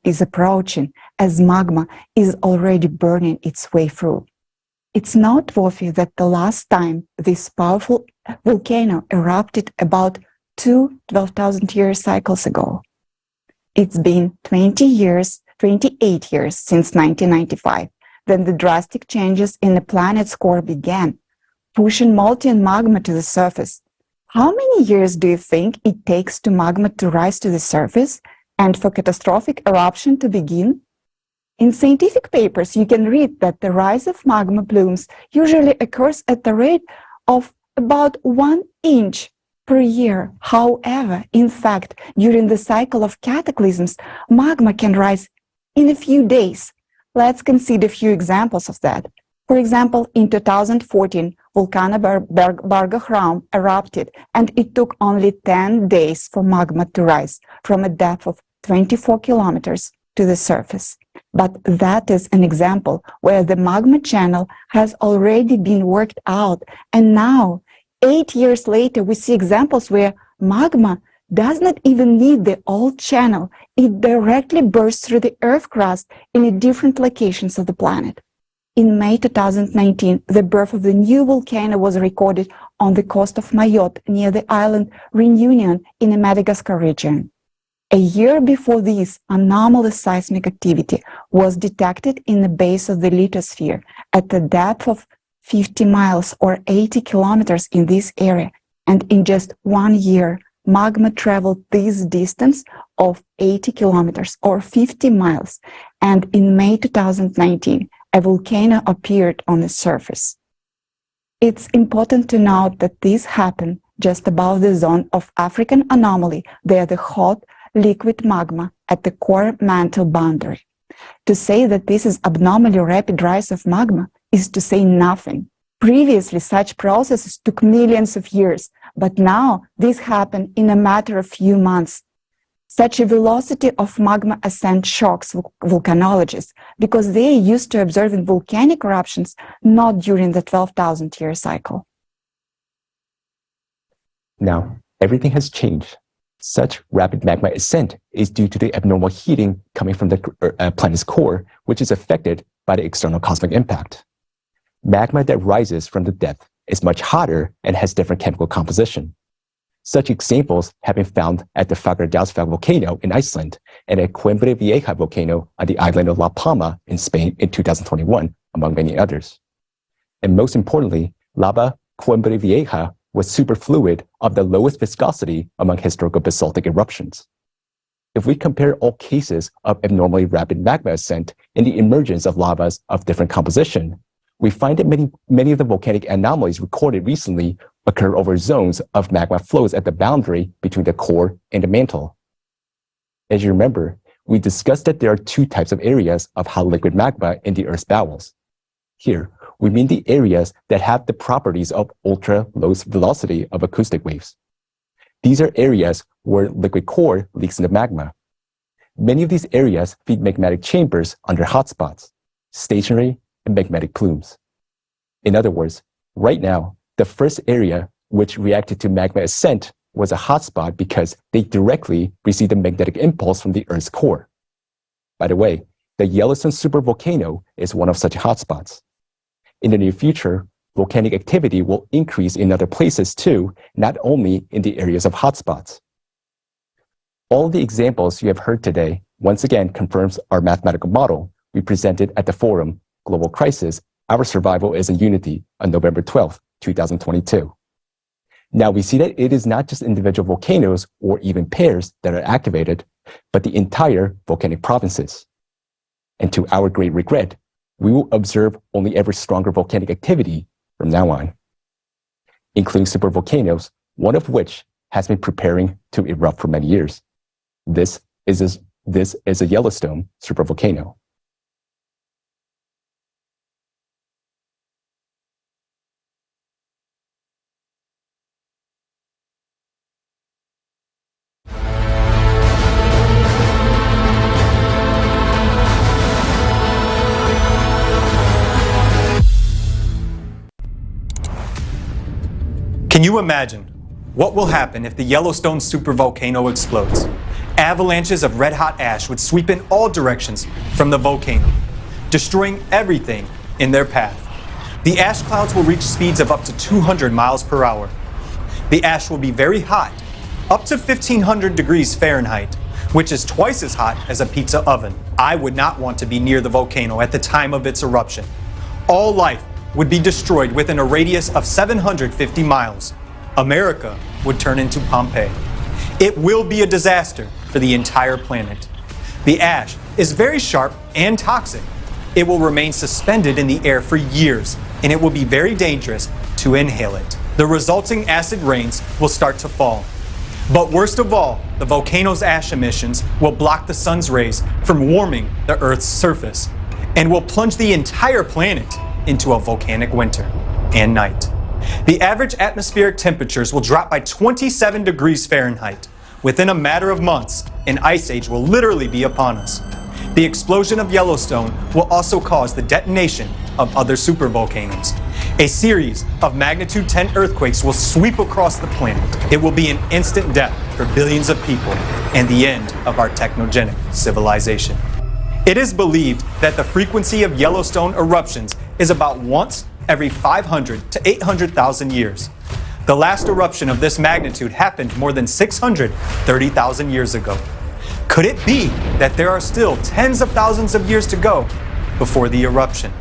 is approaching as magma is already burning its way through. It's noteworthy that the last time this powerful volcano erupted about 12,000-year cycles ago. It's been 28 years since 1995, when the drastic changes in the planet's core began, pushing molten magma to the surface. How many years do you think it takes to magma to rise to the surface and for catastrophic eruption to begin? In scientific papers, you can read that the rise of magma plumes usually occurs at the rate of about 1 inch per year. However, in fact, during the cycle of cataclysms, magma can rise in a few days. Let's consider a few examples of that. For example, in 2014, Volcano Bargahraum erupted, and it took only 10 days for magma to rise from a depth of 24 kilometers to the surface. But that is an example where the magma channel has already been worked out, and now, 8 years later, we see examples where magma does not even need the old channel. It directly bursts through the Earth crust in different locations of the planet. In May 2019, the birth of the new volcano was recorded on the coast of Mayotte near the island Reunion in the Madagascar region. A year before this, anomalous seismic activity was detected in the base of the lithosphere at a depth of 50 miles or 80 kilometers in this area, and in just 1 year, magma traveled this distance of 80 kilometers or 50 miles, and in May 2019, a volcano appeared on the surface. It's important to note that this happened just above the zone of African anomaly, where the hot, liquid magma at the core mantle boundary. To say that this is abnormally rapid rise of magma is to say nothing. Previously, such processes took millions of years, but now this happened in a matter of few months. Such a velocity of magma ascent shocks volcanologists because they are used to observing volcanic eruptions not during the 12,000-year cycle. Now, everything has changed. Such rapid magma ascent is due to the abnormal heating coming from the planet's core, which is affected by the external cosmic impact. Magma that rises from the depth is much hotter and has different chemical composition. Such examples have been found at the Fagradalsfjall volcano in Iceland and at Coimbra Vieja volcano on the island of La Palma in Spain in 2021, among many others. And most importantly, lava Coimbra Vieja was superfluid of the lowest viscosity among historical basaltic eruptions. If we compare all cases of abnormally rapid magma ascent and the emergence of lavas of different composition, we find that many of the volcanic anomalies recorded recently occur over zones of magma flows at the boundary between the core and the mantle. As you remember, we discussed that there are two types of areas of hot liquid magma in the Earth's bowels. Here, we mean the areas that have the properties of ultra-low velocity of acoustic waves. These are areas where liquid core leaks into magma. Many of these areas feed magmatic chambers under hotspots, stationary and magmatic plumes. In other words, right now, the first area which reacted to magma ascent was a hotspot because they directly received a magnetic impulse from the Earth's core. By the way, the Yellowstone supervolcano is one of such hotspots. In the near future, volcanic activity will increase in other places too, not only in the areas of hotspots. All the examples you have heard today once again confirms our mathematical model we presented at the forum Global Crisis, Our Survival is a Unity on November 12, 2022. Now we see that it is not just individual volcanoes or even pairs that are activated, but the entire volcanic provinces. And to our great regret, we will observe only ever stronger volcanic activity from now on, including supervolcanoes, one of which has been preparing to erupt for many years. This is a Yellowstone supervolcano. Can you imagine what will happen if the Yellowstone supervolcano explodes? Avalanches of red-hot ash would sweep in all directions from the volcano, destroying everything in their path. The ash clouds will reach speeds of up to 200 miles per hour. The ash will be very hot, up to 1500 degrees Fahrenheit, which is twice as hot as a pizza oven. I would not want to be near the volcano at the time of its eruption. All life would be destroyed within a radius of 750 miles. America would turn into Pompeii. It will be a disaster for the entire planet. The ash is very sharp and toxic. It will remain suspended in the air for years, and it will be very dangerous to inhale it. The resulting acid rains will start to fall. But worst of all, the volcano's ash emissions will block the sun's rays from warming the Earth's surface and will plunge the entire planet into a volcanic winter and night. The average atmospheric temperatures will drop by 27 degrees Fahrenheit. Within a matter of months, an ice age will literally be upon us. The explosion of Yellowstone will also cause the detonation of other supervolcanoes. A series of magnitude 10 earthquakes will sweep across the planet. It will be an instant death for billions of people and the end of our technogenic civilization. It is believed that the frequency of Yellowstone eruptions is about once every 500 to 800,000 years. The last eruption of this magnitude happened more than 630,000 years ago. Could it be that there are still tens of thousands of years to go before the eruption?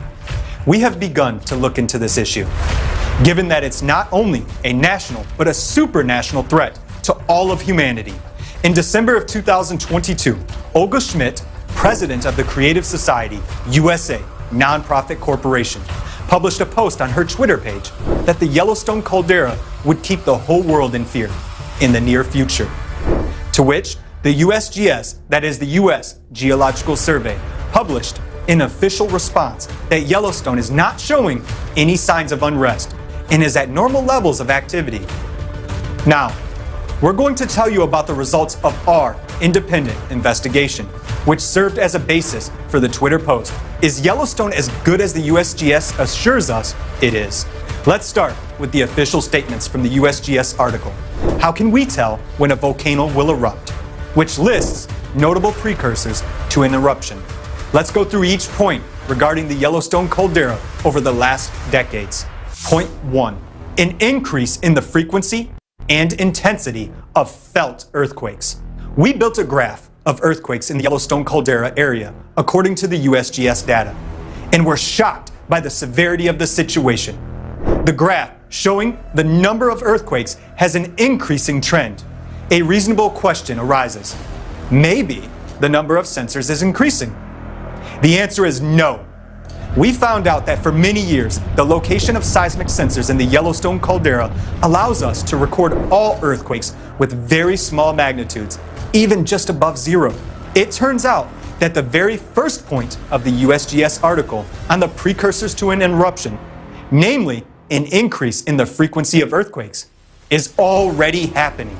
We have begun to look into this issue, given that it's not only a national but a supranational threat to all of humanity. In December of 2022, Olga Schmidt, president of the Creative Society USA nonprofit corporation, published a post on her Twitter page that the Yellowstone caldera would keep the whole world in fear in the near future. To which the USGS, that is the U.S. Geological Survey, published an official response that Yellowstone is not showing any signs of unrest and is at normal levels of activity. Now, we're going to tell you about the results of our independent investigation, which served as a basis for the Twitter post. Is Yellowstone as good as the USGS assures us it is? Let's start with the official statements from the USGS article. How can we tell when a volcano will erupt? Which lists notable precursors to an eruption. Let's go through each point regarding the Yellowstone caldera over the last decades. Point 1. An increase in the frequency and intensity of felt earthquakes. We built a graph of earthquakes in the Yellowstone caldera area according to the USGS data, and we're shocked by the severity of the situation. The graph showing the number of earthquakes has an increasing trend. A reasonable question arises. Maybe the number of sensors is increasing. The answer is no. We found out that for many years, the location of seismic sensors in the Yellowstone caldera allows us to record all earthquakes with very small magnitudes, even just above zero. It turns out that the very first point of the USGS article on the precursors to an eruption, namely an increase in the frequency of earthquakes, is already happening.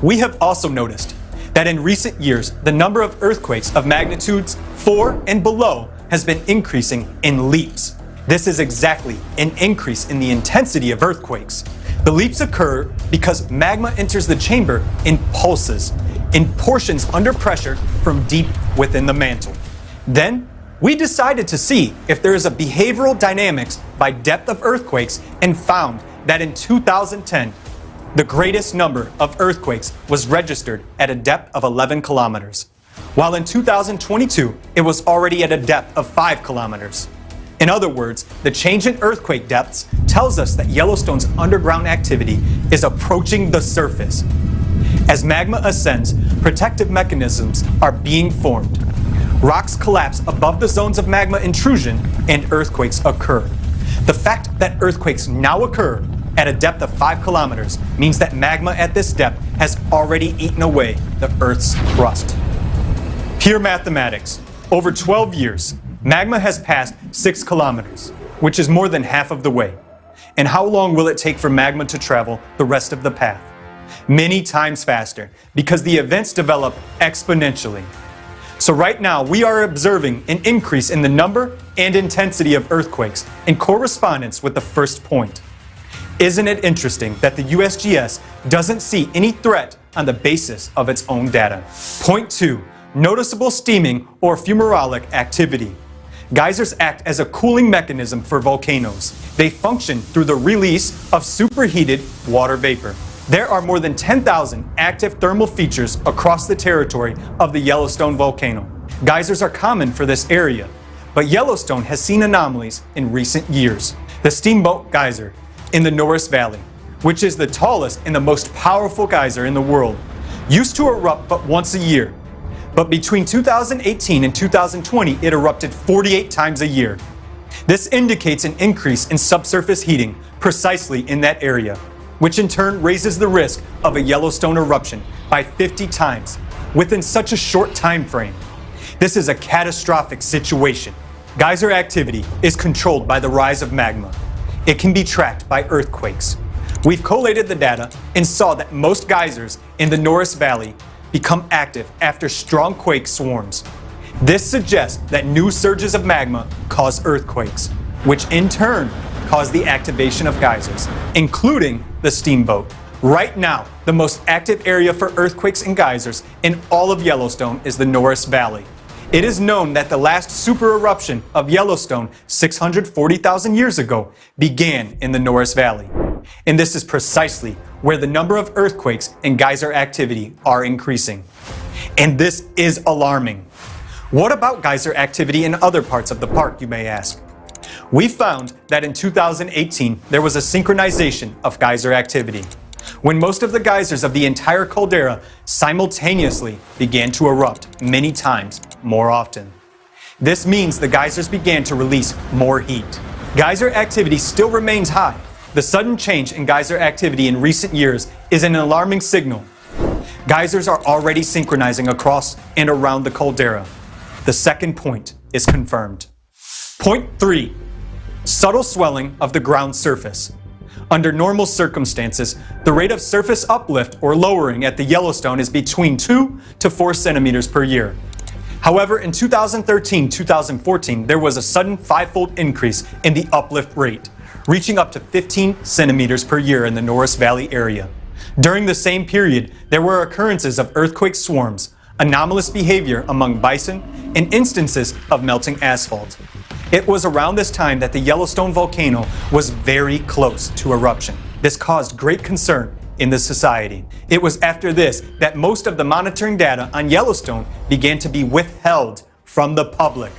We have also noticed that in recent years, the number of earthquakes of magnitudes 4 and below has been increasing in leaps. This is exactly an increase in the intensity of earthquakes. The leaps occur because magma enters the chamber in pulses, in portions under pressure from deep within the mantle. Then, we decided to see if there is a behavioral dynamics by depth of earthquakes and found that in 2010, the greatest number of earthquakes was registered at a depth of 11 kilometers, while in 2022, it was already at a depth of 5 kilometers. In other words, the change in earthquake depths tells us that Yellowstone's underground activity is approaching the surface. As magma ascends, protective mechanisms are being formed. Rocks collapse above the zones of magma intrusion and earthquakes occur. The fact that earthquakes now occur at a depth of 5 kilometers means that magma at this depth has already eaten away the Earth's crust. Pure mathematics. Over 12 years, magma has passed 6 kilometers, which is more than half of the way. And how long will it take for magma to travel the rest of the path? Many times faster, because the events develop exponentially. So right now, we are observing an increase in the number and intensity of earthquakes in correspondence with the first point. Isn't it interesting that the USGS doesn't see any threat on the basis of its own data? Point 2. Noticeable steaming or fumarolic activity. Geysers act as a cooling mechanism for volcanoes. They function through the release of superheated water vapor. There are more than 10,000 active thermal features across the territory of the Yellowstone volcano. Geysers are common for this area, but Yellowstone has seen anomalies in recent years. The Steamboat Geyser in the Norris Valley, which is the tallest and the most powerful geyser in the world, used to erupt but once a year. But between 2018 and 2020, it erupted 48 times a year. This indicates an increase in subsurface heating precisely in that area, which in turn raises the risk of a Yellowstone eruption by 50 times within such a short time frame. This is a catastrophic situation. Geyser activity is controlled by the rise of magma. It can be tracked by earthquakes. We've collated the data and saw that most geysers in the Norris Valley become active after strong quake swarms. This suggests that new surges of magma cause earthquakes, which in turn cause the activation of geysers, including the Steamboat. Right now, the most active area for earthquakes and geysers in all of Yellowstone is the Norris Valley. It is known that the last super eruption of Yellowstone 640,000 years ago began in the Norris Valley. And this is precisely where the number of earthquakes and geyser activity are increasing. And this is alarming. What about geyser activity in other parts of the park, you may ask? We found that in 2018, there was a synchronization of geyser activity, when most of the geysers of the entire caldera simultaneously began to erupt many times more often. This means the geysers began to release more heat. Geyser activity still remains high. The sudden change in geyser activity in recent years is an alarming signal. Geysers are already synchronizing across and around the caldera. The second point is confirmed. Point 3. Subtle swelling of the ground surface. Under normal circumstances, the rate of surface uplift or lowering at the Yellowstone is between 2 to 4 centimeters per year. However, in 2013-2014, there was a sudden 5-fold increase in the uplift rate, reaching up to 15 centimeters per year in the Norris Valley area. During the same period, there were occurrences of earthquake swarms, anomalous behavior among bison, and instances of melting asphalt. It was around this time that the Yellowstone volcano was very close to eruption. This caused great concern in the society. It was after this that most of the monitoring data on Yellowstone began to be withheld from the public.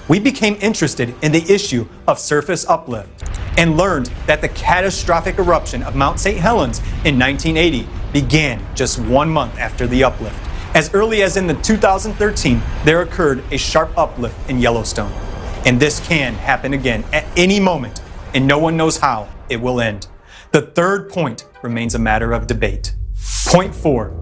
We became interested in the issue of surface uplift and learned that the catastrophic eruption of Mount St. Helens in 1980 began just 1 month after the uplift. As early as in 2013, there occurred a sharp uplift in Yellowstone. And this can happen again at any moment, and no one knows how it will end. The third point remains a matter of debate. Point 4.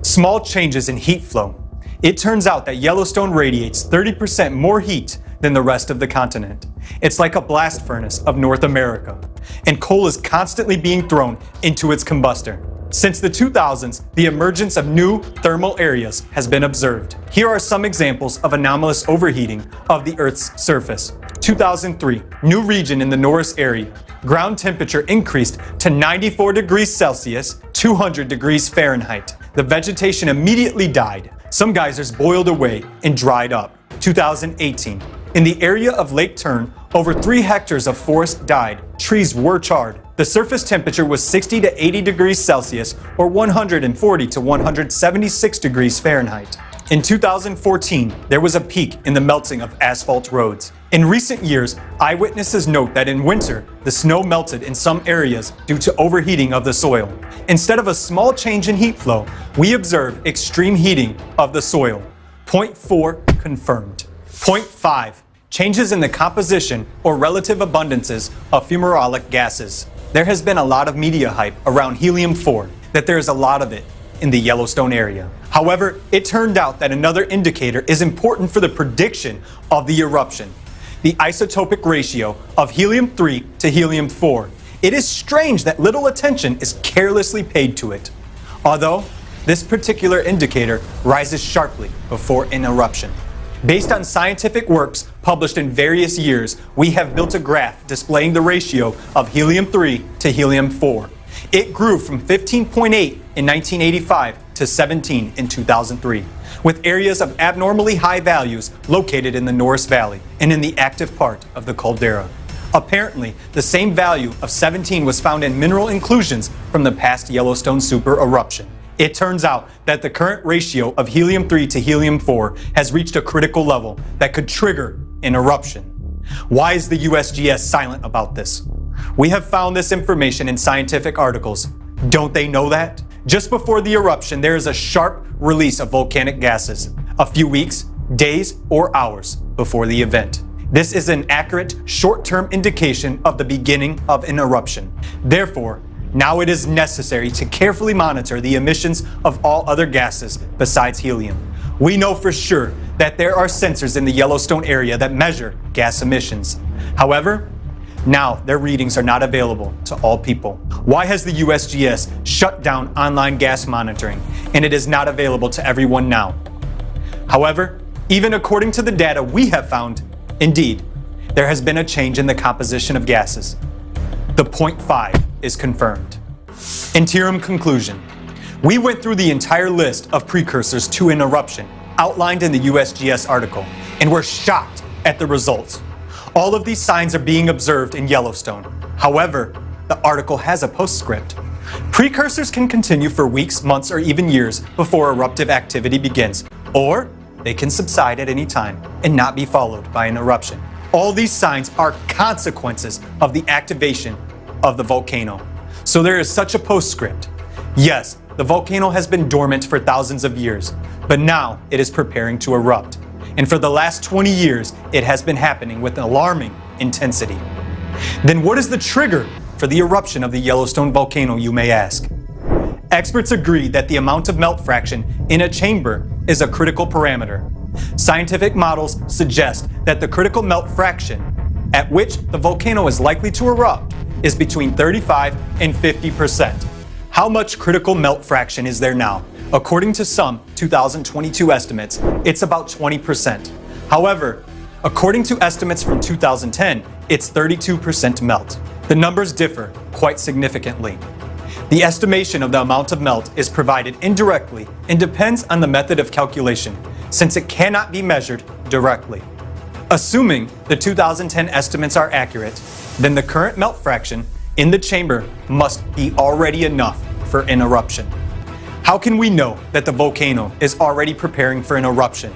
Small changes in heat flow. It turns out that Yellowstone radiates 30% more heat than the rest of the continent. It's like a blast furnace of North America, and coal is constantly being thrown into its combustor. Since the 2000s, the emergence of new thermal areas has been observed. Here are some examples of anomalous overheating of the Earth's surface. 2003, new region in the Norris area. Ground temperature increased to 94 degrees Celsius, 200 degrees Fahrenheit. The vegetation immediately died. Some geysers boiled away and dried up. 2018, in the area of Lake Tern, over 3 hectares of forest died. Trees were charred. The surface temperature was 60 to 80 degrees Celsius or 140 to 176 degrees Fahrenheit. In 2014, there was a peak in the melting of asphalt roads. In recent years, eyewitnesses note that in winter, the snow melted in some areas due to overheating of the soil. Instead of a small change in heat flow, we observe extreme heating of the soil. Point 4 confirmed. Point 5. Changes in the composition or relative abundances of fumarolic gases. There has been a lot of media hype around helium-4, that there is a lot of it in the Yellowstone area. However, it turned out that another indicator is important for the prediction of the eruption: the isotopic ratio of helium-3 to helium-4. It is strange that little attention is carelessly paid to it, although this particular indicator rises sharply before an eruption. Based on scientific works published in various years, we have built a graph displaying the ratio of helium-3 to helium-4. It grew from 15.8 in 1985 to 17 in 2003, with areas of abnormally high values located in the Norris Valley and in the active part of the caldera. Apparently, the same value of 17 was found in mineral inclusions from the past Yellowstone super eruption. It turns out that the current ratio of helium-3 to helium-4 has reached a critical level that could trigger an eruption. Why is the USGS silent about this? We have found this information in scientific articles. Don't they know that? Just before the eruption, there is a sharp release of volcanic gases, a few weeks, days, or hours before the event. This is an accurate, short-term indication of the beginning of an eruption. Therefore, now it is necessary to carefully monitor the emissions of all other gases besides helium. We know for sure that there are sensors in the Yellowstone area that measure gas emissions. However, now their readings are not available to all people. Why has the USGS shut down online gas monitoring and it is not available to everyone now? However, even according to the data we have found, indeed, there has been a change in the composition of gases. The 0.5 is confirmed. Interim conclusion. We went through the entire list of precursors to an eruption outlined in the USGS article and were shocked at the results. All of these signs are being observed in Yellowstone. However, the article has a postscript. Precursors can continue for weeks, months, or even years before eruptive activity begins, or they can subside at any time and not be followed by an eruption. All these signs are consequences of the activation of the volcano. So there is such a postscript. Yes, the volcano has been dormant for thousands of years, but now it is preparing to erupt. And for the last 20 years, it has been happening with alarming intensity. Then what is the trigger for the eruption of the Yellowstone volcano, you may ask? Experts agree that the amount of melt fraction in a chamber is a critical parameter. Scientific models suggest that the critical melt fraction at which the volcano is likely to erupt is between 35 and 50%. How much critical melt fraction is there now? According to some 2022 estimates, it's about 20%. However, according to estimates from 2010, it's 32% melt. The numbers differ quite significantly. The estimation of the amount of melt is provided indirectly and depends on the method of calculation, since it cannot be measured directly. Assuming the 2010 estimates are accurate, then the current melt fraction in the chamber must be already enough for an eruption. How can we know that the volcano is already preparing for an eruption?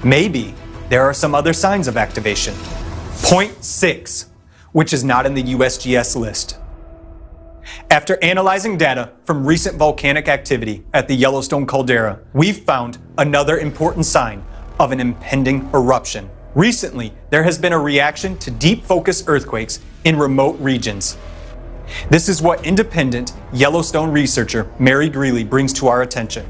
Maybe there are some other signs of activation. Point 6, which is not in the USGS list. After analyzing data from recent volcanic activity at the Yellowstone caldera, we've found another important sign of an impending eruption. Recently, there has been a reaction to deep focus earthquakes in remote regions. This is what independent Yellowstone researcher Mary Greeley brings to our attention.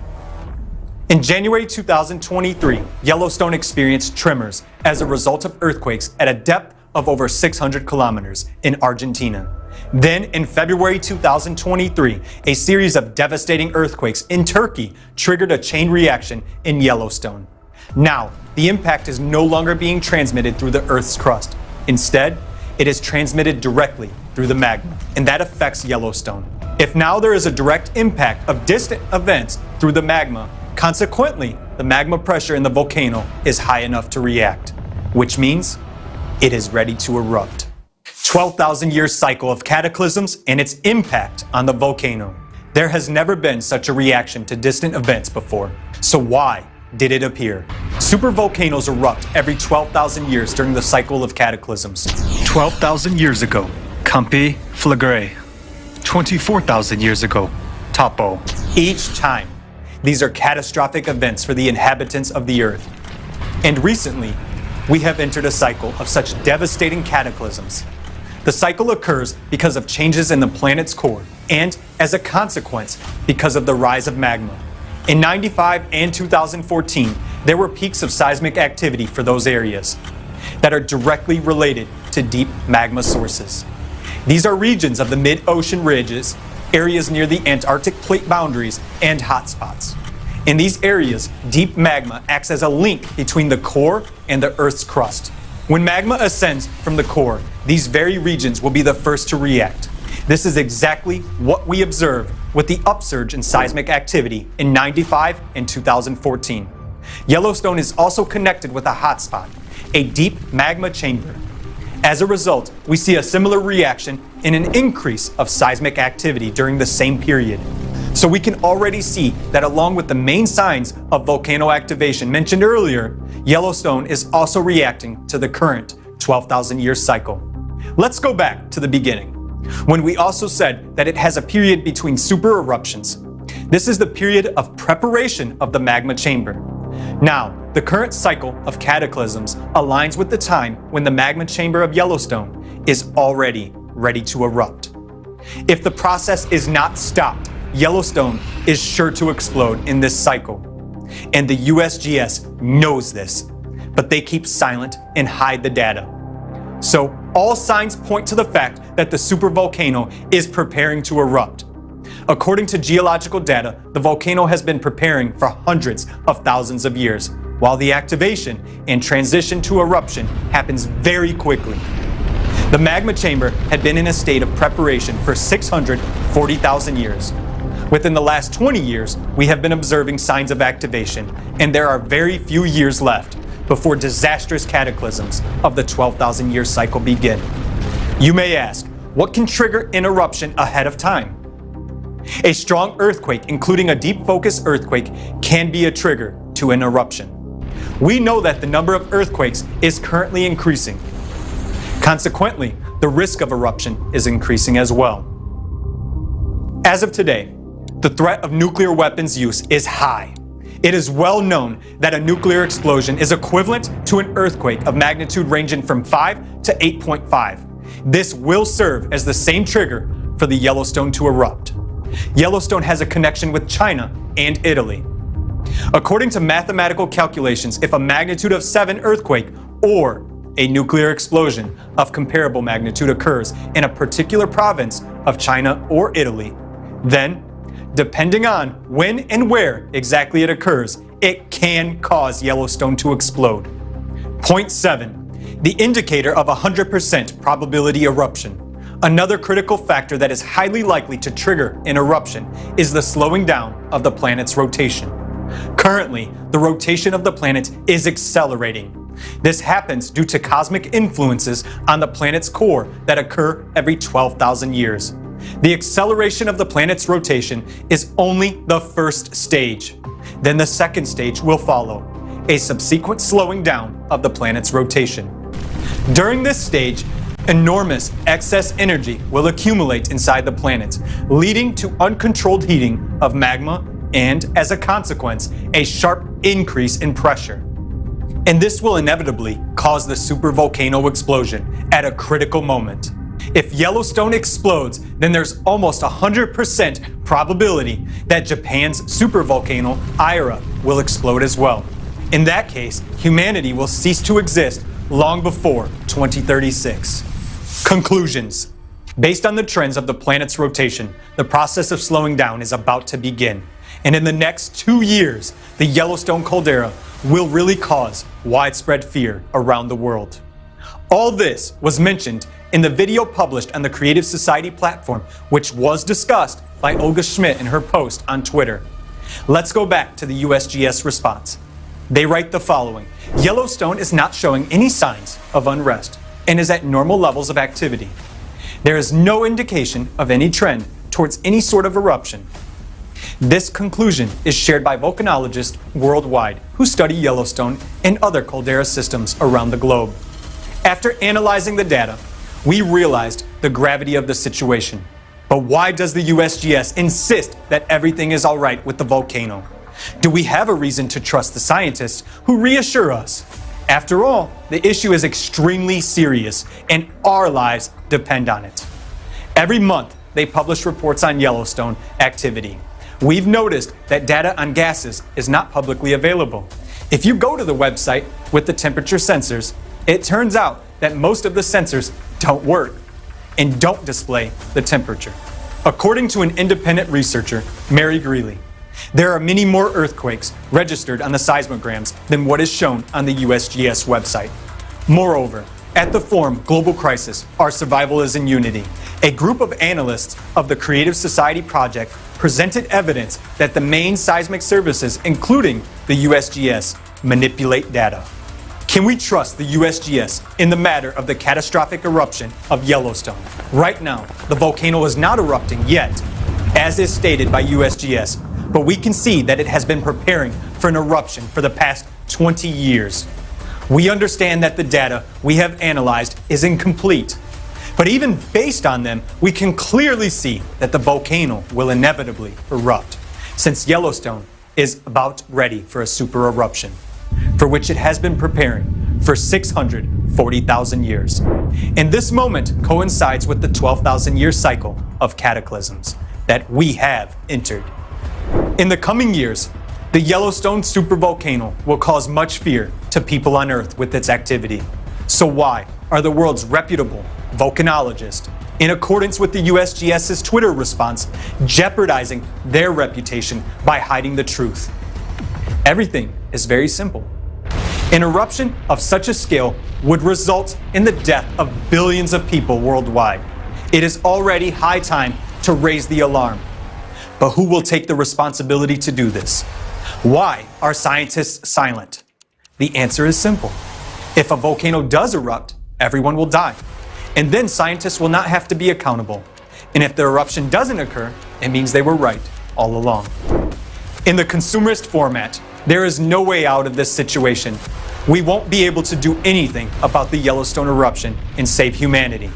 In January 2023, Yellowstone experienced tremors as a result of earthquakes at a depth of over 600 kilometers in Argentina. Then, in February 2023, a series of devastating earthquakes in Turkey triggered a chain reaction in Yellowstone. Now, the impact is no longer being transmitted through the Earth's crust. Instead, it is transmitted directly through the magma, and that affects Yellowstone. If now there is a direct impact of distant events through the magma, consequently, the magma pressure in the volcano is high enough to react, which means it is ready to erupt. 12,000-year cycle of cataclysms and its impact on the volcano. There has never been such a reaction to distant events before. So why did it appear? Supervolcanoes erupt every 12,000 years during the cycle of cataclysms. 12,000 years ago, Campi Flagre. 24,000 years ago, Topo. Each time, these are catastrophic events for the inhabitants of the Earth. And recently, we have entered a cycle of such devastating cataclysms. The cycle occurs because of changes in the planet's core, and as a consequence, because of the rise of magma. In 95 and 2014, there were peaks of seismic activity for those areas that are directly related to deep magma sources. These are regions of the mid-ocean ridges, areas near the Antarctic plate boundaries, and hotspots. In these areas, deep magma acts as a link between the core and the Earth's crust. When magma ascends from the core, these very regions will be the first to react. This is exactly what we observed with the upsurge in seismic activity in '95 and 2014. Yellowstone is also connected with a hotspot, a deep magma chamber. As a result, we see a similar reaction in an increase of seismic activity during the same period. So we can already see that along with the main signs of volcano activation mentioned earlier, Yellowstone is also reacting to the current 12,000-year cycle. Let's go back to the beginning, when we also said that it has a period between super eruptions. This is the period of preparation of the magma chamber. Now, the current cycle of cataclysms aligns with the time when the magma chamber of Yellowstone is already ready to erupt. If the process is not stopped, Yellowstone is sure to explode in this cycle. And the USGS knows this, but they keep silent and hide the data. So all signs point to the fact that the supervolcano is preparing to erupt. According to geological data, the volcano has been preparing for hundreds of thousands of years, while the activation and transition to eruption happens very quickly. The magma chamber had been in a state of preparation for 640,000 years. Within the last 20 years, we have been observing signs of activation, and there are very few years left before disastrous cataclysms of the 12,000-year cycle begin. You may ask, what can trigger an eruption ahead of time? A strong earthquake, including a deep focus earthquake, can be a trigger to an eruption. We know that the number of earthquakes is currently increasing. Consequently, the risk of eruption is increasing as well. As of today, the threat of nuclear weapons use is high. It is well known that a nuclear explosion is equivalent to an earthquake of magnitude ranging from 5 to 8.5. This will serve as the same trigger for the Yellowstone to erupt. Yellowstone has a connection with China and Italy. According to mathematical calculations, if a magnitude of 7 earthquake or a nuclear explosion of comparable magnitude occurs in a particular province of China or Italy, then, depending on when and where exactly it occurs, it can cause Yellowstone to explode. Point 7. The indicator of 100% probability eruption. Another critical factor that is highly likely to trigger an eruption is the slowing down of the planet's rotation. Currently, the rotation of the planet is accelerating. This happens due to cosmic influences on the planet's core that occur every 12,000 years. The acceleration of the planet's rotation is only the first stage. Then the second stage will follow, a subsequent slowing down of the planet's rotation. During this stage, enormous excess energy will accumulate inside the planet, leading to uncontrolled heating of magma and, as a consequence, a sharp increase in pressure. And this will inevitably cause the supervolcano explosion at a critical moment. If Yellowstone explodes, then there's almost 100% probability that Japan's supervolcano Ira will explode as well. In that case, humanity will cease to exist long before 2036. Conclusions. Based on the trends of the planet's rotation, the process of slowing down is about to begin. And in the next 2 years, the Yellowstone caldera will really cause widespread fear around the world. All this was mentioned in the video published on the Creative Society platform, which was discussed by Olga Schmidt in her post on Twitter. Let's go back to the USGS response. They write the following: Yellowstone is not showing any signs of unrest and is at normal levels of activity. There is no indication of any trend towards any sort of eruption. This conclusion is shared by volcanologists worldwide who study Yellowstone and other caldera systems around the globe. After analyzing the data, we realized the gravity of the situation. But why does the USGS insist that everything is all right with the volcano? Do we have a reason to trust the scientists who reassure us? After all, the issue is extremely serious and our lives depend on it. Every month, they publish reports on Yellowstone activity. We've noticed that data on gases is not publicly available. If you go to the website with the temperature sensors, it turns out that most of the sensors don't work and don't display the temperature. According to an independent researcher, Mary Greeley, There are many more earthquakes registered on the seismograms than what is shown on the USGS website. Moreover, at the forum Global Crisis, Our Survival is in Unity, a group of analysts of the Creative Society Project presented evidence that the main seismic services, including the USGS, manipulate data. Can we trust the USGS in the matter of the catastrophic eruption of Yellowstone? Right now, the volcano is not erupting yet, as is stated by USGS, but we can see that it has been preparing for an eruption for the past 20 years. We understand that the data we have analyzed is incomplete, but even based on them, we can clearly see that the volcano will inevitably erupt, since Yellowstone is about ready for a super eruption, for which it has been preparing for 640,000 years. And this moment coincides with the 12,000-year cycle of cataclysms that we have entered. In the coming years, the Yellowstone supervolcano will cause much fear to people on Earth with its activity. So why are the world's reputable volcanologists, in accordance with the USGS's Twitter response, jeopardizing their reputation by hiding the truth? Everything is very simple. An eruption of such a scale would result in the death of billions of people worldwide. It is already high time to raise the alarm. But who will take the responsibility to do this? Why are scientists silent? The answer is simple. If a volcano does erupt, everyone will die. And then scientists will not have to be accountable. And if the eruption doesn't occur, it means they were right all along. In the consumerist format, there is no way out of this situation. We won't be able to do anything about the Yellowstone eruption and save humanity.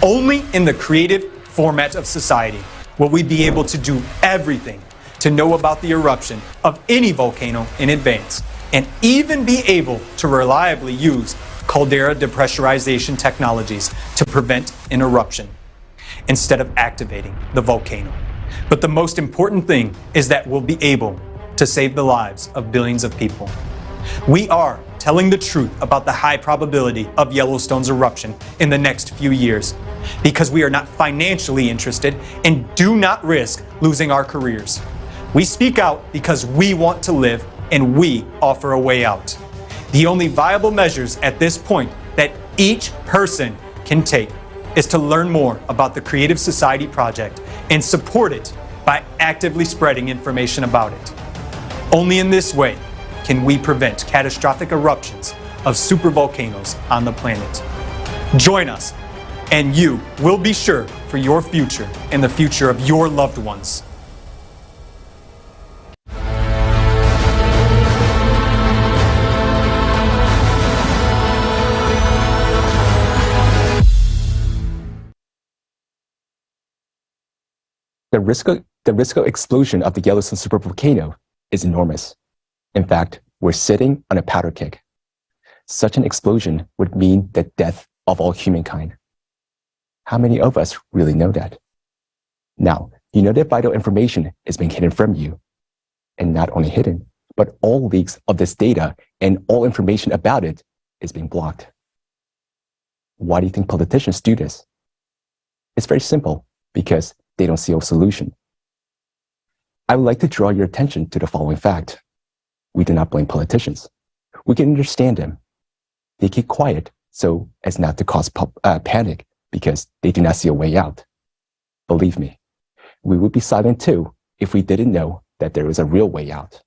Only in the creative format of society will we be able to do everything to know about the eruption of any volcano in advance, and even be able to reliably use caldera depressurization technologies to prevent an eruption, instead of activating the volcano. But the most important thing is that we'll be able to save the lives of billions of people. We are telling the truth about the high probability of Yellowstone's eruption in the next few years, because we are not financially interested and do not risk losing our careers. We speak out because we want to live, and we offer a way out. The only viable measures at this point that each person can take is to learn more about the Creative Society Project and support it by actively spreading information about it. Only in this way can we prevent catastrophic eruptions of supervolcanoes on the planet. Join us, and you will be sure for your future and the future of your loved ones. The risk of explosion of the Yellowstone supervolcano is enormous. In fact, we're sitting on a powder keg. Such an explosion would mean the death of all humankind. How many of us really know that? Now, you know that vital information is being hidden from you. And not only hidden, but all leaks of this data and all information about it is being blocked. Why do you think politicians do this? It's very simple, because they don't see a solution. I would like to draw your attention to the following fact. We do not blame politicians. We can understand them. They keep quiet so as not to cause panic because they do not see a way out. Believe me, we would be silent too if we didn't know that there is a real way out.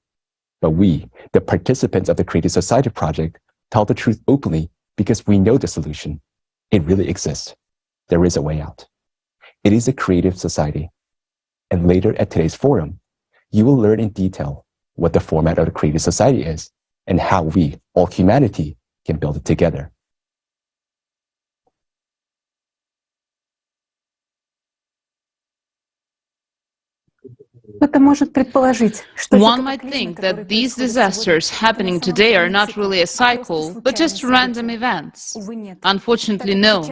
But we, the participants of the Creative Society Project, tell the truth openly because we know the solution. It really exists. There is a way out. It is a creative society. And later at today's forum, you will learn in detail what the format of the creative society is and how we, all humanity, can build it together. One might think that these disasters happening today are not really a cycle, but just random events. Unfortunately, no.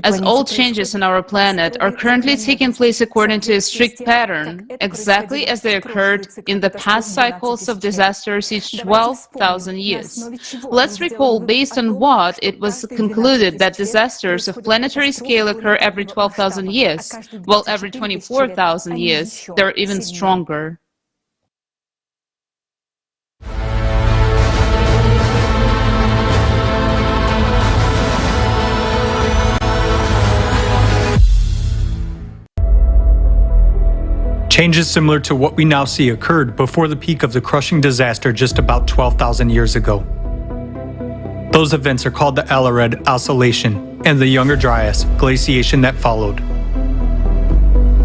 As all changes on our planet are currently taking place according to a strict pattern, exactly as they occurred in the past cycles of disasters each 12,000 years. Let's recall based on what it was concluded that disasters of planetary scale occur every 12,000 years, while every 24,000 years they're even stronger. Changes similar to what we now see occurred before the peak of the crushing disaster just about 12,000 years ago. Those events are called the Alared Oscillation and the Younger Dryas glaciation that followed.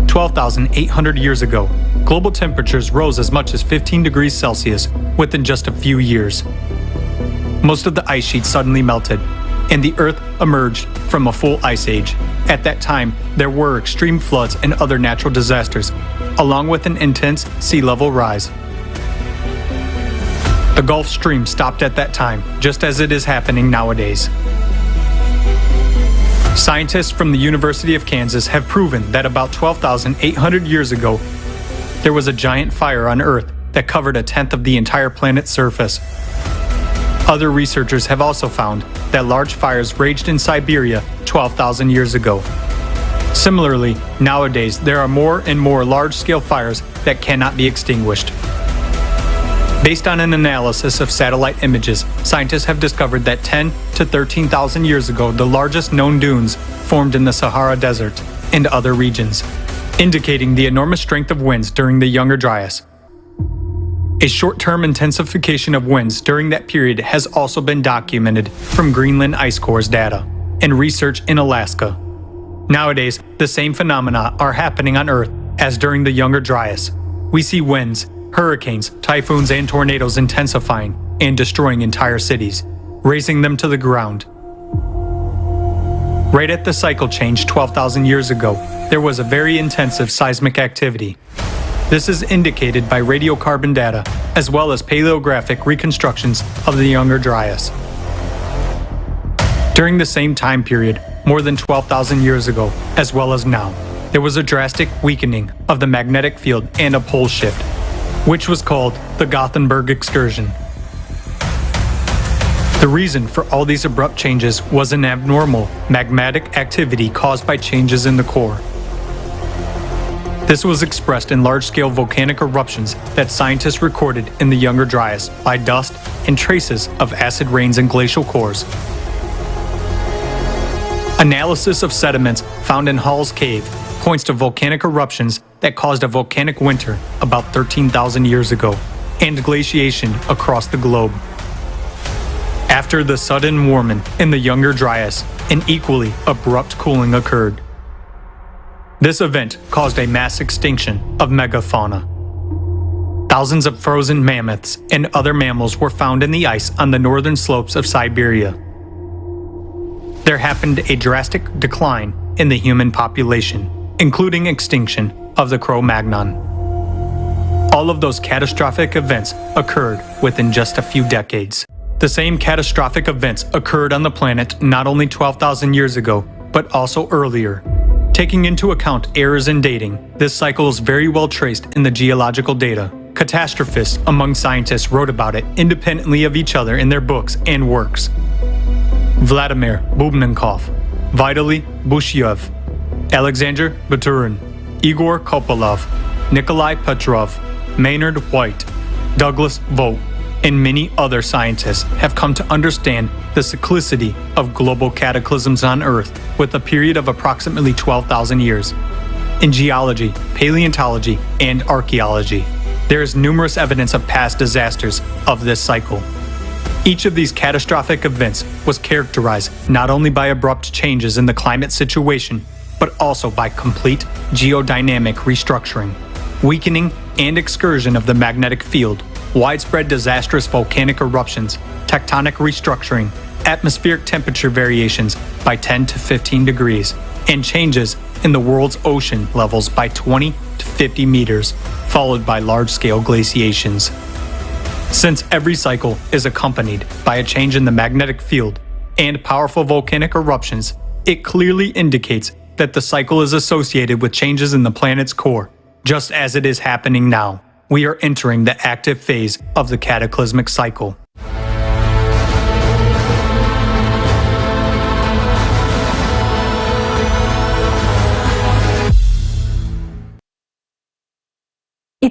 12,800 years ago, global temperatures rose as much as 15 degrees Celsius within just a few years. Most of the ice sheet suddenly melted, and the Earth emerged from a full ice age. At that time, there were extreme floods and other natural disasters, along with an intense sea level rise. The Gulf Stream stopped at that time, just as it is happening nowadays. Scientists from the University of Kansas have proven that about 12,800 years ago, there was a giant fire on Earth that covered a tenth of the entire planet's surface. Other researchers have also found that large fires raged in Siberia 12,000 years ago. Similarly, nowadays there are more and more large-scale fires that cannot be extinguished. Based on an analysis of satellite images, scientists have discovered that 10 to 13,000 years ago, the largest known dunes formed in the Sahara Desert and other regions, indicating the enormous strength of winds during the Younger Dryas. A short-term intensification of winds during that period has also been documented from Greenland ice cores data and research in Alaska. Nowadays, the same phenomena are happening on Earth as during the Younger Dryas. We see winds, hurricanes, typhoons, and tornadoes intensifying and destroying entire cities, razing them to the ground. Right at the cycle change 12,000 years ago, there was a very intensive seismic activity. This is indicated by radiocarbon data as well as paleographic reconstructions of the Younger Dryas. During the same time period, more than 12,000 years ago, as well as now, there was a drastic weakening of the magnetic field and a pole shift, which was called the Gothenburg excursion. The reason for all these abrupt changes was an abnormal magmatic activity caused by changes in the core. This was expressed in large-scale volcanic eruptions that scientists recorded in the Younger Dryas by dust and traces of acid rains and glacial cores. Analysis of sediments found in Hall's Cave points to volcanic eruptions that caused a volcanic winter about 13,000 years ago and glaciation across the globe. After the sudden warming in the Younger Dryas, an equally abrupt cooling occurred. This event caused a mass extinction of megafauna. Thousands of frozen mammoths and other mammals were found in the ice on the northern slopes of Siberia. There happened a drastic decline in the human population, including extinction of the Cro-Magnon. All of those catastrophic events occurred within just a few decades. The same catastrophic events occurred on the planet not only 12,000 years ago, but also earlier. Taking into account errors in dating, this cycle is very well traced in the geological data. Catastrophists among scientists wrote about it independently of each other in their books and works. Vladimir Bubnenkov, Vitaly Bushyev, Alexander Baturin, Igor Kopolov, Nikolai Petrov, Maynard White, Douglas Vogt, and many other scientists have come to understand the cyclicity of global cataclysms on Earth with a period of approximately 12,000 years. In geology, paleontology, and archaeology, there is numerous evidence of past disasters of this cycle. Each of these catastrophic events was characterized not only by abrupt changes in the climate situation, but also by complete geodynamic restructuring, weakening and excursion of the magnetic field, widespread disastrous volcanic eruptions, tectonic restructuring, atmospheric temperature variations by 10 to 15 degrees, and changes in the world's ocean levels by 20 to 50 meters, followed by large-scale glaciations. Since every cycle is accompanied by a change in the magnetic field and powerful volcanic eruptions, it clearly indicates that the cycle is associated with changes in the planet's core, just as it is happening now. We are entering the active phase of the cataclysmic cycle.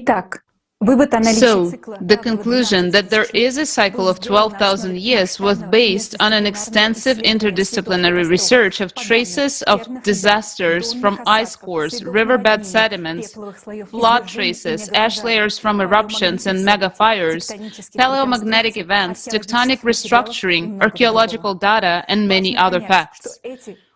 So, the conclusion that there is a cycle of 12,000 years was based on an extensive interdisciplinary research of traces of disasters from ice cores, riverbed sediments, flood traces, ash layers from eruptions and megafires, paleomagnetic events, tectonic restructuring, archaeological data, and many other facts.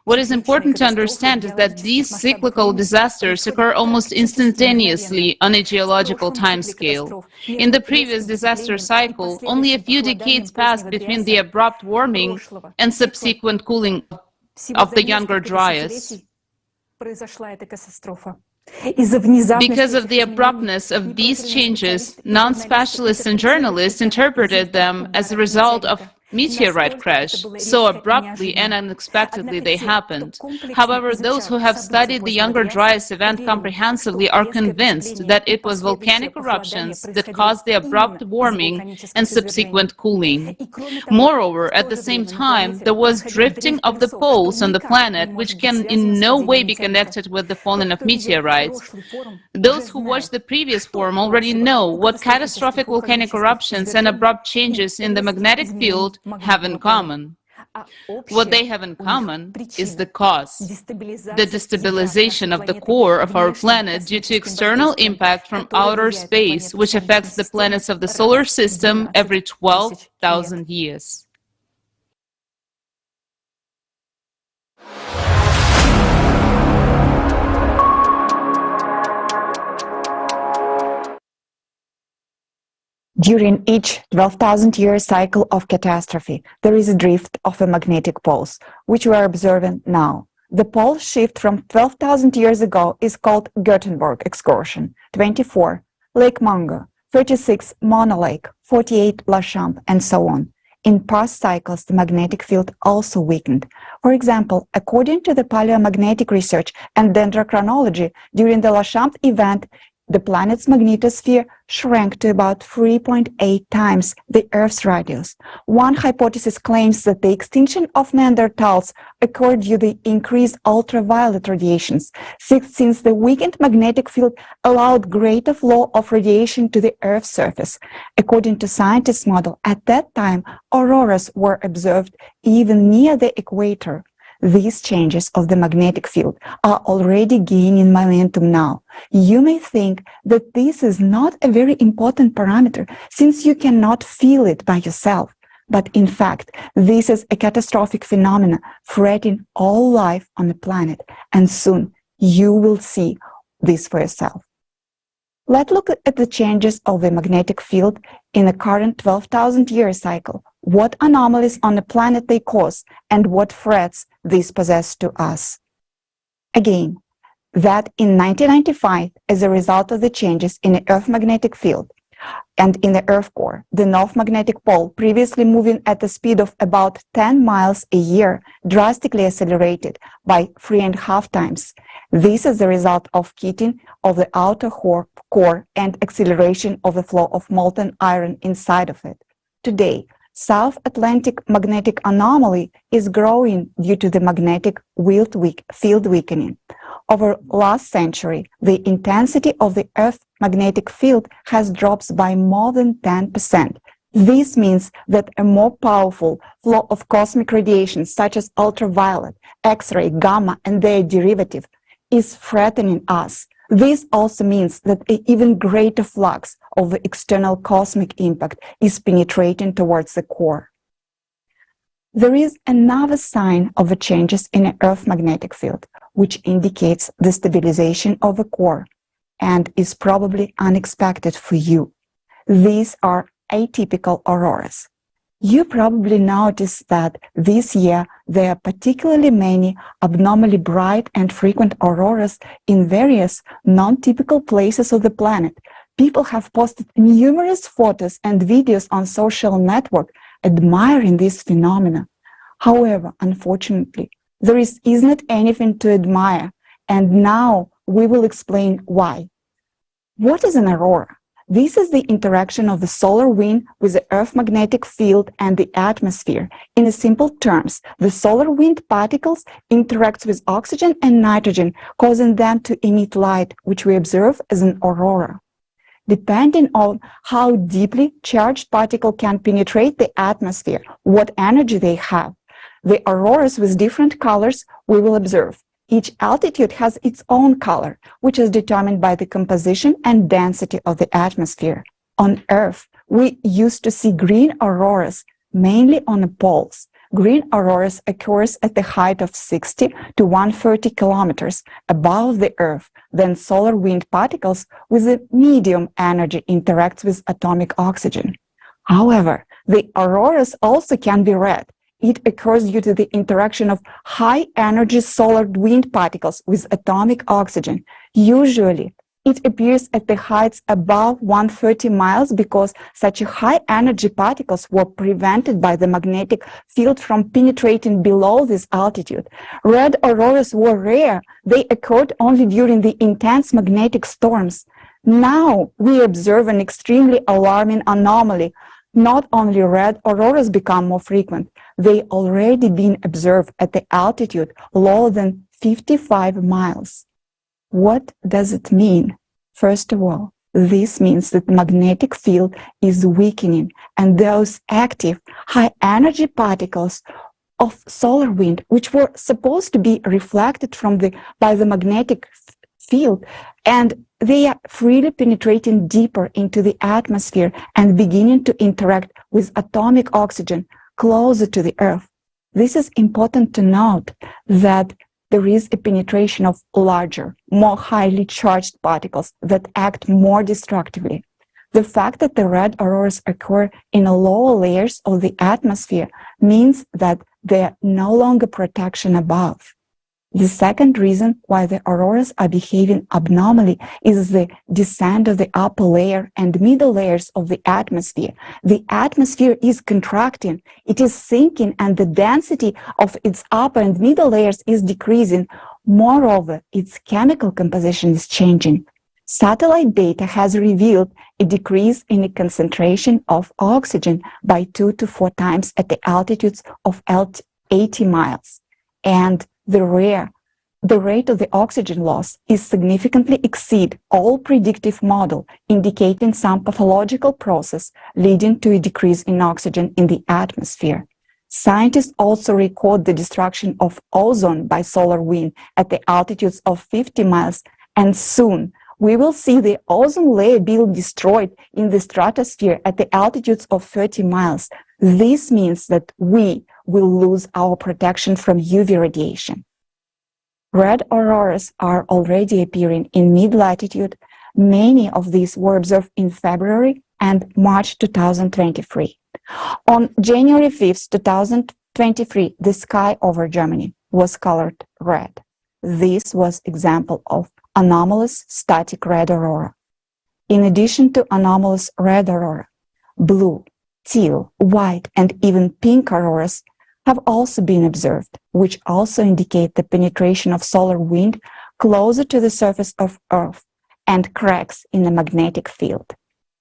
What is important to understand is that these cyclical disasters occur almost instantaneously on a geological timescale. In the previous disaster cycle, only a few decades passed between the abrupt warming and subsequent cooling of the younger Dryas. Because of the abruptness of these changes, non-specialists and journalists interpreted them as a result of meteorite crash. So abruptly and unexpectedly they happened. However, those who have studied the Younger Dryas event comprehensively are convinced that it was volcanic eruptions that caused the abrupt warming and subsequent cooling. Moreover, at the same time, there was drifting of the poles on the planet, which can in no way be connected with the falling of meteorites. Those who watched the previous forum already know what catastrophic volcanic eruptions and abrupt changes in the magnetic field have in common. What they have in common is the cause, the destabilization of the core of our planet due to external impact from outer space, which affects the planets of the solar system every 12,000 years. During each 12,000-year cycle of catastrophe, there is a drift of the magnetic poles, which we are observing now. The pole shift from 12,000 years ago is called Gutenberg excursion, 24, Lake Mungo, 36, Mono Lake, 48, La Champ, and so on. In past cycles, the magnetic field also weakened. For example, according to the paleomagnetic research and dendrochronology, during the La Champ event, the planet's magnetosphere shrank to about 3.8 times the Earth's radius. One hypothesis claims that the extinction of Neanderthals occurred due to the increased ultraviolet radiations, since the weakened magnetic field allowed greater flow of radiation to the Earth's surface. According to scientists' model, at that time, auroras were observed even near the equator. These changes of the magnetic field are already gaining momentum now. You may think that this is not a very important parameter since you cannot feel it by yourself. But in fact, this is a catastrophic phenomenon threatening all life on the planet, and soon you will see this for yourself. Let's look at the changes of the magnetic field in the current 12,000-year cycle, what anomalies on the planet they cause, and what threats these possess to us. Again, that in 1995, as a result of the changes in the Earth magnetic field and in the Earth core, the North magnetic pole, previously moving at a speed of about 10 miles a year, drastically accelerated by 3.5 times. This is the result of heating of the outer core and acceleration of the flow of molten iron inside of it. Today, South Atlantic magnetic anomaly is growing due to the magnetic field weakening. Over last century, the intensity of the Earth magnetic field has dropped by more than 10%. This means that a more powerful flow of cosmic radiation, such as ultraviolet, X-ray, gamma, and their derivative, is threatening us. This also means that an even greater flux of the external cosmic impact is penetrating towards the core. There is another sign of the changes in the Earth magnetic field, which indicates the stabilization of the core and is probably unexpected for you. These are atypical auroras. You probably noticed that this year there are particularly many abnormally bright and frequent auroras in various non-typical places of the planet. People have posted numerous photos and videos on social networks admiring this phenomena. However, unfortunately, there isn't anything to admire, and now we will explain why. What is an aurora? This is the interaction of the solar wind with the Earth magnetic field and the atmosphere. In simple terms, the solar wind particles interact with oxygen and nitrogen, causing them to emit light, which we observe as an aurora. depending on how deeply charged particle can penetrate the atmosphere, what energy they have. The auroras with different colors we will observe. Each altitude has its own color, which is determined by the composition and density of the atmosphere. On Earth, we used to see green auroras mainly on the poles. Green auroras occurs at the height of 60 to 130 kilometers above the Earth. Then solar wind particles with a medium energy interacts with atomic oxygen. However, the auroras also can be red. It occurs due to the interaction of high-energy solar wind particles with atomic oxygen. Usually, it appears at the heights above 130 miles because such high-energy particles were prevented by the magnetic field from penetrating below this altitude. Red auroras were rare. They occurred only during the intense magnetic storms. Now, we observe an extremely alarming anomaly. Not only red auroras become more frequent, they already been observed at the altitude lower than 55 miles. What does it mean? First of all, this means that the magnetic field is weakening, and those active high-energy particles of solar wind, which were supposed to be reflected by the magnetic field, and they are freely penetrating deeper into the atmosphere and beginning to interact with atomic oxygen closer to the Earth. This is important to note that there is a penetration of larger, more highly charged particles that act more destructively. The fact that the red auroras occur in the lower layers of the atmosphere means that there are no longer protection above. The second reason why the auroras are behaving abnormally is the descent of the upper layer and middle layers of the atmosphere. The atmosphere is contracting, it is sinking, and the density of its upper and middle layers is decreasing. Moreover, its chemical composition is changing. Satellite data has revealed a decrease in the concentration of oxygen by 2 to 4 times at the altitudes of 80 miles. And the rate of the oxygen loss is significantly exceed all predictive model, indicating some pathological process leading to a decrease in oxygen in the atmosphere. Scientists also record the destruction of ozone by solar wind at the altitudes of 50 miles, and soon we will see the ozone layer being destroyed in the stratosphere at the altitudes of 30 miles. This means that we will lose our protection from UV radiation. Red auroras are already appearing in mid-latitude. Many of these were observed in February and March 2023. On January 5th, 2023, the sky over Germany was colored red. This was example of anomalous static red aurora. In addition to anomalous red aurora, blue, teal, white, and even pink auroras have also been observed, which also indicate the penetration of solar wind closer to the surface of Earth and cracks in the magnetic field.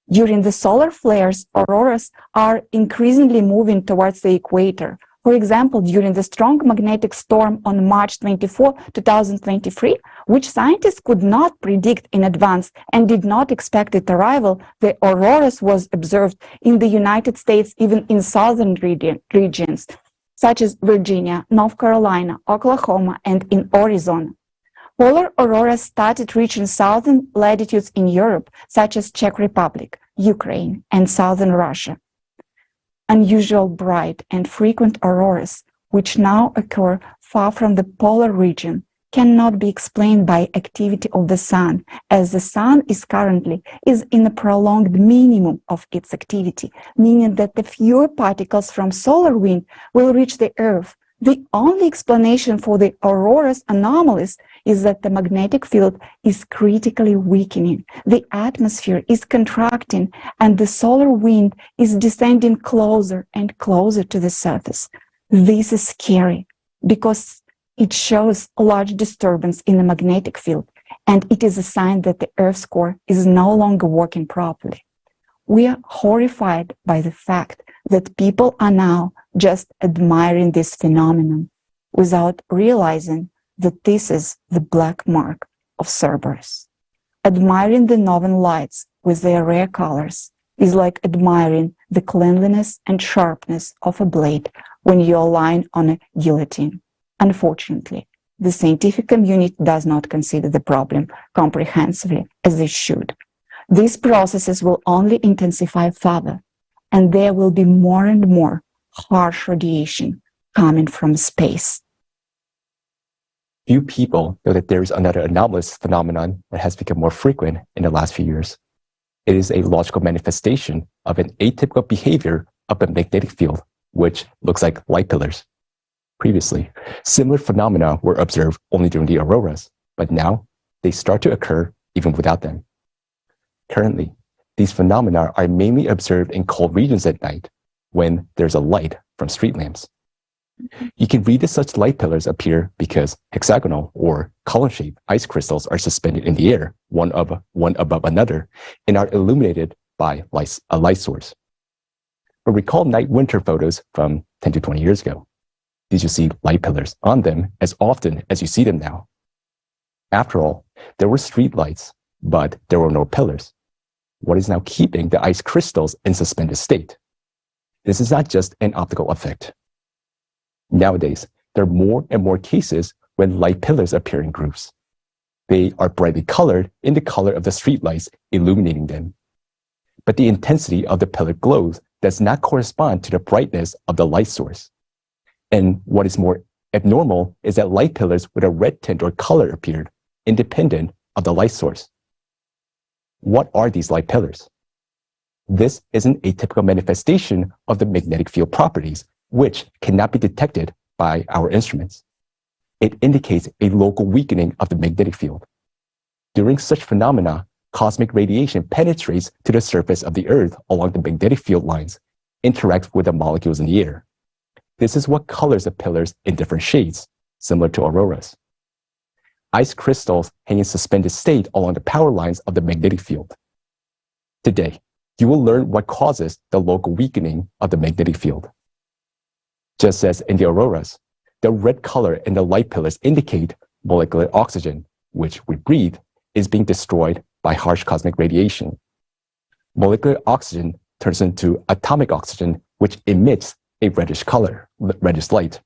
During the solar flares, auroras are increasingly moving towards the equator. For example, during the strong magnetic storm on March 24, 2023, which scientists could not predict in advance and did not expect its arrival, the auroras was observed in the United States, even in southern regions, such as Virginia, North Carolina, Oklahoma, and in Arizona. Polar auroras started reaching southern latitudes in Europe, such as Czech Republic, Ukraine, and southern Russia. Unusual bright and frequent auroras, which now occur far from the polar region, cannot be explained by activity of the sun, as the sun is currently in a prolonged minimum of its activity, meaning that the fewer particles from solar wind will reach the Earth. The only explanation for the aurora's anomalies is that the magnetic field is critically weakening, the atmosphere is contracting, and the solar wind is descending closer and closer to the surface. This is scary because it shows a large disturbance in the magnetic field, and it is a sign that the Earth's core is no longer working properly. We are horrified by the fact that people are now just admiring this phenomenon without realizing that this is the black mark of Cerberus. Admiring the northern lights with their rare colors is like admiring the cleanliness and sharpness of a blade when you are lying on a guillotine. Unfortunately, the scientific community does not consider the problem comprehensively as they should. These processes will only intensify further, and there will be more and more harsh radiation coming from space. Few people know that there is another anomalous phenomenon that has become more frequent in the last few years. It is a logical manifestation of an atypical behavior of a magnetic field, which looks like light pillars. Previously, similar phenomena were observed only during the auroras, but now they start to occur even without them. Currently, these phenomena are mainly observed in cold regions at night when there's a light from street lamps. You can read that such light pillars appear because hexagonal or column-shaped ice crystals are suspended in the air, one above another, and are illuminated by a light source. But recall night-winter photos from 10 to 20 years ago. Did you see light pillars on them as often as you see them now? After all, there were street lights, but there were no pillars. What is now keeping the ice crystals in suspended state? This is not just an optical effect. Nowadays, there are more and more cases when light pillars appear in groups. They are brightly colored in the color of the streetlights illuminating them. But the intensity of the pillar glows does not correspond to the brightness of the light source. And what is more abnormal is that light pillars with a red tint or color appeared, independent of the light source. What are these light pillars? This is an atypical manifestation of the magnetic field properties, which cannot be detected by our instruments. It indicates a local weakening of the magnetic field. During such phenomena, cosmic radiation penetrates to the surface of the Earth along the magnetic field lines, interacts with the molecules in the air. This is what colors the pillars in different shades, similar to auroras. Ice crystals hang in suspended state along the power lines of the magnetic field. Today, you will learn what causes the local weakening of the magnetic field. Just as in the auroras, the red color in the light pillars indicate molecular oxygen, which we breathe, is being destroyed by harsh cosmic radiation. Molecular oxygen turns into atomic oxygen, which emits a reddish light.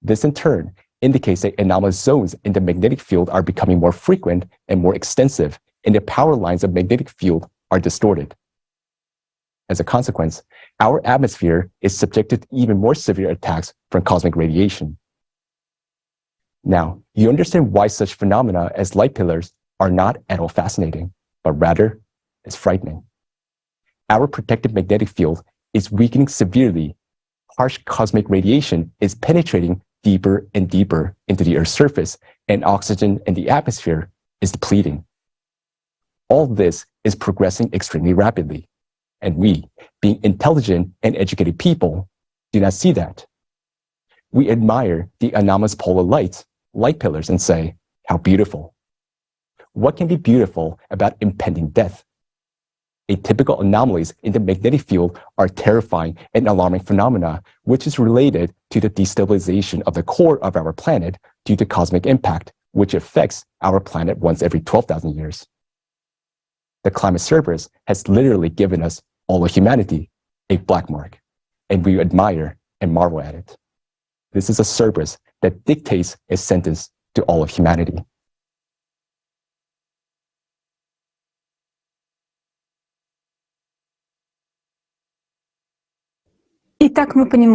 This in turn indicates that anomalous zones in the magnetic field are becoming more frequent and more extensive, and the power lines of magnetic field are distorted. As a consequence, our atmosphere is subjected to even more severe attacks from cosmic radiation. Now, you understand why such phenomena as light pillars are not at all fascinating, but rather is frightening. Our protected magnetic field is weakening severely. Harsh cosmic radiation is penetrating deeper and deeper into the Earth's surface, and oxygen in the atmosphere is depleting. All this is progressing extremely rapidly, and we, being intelligent and educated people, do not see that. We admire the anomalous polar light pillars, and say, how beautiful. What can be beautiful about impending death? Atypical anomalies in the magnetic field are terrifying and alarming phenomena, which is related to the destabilization of the core of our planet due to cosmic impact, which affects our planet once every 12,000 years. The climate Cerberus has literally given us, all of humanity, a black mark, and we admire and marvel at it. This is a Cerberus that dictates a sentence to all of humanity.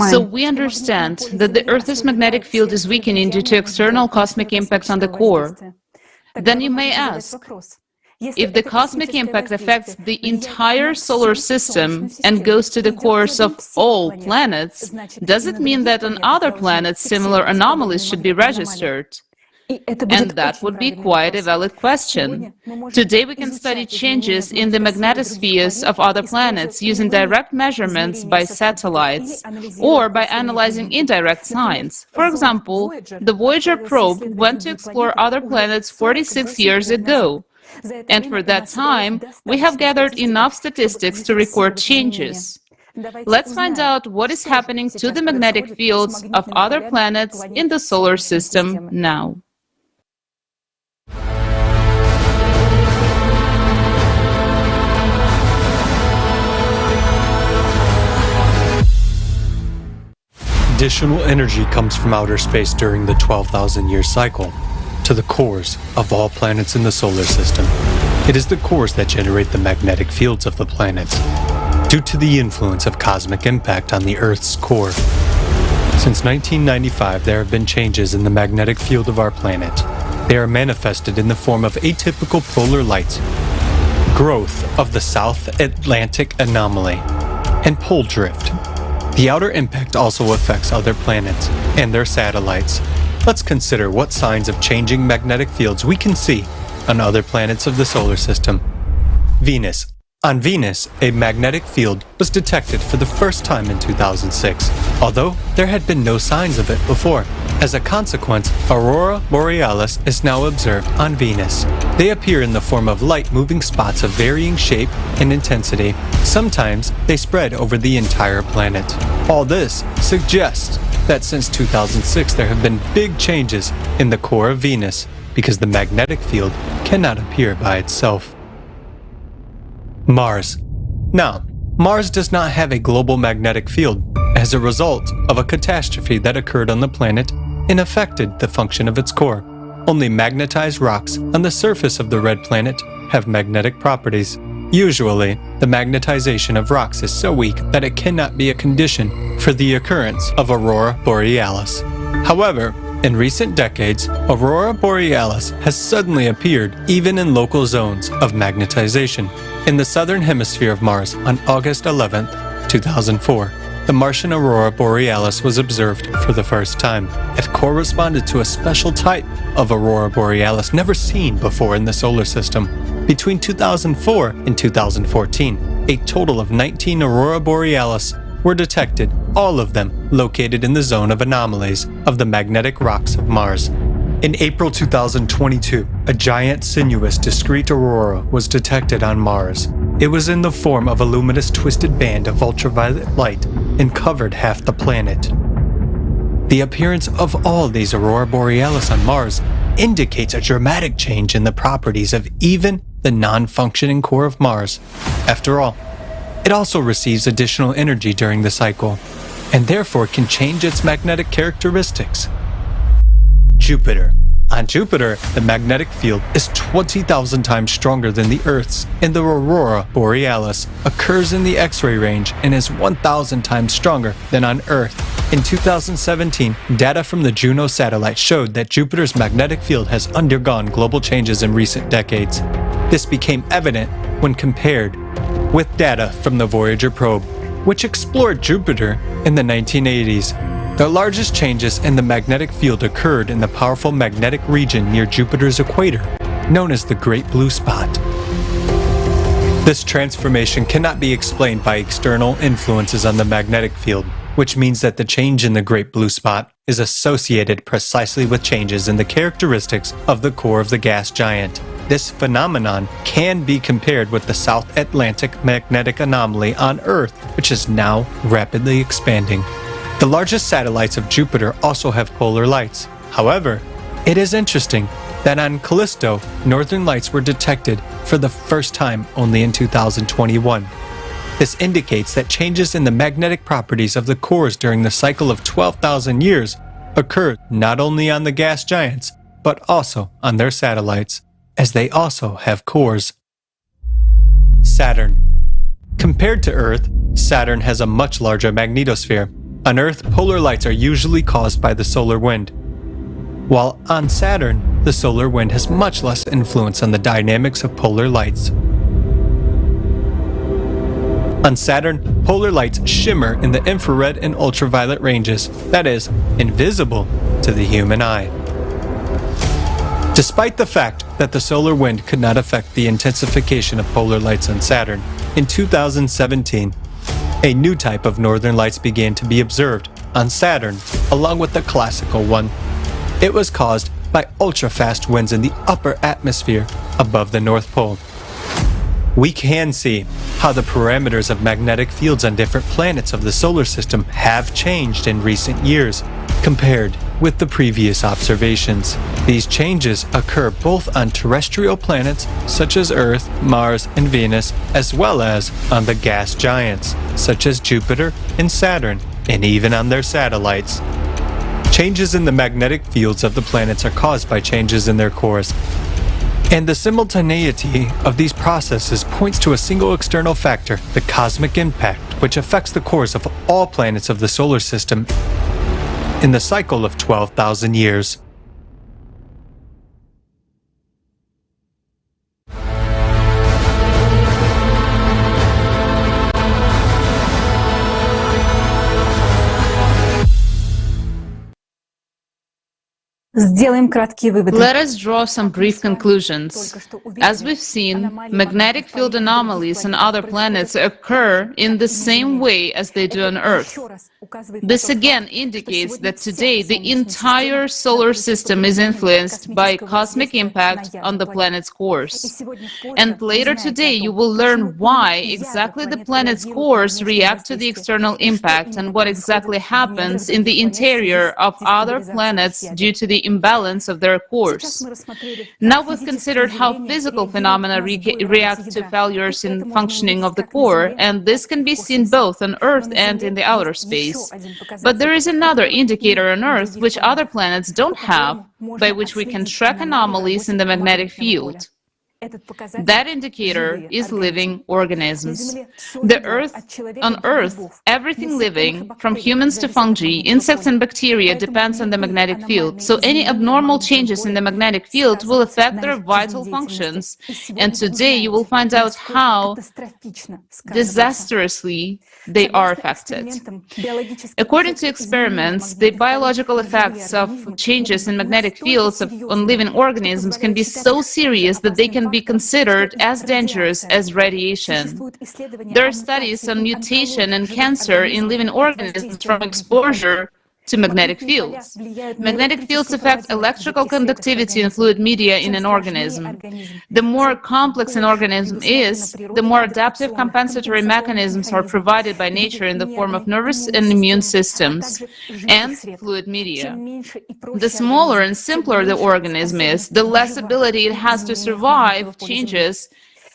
So we understand that the Earth's magnetic field is weakening due to external cosmic impact on the core. Then you may ask, if the cosmic impact affects the entire solar system and goes to the cores of all planets, does it mean that on other planets similar anomalies should be registered? And that would be quite a valid question. Today we can study changes in the magnetospheres of other planets using direct measurements by satellites or by analyzing indirect signs. For example, the Voyager probe went to explore other planets 46 years ago. And for that time, we have gathered enough statistics to record changes. Let's find out what is happening to the magnetic fields of other planets in the solar system now. additional energy comes from outer space during the 12,000-year cycle to the cores of all planets in the solar system. It is the cores that generate the magnetic fields of the planets, due to the influence of cosmic impact on the Earth's core. Since 1995, there have been changes in the magnetic field of our planet. They are manifested in the form of atypical polar lights, growth of the South Atlantic anomaly, and pole drift. The outer impact also affects other planets and their satellites. Let's consider what signs of changing magnetic fields we can see on other planets of the solar system. Venus. On Venus, a magnetic field was detected for the first time in 2006, although there had been no signs of it before. As a consequence, aurora borealis is now observed on Venus. They appear in the form of light-moving spots of varying shape and intensity. Sometimes they spread over the entire planet. All this suggests that since 2006 there have been big changes in the core of Venus because the magnetic field cannot appear by itself. Mars. Now, Mars does not have a global magnetic field as a result of a catastrophe that occurred on the planet and affected the function of its core. Only magnetized rocks on the surface of the red planet have magnetic properties. Usually, the magnetization of rocks is so weak that it cannot be a condition for the occurrence of aurora borealis. However, in recent decades, aurora borealis has suddenly appeared even in local zones of magnetization. In the southern hemisphere of Mars on August 11, 2004, the Martian aurora borealis was observed for the first time. It corresponded to a special type of aurora borealis never seen before in the solar system. Between 2004 and 2014, a total of 19 aurora borealis were detected, all of them located in the zone of anomalies of the magnetic rocks of Mars. In April 2022, a giant sinuous discrete aurora was detected on Mars. It was in the form of a luminous twisted band of ultraviolet light and covered half the planet. The appearance of all these aurora borealis on Mars indicates a dramatic change in the properties of even the non-functioning core of Mars. After all, it also receives additional energy during the cycle, and therefore can change its magnetic characteristics. Jupiter. On Jupiter, the magnetic field is 20,000 times stronger than the Earth's, and the aurora borealis occurs in the X-ray range and is 1,000 times stronger than on Earth. In 2017, data from the Juno satellite showed that Jupiter's magnetic field has undergone global changes in recent decades. This became evident when compared with data from the Voyager probe, which explored Jupiter in the 1980s. The largest changes in the magnetic field occurred in the powerful magnetic region near Jupiter's equator, known as the Great Blue Spot. This transformation cannot be explained by external influences on the magnetic field, which means that the change in the Great Blue Spot is associated precisely with changes in the characteristics of the core of the gas giant. This phenomenon can be compared with the South Atlantic magnetic anomaly on Earth, which is now rapidly expanding. The largest satellites of Jupiter also have polar lights. However, it is interesting that on Callisto, northern lights were detected for the first time only in 2021. This indicates that changes in the magnetic properties of the cores during the cycle of 12,000 years occurred not only on the gas giants, but also on their satellites, as they also have cores. Saturn. Compared to Earth, Saturn has a much larger magnetosphere. On Earth, polar lights are usually caused by the solar wind, while on Saturn, the solar wind has much less influence on the dynamics of polar lights. On Saturn, polar lights shimmer in the infrared and ultraviolet ranges, that is, invisible to the human eye. Despite the fact that the solar wind could not affect the intensification of polar lights on Saturn, in 2017, a new type of northern lights began to be observed on Saturn, along with the classical one. It was caused by ultra-fast winds in the upper atmosphere above the North Pole. We can see how the parameters of magnetic fields on different planets of the solar system have changed in recent years, compared with the previous observations. These changes occur both on terrestrial planets such as Earth, Mars, and Venus, as well as on the gas giants such as Jupiter and Saturn. and even on their satellites. Changes in the magnetic fields of the planets are caused by changes in their cores. And the simultaneity of these processes points to a single external factor, the cosmic impact, which affects the cores of all planets of the solar system in the cycle of 12,000 years. Let us draw some brief conclusions. As we've seen, magnetic field anomalies on other planets occur in the same way as they do on Earth. This again indicates that today the entire solar system is influenced by cosmic impact on the planet's cores. And later today you will learn why exactly the planet's cores react to the external impact and what exactly happens in the interior of other planets due to the imbalance of their cores. Now we've considered how physical phenomena react to failures in functioning of the core, and this can be seen both on Earth and in the outer space. But there is another indicator on Earth which other planets don't have, by which we can track anomalies in the magnetic field. That indicator is living organisms. On Earth, everything living, from humans to fungi, insects and bacteria, depends on the magnetic field. So any abnormal changes in the magnetic field will affect their vital functions. And today you will find out how disastrously they are affected. According to experiments, the biological effects of changes in magnetic fields on living organisms can be so serious that they can be considered as dangerous as radiation. There are studies on mutation and cancer in living organisms from exposure to magnetic fields. Magnetic fields affect electrical conductivity in fluid media in an organism. The more complex an organism is, the more adaptive compensatory mechanisms are provided by nature in the form of nervous and immune systems and fluid media. The smaller and simpler the organism is, the less ability it has to survive changes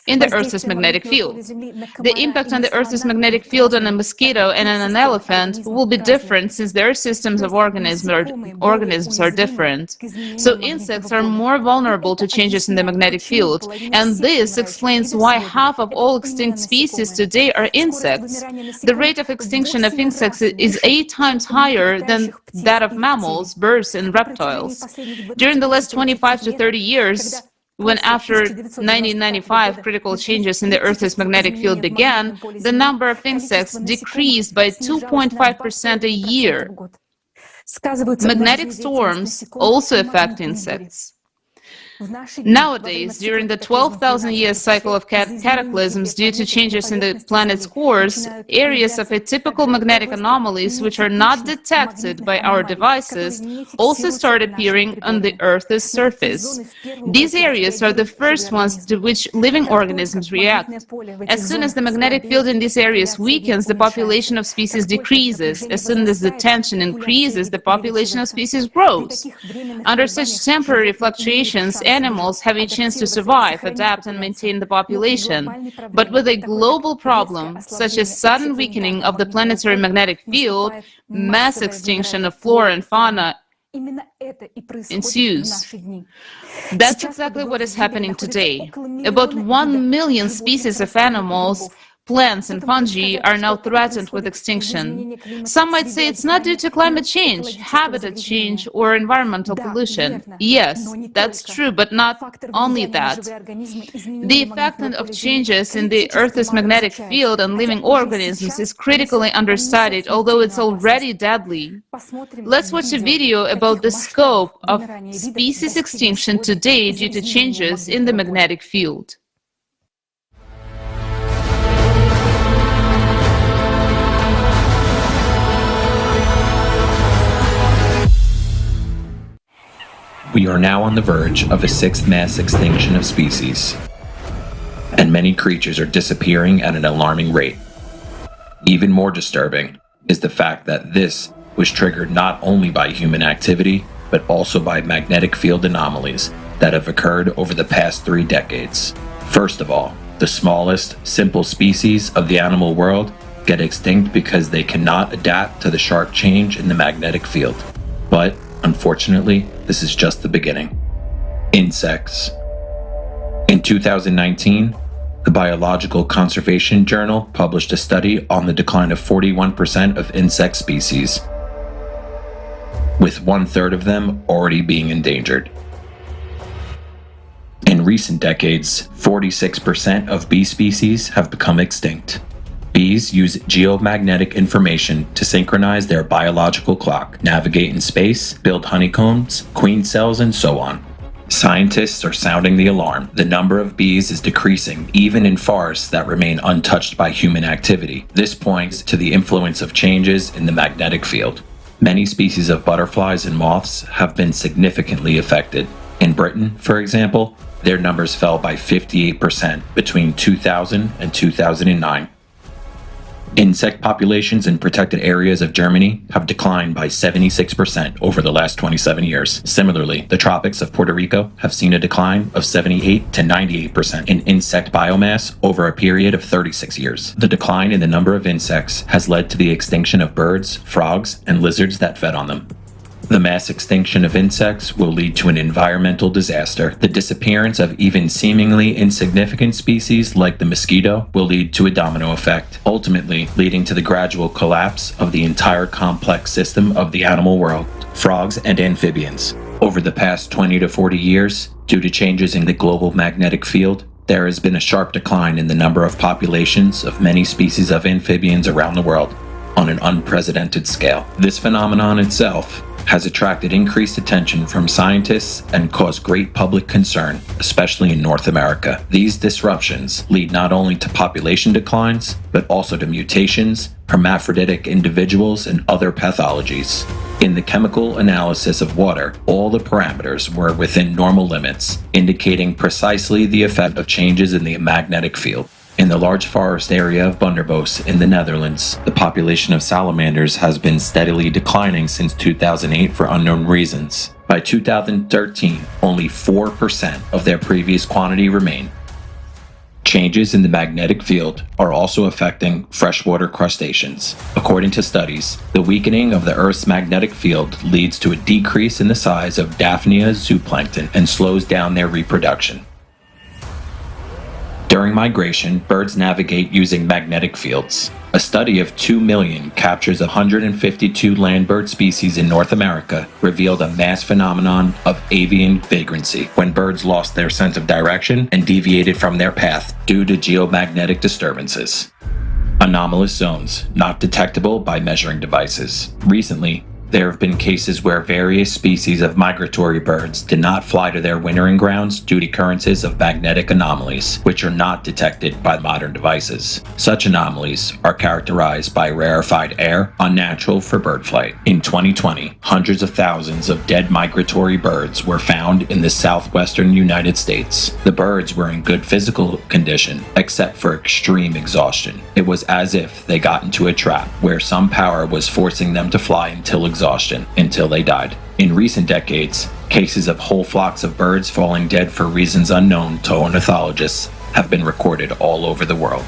in the Earth's magnetic field. The impact on the Earth's magnetic field on a mosquito and on an elephant will be different since their systems of organisms are different. So insects are more vulnerable to changes in the magnetic field, and this explains why half of all extinct species today are insects. The rate of extinction of insects is 8 times higher than that of mammals, birds, and reptiles. During the last 25 to 30 years, when after 1995 critical changes in the Earth's magnetic field began, the number of insects decreased by 2.5% a year. Magnetic storms also affect insects. Nowadays, during the 12,000-year cycle of cataclysms due to changes in the planet's cores, areas of atypical magnetic anomalies which are not detected by our devices also start appearing on the Earth's surface. These areas are the first ones to which living organisms react. As soon as the magnetic field in these areas weakens, the population of species decreases. As soon as the tension increases, the population of species grows. Under such temporary fluctuations, animals have a chance to survive, adapt, and maintain the population. But with a global problem, such as sudden weakening of the planetary magnetic field, mass extinction of flora and fauna ensues. That's exactly what is happening today. About 1 million species of animals, plants and fungi are now threatened with extinction. Some might say it's not due to climate change, habitat change, or environmental pollution. Yes, that's true, but not only that. The effect of changes in the Earth's magnetic field on living organisms is critically understudied, although it's already deadly. Let's watch a video about the scope of species extinction today due to changes in the magnetic field. We are now on the verge of a 6th mass extinction of species, and many creatures are disappearing at an alarming rate. Even more disturbing is the fact that this was triggered not only by human activity, but also by magnetic field anomalies that have occurred over the past 3 decades. First of all, the smallest, simple species of the animal world get extinct because they cannot adapt to the sharp change in the magnetic field. But, unfortunately, this is just the beginning. Insects. In 2019, the Biological Conservation Journal published a study on the decline of 41% of insect species, with 1/3 of them already being endangered. In recent decades, 46% of bee species have become extinct. Bees use geomagnetic information to synchronize their biological clock, navigate in space, build honeycombs, queen cells, and so on. Scientists are sounding the alarm. The number of bees is decreasing, even in forests that remain untouched by human activity. This points to the influence of changes in the magnetic field. Many species of butterflies and moths have been significantly affected. In Britain, for example, their numbers fell by 58% between 2000 and 2009. Insect populations in protected areas of Germany have declined by 76% over the last 27 years. Similarly, the tropics of Puerto Rico have seen a decline of 78 to 98% in insect biomass over a period of 36 years. The decline in the number of insects has led to the extinction of birds, frogs, and lizards that fed on them. The mass extinction of insects will lead to an environmental disaster. The disappearance of even seemingly insignificant species like the mosquito will lead to a domino effect, ultimately leading to the gradual collapse of the entire complex system of the animal world, frogs and amphibians. Over the past 20 to 40 years, due to changes in the global magnetic field, there has been a sharp decline in the number of populations of many species of amphibians around the world on an unprecedented scale. This phenomenon itself has attracted increased attention from scientists and caused great public concern, especially in North America. These disruptions lead not only to population declines, but also to mutations, hermaphroditic individuals, and other pathologies. In the chemical analysis of water, all the parameters were within normal limits, indicating precisely the effect of changes in the magnetic field. In the large forest area of Bunderbos in the Netherlands, the population of salamanders has been steadily declining since 2008 for unknown reasons. By 2013, only 4% of their previous quantity remain. Changes in the magnetic field are also affecting freshwater crustaceans. According to studies, the weakening of the Earth's magnetic field leads to a decrease in the size of Daphnia zooplankton and slows down their reproduction. During migration, birds navigate using magnetic fields. A study of 2 million captures 152 land bird species in North America revealed a mass phenomenon of avian vagrancy, when birds lost their sense of direction and deviated from their path due to geomagnetic disturbances. Anomalous zones, not detectable by measuring devices. Recently, there have been cases where various species of migratory birds did not fly to their wintering grounds due to occurrences of magnetic anomalies, which are not detected by modern devices. Such anomalies are characterized by rarefied air, unnatural for bird flight. In 2020, hundreds of thousands of dead migratory birds were found in the southwestern United States. The birds were in good physical condition, except for extreme exhaustion. It was as if they got into a trap where some power was forcing them to fly until they died. In recent decades, cases of whole flocks of birds falling dead for reasons unknown to ornithologists have been recorded all over the world.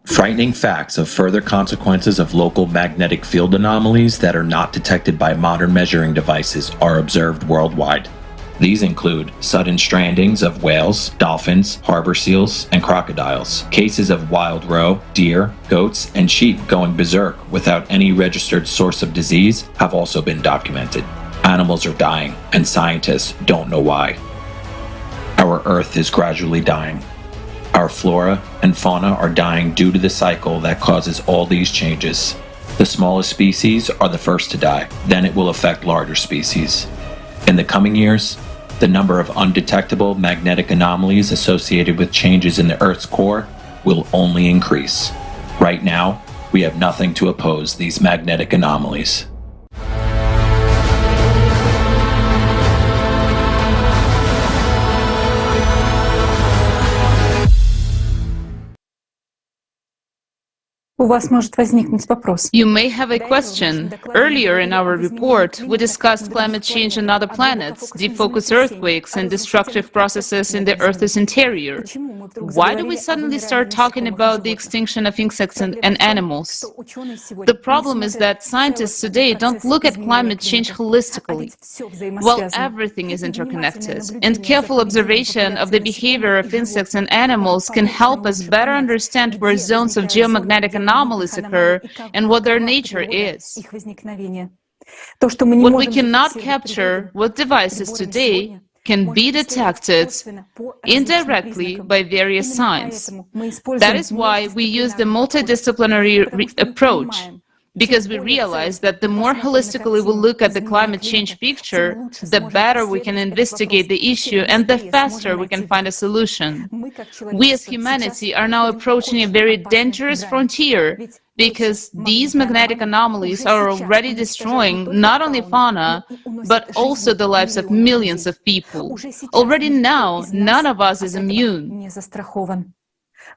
Frightening facts of further consequences of local magnetic field anomalies that are not detected by modern measuring devices are observed worldwide. These include sudden strandings of whales, dolphins, harbor seals, and crocodiles. Cases of wild roe, deer, goats, and sheep going berserk without any registered source of disease have also been documented. Animals are dying, and scientists don't know why. Our Earth is gradually dying. Our flora and fauna are dying due to the cycle that causes all these changes. The smallest species are the first to die, then it will affect larger species. In the coming years, the number of undetectable magnetic anomalies associated with changes in the Earth's core will only increase. Right now, we have nothing to oppose these magnetic anomalies. У вас может возникнуть вопрос. You may have a question. Earlier in our report, we discussed climate change on other planets, deep focus earthquakes, and destructive processes in the Earth's interior. Why do we suddenly start talking about the extinction of insects and animals? The problem is that scientists today don't look at climate change holistically. Well, everything is interconnected, and careful observation of the behavior of insects and animals can help us better understand where zones of geomagnetic anomalies occur and what their nature is. What we cannot capture with devices today can be detected indirectly by various signs. That is why we use the multidisciplinary approach, because we realize that the more holistically we look at the climate change picture, the better we can investigate the issue and the faster we can find a solution. We as humanity are now approaching a very dangerous frontier, because these magnetic anomalies are already destroying not only fauna, but also the lives of millions of people. Already now, none of us is immune.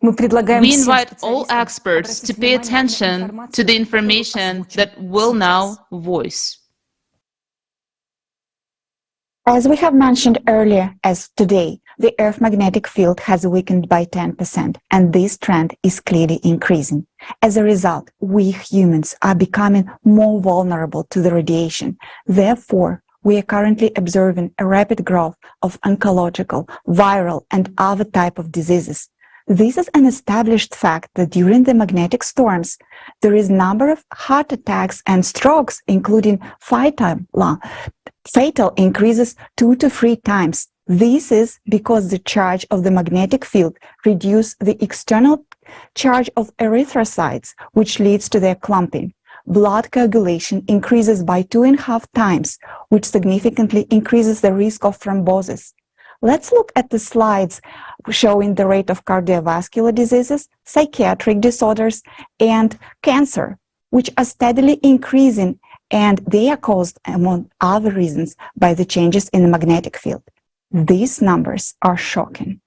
We invite all experts to pay attention to the information that we'll now voice. As we have mentioned earlier, as today, the Earth magnetic field has weakened by 10%, and this trend is clearly increasing. As a result, we humans are becoming more vulnerable to the radiation. Therefore, we are currently observing a rapid growth of oncological, viral, and other type of diseases. This is an established fact that during the magnetic storms, there is a number of heart attacks and strokes, including fatal increases 2 to 3 times. This is because the charge of the magnetic field reduces the external charge of erythrocytes, which leads to their clumping. Blood coagulation increases by 2.5 times, which significantly increases the risk of thrombosis. Let's look at the slides showing the rate of cardiovascular diseases, psychiatric disorders, and cancer, which are steadily increasing, and they are caused, among other reasons, by the changes in the magnetic field. These numbers are shocking.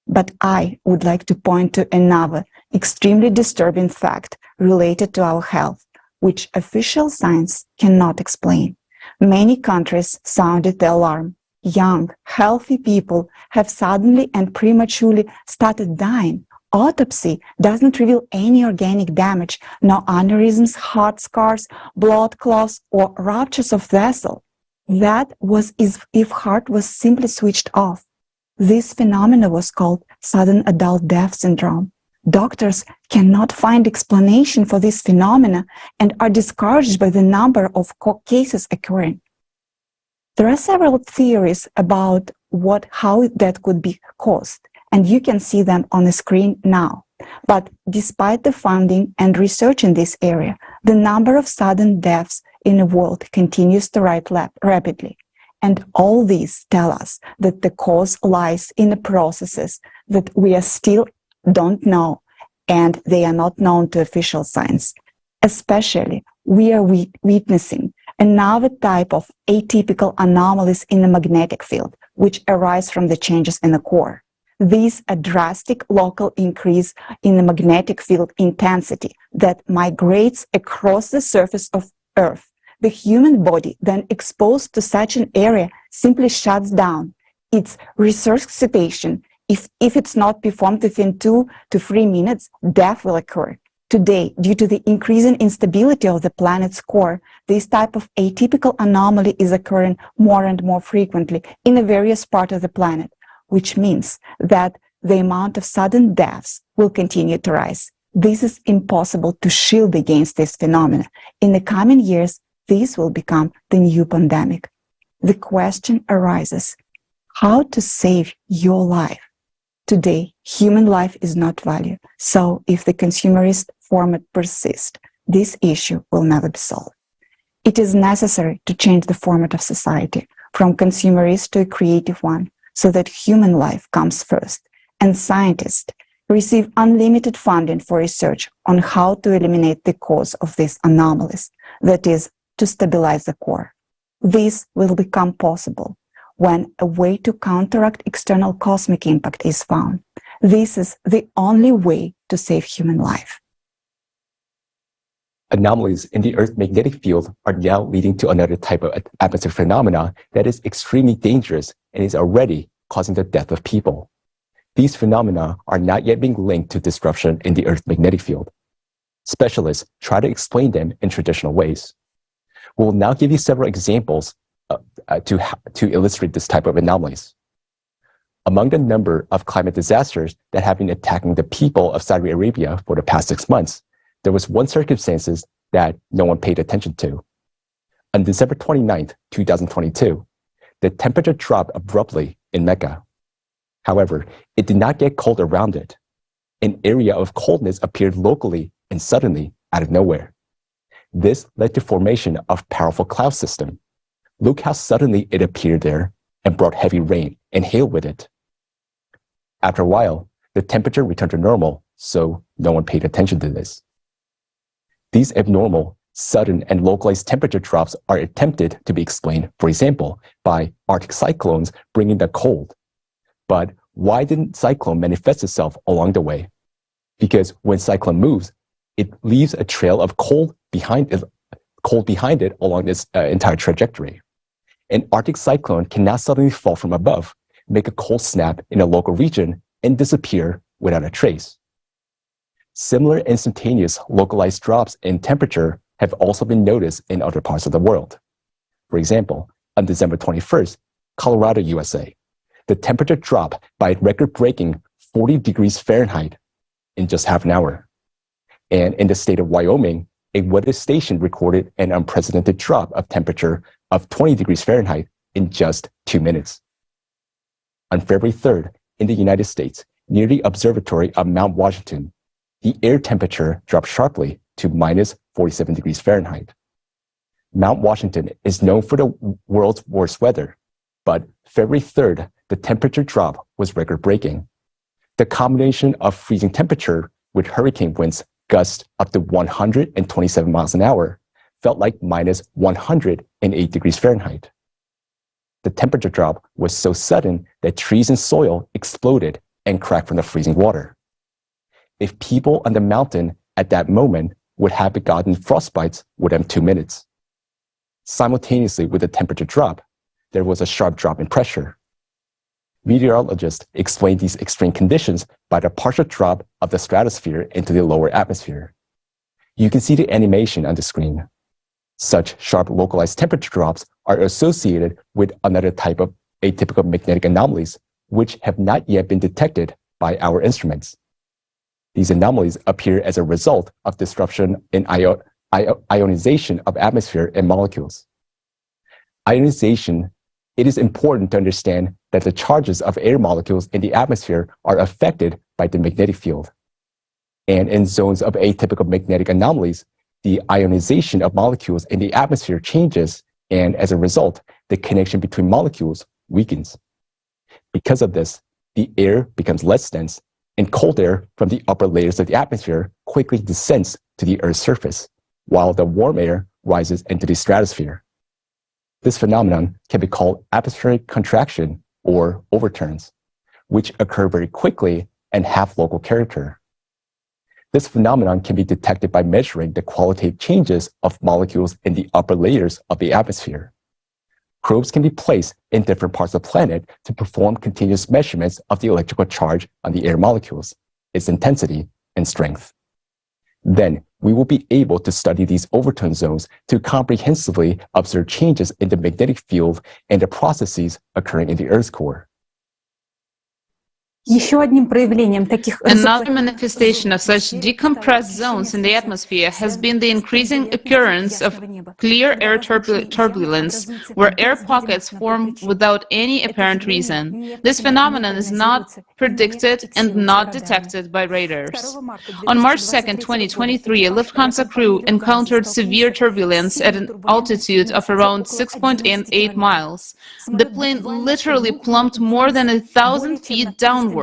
But I would like to point to another extremely disturbing fact related to our health, which official science cannot explain. Many countries sounded the alarm. Young, healthy people have suddenly and prematurely started dying. Autopsy doesn't reveal any organic damage, no aneurysms, heart scars, blood clots, or ruptures of vessel. That was as if heart was simply switched off. This phenomenon was called sudden adult death syndrome. Doctors cannot find explanation for this phenomena and are discouraged by the number of cases occurring. There are several theories about how that could be caused, and you can see them on the screen now. But despite the funding and research in this area, the number of sudden deaths in the world continues to rise rapidly. And all these tell us that the cause lies in the processes that we still don't know, and they are not known to official science. Especially, we are witnessing another type of atypical anomalies in the magnetic field, which arise from the changes in the core. These are drastic local increase in the magnetic field intensity that migrates across the surface of Earth. The human body, then exposed to such an area, simply shuts down. Its resuscitation, if it's not performed within 2 to 3 minutes, death will occur. Today, due to the increasing instability of the planet's core, this type of atypical anomaly is occurring more and more frequently in the various parts of the planet, which means that the amount of sudden deaths will continue to rise. This is impossible to shield against this phenomenon. In the coming years, this will become the new pandemic. The question arises, how to save your life? Today, human life is not valued. So if the consumerist format persists, this issue will never be solved. It is necessary to change the format of society from consumerist to a creative one, so that human life comes first, and scientists receive unlimited funding for research on how to eliminate the cause of these anomalies, that is, to stabilize the core. This will become possible when a way to counteract external cosmic impact is found. This is the only way to save human life. Anomalies in the Earth's magnetic field are now leading to another type of atmospheric phenomena that is extremely dangerous and is already causing the death of people. These phenomena are not yet being linked to disruption in the Earth's magnetic field. Specialists try to explain them in traditional ways. We'll now give you several examples to illustrate this type of anomalies. Among the number of climate disasters that have been attacking the people of Saudi Arabia for the past 6 months, there was one circumstance that no one paid attention to. On December 29th, 2022, the temperature dropped abruptly in Mecca. However, it did not get cold around it. An area of coldness appeared locally and suddenly out of nowhere. This led to formation of powerful cloud system. Look how suddenly it appeared there and brought heavy rain and hail with it. After a while, the temperature returned to normal, so no one paid attention to this. These abnormal, sudden, and localized temperature drops are attempted to be explained, for example, by Arctic cyclones bringing the cold. But why didn't cyclone manifest itself along the way? Because when cyclone moves, it leaves a trail of cold behind it along this entire trajectory. An Arctic cyclone cannot suddenly fall from above, make a cold snap in a local region, and disappear without a trace. Similar instantaneous localized drops in temperature have also been noticed in other parts of the world. For example, on December 21st, Colorado, USA, the temperature dropped by a record-breaking 40 degrees Fahrenheit in just half an hour. And in the state of Wyoming, a weather station recorded an unprecedented drop of temperature of 20 degrees Fahrenheit in just 2 minutes. On February 3rd, in the United States, near the observatory of Mount Washington, the air temperature dropped sharply to minus 47 degrees Fahrenheit. Mount Washington is known for the world's worst weather, but February 3rd, the temperature drop was record-breaking. The combination of freezing temperature with hurricane winds gust up to 127 miles an hour felt like minus 108 degrees Fahrenheit. The temperature drop was so sudden that trees and soil exploded and cracked from the freezing water. If people on the mountain at that moment would have gotten frostbites within 2 minutes. Simultaneously with the temperature drop, there was a sharp drop in pressure. Meteorologists explain these extreme conditions by the partial drop of the stratosphere into the lower atmosphere. You can see the animation on the screen. Such sharp localized temperature drops are associated with another type of atypical magnetic anomalies, which have not yet been detected by our instruments. These anomalies appear as a result of disruption in ionization of atmosphere and molecules. Ionization, it is important to understand that the charges of air molecules in the atmosphere are affected by the magnetic field. And in zones of atypical magnetic anomalies, the ionization of molecules in the atmosphere changes, and as a result, the connection between molecules weakens. Because of this, the air becomes less dense, and cold air from the upper layers of the atmosphere quickly descends to the Earth's surface, while the warm air rises into the stratosphere. This phenomenon can be called atmospheric contraction or overturns, which occur very quickly and have local character. This phenomenon can be detected by measuring the qualitative changes of molecules in the upper layers of the atmosphere. Probes can be placed in different parts of the planet to perform continuous measurements of the electrical charge on the air molecules, its intensity, and strength. Then, we will be able to study these overturn zones to comprehensively observe changes in the magnetic field and the processes occurring in the Earth's core. Another manifestation of such decompressed zones in the atmosphere has been the increasing occurrence of clear air turbulence, where air pockets form without any apparent reason. This phenomenon is not predicted and not detected by radars. On March 2, 2023, a Lufthansa crew encountered severe turbulence at an altitude of around 6.8 miles. The plane literally plumped more than 1,000 feet downwards.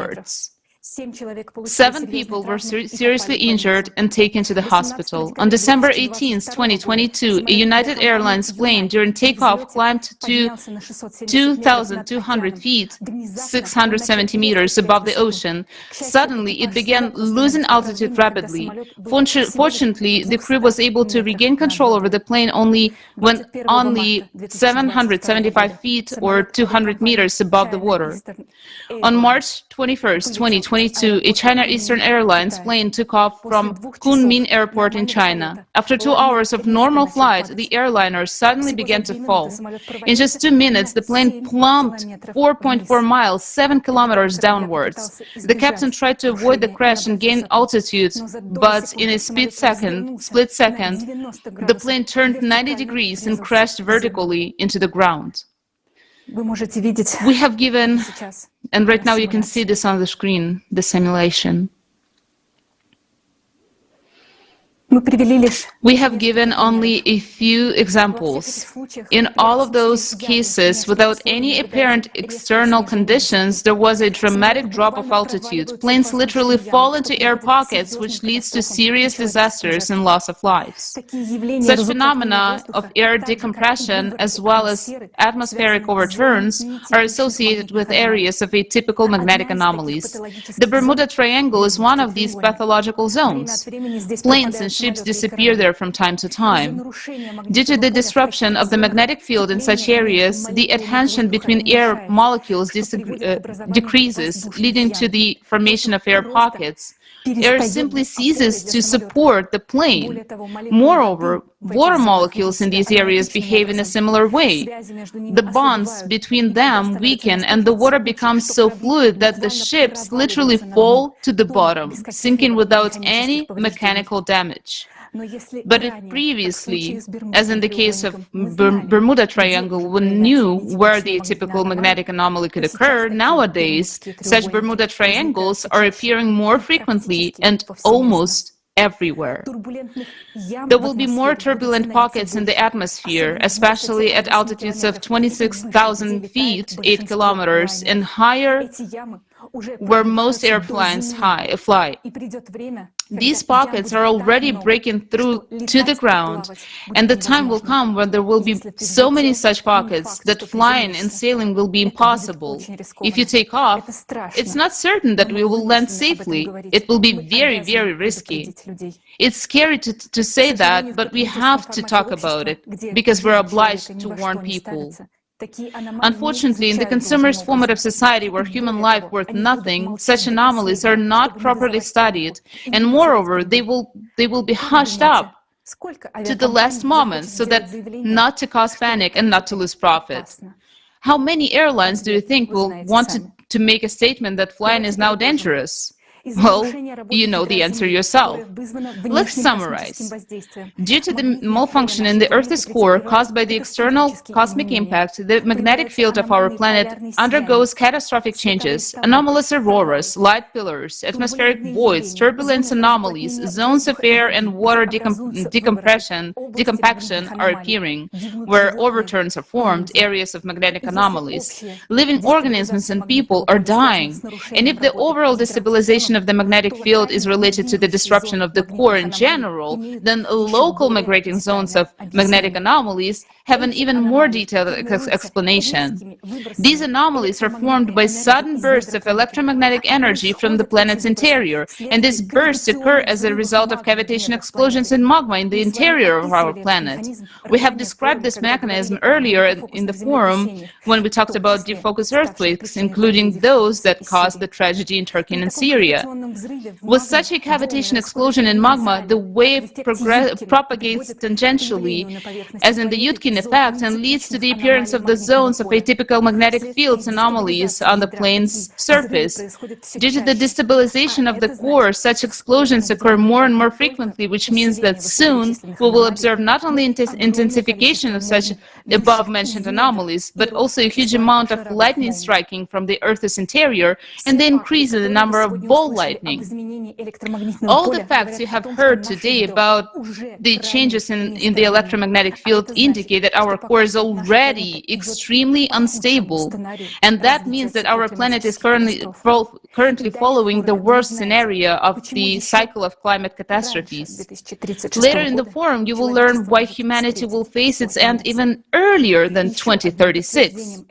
7 people were seriously injured and taken to the hospital. On December 18, 2022, a United Airlines plane during takeoff climbed to 2,200 feet, 670 meters above the ocean. Suddenly, it began losing altitude rapidly. Fortunately, the crew was able to regain control over the plane only 775 feet or 200 meters above the water. On March 21, 2022, a China Eastern Airlines plane took off from Kunming Airport in China. After 2 hours of normal flight, the airliner suddenly began to fall. In just 2 minutes, the plane plummeted 4.4 miles, 7 kilometers downwards. The captain tried to avoid the crash and gain altitude, but in a split second, the plane turned 90 degrees and crashed vertically into the ground. We have given, and right now you can see this on the screen, the simulation. We have given only a few examples. In all of those cases, without any apparent external conditions, there was a dramatic drop of altitude. Planes literally fall into air pockets, which leads to serious disasters and loss of lives. Such phenomena of air decompression, as well as atmospheric overturns, are associated with areas of atypical magnetic anomalies. The Bermuda Triangle is one of these pathological zones. Planes and ships disappear there from time to time. Due to the disruption of the magnetic field in such areas, the adhesion between air molecules decreases, leading to the formation of air pockets. Air simply ceases to support the plane. Moreover, water molecules in these areas behave in a similar way. The bonds between them weaken and the water becomes so fluid that the ships literally fall to the bottom, sinking without any mechanical damage. But if previously, as in the case of Bermuda Triangle, we knew where the atypical magnetic anomaly could occur, nowadays such Bermuda Triangles are appearing more frequently and almost everywhere. There will be more turbulent pockets in the atmosphere, especially at altitudes of 26,000 feet, 8 kilometers, and higher, where most airplanes fly. These pockets are already breaking through to the ground, and the time will come when there will be so many such pockets that flying and sailing will be impossible. If you take off, it's not certain that we will land safely. It will be very, very risky. It's scary to say that, but we have to talk about it, because we're obliged to warn people. Unfortunately, in the consumerist formative society where human life worth nothing, such anomalies are not properly studied, and moreover, they will be hushed up to the last moment so that not to cause panic and not to lose profit. How many airlines do you think will want to make a statement that flying is now dangerous? Well, you know the answer yourself. Let's summarize. Due to the malfunction in the Earth's core caused by the external cosmic impact, the magnetic field of our planet undergoes catastrophic changes. Anomalous auroras, light pillars, atmospheric voids, turbulence anomalies, zones of air and water decompression are appearing, where overturns are formed, areas of magnetic anomalies. Living organisms and people are dying, and if the overall destabilization of the magnetic field is related to the disruption of the core in general, then local migrating zones of magnetic anomalies have an even more detailed explanation. These anomalies are formed by sudden bursts of electromagnetic energy from the planet's interior, and these bursts occur as a result of cavitation explosions in magma in the interior of our planet. We have described this mechanism earlier in the forum when we talked about defocus earthquakes, including those that caused the tragedy in Turkey and Syria. With such a cavitation explosion in magma, the wave propagates tangentially, as in the Yudkin effect, and leads to the appearance of the zones of atypical magnetic fields anomalies on the plane's surface. Due to the destabilization of the core, such explosions occur more and more frequently, which means that soon we will observe not only intensification of such above-mentioned anomalies, but also a huge amount of lightning striking from the Earth's interior, and the increase in the number of ball lightning. All the facts you have heard today about the changes in the electromagnetic field indicate that our core is already extremely unstable, and that means that our planet is currently following the worst scenario of the cycle of climate catastrophes. Later in the forum, you will learn why humanity will face its end even earlier than 2036.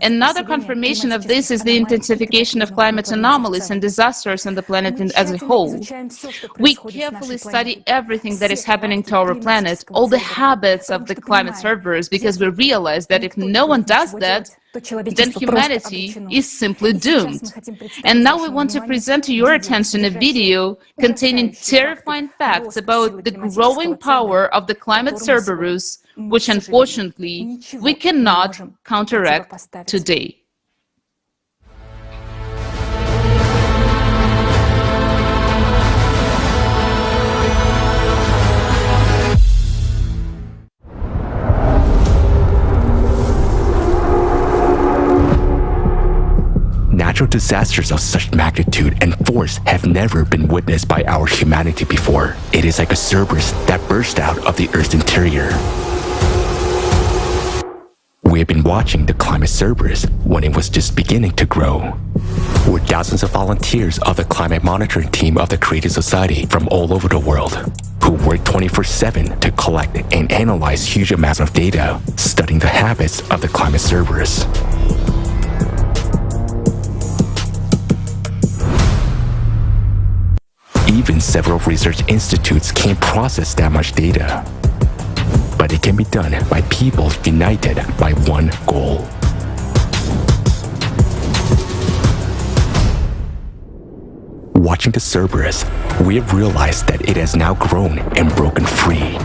Another confirmation of this is the intensification of climate anomalies and disasters on the planet as a whole. We carefully study everything that is happening to our planet, all the habits of the climate servers, because we realize that if no one does that, then humanity is simply doomed. And now we want to present to your attention a video containing terrifying facts about the growing power of the climate Cerberus, which unfortunately we cannot counteract today. Natural disasters of such magnitude and force have never been witnessed by our humanity before. It is like a Cerberus that burst out of the Earth's interior. We have been watching the climate Cerberus when it was just beginning to grow. We're thousands of volunteers of the climate monitoring team of the Creative Society from all over the world, who work 24/7 to collect and analyze huge amounts of data, studying the habits of the climate Cerberus. Even several research institutes can't process that much data. But it can be done by people united by one goal. Watching the Cerberus, we have realized that it has now grown and broken free.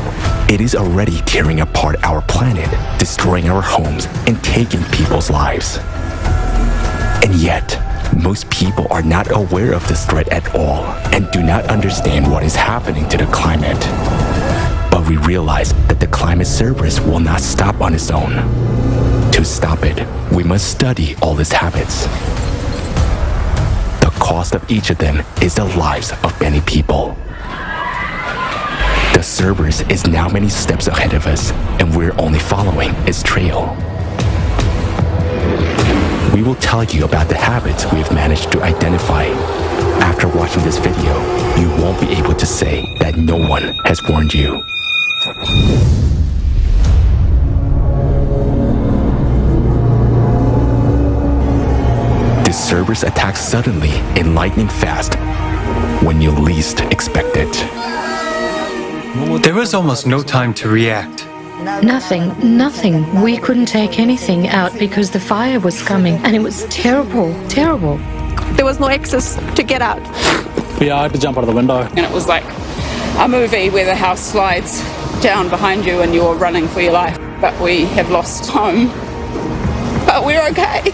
It is already tearing apart our planet, destroying our homes, and taking people's lives. And yet, most people are not aware of this threat at all and do not understand what is happening to the climate. But we realize that the climate Cerberus will not stop on its own. To stop it, we must study all its habits. The cost of each of them is the lives of many people. The Cerberus is now many steps ahead of us, and we're only following its trail. We will tell you about the habits we have managed to identify. After watching this video, you won't be able to say that no one has warned you. The Cerberus attacks suddenly and lightning fast when you least expect it. There was almost no time to react. Nothing. We couldn't take anything out because the fire was coming and it was terrible. There was no access to get out. Yeah, I had to jump out of the window. And it was like a movie where the house slides down behind you and you're running for your life. But we have lost home. But we're okay.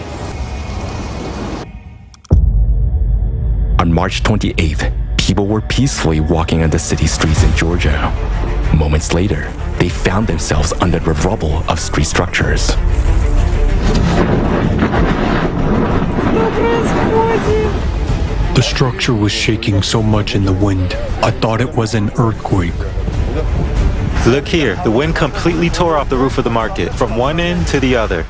On March 28th, people were peacefully walking on the city streets in Georgia. Moments later, they found themselves under the rubble of street structures. The structure was shaking so much in the wind, I thought it was an earthquake. Look here, the wind completely tore off the roof of the market, from one end to the other.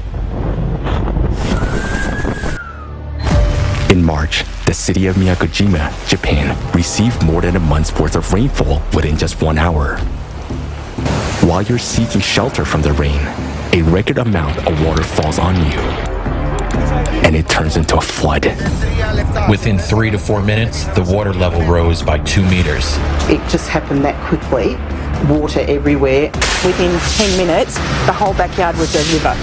In March, the city of Miyakojima, Japan, received more than a month's worth of rainfall within just 1 hour. While you're seeking shelter from the rain, a record amount of water falls on you, and it turns into a flood. Within 3 to 4 minutes, the water level rose by 2 meters. It just happened that quickly. Water everywhere. Within 10 minutes, the whole backyard was a river.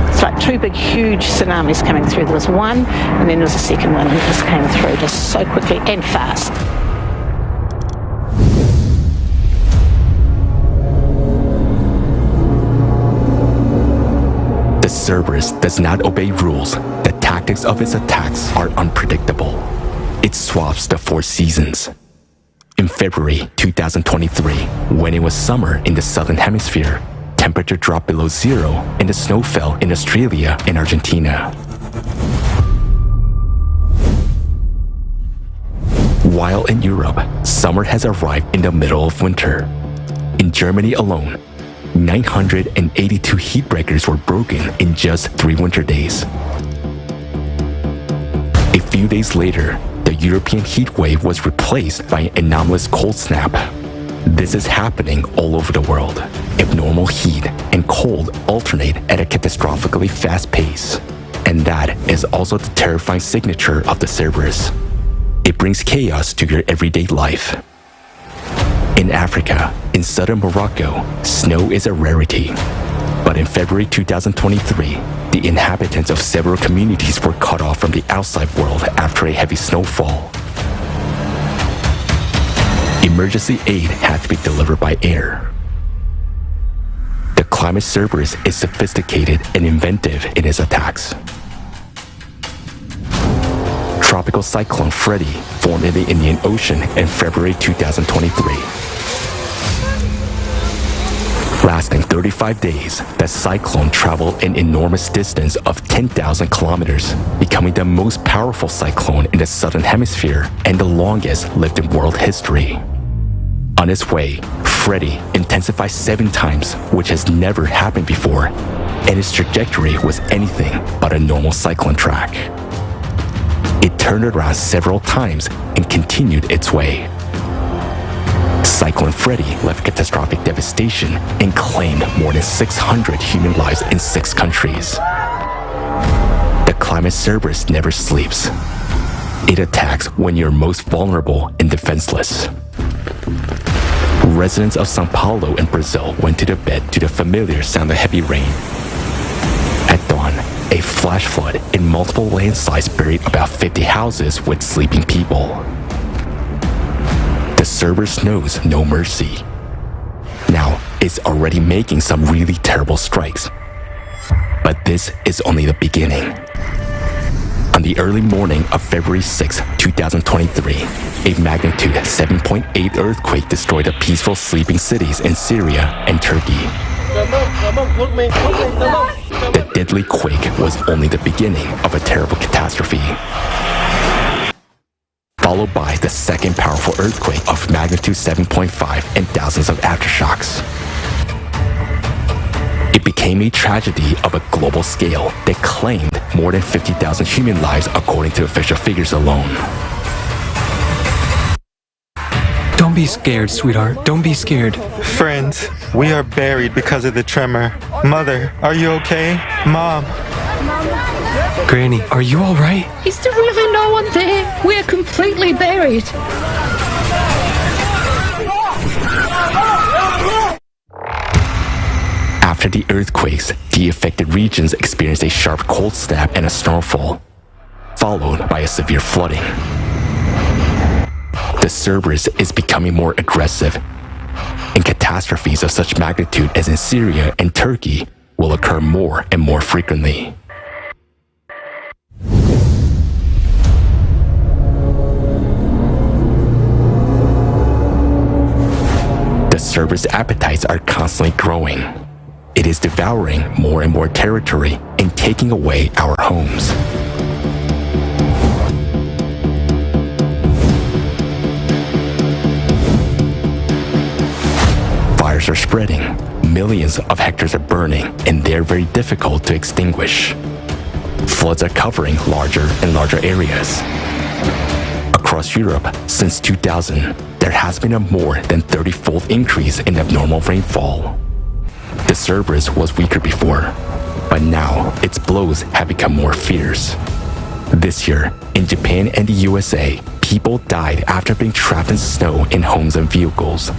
It's like two big, huge tsunamis coming through. There was one, and then there was a second one that just came through just so quickly and fast. The Cerberus does not obey rules. The tactics of its attacks are unpredictable. It swaps the 4 seasons. In February 2023, when it was summer in the southern hemisphere, temperature dropped below 0 and the snow fell in Australia and Argentina. While in Europe, summer has arrived in the middle of winter. In Germany alone, 982 heat breakers were broken in just 3 winter days. A few days later, the European heat wave was replaced by an anomalous cold snap. This is happening all over the world. Abnormal heat and cold alternate at a catastrophically fast pace. And that is also the terrifying signature of the Cerberus. It brings chaos to your everyday life. In Africa, in southern Morocco, snow is a rarity. But in February 2023, the inhabitants of several communities were cut off from the outside world after a heavy snowfall. Emergency aid had to be delivered by air. The climate Cerberus is sophisticated and inventive in its attacks. Tropical cyclone Freddy formed in the Indian Ocean in February 2023. Lasting 35 days, the cyclone traveled an enormous distance of 10,000 kilometers, becoming the most powerful cyclone in the southern hemisphere and the longest lived in world history. On its way, Freddy intensified 7 times, which has never happened before, and its trajectory was anything but a normal cyclone track. It turned around several times and continued its way. Cyclone Freddy left catastrophic devastation and claimed more than 600 human lives in 6 countries. The climate Cerberus never sleeps. It attacks when you're most vulnerable and defenseless. Residents of São Paulo in Brazil went to their bed to the familiar sound of heavy rain. At dawn, a flash flood in multiple landslides buried about 50 houses with sleeping people. The Cerberus knows no mercy. Now, it's already making some really terrible strikes. But this is only the beginning. On the early morning of February 6, 2023, a magnitude 7.8 earthquake destroyed the peaceful sleeping cities in Syria and Turkey. The deadly quake was only the beginning of a terrible catastrophe, followed by the second powerful earthquake of magnitude 7.5 and thousands of aftershocks. It became a tragedy of a global scale that claimed more than 50,000 human lives according to official figures alone. Don't be scared, sweetheart. Don't be scared. Friends, we are buried because of the tremor. Mother, are you okay? Mom. Granny, are you all right? Is there really no one there? We're completely buried. After the earthquakes, the affected regions experienced a sharp cold snap and a snowfall, followed by a severe flooding. The Cerberus is becoming more aggressive, and catastrophes of such magnitude as in Syria and Turkey will occur more and more frequently. The Cerberus appetites are constantly growing. It is devouring more and more territory and taking away our homes. Fires are spreading, millions of hectares are burning, and they're very difficult to extinguish. Floods are covering larger and larger areas. Across Europe, since 2000, there has been a more than 30-fold increase in abnormal rainfall. The Cerberus was weaker before, but now its blows have become more fierce. This year, in Japan and the USA, people died after being trapped in snow in homes and vehicles.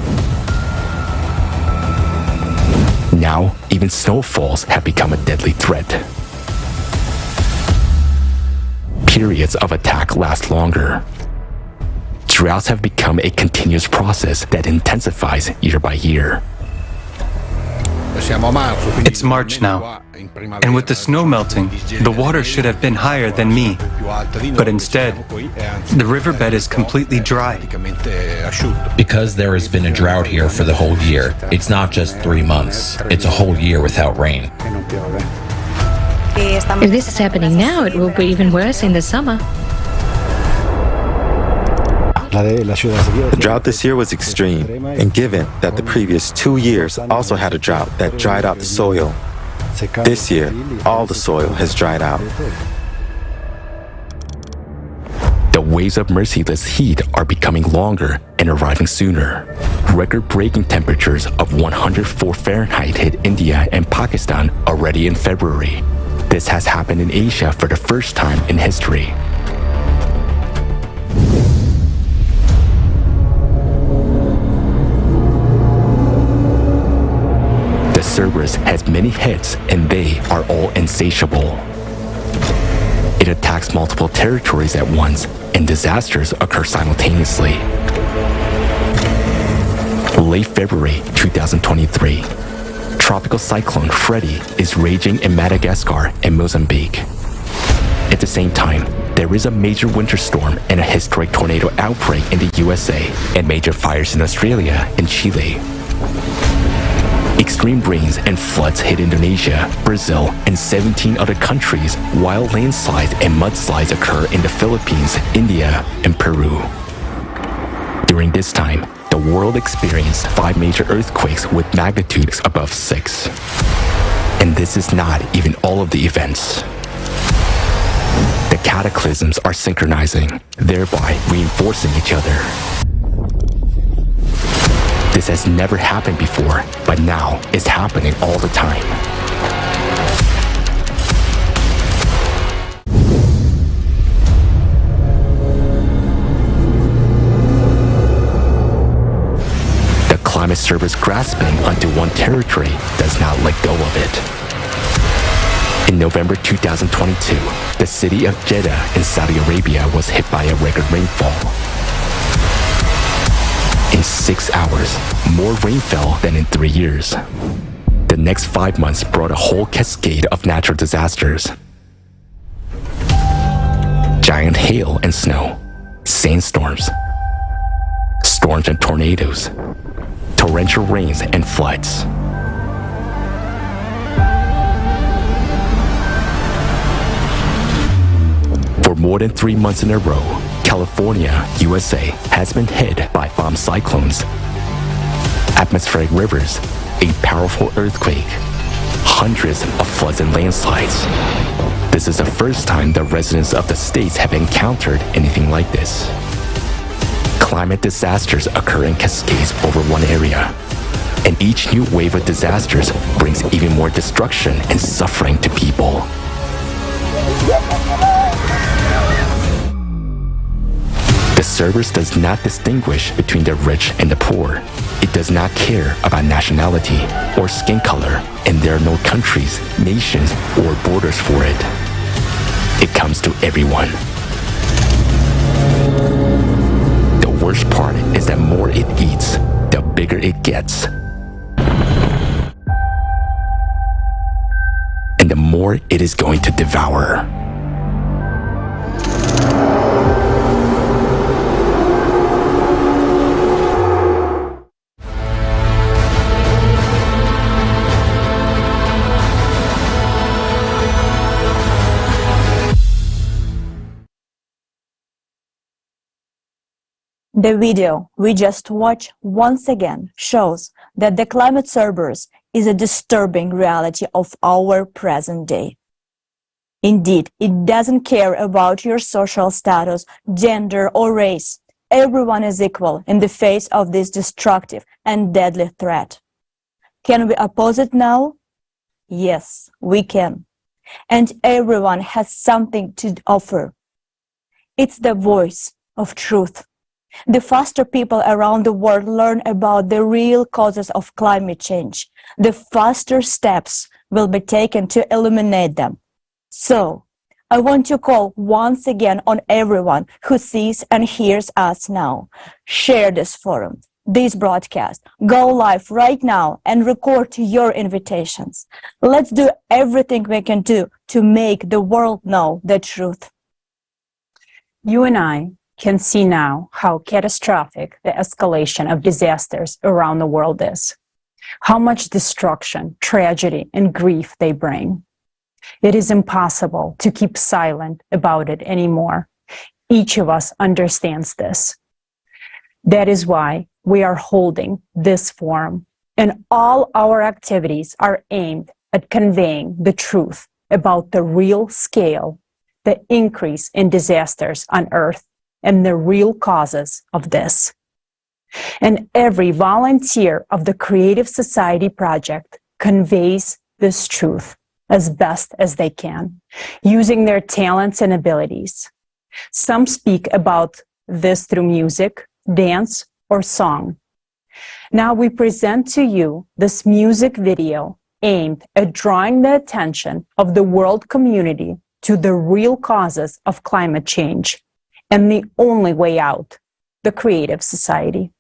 Now, even snowfalls have become a deadly threat. Periods of attack last longer. Droughts have become a continuous process that intensifies year by year. It's March now, and with the snow melting, the water should have been higher than me. But instead, the riverbed is completely dry. Because there has been a drought here for the whole year, it's not just 3 months, it's a whole year without rain. If this is happening now, it will be even worse in the summer. The drought this year was extreme, and given that the previous 2 years also had a drought that dried out the soil, this year all the soil has dried out. The waves of merciless heat are becoming longer and arriving sooner. Record-breaking temperatures of 104 Fahrenheit hit India and Pakistan already in February. This has happened in Asia for the first time in history. The Cerberus has many heads and they are all insatiable. It attacks multiple territories at once and disasters occur simultaneously. Late February 2023, Tropical Cyclone Freddy is raging in Madagascar and Mozambique. At the same time, there is a major winter storm and a historic tornado outbreak in the USA and major fires in Australia and Chile. Extreme rains and floods hit Indonesia, Brazil, and 17 other countries, while landslides and mudslides occur in the Philippines, India, and Peru. During this time, the world experienced 5 major earthquakes with magnitudes above 6. And this is not even all of the events. The cataclysms are synchronizing, thereby reinforcing each other. This has never happened before, but now it's happening all the time. The climate service grasping onto one territory does not let go of it. In November 2022, the city of Jeddah in Saudi Arabia was hit by a record rainfall. In 6 hours, more rain fell than in 3 years. The next 5 months brought a whole cascade of natural disasters. Giant hail and snow, sandstorms, storms and tornadoes, torrential rains and floods. For more than 3 months in a row, California, USA, has been hit by bomb cyclones, atmospheric rivers, a powerful earthquake, hundreds of floods and landslides. This is the first time the residents of the states have encountered anything like this. Climate disasters occur in cascades over one area, and each new wave of disasters brings even more destruction and suffering to people. The Cerberus does not distinguish between the rich and the poor. It does not care about nationality or skin color, and there are no countries, nations, or borders for it. It comes to everyone. The worst part is that the more it eats, the bigger it gets. And the more it is going to devour. The video we just watched once again shows that the climate Cerberus is a disturbing reality of our present day. Indeed, it doesn't care about your social status, gender, or race. Everyone is equal in the face of this destructive and deadly threat. Can we oppose it now? Yes, we can. And everyone has something to offer. It's the voice of truth. The faster people around the world learn about the real causes of climate change, the faster steps will be taken to eliminate them. So, I want to call once again on everyone who sees and hears us now. Share this forum, this broadcast. Go live right now and record your invitations. Let's do everything we can do to make the world know the truth. You and I can see now how catastrophic the escalation of disasters around the world is, how much destruction, tragedy, and grief they bring. It is impossible to keep silent about it anymore. Each of us understands this. That is why we are holding this forum, and all our activities are aimed at conveying the truth about the real scale, the increase in disasters on Earth, and the real causes of this. And every volunteer of the Creative Society Project conveys this truth as best as they can, using their talents and abilities. Some speak about this through music, dance, or song. Now we present to you this music video aimed at drawing the attention of the world community to the real causes of climate change and the only way out, the Creative Society.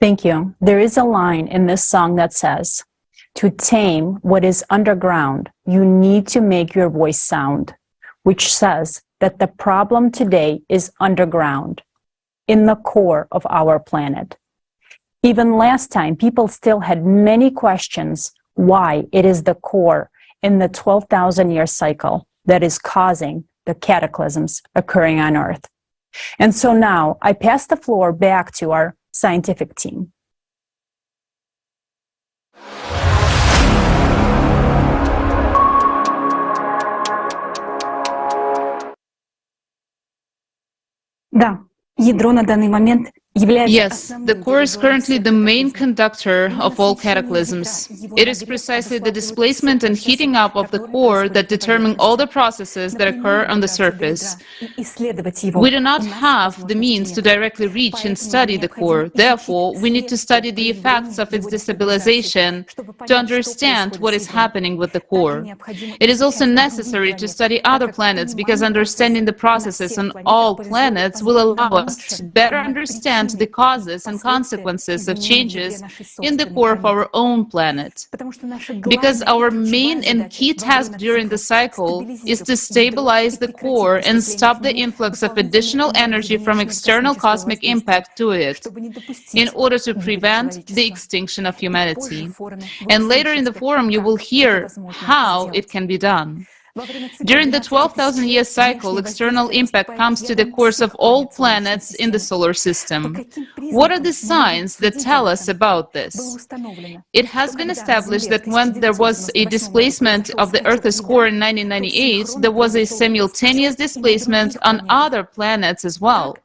Thank you. There is a line in this song that says, "To tame what is underground, you need to make your voice sound," which says that the problem today is underground, in the core of our planet. Even last time, people still had many questions why it is the core in the 12,000-year cycle that is causing the cataclysms occurring on Earth. And so now I pass the floor back to our scientific team. Да, ядро на данный момент Yes, the core is currently the main conductor of all cataclysms. It is precisely the displacement and heating up of the core that determine all the processes that occur on the surface. We do not have the means to directly reach and study the core. Therefore, we need to study the effects of its destabilization to understand what is happening with the core. It is also necessary to study other planets because understanding the processes on all planets will allow us to better understand the causes and consequences of changes in the core of our own planet. Because our main and key task during the cycle is to stabilize the core and stop the influx of additional energy from external cosmic impact to it, in order to prevent the extinction of humanity. And later in the forum, you will hear how it can be done. During the 12,000-year cycle, external impact comes to the cores of all planets in the solar system. What are the signs that tell us about this? It has been established that when there was a displacement of the Earth's core in 1998, there was a simultaneous displacement on other planets as well.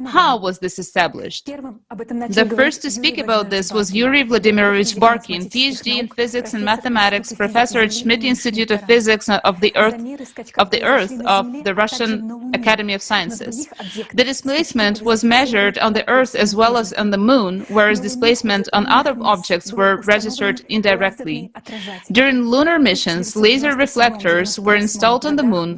How was this established? The first to speak about this was Yuri Vladimirovich Barkin, PhD in physics and mathematics, professor at Schmidt Institute of Physics of the Earth of the Russian Academy of Sciences. The displacement was measured on the Earth as well as on the Moon, whereas displacement on other objects were registered indirectly. During lunar missions, laser reflectors were installed on the Moon.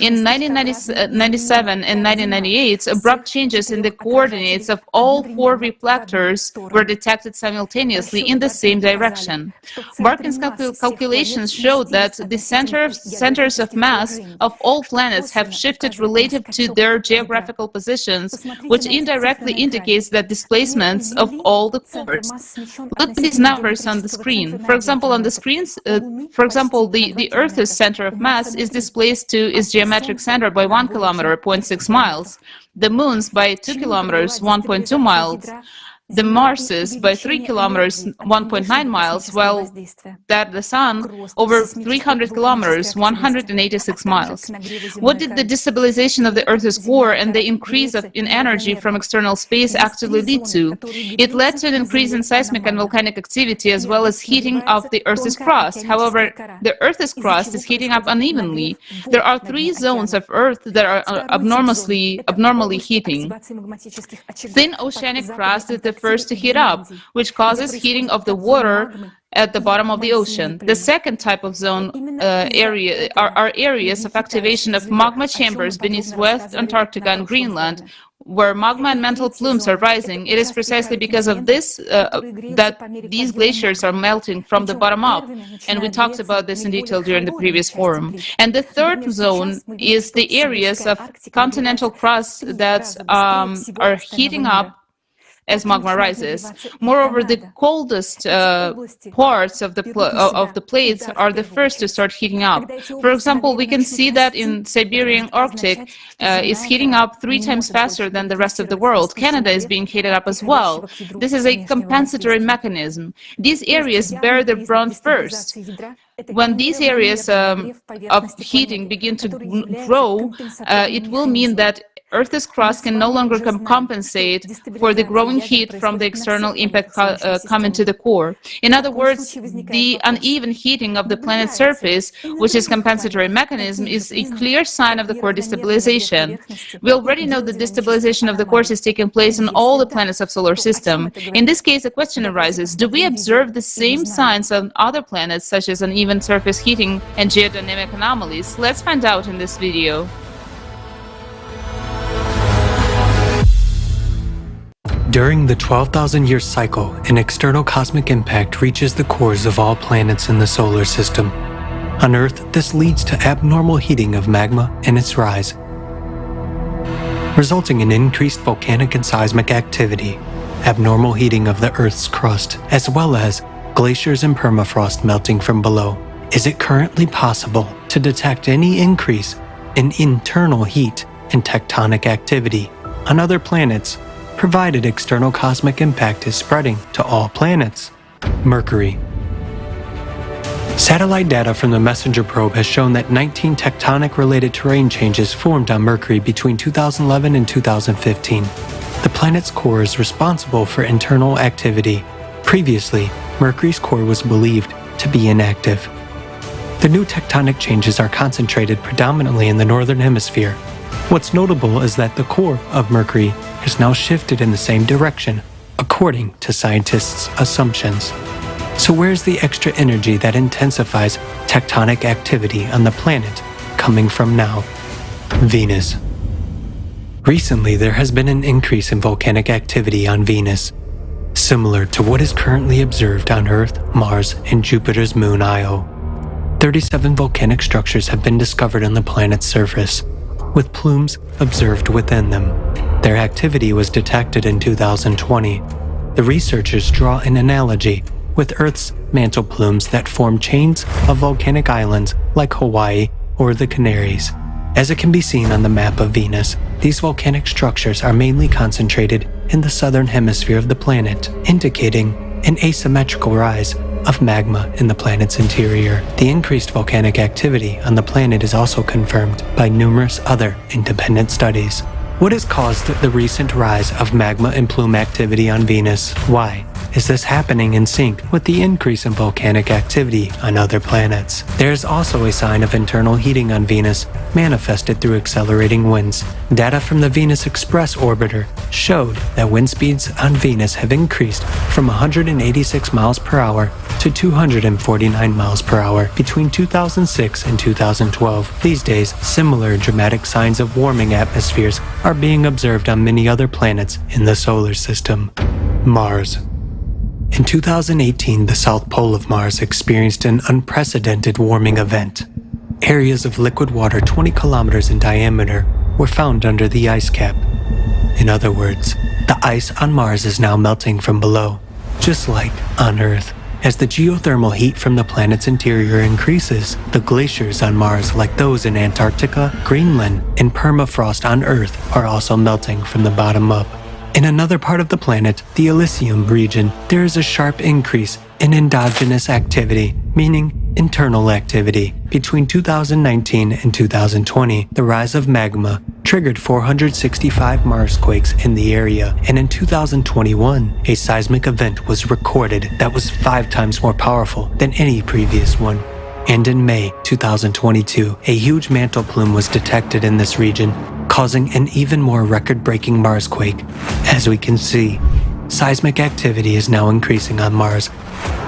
In 1997 and 1998, abrupt changes in the coordinates of all 4 reflectors were detected simultaneously in the same direction. Barkin's calculations showed that the centers of mass of all planets have shifted relative to their geographical positions, which indirectly indicates the displacements of all the cores. Look at these numbers on the screen. For example, on the screens, the Earth's center of mass is displaced to its geometric center by 1 kilometer, 0.6 miles. The Moon's by 2 kilometers, 1.2 miles. The Mars's by 3 kilometers, 1.9 miles, while that the Sun over 300 kilometers, 186 miles. What did the destabilization of the Earth's core and the increase in energy from external space actually lead to? It led to an increase in seismic and volcanic activity as well as heating of the Earth's crust. However, the Earth's crust is heating up unevenly. There are 3 zones of Earth that are abnormally heating. Thin oceanic crust is the first to heat up, which causes heating of the water at the bottom of the ocean. The second type of zone are areas of activation of magma chambers beneath West Antarctica and Greenland, where magma and mantle plumes are rising. It is precisely because of this that these glaciers are melting from the bottom up, and we talked about this in detail during the previous forum. And the third zone is the areas of continental crust that are heating up as magma rises. Moreover, the coldest parts of the plates are the first to start heating up. For example, we can see that in Siberian Arctic is heating up 3 times faster than the rest of the world. Canada is being heated up as well. This is a compensatory mechanism. These areas bear the brunt first. When these areas of heating begin to grow, it will mean that Earth's crust can no longer compensate for the growing heat from the external impact coming to the core. In other words, the uneven heating of the planet's surface, which is compensatory mechanism, is a clear sign of the core destabilization. We already know that destabilization of the core is taking place on all the planets of solar system. In this case, a question arises: do we observe the same signs on other planets, such as uneven surface heating and geodynamic anomalies? Let's find out in this video. During the 12,000-year cycle, an external cosmic impact reaches the cores of all planets in the solar system. On Earth, this leads to abnormal heating of magma and its rise, resulting in increased volcanic and seismic activity, abnormal heating of the Earth's crust, as well as glaciers and permafrost melting from below. Is it currently possible to detect any increase in internal heat and tectonic activity on other planets, provided external cosmic impact is spreading to all planets? Mercury. Satellite data from the MESSENGER probe has shown that 19 tectonic-related terrain changes formed on Mercury between 2011 and 2015. The planet's core is responsible for internal activity. Previously, Mercury's core was believed to be inactive. The new tectonic changes are concentrated predominantly in the northern hemisphere. What's notable is that the core of Mercury has now shifted in the same direction, according to scientists' assumptions. So where's the extra energy that intensifies tectonic activity on the planet coming from now? Venus. Recently, there has been an increase in volcanic activity on Venus, similar to what is currently observed on Earth, Mars, and Jupiter's moon Io. 37 volcanic structures have been discovered on the planet's surface, with plumes observed within them. Their activity was detected in 2020. The researchers draw an analogy with Earth's mantle plumes that form chains of volcanic islands like Hawaii or the Canaries. As it can be seen on the map of Venus, these volcanic structures are mainly concentrated in the southern hemisphere of the planet, indicating an asymmetrical rise of magma in the planet's interior. The increased volcanic activity on the planet is also confirmed by numerous other independent studies. What has caused the recent rise of magma and plume activity on Venus? Why is this happening in sync with the increase in volcanic activity on other planets? There is also a sign of internal heating on Venus, manifested through accelerating winds. Data from the Venus Express orbiter showed that wind speeds on Venus have increased from 186 miles per hour to 249 miles per hour between 2006 and 2012. These days, similar dramatic signs of warming atmospheres are being observed on many other planets in the solar system. Mars. In 2018, the south pole of Mars experienced an unprecedented warming event. Areas of liquid water 20 kilometers in diameter were found under the ice cap. In other words, the ice on Mars is now melting from below, just like on Earth. As the geothermal heat from the planet's interior increases, the glaciers on Mars, like those in Antarctica, Greenland, and permafrost on Earth, are also melting from the bottom up. In another part of the planet, the Elysium region, there is a sharp increase in endogenous activity, meaning internal activity. Between 2019 and 2020, the rise of magma triggered 465 Marsquakes in the area, and in 2021, a seismic event was recorded that was 5 times more powerful than any previous one. And in May 2022, a huge mantle plume was detected in this region, causing an even more record-breaking Marsquake. As we can see, seismic activity is now increasing on Mars,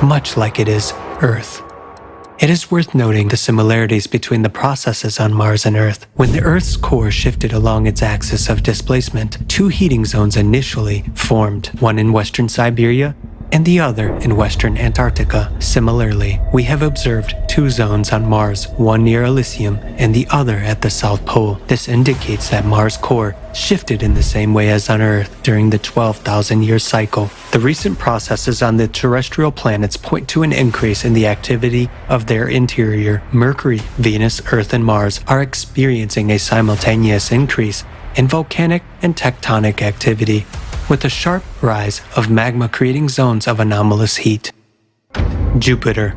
much like it is Earth. It is worth noting the similarities between the processes on Mars and Earth. When the Earth's core shifted along its axis of displacement, 2 heating zones initially formed, one in western Siberia and the other in western Antarctica. Similarly, we have observed 2 zones on Mars, one near Elysium and the other at the South Pole. This indicates that Mars' core shifted in the same way as on Earth during the 12,000-year cycle. The recent processes on the terrestrial planets point to an increase in the activity of their interior. Mercury, Venus, Earth, and Mars are experiencing a simultaneous increase in volcanic and tectonic activity, with a sharp rise of magma creating zones of anomalous heat. Jupiter.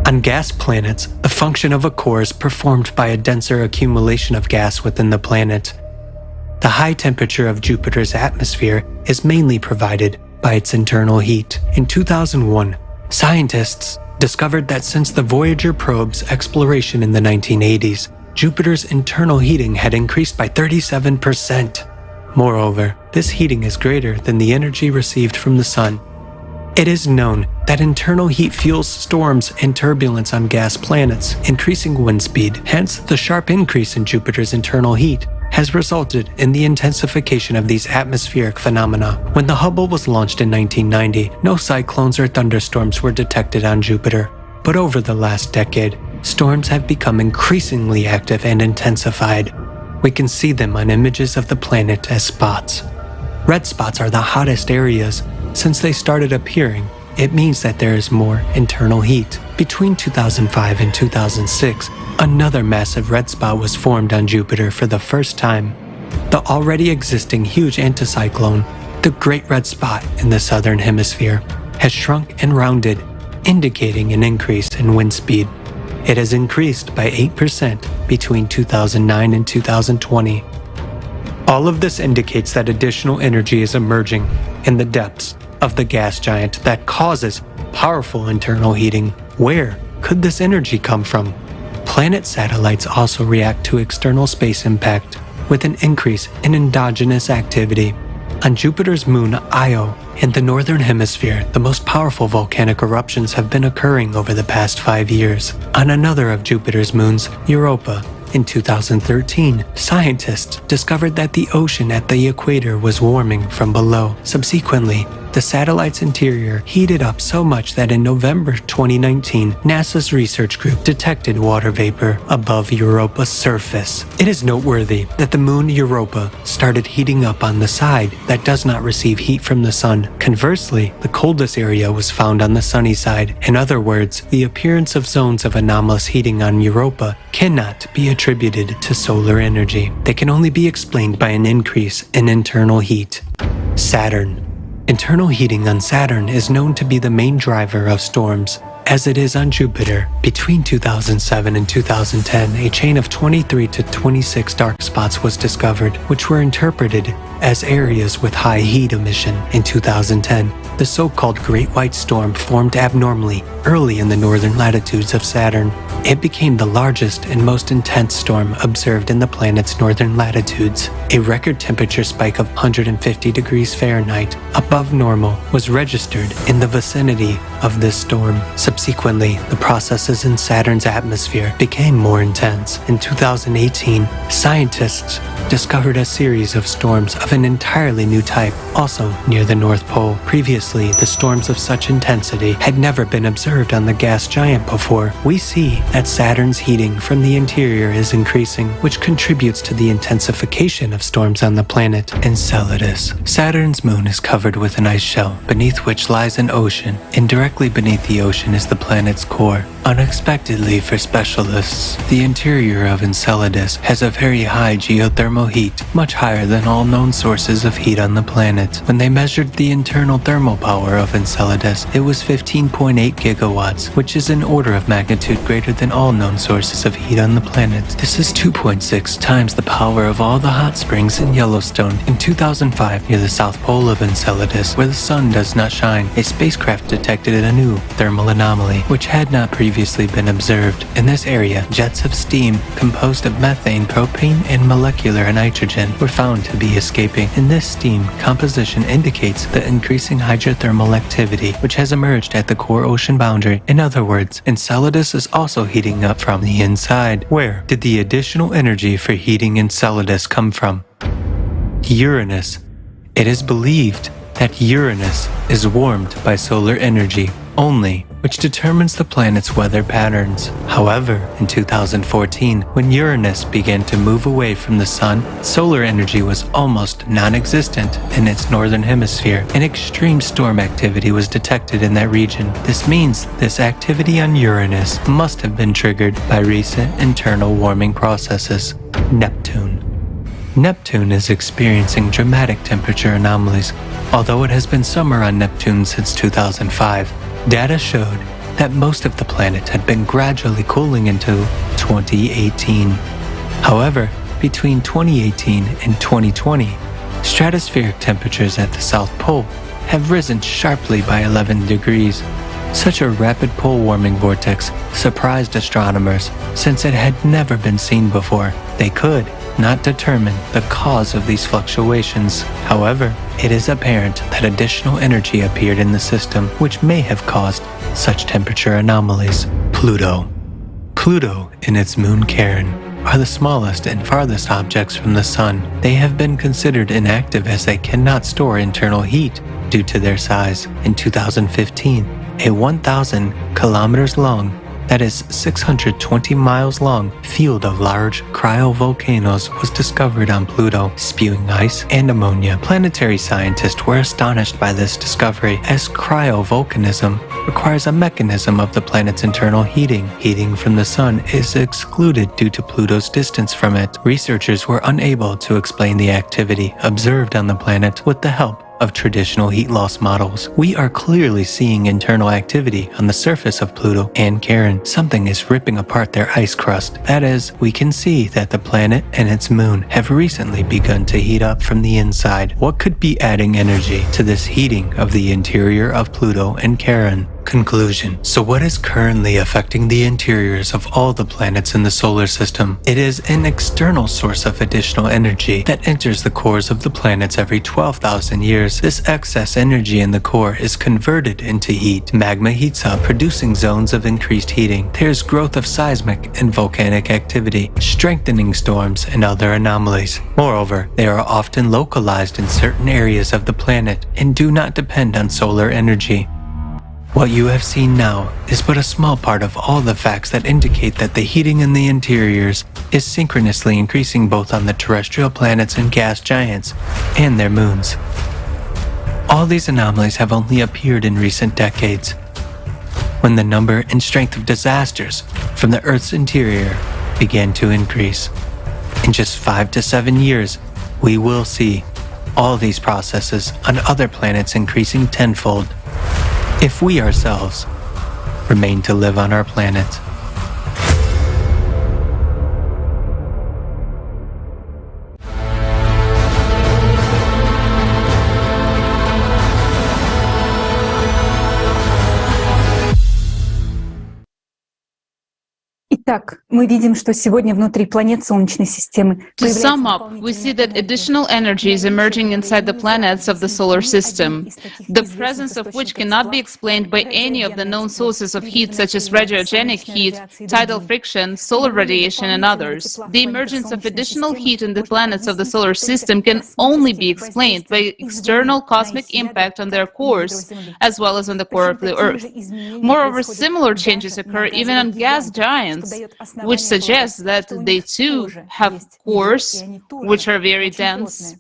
On gas planets, the function of a core is performed by a denser accumulation of gas within the planet. The high temperature of Jupiter's atmosphere is mainly provided by its internal heat. In 2001, scientists discovered that since the Voyager probe's exploration in the 1980s, Jupiter's internal heating had increased by 37%. Moreover, this heating is greater than the energy received from the sun. It is known that internal heat fuels storms and turbulence on gas planets, increasing wind speed. Hence, the sharp increase in Jupiter's internal heat has resulted in the intensification of these atmospheric phenomena. When the Hubble was launched in 1990, no cyclones or thunderstorms were detected on Jupiter. But over the last decade, storms have become increasingly active and intensified. We can see them on images of the planet as spots. Red spots are the hottest areas. Since they started appearing, it means that there is more internal heat. Between 2005 and 2006, another massive red spot was formed on Jupiter for the first time. The already existing huge anticyclone, the Great Red Spot in the southern hemisphere, has shrunk and rounded, indicating an increase in wind speed. It has increased by 8% between 2009 and 2020. All of this indicates that additional energy is emerging in the depths of the gas giant that causes powerful internal heating. Where could this energy come from? Planet satellites also react to external space impact with an increase in endogenous activity. On Jupiter's moon Io, in the northern hemisphere, the most powerful volcanic eruptions have been occurring over the past 5 years. On another of Jupiter's moons, Europa, in 2013, scientists discovered that the ocean at the equator was warming from below. Subsequently, the satellite's interior heated up so much that in November 2019, NASA's research group detected water vapor above Europa's surface. It is noteworthy that the moon Europa started heating up on the side that does not receive heat from the sun. Conversely, the coldest area was found on the sunny side. In other words, the appearance of zones of anomalous heating on Europa cannot be attributed to solar energy. They can only be explained by an increase in internal heat. Saturn. Internal heating on Saturn is known to be the main driver of storms, as it is on Jupiter. Between 2007 and 2010, a chain of 23 to 26 dark spots was discovered, which were interpreted as areas with high heat emission. In 2010, the so-called Great White Storm formed abnormally early in the northern latitudes of Saturn. It became the largest and most intense storm observed in the planet's northern latitudes. A record temperature spike of 150 degrees Fahrenheit above normal was registered in the vicinity of this storm. Subsequently, the processes in Saturn's atmosphere became more intense. In 2018, scientists discovered a series of storms of an entirely new type, also near the North Pole. Previously, the storms of such intensity had never been observed on the gas giant before. We see that Saturn's heating from the interior is increasing, which contributes to the intensification of storms on the planet. Enceladus. Saturn's moon is covered with an ice shell, beneath which lies an ocean, and directly beneath the ocean is the planet's core. Unexpectedly for specialists, the interior of Enceladus has a very high geothermal heat, much higher than all known sources of heat on the planet. When they measured the internal thermal power of Enceladus, it was 15.8 gigawatts, which is an order of magnitude greater than all known sources of heat on the planet. This is 2.6 times the power of all the hot springs in Yellowstone. In 2005, near the south pole of Enceladus, where the sun does not shine, a spacecraft detected a new thermal anomaly, which had not previously been observed. In this area, jets of steam composed of methane, propane, and molecular nitrogen were found to be escaping. In this steam, composition indicates the increasing hydrothermal activity which has emerged at the core ocean boundary. In other words, Enceladus is also heating up from the inside. Where did the additional energy for heating Enceladus come from? Uranus. It is believed that Uranus is warmed by solar energy only, which determines the planet's weather patterns. However, in 2014, when Uranus began to move away from the sun, solar energy was almost non-existent in its northern hemisphere, and extreme storm activity was detected in that region. This means this activity on Uranus must have been triggered by recent internal warming processes. Neptune. Neptune is experiencing dramatic temperature anomalies. Although it has been summer on Neptune since 2005, data showed that most of the planet had been gradually cooling until 2018. However, between 2018 and 2020, stratospheric temperatures at the South Pole have risen sharply by 11 degrees. Such a rapid pole warming vortex surprised astronomers since it had never been seen before. They could not determine the cause of these fluctuations. However, it is apparent that additional energy appeared in the system which may have caused such temperature anomalies. Pluto. Pluto, in its moon Charon, are the smallest and farthest objects from the Sun. They have been considered inactive as they cannot store internal heat due to their size. In 2015, a 1,000 kilometers long, that is 620 miles long, field of large cryovolcanoes was discovered on Pluto, spewing ice and ammonia. Planetary scientists were astonished by this discovery, as cryovolcanism requires a mechanism of the planet's internal heating. Heating from the Sun is excluded due to Pluto's distance from it. Researchers were unable to explain the activity observed on the planet with the help of traditional heat loss models. We are clearly seeing internal activity on the surface of Pluto and Charon. Something is ripping apart their ice crust. That is, we can see that the planet and its moon have recently begun to heat up from the inside. What could be adding energy to this heating of the interior of Pluto and Charon? Conclusion. So what is currently affecting the interiors of all the planets in the solar system? It is an external source of additional energy that enters the cores of the planets every 12,000 years. This excess energy in the core is converted into heat. Magma heats up, producing zones of increased heating. There's growth of seismic and volcanic activity, strengthening storms and other anomalies. Moreover, they are often localized in certain areas of the planet and do not depend on solar energy. What you have seen now is but a small part of all the facts that indicate that the heating in the interiors is synchronously increasing both on the terrestrial planets and gas giants and their moons. All these anomalies have only appeared in recent decades, when the number and strength of disasters from the Earth's interior began to increase. In just 5 to 7 years, we will see all these processes on other planets increasing tenfold, if we ourselves remain to live on our planet. Итак, мы видим, что сегодня внутри планет Солнечной системы To sum up, we see that additional energy is emerging inside the planets of the solar system, the presence of which cannot be explained by any of the known sources of heat such as radiogenic heat, tidal friction, solar radiation, and others. The emergence of additional heat in the planets of the solar system can only be explained by external cosmic impact on their cores, as well as on the core of the Earth. Moreover, similar changes occur even on gas giants, which suggests that they too have cores which are very dense.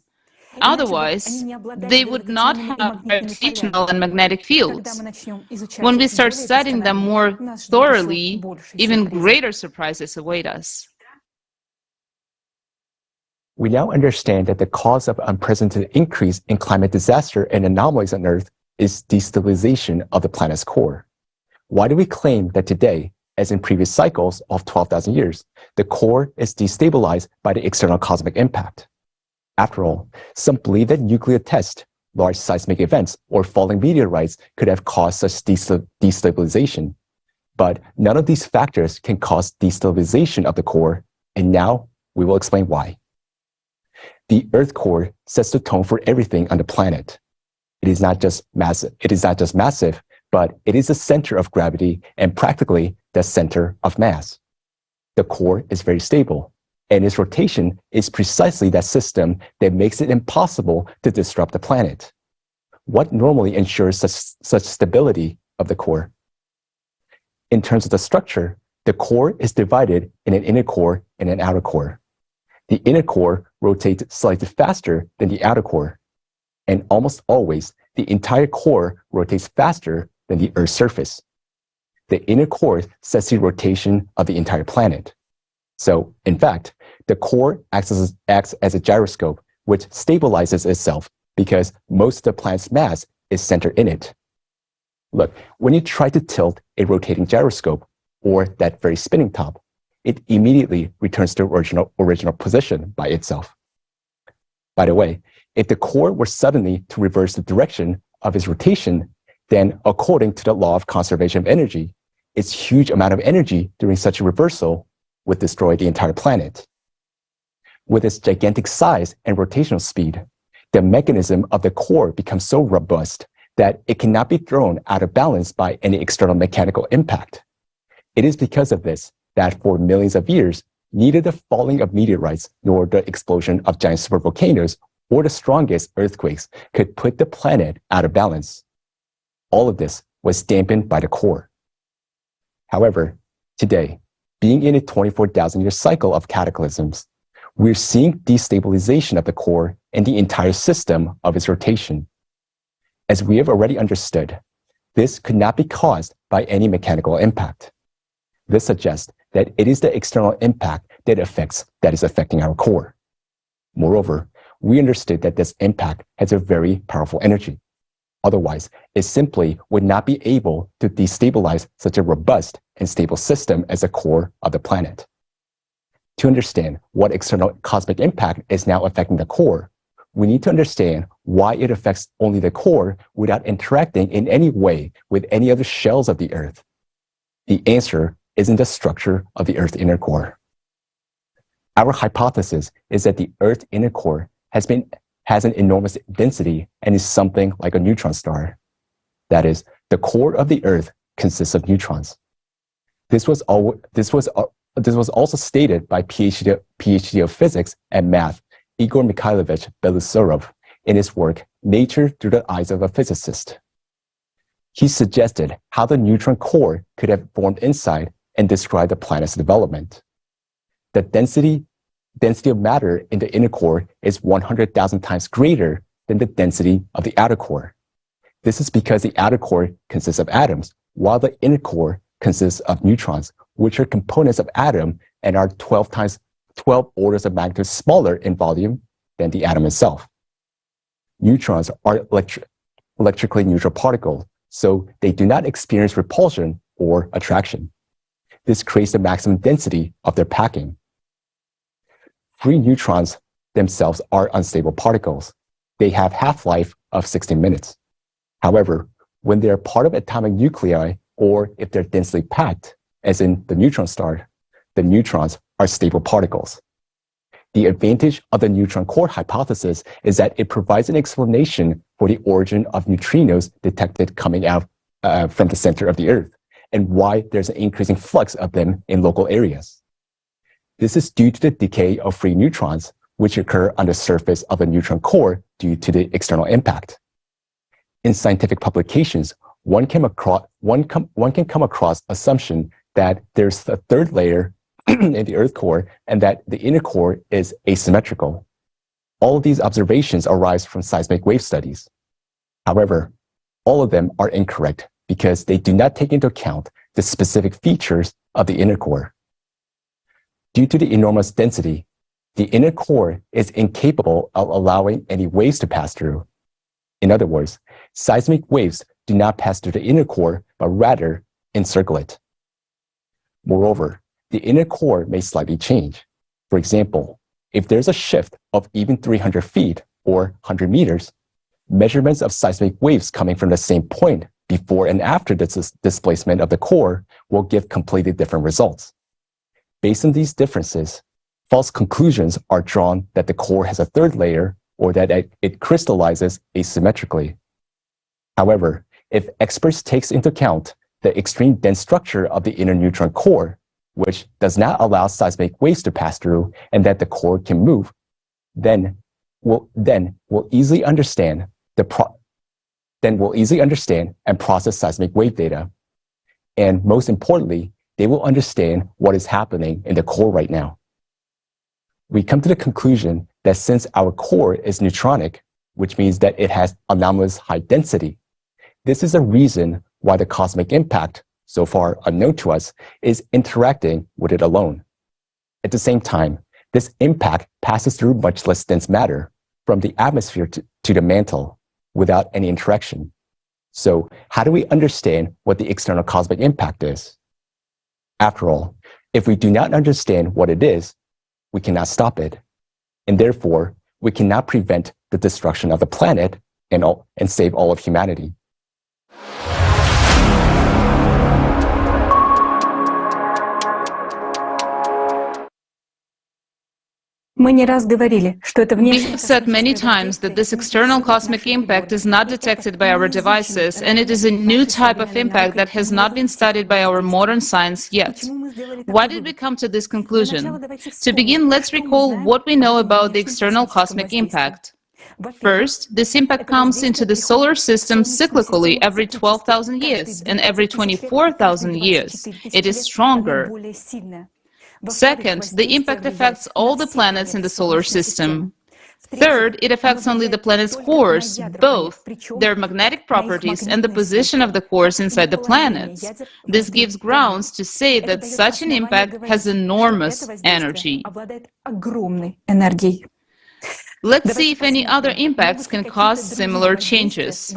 Otherwise, they would not have gravitational and magnetic fields. When we start studying them more thoroughly, even greater surprises await us. We now understand that the cause of unprecedented increase in climate disaster and anomalies on Earth is destabilization of the planet's core. Why do we claim that today, as in previous cycles of 12,000 years, the core is destabilized by the external cosmic impact? After all, some believe that nuclear tests, large seismic events, or falling meteorites could have caused such destabilization. But none of these factors can cause destabilization of the core, and now we will explain why. The Earth core sets the tone for everything on the planet. It is not just massive, but it is the center of gravity and practically the center of mass. The core is very stable, and its rotation is precisely that system that makes it impossible to disrupt the planet. What normally ensures such stability of the core? In terms of the structure, the core is divided in an inner core and an outer core. The inner core rotates slightly faster than the outer core, and almost always the entire core rotates faster than the Earth's surface. The inner core sets the rotation of the entire planet. So, in fact, the core acts as a gyroscope, which stabilizes itself because most of the planet's mass is centered in it. Look, when you try to tilt a rotating gyroscope, or that very spinning top, it immediately returns to original position by itself. By the way, if the core were suddenly to reverse the direction of its rotation, then according to the law of conservation of energy, its huge amount of energy during such a reversal would destroy the entire planet. With its gigantic size and rotational speed, the mechanism of the core becomes so robust that it cannot be thrown out of balance by any external mechanical impact. It is because of this that for millions of years, neither the falling of meteorites nor the explosion of giant supervolcanoes or the strongest earthquakes could put the planet out of balance. All of this was dampened by the core. However, today, being in a 24,000-year cycle of cataclysms, we're seeing destabilization of the core and the entire system of its rotation. As we have already understood, this could not be caused by any mechanical impact. This suggests that it is the external impact that is affecting our core. Moreover, we understood that this impact has a very powerful energy. Otherwise, it simply would not be able to destabilize such a robust and stable system as the core of the planet. To understand what external cosmic impact is now affecting the core, we need to understand why it affects only the core without interacting in any way with any other shells of the Earth. The answer is in the structure of the Earth's inner core. Our hypothesis is that the Earth's inner core has an enormous density and is something like a neutron star. That is, the core of the Earth consists of neutrons. This was also stated by PhD of physics and math Igor Mikhailovich Belousarov in his work Nature Through the Eyes of a Physicist. He suggested how the neutron core could have formed inside and described the planet's development. The density of matter in the inner core is 100,000 times greater than the density of the outer core. This is because the outer core consists of atoms, while the inner core consists of neutrons, which are components of atom and are 12 orders of magnitude smaller in volume than the atom itself. Neutrons are electrically neutral particles, so they do not experience repulsion or attraction. This creates the maximum density of their packing. Free neutrons themselves are unstable particles. They have half-life of 16 minutes. However, when they are part of atomic nuclei, or if they're densely packed, as in the neutron star, the neutrons are stable particles. The advantage of the neutron core hypothesis is that it provides an explanation for the origin of neutrinos detected coming out from the center of the Earth, and why there's an increasing flux of them in local areas. This is due to the decay of free neutrons, which occur on the surface of the neutron core due to the external impact. In scientific publications, one can come across assumption that there's a third layer in the Earth core and that the inner core is asymmetrical. All of these observations arise from seismic wave studies. However, all of them are incorrect because they do not take into account the specific features of the inner core. Due to the enormous density, the inner core is incapable of allowing any waves to pass through. In other words, seismic waves do not pass through the inner core, but rather encircle it. Moreover, the inner core may slightly change. For example, if there's a shift of even 300 feet or 100 meters, measurements of seismic waves coming from the same point before and after the displacement of the core will give completely different results. Based on these differences, false conclusions are drawn that the core has a third layer or that it crystallizes asymmetrically. However, if experts take into account the extreme dense structure of the inner neutron core, which does not allow seismic waves to pass through and that the core can move, then we'll easily understand and process seismic wave data. And most importantly, they will understand what is happening in the core right now. We come to the conclusion that since our core is neutronic, which means that it has anomalous high density, this is a reason why the cosmic impact, so far unknown to us, is interacting with it alone. At the same time, this impact passes through much less dense matter from the atmosphere to the mantle without any interaction. So how do we understand what the external cosmic impact is? After all, if we do not understand what it is, we cannot stop it. And therefore, we cannot prevent the destruction of the planet and save all of humanity. Мы не раз говорили, что это We have said many times that this external cosmic impact is not detected by our devices, and it is a new type of impact that has not been studied by our modern science yet. Why did we come to this conclusion? To begin, let's recall what we know about the external cosmic impact. First, this impact comes into the solar system cyclically every 12,000 years, and every 24,000 years. It is stronger. Second, the impact affects all the planets in the solar system. Third, it affects only the planet's cores, both their magnetic properties and the position of the cores inside the planets. This gives grounds to say that such an impact has enormous energy. Let's see if any other impacts can cause similar changes.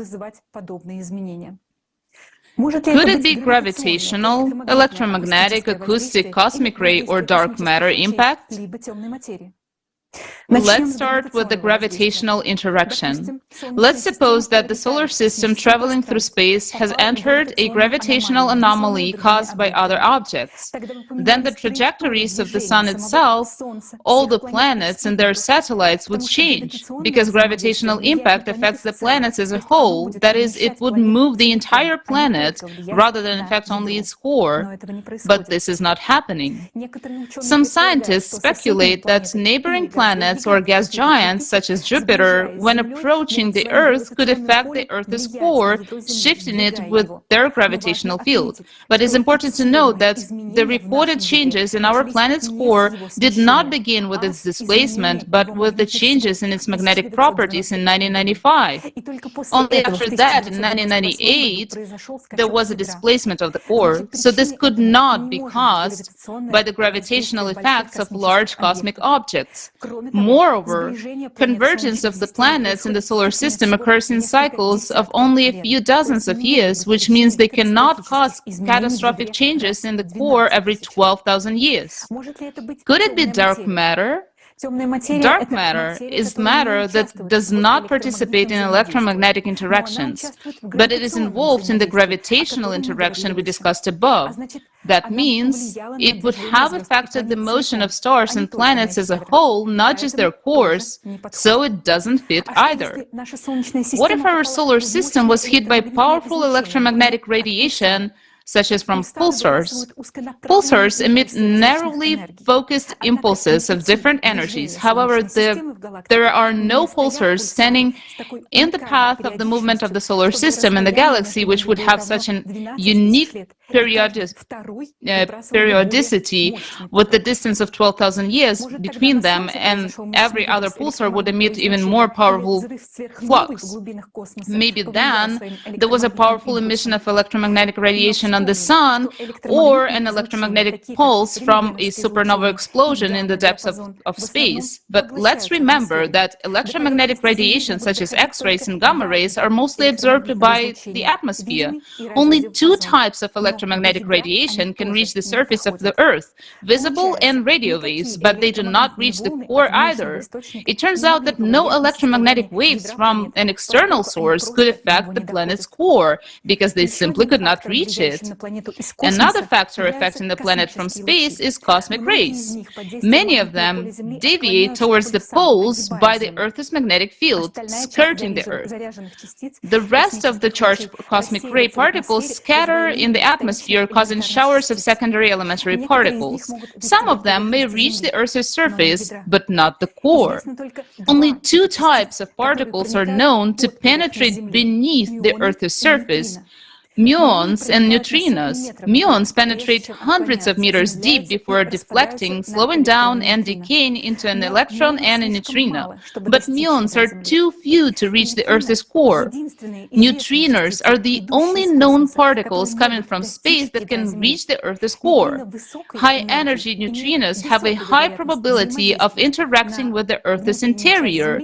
Could it be gravitational, electromagnetic, acoustic, cosmic ray, or dark matter impact? Let's start with the gravitational interaction. Let's suppose that the solar system traveling through space has entered a gravitational anomaly caused by other objects. Then the trajectories of the Sun itself, all the planets and their satellites would change, because gravitational impact affects the planets as a whole. That is, it would move the entire planet rather than affect only its core. But this is not happening. Some scientists speculate that neighboring planets or gas giants such as Jupiter, when approaching the Earth, could affect the Earth's core, shifting it with their gravitational field. But it's important to note that the reported changes in our planet's core did not begin with its displacement, but with the changes in its magnetic properties in 1995. Only after that, in 1998, there was a displacement of the core, so this could not be caused by the gravitational effects of large cosmic objects. Moreover, convergence of the planets in the solar system occurs in cycles of only a few dozens of years, which means they cannot cause catastrophic changes in the core every 12,000 years. Could it be dark matter? Dark matter is matter that does not participate in electromagnetic interactions, but it is involved in the gravitational interaction we discussed above. That means it would have affected the motion of stars and planets as a whole, not just their cores, so it doesn't fit either. What if our solar system was hit by powerful electromagnetic radiation, such as from pulsars? Pulsars emit narrowly focused impulses of different energies. However, there are no pulsars standing in the path of the movement of the solar system and the galaxy, which would have such an unique periodicity with the distance of 12,000 years between them, and every other pulsar would emit even more powerful flux. Maybe then there was a powerful emission of electromagnetic radiation on the Sun, or an electromagnetic pulse from a supernova explosion in the depths of space. But let's remember that electromagnetic radiation, such as X-rays and gamma rays, are mostly absorbed by the atmosphere. Only two types of electromagnetic radiation can reach the surface of the Earth, visible and radio waves, but they do not reach the core either. It turns out that no electromagnetic waves from an external source could affect the planet's core, because they simply could not reach it. Another factor affecting the planet from space is cosmic rays. Many of them deviate towards the poles by the Earth's magnetic field, skirting the Earth. The rest of the charged cosmic ray particles scatter in the atmosphere, causing showers of secondary elementary particles. Some of them may reach the Earth's surface, but not the core. Only two types of particles are known to penetrate beneath the Earth's surface: muons and neutrinos. Muons penetrate hundreds of meters deep before deflecting, slowing down, and decaying into an electron and a neutrino. But muons are too few to reach the Earth's core. Neutrinos are the only known particles coming from space that can reach the Earth's core. High-energy neutrinos have a high probability of interacting with the Earth's interior,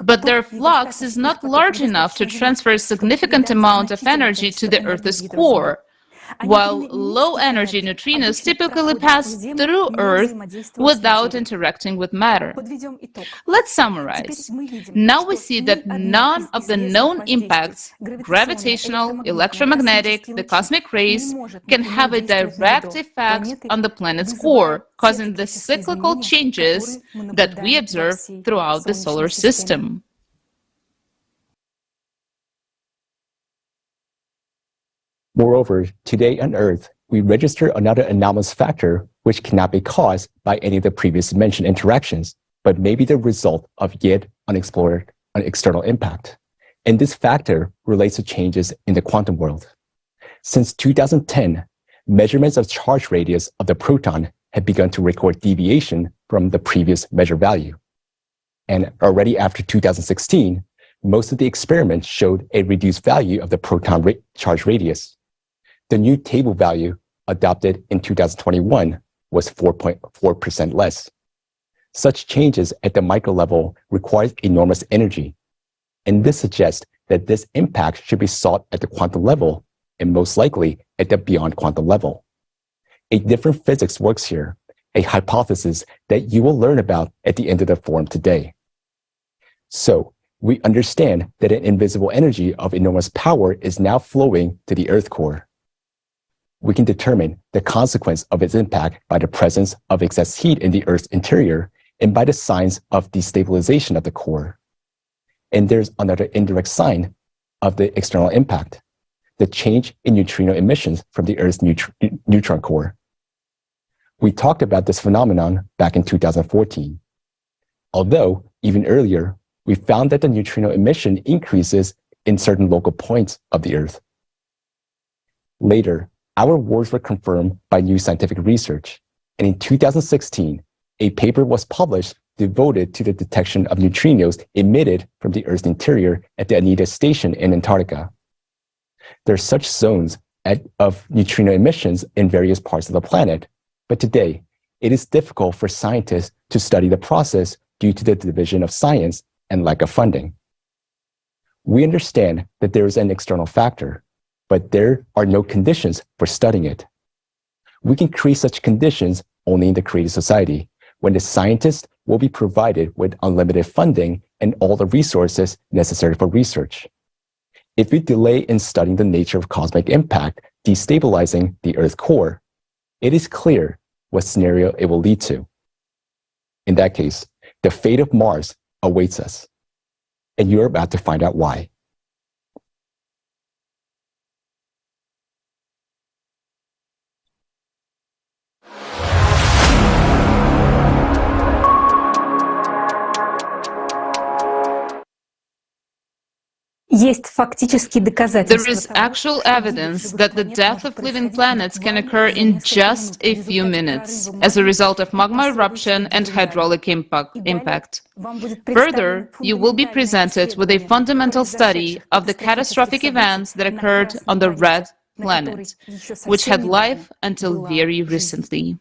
but their flux is not large enough to transfer a significant amount of energy to the Earth's core. while low-energy neutrinos typically pass through Earth without interacting with matter. Let's summarize. Now we see that none of the known impacts, gravitational, electromagnetic, the cosmic rays, can have a direct effect on the planet's core, causing the cyclical changes that we observe throughout the solar system. Moreover, today on Earth, we register another anomalous factor which cannot be caused by any of the previously mentioned interactions, but may be the result of yet unexplored external impact. And this factor relates to changes in the quantum world. Since 2010, measurements of charge radius of the proton have begun to record deviation from the previous measured value. And already after 2016, most of the experiments showed a reduced value of the proton charge radius. The new table value adopted in 2021 was 4.4% less. Such changes at the micro level require enormous energy. And this suggests that this impact should be sought at the quantum level and most likely at the beyond quantum level. A different physics works here, a hypothesis that you will learn about at the end of the forum today. So, we understand that an invisible energy of enormous power is now flowing to the Earth core. We can determine the consequence of its impact by the presence of excess heat in the Earth's interior and by the signs of destabilization of the core. And there's another indirect sign of the external impact, the change in neutrino emissions from the Earth's neutron core. We talked about this phenomenon back in 2014. Although, even earlier, we found that the neutrino emission increases in certain local points of the Earth. Later, our words were confirmed by new scientific research, and in 2016, a paper was published devoted to the detection of neutrinos emitted from the Earth's interior at the Anita Station in Antarctica. There are such zones of neutrino emissions in various parts of the planet, but today, it is difficult for scientists to study the process due to the division of science and lack of funding. We understand that there is an external factor, but there are no conditions for studying it. We can create such conditions only in the creative society, when the scientists will be provided with unlimited funding and all the resources necessary for research. If we delay in studying the nature of cosmic impact destabilizing the Earth core, it is clear what scenario it will lead to. In that case, the fate of Mars awaits us, and you're about to find out why. There is actual evidence that the death of living planets can occur in just a few minutes as a result of magma eruption and hydraulic impact. Further, you will be presented with a fundamental study of the catastrophic events that occurred on the red planet, which had life until very recently.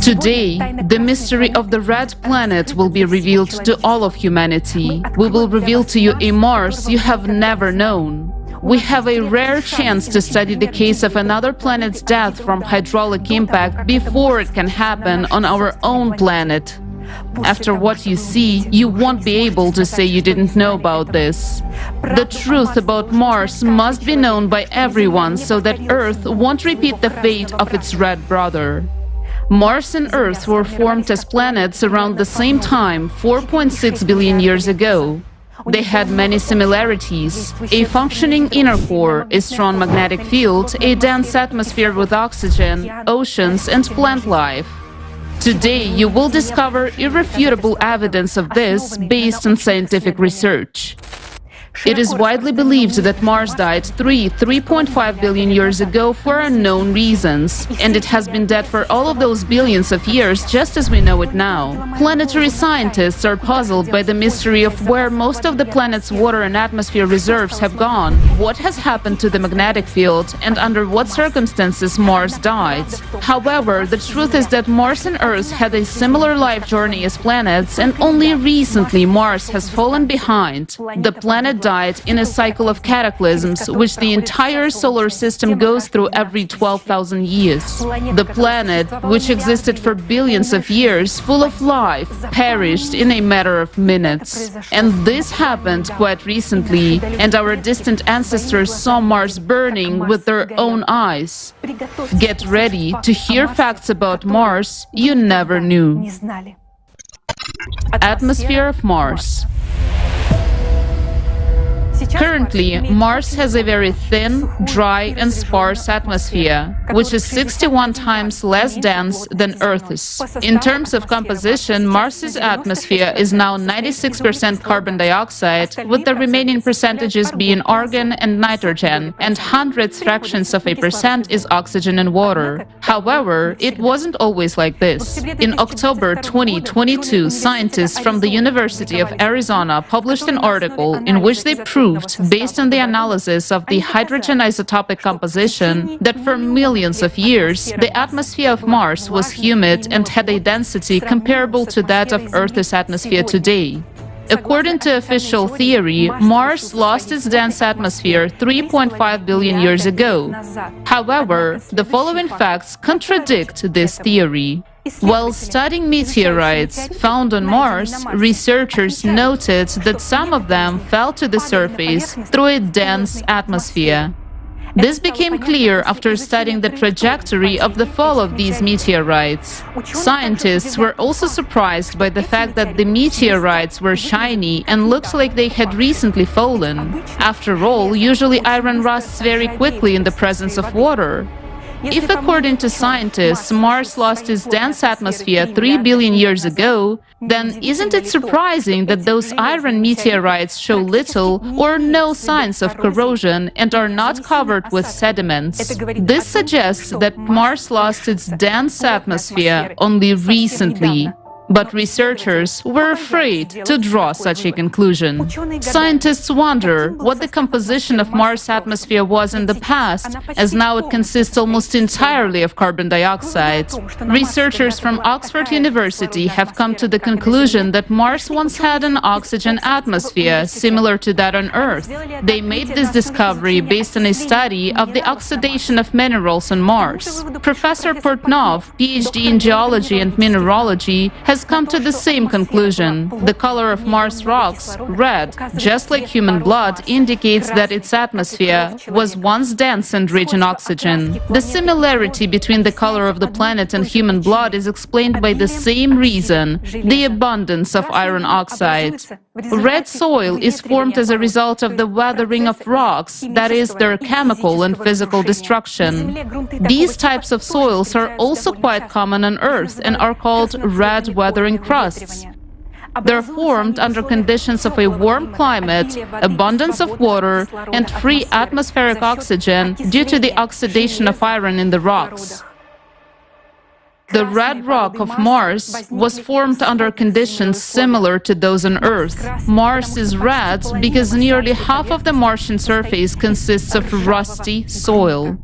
Today, the mystery of the red planet will be revealed to all of humanity. We will reveal to you a Mars you have never known. We have a rare chance to study the case of another planet's death from hydraulic impact before it can happen on our own planet. After what you see, you won't be able to say you didn't know about this. The truth about Mars must be known by everyone so that Earth won't repeat the fate of its red brother. Mars and Earth were formed as planets around the same time, 4.6 billion years ago. They had many similarities: a functioning inner core, a strong magnetic field, a dense atmosphere with oxygen, oceans, and plant life. Today, you will discover irrefutable evidence of this based on scientific research. It is widely believed that Mars died 3.5 billion years ago for unknown reasons, and it has been dead for all of those billions of years just as we know it now. Planetary scientists are puzzled by the mystery of where most of the planet's water and atmosphere reserves have gone, what has happened to the magnetic field, and under what circumstances Mars died. However, the truth is that Mars and Earth had a similar life journey as planets, and only recently Mars has fallen behind. The planet died in a cycle of cataclysms, which the entire solar system goes through every 12,000 years. The planet, which existed for billions of years, full of life, perished in a matter of minutes. And this happened quite recently, and our distant ancestors saw Mars burning with their own eyes. Get ready to hear facts about Mars you never knew. Atmosphere of Mars. Currently, Mars has a very thin, dry and sparse atmosphere, which is 61 times less dense than Earth's. In terms of composition, Mars's atmosphere is now 96% carbon dioxide, with the remaining percentages being argon and nitrogen, and hundredths fractions of a percent is oxygen and water. However, it wasn't always like this. In October 2022, scientists from the University of Arizona published an article in which they proved, based on the analysis of the hydrogen isotopic composition, that for millions of years, the atmosphere of Mars was humid and had a density comparable to that of Earth's atmosphere today. According to official theory, Mars lost its dense atmosphere 3.5 billion years ago. However, the following facts contradict this theory. While studying meteorites found on Mars, researchers noted that some of them fell to the surface through a dense atmosphere. This became clear after studying the trajectory of the fall of these meteorites. Scientists were also surprised by the fact that the meteorites were shiny and looked like they had recently fallen. After all, usually iron rusts very quickly in the presence of water. If, according to scientists, Mars lost its dense atmosphere 3 billion years ago, then isn't it surprising that those iron meteorites show little or no signs of corrosion and are not covered with sediments? This suggests that Mars lost its dense atmosphere only recently. But researchers were afraid to draw such a conclusion. Scientists wonder what the composition of Mars' atmosphere was in the past, as now it consists almost entirely of carbon dioxide. Researchers from Oxford University have come to the conclusion that Mars once had an oxygen atmosphere similar to that on Earth. They made this discovery based on a study of the oxidation of minerals on Mars. Professor Portnov, PhD in geology and mineralogy, has come to the same conclusion. The color of Mars rocks, red, just like human blood, indicates that its atmosphere was once dense and rich in oxygen. The similarity between the color of the planet and human blood is explained by the same reason, the abundance of iron oxide. Red soil is formed as a result of the weathering of rocks, that is, their chemical and physical destruction. These types of soils are also quite common on Earth and are called red weathering crusts. They're formed under conditions of a warm climate, abundance of water, and free atmospheric oxygen due to the oxidation of iron in the rocks. The red rock of Mars was formed under conditions similar to those on Earth. Mars is red because nearly half of the Martian surface consists of rusty soil.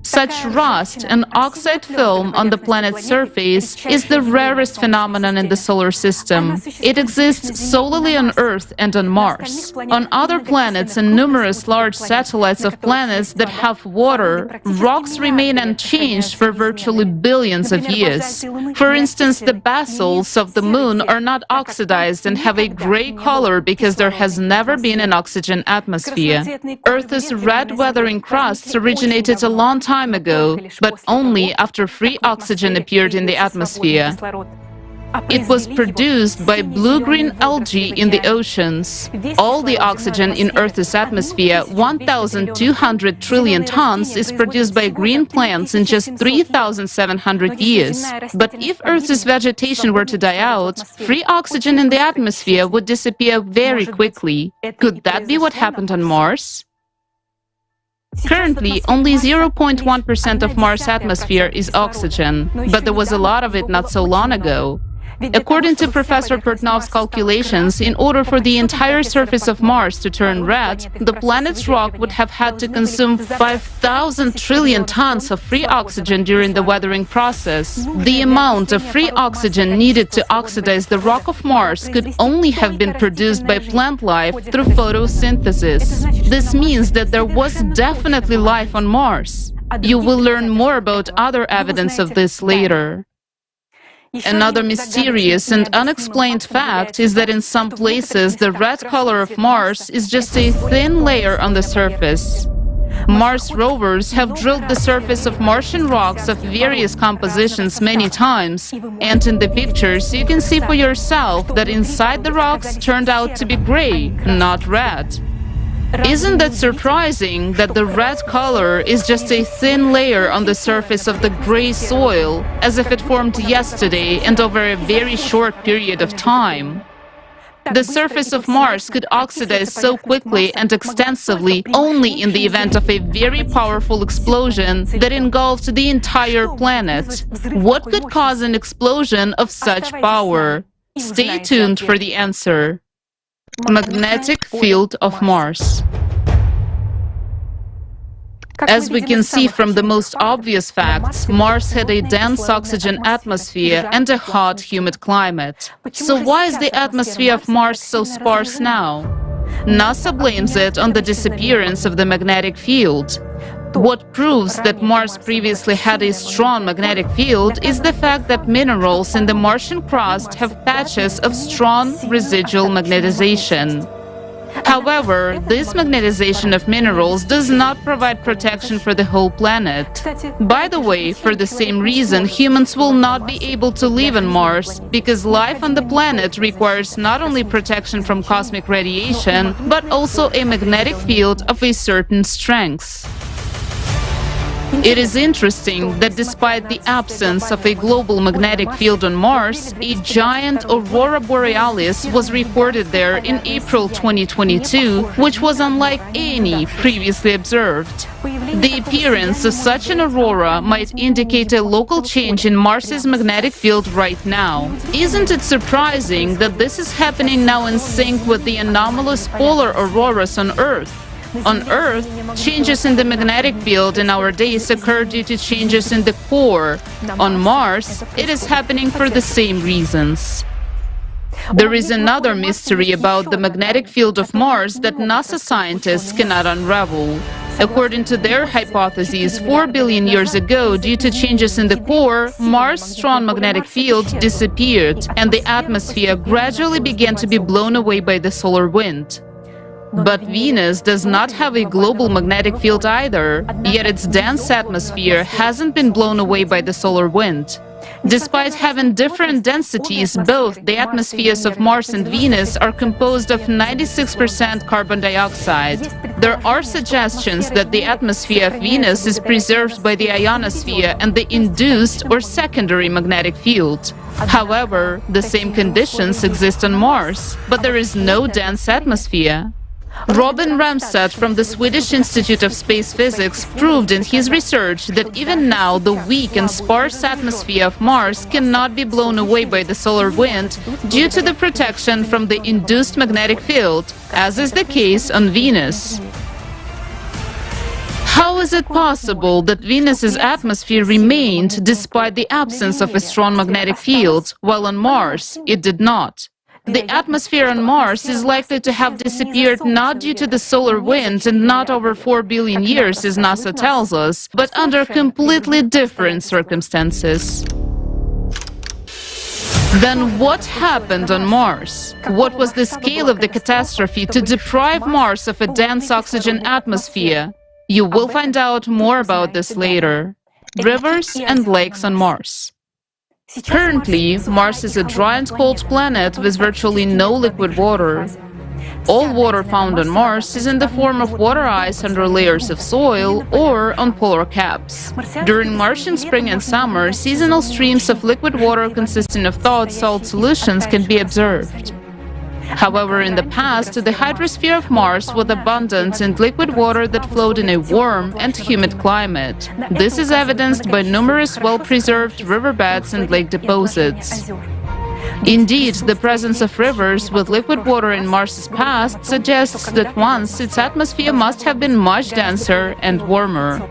Such rust, an oxide film on the planet's surface, is the rarest phenomenon in the solar system. It exists solely on Earth and on Mars. On other planets and numerous large satellites of planets that have water, rocks remain unchanged for virtually billions of years. For instance, the basalts of the Moon are not oxidized and have a gray color because there has never been an oxygen atmosphere. Earth's red weathering crusts originated a long time ago, but only after free oxygen appeared in the atmosphere. It was produced by blue-green algae in the oceans. All the oxygen in Earth's atmosphere, 1,200 trillion tons, is produced by green plants in just 3,700 years. But if Earth's vegetation were to die out, free oxygen in the atmosphere would disappear very quickly. Could that be what happened on Mars? Currently, only 0.1% of Mars' atmosphere is oxygen, but there was a lot of it not so long ago. According to Professor Portnov's calculations, in order for the entire surface of Mars to turn red, the planet's rock would have had to consume 5,000 trillion tons of free oxygen during the weathering process. The amount of free oxygen needed to oxidize the rock of Mars could only have been produced by plant life through photosynthesis. This means that there was definitely life on Mars. You will learn more about other evidence of this later. Another mysterious and unexplained fact is that in some places the red color of Mars is just a thin layer on the surface. Mars rovers have drilled the surface of Martian rocks of various compositions many times, and in the pictures you can see for yourself that inside the rocks turned out to be gray, not red. Isn't that surprising that the red color is just a thin layer on the surface of the gray soil, as if it formed yesterday and over a very short period of time? The surface of Mars could oxidize so quickly and extensively only in the event of a very powerful explosion that engulfed the entire planet. What could cause an explosion of such power? Stay tuned for the answer. Magnetic field of Mars. As we can see from the most obvious facts, Mars had a dense oxygen atmosphere and a hot, humid climate. So why is the atmosphere of Mars so sparse now? NASA blames it on the disappearance of the magnetic field. What proves that Mars previously had a strong magnetic field is the fact that minerals in the Martian crust have patches of strong residual magnetization. However, this magnetization of minerals does not provide protection for the whole planet. By the way, for the same reason, humans will not be able to live on Mars, because life on the planet requires not only protection from cosmic radiation, but also a magnetic field of a certain strength. It is interesting that despite the absence of a global magnetic field on Mars, a giant aurora borealis was reported there in April 2022, which was unlike any previously observed. The appearance of such an aurora might indicate a local change in Mars's magnetic field right now. Isn't it surprising that this is happening now in sync with the anomalous polar auroras on Earth? On Earth, changes in the magnetic field in our days occur due to changes in the core. On Mars, it is happening for the same reasons. There is another mystery about the magnetic field of Mars that NASA scientists cannot unravel. According to their hypotheses, 4 billion years ago, due to changes in the core, Mars' strong magnetic field disappeared, and the atmosphere gradually began to be blown away by the solar wind. But Venus does not have a global magnetic field either, yet its dense atmosphere hasn't been blown away by the solar wind. Despite having different densities, both the atmospheres of Mars and Venus are composed of 96% carbon dioxide. There are suggestions that the atmosphere of Venus is preserved by the ionosphere and the induced or secondary magnetic field. However, the same conditions exist on Mars, but there is no dense atmosphere. Robin Ramstad from the Swedish Institute of Space Physics proved in his research that even now the weak and sparse atmosphere of Mars cannot be blown away by the solar wind due to the protection from the induced magnetic field, as is the case on Venus. How is it possible that Venus's atmosphere remained despite the absence of a strong magnetic field, while on Mars it did not? The atmosphere on Mars is likely to have disappeared not due to the solar wind and not over 4 billion years, as NASA tells us, but under completely different circumstances. Then what happened on Mars? What was the scale of the catastrophe to deprive Mars of a dense oxygen atmosphere? You will find out more about this later. Rivers and lakes on Mars. Currently, Mars is a dry and cold planet with virtually no liquid water. All water found on Mars is in the form of water ice under layers of soil or on polar caps. During Martian spring and summer, seasonal streams of liquid water consisting of thawed salt solutions can be observed. However, in the past, the hydrosphere of Mars was abundant in liquid water that flowed in a warm and humid climate. This is evidenced by numerous well-preserved riverbeds and lake deposits. Indeed, the presence of rivers with liquid water in Mars's past suggests that once its atmosphere must have been much denser and warmer.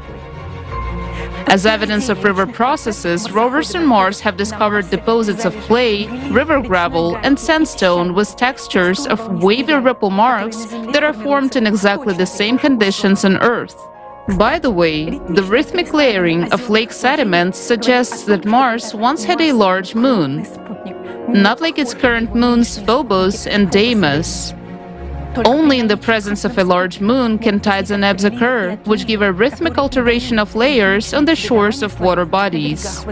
As evidence of river processes, rovers on Mars have discovered deposits of clay, river gravel, and sandstone with textures of wavy ripple marks that are formed in exactly the same conditions on Earth. By the way, the rhythmic layering of lake sediments suggests that Mars once had a large moon, not like its current moons Phobos and Deimos. Only in the presence of a large moon can tides and ebbs occur, which give a rhythmic alteration of layers on the shores of water bodies.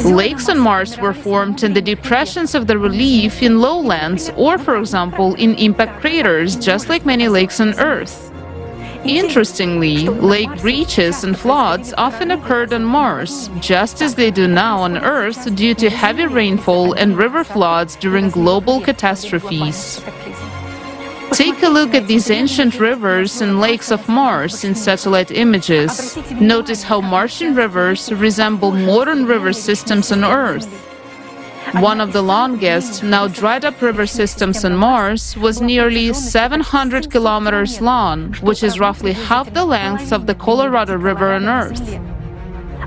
Lakes on Mars were formed in the depressions of the relief in lowlands or, for example, in impact craters, just like many lakes on Earth. Interestingly, lake breaches and floods often occurred on Mars, just as they do now on Earth due to heavy rainfall and river floods during global catastrophes. Take a look at these ancient rivers and lakes of Mars in satellite images. Notice how Martian rivers resemble modern river systems on Earth. One of the longest, now dried-up river systems on Mars was nearly 700 kilometers long, which is roughly half the length of the Colorado River on Earth.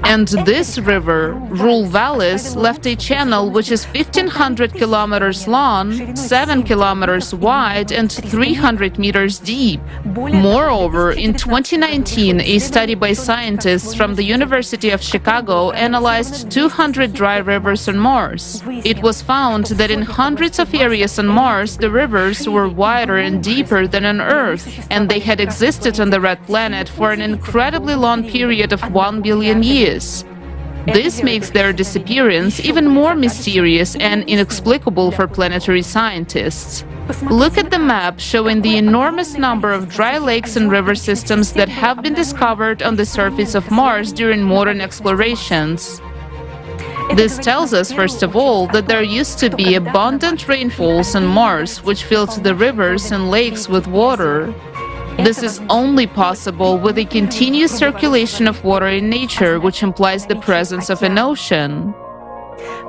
And this river, Rule Vallis, left a channel which is 1,500 kilometers long, 7 kilometers wide, and 300 meters deep. Moreover, in 2019, a study by scientists from the University of Chicago analyzed 200 dry rivers on Mars. It was found that in hundreds of areas on Mars, the rivers were wider and deeper than on Earth, and they had existed on the red planet for an incredibly long period of 1 billion years. This makes their disappearance even more mysterious and inexplicable for planetary scientists. Look at the map showing the enormous number of dry lakes and river systems that have been discovered on the surface of Mars during modern explorations. This tells us, first of all, that there used to be abundant rainfalls on Mars, which filled the rivers and lakes with water. This is only possible with a continuous circulation of water in nature, which implies the presence of an ocean.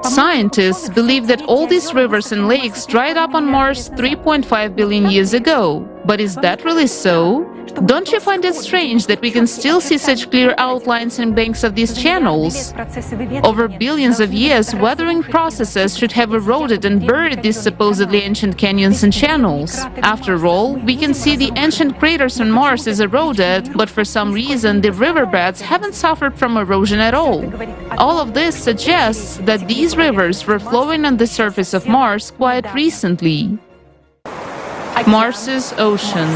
Scientists believe that all these rivers and lakes dried up on Mars 3.5 billion years ago. But is that really so? Don't you find it strange that we can still see such clear outlines and banks of these channels? Over billions of years, weathering processes should have eroded and buried these supposedly ancient canyons and channels. After all, we can see the ancient craters on Mars is eroded, but for some reason the riverbeds haven't suffered from erosion at all. All of this suggests that these rivers were flowing on the surface of Mars quite recently. Mars's ocean.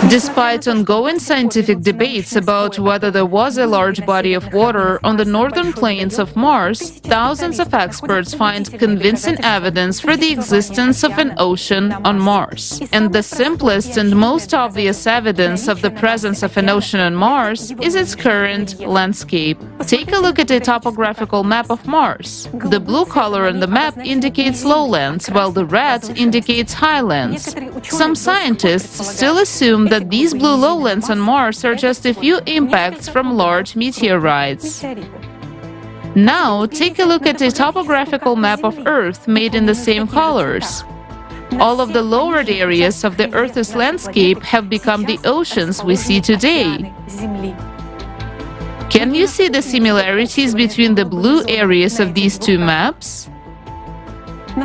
Despite ongoing scientific debates about whether there was a large body of water on the northern plains of Mars, thousands of experts find convincing evidence for the existence of an ocean on Mars. And the simplest and most obvious evidence of the presence of an ocean on Mars is its current landscape. Take a look at a topographical map of Mars. The blue color on the map indicates lowlands, while the red indicates highlands. Some scientists still assume that these blue lowlands on Mars are just a few impacts from large meteorites. Now, take a look at a topographical map of Earth made in the same colors. All of the lowered areas of the Earth's landscape have become the oceans we see today. Can you see the similarities between the blue areas of these two maps?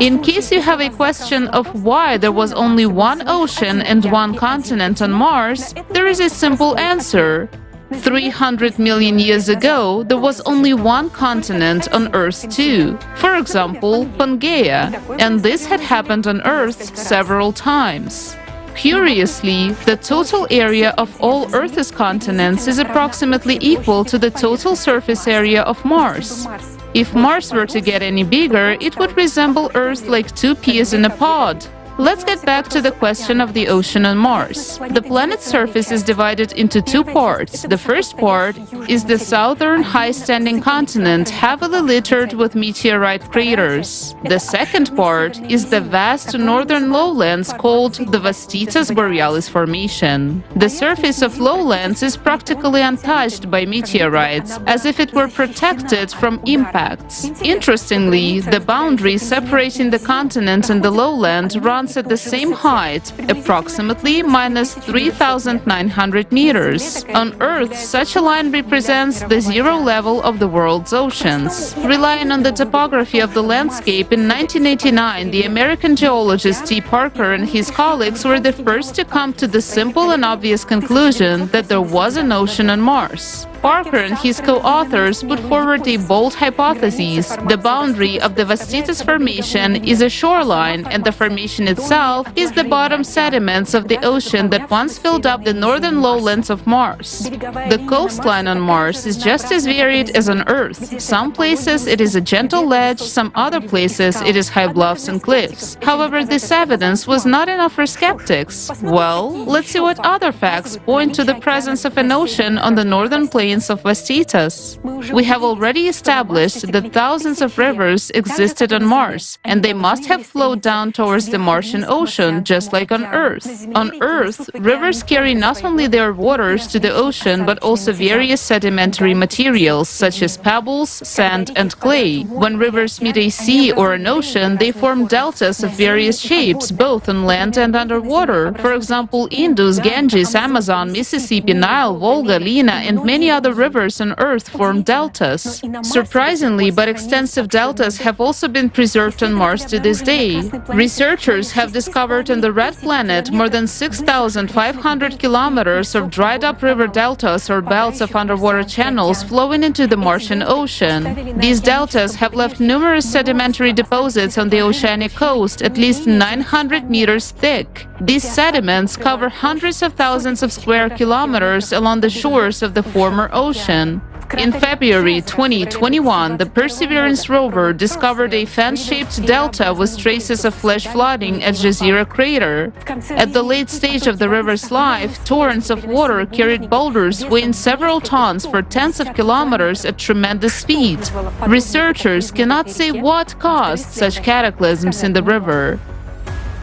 In case you have a question of why there was only one ocean and one continent on Mars, there is a simple answer. 300 million years ago, there was only one continent on Earth too, for example, Pangaea, and this had happened on Earth several times. Curiously, the total area of all Earth's continents is approximately equal to the total surface area of Mars. If Mars were to get any bigger, it would resemble Earth like two peas in a pod. Let's get back to the question of the ocean on Mars. The planet's surface is divided into two parts. The first part is the southern high-standing continent, heavily littered with meteorite craters. The second part is the vast northern lowlands called the Vastitas Borealis Formation. The surface of lowlands is practically untouched by meteorites, as if it were protected from impacts. Interestingly, the boundary separating the continent and the lowland runs at the same height, approximately minus 3,900 meters. On Earth, such a line represents the zero level of the world's oceans. Relying on the topography of the landscape, in 1989, the American geologist T. Parker and his colleagues were the first to come to the simple and obvious conclusion that there was an ocean on Mars. Parker and his co-authors put forward a bold hypothesis. The boundary of the Vastitas Formation is a shoreline, and the formation itself is the bottom sediments of the ocean that once filled up the northern lowlands of Mars. The coastline on Mars is just as varied as on Earth. Some places it is a gentle ledge, some other places it is high bluffs and cliffs. However, this evidence was not enough for skeptics. Well, let's see what other facts point to the presence of an ocean on the northern plains of Vastitas. We have already established that thousands of rivers existed on Mars, and they must have flowed down towards the Martian Ocean, just like on Earth. On Earth, rivers carry not only their waters to the ocean, but also various sedimentary materials, such as pebbles, sand, and clay. When rivers meet a sea or an ocean, they form deltas of various shapes, both on land and underwater. For example, Indus, Ganges, Amazon, Mississippi, Nile, Volga, Lena, and many other rivers on Earth form deltas. Surprisingly, but extensive deltas have also been preserved on Mars to this day. Researchers have discovered on the Red Planet more than 6,500 kilometers of dried-up river deltas or belts of underwater channels flowing into the Martian Ocean. These deltas have left numerous sedimentary deposits on the oceanic coast, at least 900 meters thick. These sediments cover hundreds of thousands of square kilometers along the shores of the former ocean. In February 2021, the Perseverance rover discovered a fan-shaped delta with traces of flash flooding at Jezero crater. At the late stage of the river's life, torrents of water carried boulders weighing several tons for tens of kilometers at tremendous speed. Researchers cannot say what caused such cataclysms in the river.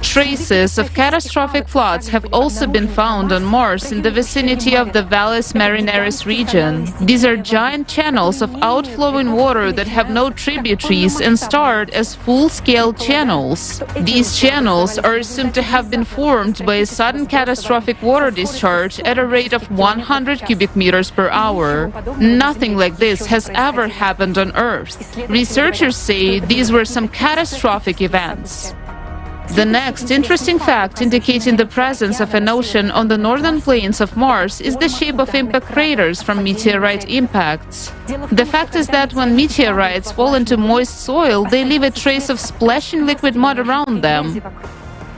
Traces of catastrophic floods have also been found on Mars in the vicinity of the Valles Marineris region. These are giant channels of outflowing water that have no tributaries and start as full-scale channels. These channels are assumed to have been formed by a sudden catastrophic water discharge at a rate of 100 cubic meters per hour. Nothing like this has ever happened on Earth. Researchers say these were some catastrophic events. The next interesting fact indicating the presence of an ocean on the northern plains of Mars is the shape of impact craters from meteorite impacts. The fact is that when meteorites fall into moist soil, they leave a trace of splashing liquid mud around them.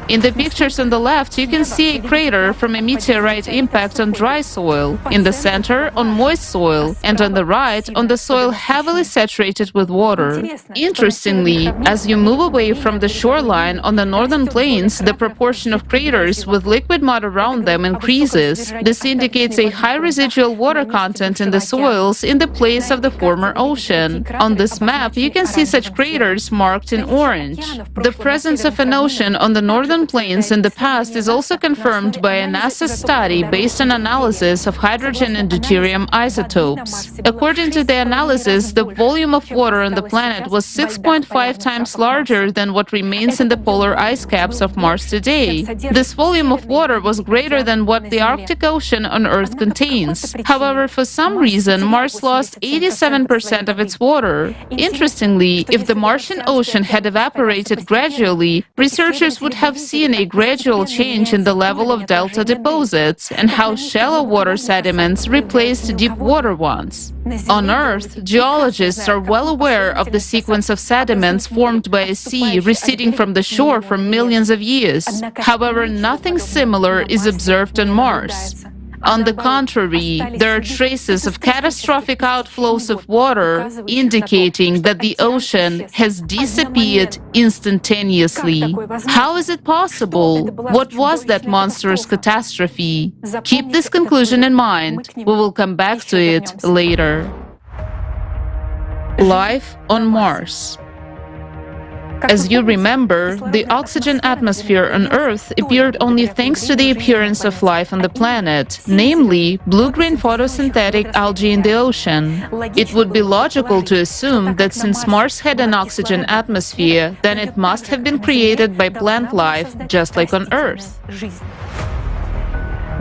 In the pictures on the left, you can see a crater from a meteorite impact on dry soil, in the center on moist soil, and on the right on the soil heavily saturated with water. Interestingly, as you move away from the shoreline on the northern plains, the proportion of craters with liquid mud around them increases. This indicates a high residual water content in the soils in the place of the former ocean. On this map, you can see such craters marked in orange. The presence of an ocean on the northern plains in the past is also confirmed by a NASA study based on analysis of hydrogen and deuterium isotopes. According to the analysis, the volume of water on the planet was 6.5 times larger than what remains in the polar ice caps of Mars today. This volume of water was greater than what the Arctic Ocean on Earth contains. However, for some reason, Mars lost 87% of its water. Interestingly, if the Martian Ocean had evaporated gradually, researchers would have seen a gradual change in the level of delta deposits and how shallow water sediments replaced deep water ones. On Earth, geologists are well aware of the sequence of sediments formed by a sea receding from the shore for millions of years. However, nothing similar is observed on Mars. On the contrary, there are traces of catastrophic outflows of water, indicating that the ocean has disappeared instantaneously. How is it possible? What was that monstrous catastrophe? Keep this conclusion in mind. We will come back to it later. Life on Mars. As you remember, the oxygen atmosphere on Earth appeared only thanks to the appearance of life on the planet, namely blue-green photosynthetic algae in the ocean. It would be logical to assume that since Mars had an oxygen atmosphere, then it must have been created by plant life, just like on Earth.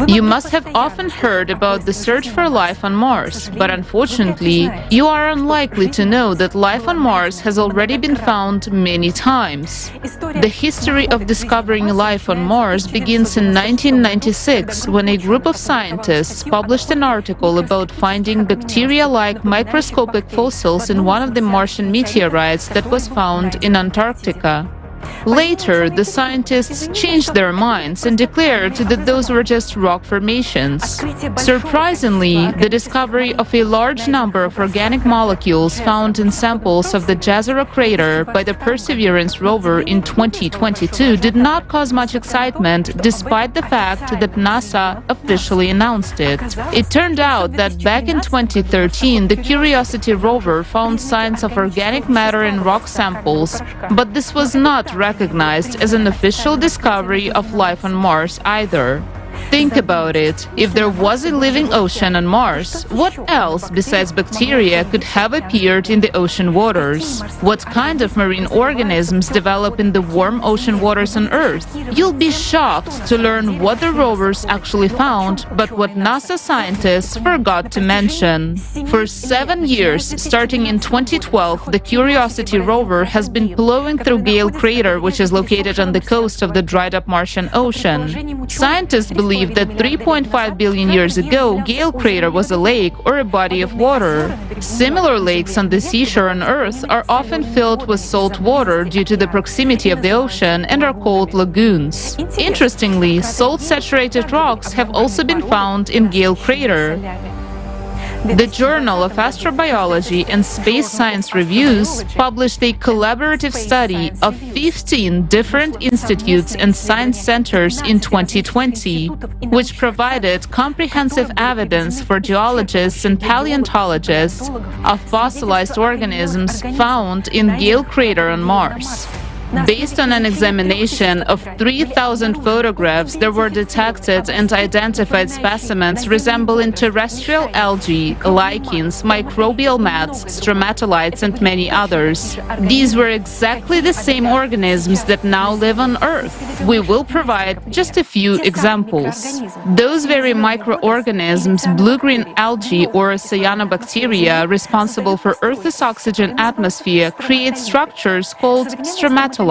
You must have often heard about the search for life on Mars, but unfortunately, you are unlikely to know that life on Mars has already been found many times. The history of discovering life on Mars begins in 1996, when a group of scientists published an article about finding bacteria-like microscopic fossils in one of the Martian meteorites that was found in Antarctica. Later, the scientists changed their minds and declared that those were just rock formations. Surprisingly, the discovery of a large number of organic molecules found in samples of the Jezero crater by the Perseverance rover in 2022 did not cause much excitement, despite the fact that NASA officially announced it. It turned out that back in 2013, the Curiosity rover found signs of organic matter in rock samples, but this was not recognized as an official discovery of life on Mars either. Think about it. If there was a living ocean on Mars, what else besides bacteria could have appeared in the ocean waters? What kind of marine organisms develop in the warm ocean waters on Earth? You'll be shocked to learn what the rovers actually found, but what NASA scientists forgot to mention. For 7 years, starting in 2012, the Curiosity rover has been plowing through Gale crater, which is located on the coast of the dried-up Martian Ocean. Scientists believe that 3.5 billion years ago, Gale crater was a lake or a body of water. Similar lakes on the seashore on Earth are often filled with salt water due to the proximity of the ocean and are called lagoons. Interestingly, salt-saturated rocks have also been found in Gale crater. The Journal of Astrobiology and Space Science Reviews published a collaborative study of 15 different institutes and science centers in 2020, which provided comprehensive evidence for geologists and paleontologists of fossilized organisms found in Gale crater on Mars. Based on an examination of 3,000 photographs, there were detected and identified specimens resembling terrestrial algae, lichens, microbial mats, stromatolites, and many others. These were exactly the same organisms that now live on Earth. We will provide just a few examples. Those very microorganisms, blue-green algae or cyanobacteria, responsible for Earth's oxygen atmosphere, create structures called stromatolites.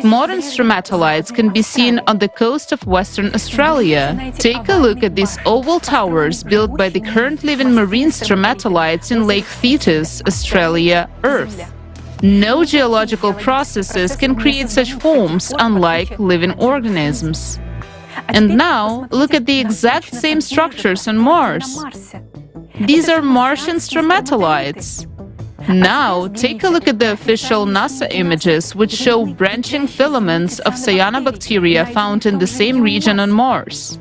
Modern stromatolites can be seen on the coast of Western Australia. Take a look at these oval towers built by the current living marine stromatolites in Lake Thetis, Australia, Earth. No geological processes can create such forms, unlike living organisms. And now, look at the exact same structures on Mars. These are Martian stromatolites. Now, take a look at the official NASA images, which show branching filaments of cyanobacteria found in the same region on Mars.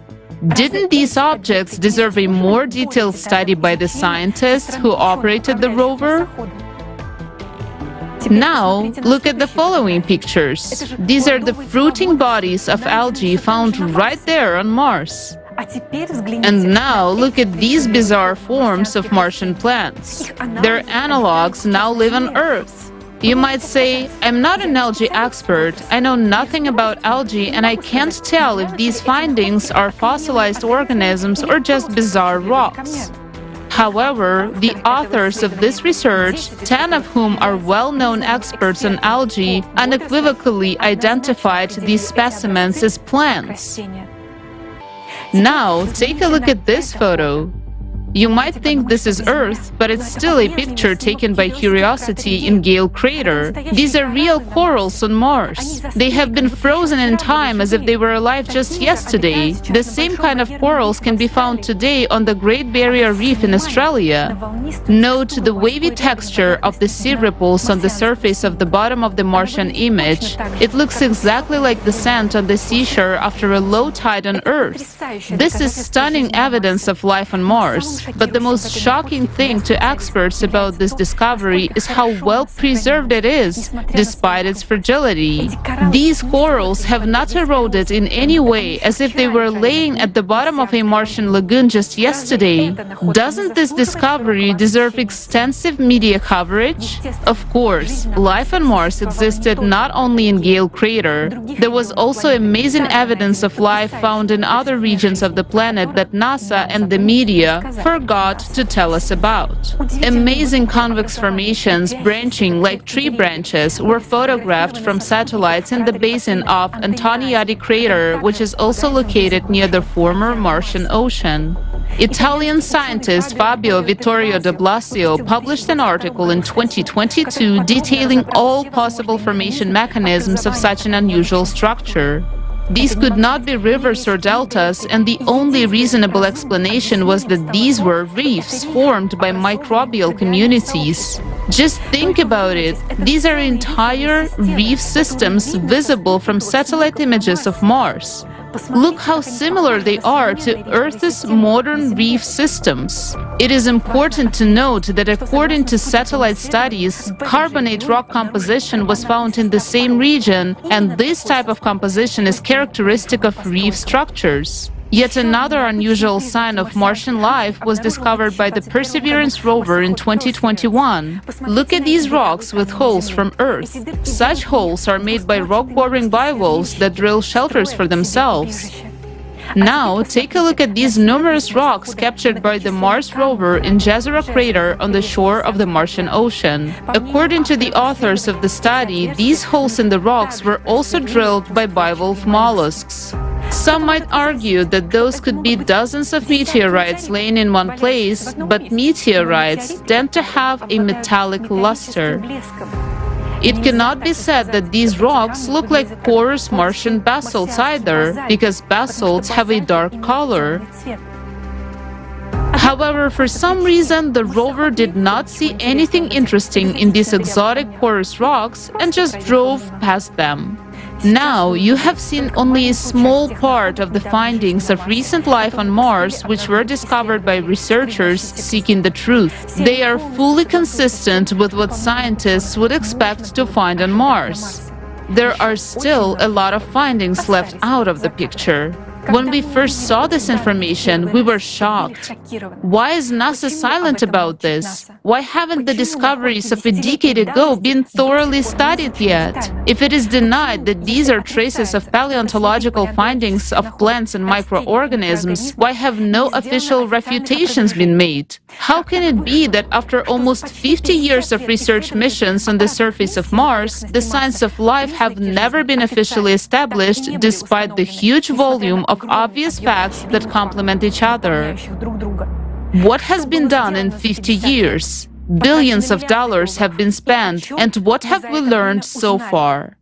Didn't these objects deserve a more detailed study by the scientists who operated the rover? Now, look at the following pictures. These are the fruiting bodies of algae found right there on Mars. And now look at these bizarre forms of Martian plants. Their analogs now live on Earth. You might say, I'm not an algae expert, I know nothing about algae, and I can't tell if these findings are fossilized organisms or just bizarre rocks. However, the authors of this research, 10 of whom are well-known experts on algae, unequivocally identified these specimens as plants. Now, take a look at this photo. You might think this is Earth, but it's still a picture taken by Curiosity in Gale Crater. These are real corals on Mars. They have been frozen in time as if they were alive just yesterday. The same kind of corals can be found today on the Great Barrier Reef in Australia. Note the wavy texture of the sea ripples on the surface of the bottom of the Martian image. It looks exactly like the sand on the seashore after a low tide on Earth. This is stunning evidence of life on Mars. But the most shocking thing to experts about this discovery is how well preserved it is, despite its fragility. These corals have not eroded in any way, as if they were laying at the bottom of a Martian lagoon just yesterday. Doesn't this discovery deserve extensive media coverage? Of course, life on Mars existed not only in Gale Crater. There was also amazing evidence of life found in other regions of the planet that NASA and the media forgot to tell us about. Amazing convex formations branching like tree branches were photographed from satellites in the basin of Antoniadi crater, which is also located near the former Martian Ocean. Italian scientist Fabio Vittorio de Blasio published an article in 2022 detailing all possible formation mechanisms of such an unusual structure. These could not be rivers or deltas, and the only reasonable explanation was that these were reefs formed by microbial communities. Just think about it. These are entire reef systems visible from satellite images of Mars. Look how similar they are to Earth's modern reef systems. It is important to note that according to satellite studies, carbonate rock composition was found in the same region, and this type of composition is characteristic of reef structures. Yet another unusual sign of Martian life was discovered by the Perseverance rover in 2021. Look at these rocks with holes from Earth. Such holes are made by rock-boring bivalves that drill shelters for themselves. Now, take a look at these numerous rocks captured by the Mars rover in Jezero crater on the shore of the Martian Ocean. According to the authors of the study, these holes in the rocks were also drilled by bivalve mollusks. Some might argue that those could be dozens of meteorites laying in one place, but meteorites tend to have a metallic luster. It cannot be said that these rocks look like porous Martian basalts either, because basalts have a dark color. However, for some reason, the rover did not see anything interesting in these exotic porous rocks and just drove past them. Now, you have seen only a small part of the findings of recent life on Mars, which were discovered by researchers seeking the truth. They are fully consistent with what scientists would expect to find on Mars. There are still a lot of findings left out of the picture. When we first saw this information, we were shocked. Why is NASA silent about this? Why haven't the discoveries of a decade ago been thoroughly studied yet? If it is denied that these are traces of paleontological findings of plants and microorganisms, why have no official refutations been made? How can it be that after almost 50 years of research missions on the surface of Mars, the signs of life have never been officially established despite the huge volume of obvious facts that complement each other? What has been done in 50 years? Billions of dollars have been spent, and what have we learned so far?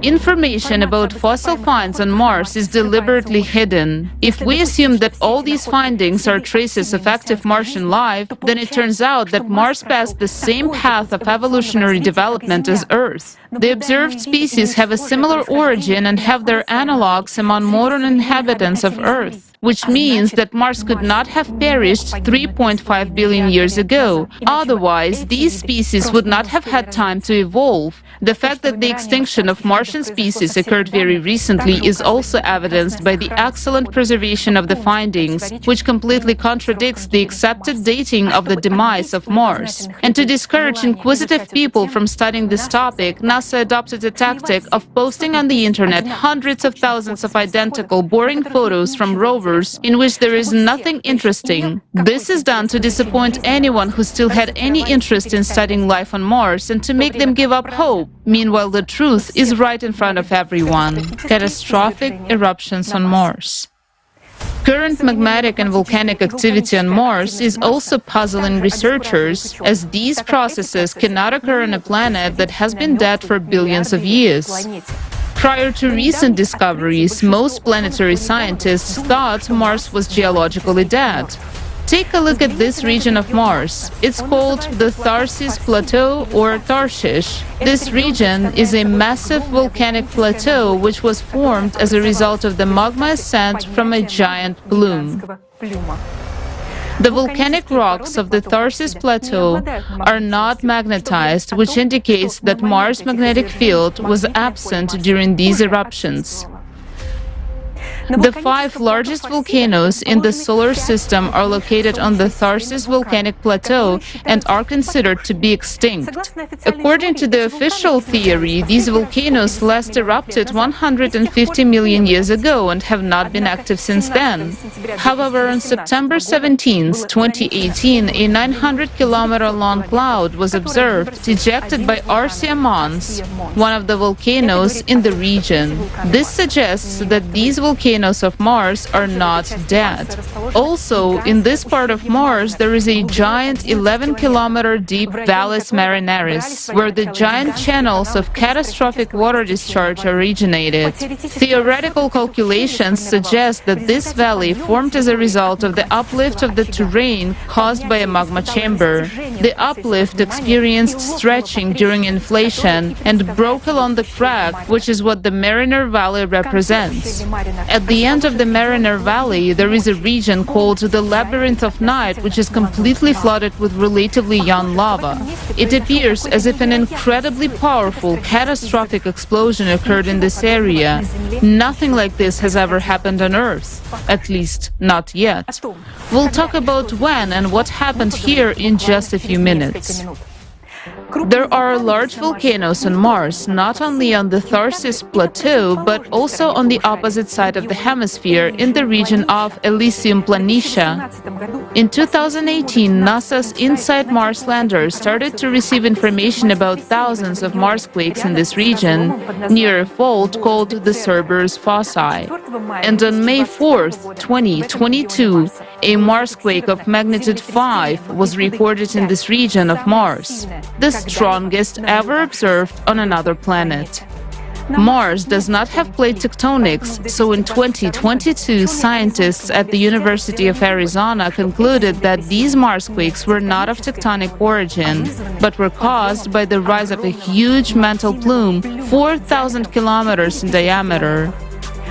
Information about fossil finds on Mars is deliberately hidden. If we assume that all these findings are traces of active Martian life, then it turns out that Mars passed the same path of evolutionary development as Earth. The observed species have a similar origin and have their analogues among modern inhabitants of Earth, which means that Mars could not have perished 3.5 billion years ago. Otherwise, these species would not have had time to evolve. The fact that the extinction of Martian species occurred very recently is also evidenced by the excellent preservation of the findings, which completely contradicts the accepted dating of the demise of Mars. And to discourage inquisitive people from studying this topic, NASA adopted a tactic of posting on the internet hundreds of thousands of identical, boring photos from rovers universe in which there is nothing interesting. This is done to disappoint anyone who still had any interest in studying life on Mars and to make them give up hope. Meanwhile, the truth is right in front of everyone. Catastrophic eruptions on Mars. Current magmatic and volcanic activity on Mars is also puzzling researchers, as these processes cannot occur on a planet that has been dead for billions of years. Prior to recent discoveries, most planetary scientists thought Mars was geologically dead. Take a look at this region of Mars. It's called the Tharsis Plateau or Tarshish. This region is a massive volcanic plateau which was formed as a result of the magma ascent from a giant plume. The volcanic rocks of the Tharsis Plateau are not magnetized, which indicates that Mars' magnetic field was absent during these eruptions. The 5 largest volcanoes in the solar system are located on the Tharsis volcanic plateau and are considered to be extinct. According to the official theory, these volcanoes last erupted 150 million years ago and have not been active since then. However, on September 17, 2018, a 900-kilometer-long cloud was observed ejected by Arsia Mons, one of the volcanoes in the region. This suggests that these volcanoes of Mars are not dead. Also, in this part of Mars, there is a giant 11-kilometer deep Valles Marineris, where the giant channels of catastrophic water discharge originated. Theoretical calculations suggest that this valley formed as a result of the uplift of the terrain caused by a magma chamber. The uplift experienced stretching during inflation and broke along the crack, which is what the Mariner Valley represents. At the end of the Mariner Valley, there is a region called the Labyrinth of Night, which is completely flooded with relatively young lava. It appears as if an incredibly powerful, catastrophic explosion occurred in this area. Nothing like this has ever happened on Earth, at least not yet. We'll talk about when and what happened here in just a few minutes. There are large volcanoes on Mars, not only on the Tharsis Plateau, but also on the opposite side of the hemisphere, in the region of Elysium Planitia. In 2018, NASA's InSight Mars lander started to receive information about thousands of Marsquakes in this region, near a fault called the Cerberus fossae. And on May 4th, 2022, a Marsquake of magnitude 5 was recorded in this region of Mars, the strongest ever observed on another planet. Mars does not have plate tectonics, so in 2022, scientists at the University of Arizona concluded that these Marsquakes were not of tectonic origin, but were caused by the rise of a huge mantle plume 4,000 kilometers in diameter.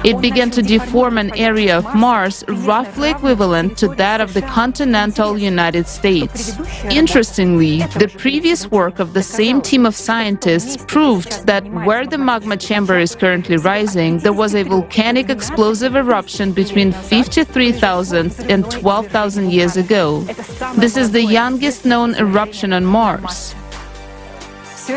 It began to deform an area of Mars roughly equivalent to that of the continental United States. Interestingly, the previous work of the same team of scientists proved that where the magma chamber is currently rising, there was a volcanic explosive eruption between 53,000 and 12,000 years ago. This is the youngest known eruption on Mars.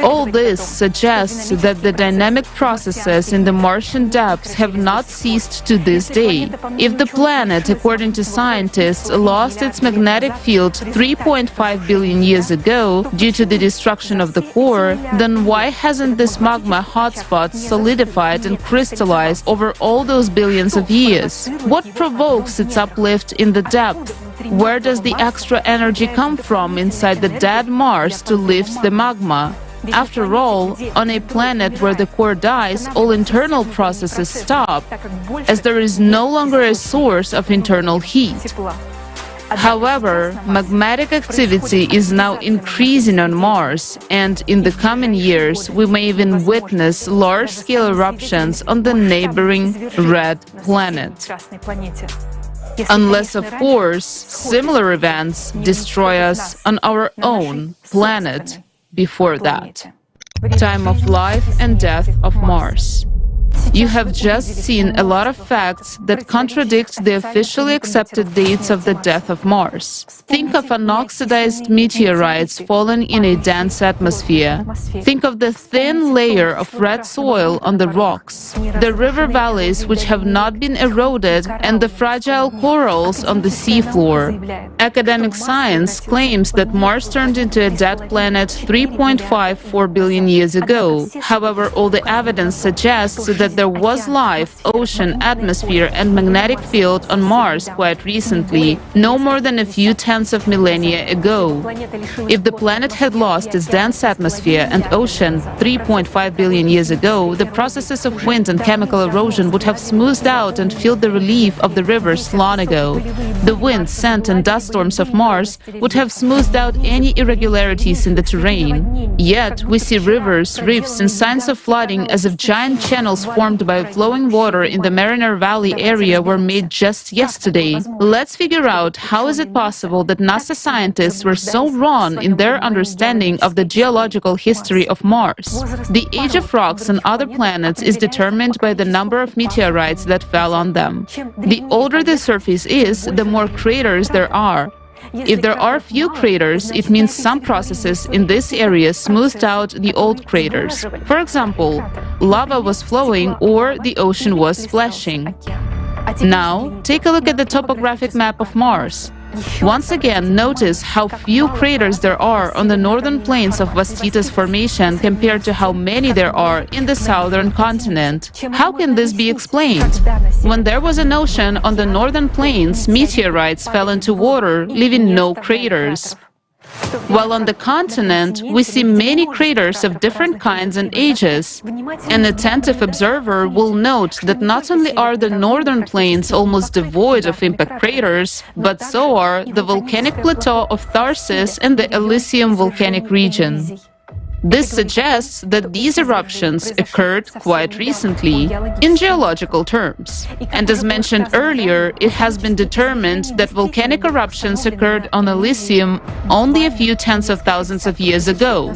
All this suggests that the dynamic processes in the Martian depths have not ceased to this day. If the planet, according to scientists, lost its magnetic field 3.5 billion years ago due to the destruction of the core, then why hasn't this magma hotspot solidified and crystallized over all those billions of years? What provokes its uplift in the depth? Where does the extra energy come from inside the dead Mars to lift the magma? After all, on a planet where the core dies, all internal processes stop, as there is no longer a source of internal heat. However, magmatic activity is now increasing on Mars, and in the coming years, we may even witness large-scale eruptions on the neighboring red planet. Unless, of course, similar events destroy us on our own planet before that. Time of life and death of Mars. You have just seen a lot of facts that contradict the officially accepted dates of the death of Mars. Think of unoxidized meteorites fallen in a dense atmosphere. Think of the thin layer of red soil on the rocks, the river valleys which have not been eroded, and the fragile corals on the seafloor. Academic science claims that Mars turned into a dead planet 3.54 billion years ago. However, all the evidence suggests that there was life, ocean, atmosphere, and magnetic field on Mars quite recently, no more than a few tenths of millennia ago. If the planet had lost its dense atmosphere and ocean 3.5 billion years ago, the processes of wind and chemical erosion would have smoothed out and filled the relief of the rivers long ago. The wind, sand, and dust storms of Mars would have smoothed out any irregularities in the terrain. Yet, we see rivers, rifts, and signs of flooding as if giant channels formed by flowing water in the Mariner Valley area were made just yesterday. Let's figure out how is it possible that NASA scientists were so wrong in their understanding of the geological history of Mars. The age of rocks on other planets is determined by the number of meteorites that fell on them. The older the surface is, the more craters there are. If there are few craters, it means some processes in this area smoothed out the old craters. For example, lava was flowing or the ocean was splashing. Now, take a look at the topographic map of Mars. Once again, notice how few craters there are on the northern plains of Vastitas Formation compared to how many there are in the southern continent. How can this be explained? When there was an ocean on the northern plains, meteorites fell into water, leaving no craters. While on the continent, we see many craters of different kinds and ages. An attentive observer will note that not only are the northern plains almost devoid of impact craters, but so are the volcanic plateau of Tharsis and the Elysium volcanic region. This suggests that these eruptions occurred quite recently, in geological terms. And as mentioned earlier, it has been determined that volcanic eruptions occurred on Elysium only a few tens of thousands of years ago.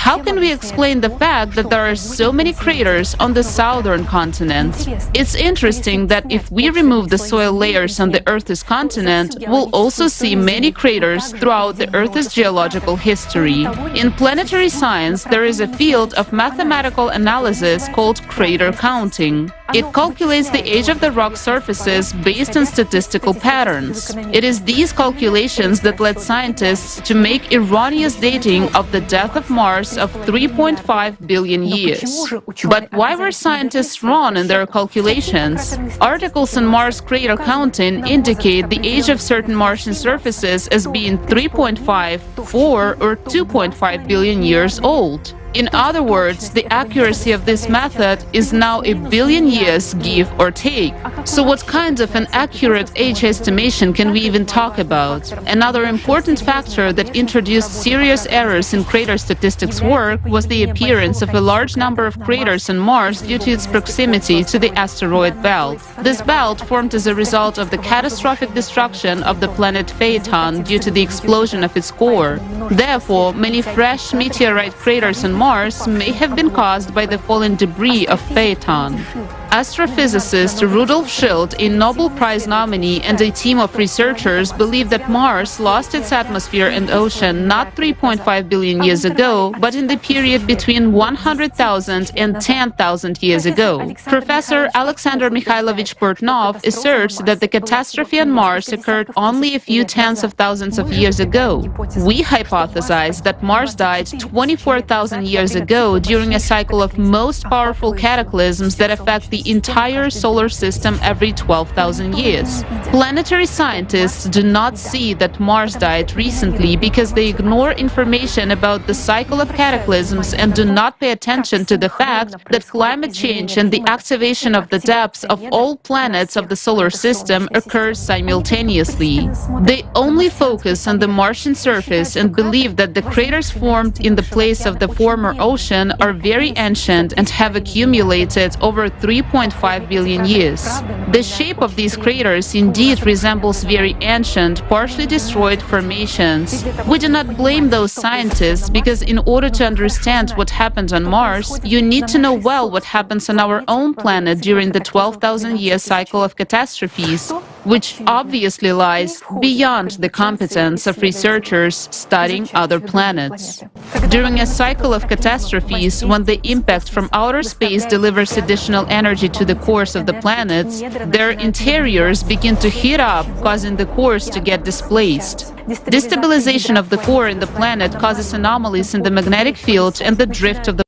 How can we explain the fact that there are so many craters on the southern continent? It's interesting that if we remove the soil layers on the Earth's continent, we'll also see many craters throughout the Earth's geological history. In planetary science, there is a field of mathematical analysis called crater counting. It calculates the age of the rock surfaces based on statistical patterns. It is these calculations that led scientists to make erroneous dating of the death of Mars of 3.5 billion years. But why were scientists wrong in their calculations? Articles on Mars crater counting indicate the age of certain Martian surfaces as being 3.5, 4, or 2.5 billion years old. In other words, the accuracy of this method is now a billion years, give or take. So what kind of an accurate age estimation can we even talk about? Another important factor that introduced serious errors in crater statistics work was the appearance of a large number of craters on Mars due to its proximity to the asteroid belt. This belt formed as a result of the catastrophic destruction of the planet Phaeton due to the explosion of its core. Therefore, many fresh meteorite craters on Mars may have been caused by the fallen debris of Phaeton. Astrophysicist Rudolf Schildt, a Nobel Prize nominee, and a team of researchers believe that Mars lost its atmosphere and ocean not 3.5 billion years ago, but in the period between 100,000 and 10,000 years ago. Professor Alexander Mikhailovich Portnov asserts that the catastrophe on Mars occurred only a few tens of thousands of years ago. We hypothesize that Mars died 24,000 years ago during a cycle of most powerful cataclysms that affect the entire solar system every 12,000 years. Planetary scientists do not see that Mars died recently because they ignore information about the cycle of cataclysms and do not pay attention to the fact that climate change and the activation of the depths of all planets of the solar system occurs simultaneously. They only focus on the Martian surface and believe that the craters formed in the place of the former ocean are very ancient and have accumulated over 3.5 3.5 billion years. The shape of these craters indeed resembles very ancient, partially destroyed formations. We do not blame those scientists because in order to understand what happened on Mars, you need to know well what happens on our own planet during the 12,000-year cycle of catastrophes, which obviously lies beyond the competence of researchers studying other planets. During a cycle of catastrophes, when the impact from outer space delivers additional energy to the cores of the planets, their interiors begin to heat up, causing the cores to get displaced. Destabilization of the core in the planet causes anomalies in the magnetic field, and the drift of the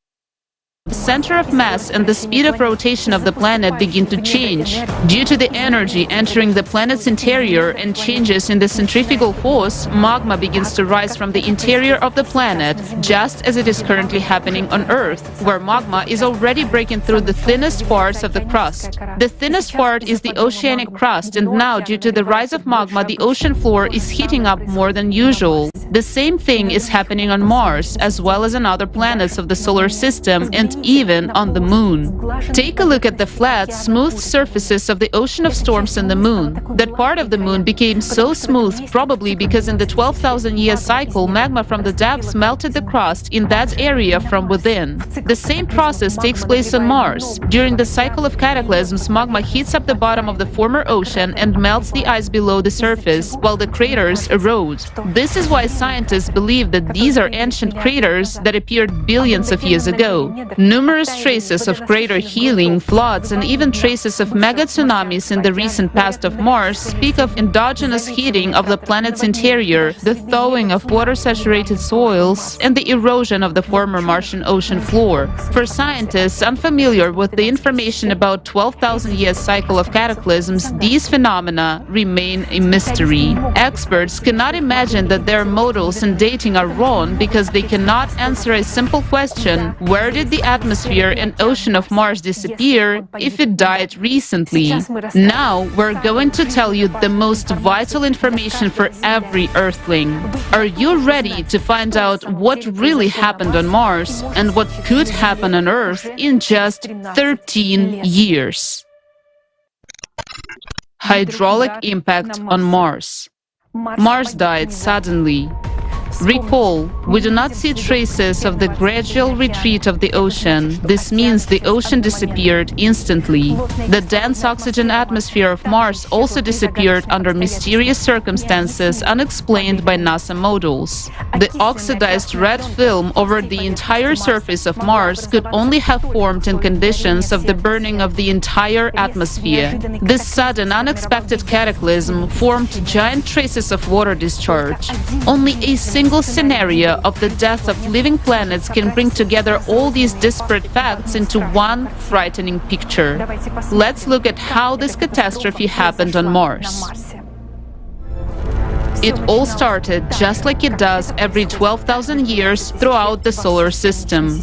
center of mass and the speed of rotation of the planet begin to change. Due to the energy entering the planet's interior and changes in the centrifugal force, magma begins to rise from the interior of the planet, just as it is currently happening on Earth, where magma is already breaking through the thinnest parts of the crust. The thinnest part is the oceanic crust, and now, due to the rise of magma, the ocean floor is heating up more than usual. The same thing is happening on Mars, as well as on other planets of the solar system, and even on the Moon. Take a look at the flat, smooth surfaces of the ocean of storms on the Moon. That part of the Moon became so smooth probably because in the 12,000-year cycle, magma from the depths melted the crust in that area from within. The same process takes place on Mars. During the cycle of cataclysms, magma heats up the bottom of the former ocean and melts the ice below the surface, while the craters erode. This is why scientists believe that these are ancient craters that appeared billions of years ago. Numerous traces of crater healing, floods, and even traces of mega tsunamis in the recent past of Mars speak of endogenous heating of the planet's interior, the thawing of water-saturated soils, and the erosion of the former Martian ocean floor. For scientists unfamiliar with the information about 12,000-year cycle of cataclysms, these phenomena remain a mystery. Experts cannot imagine that their models and dating are wrong because they cannot answer a simple question: where did the atmosphere and ocean of Mars disappear if it died recently? Now we're going to tell you the most vital information for every Earthling. Are you ready to find out what really happened on Mars and what could happen on Earth in just 13 years? Hydraulic impact on Mars. Mars died suddenly. Recall, we do not see traces of the gradual retreat of the ocean. This means the ocean disappeared instantly. The dense oxygen atmosphere of Mars also disappeared under mysterious circumstances unexplained by NASA models. The oxidized red film over the entire surface of Mars could only have formed in conditions of the burning of the entire atmosphere. This sudden, unexpected cataclysm formed giant traces of water discharge. Only a single scenario of the death of living planets can bring together all these disparate facts into one frightening picture. Let's look at how this catastrophe happened on Mars. It all started just like it does every 12,000 years throughout the solar system.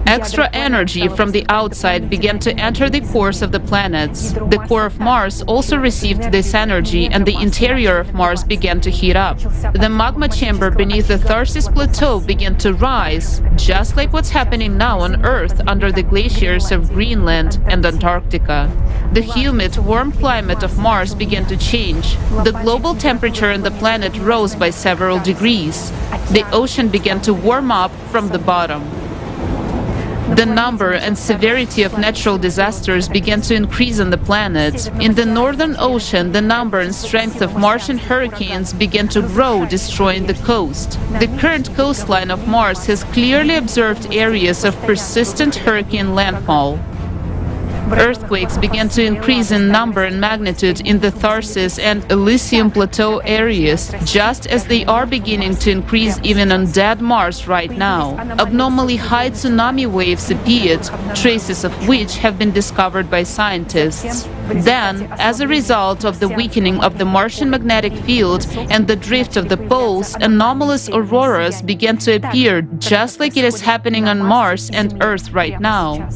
Extra energy from the outside began to enter the cores of the planets. The core of Mars also received this energy, and the interior of Mars began to heat up. The magma chamber beneath the Tharsis Plateau began to rise, just like what's happening now on Earth under the glaciers of Greenland and Antarctica. The humid, warm climate of Mars began to change. The global temperature on the planet rose by several degrees. The ocean began to warm up from the bottom. The number and severity of natural disasters began to increase on the planet. In the Northern Ocean, the number and strength of Martian hurricanes began to grow, destroying the coast. The current coastline of Mars has clearly observed areas of persistent hurricane landfall. Earthquakes began to increase in number and magnitude in the Tharsis and Elysium Plateau areas, just as they are beginning to increase even on dead Mars right now. Abnormally high tsunami waves appeared, traces of which have been discovered by scientists. Then, as a result of the weakening of the Martian magnetic field and the drift of the poles, anomalous auroras began to appear, just like it is happening on Mars and Earth right now.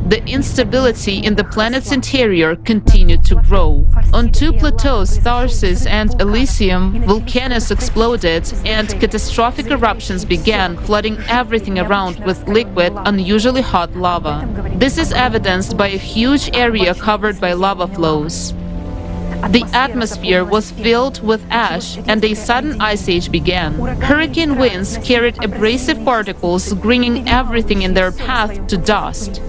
the instability in the planet's interior continued to grow. On two plateaus, Tharsis and Elysium, volcanoes exploded and catastrophic eruptions began, flooding everything around with liquid, unusually hot lava. This is evidenced by a huge area covered by lava flows. The atmosphere was filled with ash, and a sudden ice age began. Hurricane winds carried abrasive particles, bringing everything in their path to dust.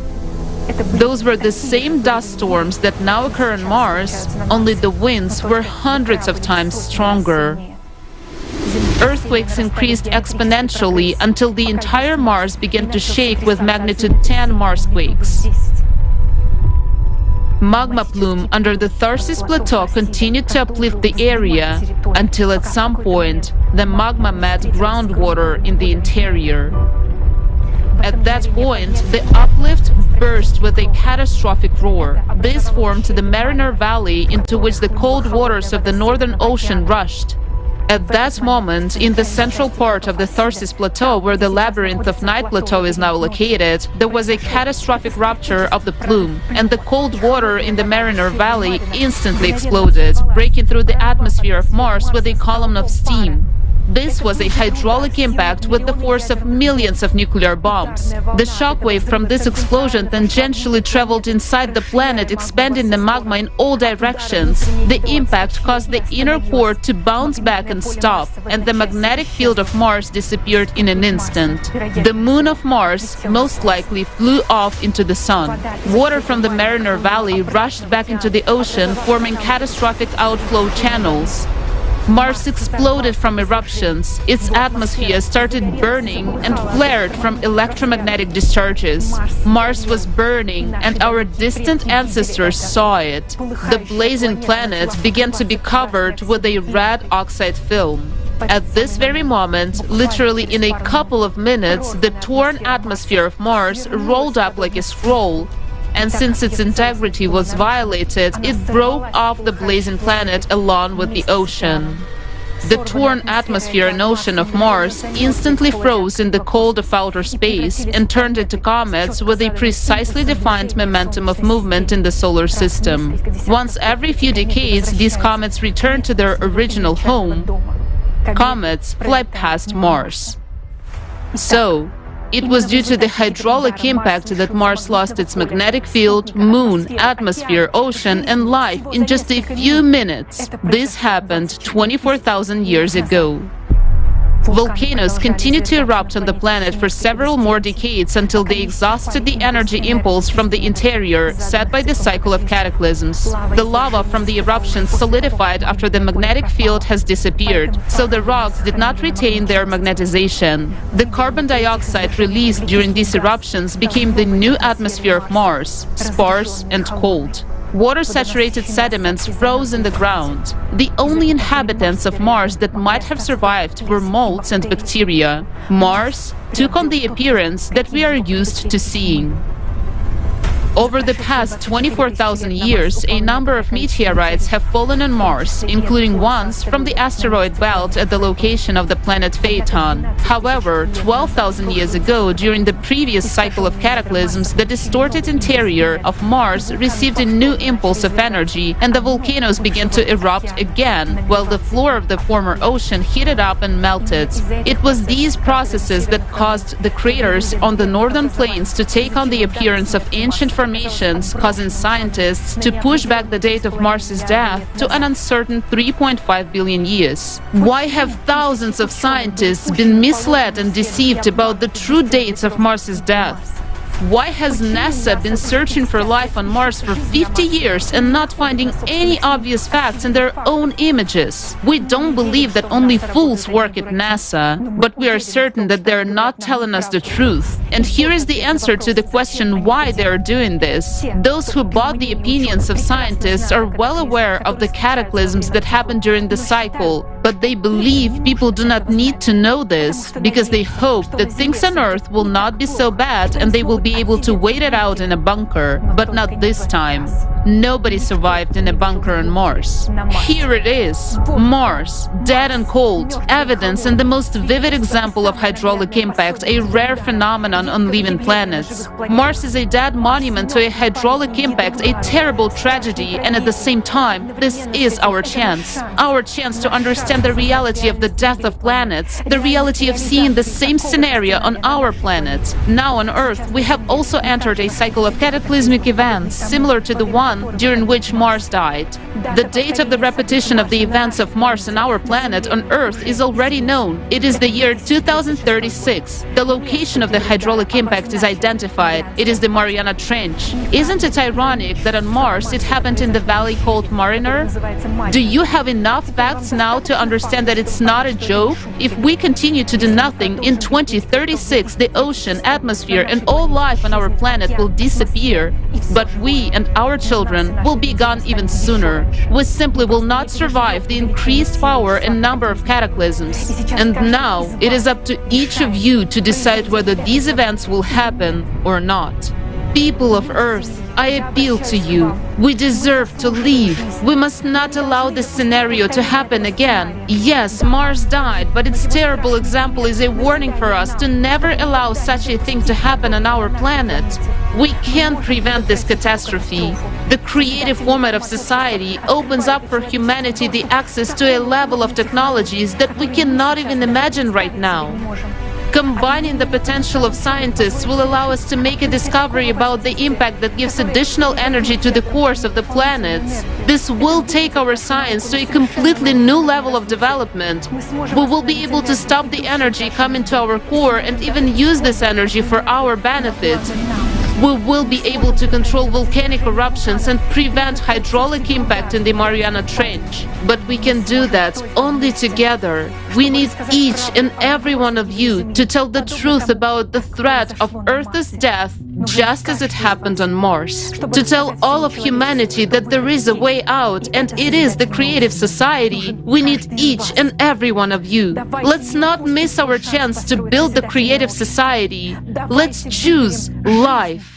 Those were the same dust storms that now occur on Mars, only the winds were hundreds of times stronger. Earthquakes increased exponentially until the entire Mars began to shake with magnitude 10 Marsquakes. Magma plume under the Tharsis Plateau continued to uplift the area until at some point the magma met groundwater in the interior. At that point, the uplift burst with a catastrophic roar. This formed the Mariner Valley into which the cold waters of the Northern Ocean rushed. At that moment, in the central part of the Tharsis Plateau, where the labyrinth of Night Plateau is now located, there was a catastrophic rupture of the plume, and the cold water in the Mariner Valley instantly exploded, breaking through the atmosphere of Mars with a column of steam. This was a hydraulic impact with the force of millions of nuclear bombs. The shockwave from this explosion tangentially traveled inside the planet, expanding the magma in all directions. The impact caused the inner core to bounce back and stop, and the magnetic field of Mars disappeared in an instant. The moon of Mars most likely flew off into the sun. Water from the Mariner Valley rushed back into the ocean, forming catastrophic outflow channels. Mars exploded from eruptions, its atmosphere started burning and flared from electromagnetic discharges. Mars was burning, and our distant ancestors saw it. The blazing planet began to be covered with a red oxide film. At this very moment, literally in a couple of minutes, the torn atmosphere of Mars rolled up like a scroll. And since its integrity was violated, it broke off the blazing planet along with the ocean. The torn atmosphere and ocean of Mars instantly froze in the cold of outer space and turned into comets with a precisely defined momentum of movement in the solar system. Once every few decades, these comets return to their original home. Comets fly past Mars. So, it was due to the hydraulic impact that Mars lost its magnetic field, moon, atmosphere, ocean, and life in just a few minutes. This happened 24,000 years ago. Volcanoes continued to erupt on the planet for several more decades until they exhausted the energy impulse from the interior set by the cycle of cataclysms. The lava from the eruptions solidified after the magnetic field has disappeared, so the rocks did not retain their magnetization. The carbon dioxide released during these eruptions became the new atmosphere of Mars, sparse and cold. Water-saturated sediments froze in the ground. The only inhabitants of Mars that might have survived were molds and bacteria. Mars took on the appearance that we are used to seeing. Over the past 24,000 years, a number of meteorites have fallen on Mars, including ones from the asteroid belt at the location of the planet Phaeton. However, 12,000 years ago, during the previous cycle of cataclysms, the distorted interior of Mars received a new impulse of energy, and the volcanoes began to erupt again, while the floor of the former ocean heated up and melted. It was these processes that caused the craters on the northern plains to take on the appearance of ancient formations, causing scientists to push back the date of Mars's death to an uncertain 3.5 billion years. Why have thousands of scientists been misled and deceived about the true dates of Mars's death? Why has NASA been searching for life on Mars for 50 years and not finding any obvious facts in their own images? We don't believe that only fools work at NASA, but we are certain that they're not telling us the truth. And here is the answer to the question why they're doing this. Those who bought the opinions of scientists are well aware of the cataclysms that happened during the cycle, but But they believe people do not need to know this because they hope that things on Earth will not be so bad and they will be able to wait it out in a bunker. But not this time. Nobody survived in a bunker on Mars. Here it is, Mars, dead and cold, evidence and the most vivid example of hydraulic impact, a rare phenomenon on living planets. Mars is a dead monument to a hydraulic impact, a terrible tragedy, and at the same time, this is our chance to understand the reality of the death of planets, the reality of seeing the same scenario on our planet. Now on Earth, we have also entered a cycle of cataclysmic events, similar to the one during which Mars died. The date of the repetition of the events of Mars and our planet on Earth is already known. It is the year 2036. The location of the hydraulic impact is identified. It is the Mariana Trench. Isn't it ironic that on Mars it happened in the valley called Mariner? Do you have enough facts now to understand that it's not a joke? If we continue to do nothing, in 2036 the ocean, atmosphere and all life on our planet will disappear. But we and our children will be gone even sooner. We simply will not survive the increased power and number of cataclysms. And now it is up to each of you to decide whether these events will happen or not. People of Earth, I appeal to you. We deserve to leave. We must not allow this scenario to happen again. Yes, Mars died, but its terrible example is a warning for us to never allow such a thing to happen on our planet. We can't prevent this catastrophe. The creative format of society opens up for humanity the access to a level of technologies that we cannot even imagine right now. Combining the potential of scientists will allow us to make a discovery about the impact that gives additional energy to the cores of the planets. This will take our science to a completely new level of development. We will be able to stop the energy coming to our core and even use this energy for our benefit. We will be able to control volcanic eruptions and prevent hydraulic impact in the Mariana Trench. But we can do that only together. We need each and every one of you to tell the truth about the threat of Earth's death, just as it happened on Mars. To tell all of humanity that there is a way out, and it is the creative society. We need each and every one of you. Let's not miss our chance to build the creative society. Let's choose life.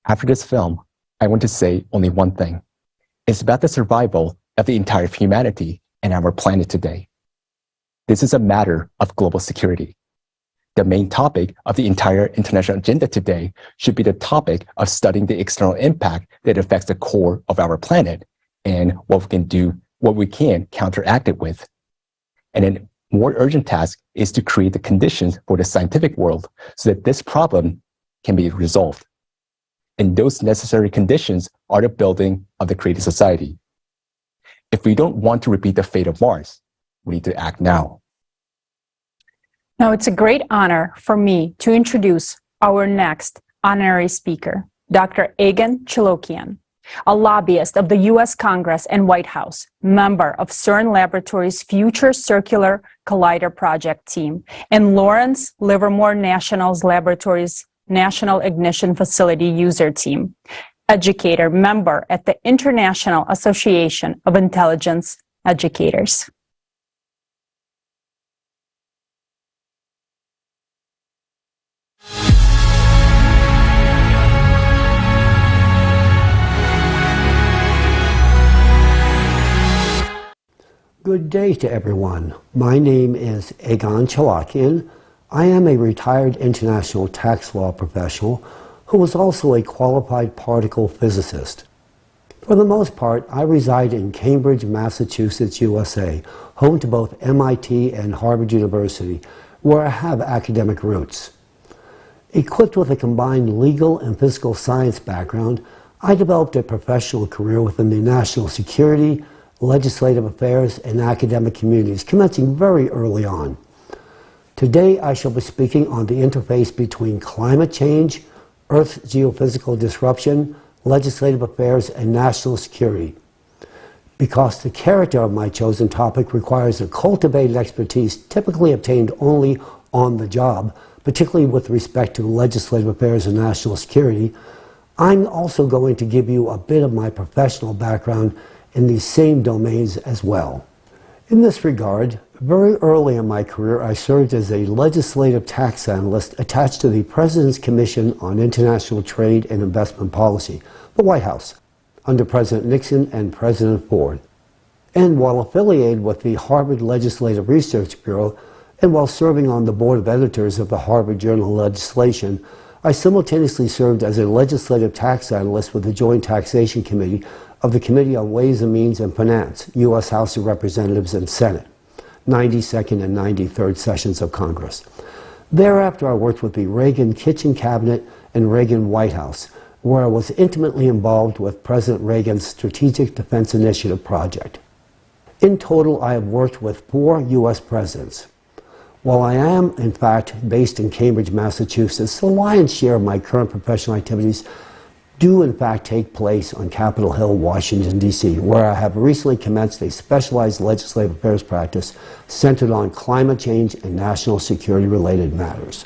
After this film, I want to say only one thing. It's about the survival of the entire humanity and our planet today. This is a matter of global security. The main topic of the entire international agenda today should be the topic of studying the external impact that affects the core of our planet and what we can counteract it with. And a more urgent task is to create the conditions for the scientific world so that this problem can be resolved. And those necessary conditions are the building of the creative society. If we don't want to repeat the fate of Mars, we need to act now. Now, it's a great honor for me to introduce our next honorary speaker, Dr. Egan Chilokian, a lobbyist of the U.S. Congress and White House, member of CERN Laboratories' Future Circular Collider Project team, and Lawrence Livermore National's Laboratories National Ignition Facility User Team, educator, member at the International Association of Intelligence Educators. Good day to everyone. My name is Egan Chilokian. I am a retired international tax law professional who was also a qualified particle physicist. For the most part, I reside in Cambridge, Massachusetts, USA, home to both MIT and Harvard University, where I have academic roots. Equipped with a combined legal and physical science background, I developed a professional career within the national security, legislative affairs, and academic communities, commencing very early on. Today, I shall be speaking on the interface between climate change, Earth's geophysical disruption, legislative affairs, and national security. Because the character of my chosen topic requires a cultivated expertise typically obtained only on the job, particularly with respect to legislative affairs and national security, I'm also going to give you a bit of my professional background in these same domains as well. In this regard, very early in my career, I served as a legislative tax analyst attached to the President's Commission on International Trade and Investment Policy, the White House, under President Nixon and President Ford. And while affiliated with the Harvard Legislative Research Bureau, and while serving on the board of editors of the Harvard Journal of Legislation, I simultaneously served as a legislative tax analyst with the Joint Taxation Committee of the Committee on Ways and Means and Finance, U.S. House of Representatives and Senate, 92nd and 93rd sessions of Congress. Thereafter, I worked with the Reagan Kitchen Cabinet and Reagan White House, where I was intimately involved with President Reagan's Strategic Defense Initiative project. In total, I have worked with 4 U.S. presidents. While I am, in fact, based in Cambridge, Massachusetts, the lion's share of my current professional activities do, in fact, take place on Capitol Hill, Washington, D.C., where I have recently commenced a specialized legislative affairs practice centered on climate change and national security-related matters.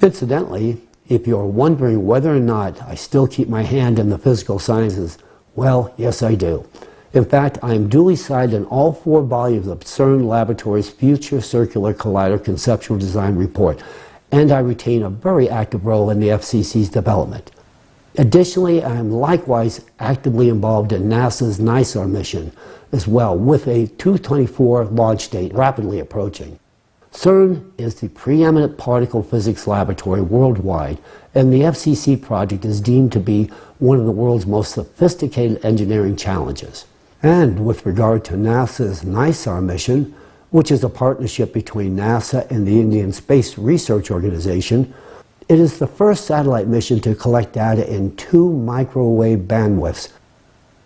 Incidentally, if you're wondering whether or not I still keep my hand in the physical sciences, well, yes, I do. In fact, I am duly cited in all 4 volumes of CERN Laboratories' Future Circular Collider Conceptual Design Report, and I retain a very active role in the FCC's development. Additionally, I am likewise actively involved in NASA's NISAR mission as well, with a 2024 launch date rapidly approaching. CERN is the preeminent particle physics laboratory worldwide, and the FCC project is deemed to be one of the world's most sophisticated engineering challenges. And with regard to NASA's NISAR mission, which is a partnership between NASA and the Indian Space Research Organization, it is the first satellite mission to collect data in 2 microwave bandwidths,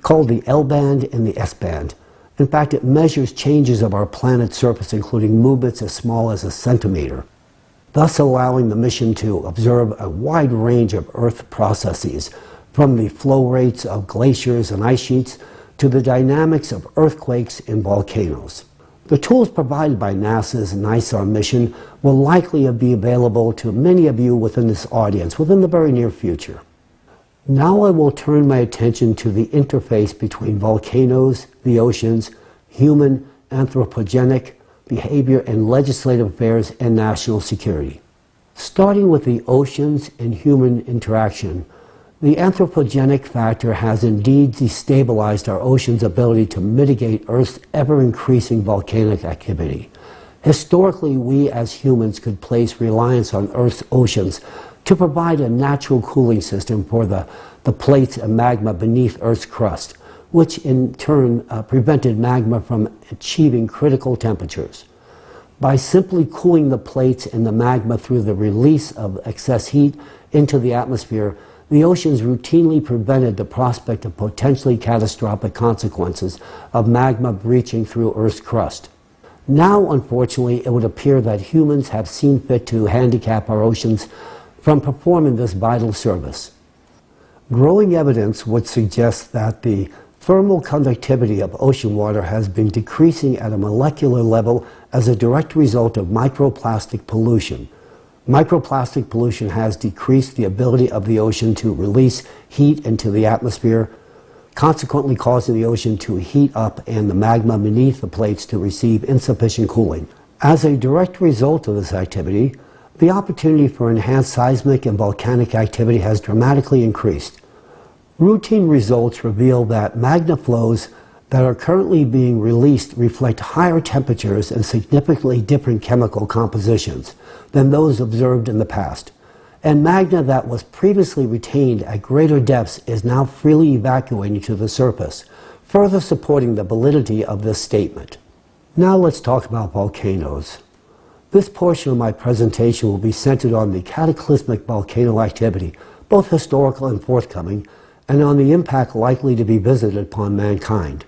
called the L-band and the S-band. In fact, it measures changes of our planet's surface, including movements as small as a centimeter, thus allowing the mission to observe a wide range of Earth processes, from the flow rates of glaciers and ice sheets to the dynamics of earthquakes and volcanoes. The tools provided by NASA's NISAR mission will likely be available to many of you within this audience within the very near future. Now I will turn my attention to the interface between volcanoes, the oceans, human anthropogenic behavior, and legislative affairs and national security. Starting with the oceans and human interaction, the anthropogenic factor has indeed destabilized our ocean's ability to mitigate Earth's ever-increasing volcanic activity. Historically, we as humans could place reliance on Earth's oceans to provide a natural cooling system for the plates and magma beneath Earth's crust, which in turn prevented magma from achieving critical temperatures. By simply cooling the plates and the magma through the release of excess heat into the atmosphere, the oceans routinely prevented the prospect of potentially catastrophic consequences of magma breaching through Earth's crust. Now, unfortunately, it would appear that humans have seen fit to handicap our oceans from performing this vital service. Growing evidence would suggest that the thermal conductivity of ocean water has been decreasing at a molecular level as a direct result of microplastic pollution. Microplastic pollution has decreased the ability of the ocean to release heat into the atmosphere, consequently causing the ocean to heat up and the magma beneath the plates to receive insufficient cooling. As a direct result of this activity, the opportunity for enhanced seismic and volcanic activity has dramatically increased. Routine results reveal that magma flows that are currently being released reflect higher temperatures and significantly different chemical compositions than those observed in the past. And magma that was previously retained at greater depths is now freely evacuating to the surface, further supporting the validity of this statement. Now let's talk about volcanoes. This portion of my presentation will be centered on the cataclysmic volcano activity, both historical and forthcoming, and on the impact likely to be visited upon mankind.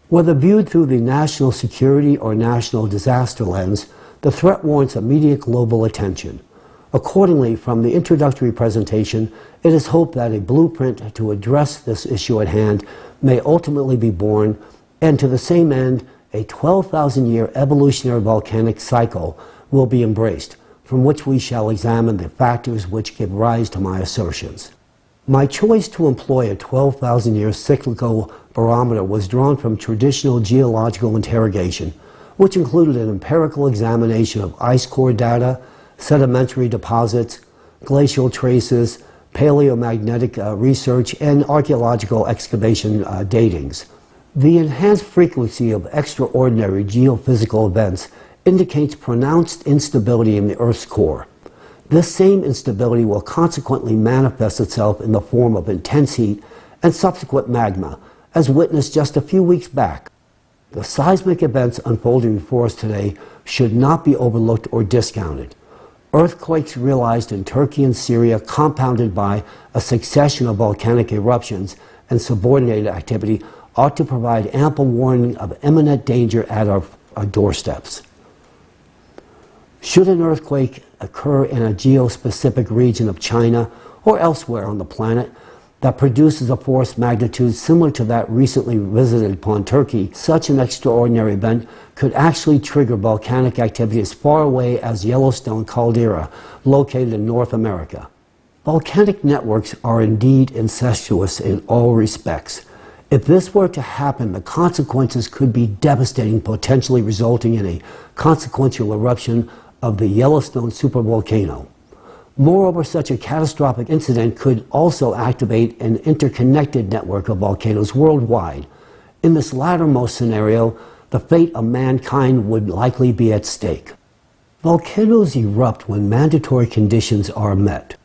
Whether viewed through the national security or national disaster lens, the threat warrants immediate global attention. Accordingly, from the introductory presentation, it is hoped that a blueprint to address this issue at hand may ultimately be born, and to the same end, a 12,000-year evolutionary volcanic cycle will be embraced, from which we shall examine the factors which give rise to my assertions. My choice to employ a 12,000-year cyclical barometer was drawn from traditional geological interrogation, which included an empirical examination of ice core data, sedimentary deposits, glacial traces, paleomagnetic research, and archaeological excavation datings. The enhanced frequency of extraordinary geophysical events indicates pronounced instability in the Earth's core. This same instability will consequently manifest itself in the form of intense heat and subsequent magma, as witnessed just a few weeks back. The seismic events unfolding before us today should not be overlooked or discounted. Earthquakes realized in Turkey and Syria, compounded by a succession of volcanic eruptions and subordinated activity, ought to provide ample warning of imminent danger at our doorsteps. Should an earthquake occur in a geospecific region of China or elsewhere on the planet that produces a force magnitude similar to that recently visited upon Turkey, such an extraordinary event could actually trigger volcanic activity as far away as Yellowstone caldera, located in North America. Volcanic networks are indeed incestuous in all respects. If this were to happen, the consequences could be devastating, potentially resulting in a consequential eruption of the Yellowstone supervolcano. Moreover, such a catastrophic incident could also activate an interconnected network of volcanoes worldwide. In this lattermost scenario, the fate of mankind would likely be at stake. Volcanoes erupt when mandatory conditions are met.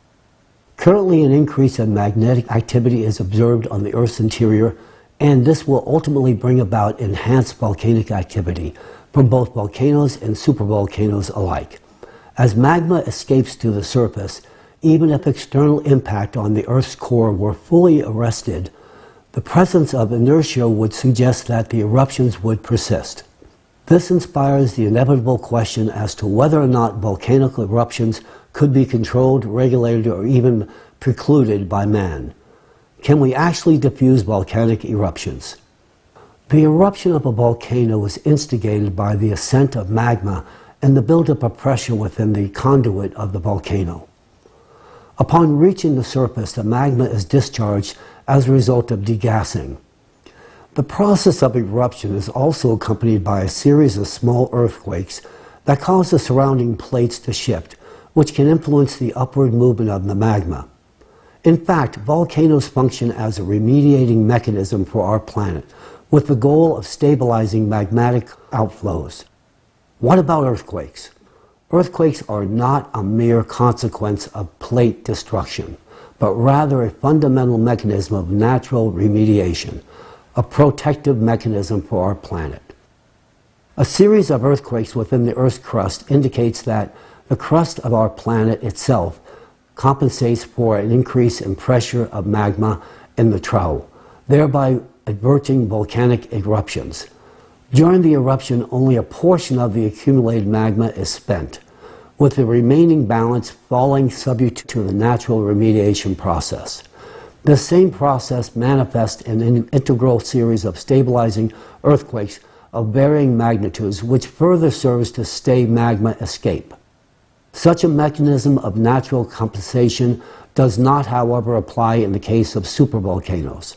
Currently, an increase in magnetic activity is observed on the Earth's interior, and this will ultimately bring about enhanced volcanic activity from both volcanoes and supervolcanoes alike. As magma escapes to the surface, even if external impact on the Earth's core were fully arrested, the presence of inertia would suggest that the eruptions would persist. This inspires the inevitable question as to whether or not volcanic eruptions could be controlled, regulated, or even precluded by man. Can we actually diffuse volcanic eruptions? The eruption of a volcano is instigated by the ascent of magma and the buildup of pressure within the conduit of the volcano. Upon reaching the surface, the magma is discharged as a result of degassing. The process of eruption is also accompanied by a series of small earthquakes that cause the surrounding plates to shift, which can influence the upward movement of the magma. In fact, volcanoes function as a remediating mechanism for our planet, with the goal of stabilizing magmatic outflows. What about earthquakes? Earthquakes are not a mere consequence of plate destruction, but rather a fundamental mechanism of natural remediation, a protective mechanism for our planet. A series of earthquakes within the Earth's crust indicates that the crust of our planet itself compensates for an increase in pressure of magma in the trough, thereby averting volcanic eruptions. During the eruption, only a portion of the accumulated magma is spent, with the remaining balance falling subject to the natural remediation process. This same process manifests in an integral series of stabilizing earthquakes of varying magnitudes, which further serves to stay magma escape. Such a mechanism of natural compensation does not, however, apply in the case of supervolcanoes.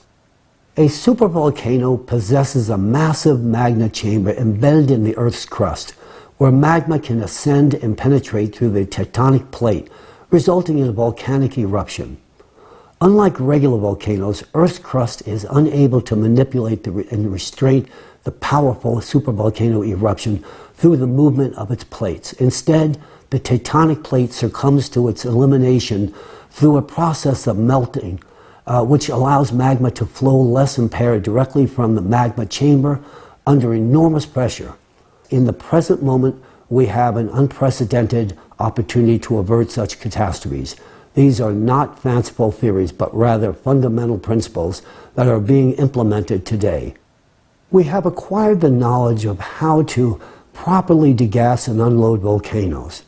A supervolcano possesses a massive magma chamber embedded in the Earth's crust, where magma can ascend and penetrate through the tectonic plate, resulting in a volcanic eruption. Unlike regular volcanoes, Earth's crust is unable to manipulate and restrain the powerful supervolcano eruption through the movement of its plates. Instead, the tectonic plate succumbs to its elimination through a process of melting, which allows magma to flow less impaired directly from the magma chamber under enormous pressure. In the present moment, we have an unprecedented opportunity to avert such catastrophes. These are not fanciful theories, but rather fundamental principles that are being implemented today. We have acquired the knowledge of how to properly degas and unload volcanoes.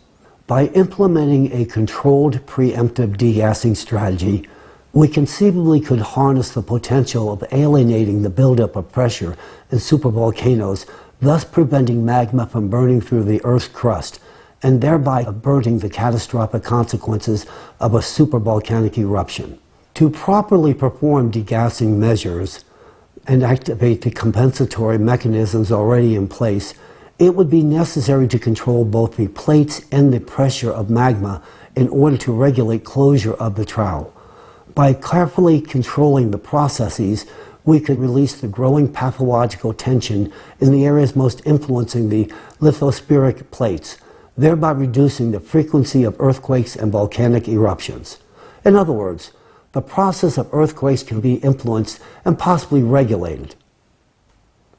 By implementing a controlled preemptive degassing strategy, we conceivably could harness the potential of alienating the buildup of pressure in supervolcanoes, thus preventing magma from burning through the Earth's crust and thereby averting the catastrophic consequences of a supervolcanic eruption. To properly perform degassing measures and activate the compensatory mechanisms already in place, it would be necessary to control both the plates and the pressure of magma in order to regulate closure of the trowel. By carefully controlling the processes, we could release the growing pathological tension in the areas most influencing the lithospheric plates, thereby reducing the frequency of earthquakes and volcanic eruptions. In other words, the process of earthquakes can be influenced and possibly regulated.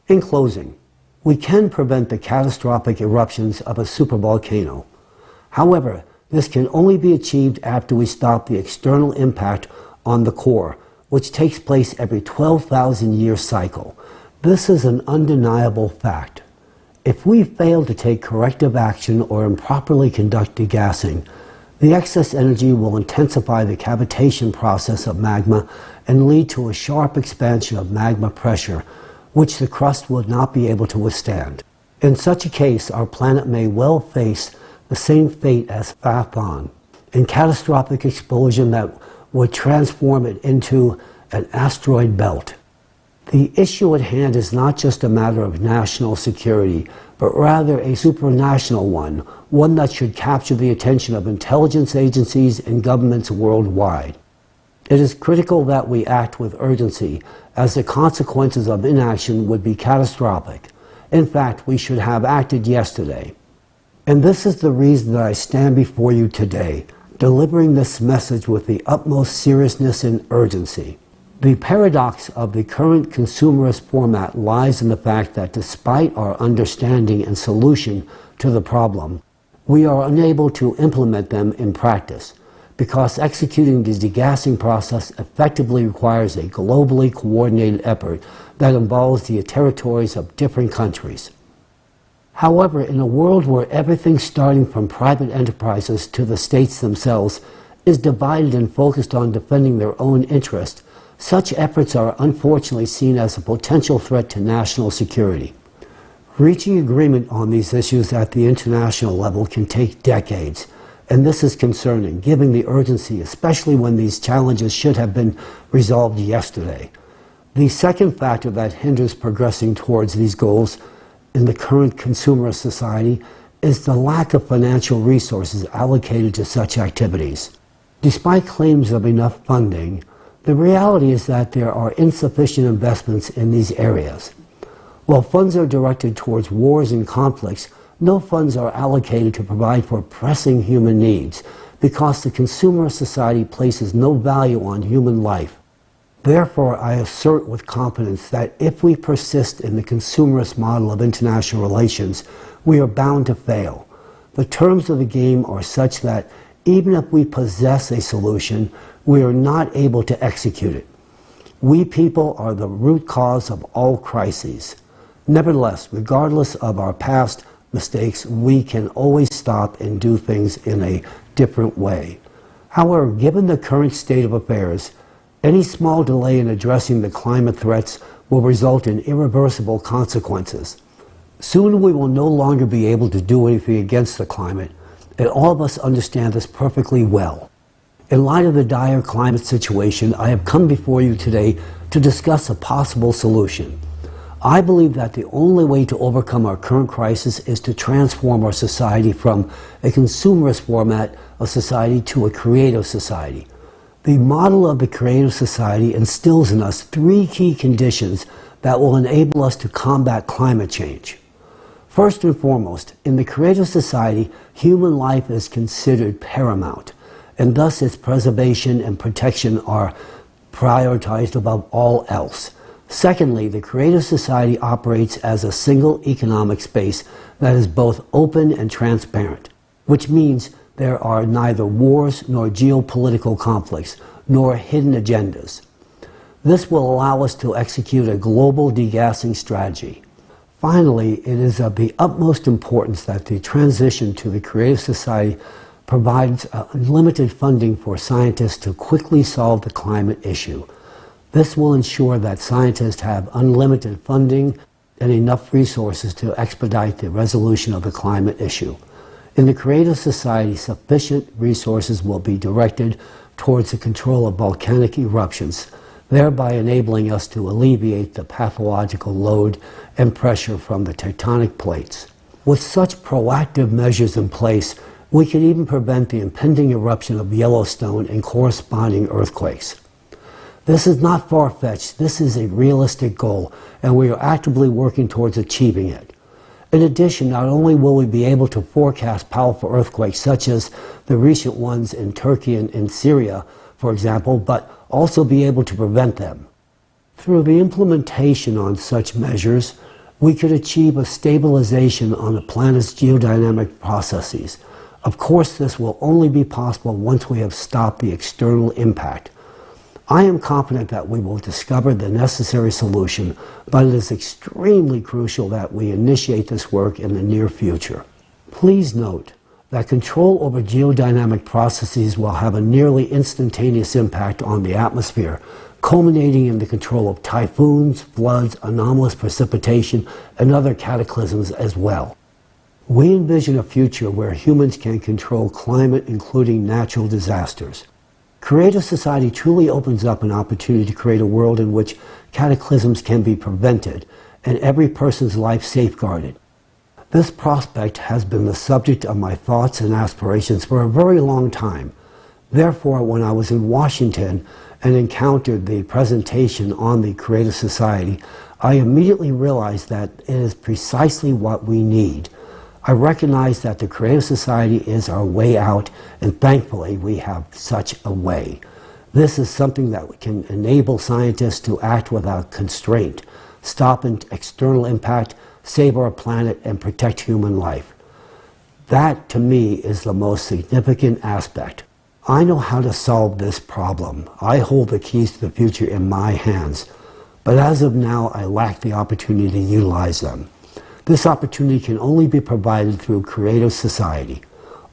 In closing, we can prevent the catastrophic eruptions of a supervolcano. However, this can only be achieved after we stop the external impact on the core, which takes place every 12,000-year cycle. This is an undeniable fact. If we fail to take corrective action or improperly conduct degassing, the excess energy will intensify the cavitation process of magma and lead to a sharp expansion of magma pressure, which the crust will not be able to withstand. In such a case, our planet may well face the same fate as Phaethon, a catastrophic explosion that would transform it into an asteroid belt. The issue at hand is not just a matter of national security, but rather a supranational one that should capture the attention of intelligence agencies and governments worldwide. It is critical that we act with urgency, as the consequences of inaction would be catastrophic. In fact, we should have acted yesterday. And this is the reason that I stand before you today, delivering this message with the utmost seriousness and urgency. The paradox of the current consumerist format lies in the fact that despite our understanding and solution to the problem, we are unable to implement them in practice, because executing the degassing process effectively requires a globally coordinated effort that involves the territories of different countries. However, in a world where everything starting from private enterprises to the states themselves is divided and focused on defending their own interest, such efforts are unfortunately seen as a potential threat to national security. Reaching agreement on these issues at the international level can take decades, and this is concerning, given the urgency, especially when these challenges should have been resolved yesterday. The second factor that hinders progressing towards these goals in the current consumerist society is the lack of financial resources allocated to such activities. Despite claims of enough funding, the reality is that there are insufficient investments in these areas. While funds are directed towards wars and conflicts, no funds are allocated to provide for pressing human needs, because the consumer society places no value on human life. Therefore, I assert with confidence that if we persist in the consumerist model of international relations, we are bound to fail. The terms of the game are such that even if we possess a solution, we are not able to execute it. We people are the root cause of all crises. Nevertheless, regardless of our past mistakes, we can always stop and do things in a different way. However, given the current state of affairs, any small delay in addressing the climate threats will result in irreversible consequences. Soon we will no longer be able to do anything against the climate, and all of us understand this perfectly well. In light of the dire climate situation, I have come before you today to discuss a possible solution. I believe that the only way to overcome our current crisis is to transform our society from a consumerist format of society to a creative society. The model of the creative society instills in us three key conditions that will enable us to combat climate change. First and foremost, in the creative society, human life is considered paramount, and thus its preservation and protection are prioritized above all else. Secondly, the creative society operates as a single economic space that is both open and transparent, which means there are neither wars nor geopolitical conflicts, nor hidden agendas. This will allow us to execute a global degassing strategy. Finally, it is of the utmost importance that the transition to the creative society provides unlimited funding for scientists to quickly solve the climate issue. This will ensure that scientists have unlimited funding and enough resources to expedite the resolution of the climate issue. In the Creative Society, sufficient resources will be directed towards the control of volcanic eruptions, thereby enabling us to alleviate the pathological load and pressure from the tectonic plates. With such proactive measures in place, we can even prevent the impending eruption of Yellowstone and corresponding earthquakes. This is not far-fetched. This is a realistic goal, and we are actively working towards achieving it. In addition, not only will we be able to forecast powerful earthquakes such as the recent ones in Turkey and in Syria, for example, but also be able to prevent them. Through the implementation on such measures, we could achieve a stabilization on the planet's geodynamic processes. Of course, this will only be possible once we have stopped the external impact. I am confident that we will discover the necessary solution, but it is extremely crucial that we initiate this work in the near future. Please note that control over geodynamic processes will have a nearly instantaneous impact on the atmosphere, culminating in the control of typhoons, floods, anomalous precipitation, and other cataclysms as well. We envision a future where humans can control climate, including natural disasters. Creative Society truly opens up an opportunity to create a world in which cataclysms can be prevented and every person's life safeguarded. This prospect has been the subject of my thoughts and aspirations for a very long time. Therefore, when I was in Washington and encountered the presentation on the Creative Society, I immediately realized that it is precisely what we need. I recognize that the Creative Society is our way out, and thankfully we have such a way. This is something that can enable scientists to act without constraint, stop an external impact, save our planet, and protect human life. That, to me, is the most significant aspect. I know how to solve this problem. I hold the keys to the future in my hands. But as of now, I lack the opportunity to utilize them. This opportunity can only be provided through Creative Society.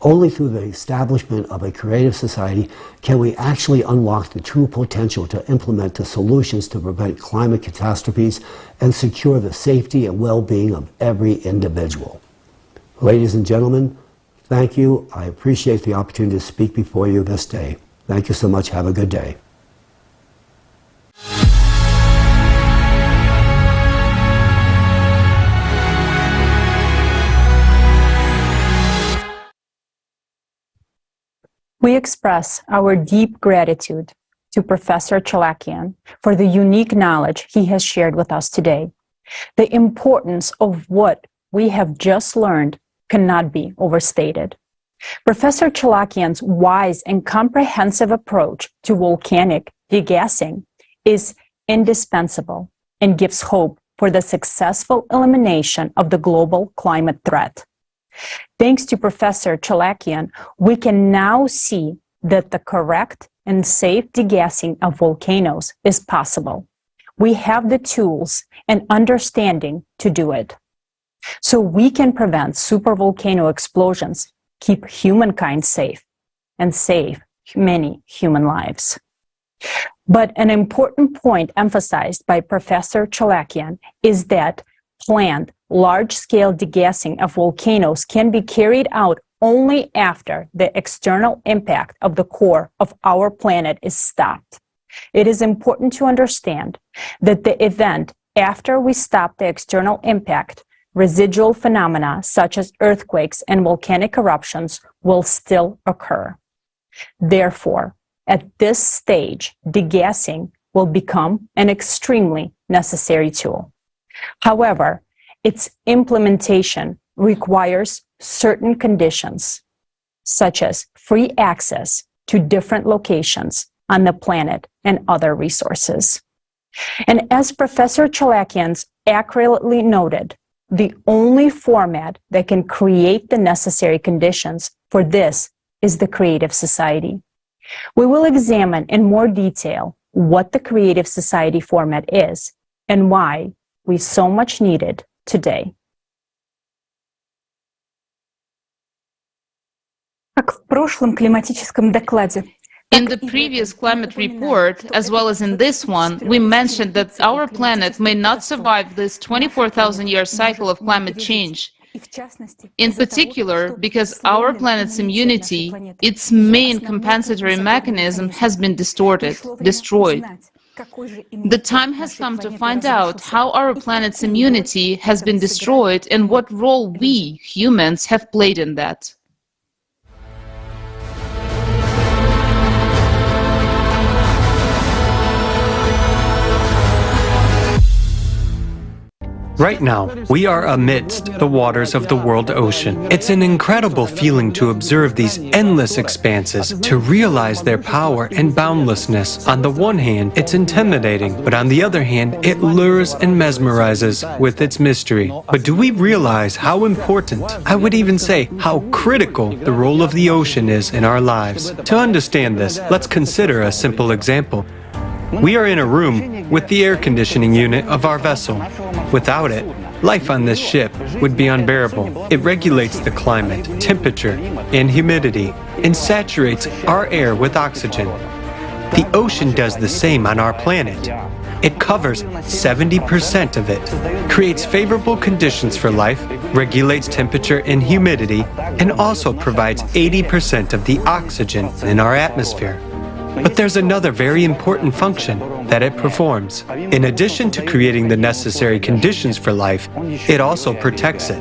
Only through the establishment of a Creative Society can we actually unlock the true potential to implement the solutions to prevent climate catastrophes and secure the safety and well-being of every individual. Ladies and gentlemen, thank you. I appreciate the opportunity to speak before you this day. Thank you so much. Have a good day. We express our deep gratitude to Professor Chalakian for the unique knowledge he has shared with us today. The importance of what we have just learned cannot be overstated. Professor Chalakian's wise and comprehensive approach to volcanic degassing is indispensable and gives hope for the successful elimination of the global climate threat. Thanks to Professor Chalakian, we can now see that the correct and safe degassing of volcanoes is possible. We have the tools and understanding to do it. So we can prevent supervolcano explosions, keep humankind safe, and save many human lives. But an important point emphasized by Professor Chalakian is that planned large-scale degassing of volcanoes can be carried out only after the external impact of the core of our planet is stopped. It is important to understand that the event after we stop the external impact, residual phenomena such as earthquakes and volcanic eruptions will still occur. Therefore, at this stage, degassing will become an extremely necessary tool. However, its implementation requires certain conditions, such as free access to different locations on the planet and other resources. And as Professor Chalakian accurately noted, the only format that can create the necessary conditions for this is the Creative Society. We will examine in more detail what the Creative Society format is and why we so much need it today. In the previous climate report, as well as in this one, we mentioned that our planet may not survive this 24,000-year cycle of climate change, In particular, because our planet's immunity, its main compensatory mechanism, has been distorted, destroyed. The time has come to find out how our planet's immunity has been destroyed and what role we, humans, have played in that. Right now, we are amidst the waters of the world ocean. It's an incredible feeling to observe these endless expanses, to realize their power and boundlessness. On the one hand, it's intimidating, but on the other hand, it lures and mesmerizes with its mystery. But do we realize how important, I would even say how critical, the role of the ocean is in our lives? To understand this, let's consider a simple example. We are in a room with the air conditioning unit of our vessel. Without it, life on this ship would be unbearable. It regulates the climate, temperature, and humidity, and saturates our air with oxygen. The ocean does the same on our planet. It covers 70% of it, creates favorable conditions for life, regulates temperature and humidity, and also provides 80% of the oxygen in our atmosphere. But there's another very important function that it performs. In addition to creating the necessary conditions for life, it also protects it.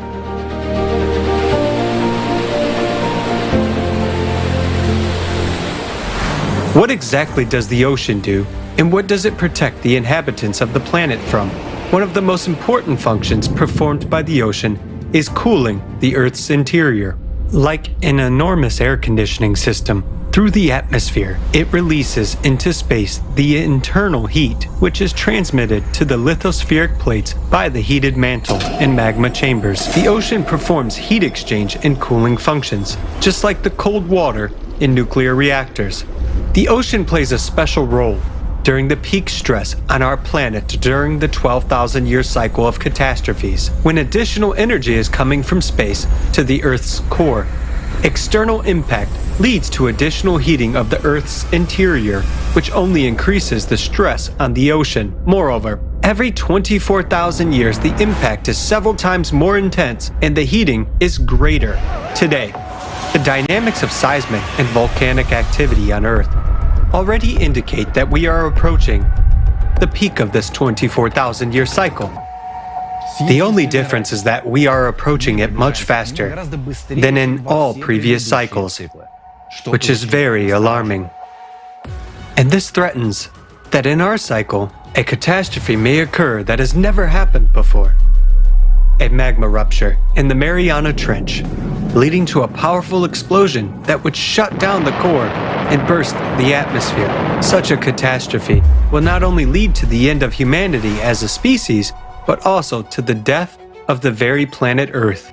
What exactly does the ocean do, and what does it protect the inhabitants of the planet from? One of the most important functions performed by the ocean is cooling the Earth's interior. Like an enormous air conditioning system, through the atmosphere, it releases into space the internal heat, which is transmitted to the lithospheric plates by the heated mantle and magma chambers. The ocean performs heat exchange and cooling functions, just like the cold water in nuclear reactors. The ocean plays a special role during the peak stress on our planet during the 12,000-year cycle of catastrophes, when additional energy is coming from space to the Earth's core. External impact leads to additional heating of the Earth's interior, which only increases the stress on the ocean. Moreover, every 24,000 years, the impact is several times more intense and the heating is greater. Today, the dynamics of seismic and volcanic activity on Earth already indicate that we are approaching the peak of this 24,000-year cycle. The only difference is that we are approaching it much faster than in all previous cycles, which is very alarming. And this threatens that in our cycle, a catastrophe may occur that has never happened before. A magma rupture in the Mariana Trench, leading to a powerful explosion that would shut down the core and burst the atmosphere. Such a catastrophe will not only lead to the end of humanity as a species, but also to the death of the very planet Earth.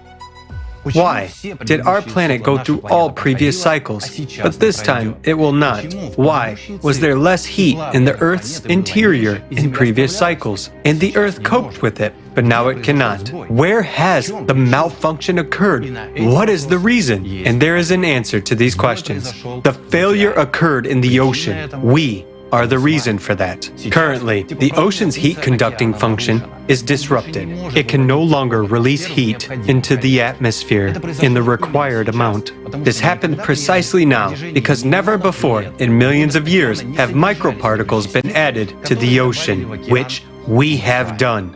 Why did our planet go through all previous cycles, but this time it will not? Why was there less heat in the Earth's interior in previous cycles, and the Earth coped with it, but now it cannot? Where has the malfunction occurred? What is the reason? And there is an answer to these questions. The failure occurred in the ocean. We are the reason for that. Currently, the ocean's heat conducting function is disrupted. It can no longer release heat into the atmosphere in the required amount. This happened precisely now because never before in millions of years have microparticles been added to the ocean, which we have done.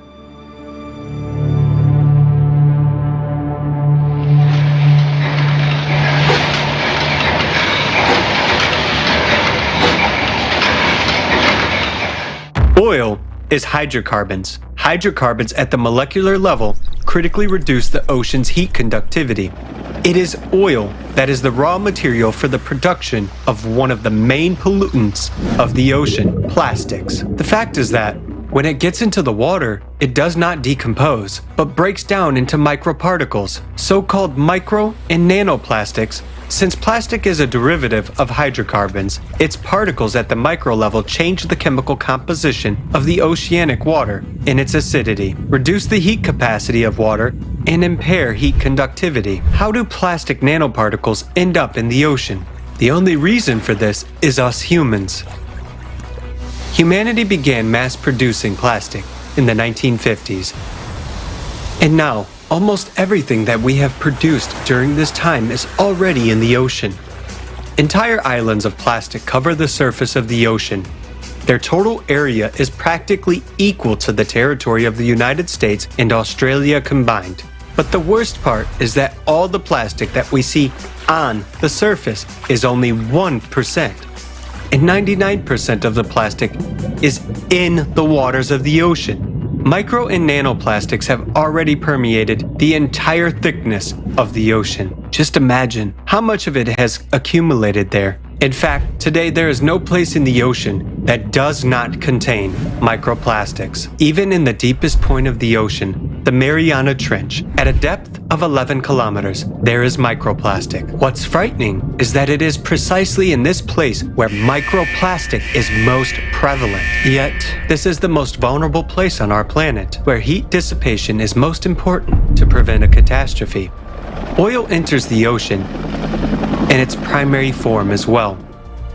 Oil is hydrocarbons. Hydrocarbons at the molecular level critically reduce the ocean's heat conductivity. It is oil that is the raw material for the production of one of the main pollutants of the ocean, plastics. The fact is that when it gets into the water, it does not decompose, but breaks down into microparticles, so-called micro and nanoplastics. Since plastic is a derivative of hydrocarbons, its particles at the micro level change the chemical composition of the oceanic water and its acidity, reduce the heat capacity of water, and impair heat conductivity. How do plastic nanoparticles end up in the ocean? The only reason for this is us humans. Humanity began mass producing plastic in the 1950s. And now, almost everything that we have produced during this time is already in the ocean. Entire islands of plastic cover the surface of the ocean. Their total area is practically equal to the territory of the United States and Australia combined. But the worst part is that all the plastic that we see on the surface is only 1%. And 99% of the plastic is in the waters of the ocean. Micro and nanoplastics have already permeated the entire thickness of the ocean. Just imagine how much of it has accumulated there. In fact, today there is no place in the ocean that does not contain microplastics. Even in the deepest point of the ocean, the Mariana Trench, at a depth of 11 kilometers, there is microplastic. What's frightening is that it is precisely in this place where microplastic is most prevalent. Yet, this is the most vulnerable place on our planet, where heat dissipation is most important to prevent a catastrophe. Oil enters the ocean in its primary form as well.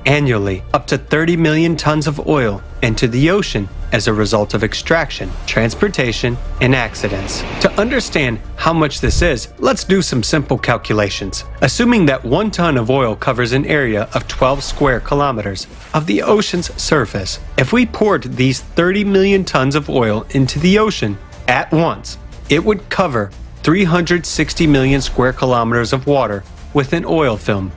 Annually, up to 30 million tons of oil enter the ocean as a result of extraction, transportation, and accidents. To understand how much this is, let's do some simple calculations. Assuming that 1 ton of oil covers an area of 12 square kilometers of the ocean's surface, if we poured these 30 million tons of oil into the ocean at once, it would cover 360 million square kilometers of water with an oil film.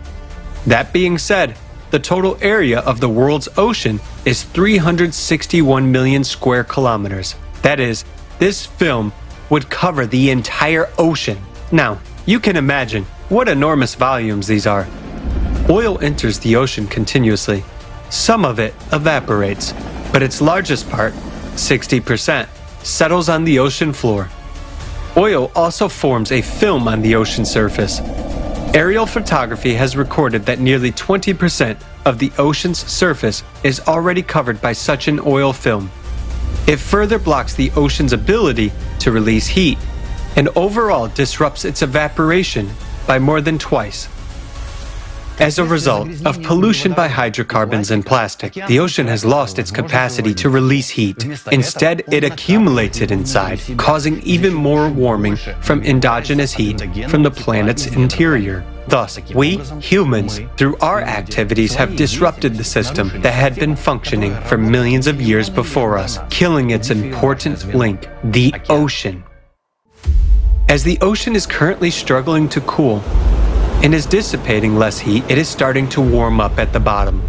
That being said, the total area of the world's ocean is 361 million square kilometers. That is, this film would cover the entire ocean. Now, you can imagine what enormous volumes these are. Oil enters the ocean continuously. Some of it evaporates, but its largest part, 60%, settles on the ocean floor. Oil also forms a film on the ocean surface. Aerial photography has recorded that nearly 20% of the ocean's surface is already covered by such an oil film. It further blocks the ocean's ability to release heat and overall disrupts its evaporation by more than twice. As a result of pollution by hydrocarbons and plastic, the ocean has lost its capacity to release heat. Instead, it accumulates it inside, causing even more warming from endogenous heat from the planet's interior. Thus, we, humans, through our activities have disrupted the system that had been functioning for millions of years before us, killing its important link, the ocean. As the ocean is currently struggling to cool, and is dissipating less heat, it is starting to warm up at the bottom.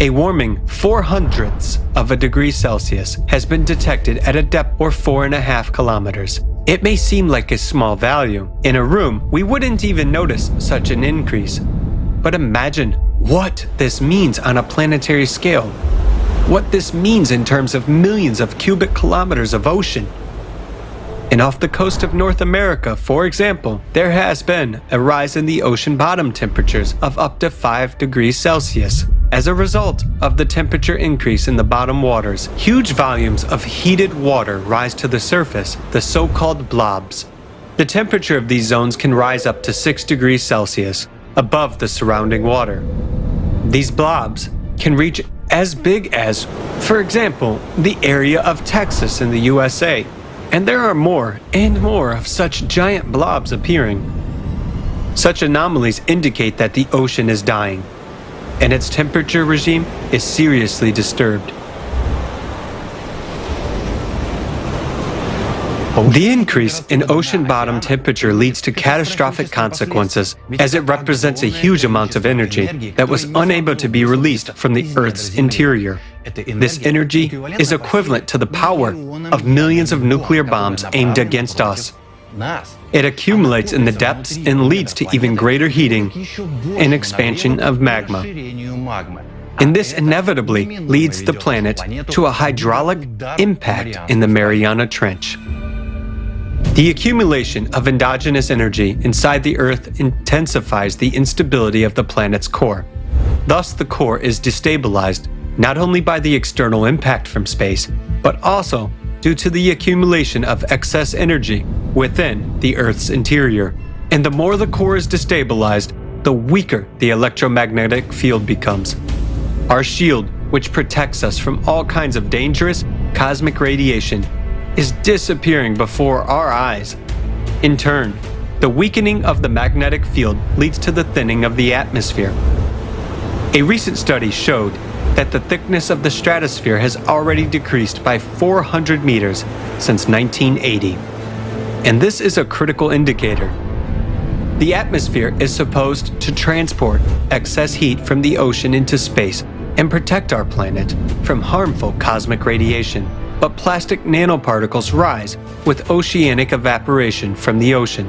A warming 0.04 of a degree Celsius has been detected at a depth of 4.5 kilometers. It may seem like a small value. In a room, we wouldn't even notice such an increase. But imagine what this means on a planetary scale. What this means in terms of millions of cubic kilometers of ocean. And off the coast of North America, for example, there has been a rise in the ocean bottom temperatures of up to 5 degrees Celsius. As a result of the temperature increase in the bottom waters, huge volumes of heated water rise to the surface, the so-called blobs. The temperature of these zones can rise up to 6 degrees Celsius above the surrounding water. These blobs can reach as big as, for example, the area of Texas in the USA. And there are more and more of such giant blobs appearing. Such anomalies indicate that the ocean is dying, and its temperature regime is seriously disturbed. The increase in ocean bottom temperature leads to catastrophic consequences, as it represents a huge amount of energy that was unable to be released from the Earth's interior. This energy is equivalent to the power of millions of nuclear bombs aimed against us. It accumulates in the depths and leads to even greater heating and expansion of magma. And this inevitably leads the planet to a hydraulic impact in the Mariana Trench. The accumulation of endogenous energy inside the Earth intensifies the instability of the planet's core. Thus, the core is destabilized not only by the external impact from space, but also due to the accumulation of excess energy within the Earth's interior. And the more the core is destabilized, the weaker the electromagnetic field becomes. Our shield, which protects us from all kinds of dangerous cosmic radiation, is disappearing before our eyes. In turn, the weakening of the magnetic field leads to the thinning of the atmosphere. A recent study showed that the thickness of the stratosphere has already decreased by 400 meters since 1980. And this is a critical indicator. The atmosphere is supposed to transport excess heat from the ocean into space and protect our planet from harmful cosmic radiation. But plastic nanoparticles rise with oceanic evaporation from the ocean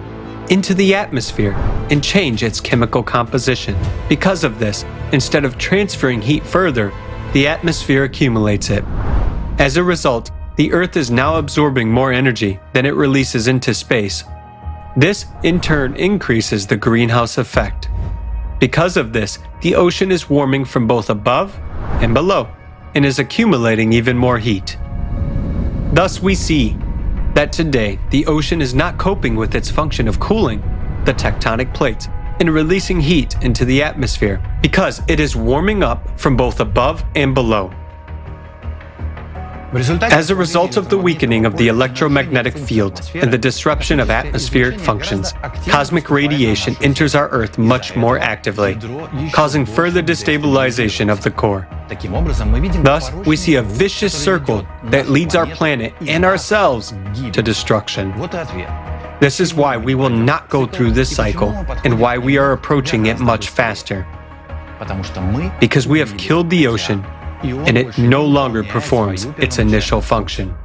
into the atmosphere and change its chemical composition. Because of this, instead of transferring heat further, the atmosphere accumulates it. As a result, the Earth is now absorbing more energy than it releases into space. This, in turn, increases the greenhouse effect. Because of this, the ocean is warming from both above and below, and is accumulating even more heat. Thus, we see that today, the ocean is not coping with its function of cooling the tectonic plates and releasing heat into the atmosphere, because it is warming up from both above and below. As a result of the weakening of the electromagnetic field and the disruption of atmospheric functions, cosmic radiation enters our Earth much more actively, causing further destabilization of the core. Thus, we see a vicious circle that leads our planet and ourselves to destruction. This is why we will not go through this cycle and why we are approaching it much faster. Because we have killed the ocean and it no longer performs its initial function.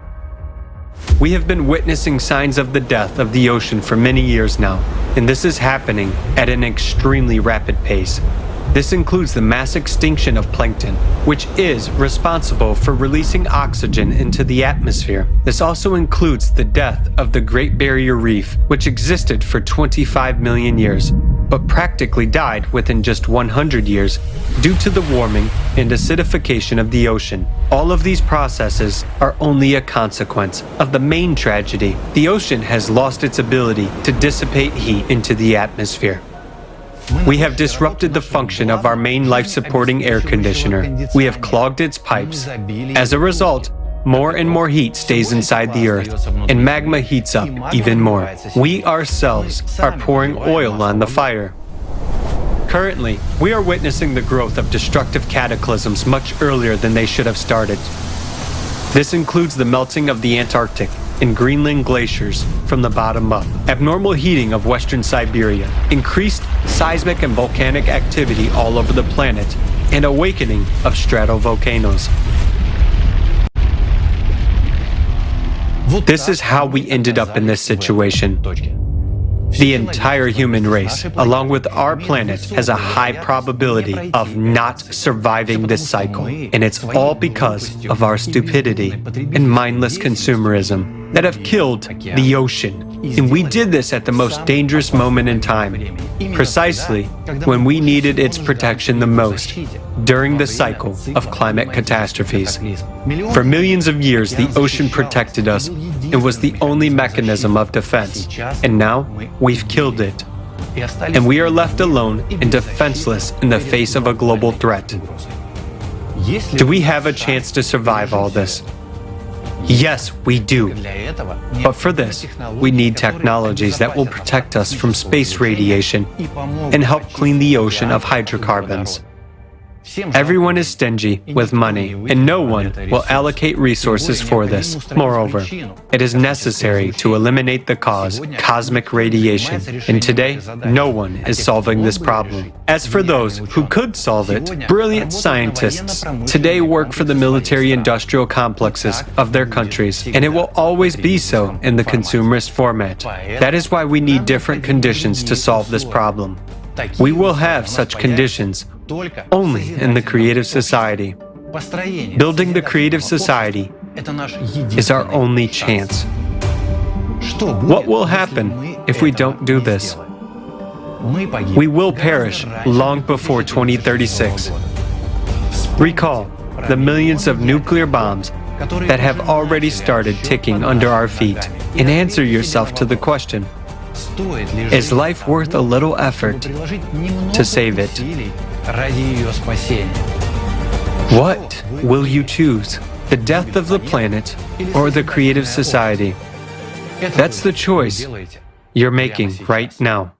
We have been witnessing signs of the death of the ocean for many years now, and this is happening at an extremely rapid pace. This includes the mass extinction of plankton, which is responsible for releasing oxygen into the atmosphere. This also includes the death of the Great Barrier Reef, which existed for 25 million years, but practically died within just 100 years due to the warming and acidification of the ocean. All of these processes are only a consequence of the main tragedy. The ocean has lost its ability to dissipate heat into the atmosphere. We have disrupted the function of our main life-supporting air conditioner. We have clogged its pipes. As a result, more and more heat stays inside the Earth, and magma heats up even more. We ourselves are pouring oil on the fire. Currently, we are witnessing the growth of destructive cataclysms much earlier than they should have started. This includes the melting of the Antarctic and Greenland glaciers from the bottom up, abnormal heating of Western Siberia, increased seismic and volcanic activity all over the planet, and awakening of stratovolcanoes. This is how we ended up in this situation. The entire human race, along with our planet, has a high probability of not surviving this cycle. And it's all because of our stupidity and mindless consumerism that have killed the ocean. And we did this at the most dangerous moment in time, precisely when we needed its protection the most, during the cycle of climate catastrophes. For millions of years, the ocean protected us and was the only mechanism of defense. And now, we've killed it. And we are left alone and defenseless in the face of a global threat. Do we have a chance to survive all this? Yes, we do. But for this, we need technologies that will protect us from space radiation and help clean the ocean of hydrocarbons. Everyone is stingy with money, and no one will allocate resources for this. Moreover, it is necessary to eliminate the cause, cosmic radiation, and today, no one is solving this problem. As for those who could solve it, brilliant scientists today work for the military-industrial complexes of their countries, and it will always be so in the consumerist format. That is why we need different conditions to solve this problem. We will have such conditions only in the creative society. Building the creative society is our only chance. What will happen if we don't do this? We will perish long before 2036. Recall the millions of nuclear bombs that have already started ticking under our feet, and answer yourself to the question, is life worth a little effort to save it? What will you choose? The death of the planet or the creative society? That's the choice you're making right now.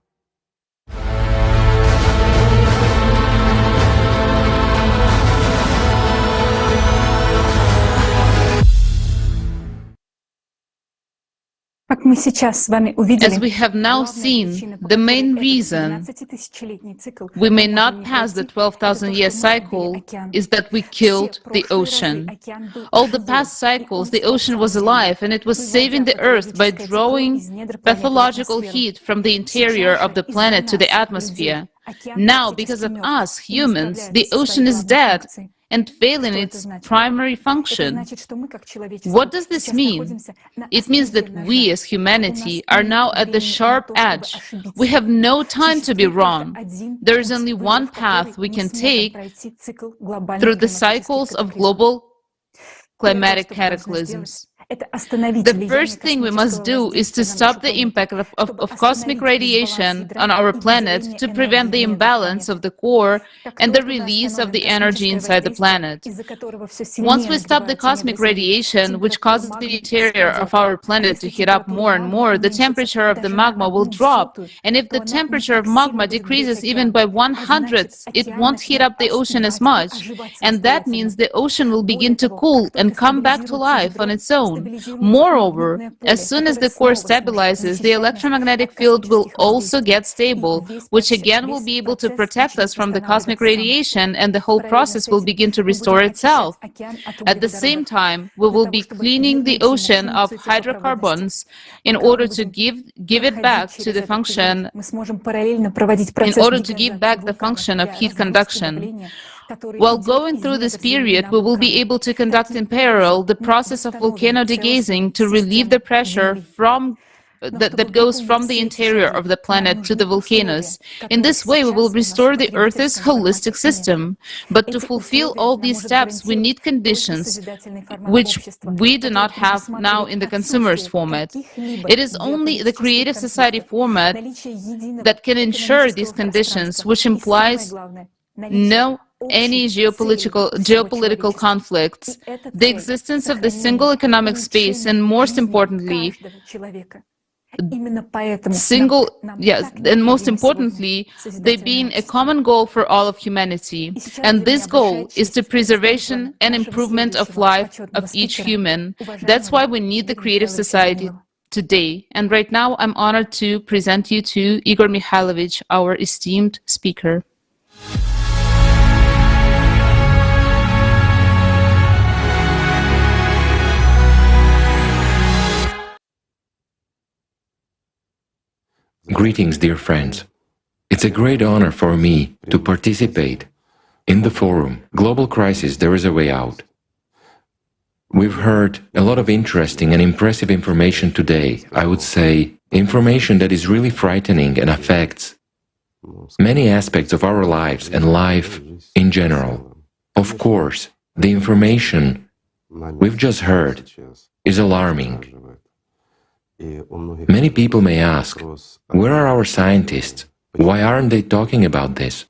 As we have now seen, the main reason we may not pass the 12,000-year cycle is that we killed the ocean. All the past cycles, the ocean was alive and it was saving the Earth by drawing pathological heat from the interior of the planet to the atmosphere. Now, because of us, humans, the ocean is dead and failing its primary function. What does this mean? It means that we as humanity are now at the sharp edge. We have no time to be wrong. There is only one path we can take through the cycles of global climatic cataclysms. The first thing we must do is to stop the impact of cosmic radiation on our planet to prevent the imbalance of the core and the release of the energy inside the planet. Once we stop the cosmic radiation, which causes the interior of our planet to heat up more and more, the temperature of the magma will drop. And if the temperature of magma decreases even by 1/100th, it won't heat up the ocean as much. And that means the ocean will begin to cool and come back to life on its own. Moreover, as soon as the core stabilizes, the electromagnetic field will also get stable, which again will be able to protect us from the cosmic radiation, and the whole process will begin to restore itself. At the same time, we will be cleaning the ocean of hydrocarbons in order to give it back to the function, of heat conduction. While going through this period, we will be able to conduct in parallel the process of volcano degazing to relieve the pressure that goes from the interior of the planet to the volcanoes. In this way, we will restore the Earth's holistic system. But to fulfill all these steps, we need conditions which we do not have now in the consumer's format. It is only the creative society format that can ensure these conditions, which implies any geopolitical conflicts, the existence of the single economic space, and most importantly, they being a common goal for all of humanity. And this goal is the preservation and improvement of life of each human. That's why we need the creative society today. And right now, I'm honored to present you to Igor Mikhailovich, our esteemed speaker. Greetings, dear friends. It's a great honor for me to participate in the forum Global Crisis, There is a Way Out. We've heard a lot of interesting and impressive information today. I would say information that is really frightening and affects many aspects of our lives and life in general. Of course, the information we've just heard is alarming. Many people may ask, where are our scientists? Why aren't they talking about this?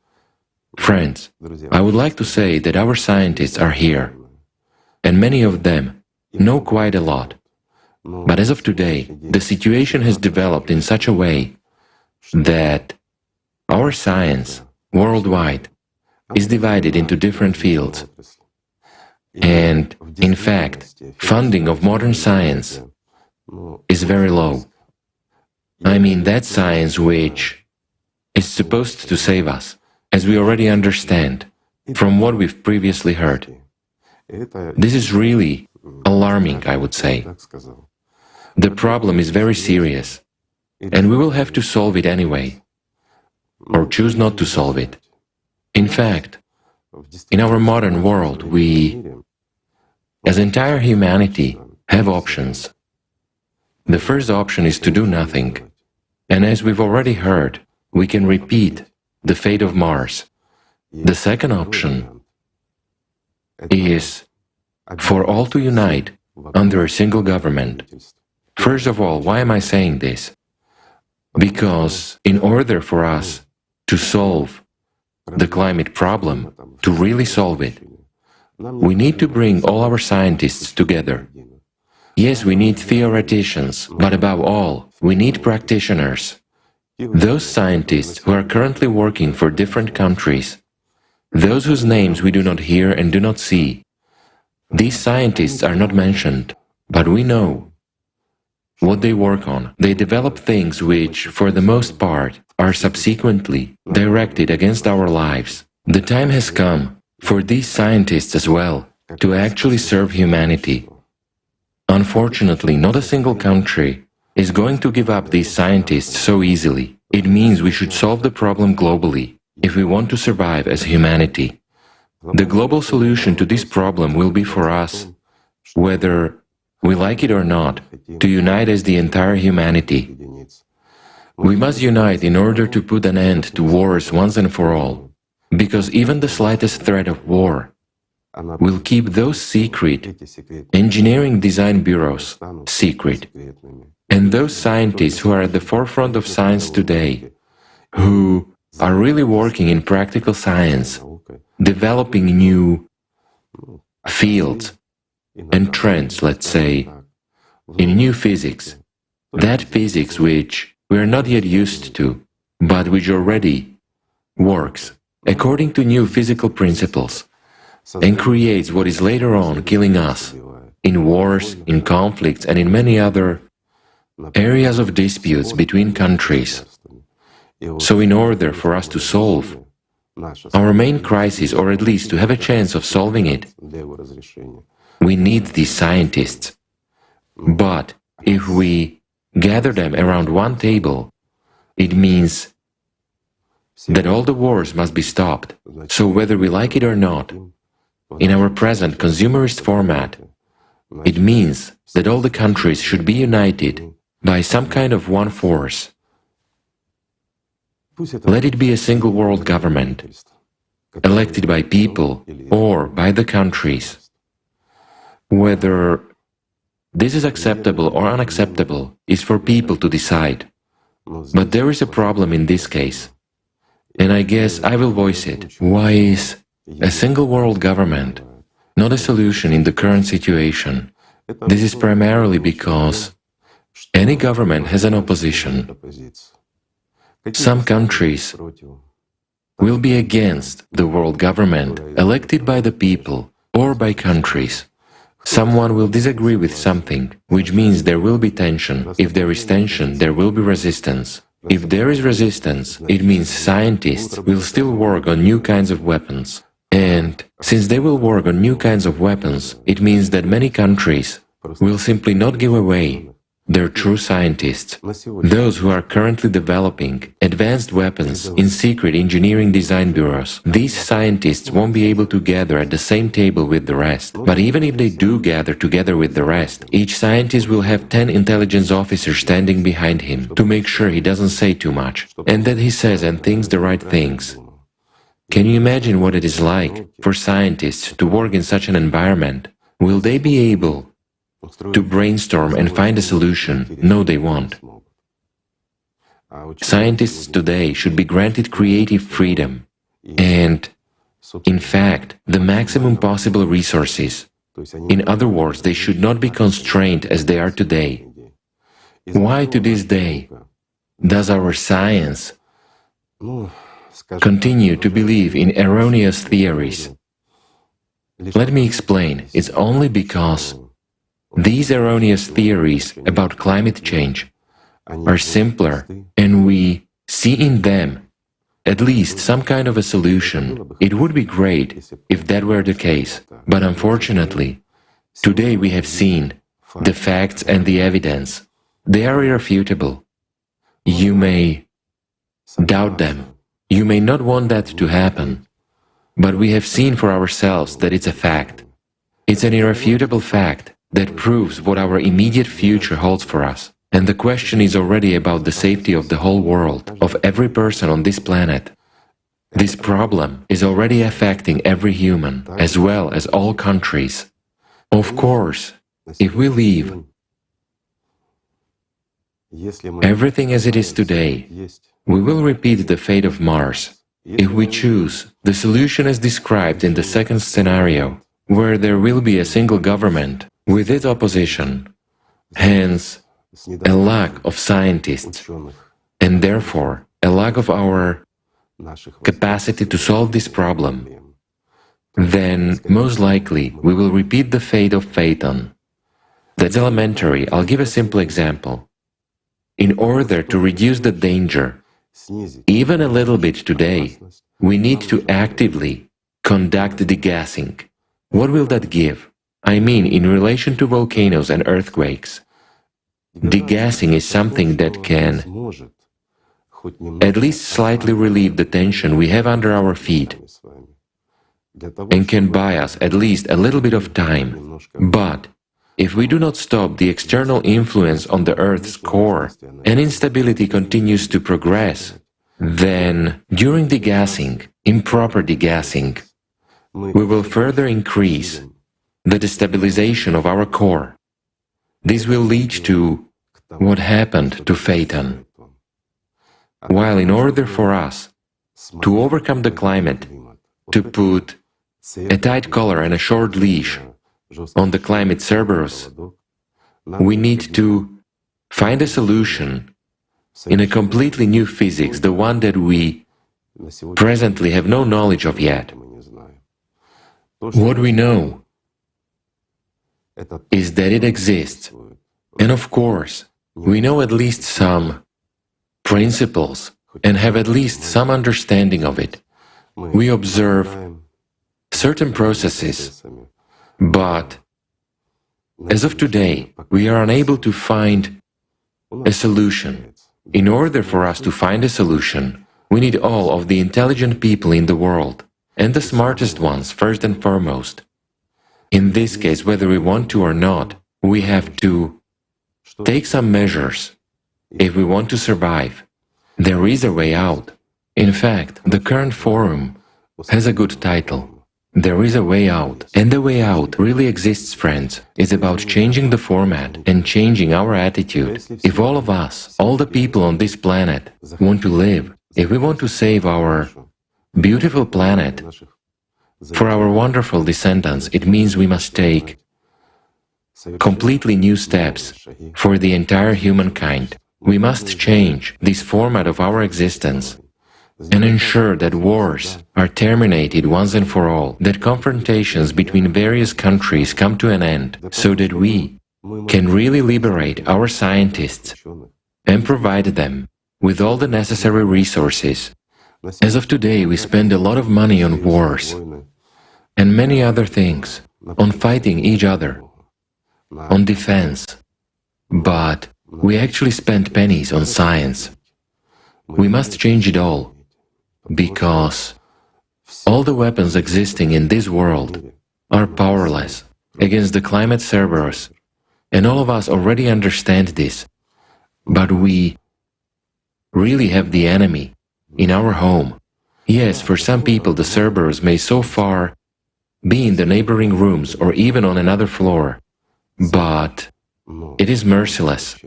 Friends, I would like to say that our scientists are here, and many of them know quite a lot. But as of today, the situation has developed in such a way that our science worldwide is divided into different fields. And, in fact, funding of modern science is very low. I mean that science which is supposed to save us, as we already understand from what we've previously heard. This is really alarming, I would say. The problem is very serious, and we will have to solve it anyway, or choose not to solve it. In fact, in our modern world, we, as entire humanity, have options. The first option is to do nothing, and as we've already heard, we can repeat the fate of Mars. The second option is for all to unite under a single government. First of all, why am I saying this? Because in order for us to solve the climate problem, to really solve it, we need to bring all our scientists together. Yes, we need theoreticians, but above all, we need practitioners. Those scientists who are currently working for different countries, those whose names we do not hear and do not see. These scientists are not mentioned, but we know what they work on. They develop things which, for the most part, are subsequently directed against our lives. The time has come for these scientists as well to actually serve humanity. Unfortunately, not a single country is going to give up these scientists so easily. It means we should solve the problem globally if we want to survive as humanity. The global solution to this problem will be for us, whether we like it or not, to unite as the entire humanity. We must unite in order to put an end to wars once and for all, because even the slightest threat of war will keep those secret engineering design bureaus secret. And those scientists who are at the forefront of science today, who are really working in practical science, developing new fields and trends, let's say, in new physics, that physics which we are not yet used to, but which already works according to new physical principles and creates what is later on killing us in wars, in conflicts, and in many other areas of disputes between countries. So in order for us to solve our main crisis, or at least to have a chance of solving it, we need these scientists. But if we gather them around one table, it means that all the wars must be stopped. So whether we like it or not, in our present consumerist format, it means that all the countries should be united by some kind of one force. Let it be a single world government, elected by people or by the countries. Whether this is acceptable or unacceptable is for people to decide. But there is a problem in this case, and I guess I will voice it. Why is a single world government not a solution in the current situation? This is primarily because any government has an opposition. Some countries will be against the world government elected by the people or by countries. Someone will disagree with something, which means there will be tension. If there is tension, there will be resistance. If there is resistance, it means scientists will still work on new kinds of weapons. And since they will work on new kinds of weapons, it means that many countries will simply not give away their true scientists, those who are currently developing advanced weapons in secret engineering design bureaus. These scientists won't be able to gather at the same table with the rest. But even if they do gather together with the rest, each scientist will have 10 intelligence officers standing behind him to make sure he doesn't say too much, and that he says and thinks the right things. Can you imagine what it is like for scientists to work in such an environment? Will they be able to brainstorm and find a solution? No, they won't. Scientists today should be granted creative freedom and, in fact, the maximum possible resources. In other words, they should not be constrained as they are today. Why to this day does our science continue to believe in erroneous theories? Let me explain. It's only because these erroneous theories about climate change are simpler, and we see in them at least some kind of a solution. It would be great if that were the case, but unfortunately, today we have seen the facts and the evidence. They are irrefutable. You may doubt them. You may not want that to happen, but we have seen for ourselves that it's a fact. It's an irrefutable fact that proves what our immediate future holds for us. And the question is already about the safety of the whole world, of every person on this planet. This problem is already affecting every human, as well as all countries. Of course, if we leave everything as it is today, we will repeat the fate of Mars. If we choose the solution as described in the second scenario, where there will be a single government with its opposition, hence a lack of scientists, and therefore a lack of our capacity to solve this problem, then most likely we will repeat the fate of Phaeton. That's elementary. I'll give a simple example. In order to reduce the danger, even a little bit today, we need to actively conduct degassing. What will that give? I mean, in relation to volcanoes and earthquakes, degassing is something that can at least slightly relieve the tension we have under our feet and can buy us at least a little bit of time. But if we do not stop the external influence on the Earth's core and instability continues to progress, then during degassing, improper degassing, we will further increase the destabilization of our core. This will lead to what happened to Phaeton. While in order for us to overcome the climate, to put a tight collar and a short leash on the climate Cerberus, we need to find a solution in a completely new physics, the one that we presently have no knowledge of yet. What we know is that it exists, and of course, we know at least some principles and have at least some understanding of it. We observe certain processes, but as of today, we are unable to find a solution. In order for us to find a solution, we need all of the intelligent people in the world, and the smartest ones first and foremost. In this case, whether we want to or not, we have to take some measures if we want to survive. There is a way out. In fact, the current forum has a good title. There is a way out. And the way out really exists, friends. It's about changing the format and changing our attitude. If all of us, all the people on this planet, want to live, if we want to save our beautiful planet for our wonderful descendants, it means we must take completely new steps for the entire humankind. We must change this format of our existence and ensure that wars are terminated once and for all, that confrontations between various countries come to an end, so that we can really liberate our scientists and provide them with all the necessary resources. As of today, we spend a lot of money on wars and many other things, on fighting each other, on defense, but we actually spend pennies on science. We must change it all, because all the weapons existing in this world are powerless against the climate Cerberus, and all of us already understand this, but we really have the enemy in our home. Yes, for some people the Cerberus may so far be in the neighboring rooms or even on another floor, but it is merciless,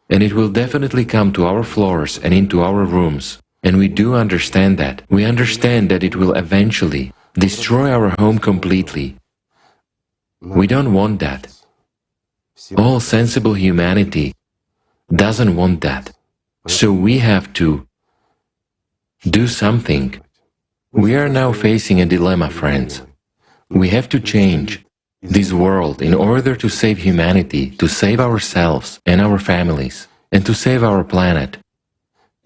and it will definitely come to our floors and into our rooms. And we do understand that. We understand that it will eventually destroy our home completely. We don't want that. All sensible humanity doesn't want that. So we have to do something. We are now facing a dilemma, friends. We have to change this world in order to save humanity, to save ourselves and our families, and to save our planet.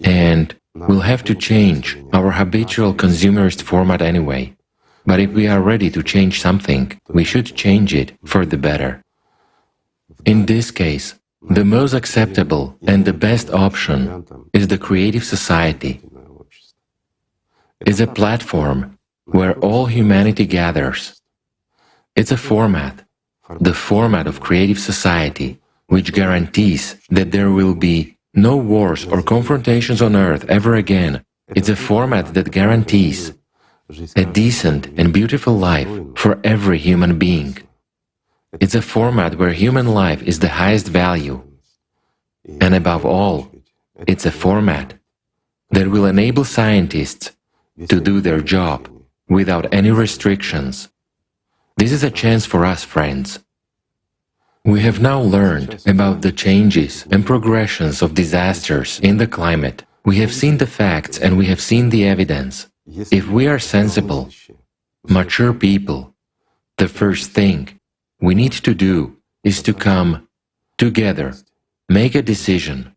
And we'll have to change our habitual consumerist format anyway. But if we are ready to change something, we should change it for the better. In this case, the most acceptable and the best option is the creative society. It's a platform where all humanity gathers. It's a format, the format of creative society, which guarantees that there will be no wars or confrontations on Earth ever again. It's a format that guarantees a decent and beautiful life for every human being. It's a format where human life is the highest value. And above all, it's a format that will enable scientists to do their job without any restrictions. This is a chance for us, friends. We have now learned about the changes and progressions of disasters in the climate. We have seen the facts and we have seen the evidence. If we are sensible, mature people, the first thing we need to do is to come together, make a decision,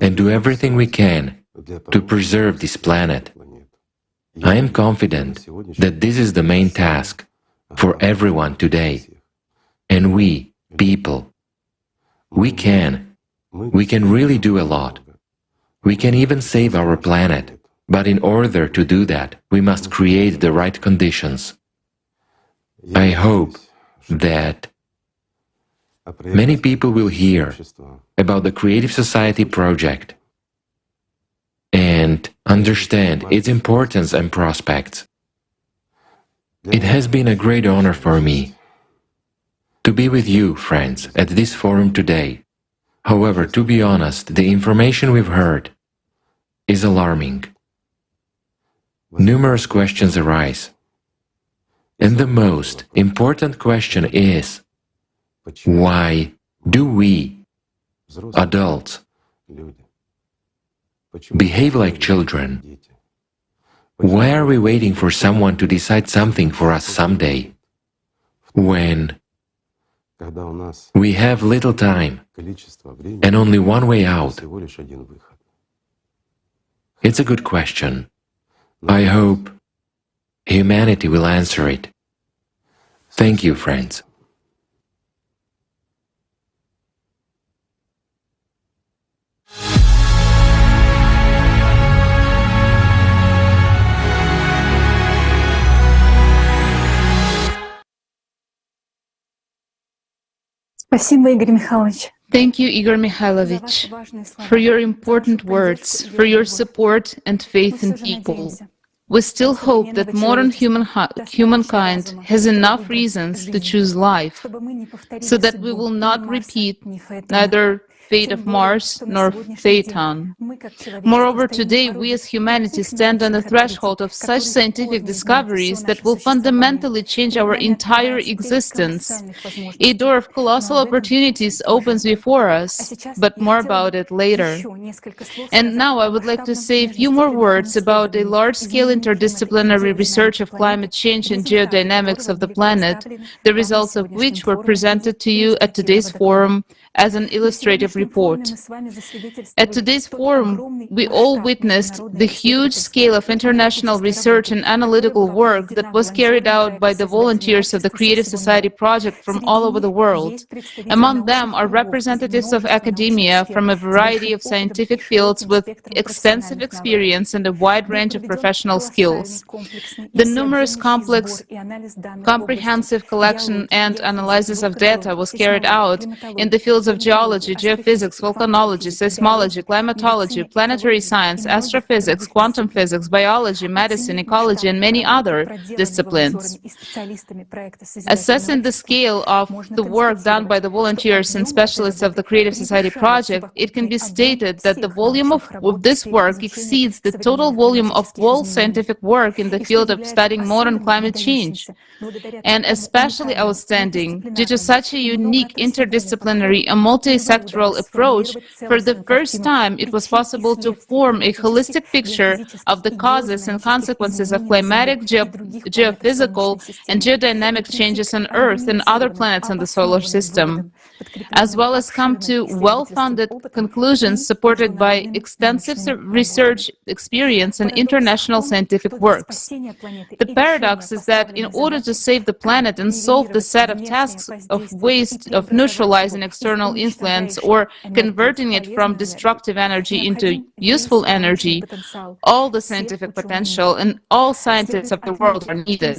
and do everything we can to preserve this planet. I am confident that this is the main task for everyone today. And we, people, we can really do a lot. We can even save our planet. But in order to do that, we must create the right conditions. I hope that many people will hear about the Creative Society project and understand its importance and prospects. It has been a great honor for me to be with you, friends, at this forum today. However, to be honest, the information we've heard is alarming. Numerous questions arise. And the most important question is, why do we, adults, behave like children? Why are we waiting for someone to decide something for us someday, when we have little time and only one way out? It's a good question. I hope humanity will answer it. Thank you, friends. Спасибо, Игорь Михайлович. Thank you, Igor Mikhailovich, for your important words, for your support and faith in people. We still hope that modern humankind has enough reasons to choose life, so that we will not repeat neither fate of Mars nor Phaeton. Moreover, today we as humanity stand on the threshold of such scientific discoveries that will fundamentally change our entire existence. A door of colossal opportunities opens before us, but more about it later. And now I would like to say a few more words about a large-scale interdisciplinary research of climate change and geodynamics of the planet, the results of which were presented to you at today's forum as an illustrative report. At today's forum, we all witnessed the huge scale of international research and analytical work that was carried out by the volunteers of the Creative Society project from all over the world. Among them are representatives of academia from a variety of scientific fields with extensive experience and a wide range of professional skills. The numerous comprehensive collection and analysis of data was carried out in the fields of geology, geophysics, volcanology, seismology, climatology, planetary science, astrophysics, quantum physics, biology, medicine, ecology, and many other disciplines. Assessing the scale of the work done by the volunteers and specialists of the Creative Society project, it can be stated that the volume of this work exceeds the total volume of all scientific work in the field of studying modern climate change. And especially outstanding, due to such a unique interdisciplinary and multi-sectoral approach, for the first time it was possible to form a holistic picture of the causes and consequences of climatic, geophysical, and geodynamic changes on Earth and other planets in the solar system, as well as come to well-founded conclusions supported by extensive research experience and international scientific works. The paradox is that in order to save the planet and solve the set of tasks of waste of neutralizing external influence or converting it from destructive energy into useful energy, all the scientific potential and all scientists of the world are needed.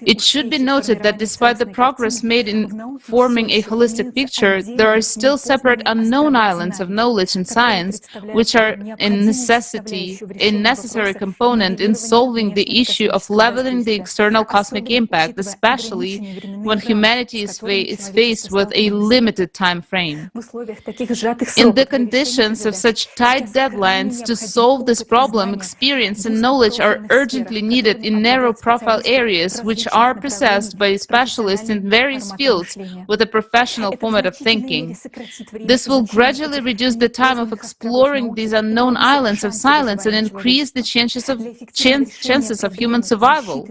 It should be noted that despite the progress made in forming a holistic picture, there are still separate unknown islands of knowledge and science which are a necessary component in solving the issue of leveling the external cosmic impact, especially when humanity is faced with a limited time frame. In the conditions of such tight deadlines, to solve this problem, experience and knowledge are urgently needed in narrow-profile areas which are possessed by specialists in various fields with a professional format of thinking. This will gradually reduce the time of exploring these unknown islands of silence and increase the chances of human survival.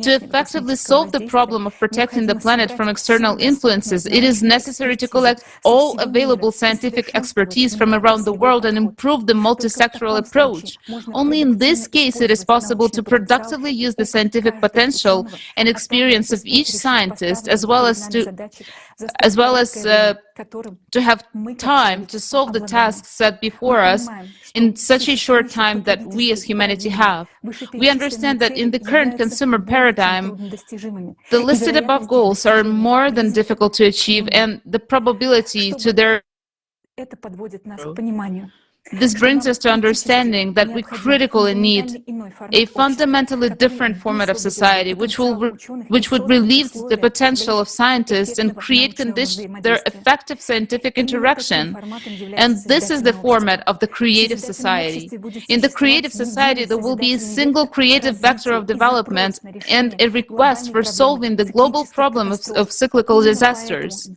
To effectively solve the problem of protecting the planet from external influences, it is necessary to collect all available scientific expertise from around the world and improve the multisectoral approach. Only in this case it is possible to productively use the scientific potential and experience of each scientist, as well as to have time to solve the tasks set before us in such a short time that we as humanity have. We understand that in the current consumer paradigm, the listed above goals are more than difficult to achieve, and the probability to their This brings us to understanding that we critically need a fundamentally different format of society, which would relieve the potential of scientists and create conditions for their effective scientific interaction. And this is the format of the creative society. In the creative society, there will be a single creative vector of development and a request for solving the global problem of cyclical disasters.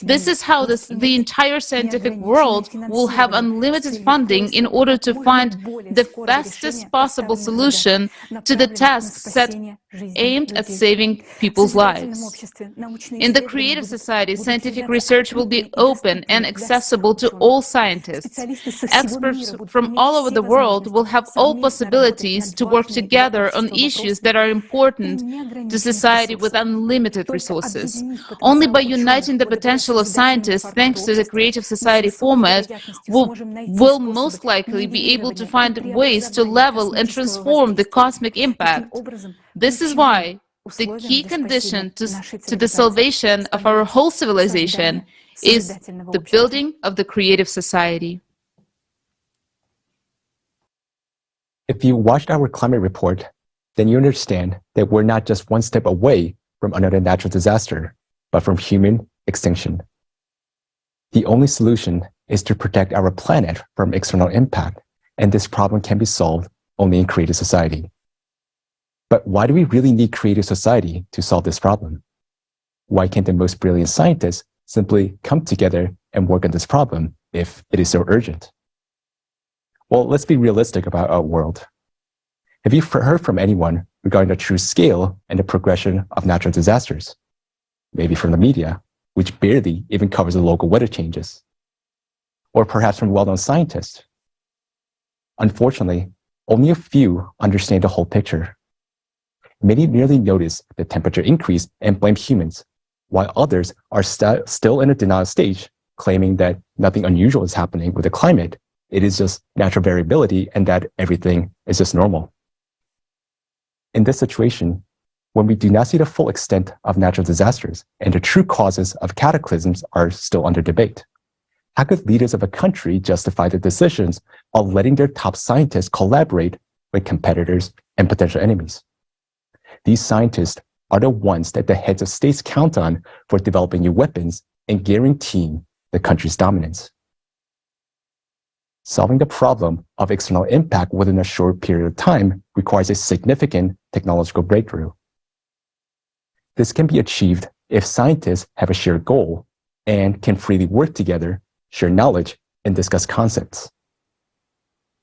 This is how the entire scientific world will have unlimited funding in order to find the fastest possible solution to the tasks set aimed at saving people's lives. In the creative society, scientific research will be open and accessible to all scientists. Experts from all over the world will have all possibilities to work together on issues that are important to society with unlimited resources. Only by uniting the potential of scientists, thanks to the creative society format, will most likely be able to find ways to level and transform the cosmic impact. This is why the key condition to the salvation of our whole civilization is the building of the creative society. If you watched our climate report, then you understand that we're not just one step away from another natural disaster, but from human extinction. The only solution is to protect our planet from external impact, and this problem can be solved only in creative society. But why do we really need creative society to solve this problem? Why can't the most brilliant scientists simply come together and work on this problem if it is so urgent? Well, let's be realistic about our world. Have you heard from anyone regarding the true scale and the progression of natural disasters? Maybe from the media, which barely even covers the local weather changes. Or perhaps from well-known scientists. Unfortunately, only a few understand the whole picture. Many merely notice the temperature increase and blame humans, while others are still in a denial stage, claiming that nothing unusual is happening with the climate. It is just natural variability and that everything is just normal. In this situation, when we do not see the full extent of natural disasters and the true causes of cataclysms are still under debate, how could leaders of a country justify the decisions of letting their top scientists collaborate with competitors and potential enemies? These scientists are the ones that the heads of states count on for developing new weapons and guaranteeing the country's dominance. Solving the problem of external impact within a short period of time requires a significant technological breakthrough. This can be achieved if scientists have a shared goal and can freely work together, share knowledge, and discuss concepts.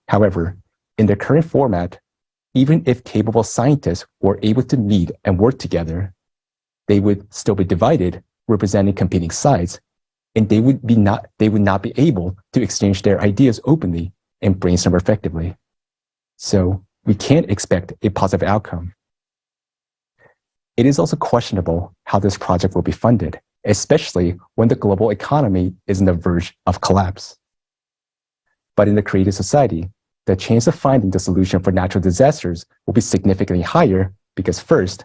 However, in the current format, even if capable scientists were able to meet and work together, they would still be divided, representing competing sides, and they would not be able to exchange their ideas openly and brainstorm effectively. So we can't expect a positive outcome. It is also questionable how this project will be funded, especially when the global economy is on the verge of collapse. But in the creative society, the chance of finding the solution for natural disasters will be significantly higher because first,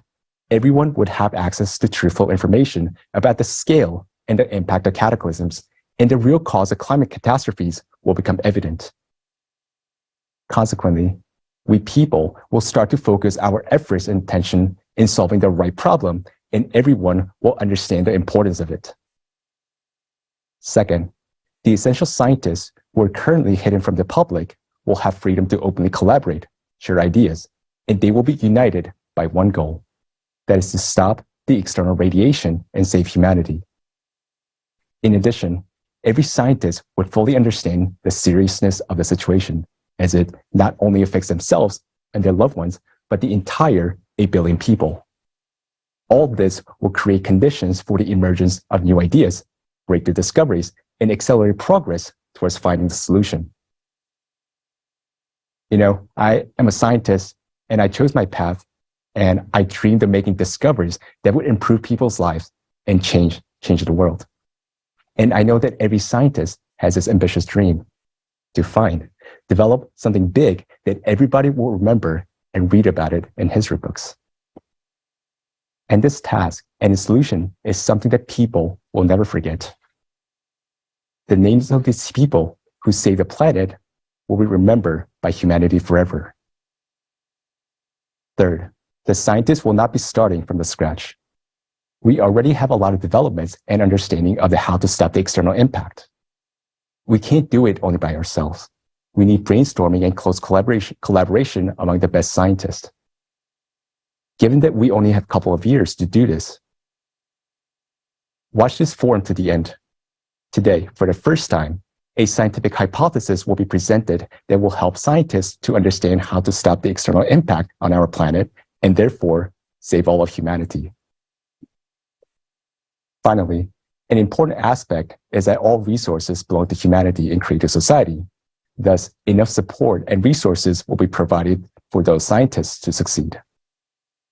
everyone would have access to truthful information about the scale and the impact of cataclysms, and the real cause of climate catastrophes will become evident. Consequently, we people will start to focus our efforts and attention in solving the right problem, and everyone will understand the importance of it. Second, the essential scientists who are currently hidden from the public will have freedom to openly collaborate, share ideas, and they will be united by one goal. That is to stop the external radiation and save humanity. In addition, every scientist would fully understand the seriousness of the situation, as it not only affects themselves and their loved ones, but the entire 8 billion people. All this will create conditions for the emergence of new ideas, breakthrough discoveries, and accelerate progress towards finding the solution. You know, I am a scientist, and I chose my path, and I dreamed of making discoveries that would improve people's lives and change the world. And I know that every scientist has this ambitious dream to develop something big that everybody will remember and read about it in history books. And this task and its solution is something that people will never forget. The names of these people who saved the planet will be remembered by humanity forever. Third, the scientists will not be starting from the scratch. We already have a lot of developments and understanding of how to stop the external impact. We can't do it only by ourselves. We need brainstorming and close collaboration among the best scientists. Given that we only have a couple of years to do this, watch this forum to the end. Today, for the first time, a scientific hypothesis will be presented that will help scientists to understand how to stop the external impact on our planet and therefore save all of humanity. Finally, an important aspect is that all resources belong to humanity in creative society. Thus, enough support and resources will be provided for those scientists to succeed.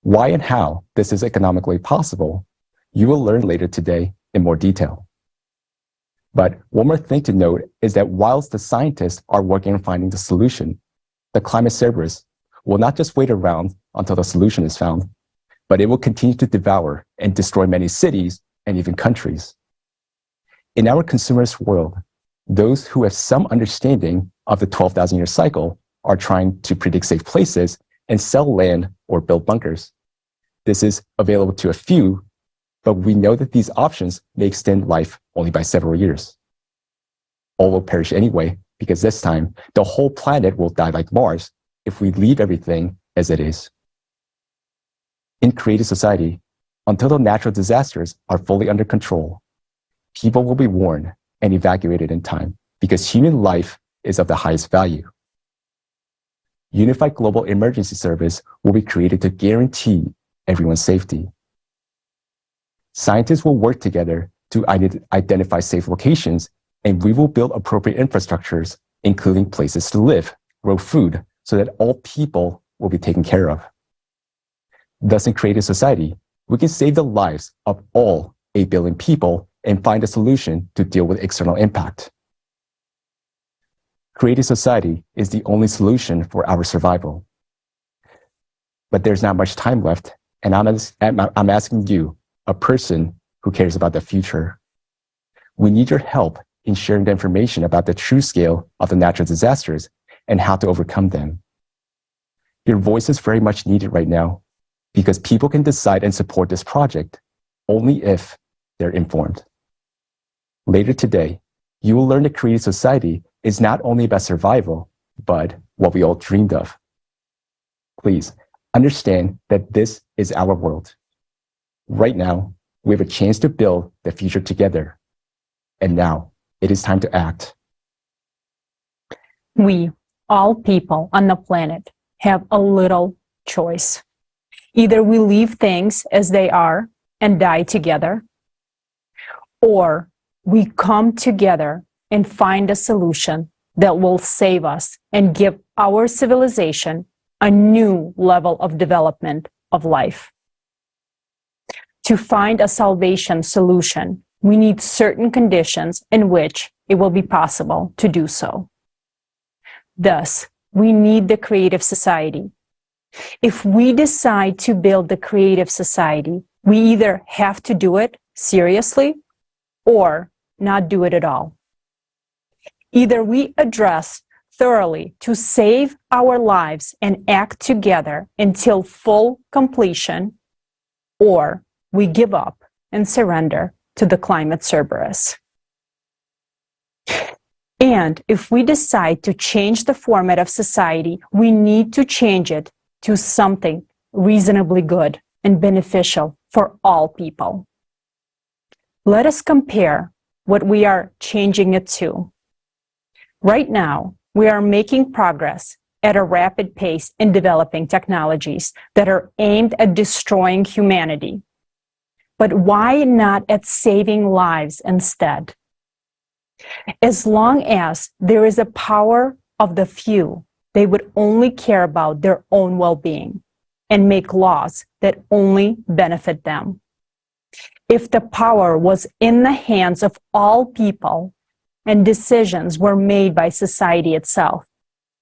Why and how this is economically possible, you will learn later today in more detail. But one more thing to note is that whilst the scientists are working on finding the solution, the climate Cerberus will not just wait around until the solution is found, but it will continue to devour and destroy many cities and even countries. In our consumerist world, those who have some understanding of the 12,000-year cycle are trying to predict safe places and sell land or build bunkers. This is available to a few, but we know that these options may extend life only by several years. All will perish anyway, because this time, the whole planet will die like Mars if we leave everything as it is. In creative society, until the natural disasters are fully under control, people will be warned and evacuated in time because human life is of the highest value. Unified Global Emergency Service will be created to guarantee everyone's safety. Scientists will work together to identify safe locations, and we will build appropriate infrastructures, including places to live, grow food, so that all people will be taken care of. Thus, in creative society, we can save the lives of all 8 billion people and find a solution to deal with external impact. Creative society is the only solution for our survival. But there's not much time left, and I'm asking you, a person who cares about the future. We need your help in sharing the information about the true scale of the natural disasters and how to overcome them. Your voice is very much needed right now because people can decide and support this project only if they're informed. Later today, you will learn that creative society is not only about survival, but what we all dreamed of. Please understand that this is our world. Right now, we have a chance to build the future together. And now, it is time to act. We, all people on the planet, have a little choice. Either we leave things as they are and die together, or we come together and find a solution that will save us and give our civilization a new level of development of life. To find a salvation solution, we need certain conditions in which it will be possible to do so. Thus, we need the creative society. If we decide to build the creative society, we either have to do it seriously or not do it at all. Either we address thoroughly to save our lives and act together until full completion, or we give up and surrender to the climate Cerberus. And if we decide to change the format of society, we need to change it to something reasonably good and beneficial for all people. Let us compare what we are changing it to. Right now, we are making progress at a rapid pace in developing technologies that are aimed at destroying humanity. But why not at saving lives instead? As long as there is a power of the few, they would only care about their own well-being and make laws that only benefit them. If the power was in the hands of all people and decisions were made by society itself,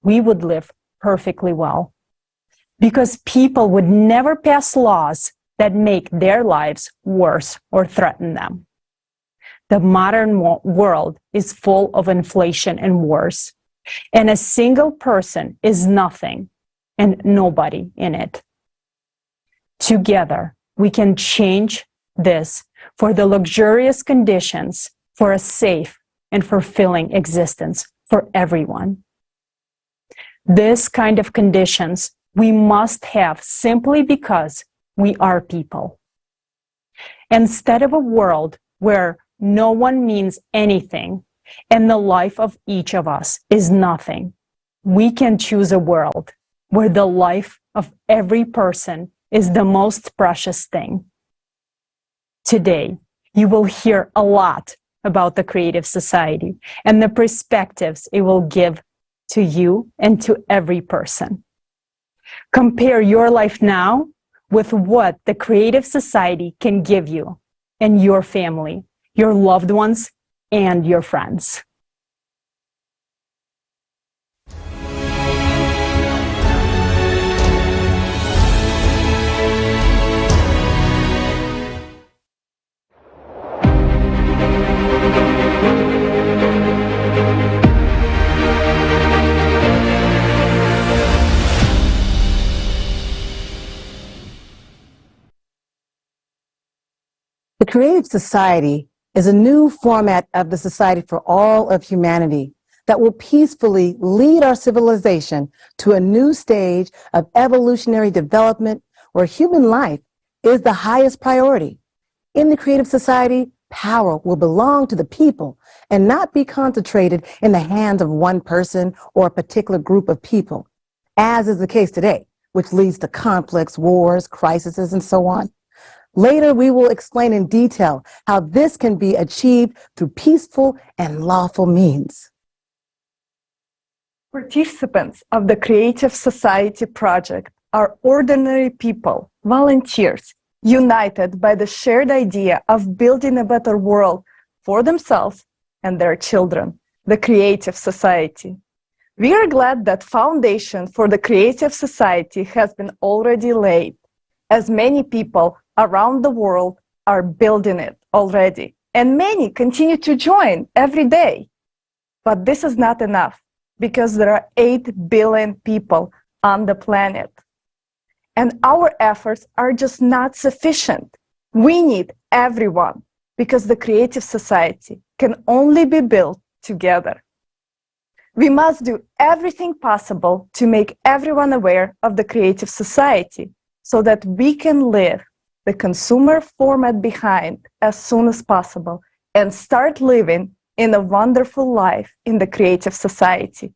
we would live perfectly well. Because people would never pass laws that make their lives worse or threaten them. The modern world is full of inflation and wars, and a single person is nothing and nobody in it. Together, we can change this for the luxurious conditions for a safe and fulfilling existence for everyone. This kind of conditions we must have simply because we are people. Instead of a world where no one means anything and the life of each of us is nothing, we can choose a world where the life of every person is the most precious thing. Today, you will hear a lot about the creative society and the perspectives it will give to you and to every person. Compare your life now with what the creative society can give you and your family, your loved ones, and your friends. The Creative Society is a new format of the society for all of humanity that will peacefully lead our civilization to a new stage of evolutionary development where human life is the highest priority. In the Creative Society, power will belong to the people and not be concentrated in the hands of one person or a particular group of people, as is the case today, which leads to conflicts, wars, crises, and so on. Later, we will explain in detail how this can be achieved through peaceful and lawful means. Participants of the Creative Society project are ordinary people, volunteers, united by the shared idea of building a better world for themselves and their children, the Creative Society. We are glad that foundation for the Creative Society has been already laid, as many people around the world are building it already, and many continue to join every day. But this is not enough, because there are 8 billion people on the planet. And our efforts are just not sufficient. We need everyone, because the Creative Society can only be built together. We must do everything possible to make everyone aware of the Creative Society so that we can leave the consumer format behind as soon as possible and start living in a wonderful life in the Creative Society,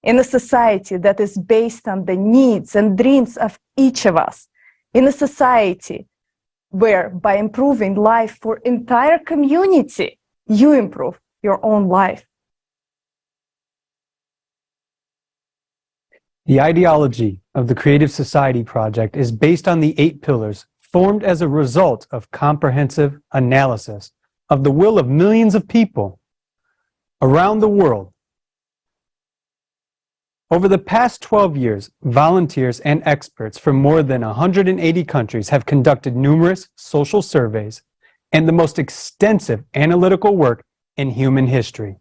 in a society that is based on the needs and dreams of each of us, in a society where by improving life for entire community, you improve your own life. The ideology of the Creative Society project is based on the 8 pillars formed as a result of comprehensive analysis of the will of millions of people around the world. Over the past 12 years, volunteers and experts from more than 180 countries have conducted numerous social surveys and the most extensive analytical work in human history.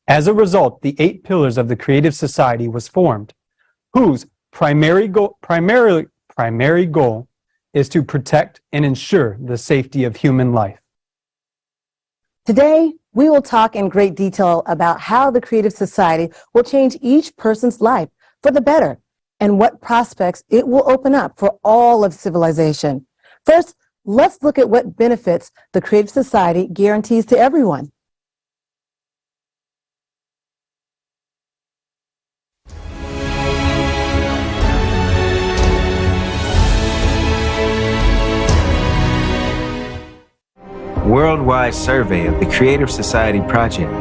As a result, the 8 pillars of the Creative Society was formed, whose primary goal is to protect and ensure the safety of human life. Today, we will talk in great detail about how the Creative Society will change each person's life for the better and what prospects it will open up for all of civilization. First, let's look at what benefits the Creative Society guarantees to everyone. Worldwide survey of the Creative Society project.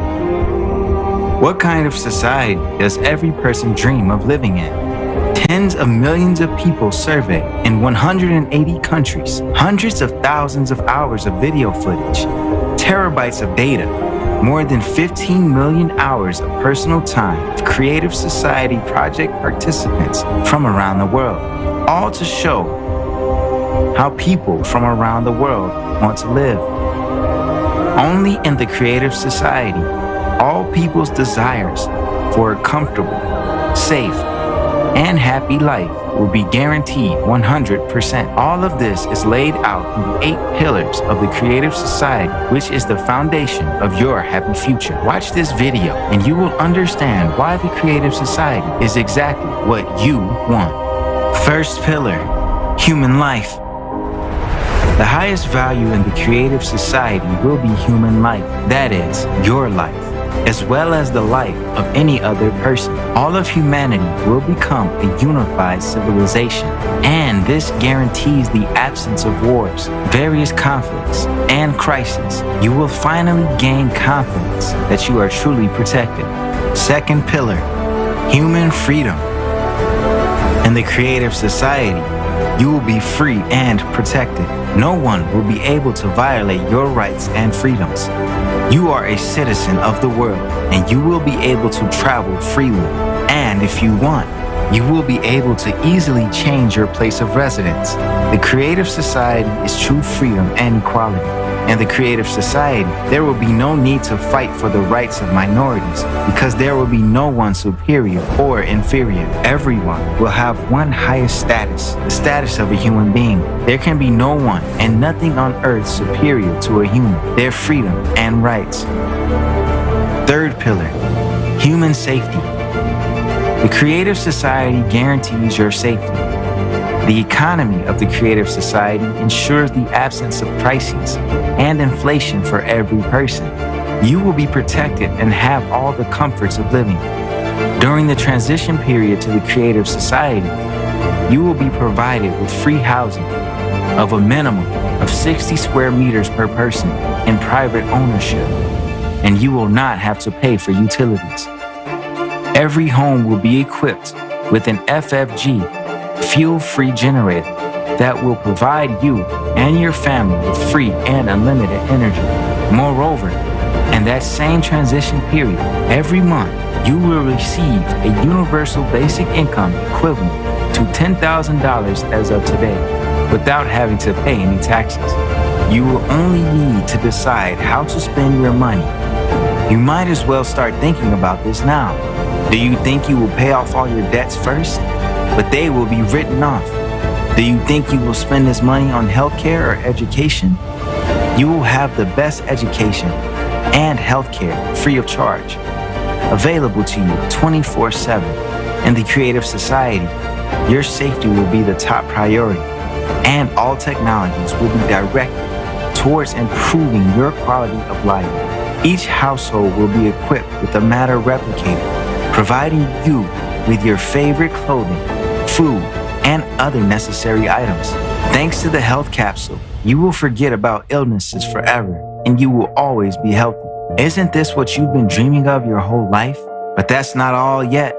What kind of society does every person dream of living in? Tens of millions of people surveyed in 180 countries, hundreds of thousands of hours of video footage, terabytes of data, more than 15 million hours of personal time of Creative Society project participants from around the world, all to show how people from around the world want to live. Only in the Creative Society, all people's desires for a comfortable, safe, and happy life will be guaranteed 100%. All of this is laid out in the 8 pillars of the Creative Society, which is the foundation of your happy future. Watch this video and you will understand why the Creative Society is exactly what you want. First pillar, human life. The highest value in the Creative Society will be human life, that is, your life, as well as the life of any other person. All of humanity will become a unified civilization, and this guarantees the absence of wars, various conflicts, and crises. You will finally gain confidence that you are truly protected. Second pillar, human freedom. In the Creative Society, you will be free and protected. No one will be able to violate your rights and freedoms. You are a citizen of the world, and you will be able to travel freely. And if you want, you will be able to easily change your place of residence. The Creative Society is true freedom and equality. In the Creative Society, there will be no need to fight for the rights of minorities because there will be no one superior or inferior. Everyone will have one highest status, the status of a human being. There can be no one and nothing on earth superior to a human, their freedom and rights. Third pillar, human safety. The Creative Society guarantees your safety. The economy of the Creative Society ensures the absence of crises and inflation for every person. You will be protected and have all the comforts of living. During the transition period to the Creative Society, you will be provided with free housing of a minimum of 60 square meters per person in private ownership, and you will not have to pay for utilities. Every home will be equipped with an FFG fuel-free generator that will provide you and your family with free and unlimited energy. Moreover, in that same transition period, every month you will receive a universal basic income equivalent to $10,000 as of today, without having to pay any taxes. You will only need to decide how to spend your money. You might as well start thinking about this now. Do you think you will pay off all your debts first? But they will be written off. Do you think you will spend this money on healthcare or education? You will have the best education and healthcare free of charge, available to you 24/7. In the Creative Society, your safety will be the top priority, and all technologies will be directed towards improving your quality of life. Each household will be equipped with a matter replicator, providing you with your favorite clothing, food, and other necessary items. Thanks to the health capsule, you will forget about illnesses forever, and you will always be healthy. Isn't this what you've been dreaming of your whole life? But that's not all yet.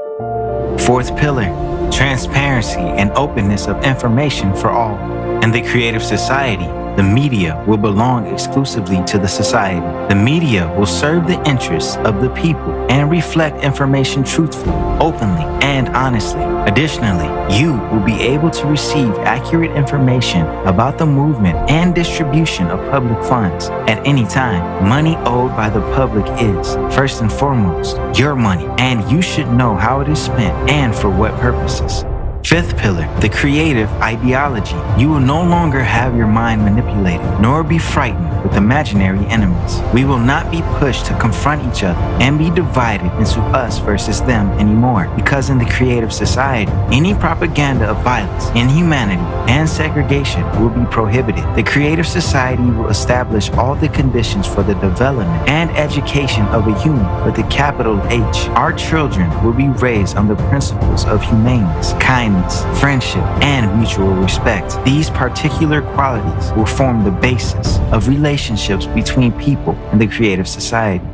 Fourth pillar, transparency and openness of information for all. In the Creative Society, the media will belong exclusively to the society. The media will serve the interests of the people and reflect information truthfully, openly, and honestly. Additionally, you will be able to receive accurate information about the movement and distribution of public funds at any time. Money owed by the public is, first and foremost, your money, and you should know how it is spent and for what purposes. Fifth pillar, the creative ideology. You will no longer have your mind manipulated, nor be frightened with imaginary enemies. We will not be pushed to confront each other and be divided into us versus them anymore, because in the creative society, any propaganda of violence, inhumanity, and segregation will be prohibited. The creative society will establish all the conditions for the development and education of a human with a capital H. Our children will be raised on the principles of humaneness, kindness, friendship, and mutual respect. These particular qualities will form the basis of relationships between people in the creative society.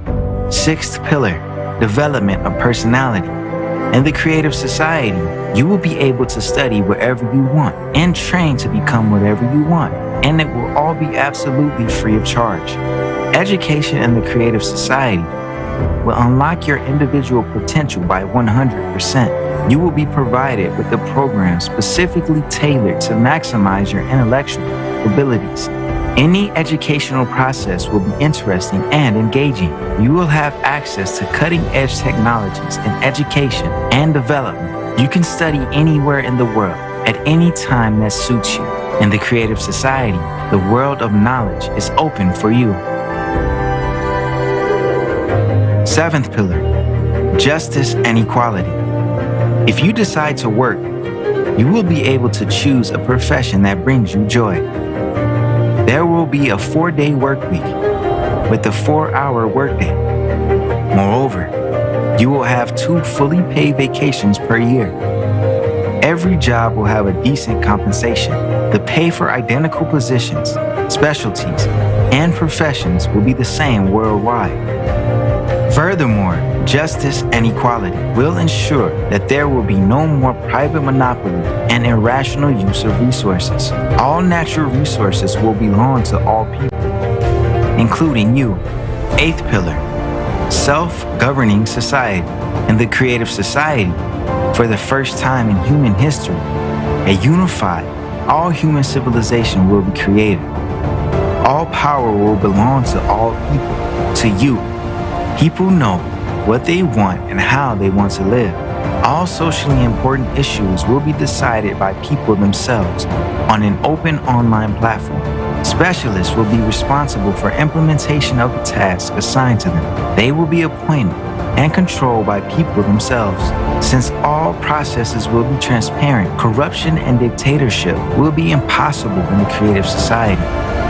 Sixth pillar, development of personality. In the creative society, you will be able to study wherever you want and train to become whatever you want, and it will all be absolutely free of charge. Education in the creative society will unlock your individual potential by 100%. You will be provided with a program specifically tailored to maximize your intellectual abilities. Any educational process will be interesting and engaging. You will have access to cutting-edge technologies in education and development. You can study anywhere in the world at any time that suits you. In the creative society, the world of knowledge is open for you. Seventh pillar, justice and equality. If you decide to work, you will be able to choose a profession that brings you joy. There will be a 4-day work week with a 4-hour workday. Moreover, you will have 2 fully paid vacations per year. Every job will have a decent compensation. The pay for identical positions, specialties, and professions will be the same worldwide. Furthermore, justice and equality will ensure that there will be no more private monopoly and irrational use of resources. All natural resources will belong to all people, including you. Eighth pillar, self-governing society. In the creative society, for the first time in human history, a unified, all-human civilization will be created. All power will belong to all people, to you. People know what they want and how they want to live. All socially important issues will be decided by people themselves on an open online platform. Specialists will be responsible for implementation of the tasks assigned to them. They will be appointed and controlled by people themselves. Since all processes will be transparent, corruption and dictatorship will be impossible in the creative society.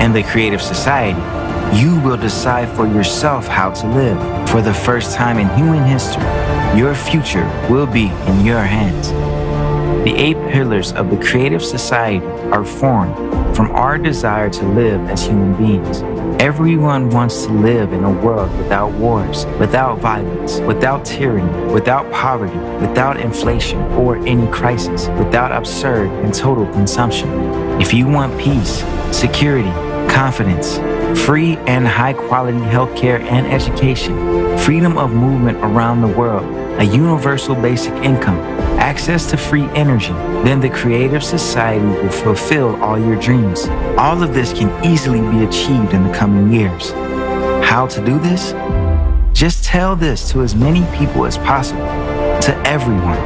In the creative society, you will decide for yourself how to live. For the first time in human history, your future will be in your hands. The 8 pillars of the creative society are formed from our desire to live as human beings. Everyone wants to live in a world without wars, without violence, without tyranny, without poverty, without inflation or any crisis, without absurd and total consumption. If you want peace, security, confidence, free and high-quality healthcare and education, freedom of movement around the world, a universal basic income, access to free energy, then the creative society will fulfill all your dreams. All of this can easily be achieved in the coming years. How to do this? Just tell this to as many people as possible, to everyone.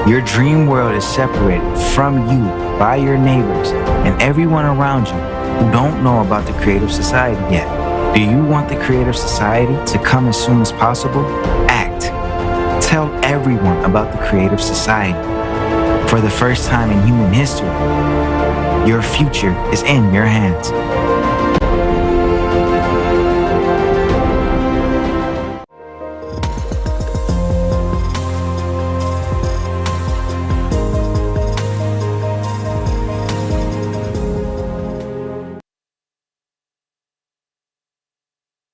Your dream world is separated from you by your neighbors and everyone around you who don't know about the creative society yet. Do you want the creative society to come as soon as possible? Act. Tell everyone about the creative society. For the first time in human history, your future is in your hands.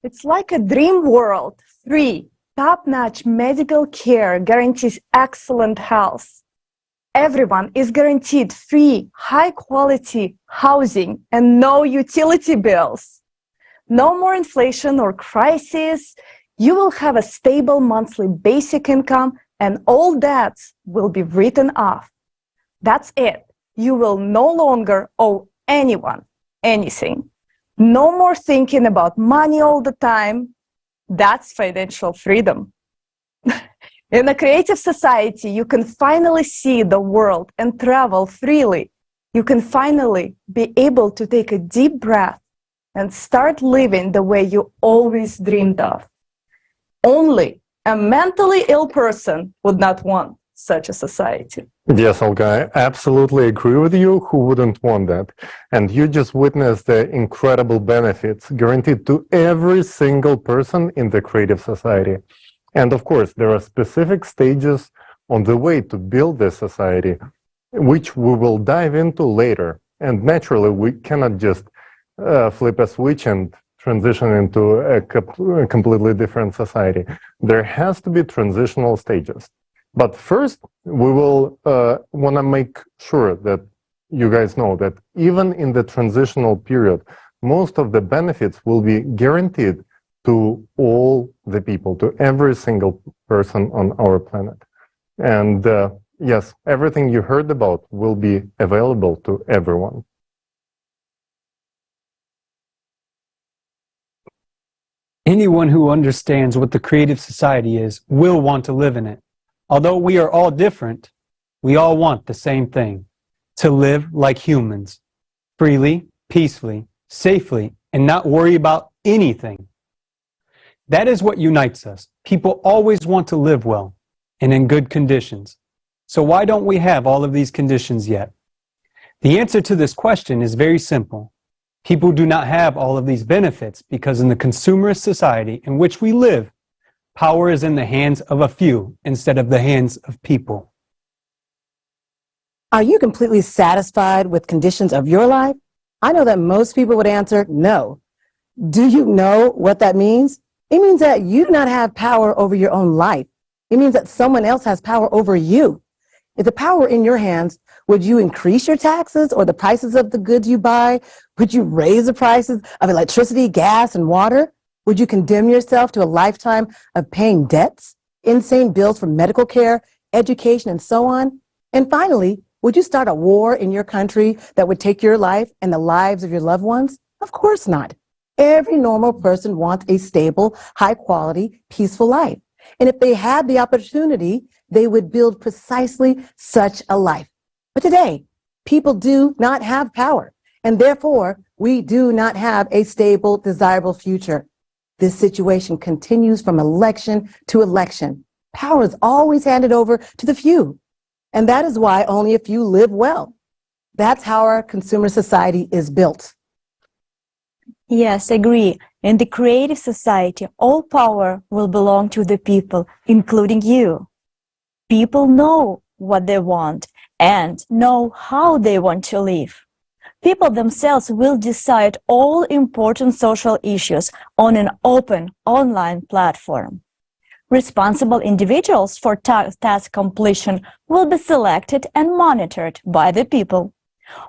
It's like a dream world. 3. Top-notch medical care guarantees excellent health. Everyone is guaranteed free, high-quality housing and no utility bills. No more inflation or crisis. You will have a stable monthly basic income and all debts will be written off. That's it. You will no longer owe anyone anything. No more thinking about money all the time. That's financial freedom. In a creative society, you can finally see the world and travel freely. You can finally be able to take a deep breath and start living the way you always dreamed of. Only a mentally ill person would not want such a society. Yes, Olga, I absolutely agree with you. Who wouldn't want that? And you just witnessed the incredible benefits guaranteed to every single person in the creative society. And of course, there are specific stages on the way to build this society, which we will dive into later. And naturally, we cannot just flip a switch and transition into a completely different society. There has to be transitional stages. But first, we will want to make sure that you guys know that even in the transitional period, most of the benefits will be guaranteed to all the people, to every single person on our planet. And yes, everything you heard about will be available to everyone. Anyone who understands what the creative society is will want to live in it. Although we are all different, we all want the same thing: to live like humans, freely, peacefully, safely, and not worry about anything. That is what unites us. People always want to live well and in good conditions. So why don't we have all of these conditions yet? The answer to this question is very simple. People do not have all of these benefits because in the consumerist society in which we live, power is in the hands of a few instead of the hands of people. Are you completely satisfied with conditions of your life? I know that most people would answer no. Do you know what that means? It means that you do not have power over your own life. It means that someone else has power over you. If the power were in your hands, would you increase your taxes or the prices of the goods you buy? Would you raise the prices of electricity, gas, and water? Would you condemn yourself to a lifetime of paying debts, insane bills for medical care, education, and so on? And finally, would you start a war in your country that would take your life and the lives of your loved ones? Of course not. Every normal person wants a stable, high-quality, peaceful life. And if they had the opportunity, they would build precisely such a life. But today, people do not have power, and therefore, we do not have a stable, desirable future. This situation continues from election to election. Power is always handed over to the few, and that is why only a few live well. That's how our consumer society is built. Yes, agree. In the creative society, all power will belong to the people, including you. People know what they want and know how they want to live. People themselves will decide all important social issues on an open online platform. Responsible individuals for task completion will be selected and monitored by the people.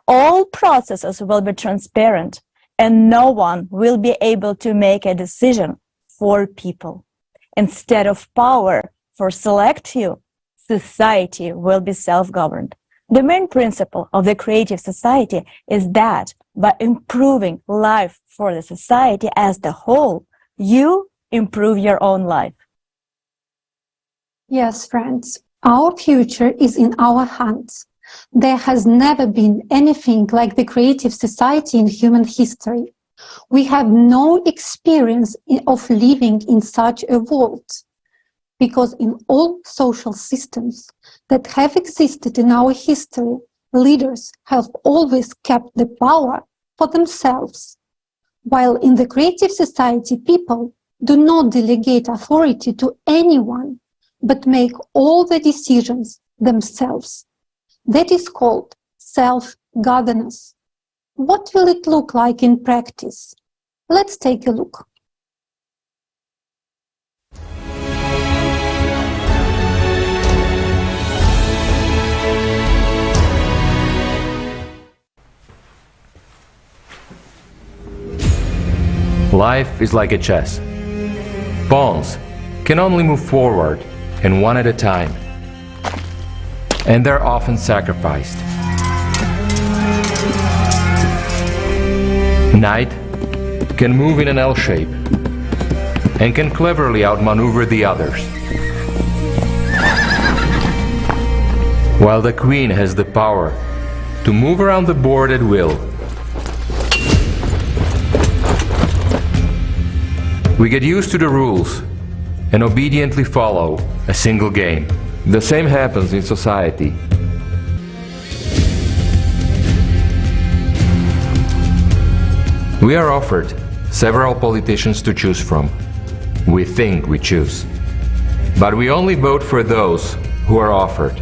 All processes will be transparent, and no one will be able to make a decision for people. Instead of power for select few, society will be self-governed. The main principle of the creative society is that by improving life for the society as the whole, you improve your own life. Yes, friends, our future is in our hands. There has never been anything like the creative society in human history. We have no experience of living in such a world, because in all social systems that have existed in our history, leaders have always kept the power for themselves, while in the creative society, people do not delegate authority to anyone, but make all the decisions themselves. That is called self-governance. What will it look like in practice? Let's take a look. Life is like a chess. Pawns can only move forward and one at a time, and they're often sacrificed. Knight can move in an L shape and can cleverly outmaneuver the others. while the Queen has the power to move around the board at will. We get used to the rules and obediently follow a single game. The same happens in society. We are offered several politicians to choose from. We think we choose. But we only vote for those who are offered.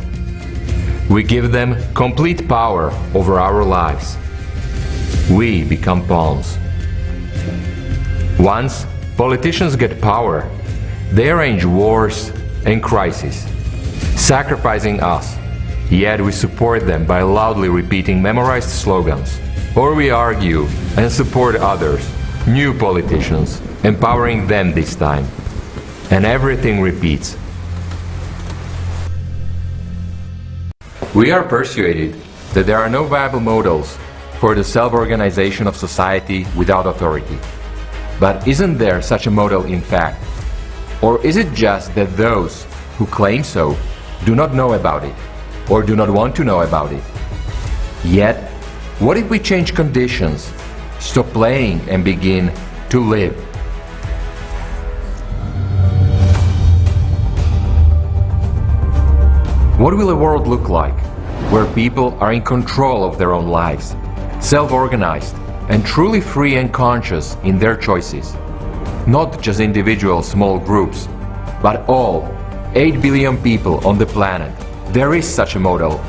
We give them complete power over our lives. We become pawns. Once politicians get power, they arrange wars and crises, sacrificing us, yet we support them by loudly repeating memorized slogans. Or we argue and support others, new politicians, empowering them this time. And everything repeats. We are persuaded that there are no viable models for the self-organization of society without authority. But isn't there such a model in fact? Or is it just that those who claim so do not know about it, or do not want to know about it? Yet, what if we change conditions, stop playing and begin to live? What will a world look like where people are in control of their own lives, self-organized and truly free and conscious in their choices? Not just individual small groups, but all 8 billion people on the planet. There is such a model,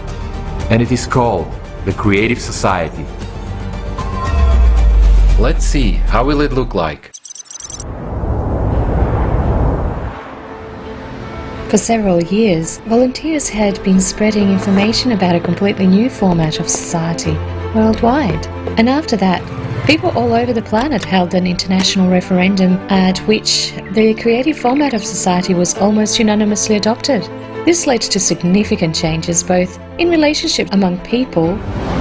and it is called the Creative Society. Let's see, how will it look like? For several years, volunteers had been spreading information about a completely new format of society worldwide. And after that, people all over the planet held an international referendum at which the creative format of society was almost unanimously adopted. This led to significant changes both in relationships among people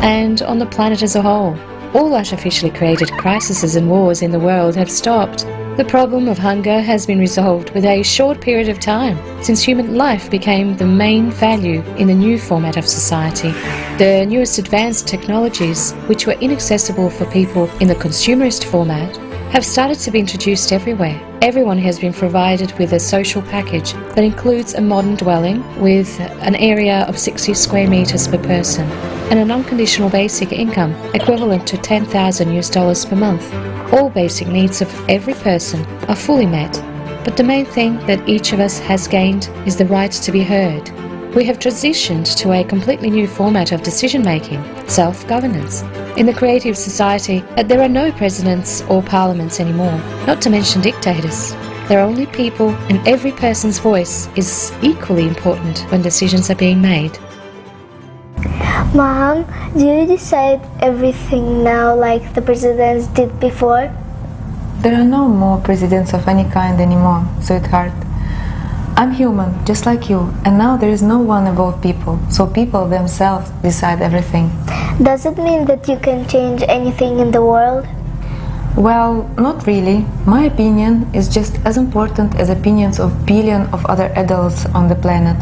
and on the planet as a whole. All artificially created crises and wars in the world have stopped. The problem of hunger has been resolved with a short period of time, since human life became the main value in the new format of society. The newest advanced technologies, which were inaccessible for people in the consumerist format, have started to be introduced everywhere. Everyone has been provided with a social package that includes a modern dwelling with an area of 60 square meters per person and an unconditional basic income equivalent to $10,000 per month. All basic needs of every person are fully met, but the main thing that each of us has gained is the right to be heard. We have transitioned to a completely new format of decision-making, self-governance. In the creative society, there are no presidents or parliaments anymore, not to mention dictators. There are only people, and every person's voice is equally important when decisions are being made. Mom, do you decide everything now like the presidents did before? There are no more presidents of any kind anymore, sweetheart. I'm human, just like you, and now there is no one above people, so people themselves decide everything. Does it mean that you can change anything in the world? Well, not really. My opinion is just as important as opinions of billions of other adults on the planet.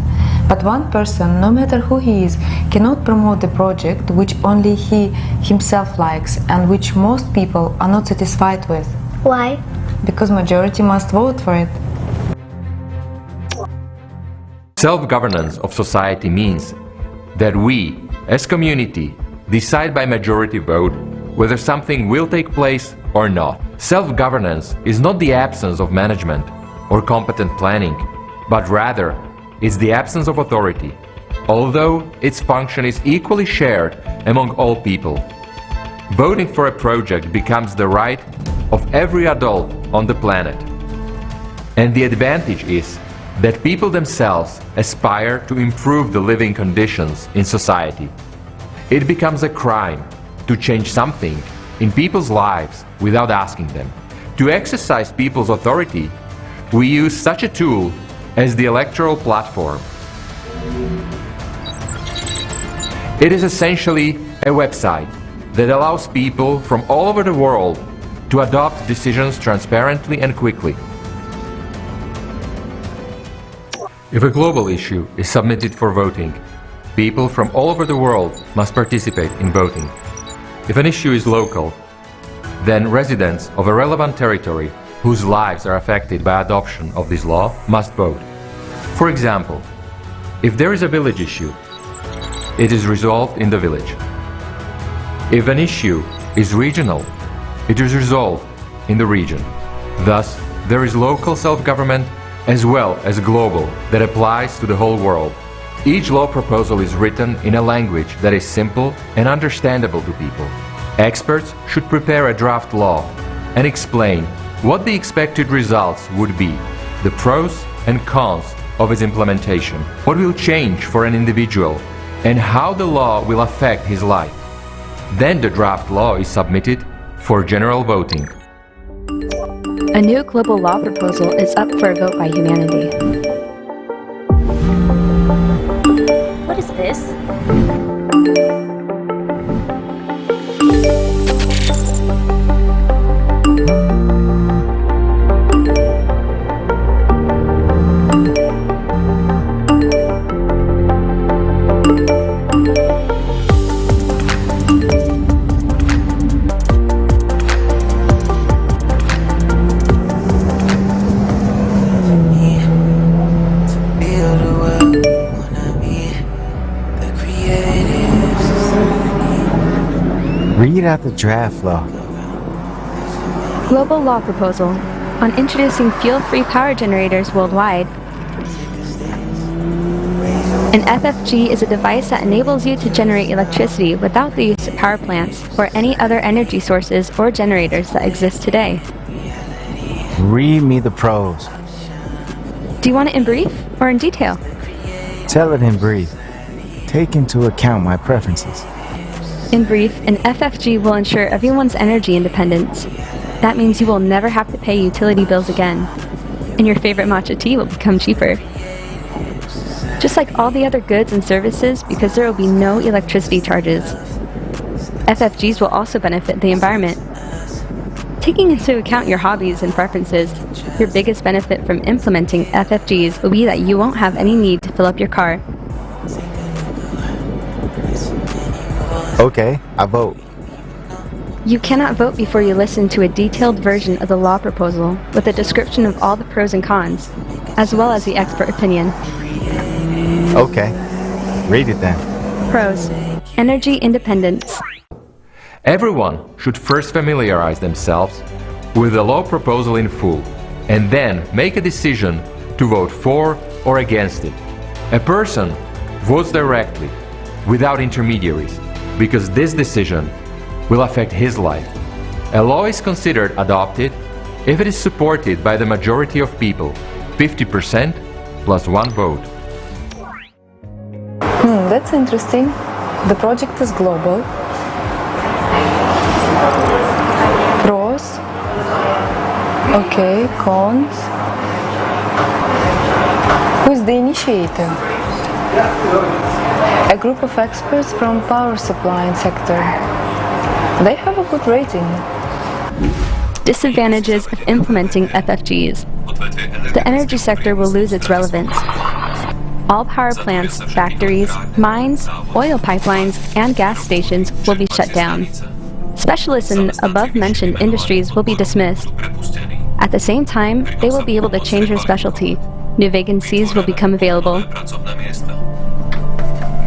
But one person, no matter who he is, cannot promote the project which only he himself likes and which most people are not satisfied with. Why? Because majority must vote for it. Self-governance of society means that we, as community, decide by majority vote whether something will take place or not. Self-governance is not the absence of management or competent planning, but rather is the absence of authority, although its function is equally shared among all people. Voting for a project becomes the right of every adult on the planet. And the advantage is that people themselves aspire to improve the living conditions in society. It becomes a crime to change something in people's lives without asking them. To exercise people's authority, we use such a tool as the electoral platform. It is essentially a website that allows people from all over the world to adopt decisions transparently and quickly. If a global issue is submitted for voting, people from all over the world must participate in voting. If an issue is local, then residents of a relevant territory whose lives are affected by adoption of this law must vote. For example, if there is a village issue, it is resolved in the village. If an issue is regional, it is resolved in the region. Thus, there is local self-government as well as global that applies to the whole world. Each law proposal is written in a language that is simple and understandable to people. Experts should prepare a draft law and explain what the expected results would be, the pros and cons of its implementation, what will change for an individual, and how the law will affect his life. Then the draft law is submitted for general voting. A new global law proposal is up for a vote by humanity. What is this? Read out the draft law. Global law proposal on introducing fuel-free power generators worldwide. An FFG is a device that enables you to generate electricity without the use of power plants or any other energy sources or generators that exist today. Read me the pros. Do you want it in brief or in detail? Tell it in brief. Take into account my preferences. In brief, an FFG will ensure everyone's energy independence. That means you will never have to pay utility bills again, and your favorite matcha tea will become cheaper. Just like all the other goods and services, because there will be no electricity charges. FFGs will also benefit the environment. Taking into account your hobbies and preferences, your biggest benefit from implementing FFGs will be that you won't have any need to fill up your car. Okay, I vote. You cannot vote before you listen to a detailed version of the law proposal with a description of all the pros and cons, as well as the expert opinion. Okay, read it then. Pros: energy independence. Everyone should first familiarize themselves with the law proposal in full, and then make a decision to vote for or against it. A person votes directly, without intermediaries, because this decision will affect his life. A law is considered adopted if it is supported by the majority of people, 50% plus one vote. That's interesting. The project is global. Pros. Okay, cons. Who is the initiator? A group of experts from power supply sector. They have a good rating. Disadvantages of implementing FFGs. The energy sector will lose its relevance. All power plants, factories, mines, oil pipelines, and gas stations will be shut down. Specialists in above-mentioned industries will be dismissed. At the same time, they will be able to change their specialty. New vacancies will become available.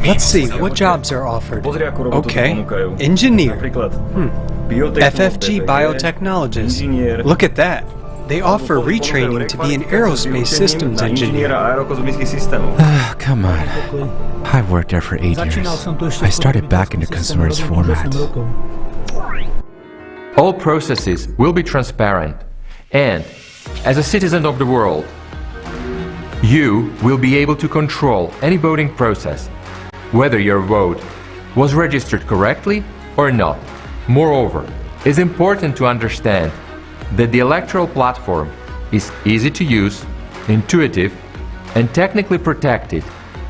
Let's see, what jobs are offered? Okay, engineer. FFG biotechnologist. Look at that. They offer retraining to be an aerospace systems engineer. Come on. I worked there for 8 years. I started back in the consumer's format. All processes will be transparent, and as a citizen of the world, you will be able to control any voting process, whether your vote was registered correctly or not. Moreover, it's important to understand that the electoral platform is easy to use, intuitive, and technically protected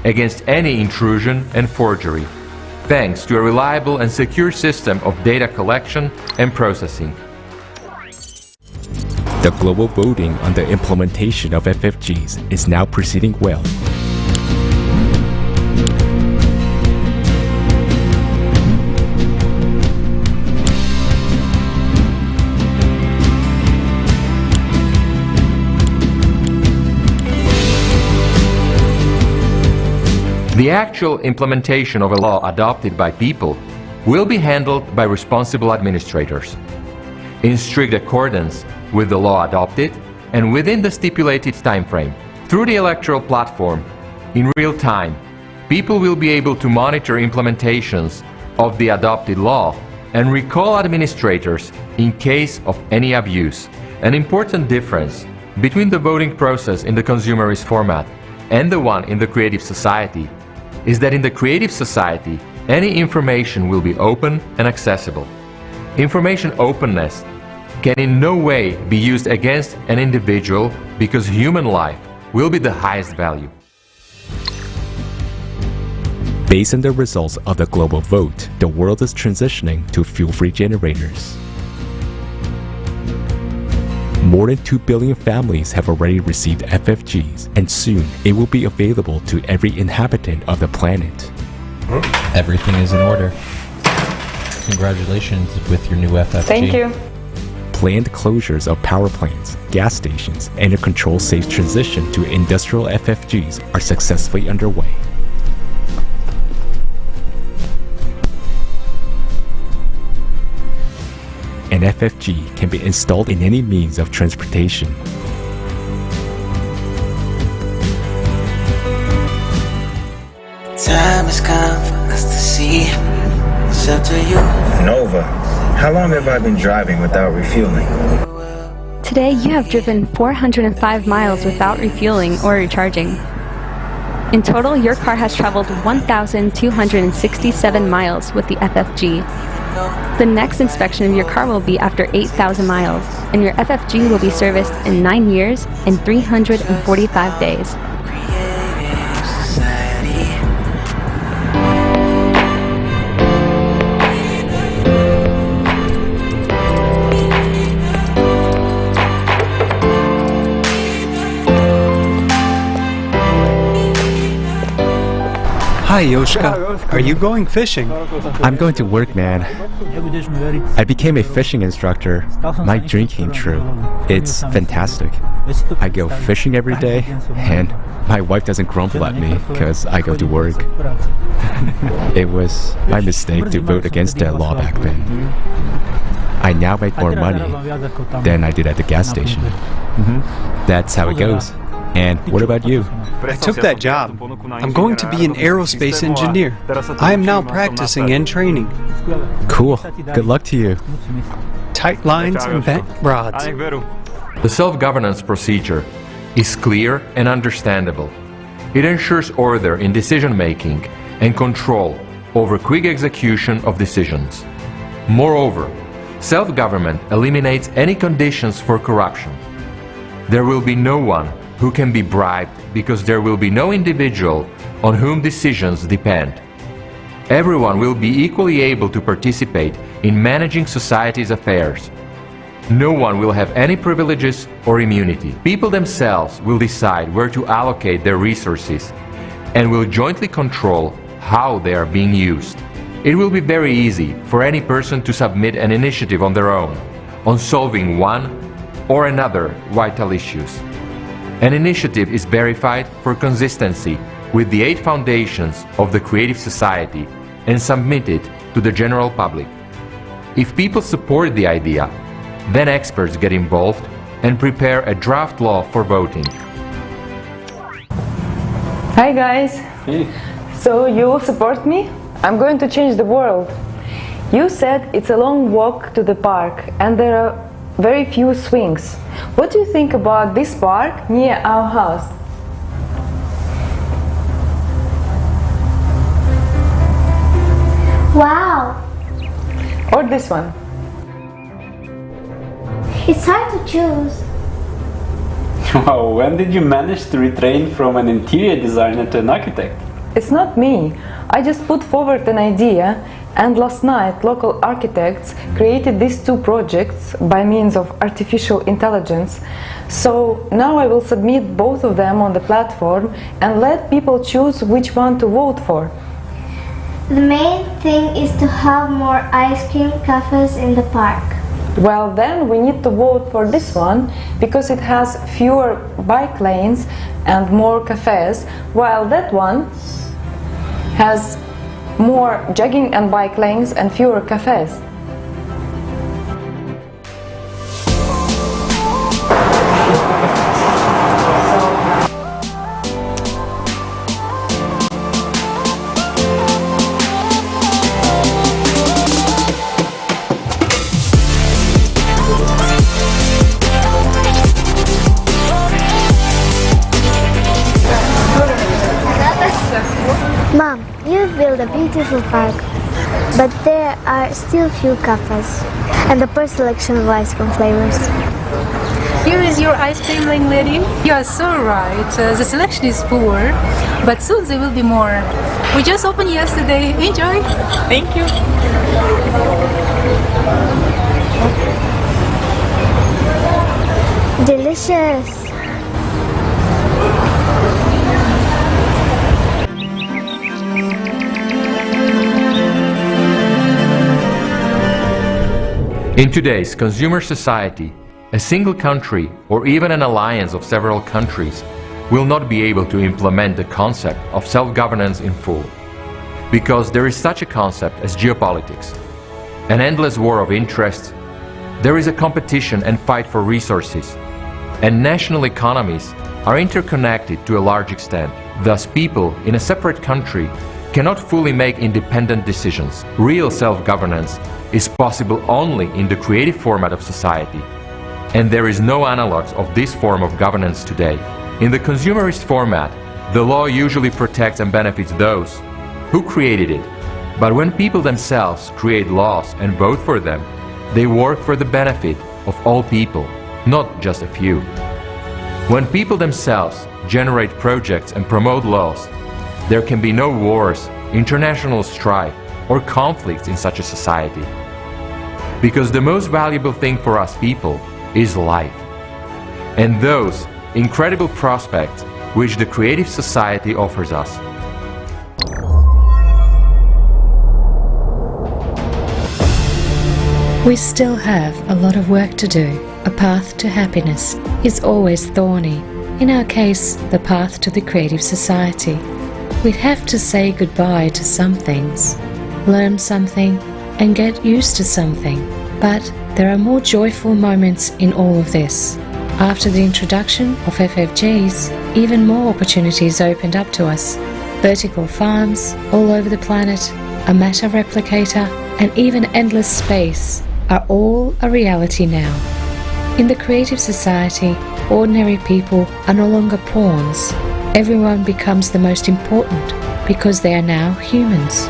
against any intrusion and forgery, thanks to a reliable and secure system of data collection and processing. The global voting on the implementation of FFGs is now proceeding well. The actual implementation of a law adopted by people will be handled by responsible administrators. In strict accordance with the law adopted and within the stipulated time frame, through the electoral platform, in real time, people will be able to monitor implementations of the adopted law and recall administrators in case of any abuse. An important difference between the voting process in the consumerist format and the one in the creative society is that in the creative society, any information will be open and accessible. Information openness can in no way be used against an individual because human life will be the highest value. Based on the results of the global vote, the world is transitioning to fuel-free generators. More than 2 billion families have already received FFGs, and soon it will be available to every inhabitant of the planet. Everything is in order. Congratulations with your new FFG. Thank you. Planned closures of power plants, gas stations, and a control-safe transition to industrial FFGs are successfully underway. An FFG can be installed in any means of transportation. Time has come for us to see. It's up to you. Nova, how long have I been driving without refueling? Today, you have driven 405 miles without refueling or recharging. In total, your car has traveled 1,267 miles with the FFG. The next inspection of your car will be after 8,000 miles, and your FFG will be serviced in 9 years and 345 days. Hi, Yoshka. Are you going fishing? I'm going to work, man. I became a fishing instructor. My dream came true. It's fantastic. I go fishing every day, and my wife doesn't grumble at me because I go to work. It was my mistake to vote against that law back then. I now make more money than I did at the gas station. That's how it goes. And what about you? I took that job. I'm going to be an aerospace engineer. I am now practicing and training. Cool. Good luck to you. Tight lines and bent rods. The self-governance procedure is clear and understandable. It ensures order in decision-making and control over quick execution of decisions. Moreover, self-government eliminates any conditions for corruption. There will be no one who can be bribed because there will be no individual on whom decisions depend. Everyone will be equally able to participate in managing society's affairs. No one will have any privileges or immunity. People themselves will decide where to allocate their resources and will jointly control how they are being used. It will be very easy for any person to submit an initiative on their own on solving one or another vital issues. An initiative is verified for consistency with the 8 foundations of the creative society and submitted to the general public. If people support the idea, then experts get involved and prepare a draft law for voting. Hi guys! Hey. So you will support me? I'm going to change the world. You said it's a long walk to the park and there are very few swings. What do you think about this park near our house? Wow! Or this one? It's hard to choose. Wow, when did you manage to retrain from an interior designer to an architect? It's not me. I just put forward an idea, and last night local architects created these 2 projects by means of artificial intelligence. So now I will submit both of them on the platform and let people choose which one to vote for. The main thing is to have more ice cream cafes in the park. Well, then we need to vote for this one because it has fewer bike lanes and more cafes, while that one has more jogging and bike lanes and fewer cafes. Mom, you built a beautiful park, but there are still few cafes and the poor selection of ice cream flavors. Here is your ice cream lane, lady. You are so right. The selection is poor, but soon there will be more. We just opened yesterday. Enjoy. Thank you. Delicious. In today's consumer society, a single country or even an alliance of several countries will not be able to implement the concept of self-governance in full. Because there is such a concept as geopolitics, an endless war of interests, there is a competition and fight for resources, and national economies are interconnected to a large extent. Thus, people in a separate country cannot fully make independent decisions. Real self-governance is possible only in the creative format of society. And there is no analogues of this form of governance today. In the consumerist format, the law usually protects and benefits those who created it. But when people themselves create laws and vote for them, they work for the benefit of all people, not just a few. When people themselves generate projects and promote laws, there can be no wars, international strife, or conflicts in such a society. Because the most valuable thing for us people is life. And those incredible prospects which the creative society offers us. We still have a lot of work to do. A path to happiness is always thorny. In our case, the path to the creative society. We'd have to say goodbye to some things, learn something, and get used to something. But there are more joyful moments in all of this. After the introduction of FFGs, even more opportunities opened up to us. Vertical farms all over the planet, a matter replicator, and even endless space are all a reality now. In the creative society, ordinary people are no longer pawns. Everyone becomes the most important because they are now humans.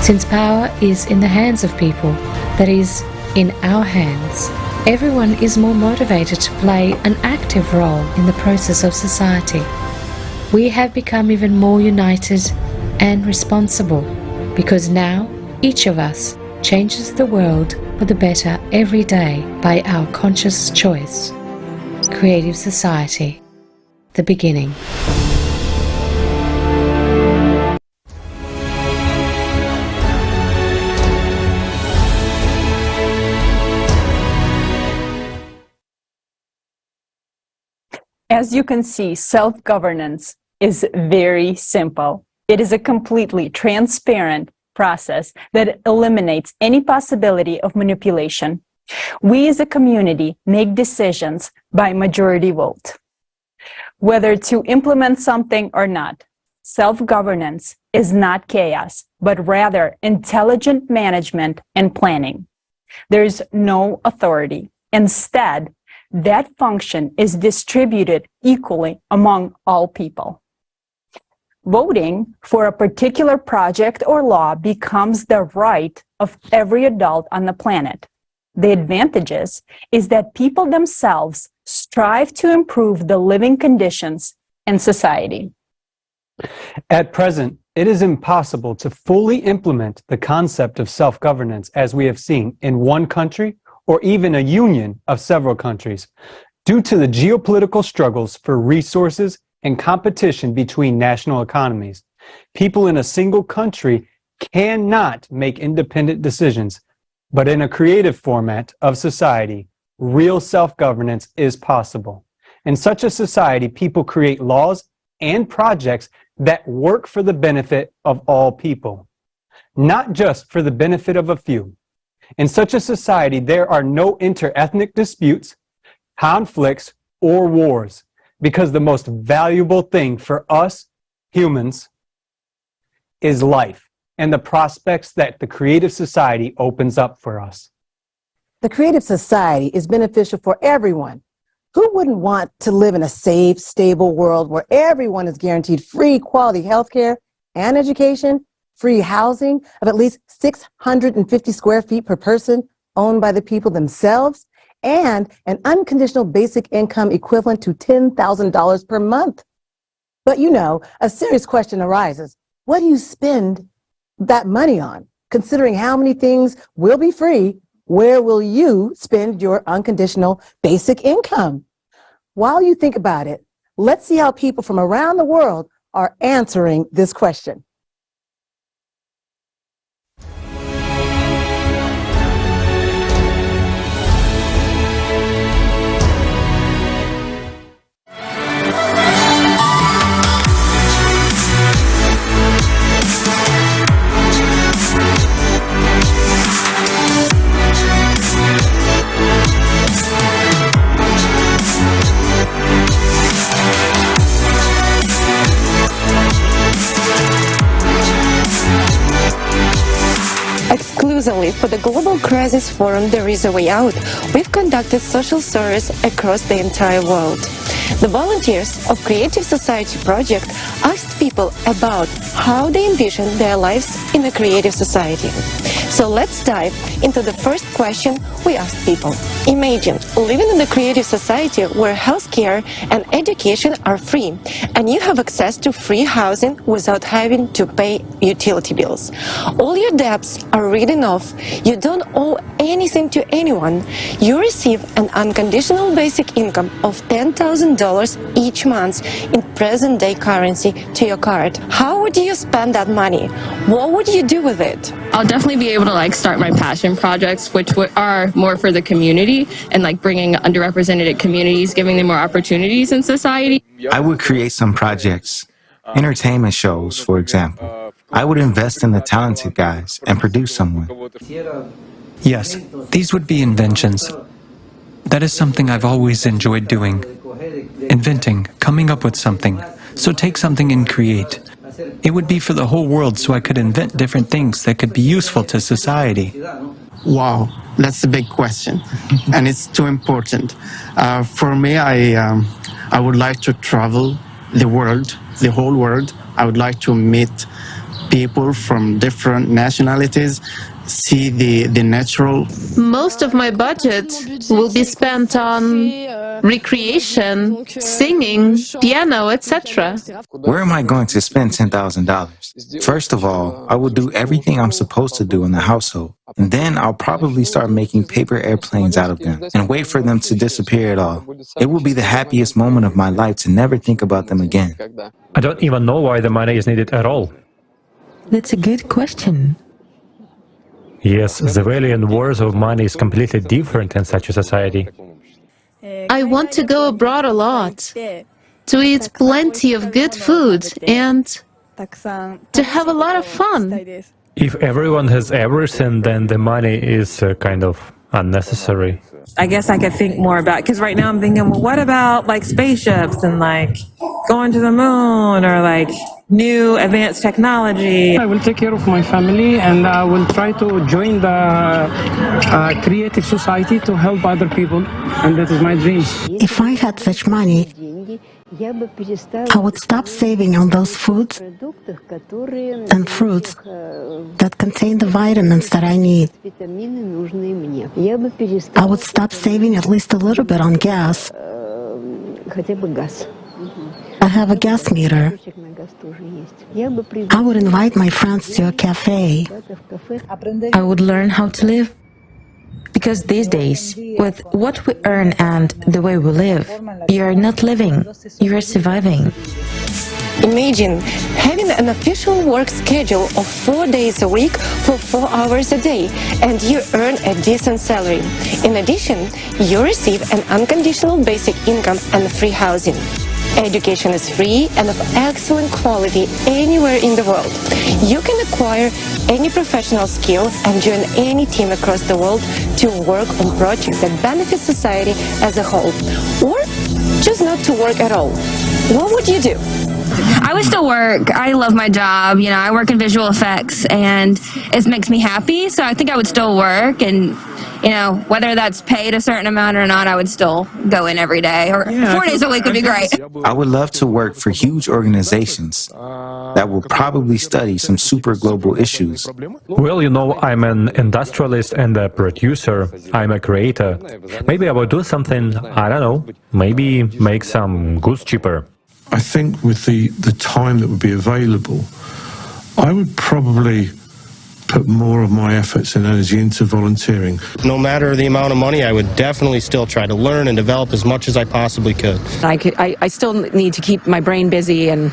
Since power is in the hands of people, that is, in our hands, everyone is more motivated to play an active role in the process of society. We have become even more united and responsible because now each of us changes the world for the better every day by our conscious choice. Creative Society, the beginning. As you can see, self-governance is very simple. It is a completely transparent process that eliminates any possibility of manipulation. We as a community make decisions by majority vote. Whether to implement something or not, self-governance is not chaos, but rather intelligent management and planning. There is no authority. Instead, that function is distributed equally among all people. Voting for a particular project or law becomes the right of every adult on the planet. The advantages is that people themselves strive to improve the living conditions in society. At present, it is impossible to fully implement the concept of self-governance as we have seen in one country or even a union of several countries, due to the geopolitical struggles for resources and competition between national economies. People in a single country cannot make independent decisions, but in a creative format of society, real self-governance is possible. In such a society, people create laws and projects that work for the benefit of all people, not just for the benefit of a few. In such a society, there are no inter-ethnic disputes, conflicts, or wars, because the most valuable thing for us humans is life and the prospects that the creative society opens up for us. The creative society is beneficial for everyone. Who wouldn't want to live in a safe, stable world where everyone is guaranteed free, quality health care and education, free housing of at least 650 square feet per person owned by the people themselves, and an unconditional basic income equivalent to $10,000 per month? But you know, a serious question arises. What do you spend that money on? Considering how many things will be free, where will you spend your unconditional basic income? While you think about it, let's see how people from around the world are answering this question. Exclusively for the Global Crisis Forum There Is a Way Out, we've conducted social service across the entire world. The volunteers of Creative Society Project asked people about how they envision their lives in a creative society. So let's dive into the first question we asked people. Imagine living in a creative society where healthcare and education are free, and you have access to free housing without having to pay utility bills. All your debts are written off, you don't owe anything to anyone, you receive an unconditional basic income of $10,000 each month in present-day currency to your card. How would you spend that money? What would you do with it? I'll definitely be able to start my passion projects, which are more for the community and bringing underrepresented communities, giving them more opportunities in society. I would create some projects, entertainment shows, for example. I would invest in the talented guys and produce someone. Yes, these would be inventions. That is something I've always enjoyed doing. Inventing, coming up with something. So take something and create. It would be for the whole world, so I could invent different things that could be useful to society. Wow, that's a big question, and it's too important. For me, I would like to travel the world, the whole world. I would like to meet people from different nationalities, see the natural. Most of my budget will be spent on recreation, singing, piano, etc. Where am I going to spend $10,000? First of all, I will do everything I'm supposed to do in the household. And then I'll probably start making paper airplanes out of them and wait for them to disappear at all. It will be the happiest moment of my life to never think about them again. I don't even know why the money is needed at all. That's a good question. Yes, the value and worth of money is completely different in such a society. I want to go abroad a lot, to eat plenty of good food and to have a lot of fun. If everyone has everything, then the money is kind of unnecessary. I guess I could think more about, because right now I'm thinking, well, what about spaceships and going to the moon or new advanced technology? I will take care of my family and I will try to join the creative society to help other people, and that is my dream. If I had such money, I would stop saving on those foods and fruits that contain the vitamins that I need. I would stop saving at least a little bit on gas. I have a gas meter. I would invite my friends to a cafe. I would learn how to live. Because these days, with what we earn and the way we live, you are not living, you are surviving. Imagine having an official work schedule of 4 days a week for 4 hours a day, and you earn a decent salary. In addition, you receive an unconditional basic income and free housing. Education is free and of excellent quality anywhere in the world. You can acquire any professional skill and join any team across the world to work on projects that benefit society as a whole, or choose not to work at all. What would you do? I would still work. I love my job. You know, I work in visual effects and it makes me happy. So I think I would still work, and, you know, whether that's paid a certain amount or not, I would still go in every day, or 4 days a week would be great. I would love to work for huge organizations that will probably study some super global issues. Well, you know, I'm an industrialist and a producer. I'm a creator. Maybe I will do something, I don't know, maybe make some goods cheaper. I think with the time that would be available, I would probably put more of my efforts and energy into volunteering. No matter the amount of money, I would definitely still try to learn and develop as much as I possibly could. I still need to keep my brain busy and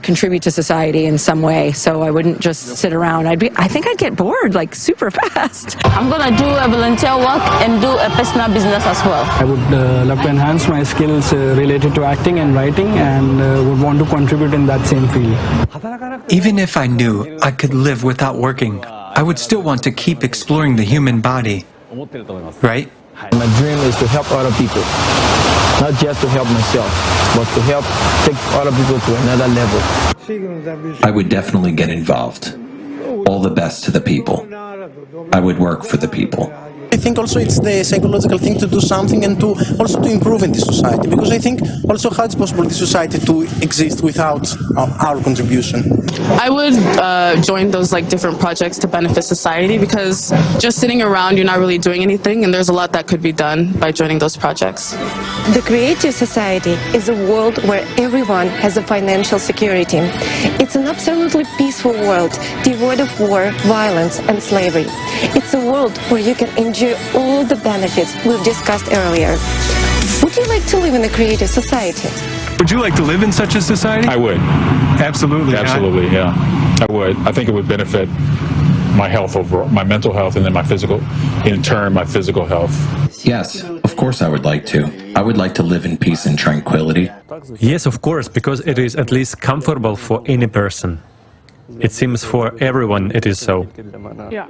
contribute to society in some way, so I wouldn't just sit around. I think I'd get bored like super fast. I'm gonna do a volunteer work and do a personal business as well. I would love to enhance my skills related to acting and writing, and would want to contribute in that same field. Even if I knew I could live without working, I would still want to keep exploring the human body, right? My dream is to help other people, not just to help myself, but to help take other people to another level. I would definitely get involved. All the best to the people. I would work for the people. I think also it's the psychological thing to do something and to also to improve in this society, because I think also how it's possible this society to exist without our contribution. I would join those like different projects to benefit society, because just sitting around you're not really doing anything, and there's a lot that could be done by joining those projects. The creative society is a world where everyone has a financial security. It's an absolutely peaceful world, devoid of war, violence, and slavery. It's a world where you can enjoy all the benefits we've discussed earlier. Would you like to live in a creative society? Would you like to live in such a society? I would. Absolutely. Absolutely, yeah. I would. I think it would benefit my health overall, my mental health, and then my physical, in turn, my physical health. Yes, of course I would like to. I would like to live in peace and tranquility. Yes, of course, because it is at least comfortable for any person. It seems for everyone it is so.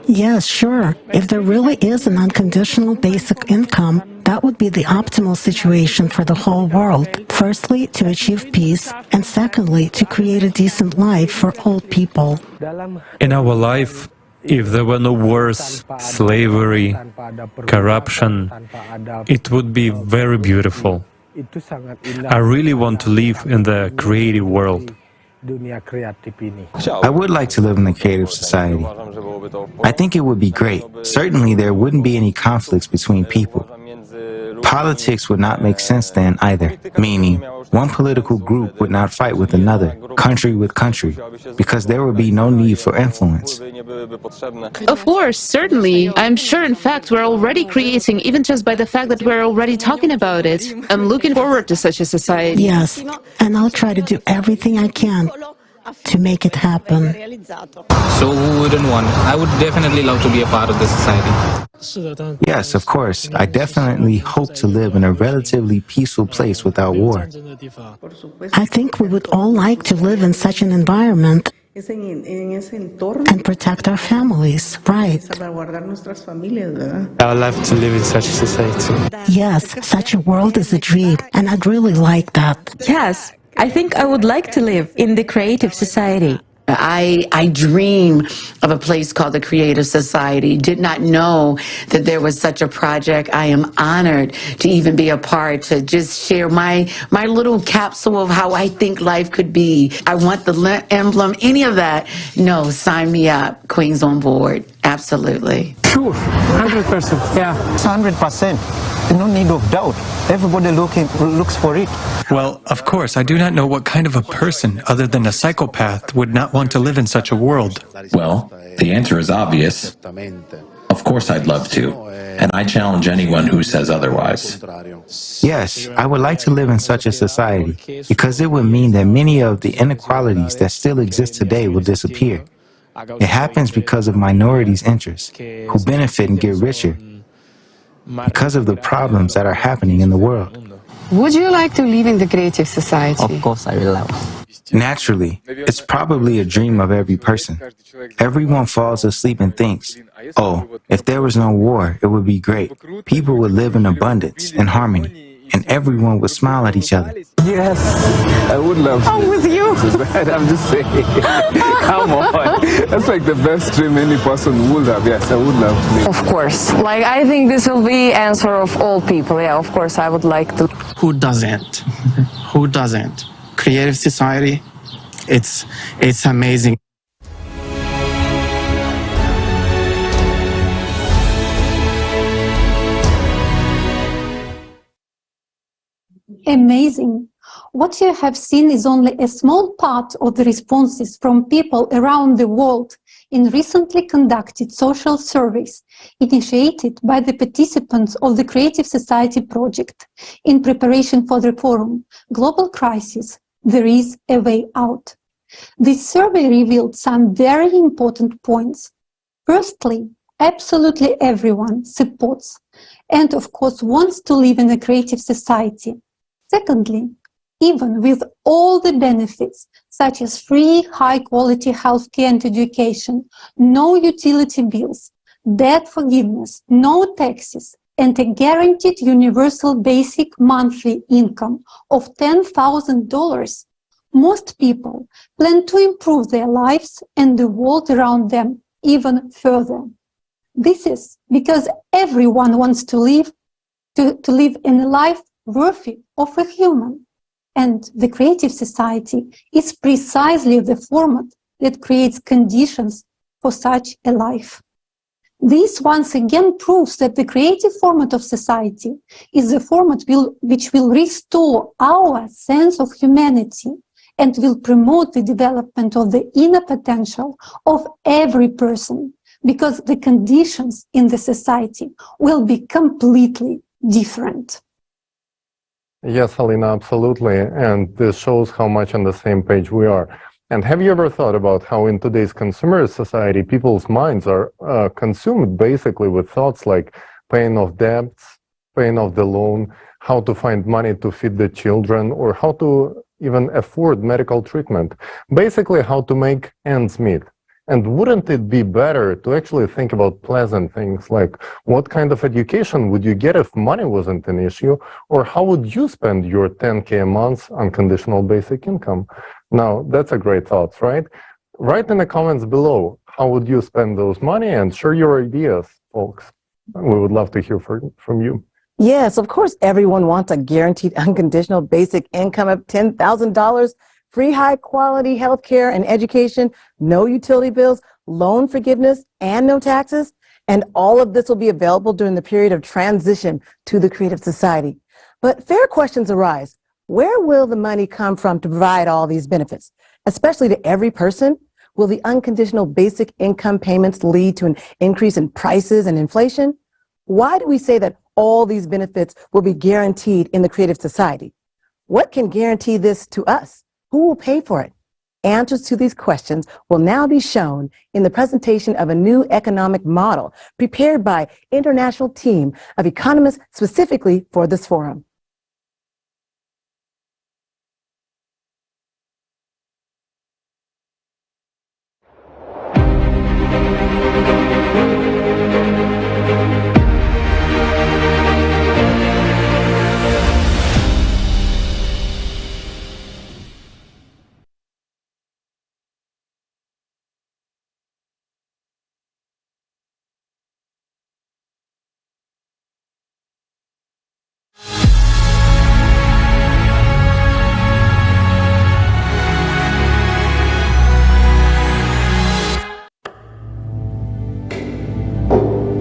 Yes, sure. If there really is an unconditional basic income, that would be the optimal situation for the whole world. Firstly, to achieve peace, and secondly, to create a decent life for all people. In our life, if there were no wars, slavery, corruption, it would be very beautiful. I really want to live in the creative world. I would like to live in a creative society. I think it would be great. Certainly there wouldn't be any conflicts between people. Politics would not make sense then either, meaning one political group would not fight with another, country with country, because there would be no need for influence. Of course, certainly. I'm sure, in fact, we're already creating, even just by the fact that we're already talking about it. I'm looking forward to such a society. Yes, and I'll try to do everything I can to make it happen. So who wouldn't want? I would definitely love to be a part of this society. Yes, of course. I definitely hope to live in a relatively peaceful place without war. I think we would all like to live in such an environment and protect our families, right? I would love to live in such a society. Yes, such a world is a dream, and I'd really like that. Yes, I think I would like to live in the creative society. I dream of a place called the Creative Society. Did not know that there was such a project. I am honored to even be a part, to just share my little capsule of how I think life could be. I want the emblem, any of that. No, sign me up. Queens on board. Absolutely. Sure, 100%. Yeah, 100%. No need of doubt. Everybody looks for it. Well, of course, I do not know what kind of a person, other than a psychopath, would not want to live in such a world. Well, the answer is obvious. Of course I'd love to, and I challenge anyone who says otherwise. Yes, I would like to live in such a society, because it would mean that many of the inequalities that still exist today will disappear. It happens because of minorities' interests, who benefit and get richer, because of the problems that are happening in the world. Would you like to live in the creative society? Of course I will love. Naturally, it's probably a dream of every person. Everyone falls asleep and thinks, oh, if there was no war, it would be great. People would live in abundance and harmony, and everyone would smile at each other. Yes, I would love to. I'm with you. I'm just saying. Come on. That's like the best dream any person would have. Yes, I would love to live. Of course. Like, I think this will be answer of all people. Yeah, of course, I would like to. Who doesn't? Who doesn't? Creative society, it's amazing. Amazing. What you have seen is only a small part of the responses from people around the world in recently conducted social surveys initiated by the participants of the Creative Society project in preparation for the forum, Global Crisis, There is a Way Out. This survey revealed some very important points. Firstly, absolutely everyone supports and, of course, wants to live in a creative society. Secondly, even with all the benefits, such as free, high-quality healthcare and education, no utility bills, debt forgiveness, no taxes, and a guaranteed universal basic monthly income of $10,000, most people plan to improve their lives and the world around them even further. This is because everyone wants to live in a life worthy of a human. And the Creative Society is precisely the format that creates conditions for such a life. This once again proves that the creative format of society is the format which will restore our sense of humanity and will promote the development of the inner potential of every person, because the conditions in the society will be completely different. Yes, Alina, absolutely. And this shows how much on the same page we are. And have you ever thought about how in today's consumer society, people's minds are consumed basically with thoughts like paying off debts, paying off the loan, how to find money to feed the children, or how to even afford medical treatment. Basically, how to make ends meet. And wouldn't it be better to actually think about pleasant things like what kind of education would you get if money wasn't an issue, or how would you spend your $10K a month unconditional basic income? Now, that's a great thought, right? Write in the comments below, how would you spend those money, and share your ideas, folks. We would love to hear from you. Yes, of course, everyone wants a guaranteed unconditional basic income of $10,000, free high-quality health care and education, no utility bills, loan forgiveness, and no taxes. And all of this will be available during the period of transition to the Creative Society. But fair questions arise. Where will the money come from to provide all these benefits, especially to every person? Will the unconditional basic income payments lead to an increase in prices and inflation? Why do we say that all these benefits will be guaranteed in the Creative Society? What can guarantee this to us? Who will pay for it? Answers to these questions will now be shown in the presentation of a new economic model prepared by an international team of economists specifically for this forum.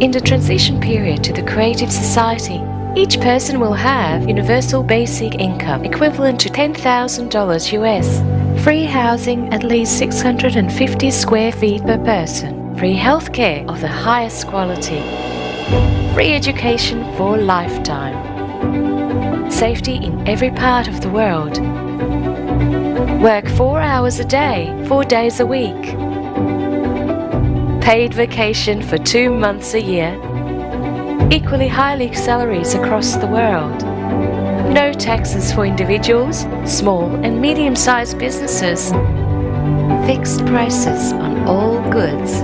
In the transition period to the Creative Society, each person will have universal basic income equivalent to $10,000 US, free housing at least 650 square feet per person, free healthcare of the highest quality, free education for a lifetime, safety in every part of the world, work 4 hours a day, 4 days a week, paid vacation for 2 months a year, equally high salaries across the world, No taxes for individuals, small and medium-sized businesses. Fixed prices on all goods.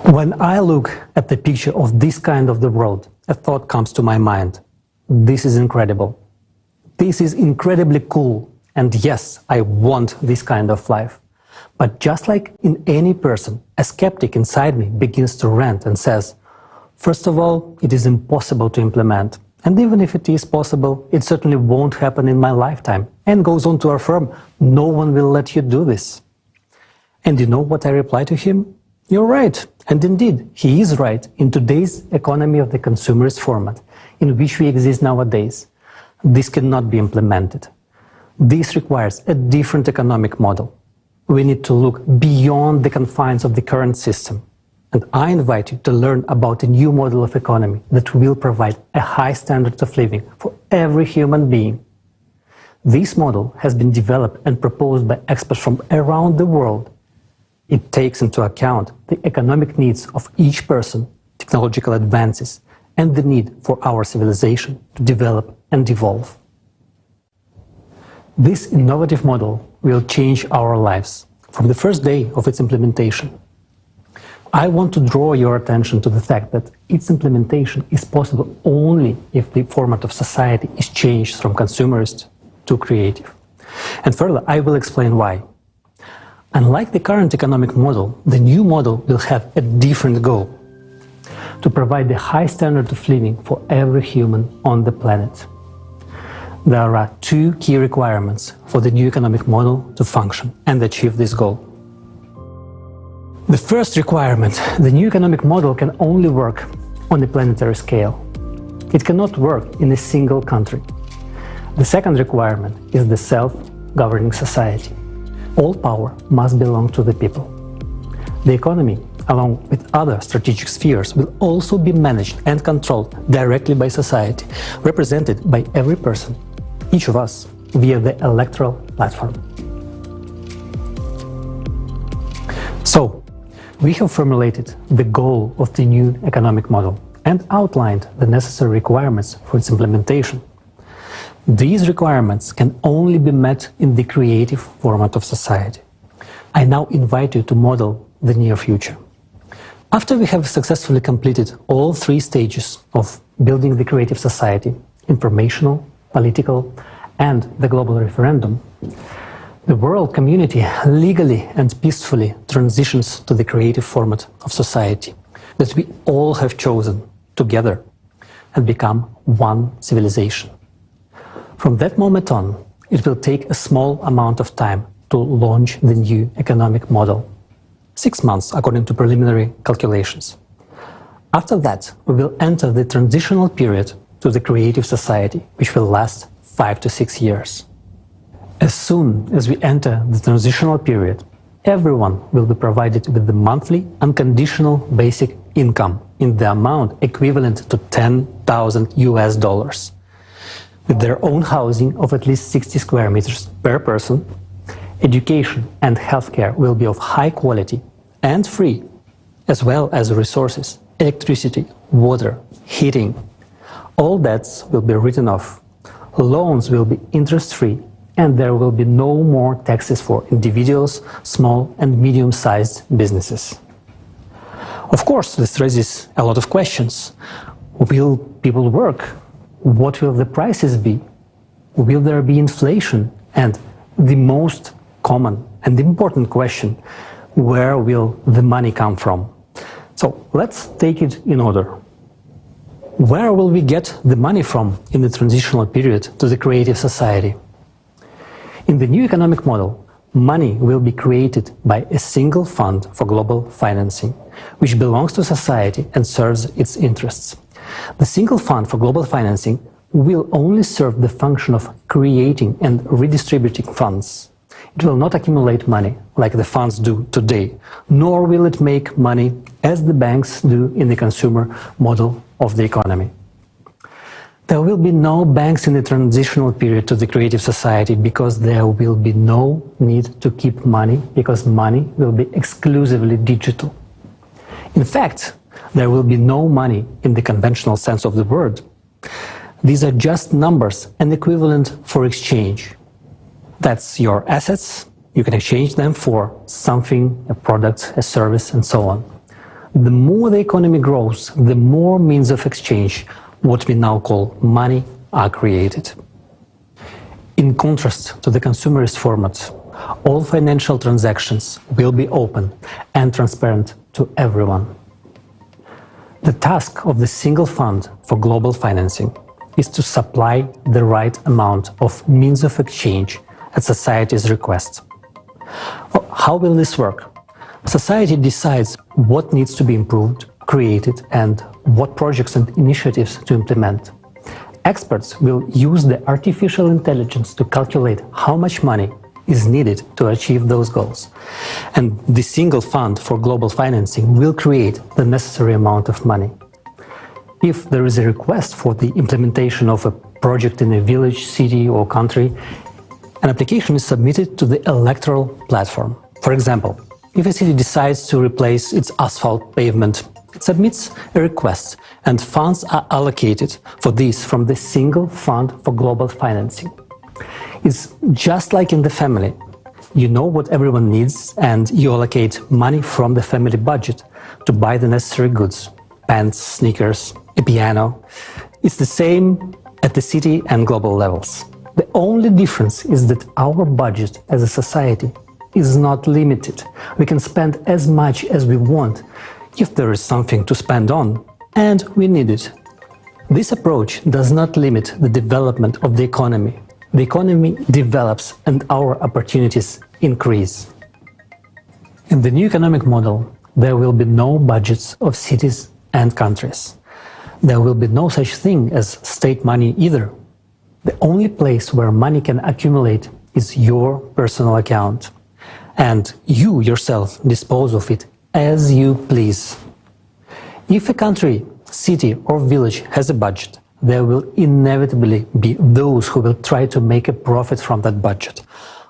When I look at the picture of this kind of the world, a thought comes to my mind. This is incredible. This is incredibly cool. And yes, I want this kind of life. But just like in any person, a skeptic inside me begins to rant and says, first of all, it is impossible to implement. And even if it is possible, it certainly won't happen in my lifetime. And goes on to affirm, no one will let you do this. And you know what I reply to him? You're right. And indeed, he is right in today's economy of the consumerist format in which we exist nowadays. This cannot be implemented. This requires a different economic model. We need to look beyond the confines of the current system. And I invite you to learn about a new model of economy that will provide a high standard of living for every human being. This model has been developed and proposed by experts from around the world. It takes into account the economic needs of each person, technological advances, and the need for our civilization to develop and evolve. This innovative model will change our lives from the first day of its implementation. I want to draw your attention to the fact that its implementation is possible only if the format of society is changed from consumerist to creative. And further, I will explain why. Unlike the current economic model, the new model will have a different goal: to provide the high standard of living for every human on the planet. There are two key requirements for the new economic model to function and achieve this goal. The first requirement: the new economic model can only work on a planetary scale. It cannot work in a single country. The second requirement is the self-governing society. All power must belong to the people. The economy, along with other strategic spheres, will also be managed and controlled directly by society, represented by every person, each of us, via the electoral platform. So, we have formulated the goal of the new economic model and outlined the necessary requirements for its implementation. These requirements can only be met in the creative format of society. I now invite you to model the near future. After we have successfully completed all three stages of building the creative society, informational, political, and the global referendum, the world community legally and peacefully transitions to the creative format of society that we all have chosen together and become one civilization. From that moment on, it will take a small amount of time to launch the new economic model. 6 months, according to preliminary calculations. After that, we will enter the transitional period to the creative society, which will last 5 to 6 years. As soon as we enter the transitional period, everyone will be provided with the monthly unconditional basic income in the amount equivalent to $10,000. With their own housing of at least 60 square meters per person, education and healthcare will be of high quality and free, as well as resources, electricity, water, heating. All debts will be written off, loans will be interest-free, and there will be no more taxes for individuals, small and medium-sized businesses. Of course, this raises a lot of questions. Will people work? What will the prices be? Will there be inflation? And the most common and important question, where will the money come from? So let's take it in order. Where will we get the money from in the transitional period to the creative society? In the new economic model, money will be created by a single fund for global financing, which belongs to society and serves its interests. The single fund for global financing will only serve the function of creating and redistributing funds. It will not accumulate money like the funds do today, nor will it make money as the banks do in the consumer model of the economy. There will be no banks in the transitional period to the creative society because there will be no need to keep money because money will be exclusively digital. In fact, there will be no money in the conventional sense of the word. These are just numbers and equivalent for exchange. That's your assets. You can exchange them for something, a product, a service, and so on. The more the economy grows, the more means of exchange, what we now call money, are created. In contrast to the consumerist format, all financial transactions will be open and transparent to everyone. The task of the single fund for global financing is to supply the right amount of means of exchange at society's request. Well, how will this work? Society decides what needs to be improved, created, and what projects and initiatives to implement. Experts will use the artificial intelligence to calculate how much money is needed to achieve those goals. And the single fund for global financing will create the necessary amount of money. If there is a request for the implementation of a project in a village, city, or country, an application is submitted to the electoral platform. For example, if a city decides to replace its asphalt pavement, it submits a request and funds are allocated for this from the single fund for global financing. It's just like in the family. You know what everyone needs and you allocate money from the family budget to buy the necessary goods, pants, sneakers, a piano. It's the same at the city and global levels. The only difference is that our budget as a society is not limited. We can spend as much as we want if there is something to spend on and we need it. This approach does not limit the development of the economy. The economy develops and our opportunities increase. In the new economic model, there will be no budgets of cities and countries. There will be no such thing as state money either. The only place where money can accumulate is your personal account. And you yourself dispose of it as you please. If a country, city or village has a budget, there will inevitably be those who will try to make a profit from that budget,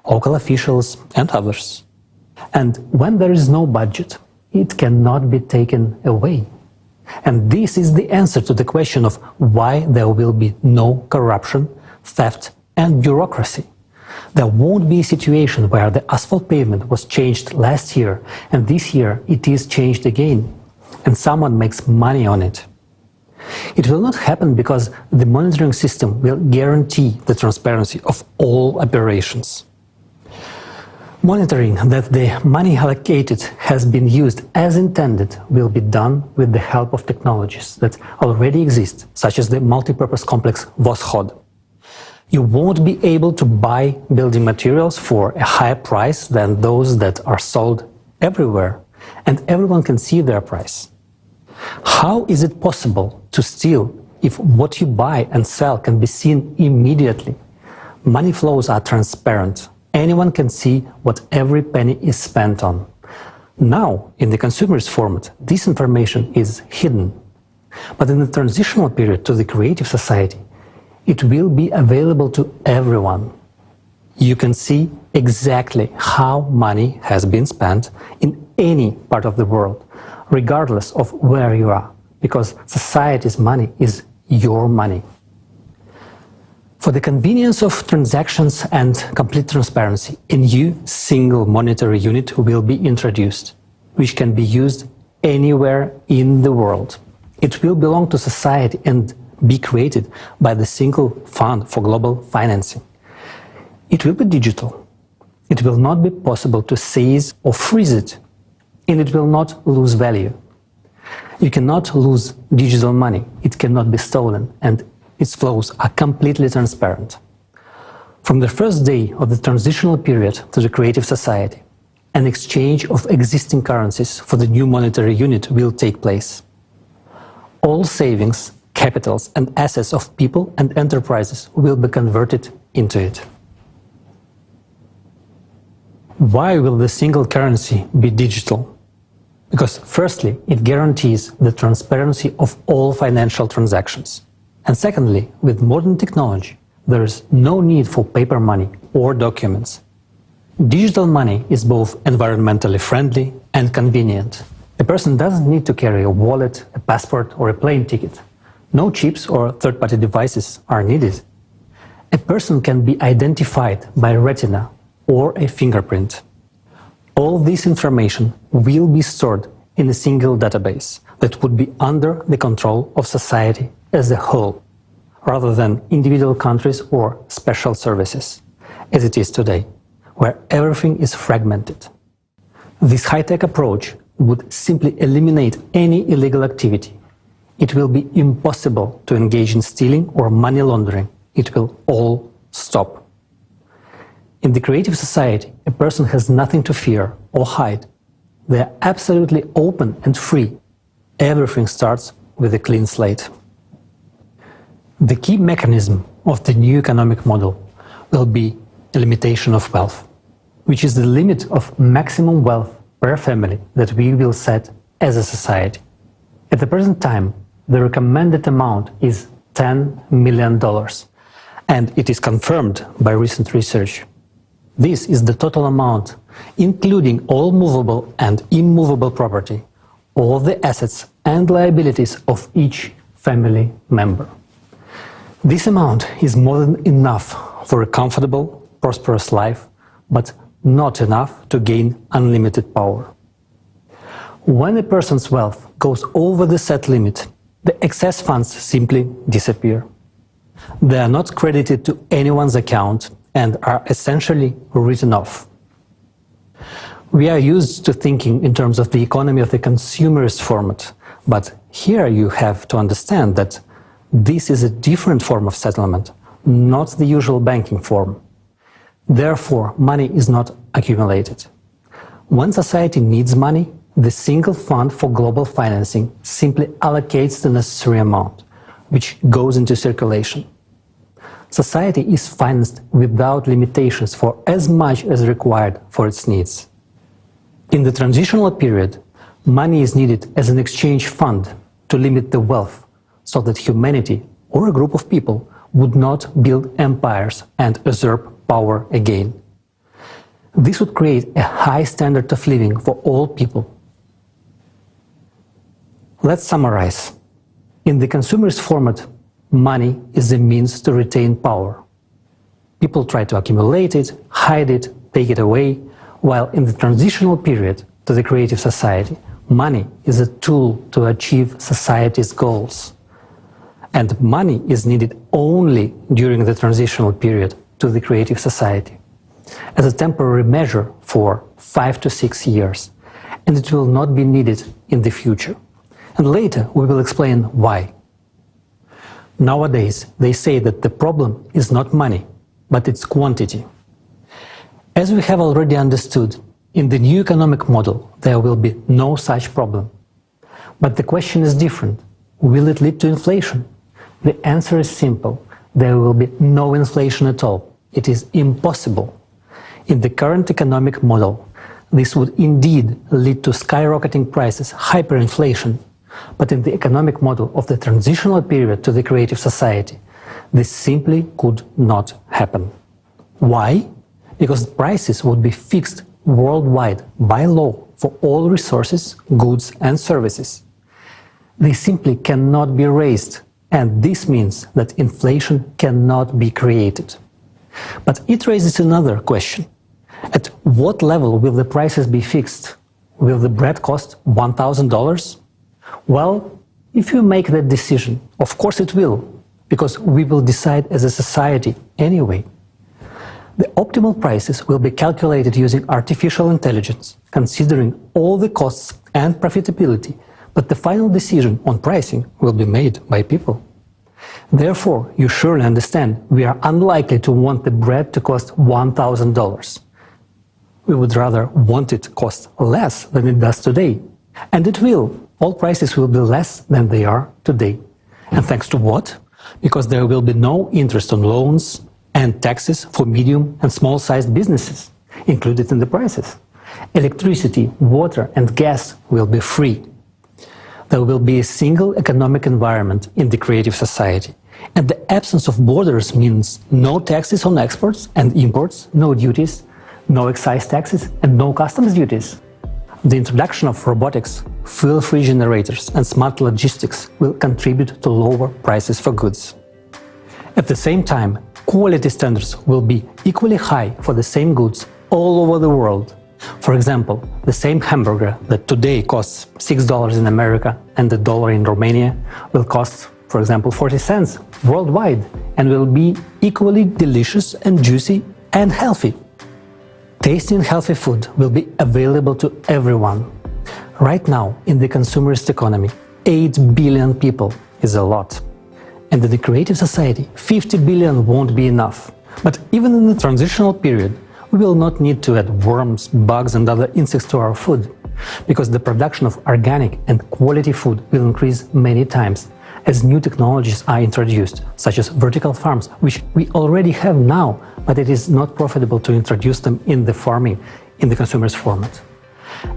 local officials and others. And when there is no budget, it cannot be taken away. And this is the answer to the question of why there will be no corruption, theft and bureaucracy. There won't be a situation where the asphalt pavement was changed last year and this year it is changed again and someone makes money on it. It will not happen because the monitoring system will guarantee the transparency of all operations. Monitoring that the money allocated has been used as intended will be done with the help of technologies that already exist, such as the multipurpose complex Voskhod. You won't be able to buy building materials for a higher price than those that are sold everywhere, and everyone can see their price. How is it possible to steal if what you buy and sell can be seen immediately? Money flows are transparent. Anyone can see what every penny is spent on. Now, in the consumerist format, this information is hidden. But in the transitional period to the creative society, it will be available to everyone. You can see exactly how money has been spent in any part of the world, regardless of where you are, because society's money is your money. For the convenience of transactions and complete transparency, a new single monetary unit will be introduced, which can be used anywhere in the world. It will belong to society and be created by the single fund for global financing. It will be digital. It will not be possible to seize or freeze it, and it will not lose value. You cannot lose digital money. It cannot be stolen, and its flows are completely transparent. From the first day of the transitional period to the creative society, an exchange of existing currencies for the new monetary unit will take place. All savings, capitals and assets of people and enterprises will be converted into it. Why will the single currency be digital? Because firstly, it guarantees the transparency of all financial transactions. And secondly, with modern technology, there is no need for paper money or documents. Digital money is both environmentally friendly and convenient. A person doesn't need to carry a wallet, a passport, or a plane ticket. No chips or third-party devices are needed. A person can be identified by retina or a fingerprint. All this information will be stored in a single database that would be under the control of society as a whole, rather than individual countries or special services, as it is today, where everything is fragmented. This high-tech approach would simply eliminate any illegal activity. It will be impossible to engage in stealing or money laundering. It will all stop. In the creative society, a person has nothing to fear or hide. They are absolutely open and free. Everything starts with a clean slate. The key mechanism of the new economic model will be a limitation of wealth, which is the limit of maximum wealth per family that we will set as a society. At the present time, the recommended amount is $10 million, and it is confirmed by recent research. This is the total amount, including all movable and immovable property, all the assets and liabilities of each family member. This amount is more than enough for a comfortable, prosperous life, but not enough to gain unlimited power. When a person's wealth goes over the set limit, the excess funds simply disappear. They are not credited to anyone's account and are essentially written off. We are used to thinking in terms of the economy of the consumerist format, but here you have to understand that this is a different form of settlement, not the usual banking form. Therefore, money is not accumulated. When society needs money, the single fund for global financing simply allocates the necessary amount, which goes into circulation. Society is financed without limitations for as much as required for its needs. In the transitional period, money is needed as an exchange fund to limit the wealth, so that humanity or a group of people would not build empires and usurp power again. This would create a high standard of living for all people. Let's summarize. In the consumerist format, money is a means to retain power. People try to accumulate it, hide it, take it away, while in the transitional period to the creative society, money is a tool to achieve society's goals. And money is needed only during the transitional period to the creative society, as a temporary measure for 5 to 6 years, and it will not be needed in the future. And later we will explain why. Nowadays, they say that the problem is not money, but its quantity. As we have already understood, in the new economic model, there will be no such problem. But the question is different. Will it lead to inflation? The answer is simple. There will be no inflation at all. It is impossible. In the current economic model, this would indeed lead to skyrocketing prices, hyperinflation. But in the economic model of the transitional period to the creative society, this simply could not happen. Why? Because prices would be fixed worldwide by law for all resources, goods and services. They simply cannot be raised, and this means that inflation cannot be created. But it raises another question. At what level will the prices be fixed? Will the bread cost $1,000? Well, if you make that decision, of course it will, because we will decide as a society anyway. The optimal prices will be calculated using artificial intelligence, considering all the costs and profitability, but the final decision on pricing will be made by people. Therefore, you surely understand we are unlikely to want the bread to cost $1,000. We would rather want it to cost less than it does today. And it will. All prices will be less than they are today. And thanks to what? Because there will be no interest on loans and taxes for medium and small-sized businesses. included in the prices. Electricity, water, and gas will be free. There will be a single economic environment in the creative society. And the absence of borders means no taxes on exports and imports, no duties, no excise taxes, and no customs duties. The introduction of robotics, fuel-free generators, and smart logistics will contribute to lower prices for goods. At the same time, quality standards will be equally high for the same goods all over the world. For example, the same hamburger that today costs $6 in America and $1 in Romania will cost, for example, 40 cents worldwide and will be equally delicious and juicy and healthy. Tasty and healthy food will be available to everyone. Right now, in the consumerist economy, 8 billion people is a lot. And in the creative society, 50 billion won't be enough. But even in the transitional period, we will not need to add worms, bugs, and other insects to our food, because the production of organic and quality food will increase many times as new technologies are introduced, such as vertical farms, which we already have now, but it is not profitable to introduce them in the farming, in the consumer's format.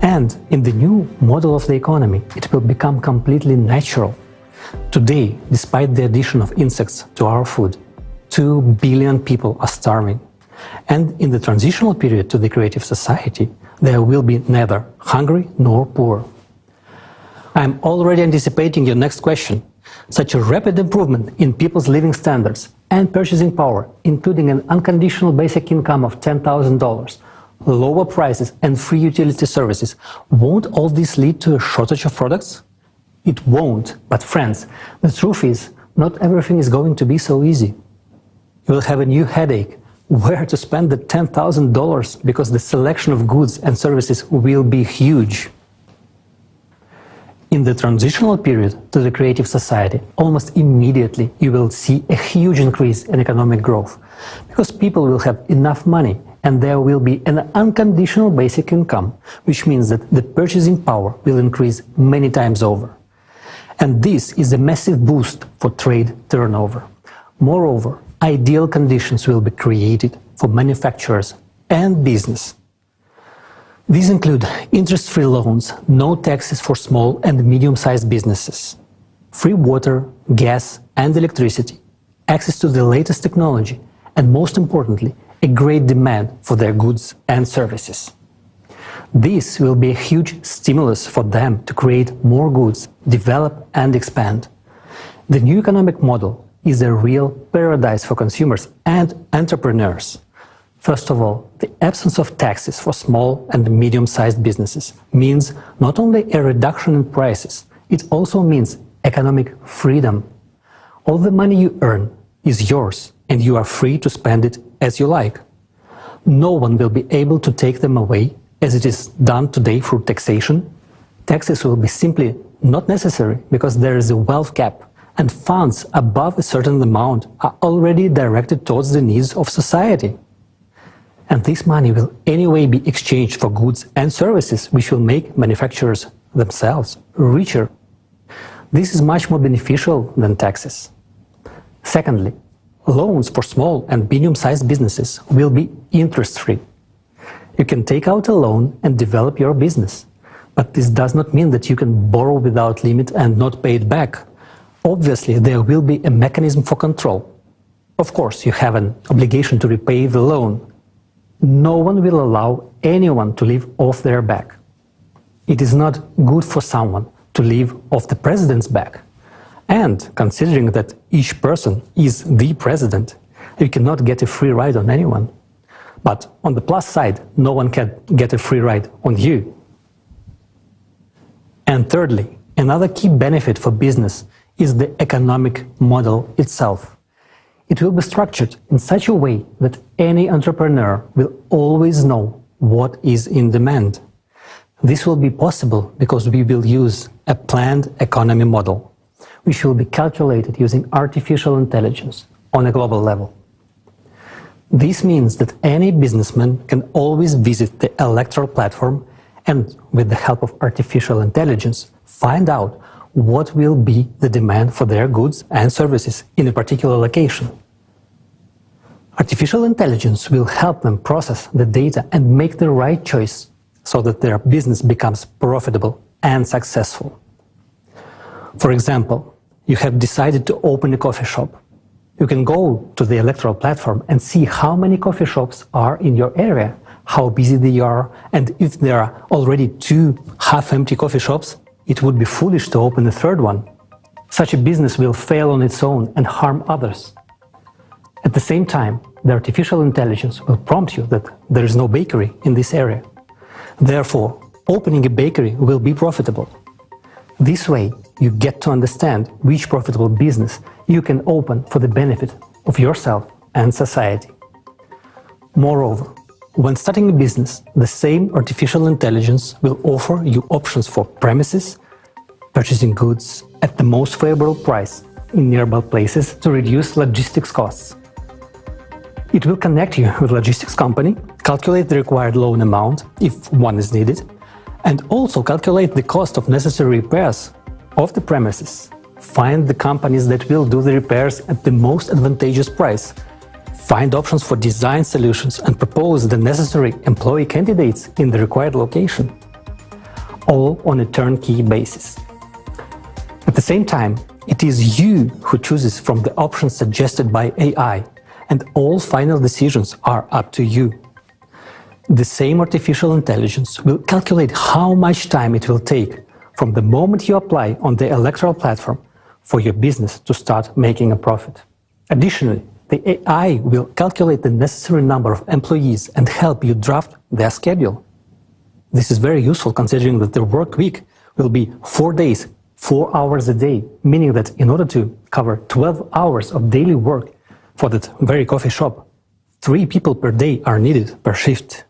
And in the new model of the economy, it will become completely natural. Today, despite the addition of insects to our food, 2 billion people are starving. And in the transitional period to the creative society, there will be neither hungry nor poor. I'm already anticipating your next question. Such a rapid improvement in people's living standards and purchasing power, including an unconditional basic income of $10,000, lower prices and free utility services, won't all this lead to a shortage of products? It won't, but friends, the truth is, not everything is going to be so easy. You will have a new headache, where to spend the $10,000, because the selection of goods and services will be huge. In the transitional period to the creative society, almost immediately you will see a huge increase in economic growth, because people will have enough money and there will be an unconditional basic income, which means that the purchasing power will increase many times over. And this is a massive boost for trade turnover. Moreover, ideal conditions will be created for manufacturers and business. These include interest-free loans, no taxes for small and medium-sized businesses, free water, gas and electricity, access to the latest technology, and most importantly, a great demand for their goods and services. This will be a huge stimulus for them to create more goods, develop and expand. The new economic model is a real paradise for consumers and entrepreneurs. First of all, the absence of taxes for small and medium-sized businesses means not only a reduction in prices, it also means economic freedom. All the money you earn is yours and you are free to spend it as you like. No one will be able to take them away as it is done today through taxation. Taxes will be simply not necessary because there is a wealth cap, and funds above a certain amount are already directed towards the needs of society. And this money will anyway be exchanged for goods and services which will make manufacturers themselves richer. This is much more beneficial than taxes. Secondly, loans for small and medium-sized businesses will be interest-free. You can take out a loan and develop your business, but this does not mean that you can borrow without limit and not pay it back. Obviously, there will be a mechanism for control. Of course, you have an obligation to repay the loan. No one will allow anyone to live off their back. It is not good for someone to live off the president's back. And considering that each person is the president, you cannot get a free ride on anyone. But on the plus side, no one can get a free ride on you. And thirdly, another key benefit for business is the economic model itself. It will be structured in such a way that any entrepreneur will always know what is in demand. This will be possible because we will use a planned economy model, which will be calculated using artificial intelligence on a global level. This means that any businessman can always visit the electoral platform and, with the help of artificial intelligence, find out what will be the demand for their goods and services in a particular location. Artificial intelligence will help them process the data and make the right choice so that their business becomes profitable and successful. For example, you have decided to open a coffee shop. You can go to the electoral platform and see how many coffee shops are in your area, how busy they are, and if there are already 2 half-empty coffee shops, it would be foolish to open a third one. Such a business will fail on its own and harm others. At the same time, the artificial intelligence will prompt you that there is no bakery in this area. Therefore, opening a bakery will be profitable. This way, you get to understand which profitable business you can open for the benefit of yourself and society. Moreover, when starting a business, the same artificial intelligence will offer you options for premises, purchasing goods at the most favorable price in nearby places to reduce logistics costs. It will connect you with a logistics company, calculate the required loan amount if one is needed, and also calculate the cost of necessary repairs of the premises. Find the companies that will do the repairs at the most advantageous price. Find options for design solutions and propose the necessary employee candidates in the required location. All on a turnkey basis. At the same time, it is you who chooses from the options suggested by AI, and all final decisions are up to you. The same artificial intelligence will calculate how much time it will take from the moment you apply on the electoral platform for your business to start making a profit. Additionally, the AI will calculate the necessary number of employees and help you draft their schedule. This is very useful considering that the work week will be 4 days, 4 hours a day, meaning that in order to cover 12 hours of daily work for that very coffee shop, 3 people per day are needed per shift.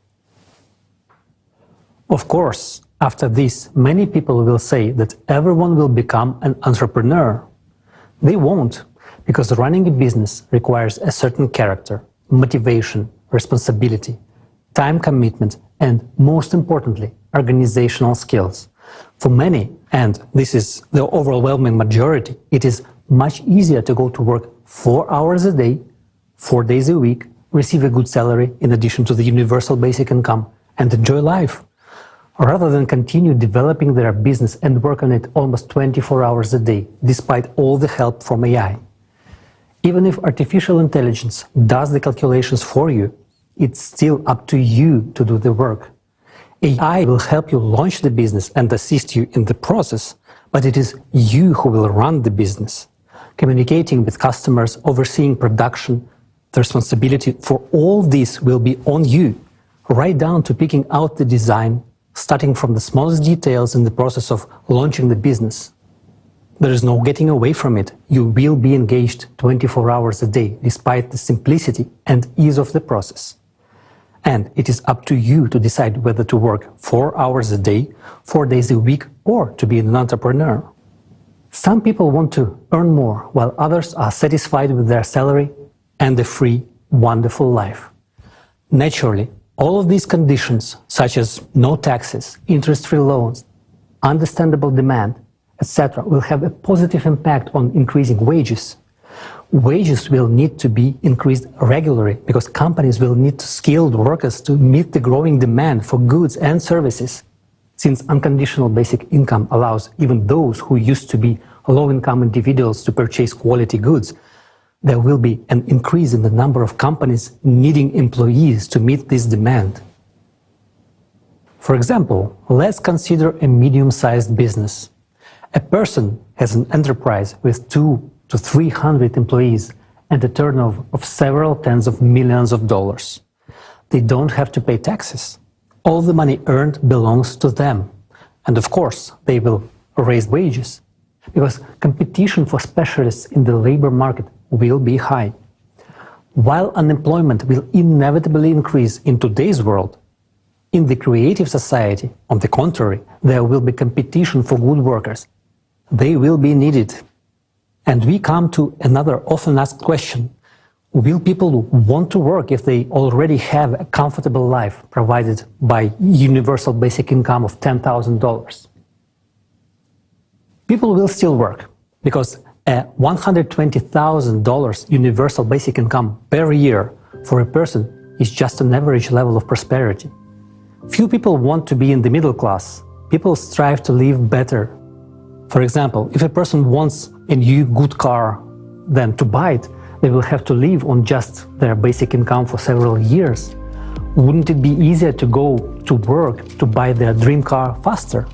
Of course, after this, many people will say that everyone will become an entrepreneur. They won't, because running a business requires a certain character, motivation, responsibility, time commitment, and most importantly, organizational skills. For many, and this is the overwhelming majority, it is much easier to go to work 4 hours a day, 4 days a week, receive a good salary in addition to the universal basic income, and enjoy life, rather than continue developing their business and work on it almost 24 hours a day, despite all the help from AI. Even if artificial intelligence does the calculations for you, it's still up to you to do the work. AI will help you launch the business and assist you in the process, but it is you who will run the business. Communicating with customers, overseeing production, the responsibility for all this will be on you, right down to picking out the design, starting from the smallest details in the process of launching the business. There is no getting away from it. You will be engaged 24 hours a day, despite the simplicity and ease of the process. And it is up to you to decide whether to work 4 hours a day, 4 days a week, or to be an entrepreneur. Some people want to earn more, while others are satisfied with their salary and a free, wonderful life. Naturally, all of these conditions, such as no taxes, interest-free loans, understandable demand, etc., will have a positive impact on increasing wages. Wages will need to be increased regularly because companies will need skilled workers to meet the growing demand for goods and services. Since unconditional basic income allows even those who used to be low-income individuals to purchase quality goods, there will be an increase in the number of companies needing employees to meet this demand. For example, let's consider a medium-sized business. A person has an enterprise with 200 to 300 employees and a turnover of several tens of millions of dollars. They don't have to pay taxes. All the money earned belongs to them. And of course, they will raise wages, because competition for specialists in the labor market will be high. While unemployment will inevitably increase in today's world, in the creative society, on the contrary, there will be competition for good workers. They will be needed. And we come to another often asked question. Will people want to work if they already have a comfortable life provided by universal basic income of $10,000? People will still work because a $120,000 universal basic income per year for a person is just an average level of prosperity. Few people want to be in the middle class. People strive to live better. For example, if a person wants a new good car, then to buy it, they will have to live on just their basic income for several years. Wouldn't it be easier to go to work to buy their dream car faster?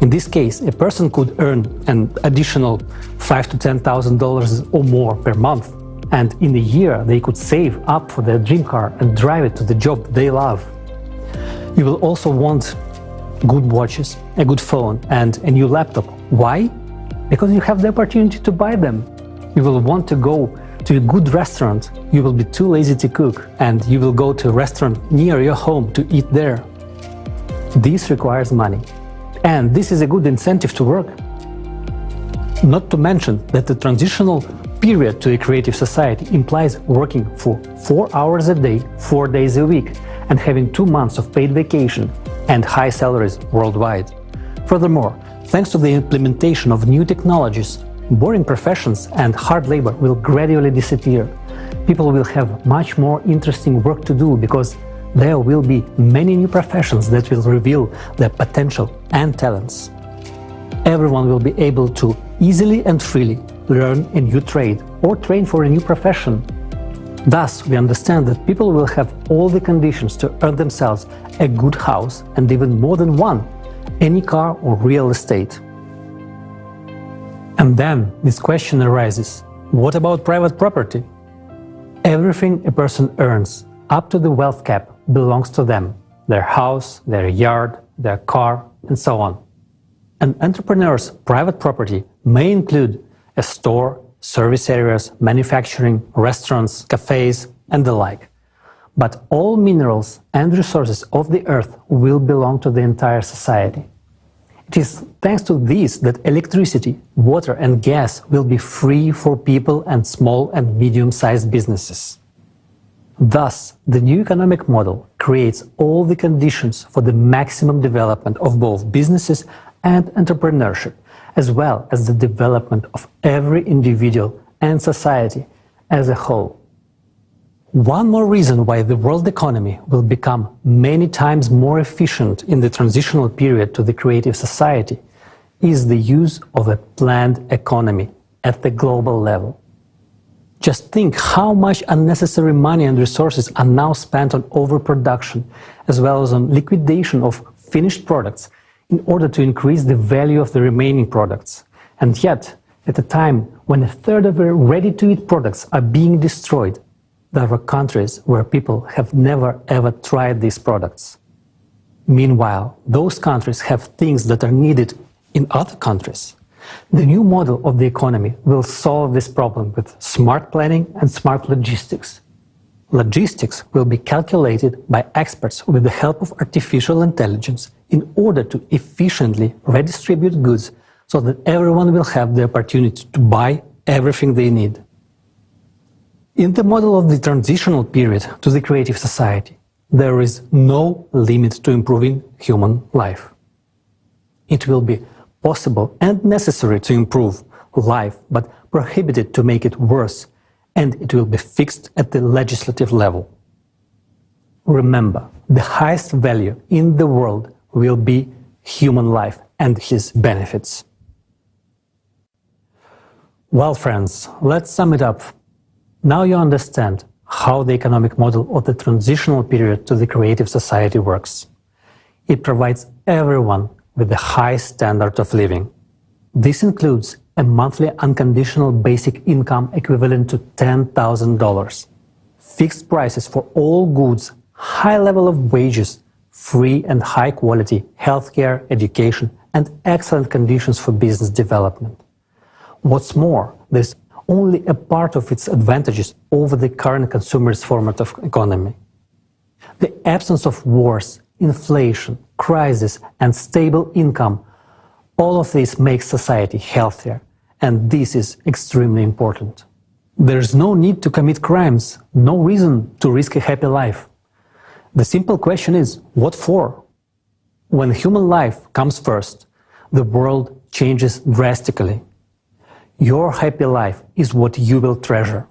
In this case, a person could earn an additional $5,000 to $10,000 or more per month, and in a year they could save up for their dream car and drive it to the job they love. You will also want good watches, a good phone, and a new laptop. Why? Because you have the opportunity to buy them. You will want to go to a good restaurant. You will be too lazy to cook, and you will go to a restaurant near your home to eat there. This requires money, and this is a good incentive to work. Not to mention that the transitional period to a creative society implies working for 4 hours a day, 4 days a week, and having 2 months of paid vacation and high salaries worldwide. Furthermore, thanks to the implementation of new technologies, boring professions and hard labor will gradually disappear. People will have much more interesting work to do because there will be many new professions that will reveal their potential and talents. Everyone will be able to easily and freely learn a new trade or train for a new profession. Thus, we understand that people will have all the conditions to earn themselves a good house and even more than one, any car or real estate. And then this question arises, what about private property? Everything a person earns up to the wealth cap belongs to them, their house, their yard, their car, and so on. An entrepreneur's private property may include a store, service areas, manufacturing, restaurants, cafes, and the like. But all minerals and resources of the earth will belong to the entire society. It is thanks to this that electricity, water, and gas will be free for people and small and medium-sized businesses. Thus, the new economic model creates all the conditions for the maximum development of both businesses and entrepreneurship, as well as the development of every individual and society as a whole. One more reason why the world economy will become many times more efficient in the transitional period to the creative society is the use of a planned economy at the global level. Just think how much unnecessary money and resources are now spent on overproduction, as well as on liquidation of finished products in order to increase the value of the remaining products. And yet, at a time when a third of the ready-to-eat products are being destroyed, there are countries where people have never ever tried these products. Meanwhile, those countries have things that are needed in other countries. The new model of the economy will solve this problem with smart planning and smart logistics. Logistics will be calculated by experts with the help of artificial intelligence in order to efficiently redistribute goods so that everyone will have the opportunity to buy everything they need. In the model of the transitional period to the creative society, there is no limit to improving human life. It will be possible and necessary to improve life, but prohibited to make it worse, and it will be fixed at the legislative level. Remember, the highest value in the world will be human life and his benefits. Well, friends, let's sum it up. Now you understand how the economic model of the transitional period to the creative society works. It provides everyone with the high standard of living. This includes a monthly unconditional basic income equivalent to $10,000, fixed prices for all goods, high level of wages, free and high quality healthcare, education, and excellent conditions for business development. What's more, there's only a part of its advantages over the current consumerist format of economy. The absence of wars, inflation, crisis, and stable income, all of this makes society healthier, and this is extremely important. There's no need to commit crimes, no reason to risk a happy life. The simple question is, what for? When human life comes first, the world changes drastically. Your happy life is what you will treasure.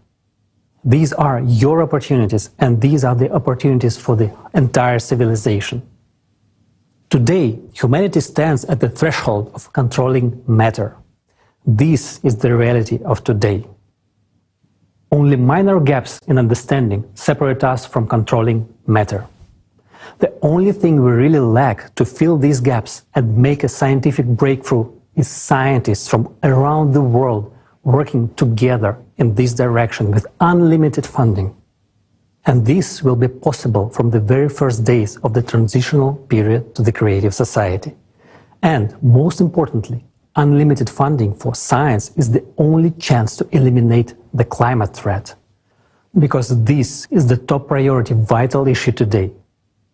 These are your opportunities, and these are the opportunities for the entire civilization. Today, humanity stands at the threshold of controlling matter. This is the reality of today. Only minor gaps in understanding separate us from controlling matter. The only thing we really lack to fill these gaps and make a scientific breakthrough is scientists from around the world working together in this direction with unlimited funding. And this will be possible from the very first days of the transitional period to the creative society. And most importantly, unlimited funding for science is the only chance to eliminate the climate threat. Because this is the top priority vital issue today.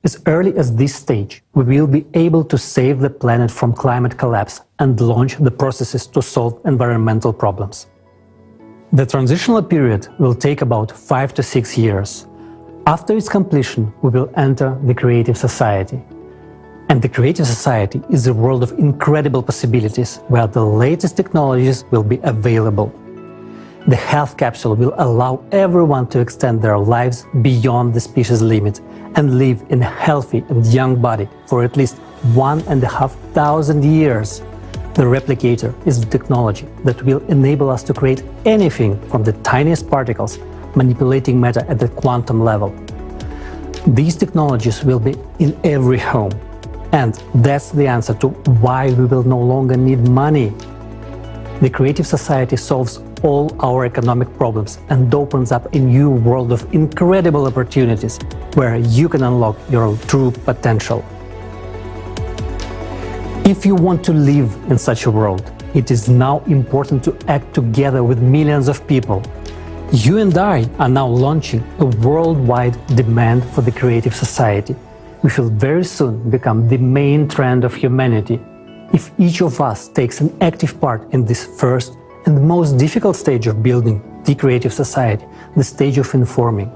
As early as this stage, we will be able to save the planet from climate collapse and launch the processes to solve environmental problems. The transitional period will take about 5 to 6 years. After its completion, we will enter the creative society. And the creative society is a world of incredible possibilities where the latest technologies will be available. The health capsule will allow everyone to extend their lives beyond the species limit and live in a healthy and young body for at least 1,500 years. The replicator is the technology that will enable us to create anything from the tiniest particles, manipulating matter at the quantum level. These technologies will be in every home. And that's the answer to why we will no longer need money. The creative society solves all our economic problems and opens up a new world of incredible opportunities where you can unlock your true potential. If you want to live in such a world, it is now important to act together with millions of people. You and I are now launching a worldwide demand for the creative society. We will very soon become the main trend of humanity if each of us takes an active part in this first and most difficult stage of building the creative society, the stage of informing.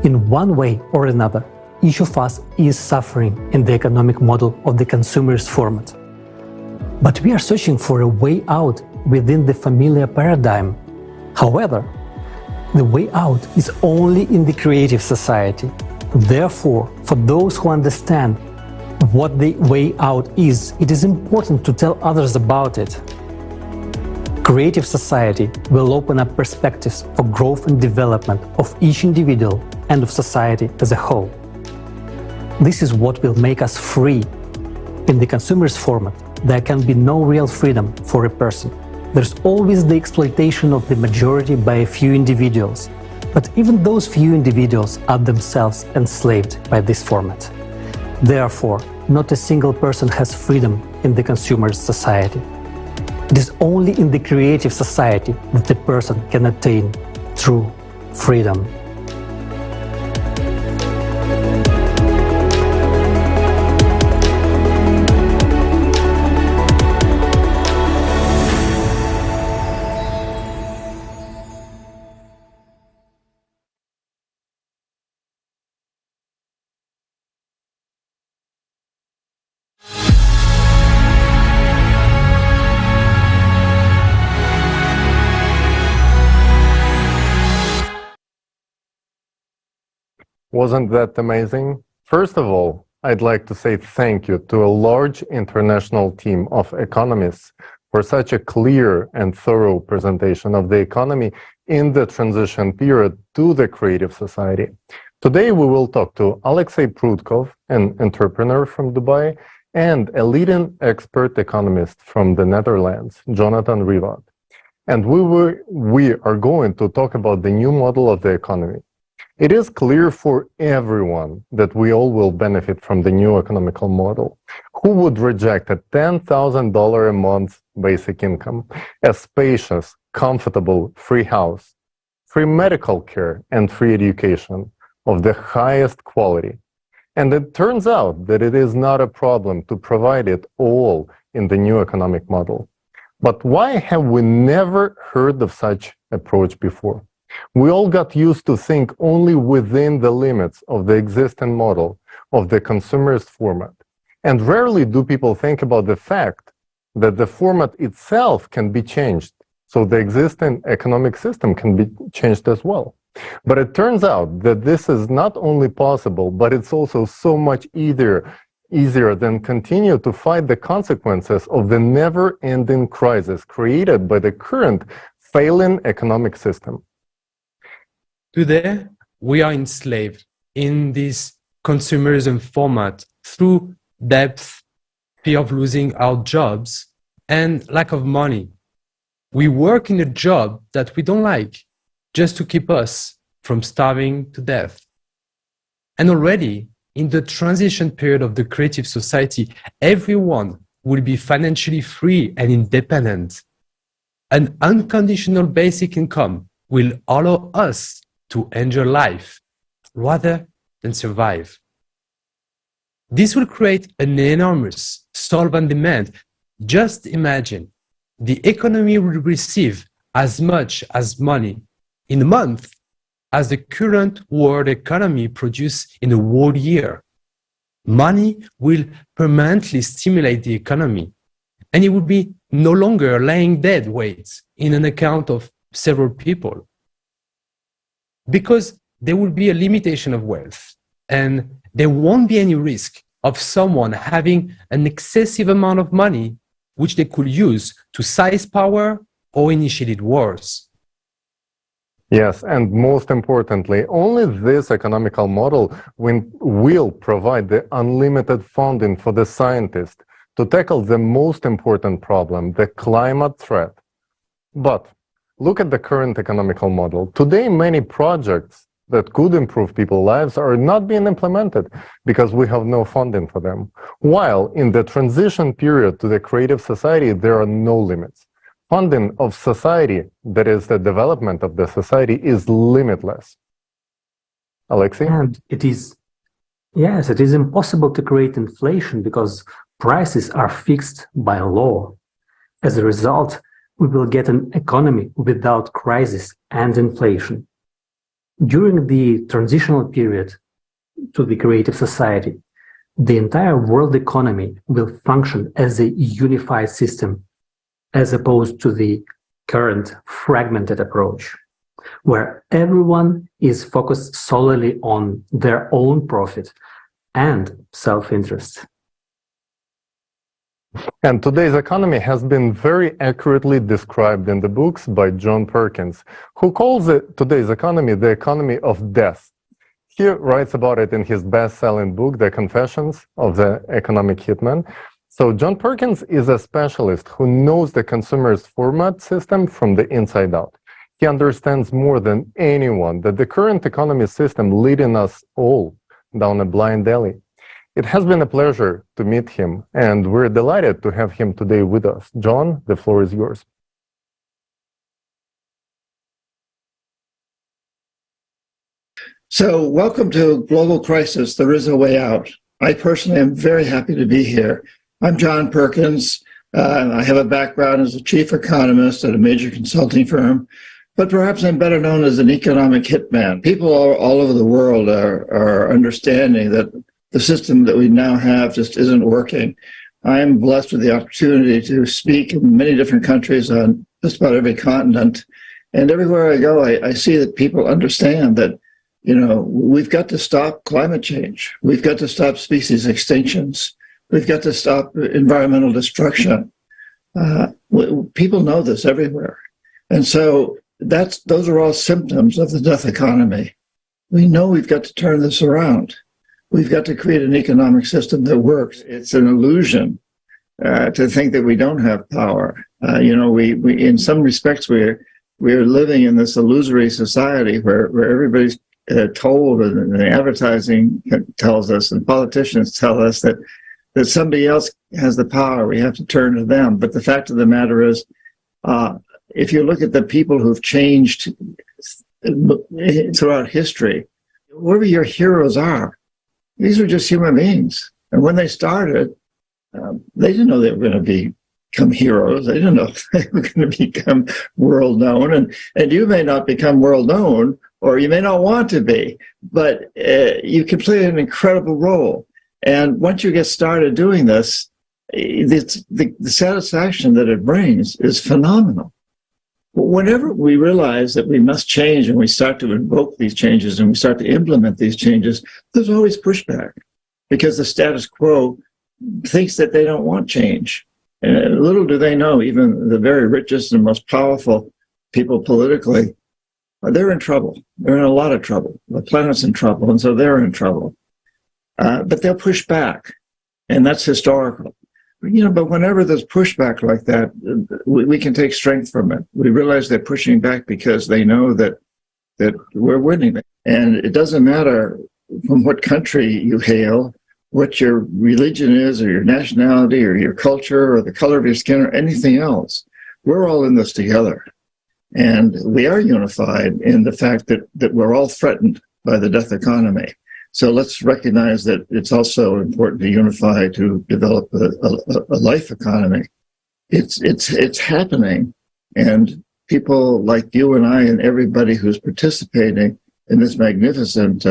In one way or another, each of us is suffering in the economic model of the consumerist format. But we are searching for a way out within the familiar paradigm. However, the way out is only in the creative society. Therefore, for those who understand what the way out is, it is important to tell others about it. Creative society will open up perspectives for growth and development of each individual and of society as a whole. This is what will make us free. In the consumerist format, there can be no real freedom for a person. There's always the exploitation of the majority by a few individuals. But even those few individuals are themselves enslaved by this format. Therefore, not a single person has freedom in the consumerist society. It is only in the creative society that the person can attain true freedom. Wasn't that amazing? First of all, I'd like to say thank you to a large international team of economists for such a clear and thorough presentation of the economy in the transition period to the creative society. Today we will talk to Alexei Prudkov, an entrepreneur from Dubai, and a leading expert economist from the Netherlands, Jonathan Rivat. And we are going to talk about the new model of the economy. It is clear for everyone that we all will benefit from the new economical model. Who would reject a $10,000 a month basic income, a spacious, comfortable, free house, free medical care, and free education of the highest quality? And it turns out that it is not a problem to provide it all in the new economic model. But why have we never heard of such approach before? We all got used to think only within the limits of the existing model of the consumerist format. And rarely do people think about the fact that the format itself can be changed, so the existing economic system can be changed as well. But it turns out that this is not only possible, but it's also so much easier than continue to fight the consequences of the never-ending crisis created by the current failing economic system. Today, we are enslaved in this consumerism format through debt, fear of losing our jobs, and lack of money. We work in a job that we don't like just to keep us from starving to death. And already, in the transition period of the creative society, everyone will be financially free and independent. An unconditional basic income will allow us to enjoy life rather than survive. This will create an enormous solvent demand. Just imagine, the economy will receive as much as money in a month as the current world economy produces in a whole year. Money will permanently stimulate the economy, and it will be no longer laying dead weight in an account of several people. Because there will be a limitation of wealth, and there won't be any risk of someone having an excessive amount of money which they could use to seize power or initiate wars. Yes, and most importantly, only this economical model will provide the unlimited funding for the scientists to tackle the most important problem, the climate threat. But look at the current economical model. Today, many projects that could improve people's lives are not being implemented because we have no funding for them. While in the transition period to the creative society, there are no limits. Funding of society, that is the development of the society, is limitless. Alexei? And it is impossible to create inflation because prices are fixed by law. As a result, we will get an economy without crisis and inflation. During the transitional period to the creative society, the entire world economy will function as a unified system, as opposed to the current fragmented approach, where everyone is focused solely on their own profit and self-interest. And today's economy has been very accurately described in the books by John Perkins, who calls today's economy the economy of death. He writes about it in his best-selling book, The Confessions of the Economic Hitman. So John Perkins is a specialist who knows the consumer's format system from the inside out. He understands more than anyone that the current economy system leading us all down a blind alley. It has been a pleasure to meet him, and we're delighted to have him today with us. John, the floor is yours. So, welcome to Global Crisis, There Is a Way Out. I personally am very happy to be here. I'm John Perkins. I have a background as a chief economist at a major consulting firm, but perhaps I'm better known as an economic hitman. People all over the world are understanding that the system that we now have just isn't working. I am blessed with the opportunity to speak in many different countries on just about every continent. And everywhere I go, I see that people understand that, we've got to stop climate change. We've got to stop species extinctions. We've got to stop environmental destruction. People know this everywhere. And so those are all symptoms of the death economy. We know we've got to turn this around. We've got to create an economic system that works. It's an illusion to think that we don't have power. We in some respects, we're living in this illusory society where everybody's told, and the advertising tells us, and politicians tell us that somebody else has the power. We have to turn to them. But the fact of the matter is, if you look at the people who've changed throughout history, whoever your heroes are, these are just human beings. And when they started, they didn't know they were going to become heroes. They didn't know they were going to become world known. And you may not become world known, or you may not want to be, but you can play an incredible role. And once you get started doing this, the satisfaction that it brings is phenomenal. Whenever we realize that we must change and we start to invoke these changes and we start to implement these changes, there's always pushback because the status quo thinks that they don't want change. And little do they know, even the very richest and most powerful people politically, they're in trouble. They're in a lot of trouble. The planet's in trouble, and so they're in trouble. But they'll push back, and that's historical. But whenever there's pushback like that, we can take strength from it. We realize they're pushing back because they know that we're winning. And it doesn't matter from what country you hail, what your religion is, or your nationality, or your culture, or the color of your skin, or anything else. We're all in this together. And we are unified in the fact that we're all threatened by the death economy. So let's recognize that it's also important to unify to develop a life economy. It's happening, and people like you and I and everybody who's participating in this magnificent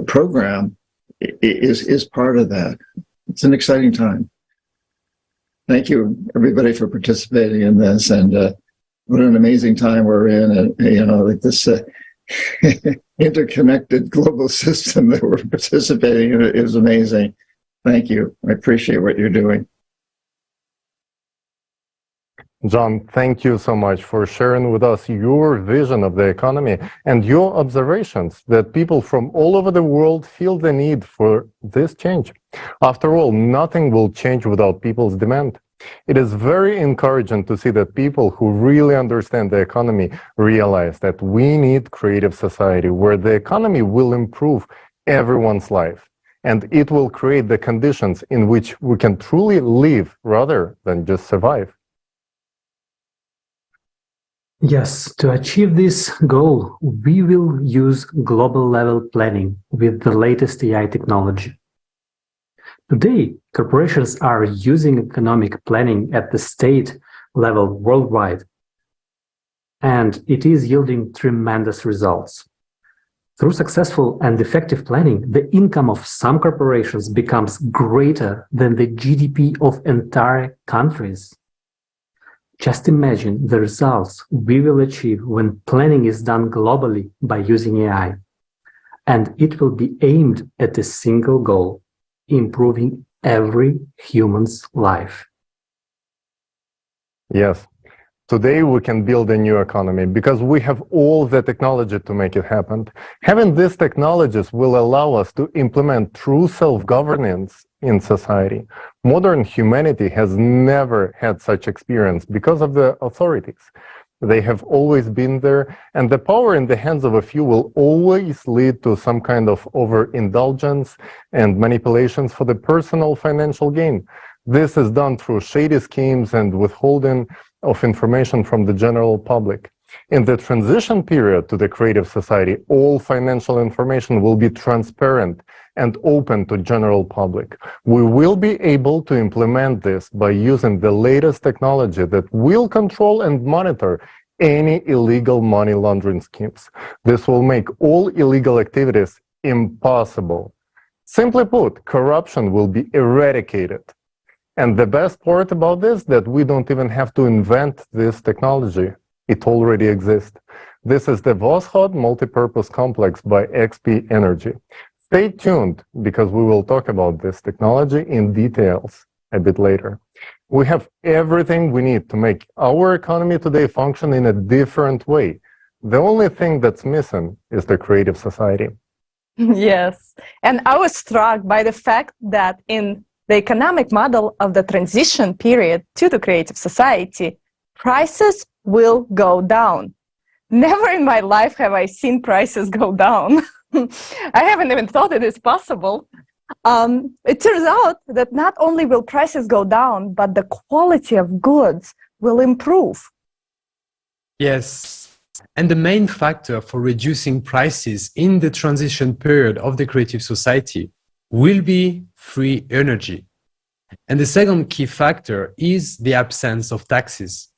program is part of that. It's an exciting time. Thank you, everybody, for participating in this, and what an amazing time we're in, and like this interconnected global system that we're participating in is amazing. Thank you. I appreciate what you're doing. John, thank you so much for sharing with us your vision of the economy and your observations that people from all over the world feel the need for this change. After all, nothing will change without people's demand. It is very encouraging to see that people who really understand the economy realize that we need creative society where the economy will improve everyone's life, and it will create the conditions in which we can truly live rather than just survive. Yes, to achieve this goal, we will use global level planning with the latest AI technology. Today, corporations are using economic planning at the state level worldwide, and it is yielding tremendous results. Through successful and effective planning, the income of some corporations becomes greater than the GDP of entire countries. Just imagine the results we will achieve when planning is done globally by using AI, and it will be aimed at a single goal: improving every human's life. Yes. Today we can build a new economy because we have all the technology to make it happen. Having these technologies will allow us to implement true self-governance in society. Modern humanity has never had such experience because of the authorities. They have always been there, and the power in the hands of a few will always lead to some kind of overindulgence and manipulations for the personal financial gain. This is done through shady schemes and withholding of information from the general public. In the transition period to the creative society, all financial information will be transparent and open to general public. We will be able to implement this by using the latest technology that will control and monitor any illegal money laundering schemes. This will make all illegal activities impossible. Simply put, corruption will be eradicated. And the best part about this, that we don't even have to invent this technology. It already exists. This is the Voskhod Multipurpose Complex by XP Energy. Stay tuned, because we will talk about this technology in details a bit later. We have everything we need to make our economy today function in a different way. The only thing that's missing is the creative society. Yes, and I was struck by the fact that in the economic model of the transition period to the creative society, prices will go down. Never in my life have I seen prices go down. I haven't even thought it is possible. It turns out that not only will prices go down, but the quality of goods will improve. Yes, and the main factor for reducing prices in the transition period of the creative society will be free energy. And the second key factor is the absence of taxes.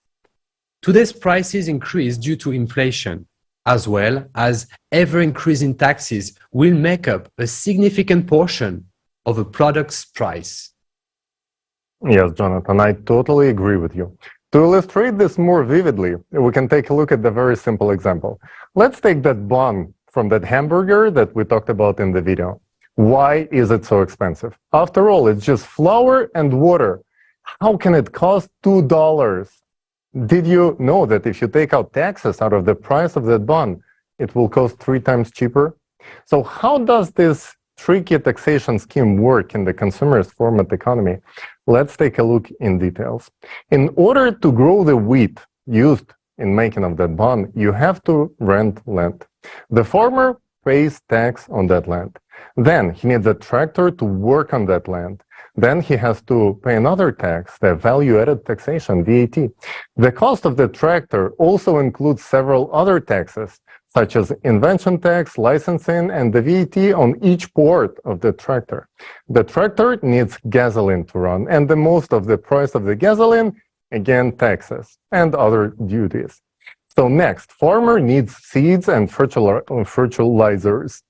Today's prices increase due to inflation, as well as ever-increasing taxes will make up a significant portion of a product's price. Yes, Jonathan, I totally agree with you. To illustrate this more vividly, we can take a look at the very simple example. Let's take that bun from that hamburger that we talked about in the video. Why is it so expensive? After all, it's just flour and water. How can it cost $2? Did you know that if you take out taxes out of the price of that bun, it will cost 3 times cheaper? So how does this tricky taxation scheme work in the consumerist format economy? Let's take a look in details. In order to grow the wheat used in making of that bun, you have to rent land. The farmer pays tax on that land. Then he needs a tractor to work on that land. Then he has to pay another tax, the value-added taxation, VAT. The cost of the tractor also includes several other taxes, such as invention tax, licensing, and the VAT on each part of the tractor. The tractor needs gasoline to run, and the most of the price of the gasoline, again, taxes and other duties. So next, farmer needs seeds and fertilizers,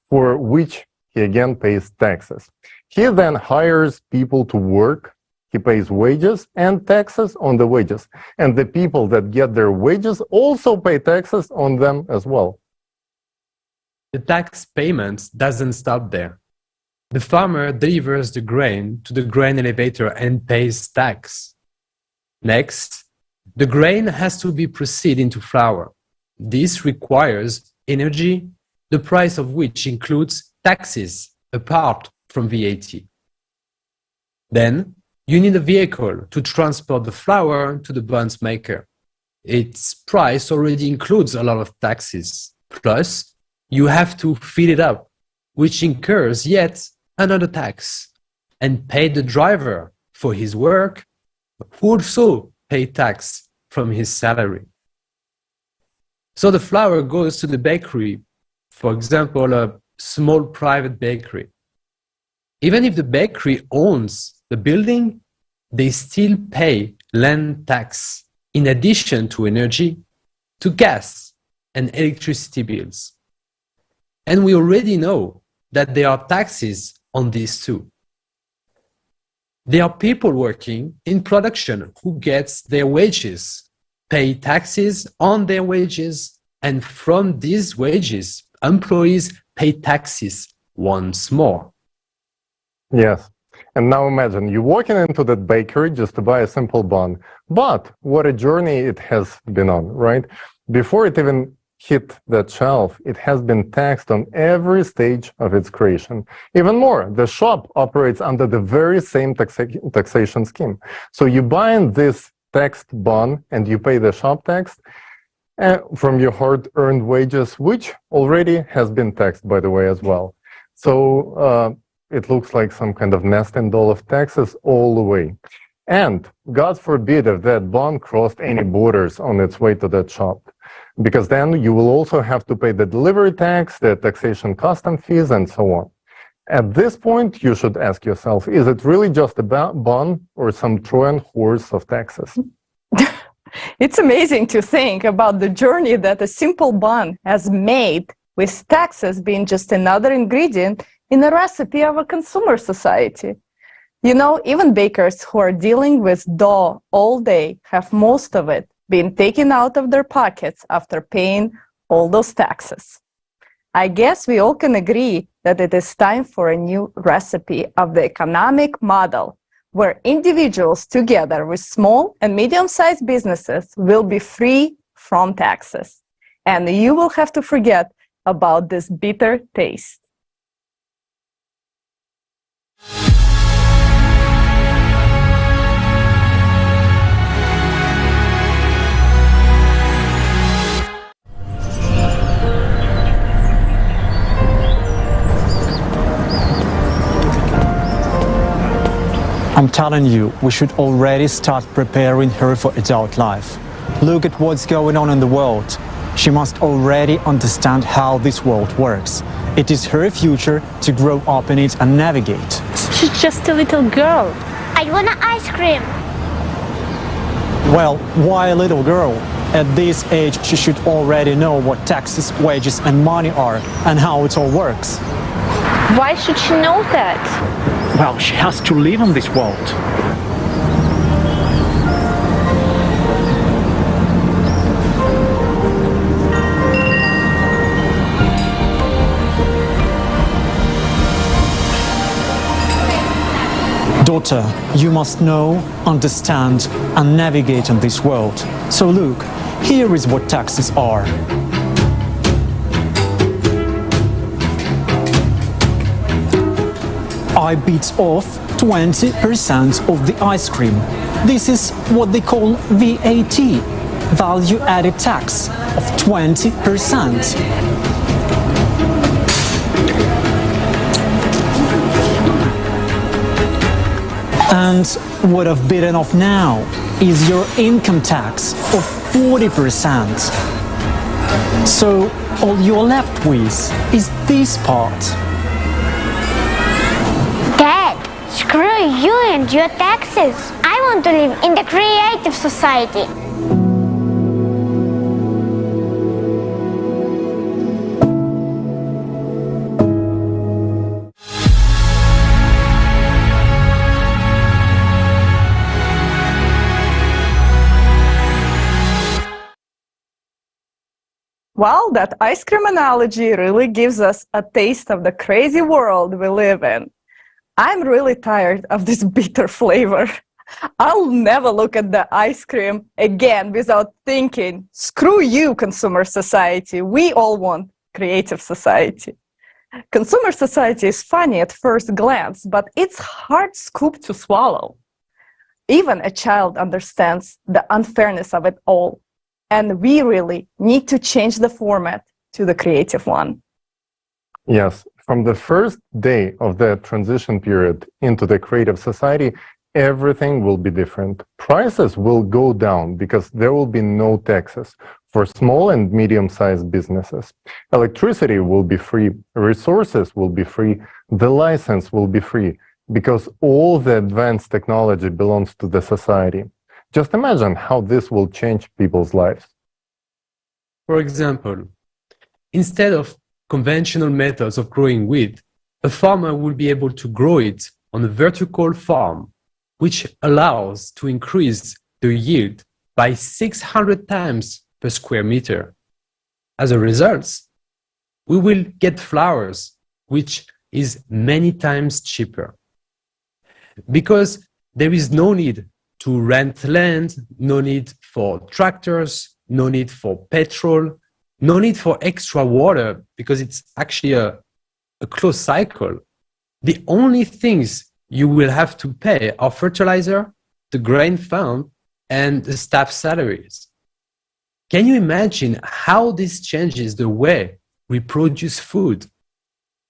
for which he again pays taxes. He then hires people to work. He pays wages and taxes on the wages. And the people that get their wages also pay taxes on them as well. The tax payment doesn't stop there. The farmer delivers the grain to the grain elevator and pays tax. Next, the grain has to be processed into flour. This requires energy, the price of which includes taxes apart from VAT. Then, you need a vehicle to transport the flour to the buns maker. Its price already includes a lot of taxes. Plus, you have to fill it up, which incurs yet another tax, and pay the driver for his work, who also pay tax from his salary. So the flour goes to the bakery, for example, a small private bakery. Even if the bakery owns the building, they still pay land tax in addition to energy, to gas and electricity bills. And we already know that there are taxes on these too. There are people working in production who gets their wages, pay taxes on their wages, and from these wages, employees pay taxes once more. Yes. And now imagine you walking into that bakery just to buy a simple bun. But what a journey it has been on, right? Before it even hit that shelf, it has been taxed on every stage of its creation. Even more, the shop operates under the very same taxation scheme. So you buy in this taxed bun and you pay the shop tax from your hard-earned wages, which already has been taxed, by the way, as well. So it looks like some kind of nesting doll of taxes all the way. And God forbid if that bun crossed any borders on its way to that shop, because then you will also have to pay the delivery tax, the taxation custom fees, and so on. At this point, you should ask yourself, is it really just a bun or some Trojan horse of taxes? It's amazing to think about the journey that a simple bun has made, with taxes being just another ingredient in the recipe of a consumer society. You know, even bakers who are dealing with dough all day have most of it being taken out of their pockets after paying all those taxes. I guess we all can agree that it is time for a new recipe of the economic model where individuals together with small and medium-sized businesses will be free from taxes. And you will have to forget about this bitter taste. I'm telling you, we should already start preparing her for adult life. Look at what's going on in the world. She must already understand how this world works. It is her future to grow up in it and navigate. She's just a little girl. I want an ice cream. Well, why a little girl? At this age, she should already know what taxes, wages, and money are and how it all works. Why should she know that? Well, she has to live in this world. daughter, you must know, understand, and navigate in this world. So look, here is what taxes are. I bit off 20% of the ice cream. This is what they call VAT, value added tax of 20%. And what I've bitten off now is your income tax of 40%. So all you're left with is this part. Dad, screw you and your taxes. I want to live in the creative society. Well, that ice cream analogy really gives us a taste of the crazy world we live in. I'm really tired of this bitter flavor. I'll never look at the ice cream again without thinking, screw you, consumer society. We all want creative society. Consumer society is funny at first glance, but it's hard scoop to swallow. Even a child understands the unfairness of it all. And we really need to change the format to the creative one. Yes, from the first day of the transition period into the creative society, everything will be different. Prices will go down because there will be no taxes for small and medium-sized businesses. Electricity will be free, resources will be free, the license will be free, because all the advanced technology belongs to the society. Just imagine how this will change people's lives. For example, instead of conventional methods of growing wheat, a farmer will be able to grow it on a vertical farm, which allows to increase the yield by 600 times per square meter. As a result, we will get flowers, which is many times cheaper. Because there is no need to rent land, no need for tractors, no need for petrol, no need for extra water, because it's actually a closed cycle. The only things you will have to pay are fertilizer, the grain fund, and the staff salaries. Can you imagine how this changes the way we produce food?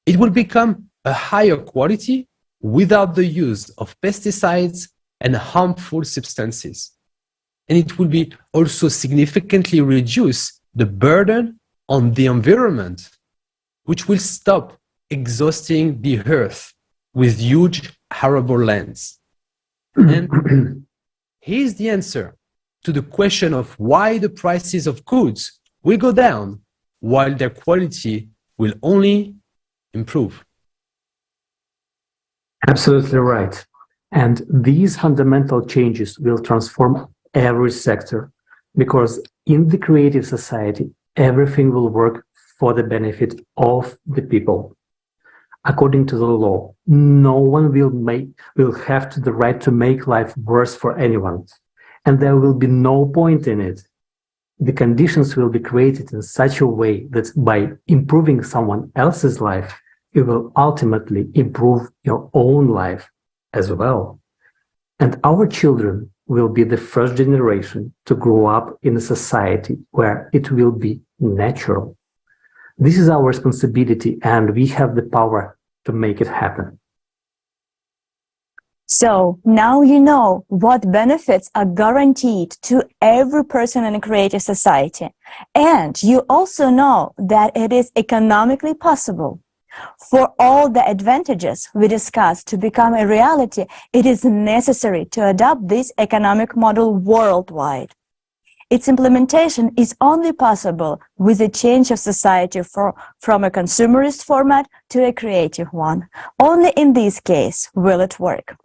It will become a higher quality without the use of pesticides and harmful substances. And it will be also significantly reduce the burden on the environment, which will stop exhausting the earth with huge arable lands. And here's the answer to the question of why the prices of goods will go down while their quality will only improve. Absolutely right. And these fundamental changes will transform every sector, because in the creative society, everything will work for the benefit of the people. According to the law, no one will have the right to make life worse for anyone, and there will be no point in it. The conditions will be created in such a way that by improving someone else's life, you will ultimately improve your own life as well. And our children will be the first generation to grow up in a society where it will be natural. This is our responsibility, and we have the power to make it happen. So now you know what benefits are guaranteed to every person in a creative society. And you also know that it is economically possible. For all the advantages we discussed to become a reality, it is necessary to adopt this economic model worldwide. Its implementation is only possible with a change of society from a consumerist format to a creative one. Only in this case will it work.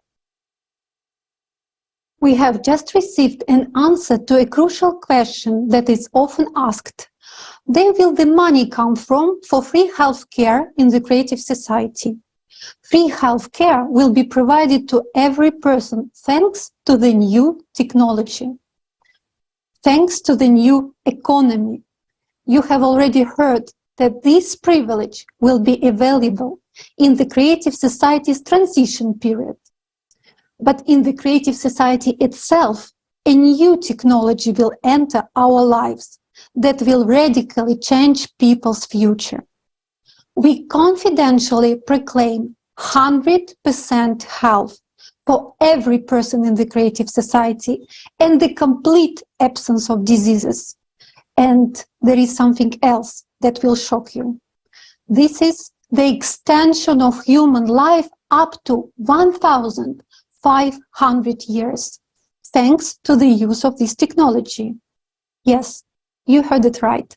We have just received an answer to a crucial question that is often asked. Where will the money come from for free healthcare in the creative society? Free healthcare will be provided to every person thanks to the new technology, thanks to the new economy. You have already heard that this privilege will be available in the Creative Society's transition period. But in the Creative Society itself, a new technology will enter our lives that will radically change people's future. We confidentially proclaim 100% health for every person in the Creative Society and the complete absence of diseases. And there is something else that will shock you. This is the extension of human life up to 1,500 years, thanks to the use of this technology. Yes, you heard it right.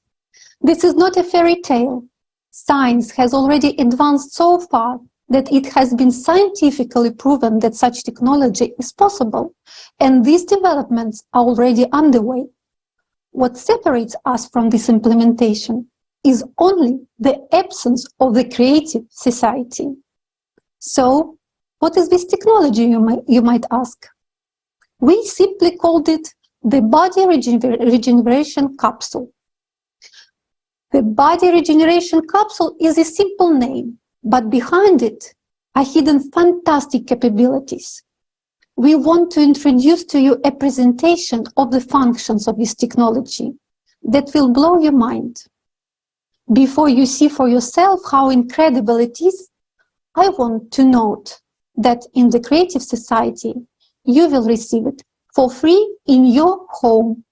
This is not a fairy tale. Science has already advanced so far that it has been scientifically proven that such technology is possible, and these developments are already underway. What separates us from this implementation is only the absence of the Creative Society. So, what is this technology, you might ask? We simply called it the Body Regeneration Capsule. The Body Regeneration Capsule is a simple name, but behind it are hidden fantastic capabilities. We want to introduce to you a presentation of the functions of this technology that will blow your mind. Before you see for yourself how incredible it is, I want to note that in the Creative Society, you will receive it for free in your home.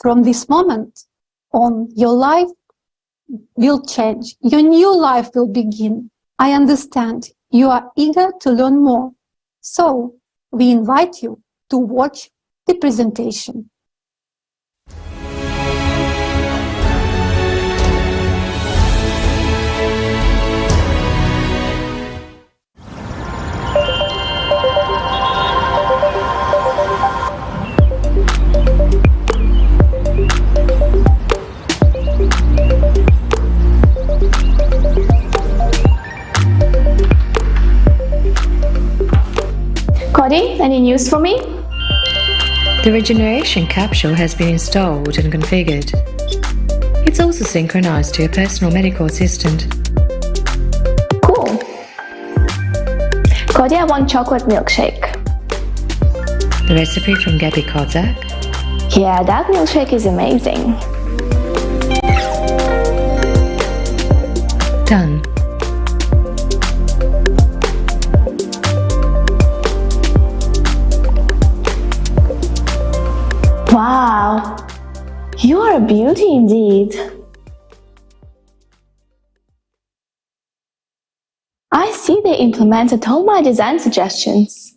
From this moment on, your life will change. Your new life will begin. I understand you are eager to learn more. So, we invite you to watch the presentation. Cody, any news for me? The regeneration capsule has been installed and configured. It's also synchronized to your personal medical assistant. Cool. Cody, I want chocolate milkshake. The recipe from Gabby Kozak. Yeah, that milkshake is amazing. Done. Wow, you are a beauty indeed. I see they implemented all my design suggestions.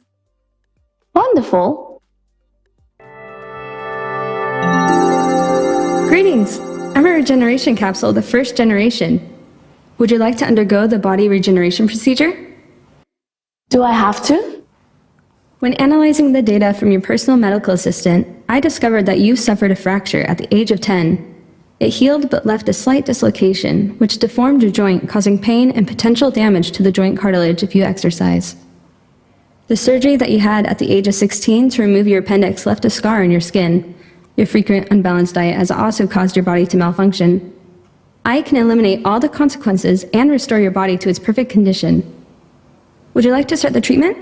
Wonderful. Greetings! I'm a regeneration capsule, the first generation. Would you like to undergo the body regeneration procedure? Do I have to? When analyzing the data from your personal medical assistant, I discovered that you suffered a fracture at the age of 10. It healed but left a slight dislocation, which deformed your joint, causing pain and potential damage to the joint cartilage if you exercise. The surgery that you had at the age of 16 to remove your appendix left a scar on your skin. Your frequent unbalanced diet has also caused your body to malfunction. I can eliminate all the consequences and restore your body to its perfect condition. Would you like to start the treatment?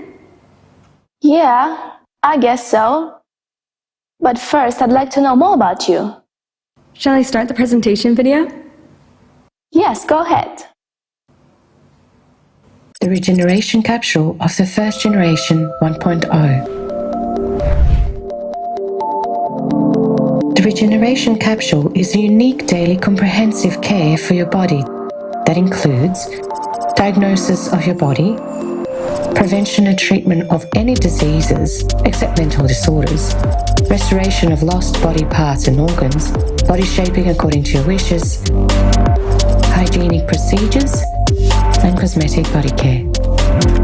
Yeah, I guess so. But first, I'd like to know more about you. Shall I start the presentation video? Yes, go ahead. The regeneration capsule of the first generation 1.0. The regeneration capsule is a unique daily comprehensive care for your body that includes diagnosis of your body, prevention and treatment of any diseases except mental disorders, restoration of lost body parts and organs, body shaping according to your wishes, hygienic procedures, and cosmetic body care.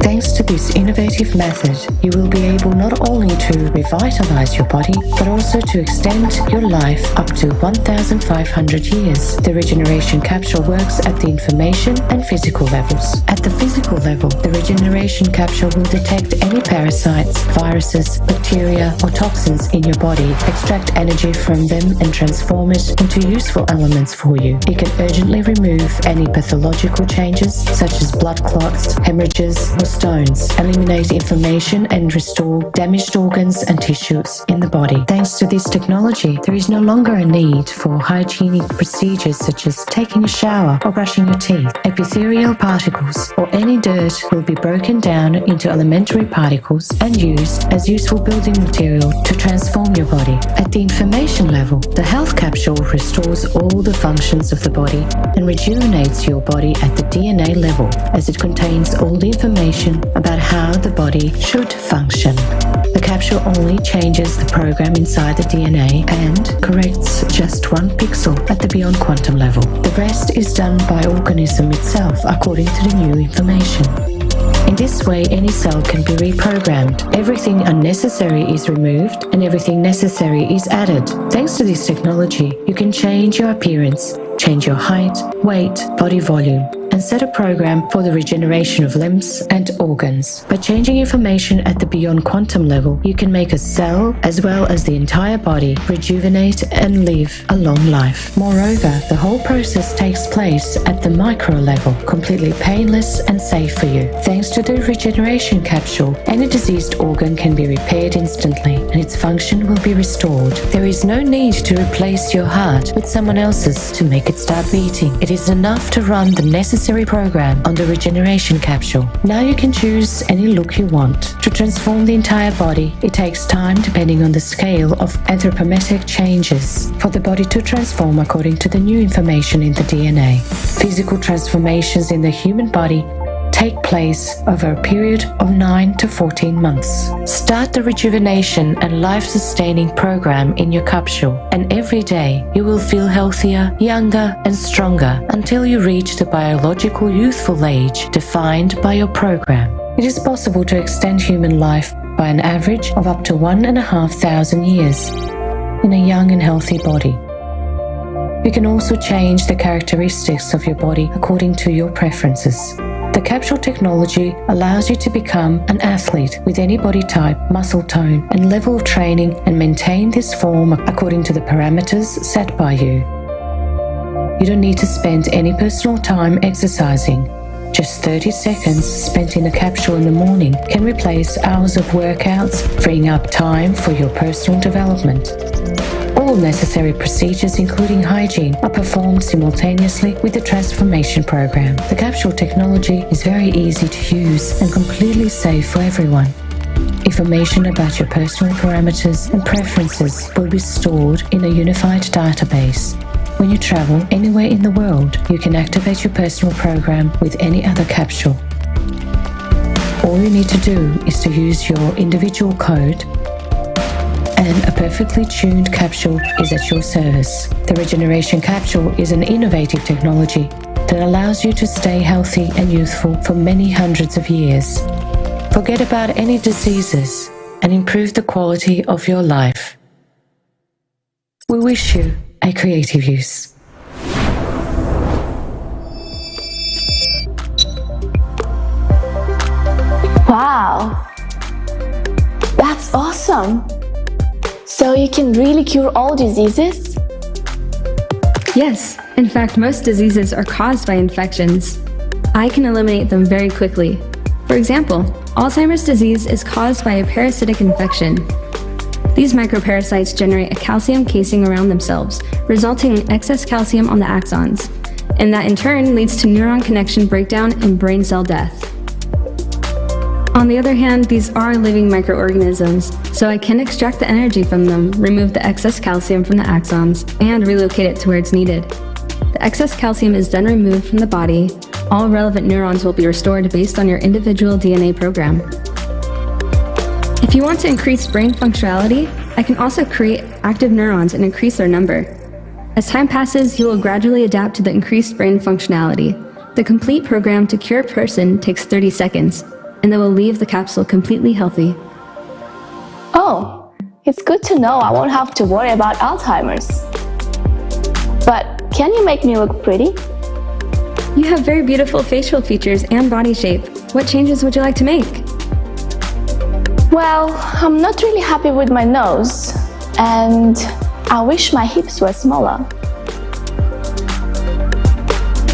Thanks to this innovative method, you will be able not only to revitalize your body, but also to extend your life up to 1,500 years. The regeneration capsule works at the information and physical levels. At the physical level, the regeneration capsule will detect any parasites, viruses, bacteria, or toxins in your body, extract energy from them, and transform it into useful elements for you. It can urgently remove any pathological changes, such as blood clots, hemorrhages, or stones, eliminate inflammation, and restore damaged organs and tissues in the body. Thanks to this technology, there is no longer a need for hygienic procedures such as taking a shower or brushing your teeth. Epithelial particles or any dirt will be broken down into elementary particles and used as useful building material to transform your body. At the information level, the health capsule restores all the functions of the body and rejuvenates your body at the DNA level, as it contains all the information about how the body should function. The capsule only changes the program inside the DNA and corrects just one pixel at the beyond quantum level. The rest is done by organism itself according to the new information. In this way, any cell can be reprogrammed. Everything unnecessary is removed and everything necessary is added. Thanks to this technology, you can change your appearance, change your height, weight, body volume, and set a program for the regeneration of limbs and organs. By changing information at the beyond quantum level, you can make a cell, as well as the entire body, rejuvenate and live a long life. Moreover, the whole process takes place at the micro level, completely painless and safe for you. Thanks to the regeneration capsule, any diseased organ can be repaired instantly, and its function will be restored. There is no need to replace your heart with someone else's to make it start beating. It is enough to run the necessary program on the regeneration capsule. Now you can choose any look you want. To transform the entire body, it takes time depending on the scale of anthropometric changes for the body to transform according to the new information in the DNA. Physical transformations in the human body take place over a period of 9 to 14 months. Start the rejuvenation and life-sustaining program in your capsule, and every day you will feel healthier, younger, and stronger until you reach the biological youthful age defined by your program. It is possible to extend human life by an average of up to 1,500 years in a young and healthy body. You can also change the characteristics of your body according to your preferences. The capsule technology allows you to become an athlete with any body type, muscle tone, and level of training, and maintain this form according to the parameters set by you. You don't need to spend any personal time exercising. Just 30 seconds spent in a capsule in the morning can replace hours of workouts, freeing up time for your personal development. All necessary procedures, including hygiene, are performed simultaneously with the transformation program. The capsule technology is very easy to use and completely safe for everyone. Information about your personal parameters and preferences will be stored in a unified database. When you travel anywhere in the world, you can activate your personal program with any other capsule. All you need to do is to use your individual code, and a perfectly tuned capsule is at your service. The regeneration capsule is an innovative technology that allows you to stay healthy and youthful for many hundreds of years. Forget about any diseases and improve the quality of your life. We wish you a creative use. Wow, that's awesome. So you can really cure all diseases? Yes, in fact, most diseases are caused by infections. I can eliminate them very quickly. For example, Alzheimer's disease is caused by a parasitic infection. These microparasites generate a calcium casing around themselves, resulting in excess calcium on the axons, and that in turn leads to neuron connection breakdown and brain cell death. On the other hand, these are living microorganisms, so I can extract the energy from them, remove the excess calcium from the axons, and relocate it to where it's needed. The excess calcium is then removed from the body. All relevant neurons will be restored based on your individual DNA program. If you want to increase brain functionality, I can also create active neurons and increase their number. As time passes, you will gradually adapt to the increased brain functionality. The complete program to cure a person takes 30 seconds. and they will leave the capsule completely healthy. Oh, it's good to know I won't have to worry about Alzheimer's. But can you make me look pretty? You have very beautiful facial features and body shape. What changes would you like to make? Well, I'm not really happy with my nose, and I wish my hips were smaller.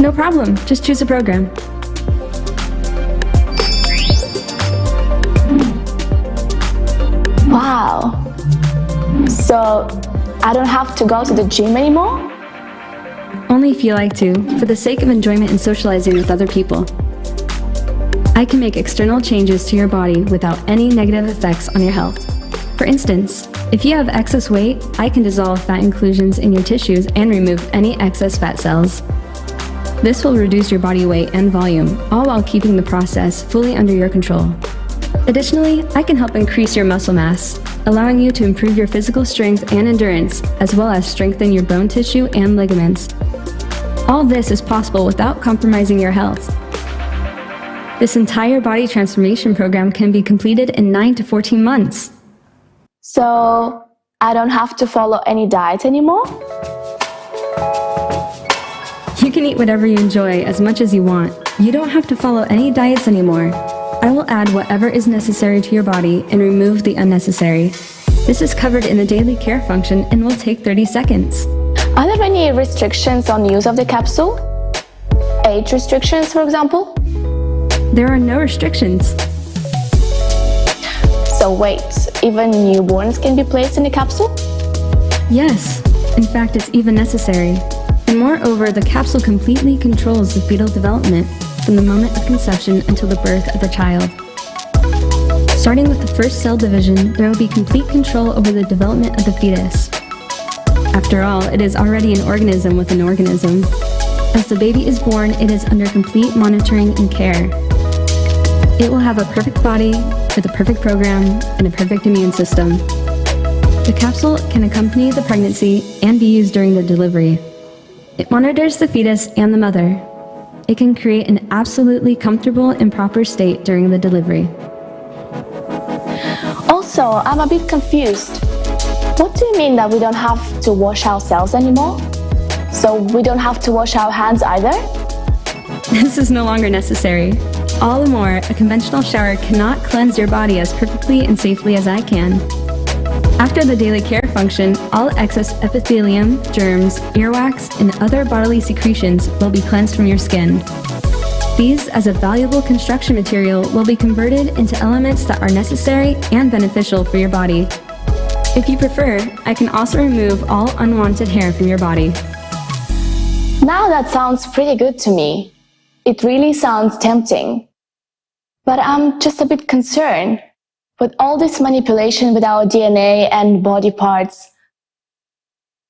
No problem, just choose a program. Wow. So I don't have to go to the gym anymore? Only if you like to, for the sake of enjoyment and socializing with other people. I can make external changes to your body without any negative effects on your health. For instance, if you have excess weight, I can dissolve fat inclusions in your tissues and remove any excess fat cells. This will reduce your body weight and volume, all while keeping the process fully under your control. Additionally, I can help increase your muscle mass, allowing you to improve your physical strength and endurance, as well as strengthen your bone tissue and ligaments. All this is possible without compromising your health. This entire body transformation program can be completed in 9 to 14 months. So I don't have to follow any diet anymore? You can eat whatever you enjoy as much as you want. You don't have to follow any diets anymore. I will add whatever is necessary to your body and remove the unnecessary. This is covered in the daily care function and will take 30 seconds. Are there any restrictions on use of the capsule? Age restrictions, for example? There are no restrictions. So wait, even newborns can be placed in a capsule? Yes, in fact it's even necessary. And moreover, the capsule completely controls the fetal development from the moment of conception until the birth of the child. Starting with the first cell division, there will be complete control over the development of the fetus. After all, it is already an organism with an organism. As the baby is born, it is under complete monitoring and care. It will have a perfect body, with a perfect program, and a perfect immune system. The capsule can accompany the pregnancy and be used during the delivery. It monitors the fetus and the mother. It can create an absolutely comfortable and proper state during the delivery. Also, I'm a bit confused. What do you mean that we don't have to wash ourselves anymore? So we don't have to wash our hands either? This is no longer necessary. All the more, a conventional shower cannot cleanse your body as perfectly and safely as I can. After the daily care function, all excess epithelium, germs, earwax, and other bodily secretions will be cleansed from your skin. These, as a valuable construction material, will be converted into elements that are necessary and beneficial for your body. If you prefer, I can also remove all unwanted hair from your body. Now that sounds pretty good to me. It really sounds tempting. But I'm just a bit concerned. With all this manipulation with our DNA and body parts,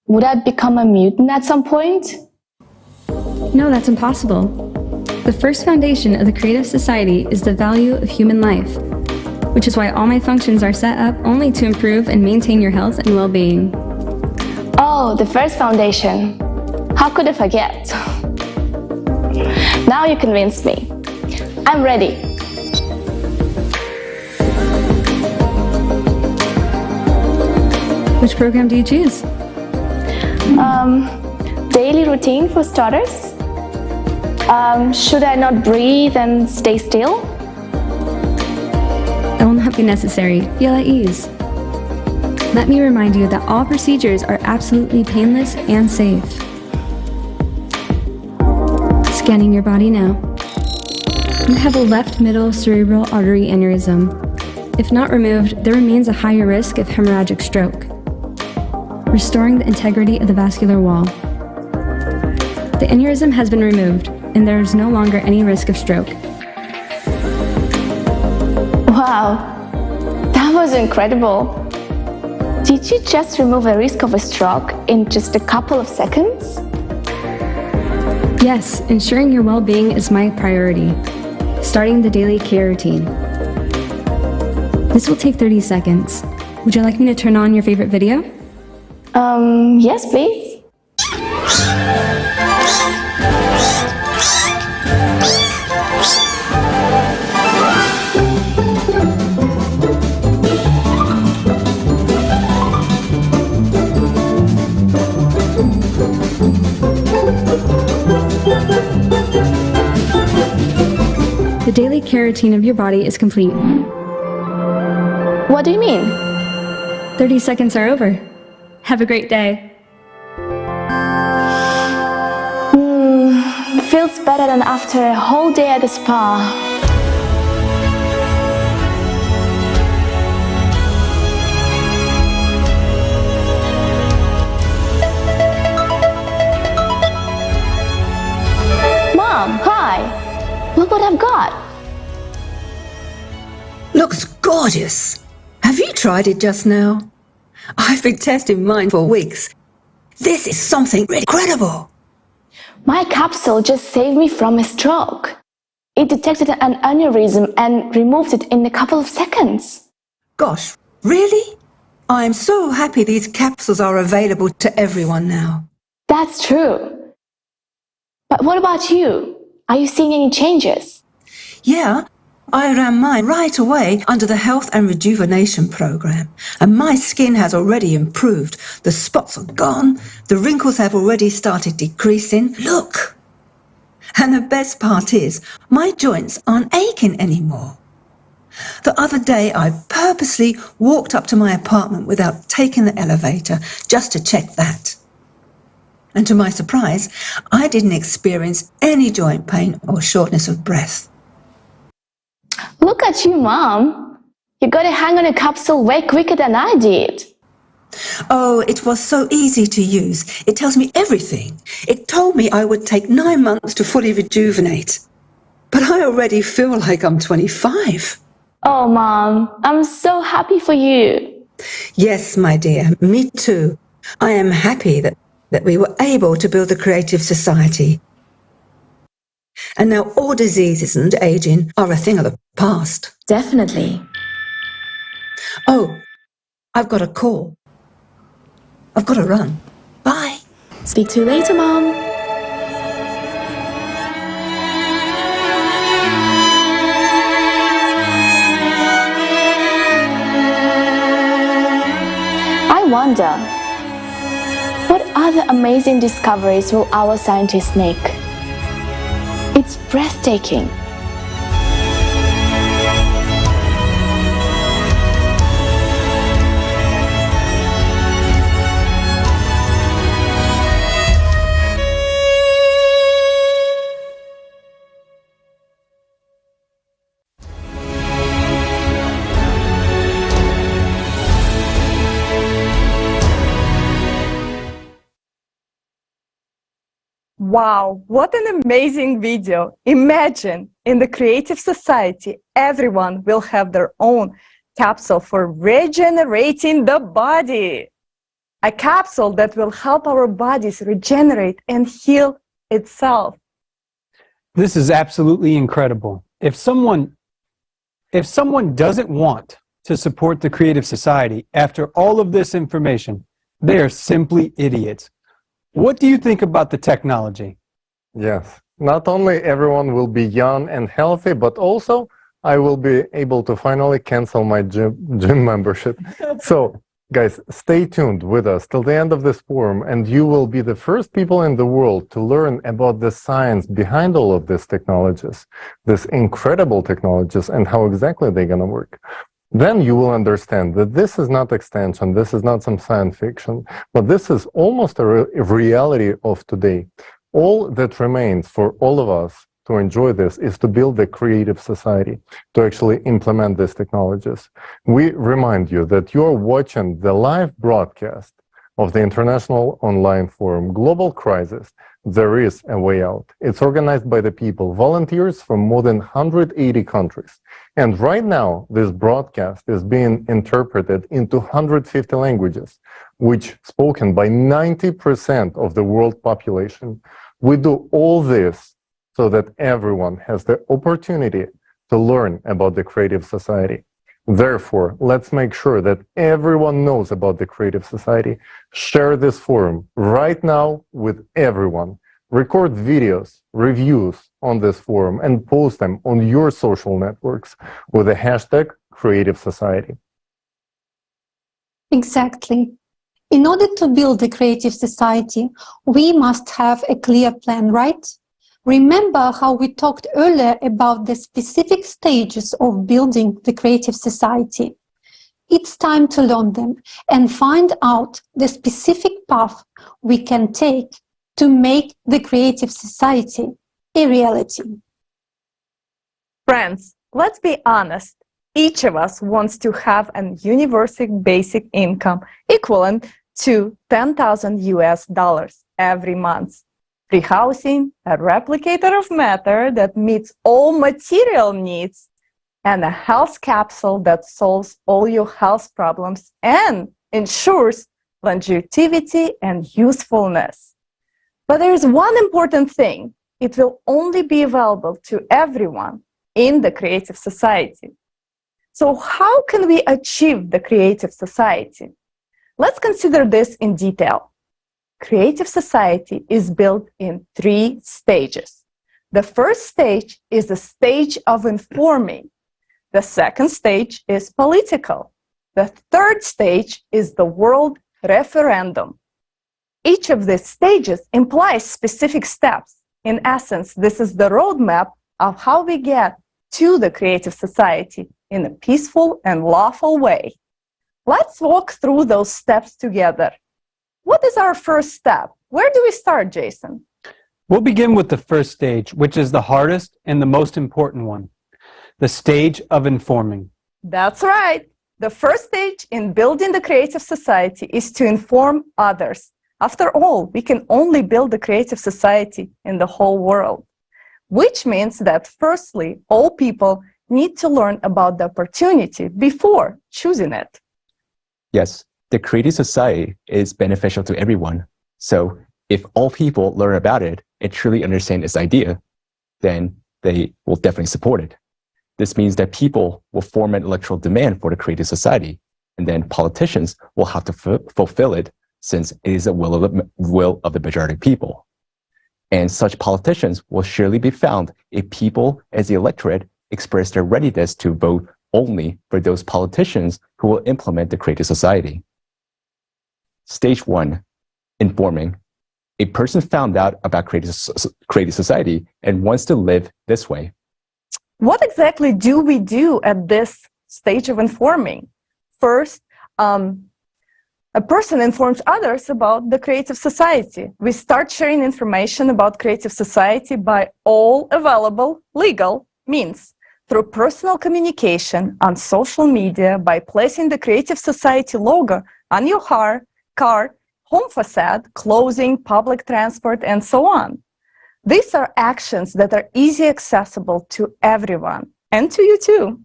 would I become a mutant at some point? No, that's impossible. The first foundation of the Creative Society is the value of human life, which is why all my functions are set up only to improve and maintain your health and well-being. Oh, the first foundation. How could I forget? Now you convinced me. I'm ready. Which program do you choose? Daily routine for starters. Should I not breathe and stay still? That will not be necessary. Feel at ease. Let me remind you that all procedures are absolutely painless and safe. Scanning your body now. You have a left middle cerebral artery aneurysm. If not removed, there remains a higher risk of hemorrhagic stroke, restoring the integrity of the vascular wall. The aneurysm has been removed, and there is no longer any risk of stroke. Wow, that was incredible. Did you just remove the risk of a stroke in just a couple of seconds? Yes, ensuring your well-being is my priority. Starting the daily care routine. This will take 30 seconds. Would you like me to turn on your favorite video? Yes, please. care routine of your body is complete. What do you mean? 30 seconds are over. Have a great day. Feels better than after a whole day at the spa. Mom, hi! Look what I've got! Looks gorgeous. Have you tried it just now? I've been testing mine for weeks. This is something incredible. My capsule just saved me from a stroke. It detected an aneurysm and removed it in a couple of seconds. Gosh, really? I'm so happy these capsules are available to everyone now. That's true. But what about you? Are you seeing any changes? Yeah, I ran mine right away under the Health and Rejuvenation program, and my skin has already improved. The spots are gone, the wrinkles have already started decreasing. Look! And the best part is, my joints aren't aching anymore. The other day, I purposely walked up to my apartment without taking the elevator just to check that. And to my surprise, I didn't experience any joint pain or shortness of breath. Look at you, Mom. You got a hang on a capsule way quicker than I did. Oh, it was so easy to use. It tells me everything. It told me I would take 9 months to fully rejuvenate. But I already feel like I'm 25. Oh, Mom, I'm so happy for you. Yes, my dear, me too. I am happy that we were able to build the Creative Society. And now all diseases and aging are a thing of the past. Definitely. Oh, I've got a call. I've got to run. Bye. Speak to you later, Mom. I wonder, what other amazing discoveries will our scientists make? It's breathtaking. Wow, what an amazing video. Imagine, in the Creative Society, everyone will have their own capsule for regenerating the body. A capsule that will help our bodies regenerate and heal itself. This is absolutely incredible. If someone doesn't want to support the Creative Society after all of this information, they are simply idiots. What do you think about the technology? Yes, not only everyone will be young and healthy, but also I will be able to finally cancel my gym membership. So, guys, stay tuned with us till the end of this forum, and you will be the first people in the world to learn about the science behind all of these technologies, these incredible technologies, and how exactly they're going to work. Then you will understand that this is not extension, this is not some science fiction, but this is almost a reality of today. All that remains for all of us to enjoy this is to build a creative society, to actually implement these technologies. We remind you that you're watching the live broadcast of the International Online Forum Global Crisis. There is a way out. It's organized by the people, volunteers from more than 180 countries. And right now, this broadcast is being interpreted into 150 languages, which spoken by 90% of the world population. We do all this so that everyone has the opportunity to learn about the Creative Society. Therefore, let's make sure that everyone knows about the Creative Society. Share this forum right now with everyone. Record videos, reviews on this forum, and post them on your social networks with the hashtag Creative Society. Exactly. In order to build the Creative Society, we must have a clear plan, right? Remember how we talked earlier about the specific stages of building the creative society. It's time to learn them and find out the specific path we can take to make the creative society a reality. Friends, let's be honest. Each of us wants to have an universal basic income equivalent to $10,000 every month. Free housing, a replicator of matter that meets all material needs, and a health capsule that solves all your health problems and ensures longevity and usefulness. But there is one important thing. It will only be available to everyone in the creative society. So how can we achieve the creative society? Let's consider this in detail. Creative society is built in 3 stages. The first stage is the stage of informing. The second stage is political. The third stage is the world referendum. Each of these stages implies specific steps. In essence, this is the roadmap of how we get to the creative society in a peaceful and lawful way. Let's walk through those steps together. What is our first step? Where do we start, Jason? We'll begin with the first stage, which is the hardest and the most important one, the stage of informing. That's right. The first stage in building the creative society is to inform others. After all, we can only build the creative society in the whole world, which means that firstly, all people need to learn about the opportunity before choosing it. Yes, the creative society is beneficial to everyone. So if all people learn about it and truly understand its idea, then they will definitely support it. This means that people will form an electoral demand for the creative society, and then politicians will have to fulfill it since it is the will of the majority of people. And such politicians will surely be found if people as the electorate express their readiness to vote only for those politicians who will implement the creative society. Stage 1, informing. A person found out about creative society and wants to live this way. What exactly do we do at this stage of informing? First, a person informs others about the creative society. We start sharing information about creative society by all available legal means. Through personal communication on social media, by placing the creative society logo on your car, home facade, clothing, public transport, and so on. These are actions that are easily accessible to everyone, and to you too.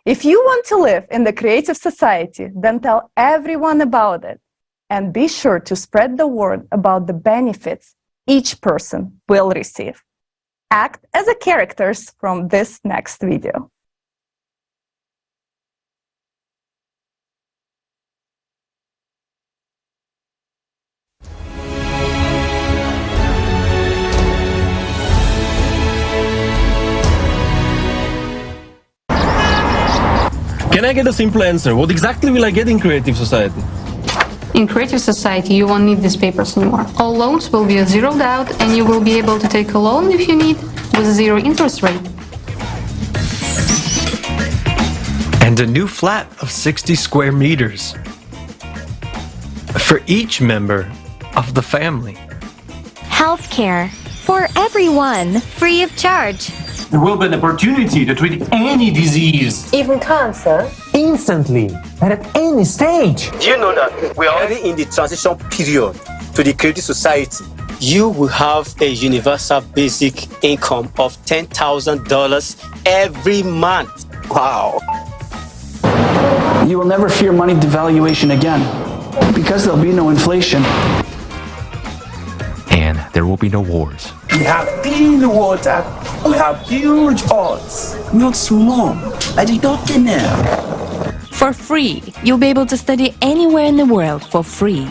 If you want to live in the creative society, then tell everyone about it, and be sure to spread the word about the benefits each person will receive. Act as the characters from this next video. Can I get a simple answer? What exactly will I get in creative society? In creative society, you won't need these papers anymore. All loans will be zeroed out, and you will be able to take a loan if you need with a 0 interest rate. And a new flat of 60 square meters for each member of the family. Healthcare for everyone, free of charge. There will be an opportunity to treat any disease, even cancer, instantly and at any stage. Do you know that we are already in the transition period to the creative society? You will have a universal basic income of $10,000 every month. Wow. You will never fear money devaluation again because there'll be no inflation. And there will be no wars. We have clean water. We have huge odds. Not small, but it don't know. For free. You'll be able to study anywhere in the world for free.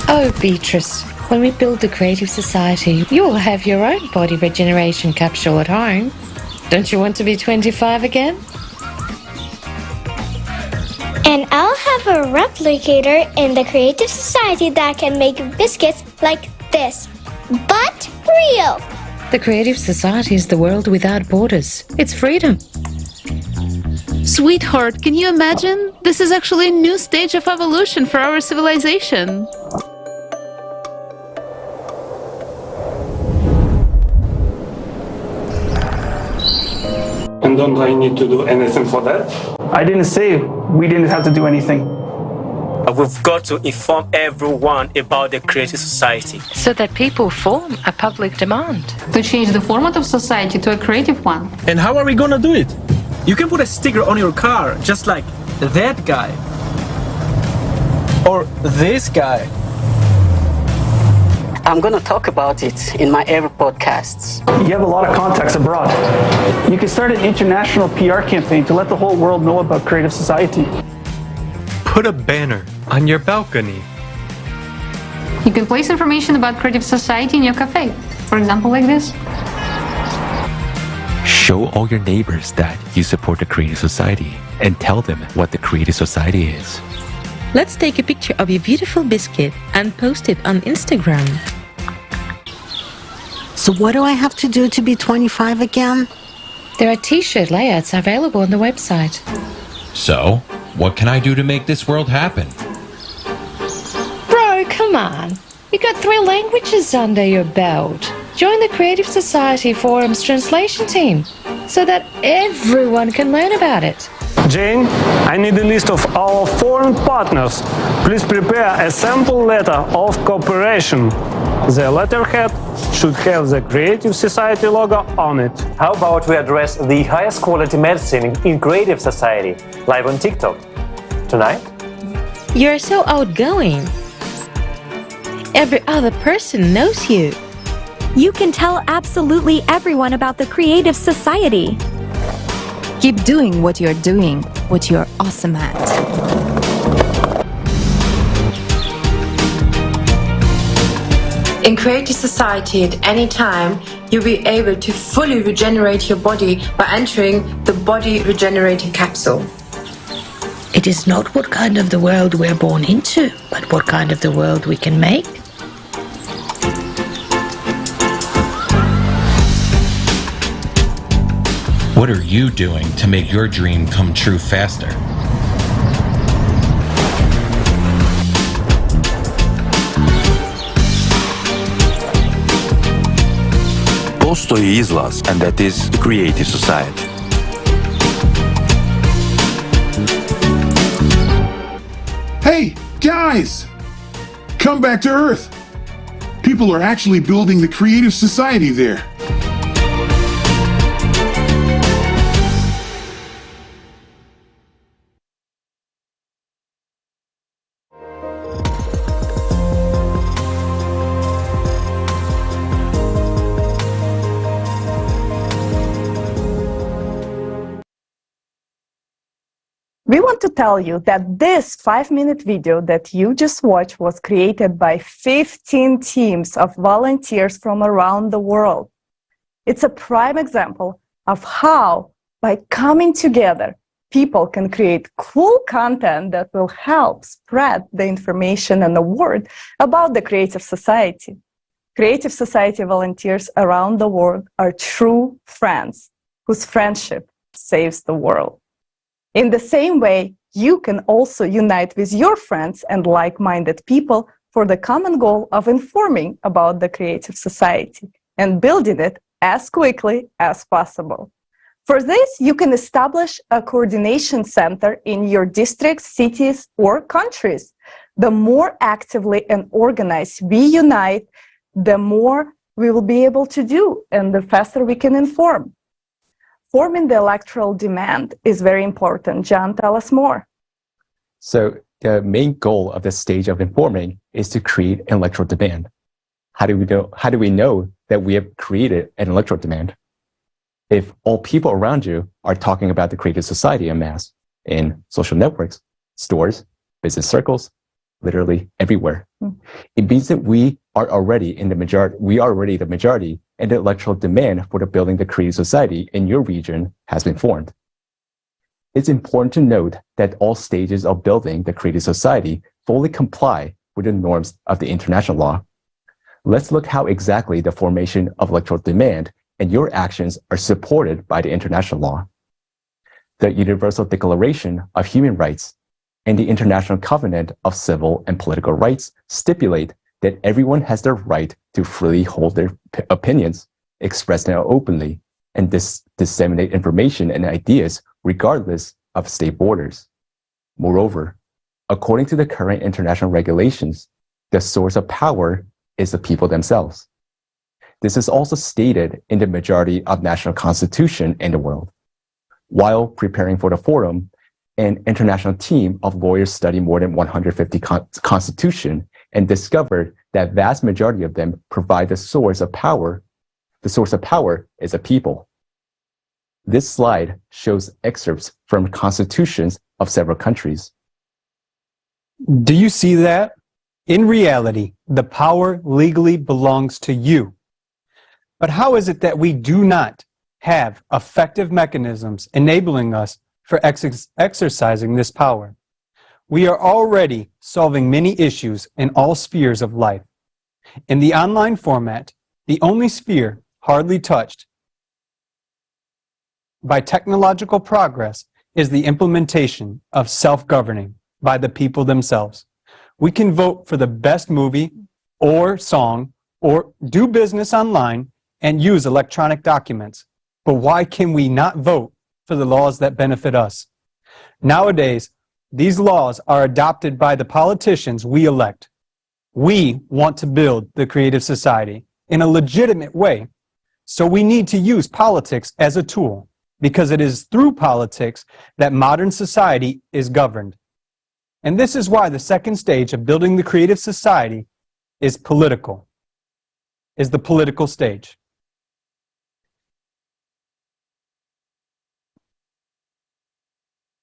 Oh, Beatrice, when we build the creative society, you will have your own body regeneration capsule at home. Don't you want to be 25 again? And I'll have a replicator in the creative society that can make biscuits like this, but real. The Creative Society is the world without borders. It's freedom. Sweetheart, can you imagine? This is actually a new stage of evolution for our civilization. And don't I need to do anything for that? I didn't say we didn't have to do anything. We've got to inform everyone about the Creative Society, so that people form a public demand. To change the format of society to a creative one. And how are we gonna do it? You can put a sticker on your car, just like that guy. Or this guy. I'm going to talk about it in my every podcasts. You have a lot of contacts abroad. You can start an international PR campaign to let the whole world know about Creative Society. Put a banner on your balcony. You can place information about Creative Society in your cafe. For example, like this. Show all your neighbors that you support the Creative Society and tell them what the Creative Society is. Let's take a picture of your beautiful biscuit and post it on Instagram. So what do I have to do to be 25 again? There are t-shirt layouts available on the website. So, what can I do to make this world happen? Bro, come on. You got 3 languages under your belt. Join the Creative Society Forum's translation team so that everyone can learn about it. Jane, I need a list of our foreign partners. Please prepare a sample letter of cooperation. The letterhead should have the Creative Society logo on it. How about we address the highest quality medicine in Creative Society, live on TikTok? Tonight? You're so outgoing. Every other person knows you. You can tell absolutely everyone about the Creative Society. Keep doing what you're awesome at. In Creative Society at any time, you'll be able to fully regenerate your body by entering the body regenerating capsule. It is not what kind of the world we're born into, but what kind of the world we can make. What are you doing to make your dream come true faster? Postoji izlaz, and that is the Creative Society. Hey, guys! Come back to Earth! People are actually building the Creative Society there. We want to tell you that this 5-minute video that you just watched was created by 15 teams of volunteers from around the world. It's a prime example of how, by coming together, people can create cool content that will help spread the information and the word about the Creative Society. Creative Society volunteers around the world are true friends whose friendship saves the world. In the same way, you can also unite with your friends and like-minded people for the common goal of informing about the Creative Society and building it as quickly as possible. For this, you can establish a coordination center in your districts, cities, or countries. The more actively and organized we unite, the more we will be able to do and the faster we can inform. Forming the electoral demand is very important. John, tell us more. So the main goal of this stage of informing is to create an electoral demand. How do we know that we have created an electoral demand? If all people around you are talking about the Creative Society en masse in social networks, stores, business circles, literally everywhere, it means that we are already the majority, and the electoral demand for the building the Creative Society in your region has been formed. It's important to note that all stages of building the Creative Society fully comply with the norms of the international law. Let's look how exactly the formation of electoral demand and your actions are supported by the international law. The Universal Declaration of Human Rights and the International Covenant of Civil and Political Rights stipulate that everyone has the right to freely hold their opinions, express them openly, and disseminate information and ideas regardless of state borders. Moreover, according to the current international regulations, the source of power is the people themselves. This is also stated in the majority of national constitutions in the world. While preparing for the forum, an international team of lawyers studied more than 150 constitutions and discovered that vast majority of them provide the source of power. The source of power is the people. This slide shows excerpts from constitutions of several countries. Do you see that? In reality, the power legally belongs to you. But how is it that we do not have effective mechanisms enabling us for exercising this power? We are already solving many issues in all spheres of life. In the online format, the only sphere hardly touched by technological progress is the implementation of self-governing by the people themselves. We can vote for the best movie or song or do business online and use electronic documents. But why can we not vote for the laws that benefit us? Nowadays, these laws are adopted by the politicians we elect. We want to build the creative society in a legitimate way. So we need to use politics as a tool, because it is through politics that modern society is governed. And this is why the second stage of building the creative society is the political stage.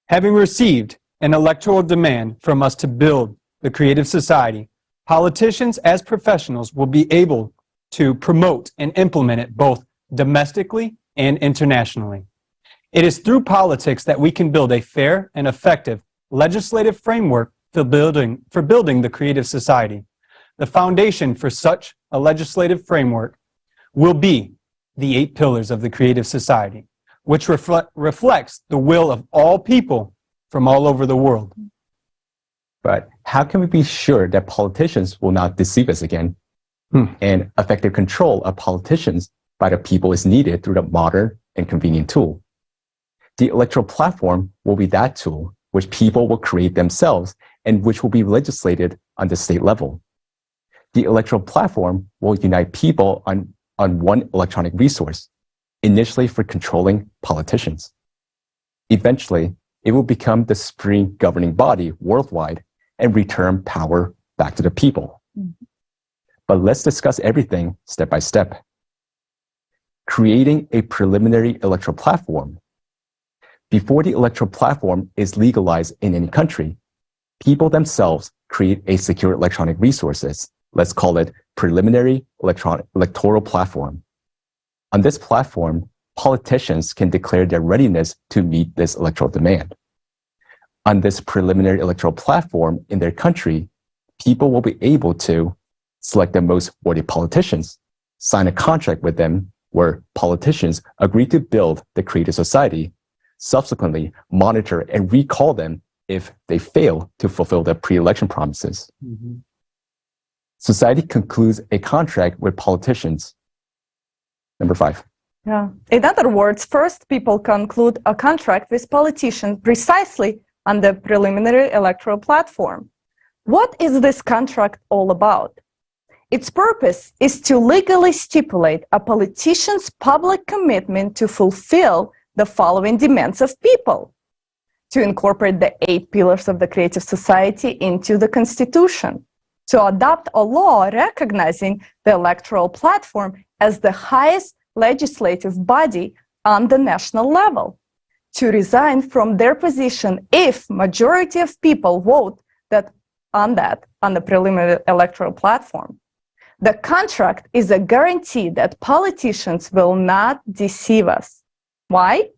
Having received an electoral demand from us to build the creative society, politicians as professionals will be able to promote and implement it both domestically and internationally. It is through politics that we can build a fair and effective legislative framework for building the creative society. The foundation for such a legislative framework will be the 8 pillars of the creative society, which reflects the will of all people from all over the world. But how can we be sure that politicians will not deceive us again? And effective control of politicians by the people is needed through the modern and convenient tool. The electoral platform will be that tool which people will create themselves and which will be legislated on the state level. The electoral platform will unite people on one electronic resource, initially for controlling politicians. Eventually, it will become the supreme governing body worldwide and return power back to the people. But let's discuss everything step by step. Creating a preliminary electoral platform. Before the electoral platform is legalized in any country, people themselves create a secure electronic resources. Let's call it preliminary electoral platform. On this platform, politicians can declare their readiness to meet this electoral demand. On this preliminary electoral platform in their country, people will be able to select the most worthy politicians, sign a contract with them where politicians agree to build the creative society, subsequently monitor and recall them if they fail to fulfill their pre-election promises. Society concludes a contract with politicians. Number 5. Yeah. In other words, first people conclude a contract with politicians precisely on the preliminary electoral platform. What is this contract all about? Its purpose is to legally stipulate a politician's public commitment to fulfill the following demands of people: to incorporate the 8 pillars of the creative society into the Constitution, to adopt a law recognizing the electoral platform as the highest legislative body on the national level, to resign from their position if majority of people vote on the preliminary electoral platform. The contract is a guarantee that politicians will not deceive us. Why?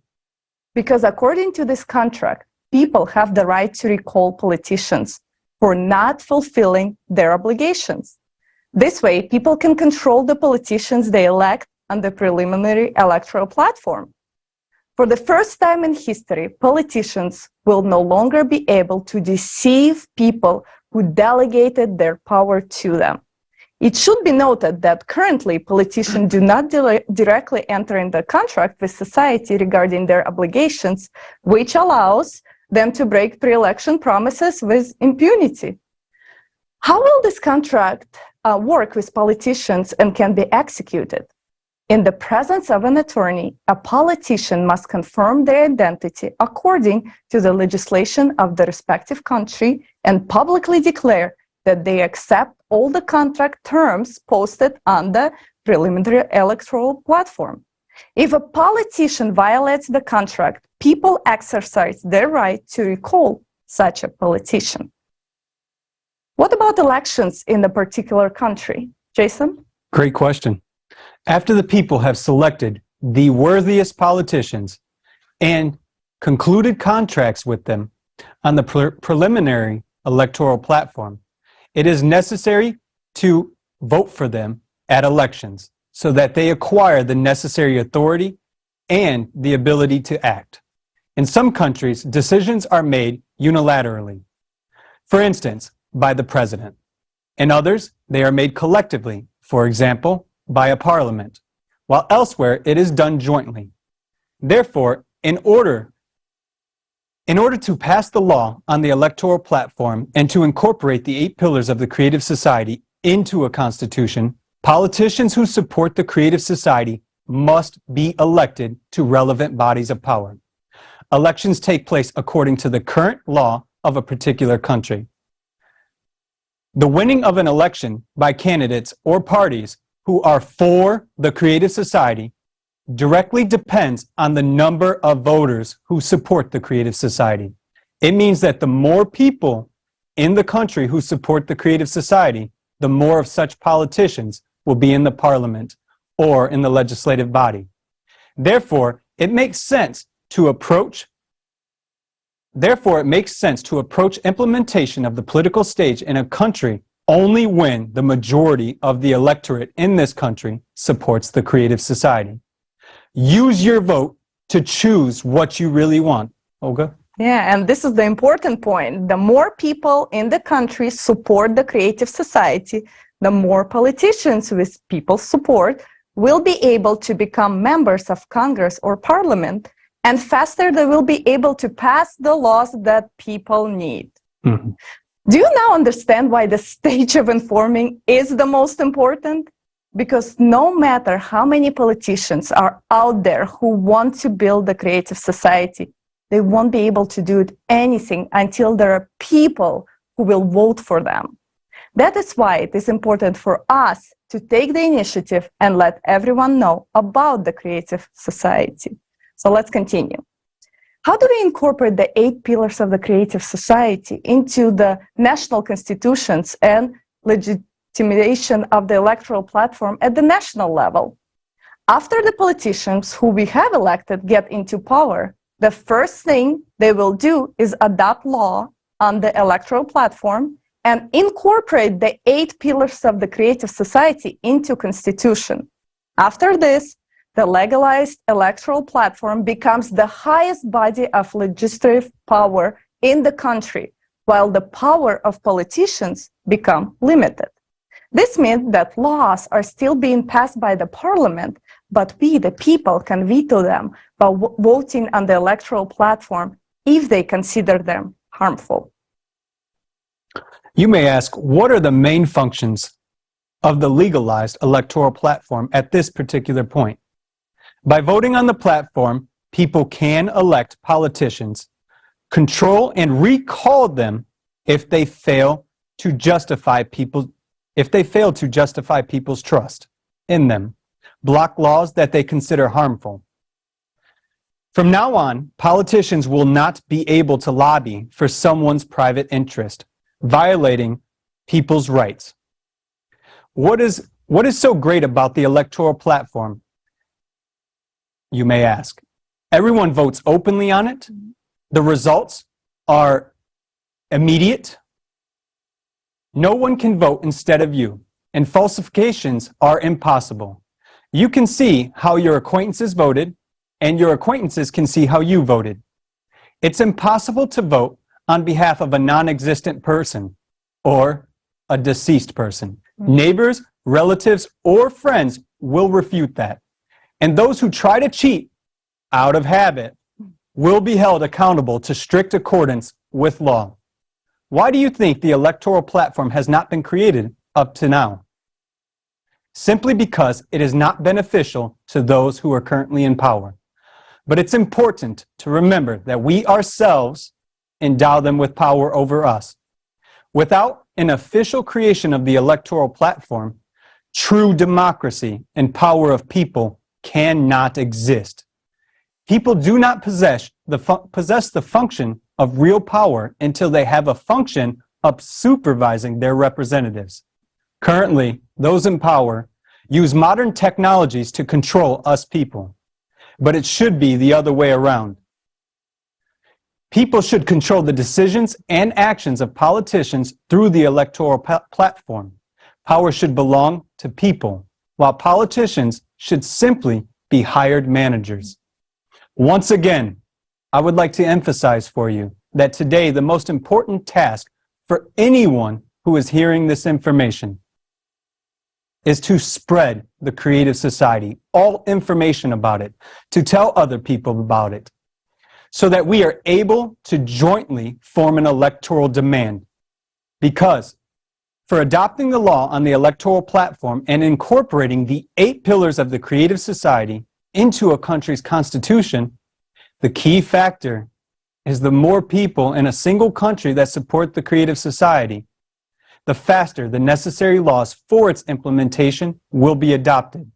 Because according to this contract, people have the right to recall politicians for not fulfilling their obligations. This way, people can control the politicians they elect on the preliminary electoral platform. For the first time in history, politicians will no longer be able to deceive people who delegated their power to them. It should be noted that currently politicians do not directly enter into contract with society regarding their obligations, which allows them to break pre-election promises with impunity. How will this contract work with politicians and can be executed? In the presence of an attorney, a politician must confirm their identity according to the legislation of the respective country and publicly declare that they accept all the contract terms posted on the preliminary electoral platform. If a politician violates the contract, people exercise their right to recall such a politician. What about elections in a particular country? Jason? Great question. After the people have selected the worthiest politicians and concluded contracts with them on the preliminary electoral platform, it is necessary to vote for them at elections so that they acquire the necessary authority and the ability to act. In some countries, decisions are made unilaterally. For instance, by the president. In others, they are made collectively, for example, by a parliament, while elsewhere it is done jointly. Therefore, in order to pass the law on the electoral platform and to incorporate the 8 pillars of the creative society into a constitution, politicians who support the creative society must be elected to relevant bodies of power. Elections take place according to the current law of a particular country. The winning of an election by candidates or parties who are for the creative society directly depends on the number of voters who support the creative society. It means that the more people in the country who support the creative society, the more of such politicians will be in the parliament or in the legislative body. Therefore, it makes sense to approach implementation of the political stage in a country only when the majority of the electorate in this country supports the creative society. Use your vote to choose what you really want. Olga? Yeah, and this is the important point. The more people in the country support the creative society, the more politicians with people's support will be able to become members of Congress or Parliament, and faster they will be able to pass the laws that people need. Mm-hmm. Do you now understand why the stage of informing is the most important? Because no matter how many politicians are out there who want to build the creative society, they won't be able to do anything until there are people who will vote for them. That is why it is important for us to take the initiative and let everyone know about the creative society. So let's continue. How do we incorporate the 8 pillars of the creative society into the national constitutions and legitimation of the electoral platform at the national level? After the politicians who we have elected get into power, the first thing they will do is adopt law on the electoral platform and incorporate the 8 pillars of the creative society into constitution. After this, the legalized electoral platform becomes the highest body of legislative power in the country, while the power of politicians become limited. This means that laws are still being passed by the parliament, but we, the people, can veto them by voting on the electoral platform if they consider them harmful. You may ask, what are the main functions of the legalized electoral platform at this particular point? By voting on the platform, people can elect politicians, control and recall them if they fail to justify people's trust in them, block laws that they consider harmful. From now on, politicians will not be able to lobby for someone's private interest, violating people's rights. What is so great about the electoral platform? You may ask. Everyone votes openly on it. The results are immediate. No one can vote instead of you. and falsifications are impossible. You can see how your acquaintances voted, and your acquaintances can see how you voted. It's impossible to vote on behalf of a non-existent person or a deceased person. Neighbors, relatives, or friends will refute that. And those who try to cheat out of habit will be held accountable to strict accordance with law. Why do you think the electoral platform has not been created up to now? Simply because it is not beneficial to those who are currently in power. But it's important to remember that we ourselves endow them with power over us. Without an official creation of the electoral platform, true democracy and power of people cannot exist. People do not possess the function of real power until they have a function of supervising their representatives. Currently, those in power use modern technologies to control us people, but it should be the other way around. People should control the decisions and actions of politicians through the electoral platform. Power should belong to people, while politicians should simply be hired managers. Once again, I would like to emphasize for you that today the most important task for anyone who is hearing this information is to spread the creative society, all information about it, to tell other people about it, so that we are able to jointly form an electoral demand. Because for adopting the law on the electoral platform and incorporating the 8 pillars of the creative society into a country's constitution, the key factor is the more people in a single country that support the creative society, the faster the necessary laws for its implementation will be adopted,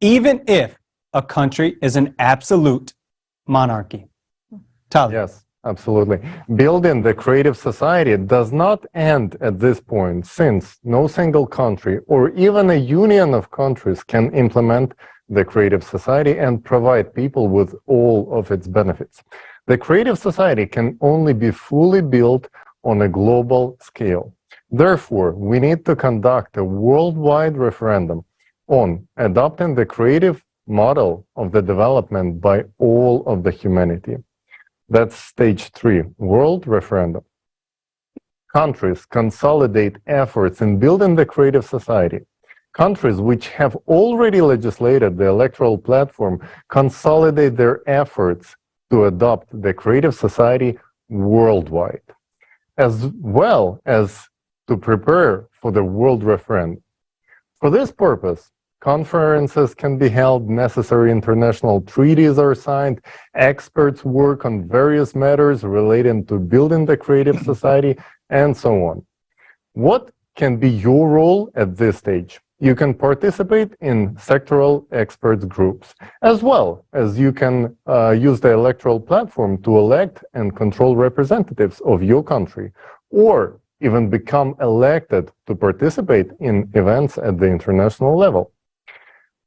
even if a country is an absolute monarchy. Tal. Yes, absolutely. Building the creative society does not end at this point, since no single country or even a union of countries can implement the creative society and provide people with all of its benefits. The creative society can only be fully built on a global scale. Therefore, we need to conduct a worldwide referendum on adopting the creative model of the development by all of the humanity. That's stage 3, world referendum. Countries consolidate efforts in building the creative society. Countries which have already legislated the electoral platform consolidate their efforts to adopt the creative society worldwide, as well as to prepare for the world referendum. For this purpose, conferences can be held, necessary international treaties are signed, experts work on various matters relating to building the creative society, and so on. What can be your role at this stage? You can participate in sectoral experts groups, as well as you can use the electoral platform to elect and control representatives of your country, or even become elected to participate in events at the international level.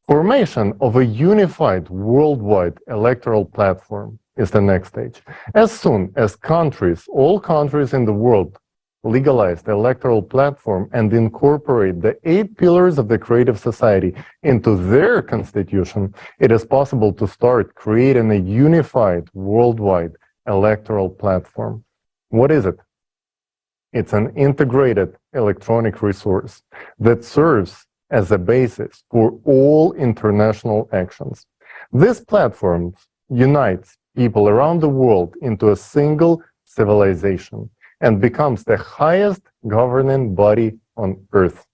Formation of a unified worldwide electoral platform is the next stage. As soon as all countries in the world legalize the electoral platform and incorporate the 8 pillars of the creative society into their constitution, it is possible to start creating a unified worldwide electoral platform. What is it? It's an integrated electronic resource that serves as a basis for all international actions. This platform unites people around the world into a single civilization and becomes the highest governing body on Earth.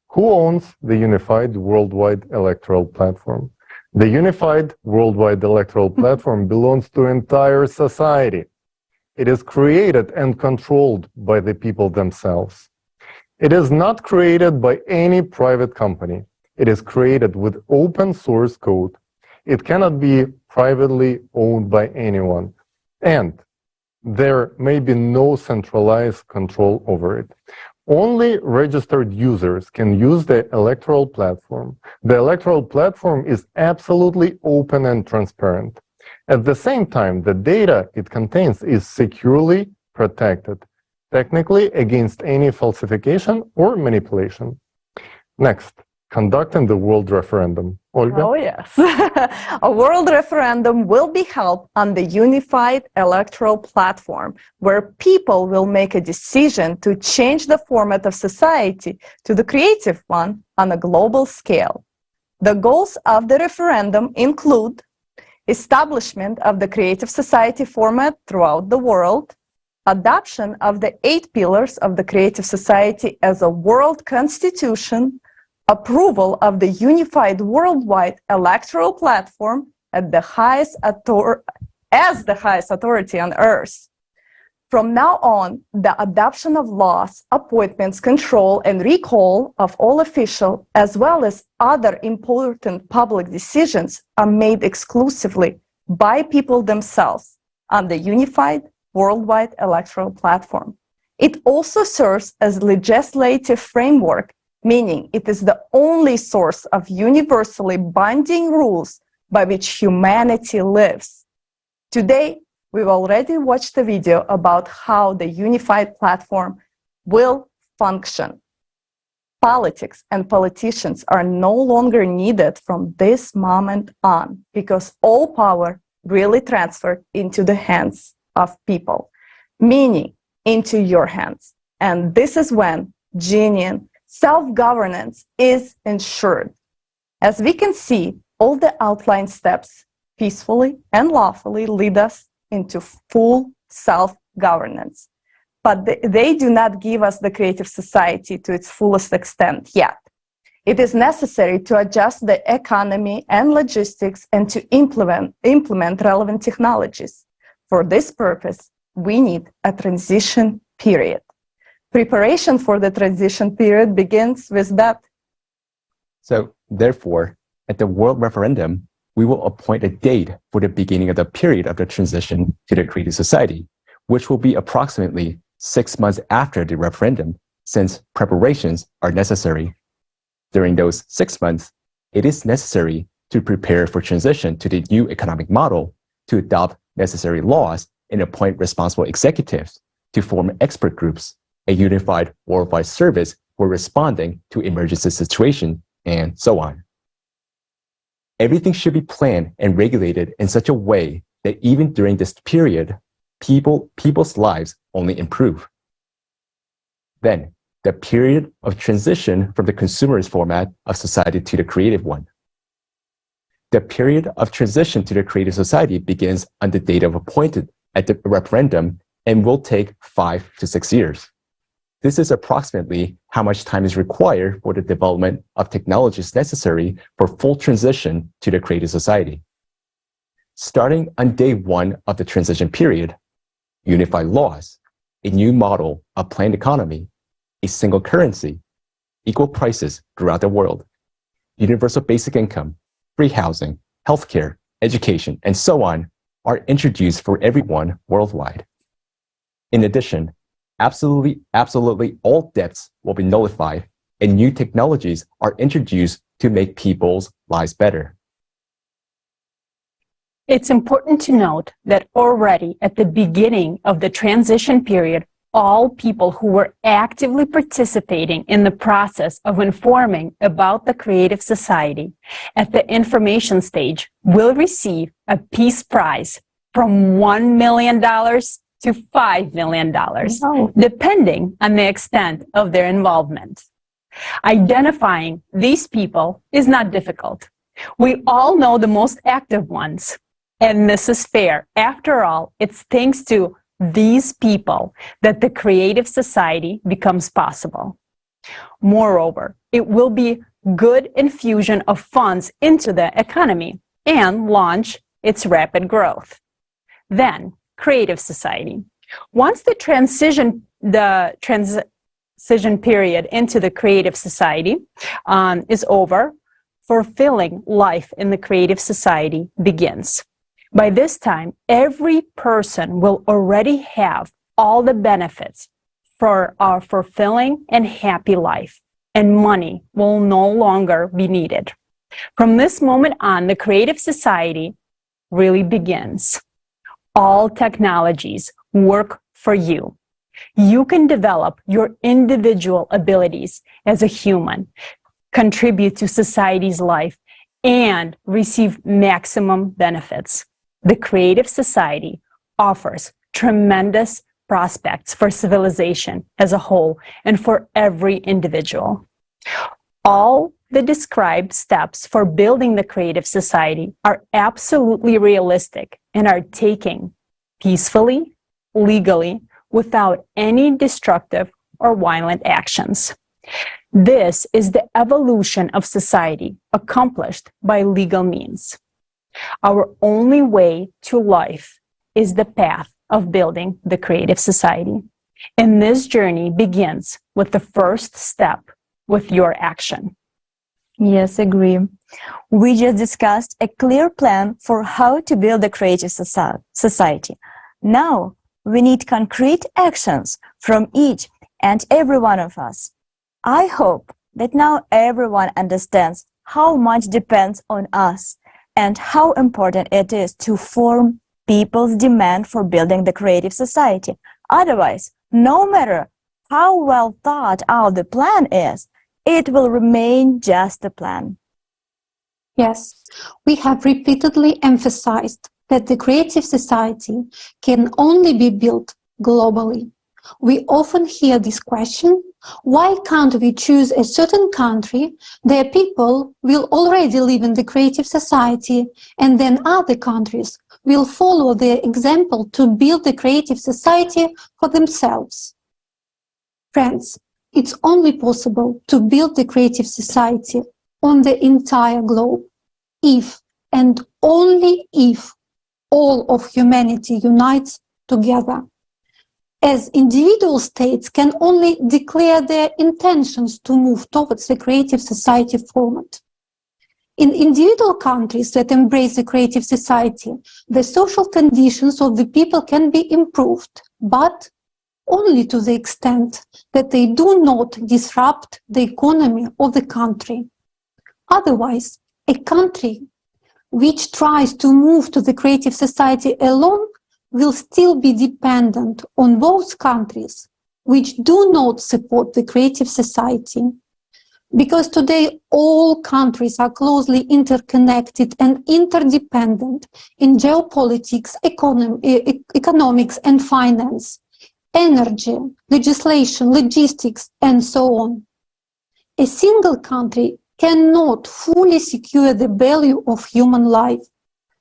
Who owns the Unified Worldwide Electoral Platform? The Unified Worldwide Electoral Platform belongs to entire society. It is created and controlled by the people themselves. It is not created by any private company. It is created with open source code. It cannot be privately owned by anyone. And there may be no centralized control over it. Only registered users can use the electoral platform. The electoral platform is absolutely open and transparent. At the same time, the data it contains is securely protected, technically against any falsification or manipulation. Next, conducting the world referendum. Olga? Oh, yes. A world referendum will be held on the unified electoral platform, where people will make a decision to change the format of society to the creative one on a global scale. The goals of the referendum include establishment of the creative society format throughout the world, adoption of the 8 pillars of the creative society as a world constitution, approval of the unified worldwide electoral platform as the highest authority on earth. From now on, the adoption of laws, appointments, control, and recall of all officials, as well as other important public decisions, are made exclusively by people themselves on the unified worldwide electoral platform. It also serves as legislative framework, meaning it is the only source of universally binding rules by which humanity lives. Today, we've already watched a video about how the unified platform will function. Politics and politicians are no longer needed from this moment on, because all power really transferred into the hands of people, meaning into your hands. And this is when genuine self-governance is ensured. As we can see, all the outlined steps peacefully and lawfully lead us into full self-governance. But they do not give us the creative society to its fullest extent yet. It is necessary to adjust the economy and logistics and to implement relevant technologies. For this purpose, we need a transition period. Preparation for the transition period begins with that. So, therefore, at the World Referendum, we will appoint a date for the beginning of the period of the transition to the creative society, which will be approximately 6 months after the referendum, since preparations are necessary. During those 6 months, it is necessary to prepare for transition to the new economic model, to adopt necessary laws, and appoint responsible executives, to form expert groups, a unified worldwide service for responding to emergency situations, and so on. Everything should be planned and regulated in such a way that even during this period, people's lives only improve. Then, the period of transition from the consumerist format of society to the creative one. The period of transition to the creative society begins on the date of appointed at the referendum and will take 5 to 6 years. This is approximately how much time is required for the development of technologies necessary for full transition to the creative society. Starting on day 1 of the transition period, unified laws, a new model of planned economy, a single currency, equal prices throughout the world, universal basic income, free housing, healthcare, education, and so on are introduced for everyone worldwide. In addition, absolutely all debts will be nullified and new technologies are introduced to make people's lives better. It's important to note that already at the beginning of the transition period, all people who were actively participating in the process of informing about the creative society at the information stage will receive a peace prize from $1 million to $5 million, depending on the extent of their involvement. Identifying these people is not difficult. We all know the most active ones, and this is fair. After all, it's thanks to these people that the creative society becomes possible. Moreover, it will be good infusion of funds into the economy and launch its rapid growth. Then, creative society. Once the transition period into the creative society is over, fulfilling life in the creative society begins. By this time, every person will already have all the benefits for our fulfilling and happy life, and money will no longer be needed. From this moment on, the creative society really begins. All technologies work for you. You can develop your individual abilities as a human contribute to society's life, and receive maximum benefits. The creative society offers tremendous prospects for civilization as a whole and for every individual. All the described steps for building the creative society are absolutely realistic and are taken peacefully, legally, without any destructive or violent actions. This is the evolution of society accomplished by legal means. Our only way to life is the path of building the creative society. And this journey begins with the first step, with your action. Yes, agree. We just discussed a clear plan for how to build a creative society. Now, we need concrete actions from each and every one of us. I hope that now everyone understands how much depends on us and how important it is to form people's demand for building the creative society. Otherwise, no matter how well thought out the plan is, it will remain just a plan. Yes, we have repeatedly emphasized that the creative society can only be built globally. We often hear this question, why can't we choose a certain country, their people will already live in the creative society, and then other countries will follow their example to build the creative society for themselves? Friends, it's only possible to build the creative society on the entire globe if and only if all of humanity unites together. As individual states can only declare their intentions to move towards the creative society format. In individual countries that embrace the creative society, the social conditions of the people can be improved, but only to the extent that they do not disrupt the economy of the country. Otherwise, a country which tries to move to the creative society alone will still be dependent on those countries which do not support the creative society. Because today all countries are closely interconnected and interdependent in geopolitics, economics and finance, energy, legislation, logistics, and so on. A single country cannot fully secure the value of human life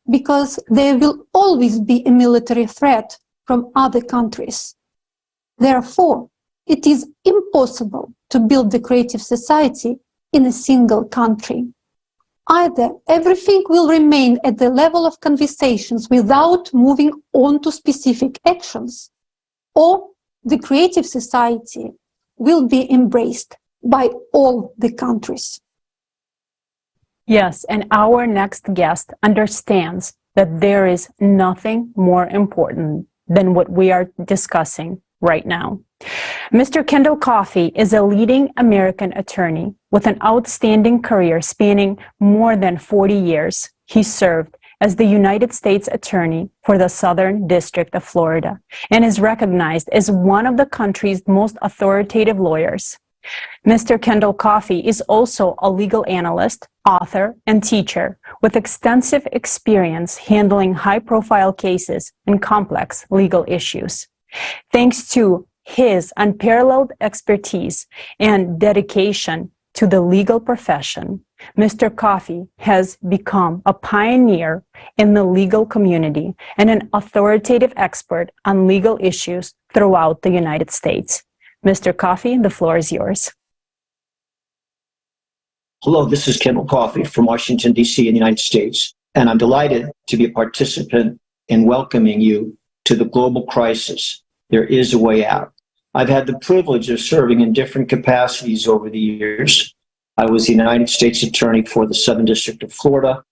because there will always be a military threat from other countries. Therefore, it is impossible to build the creative society in a single country. Either everything will remain at the level of conversations without moving on to specific actions, or the creative society will be embraced by all the countries. Yes, and our next guest understands that there is nothing more important than what we are discussing right now. Mr. Kendall Coffey is a leading American attorney with an outstanding career spanning more than 40 years. He served as the United States Attorney for the Southern District of Florida and is recognized as one of the country's most authoritative lawyers. Mr. Kendall Coffey is also a legal analyst, author, and teacher with extensive experience handling high-profile cases and complex legal issues. Thanks to his unparalleled expertise and dedication to the legal profession, Mr. Coffey has become a pioneer in the legal community and an authoritative expert on legal issues throughout the United States. Mr. Coffey, the floor is yours. Hello, this is Kendall Coffey from Washington, D.C. in the United States, and I'm delighted to be a participant in welcoming you to the global crisis. There is a way out. I've had the privilege of serving in different capacities over the years. I was the United States Attorney for the Southern District of Florida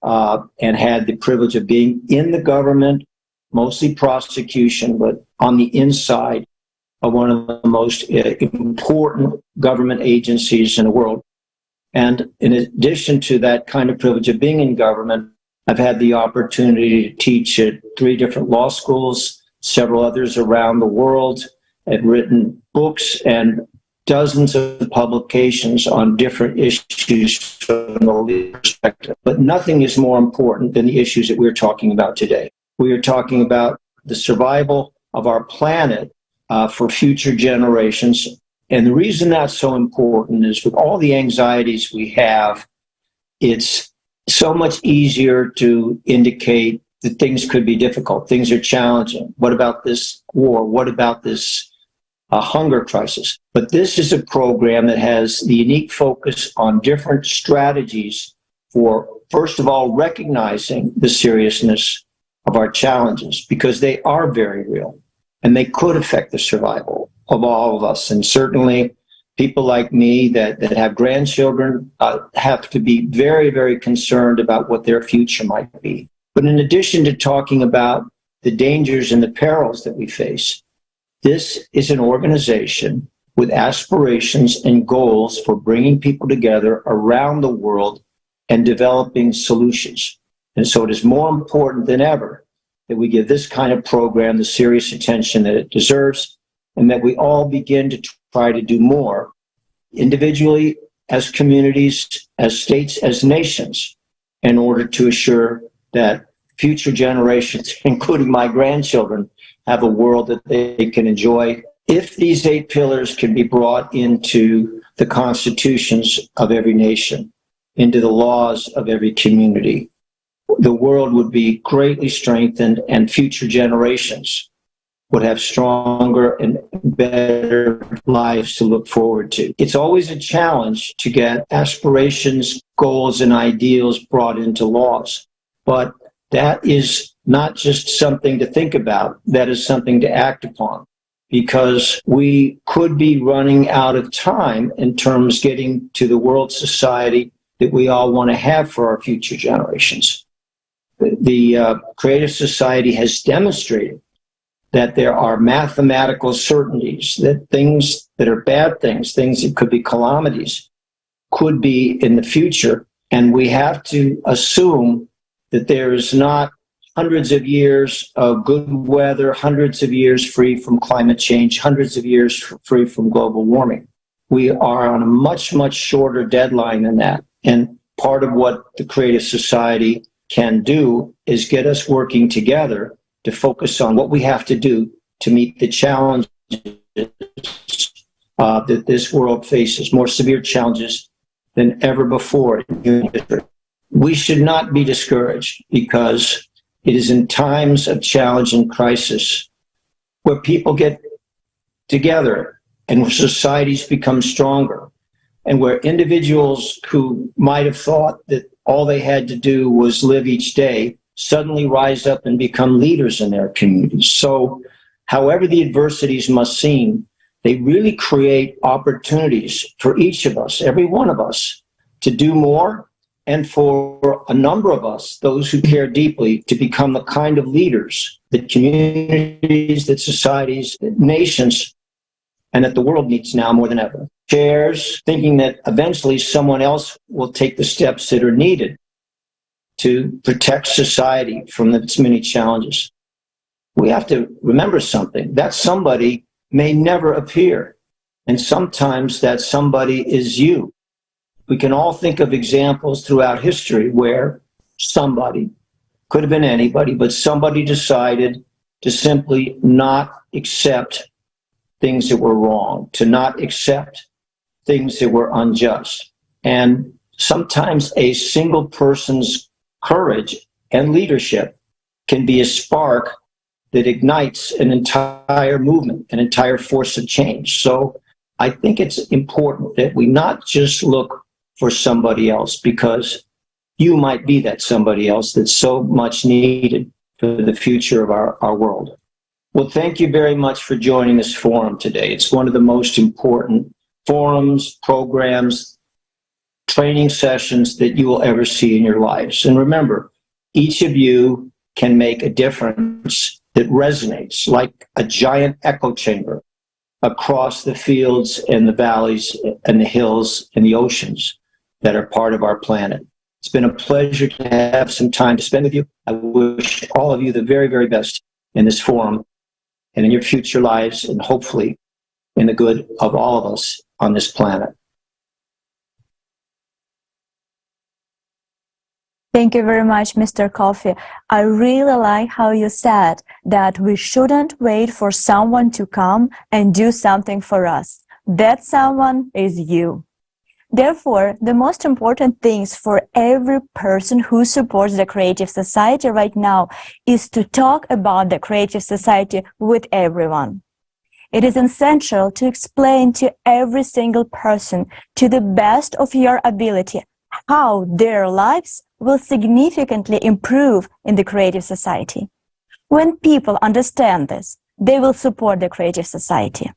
and had the privilege of being in the government, mostly prosecution, but on the inside of one of the most important government agencies in the world. And in addition to that kind of privilege of being in government, I've had the opportunity to teach at 3 different law schools, several others around the world. I've written books and dozens of publications on different issues from the legal perspective. But nothing is more important than the issues that we're talking about today. We are talking about the survival of our planet for future generations. And the reason that's so important is with all the anxieties we have, it's so much easier to indicate that things could be difficult. Things are challenging. What about this war? What about this hunger crisis? But this is a program that has the unique focus on different strategies for, first of all, recognizing the seriousness of our challenges, because they are very real and they could affect the survival of all of us. And certainly people like me that have grandchildren have to be very, very concerned about what their future might be. But in addition to talking about the dangers and the perils that we face, this is an organization with aspirations and goals for bringing people together around the world and developing solutions. And so it is more important than ever that we give this kind of program the serious attention that it deserves, and that we all begin to try to do more individually, as communities, as states, as nations, in order to assure that future generations, including my grandchildren, have a world that they can enjoy. If these 8 pillars can be brought into the constitutions of every nation, into the laws of every community, the world would be greatly strengthened, and future generations would have stronger and better lives to look forward to. It's always a challenge to get aspirations, goals, and ideals brought into laws. But that is not just something to think about, that is something to act upon, because we could be running out of time in terms of getting to the world society that we all want to have for our future generations. The Creative Society has demonstrated that there are mathematical certainties that things that are bad things that could be calamities, could be in the future. And we have to assume that there is not hundreds of years of good weather, hundreds of years free from climate change, hundreds of years free from global warming. We are on a much, much shorter deadline than that. And part of what the Creative Society can do is get us working together to focus on what we have to do to meet the challenges that this world faces, more severe challenges than ever before in human history. We should not be discouraged, because it is in times of challenge and crisis where people get together and where societies become stronger, and where individuals who might have thought that all they had to do was live each day suddenly rise up and become leaders in their communities. So however the adversities must seem, they really create opportunities for each of us, every one of us, to do more, and for a number of us, those who care deeply, to become the kind of leaders that communities, that societies, that nations, and that the world needs now more than ever. Shares, thinking that eventually someone else will take the steps that are needed to protect society from its many challenges. We have to remember something. That somebody may never appear, and sometimes that somebody is you. We can all think of examples throughout history where somebody, could have been anybody, but somebody decided to simply not accept things that were wrong, to not accept things that were unjust. And sometimes a single person's courage and leadership can be a spark that ignites an entire movement, an entire force of change. So I think it's important that we not just look for somebody else, because you might be that somebody else that's so much needed for the future of our world. Well, thank you very much for joining this forum today. It's one of the most important forums, programs, training sessions that you will ever see in your lives. And remember, each of you can make a difference that resonates like a giant echo chamber across the fields and the valleys and the hills and the oceans that are part of our planet. It's been a pleasure to have some time to spend with you. I wish all of you the very, very best in this forum and in your future lives, and hopefully in the good of all of us on this planet. Thank you very much, Mr. Coffey. I really like how you said that we shouldn't wait for someone to come and do something for us. That someone is you. Therefore, the most important things for every person who supports the Creative Society right now is to talk about the Creative Society with everyone. It is essential to explain to every single person, to the best of your ability, how their lives will significantly improve in the Creative Society. When people understand this, they will support the Creative Society.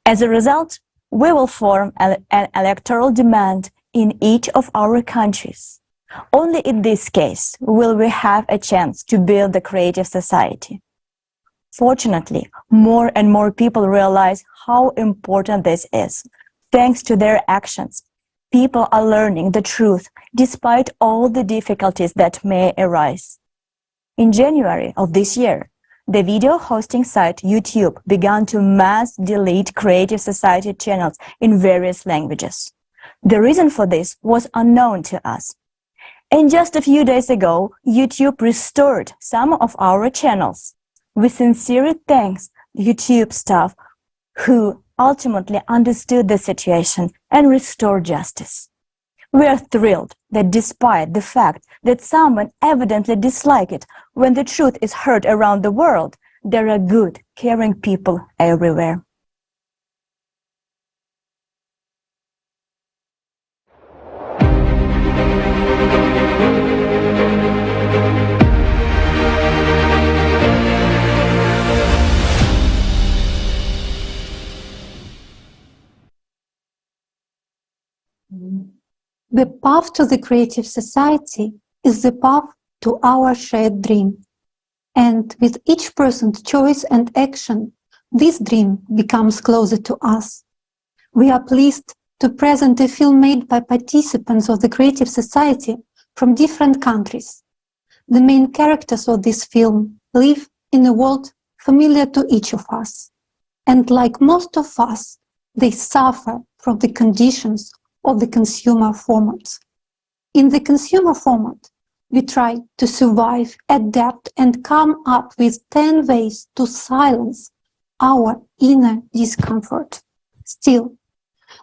As a result, we will form an electoral demand in each of our countries. Only in this case will we have a chance to build the Creative Society. Fortunately, more and more people realize how important this is. Thanks to their actions, people are learning the truth despite all the difficulties that may arise. In January of this year, the video hosting site YouTube began to mass delete Creative Society channels in various languages. The reason for this was unknown to us. And just a few days ago, YouTube restored some of our channels. We sincerely thank YouTube staff who ultimately understood the situation and restored justice. We are thrilled that despite the fact that someone evidently disliked it, when the truth is heard around the world, there are good, caring people everywhere. The path to the Creative Society is the path to our shared dream. And with each person's choice and action, this dream becomes closer to us. We are pleased to present a film made by participants of the Creative Society from different countries. The main characters of this film live in a world familiar to each of us. And like most of us, they suffer from the conditions of the consumer format. In the consumer format, we try to survive, adapt, and come up with 10 ways to silence our inner discomfort. Still,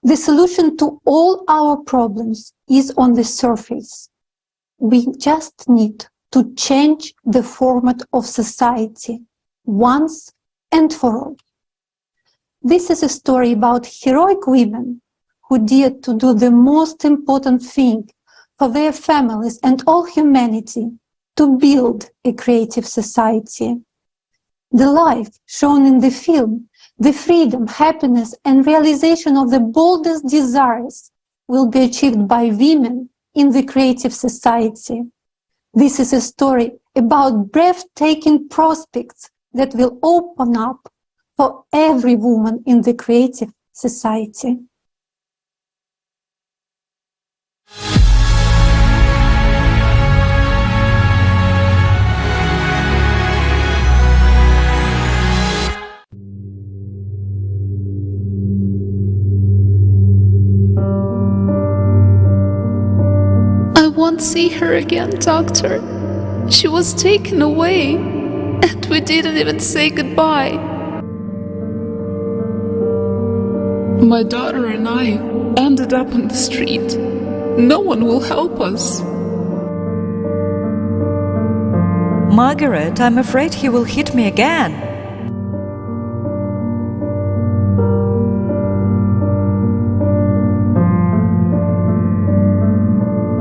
the solution to all our problems is on the surface. We just need to change the format of society once and for all. This is a story about heroic women who dared to do the most important thing for their families and all humanity, to build a creative society. The life shown in the film, the freedom, happiness, and realization of the boldest desires will be achieved by women in the creative society. This is a story about breathtaking prospects that will open up for every woman in the creative society. I won't see her again, doctor. She was taken away, and we didn't even say goodbye. My daughter and I ended up on the street. No one will help us. Margaret, I'm afraid he will hit me again.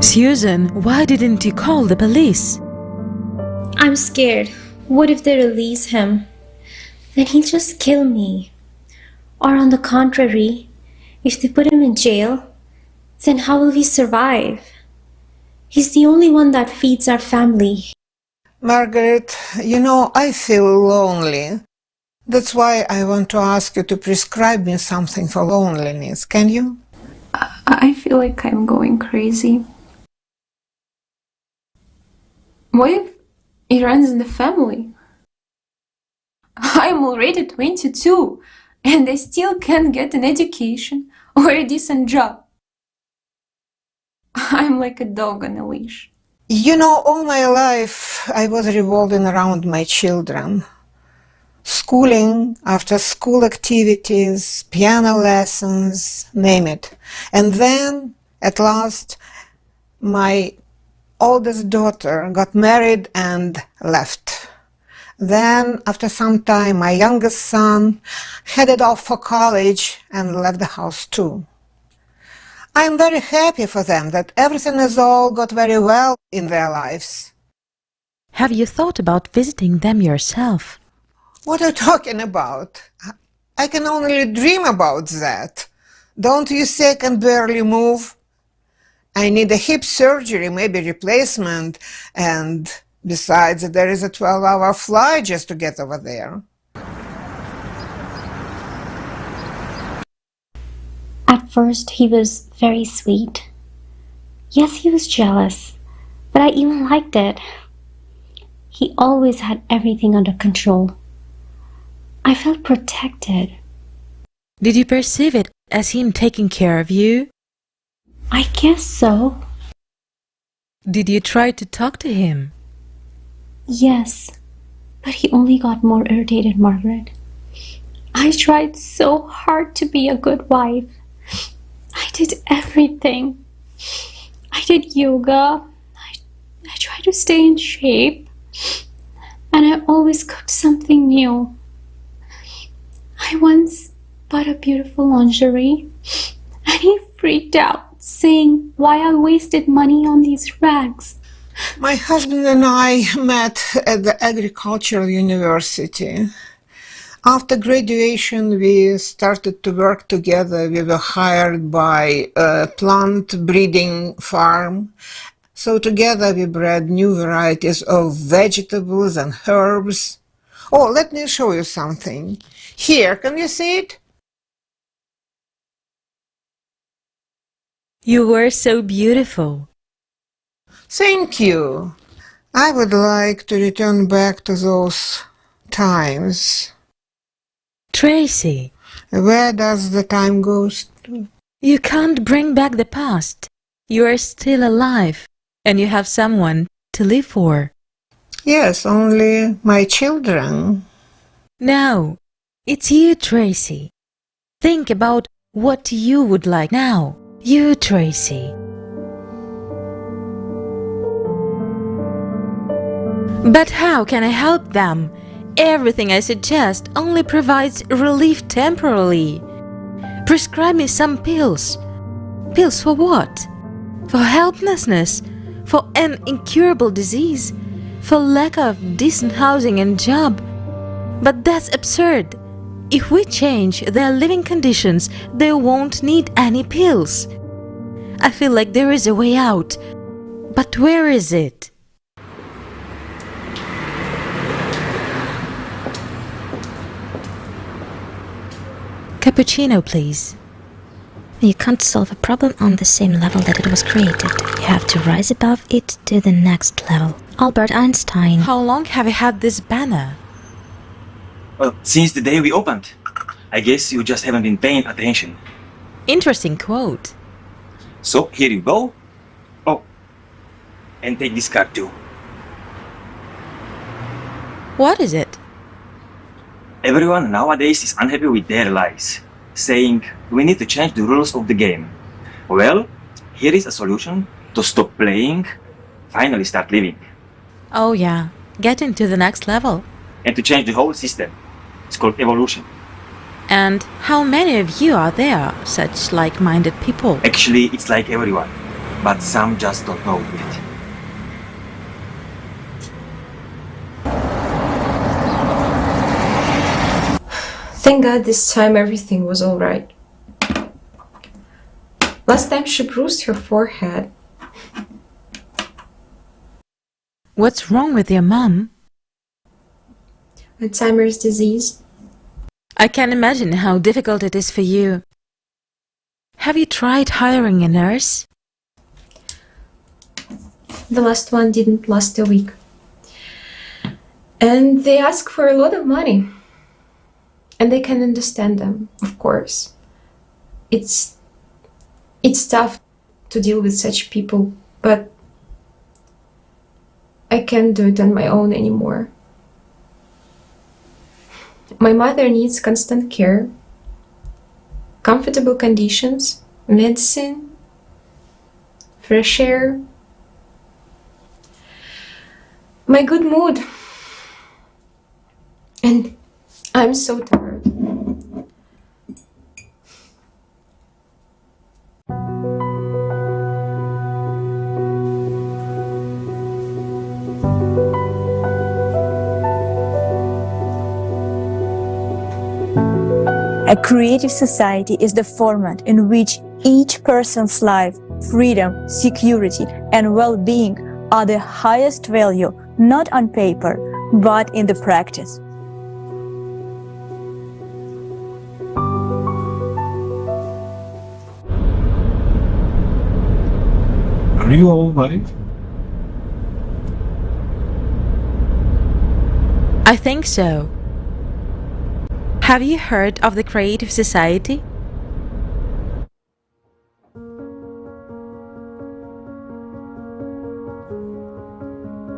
Susan, why didn't you call the police? I'm scared. What if they release him? Then he'll just kill me. Or on the contrary, if they put him in jail, then how will we survive? He's the only one that feeds our family. Margaret, you know, I feel lonely. That's why I want to ask you to prescribe me something for loneliness. Can you? I feel like I'm going crazy. What if it runs in the family? I'm already 22 and I still can't get an education or a decent job. I'm like a dog on a leash. You know, all my life I was revolving around my children. Schooling, after school activities, piano lessons, name it. And then, at last, my oldest daughter got married and left. Then, after some time, my youngest son headed off for college and left the house too. I'm very happy for them that everything has all got very well in their lives. Have you thought about visiting them yourself? What are you talking about? I can only dream about that. Don't you say I can barely move? I need a hip surgery, maybe replacement, and besides, there is a 12-hour flight just to get over there. At first, he was very sweet. Yes, he was jealous, but I even liked it. He always had everything under control. I felt protected. Did you perceive it as him taking care of you? I guess so. Did you try to talk to him? Yes, but he only got more irritated, Margaret. I tried so hard to be a good wife. I did everything. I did yoga. I tried to stay in shape. And I always cooked something new. I once bought a beautiful lingerie, and he freaked out, saying why I wasted money on these rags. My husband and I met at the agricultural university. After graduation, we started to work together. We were hired by a plant breeding farm. So together we bred new varieties of vegetables and herbs. Oh, let me show you something. Here, can you see it? You were so beautiful. Thank you. I would like to return back to those times. Tracy. Where does the time go to? You can't bring back the past. You are still alive, and you have someone to live for. Yes, only my children. No, it's you, Tracy. Think about what you would like now. You, Tracy. But how can I help them? Everything I suggest only provides relief temporarily. Prescribe me some pills. Pills for what? For helplessness? For an incurable disease? For lack of decent housing and job? But that's absurd. If we change their living conditions, they won't need any pills. I feel like there is a way out. But where is it? Cappuccino, please. You can't solve a problem on the same level that it was created. You have to rise above it to the next level. Albert Einstein. How long have you had this banner? Well, since the day we opened. I guess you just haven't been paying attention. Interesting quote. So, here you go. Oh, and take this card too. What is it? Everyone nowadays is unhappy with their lives, saying we need to change the rules of the game. Well, here is a solution to stop playing, finally start living. Oh yeah, getting to the next level. And to change the whole system. It's called evolution. And how many of you are there, such like-minded people? Actually, it's like everyone, but some just don't know it. Thank God this time everything was alright. Last time she bruised her forehead. What's wrong with your mom? Alzheimer's disease. I can imagine how difficult it is for you. Have you tried hiring a nurse? The last one didn't last a week. And they ask for a lot of money. And they can understand them, of course. It's It's tough to deal with such people, but I can't do it on my own anymore. My mother needs constant care, comfortable conditions, medicine, fresh air, my good mood. And I'm so tired. A creative society is the format in which each person's life, freedom, security, and well-being are the highest value, not on paper, but in the practice. Are you all right? I think so. Have you heard of the Creative Society?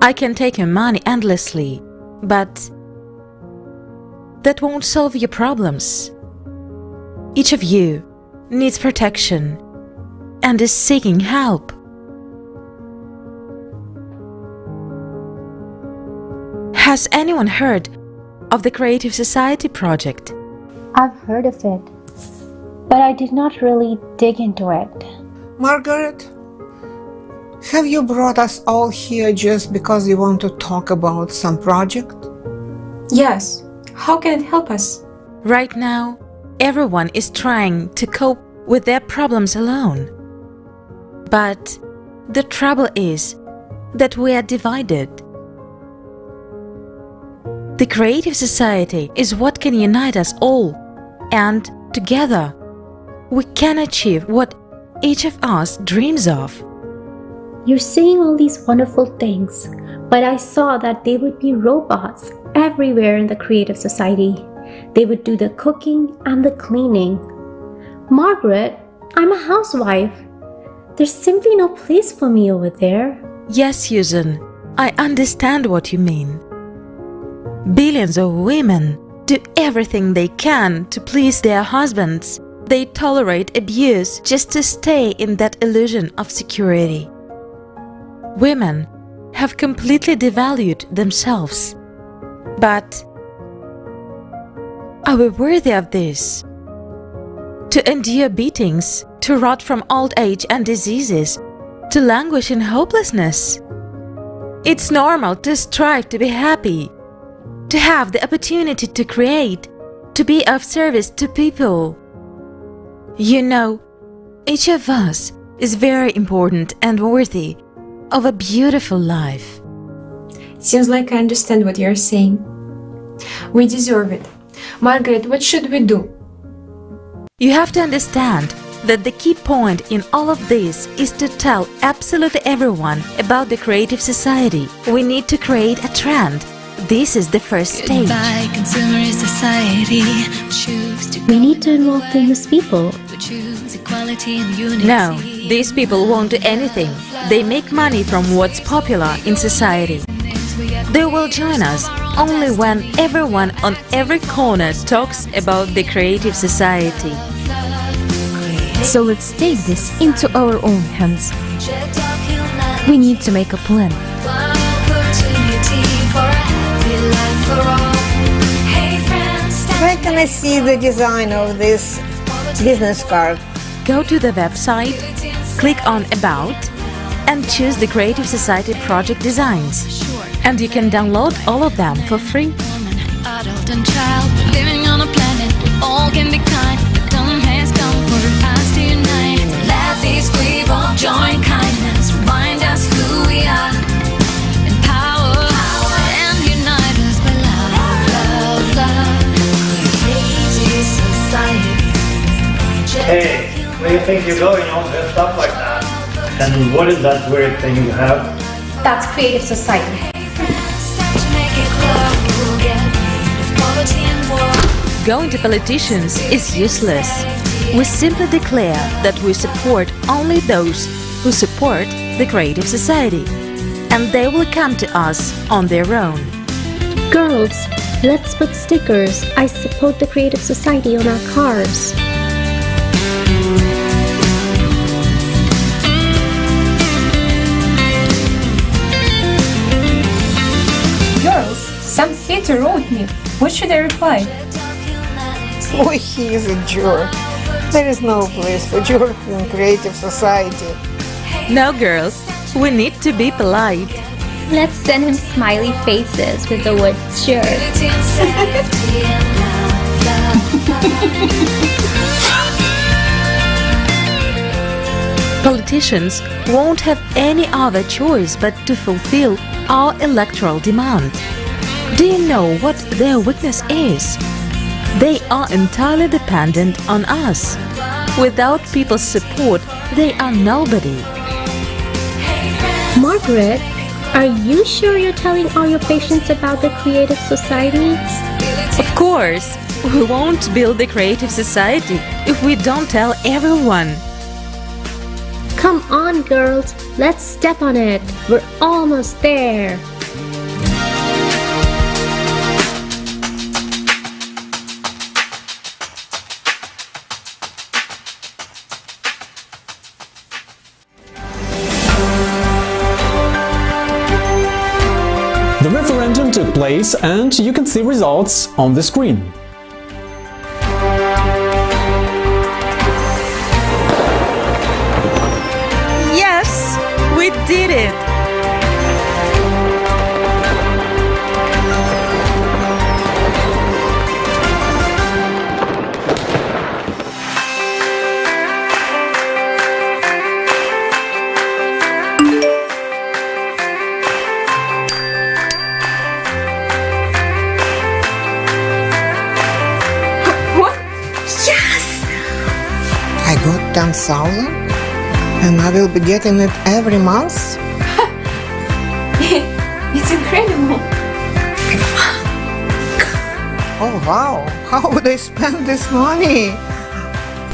I can take your money endlessly, but that won't solve your problems. Each of you needs protection and is seeking help. Has anyone heard of the Creative Society project? I've heard of it, but I did not really dig into it. Margaret, have you brought us all here just because you want to talk about some project? Yes. How can it help us? Right now, everyone is trying to cope with their problems alone. But the trouble is that we are divided. The Creative Society is what can unite us all, and together we can achieve what each of us dreams of. You're saying all these wonderful things, but I saw that there would be robots everywhere in the Creative Society. They would do the cooking and the cleaning. Margaret, I'm a housewife. There's simply no place for me over there. Yes, Susan, I understand what you mean. Billions of women do everything they can to please their husbands. They tolerate abuse just to stay in that illusion of security. Women have completely devalued themselves. But are we worthy of this? To endure beatings, to rot from old age and diseases, to languish in hopelessness? It's normal to strive to be happy, to have the opportunity to create, to be of service to people. You know, each of us is very important and worthy of a beautiful life. Seems like I understand what you're saying. We deserve it. Margaret, what should we do? You have to understand that the key point in all of this is to tell absolutely everyone about the Creative Society. We need to create a trend. This is the first stage. We need to involve famous people. No, these people won't do anything. They make money from what's popular in society. They will join us only when everyone on every corner talks about the Creative Society. So let's take this into our own hands. We need to make a plan. Where can I see the design of this business card? Go to the website, click on About, and choose the Creative Society project designs. And you can download all of them for free. Adult and child, living on a planet, all can be kind. The time has come for us to unite. Let this wave of joy and kindness remind us who we are. Empower and unite us by love, love, love. Creative Society. Hey, where do you think you're going all dressed up like that? And what is that weird thing you have? That's Creative Society. Going to politicians is useless. We simply declare that we support only those who support the Creative Society, and they will come to us on their own. Girls, let's put stickers "I support the Creative Society" on our cars. Girls, some hater wrote me. What should I reply? Oh, he is a jerk. There is no place for jerk in Creative Society. No, girls, we need to be polite. Let's send him smiley faces with the word jerk. Politicians won't have any other choice but to fulfill our electoral demand. Do you know what their weakness is? They are entirely dependent on us. Without people's support, they are nobody. Margaret, are you sure you're telling all your patients about the Creative Society? Of course, we won't build the Creative Society if we don't tell everyone. Come on, girls, let's step on it. We're almost there. The referendum took place and you can see results on the screen. Yes, we did it! I got 10,000 and I will be getting it every month? It's incredible. Oh wow, how would I spend this money?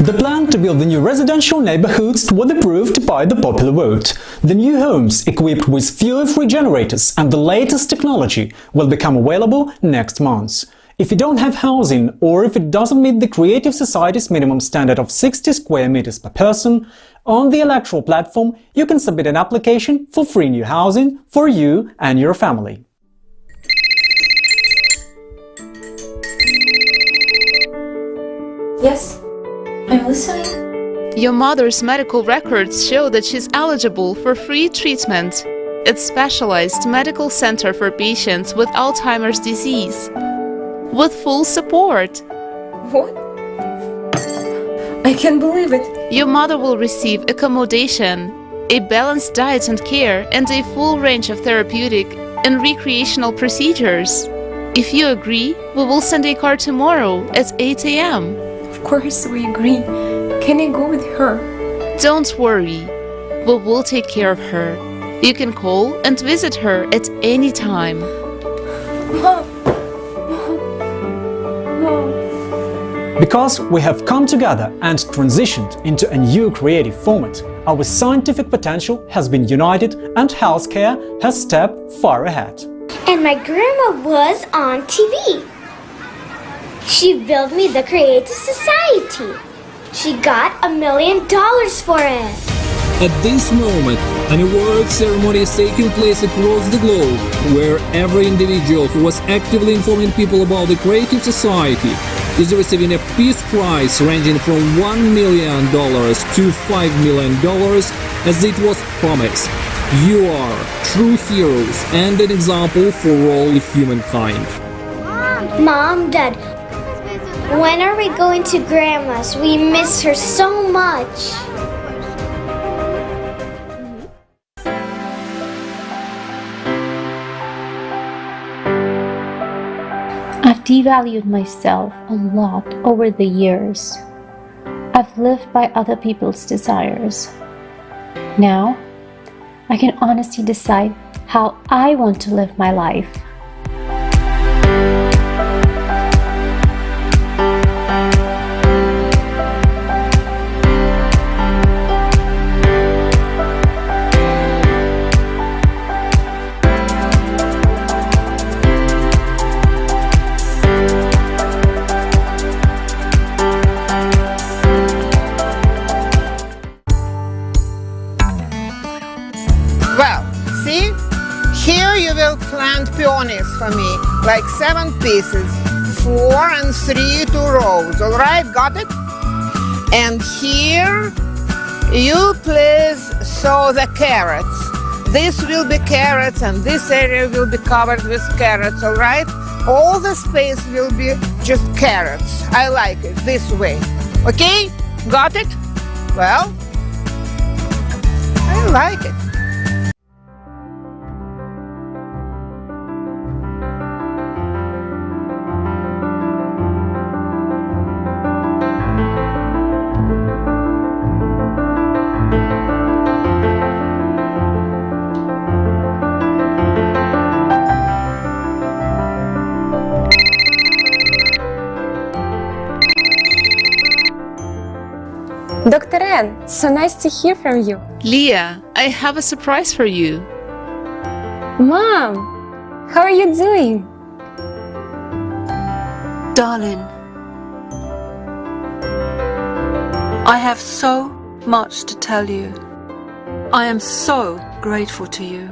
The plan to build the new residential neighborhoods was approved by the popular vote. The new homes equipped with fuel-free generators and the latest technology will become available next month. If you don't have housing or if it doesn't meet the Creative Society's minimum standard of 60 square meters per person, on the electoral platform you can submit an application for free new housing for you and your family. Yes, I'm listening. Your mother's medical records show that she's eligible for free treatment. It's specialized medical center for patients with Alzheimer's disease. With full support. What? I can't believe it. Your mother will receive accommodation, a balanced diet and care, and a full range of therapeutic and recreational procedures. If you agree, we will send a car tomorrow at 8 a.m. Of course we agree. Can I go with her? Don't worry. We will take care of her. You can call and visit her at any time. Mom. Because we have come together and transitioned into a new creative format, our scientific potential has been united and healthcare has stepped far ahead. And my grandma was on TV. She built me the Creative Society. She got $1 million for it. At this moment, an award ceremony is taking place across the globe, where every individual who was actively informing people about the Creative Society is receiving a Peace Prize ranging from $1 million to $5 million, as it was promised. You are true heroes and an example for all humankind. Mom, Dad, when are we going to Grandma's? We miss her so much. I've devalued myself a lot over the years. I've lived by other people's desires. Now, I can honestly decide how I want to live my life. for me, like 7 pieces, 4 and 3 2 rows. All right, got it? And here, you please sow the carrots. This will be carrots, and this area will be covered with carrots. All right? All the space will be just carrots. I like it this way. Okay? Got it? Well, I like it. Dr. Ann, so nice to hear from you. Leah, I have a surprise for you. Mom, how are you doing? Darling, I have so much to tell you. I am so grateful to you.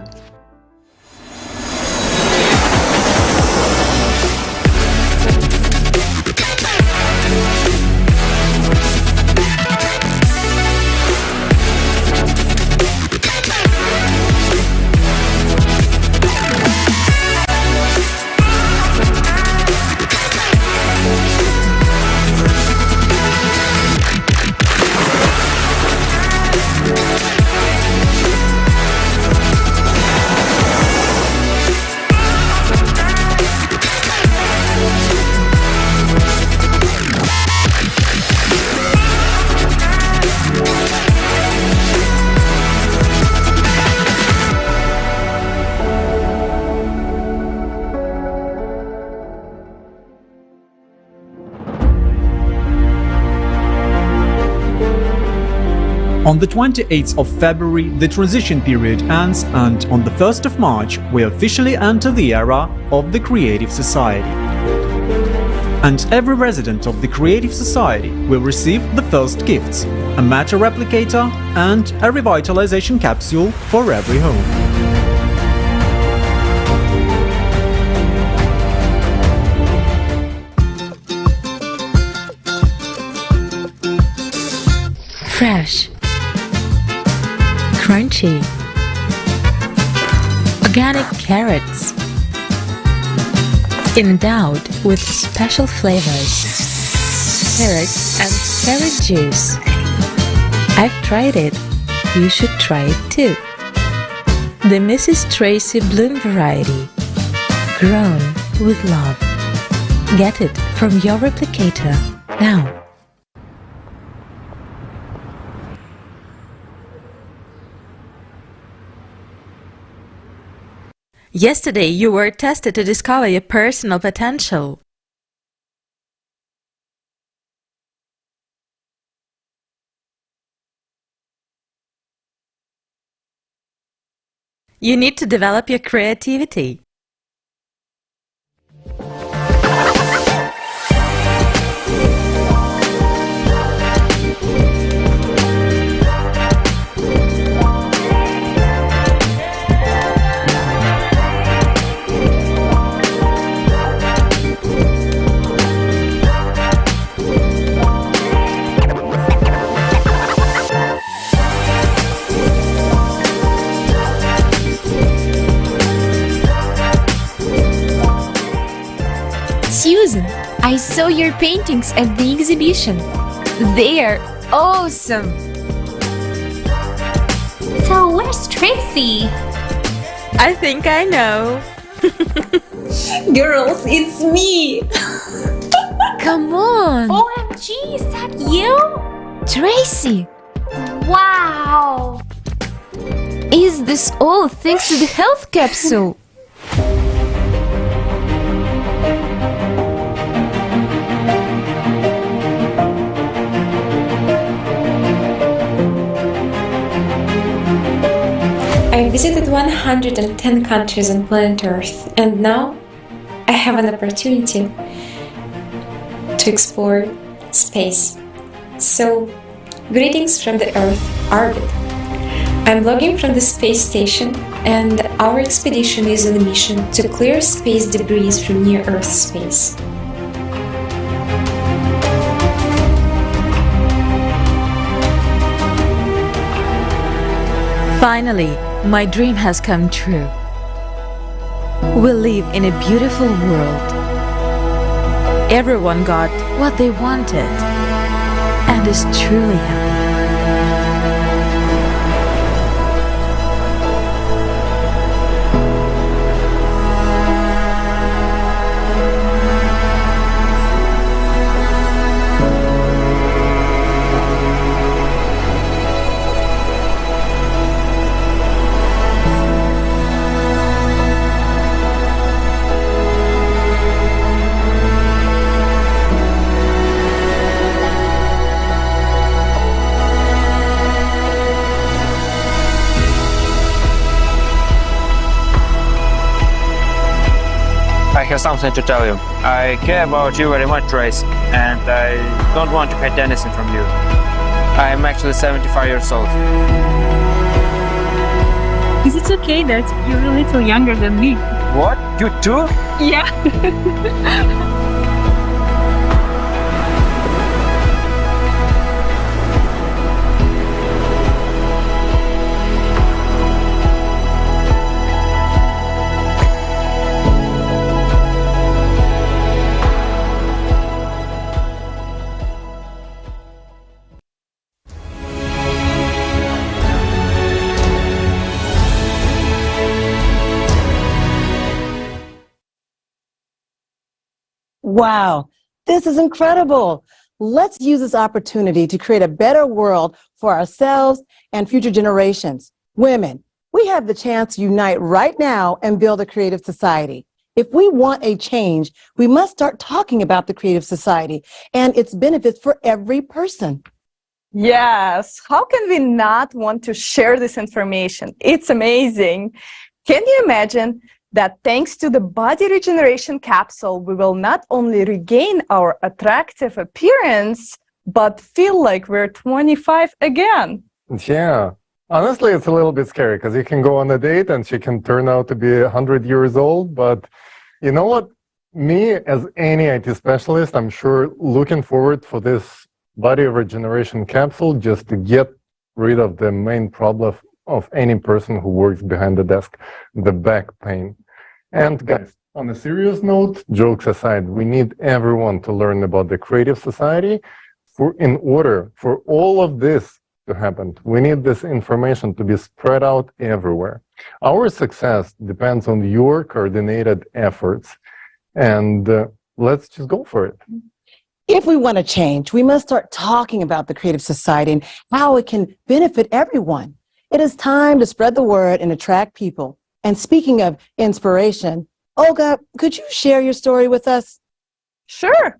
On the 28th of February, the transition period ends, and on the 1st of March, we officially enter the era of the Creative Society. And every resident of the Creative Society will receive the first gifts, a matter replicator and a revitalization capsule for every home. Fresh, crunchy, organic carrots, endowed with special flavors, carrots and carrot juice. I've tried it. You should try it too. The Mrs. Tracy Bloom variety, grown with love. Get it from your replicator now. Yesterday, you were tested to discover your personal potential. You need to develop your creativity. Susan, I saw your paintings at the exhibition. They're awesome. So where's Tracy? I think I know. Girls, it's me. Come on. OMG, is that you? Tracy, Wow! is this all thanks to the health capsule? I visited 110 countries on planet Earth, and now I have an opportunity to explore space. So, greetings from the Earth orbit. I'm logging from the space station and our expedition is on a mission to clear space debris from near-Earth space. Finally, my dream has come true. We live in a beautiful world. Everyone got what they wanted and is truly happy. I have something to tell you. I care about you very much, Trace, and I don't want to hide anything from you. I am actually 75 years old. Is it okay that you're a little younger than me? What? You too? Yeah. Wow, this is incredible. Let's use this opportunity to create a better world for ourselves and future generations. Women, we have the chance to unite right now and build a creative society. If we want a change, we must start talking about the creative society and its benefits for every person. Yes, how can we not want to share this information? It's amazing. Can you imagine that thanks to the body regeneration capsule, we will not only regain our attractive appearance, but feel like we're 25 again? Yeah. Honestly, it's a little bit scary because you can go on a date and she can turn out to be 100 years old. But you know what? Me, as any IT specialist, I'm sure looking forward for this body regeneration capsule just to get rid of the main problem of any person who works behind the desk, the back pain. And guys, on a serious note, jokes aside, we need everyone to learn about the creative society in order for all of this to happen. We need this information to be spread out everywhere. Our success depends on your coordinated efforts, and let's just go for it. If we want to change, we must start talking about the creative society and how it can benefit everyone. It is time to spread the word and attract people. And speaking of inspiration, Olga, could you share your story with us? Sure.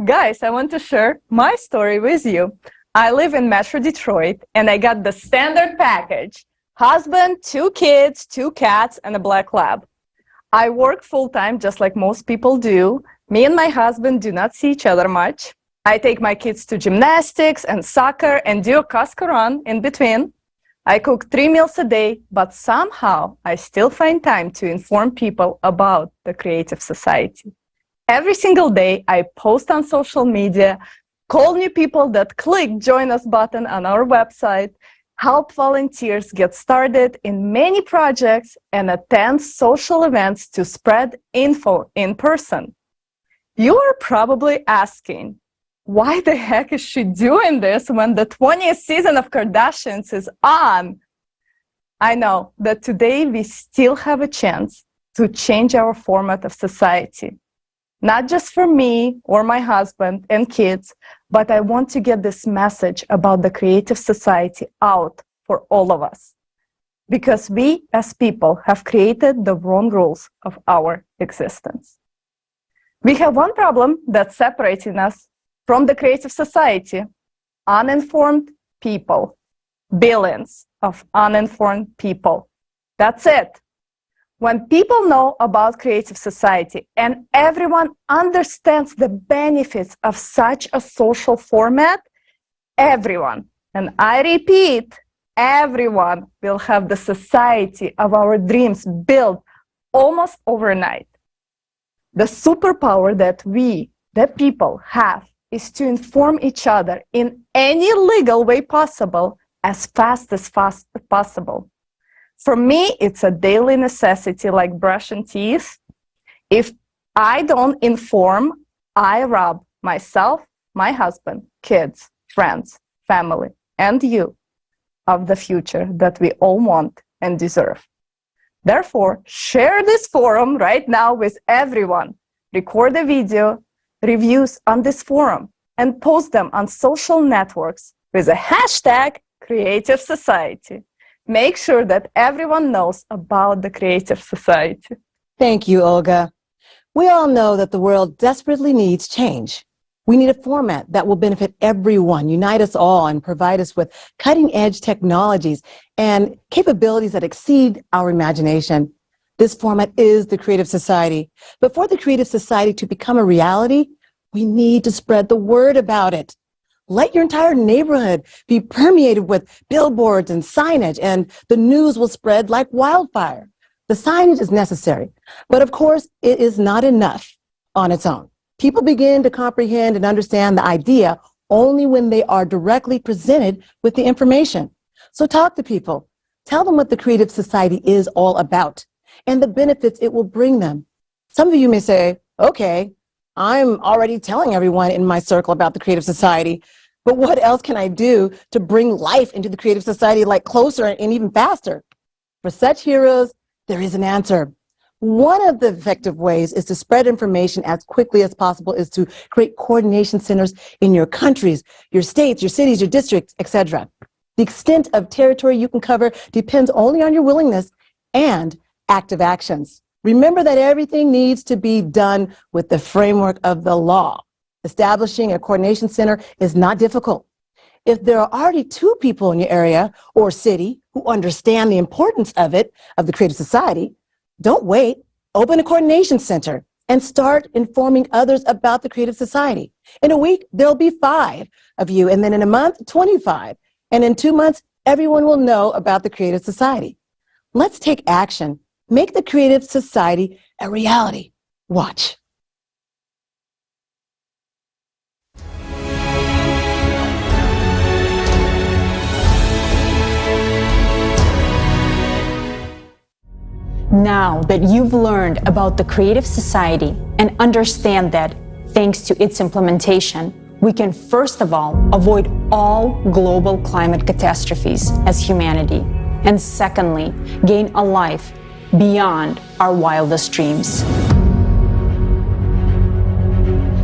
Guys, I want to share my story with you. I live in Metro Detroit, and I got the standard package: husband, 2 kids, 2 cats, and a black lab. I work full-time, just like most people do. Me and my husband do not see each other much. I take my kids to gymnastics and soccer and do a Costco run in between. I cook 3 meals a day, but somehow I still find time to inform people about the Creative Society. Every single day, I post on social media, call new people that click Join Us button on our website, help volunteers get started in many projects, and attend social events to spread info in person. You are probably asking, why the heck is she doing this when the 20th season of Kardashians is on? I know that today we still have a chance to change our format of society. Not just for me or my husband and kids, but I want to get this message about the Creative Society out for all of us. Because we as people have created the wrong rules of our existence. We have one problem that's separating us from the Creative Society: uninformed people. Billions of uninformed people. That's it. When people know about Creative Society and everyone understands the benefits of such a social format, everyone, and I repeat, everyone will have the society of our dreams built almost overnight. The superpower that we, the people, have is to inform each other in any legal way possible as fast as possible. For me, it's a daily necessity like brushing teeth. If I don't inform, I rob myself, my husband, kids, friends, family, and you of the future that we all want and deserve. Therefore, share this forum right now with everyone. Record a video, reviews on this forum, and post them on social networks with a hashtag Creative Society. Make sure that everyone knows about the Creative Society. Thank you, Olga. We all know that the world desperately needs change. We need a format that will benefit everyone, unite us all, and provide us with cutting-edge technologies and capabilities that exceed our imagination. This format is the Creative Society. But for the Creative Society to become a reality, we need to spread the word about it. Let your entire neighborhood be permeated with billboards and signage, and the news will spread like wildfire. The signage is necessary, but of course, it is not enough on its own. People begin to comprehend and understand the idea only when they are directly presented with the information. So talk to people. Tell them what the Creative Society is all about and the benefits it will bring them. Some of you may say, okay, I'm already telling everyone in my circle about the Creative Society, but what else can I do to bring life into the Creative Society like closer and even faster? For such heroes, there is an answer. One of the effective ways is to spread information as quickly as possible is to create coordination centers in your countries, your states, your cities, your districts, etc. The extent of territory you can cover depends only on your willingness and active actions. Remember that everything needs to be done with the framework of the law. Establishing a coordination center is not difficult. If there are already 2 people in your area or city who understand the importance of it, of the Creative Society, don't wait. Open a coordination center and start informing others about the Creative Society. In a week, there'll be 5 of you, and then in a month, 25. And in 2 months, everyone will know about the Creative Society. Let's take action. Make the Creative Society a reality. Watch. Now that you've learned about the Creative Society and understand that, thanks to its implementation, we can first of all avoid all global climate catastrophes as humanity, and secondly, gain a life beyond our wildest dreams.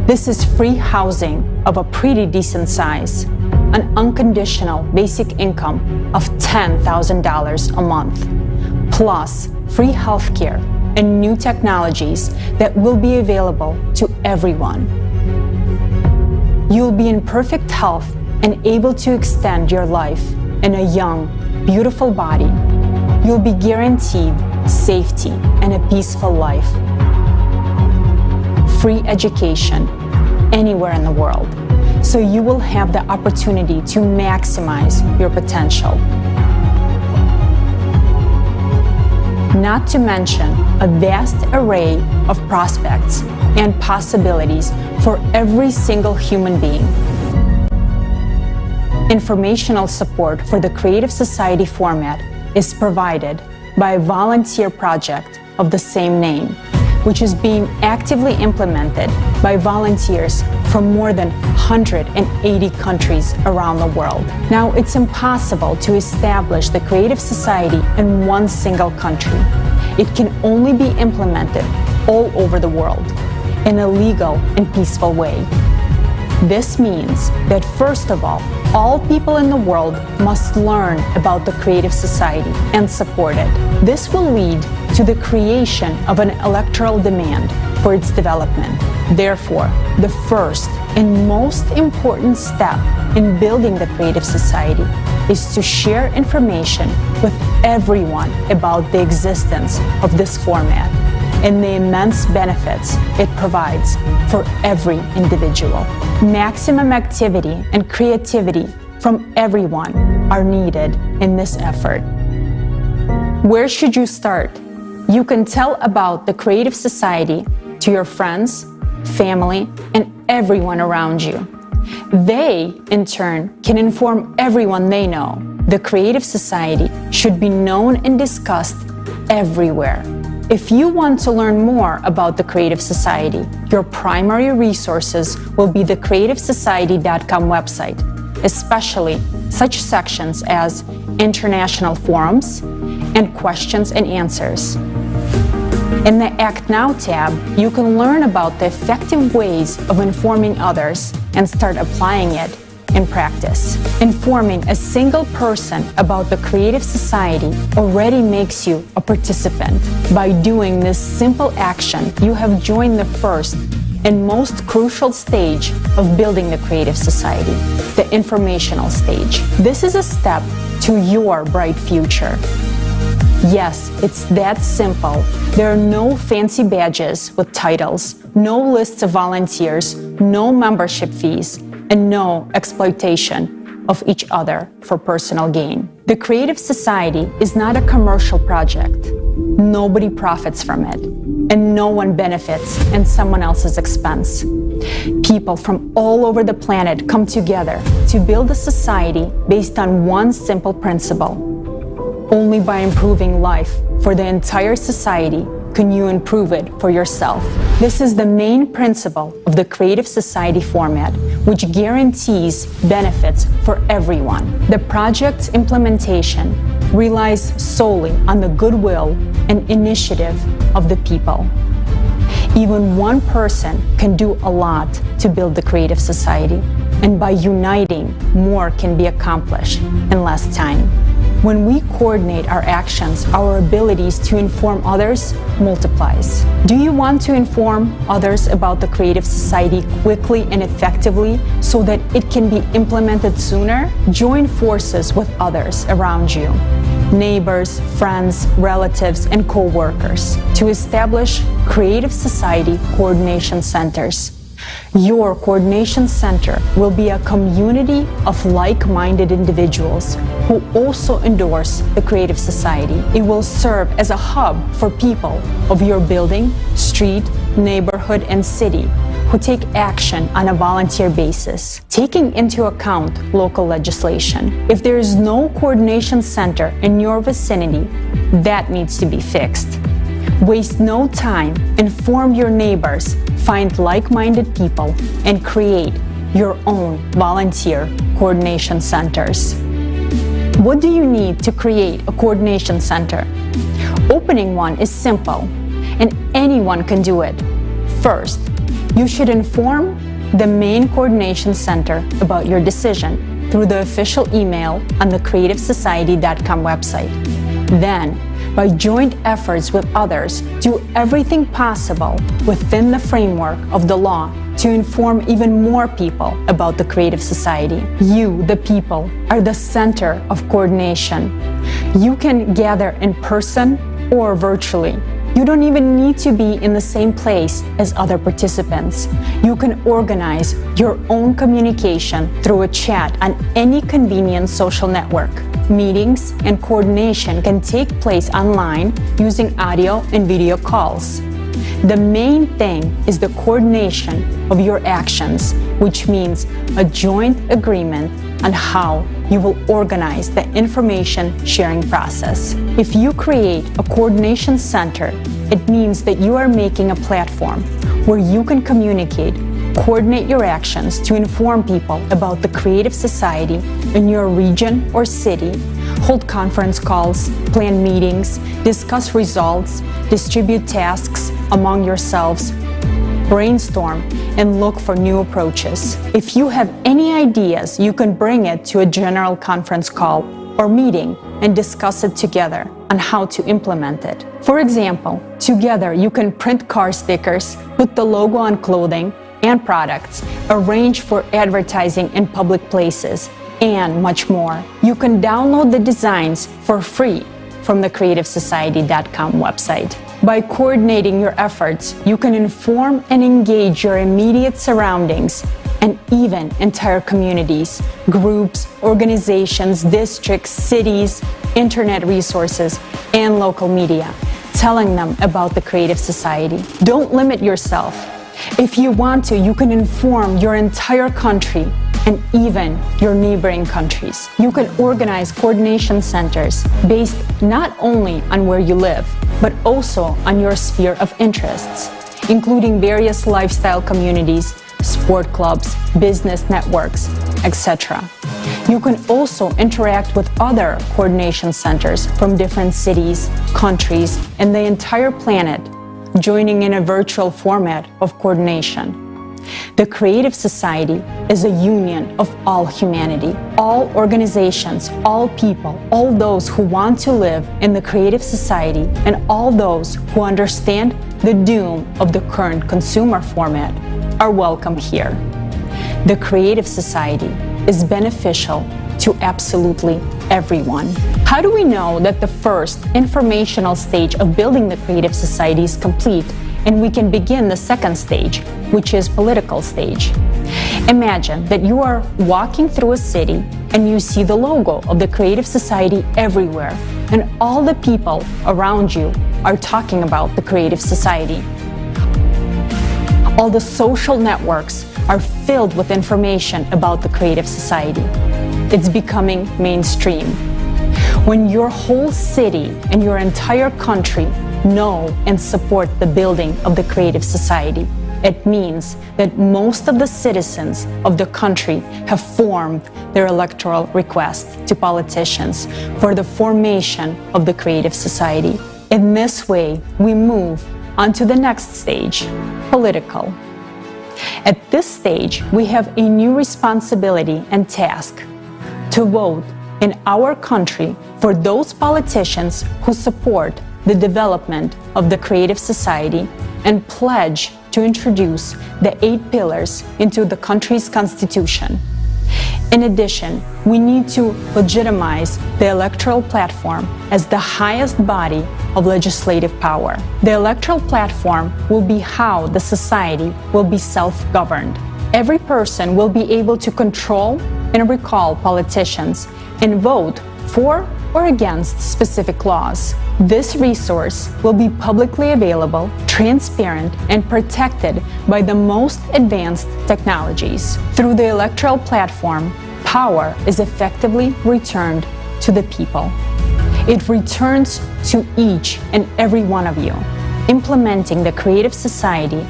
This is free housing of a pretty decent size, an unconditional basic income of $10,000 a month, plus free healthcare and new technologies that will be available to everyone. You'll be in perfect health and able to extend your life in a young, beautiful body. You'll be guaranteed safety and a peaceful life. Free education anywhere in the world, so you will have the opportunity to maximize your potential. Not to mention a vast array of prospects and possibilities for every single human being. Informational support for the Creative Society format is provided by a volunteer project of the same name, which is being actively implemented by volunteers from more than 180 countries around the world. Now, it's impossible to establish the Creative Society in one single country. It can only be implemented all over the world in a legal and peaceful way. This means that, first of all people in the world must learn about the Creative Society and support it. This will lead to the creation of an electoral demand for its development. Therefore, the first and most important step in building the Creative Society is to share information with everyone about the existence of this format and the immense benefits it provides for every individual. Maximum activity and creativity from everyone are needed in this effort. Where should you start? You can tell about the Creative Society to your friends, family, and everyone around you. They, in turn, can inform everyone they know. The Creative Society should be known and discussed everywhere. If you want to learn more about the Creative Society, your primary resources will be the creativesociety.com website, especially such sections as international forums and questions and answers. In the Act Now tab, you can learn about the effective ways of informing others and start applying it in practice. Informing a single person about the Creative Society already makes you a participant. By doing this simple action, you have joined the first and most crucial stage of building the Creative Society, the informational stage. This is a step to your bright future. Yes, it's that simple. There are no fancy badges with titles, no lists of volunteers, no membership fees, and no exploitation of each other for personal gain. The Creative Society is not a commercial project. Nobody profits from it, and no one benefits at someone else's expense. People from all over the planet come together to build a society based on one simple principle. Only by improving life for the entire society can you improve it for yourself. This is the main principle of the Creative Society format, which guarantees benefits for everyone. The project's implementation relies solely on the goodwill and initiative of the people. Even one person can do a lot to build the Creative Society, and by uniting, more can be accomplished in less time. When we coordinate our actions, our abilities to inform others multiplies. Do you want to inform others about the Creative Society quickly and effectively so that it can be implemented sooner? Join forces with others around you, neighbors, friends, relatives, and co-workers to establish Creative Society coordination centers. Your coordination center will be a community of like-minded individuals who also endorse the Creative Society. It will serve as a hub for people of your building, street, neighborhood, and city who take action on a volunteer basis, taking into account local legislation. If there is no coordination center in your vicinity, that needs to be fixed. Waste no time, inform your neighbors, find like-minded people, and create your own volunteer coordination centers. What do you need to create a coordination center? Opening one is simple, and anyone can do it. First, you should inform the main coordination center about your decision through the official email on the creativesociety.com website. Then, by joint efforts with others, do everything possible within the framework of the law to inform even more people about the Creative Society. You, the people, are the center of coordination. You can gather in person or virtually. You don't even need to be in the same place as other participants. You can organize your own communication through a chat on any convenient social network. Meetings and coordination can take place online using audio and video calls. The main thing is the coordination of your actions, which means a joint agreement on how you will organize the information sharing process. If you create a coordination center, it means that you are making a platform where you can communicate, coordinate your actions to inform people about the Creative Society in your region or city, hold conference calls, plan meetings, discuss results, distribute tasks among yourselves, brainstorm, and look for new approaches. If you have any ideas, you can bring it to a general conference call or meeting and discuss it together on how to implement it. For example, together you can print car stickers, put the logo on clothing and products, arrange for advertising in public places, and much more. You can download the designs for free from the creativesociety.com website. By coordinating your efforts, you can inform and engage your immediate surroundings and even entire communities, groups, organizations, districts, cities, internet resources, and local media, telling them about the Creative Society. Don't limit yourself. If you want to, you can inform your entire country and even your neighboring countries. You can organize coordination centers based not only on where you live, but also on your sphere of interests, including various lifestyle communities, sport clubs, business networks, etc. You can also interact with other coordination centers from different cities, countries, and the entire planet, joining in a virtual format of coordination. The Creative Society is a union of all humanity, all organizations, all people, all those who want to live in the Creative Society, and all those who understand the doom of the current consumer format are welcome here. The Creative Society is beneficial to absolutely everyone. How do we know that the first informational stage of building the Creative Society is complete and we can begin the second stage, which is political stage? Imagine that you are walking through a city and you see the logo of the Creative Society everywhere, and all the people around you are talking about the Creative Society. All the social networks are filled with information about the Creative Society. It's becoming mainstream. When your whole city and your entire country know and support the building of the Creative Society, it means that most of the citizens of the country have formed their electoral request to politicians for the formation of the Creative Society. In this way, we move on to the next stage, political. At this stage, we have a new responsibility and task: to vote in our country for those politicians who support the development of the Creative Society and pledge to introduce the 8 pillars into the country's constitution. In addition, we need to legitimize the electoral platform as the highest body of legislative power. The electoral platform will be how the society will be self-governed. Every person will be able to control and recall politicians and vote for or against specific laws. This resource will be publicly available, transparent, and protected by the most advanced technologies. Through the electoral platform, power is effectively returned to the people. It returns to each and every one of you. Implementing the Creative Society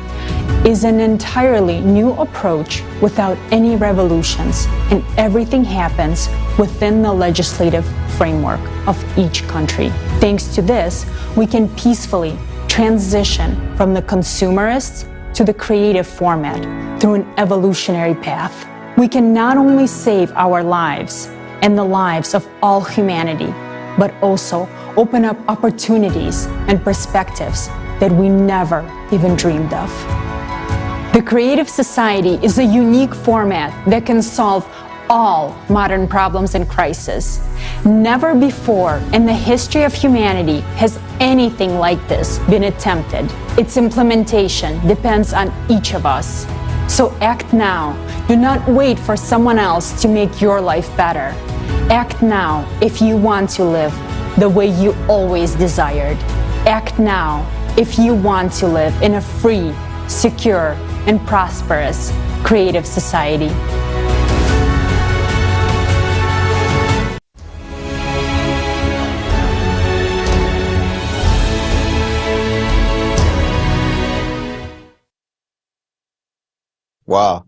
is an entirely new approach without any revolutions, and everything happens within the legislative framework of each country. Thanks to this, we can peacefully transition from the consumerist to the creative format through an evolutionary path. We can not only save our lives and the lives of all humanity, but also open up opportunities and perspectives that we never even dreamed of. The Creative Society is a unique format that can solve all modern problems and crises. Never before in the history of humanity has anything like this been attempted. Its implementation depends on each of us. So act now. Do not wait for someone else to make your life better. Act now if you want to live the way you always desired. Act now if you want to live in a free, secure, and prosperous creative society. Wow,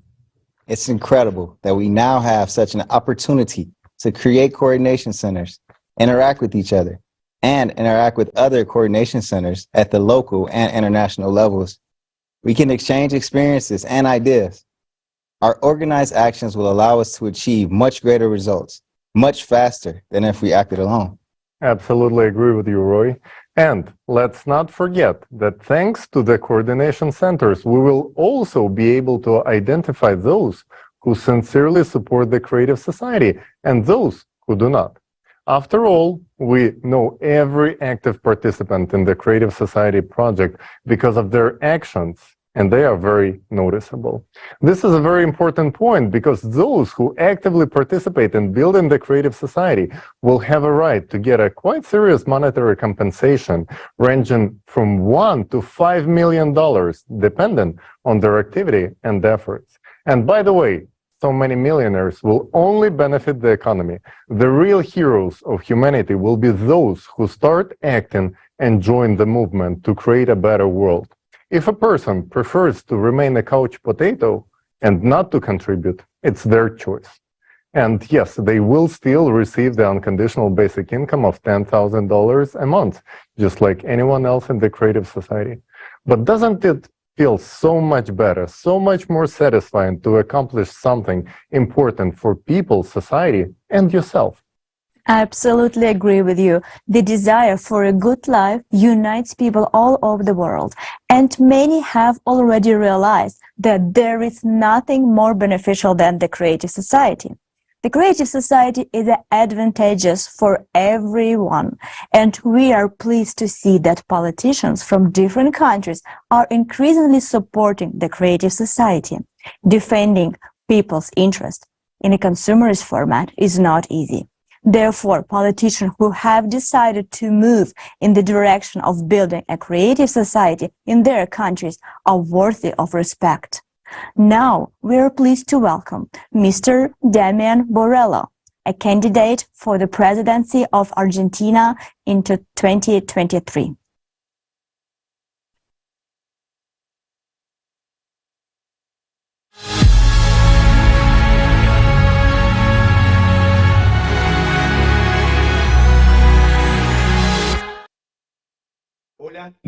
it's incredible that we now have such an opportunity to create coordination centers, interact with each other, and interact with other coordination centers at the local and international levels. We can exchange experiences and ideas. Our organized actions will allow us to achieve much greater results, much faster than if we acted alone. Absolutely agree with you, Roy. And let's not forget that thanks to the coordination centers, we will also be able to identify those who sincerely support the Creative Society and those who do not. After all, we know every active participant in the Creative Society project because of their actions and they are very noticeable. This is a very important point because those who actively participate in building the creative society will have a right to get a quite serious monetary compensation ranging from $1 to $5 million, dependent on their activity and efforts. And by the way, so many millionaires will only benefit the economy. The real heroes of humanity will be those who start acting and join the movement to create a better world. If a person prefers to remain a couch potato and not to contribute, it's their choice. And yes, they will still receive the unconditional basic income of $10,000 a month, just like anyone else in the creative society. But doesn't it feel so much better, so much more satisfying to accomplish something important for people, society, and yourself? I absolutely agree with you. The desire for a good life unites people all over the world, and many have already realized that there is nothing more beneficial than the creative society. The creative society is advantageous for everyone, and we are pleased to see that politicians from different countries are increasingly supporting the creative society. Defending people's interest in a consumerist format is not easy. Therefore, politicians who have decided to move in the direction of building a creative society in their countries are worthy of respect. Now, we are pleased to welcome Mr. Damian Borrello, a candidate for the presidency of Argentina in 2023.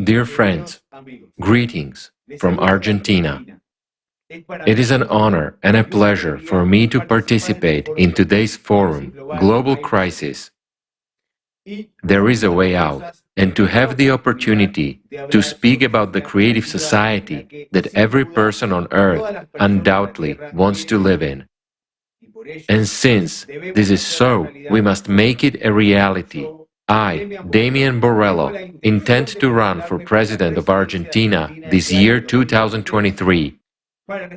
Dear friends, greetings from Argentina. It is an honor and a pleasure for me to participate in today's forum, Global Crisis. There is a way out, and to have the opportunity to speak about the creative society that every person on earth undoubtedly wants to live in. And since this is so, we must make it a reality. I, Damian Borrello, intend to run for President of Argentina this year 2023,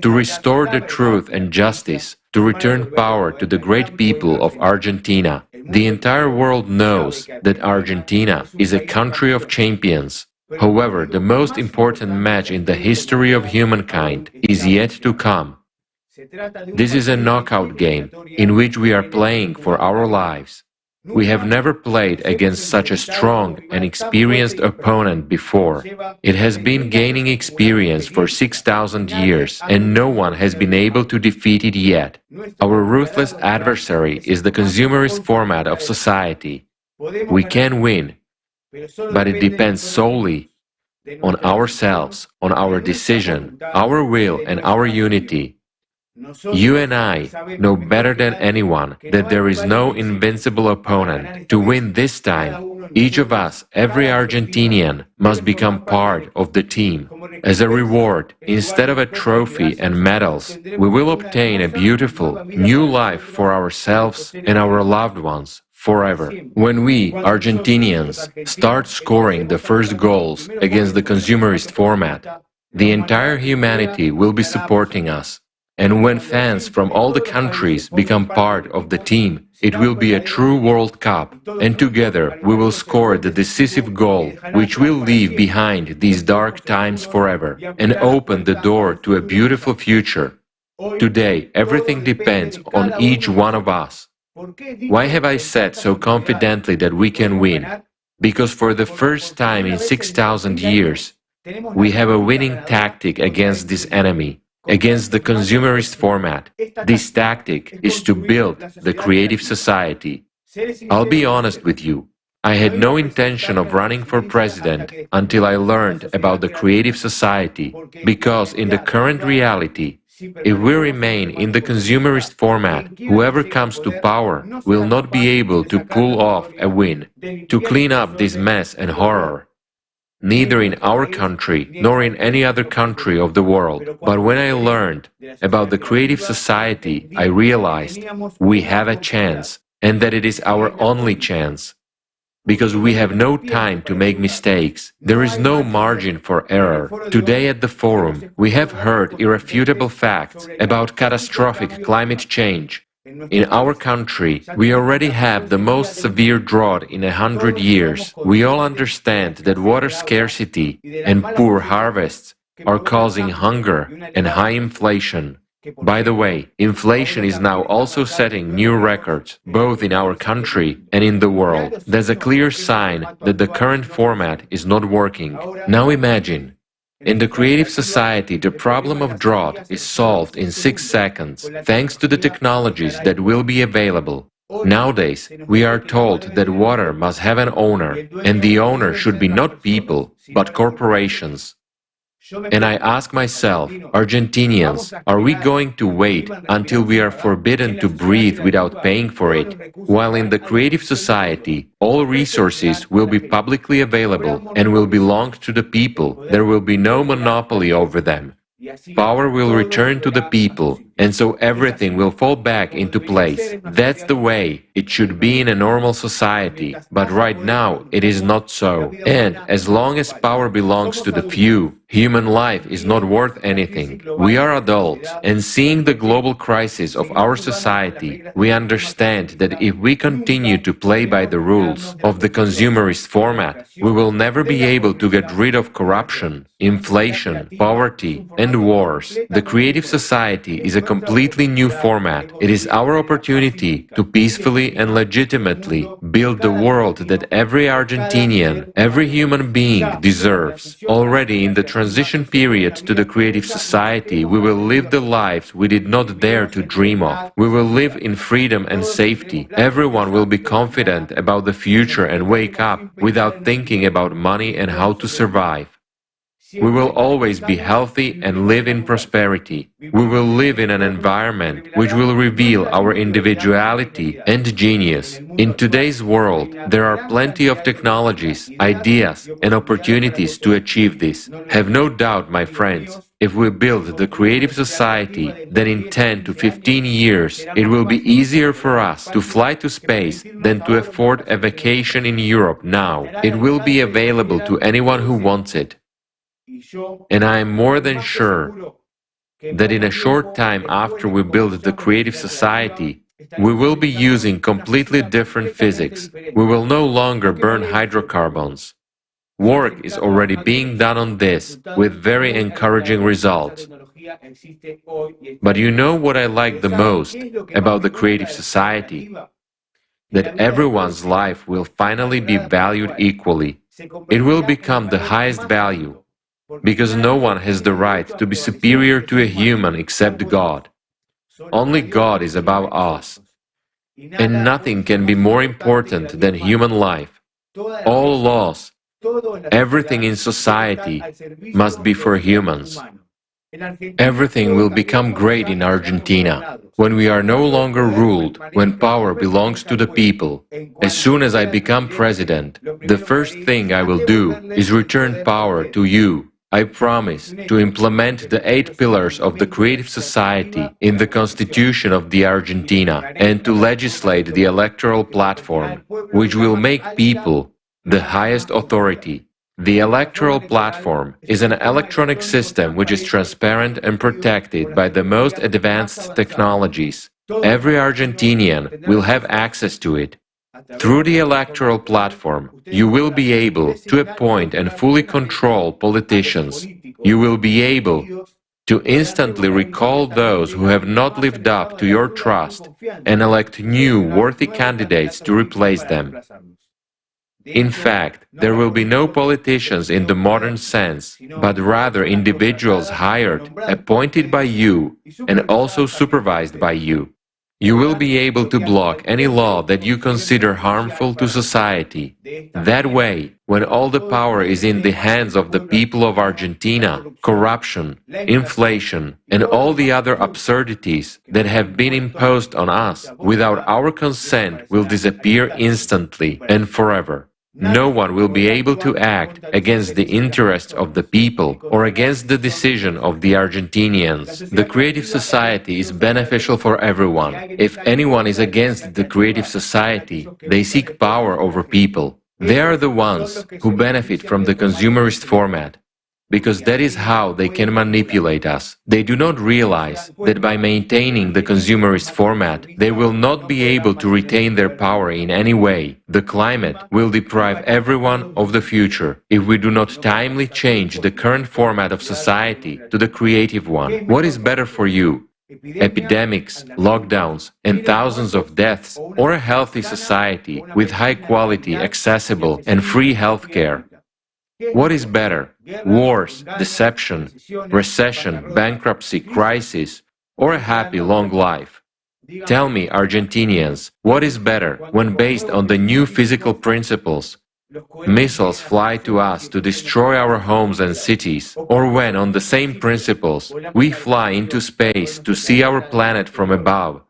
to restore the truth and justice, to return power to the great people of Argentina. The entire world knows that Argentina is a country of champions. However, the most important match in the history of humankind is yet to come. This is a knockout game in which we are playing for our lives. We have never played against such a strong and experienced opponent before. It has been gaining experience for 6,000 years, and no one has been able to defeat it yet. Our ruthless adversary is the consumerist format of society. We can win, but it depends solely on ourselves, on our decision, our will, and our unity. You and I know better than anyone that there is no invincible opponent. To win this time, each of us, every Argentinian, must become part of the team. As a reward, instead of a trophy and medals, we will obtain a beautiful new life for ourselves and our loved ones forever. When we, Argentinians, start scoring the first goals against the consumerist format, the entire humanity will be supporting us. And when fans from all the countries become part of the team, it will be a true World Cup, and together we will score the decisive goal which will leave behind these dark times forever and open the door to a beautiful future. Today, everything depends on each one of us. Why have I said so confidently that we can win? Because for the first time in 6,000 years, we have a winning tactic against this enemy. Against the consumerist format. This tactic is to build the creative society. I'll be honest with you. I had no intention of running for president until I learned about the creative society, because in the current reality, if we remain in the consumerist format, whoever comes to power will not be able to pull off a win, to clean up this mess and horror. Neither in our country nor in any other country of the world. But when I learned about the creative society, I realized we have a chance, and that it is our only chance. because we have no time to make mistakes. There is no margin for error. Today at the forum, we have heard irrefutable facts about catastrophic climate change. In our country, we already have the most severe drought in 100 years. We all understand that water scarcity and poor harvests are causing hunger and high inflation. By the way, inflation is now also setting new records, both in our country and in the world. There's a clear sign that the current format is not working. Now imagine, in the creative society, the problem of drought is solved in 6 seconds, thanks to the technologies that will be available. Nowadays, we are told that water must have an owner, and the owner should be not people, but corporations. And I ask myself, Argentinians, are we going to wait until we are forbidden to breathe without paying for it? While in the creative society, all resources will be publicly available and will belong to the people. There will be no monopoly over them. Power will return to the people, and so everything will fall back into place. That's the way it should be in a normal society, but right now it is not so. And as long as power belongs to the few, human life is not worth anything. We are adults, and seeing the global crisis of our society, we understand that if we continue to play by the rules of the consumerist format, we will never be able to get rid of corruption, inflation, poverty, and wars. The creative society is a completely new format. It is our opportunity to peacefully and legitimately build the world that every Argentinian, every human being deserves. Already in the transition period to the creative society, we will live the lives we did not dare to dream of. We will live in freedom and safety. Everyone will be confident about the future and wake up without thinking about money and how to survive. We will always be healthy and live in prosperity. We will live in an environment which will reveal our individuality and genius. In today's world, there are plenty of technologies, ideas, and opportunities to achieve this. Have no doubt, my friends, if we build the creative society, then in 10 to 15 years, it will be easier for us to fly to space than to afford a vacation in Europe now. It will be available to anyone who wants it. And I am more than sure that in a short time after we build the creative society, we will be using completely different physics. We will no longer burn hydrocarbons. Work is already being done on this with very encouraging results. But you know what I like the most about the creative society? That everyone's life will finally be valued equally. It will become the highest value, because no one has the right to be superior to a human except God. Only God is above us. And nothing can be more important than human life. All laws, everything in society must be for humans. Everything will become great in Argentina when we are no longer ruled, when power belongs to the people. As soon as I become president, the first thing I will do is return power to you. I promise to implement the 8 pillars of the creative society in the Constitution of the Argentina and to legislate the electoral platform, which will make people the highest authority. The electoral platform is an electronic system which is transparent and protected by the most advanced technologies. Every Argentinian will have access to it. Through the electoral platform, you will be able to appoint and fully control politicians. You will be able to instantly recall those who have not lived up to your trust and elect new worthy candidates to replace them. In fact, there will be no politicians in the modern sense, but rather individuals hired, appointed by you, and also supervised by you. You will be able to block any law that you consider harmful to society. That way, when all the power is in the hands of the people of Argentina, corruption, inflation, and all the other absurdities that have been imposed on us without our consent will disappear instantly and forever. No one will be able to act against the interests of the people or against the decision of the Argentinians. The creative society is beneficial for everyone. If anyone is against the creative society, they seek power over people. They are the ones who benefit from the consumerist format, because that is how they can manipulate us. They do not realize that by maintaining the consumerist format, they will not be able to retain their power in any way. The climate will deprive everyone of the future if we do not timely change the current format of society to the creative one. What is better for you? Epidemics, lockdowns, and thousands of deaths, or a healthy society with high quality, accessible, and free healthcare? What is better? Wars, deception, recession, bankruptcy, crisis, or a happy long life? Tell me, Argentinians, what is better when based on the new physical principles? Missiles fly to us to destroy our homes and cities, or when, on the same principles, we fly into space to see our planet from above,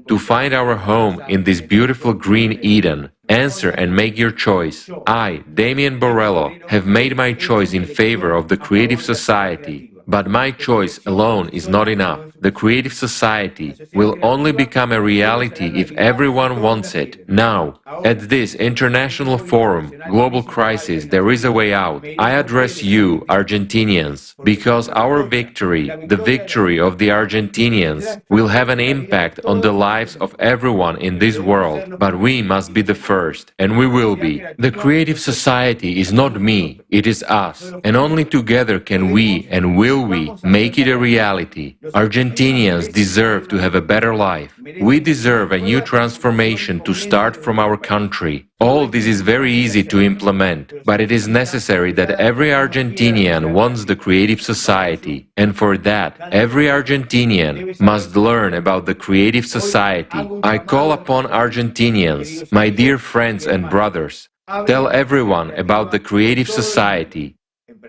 to find our home in this beautiful green Eden. Answer and make your choice. I, Damian Borrello, have made my choice in favor of the creative society. But my choice alone is not enough. The creative society will only become a reality if everyone wants it. Now, at this international forum, Global Crisis, there is a way out. I address you, Argentinians, because our victory, the victory of the Argentinians, will have an impact on the lives of everyone in this world. But we must be the first, and we will be. The creative society is not me, it is us, and only together can we and will we make it a reality. Argentinians deserve to have a better life. We deserve a new transformation to start from our country. All this is very easy to implement, but it is necessary that every Argentinian wants the creative society, and for that, every Argentinian must learn about the creative society. I call upon Argentinians, my dear friends and brothers, tell everyone about the creative society.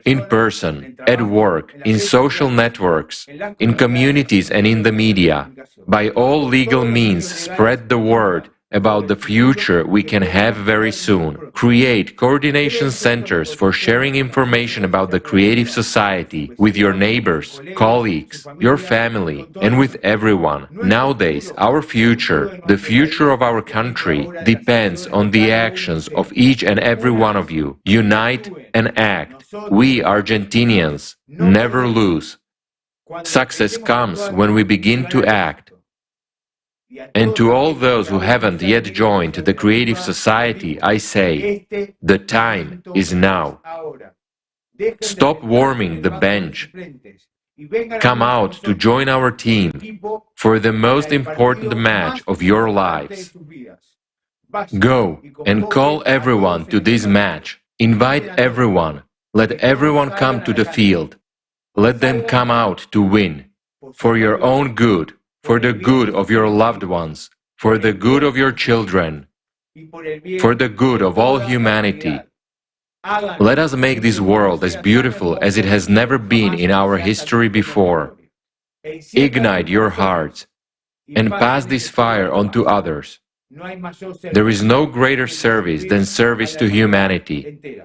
In person, at work, in social networks, in communities and in the media. By all legal means, spread the word about the future we can have very soon. Create coordination centers for sharing information about the creative society with your neighbors, colleagues, your family, and with everyone. Nowadays, our future, the future of our country, depends on the actions of each and every one of you. Unite and act. We Argentinians never lose. Success comes when we begin to act. And to all those who haven't yet joined the creative society, I say, the time is now. Stop warming the bench. Come out to join our team for the most important match of your lives. Go and call everyone to this match. Invite everyone. Let everyone come to the field. Let them come out to win. For your own good, for the good of your loved ones, for the good of your children, for the good of all humanity. Let us make this world as beautiful as it has never been in our history before. Ignite your hearts and pass this fire on to others. There is no greater service than service to humanity.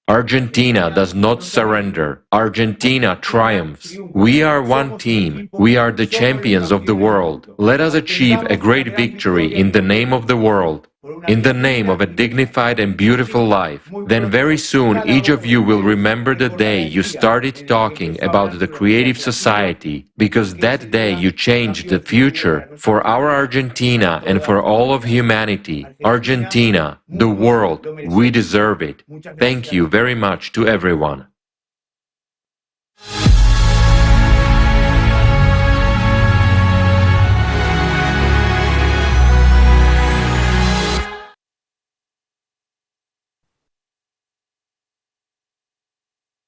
Argentina does not surrender. Argentina triumphs. We are one team. We are the champions of the world. Let us achieve a great victory in the name of the world, in the name of a dignified and beautiful life. Then very soon each of you will remember the day you started talking about the creative society, because that day you changed the future for our Argentina and for all of humanity. Argentina, the world, we deserve it. Thank you very much to everyone.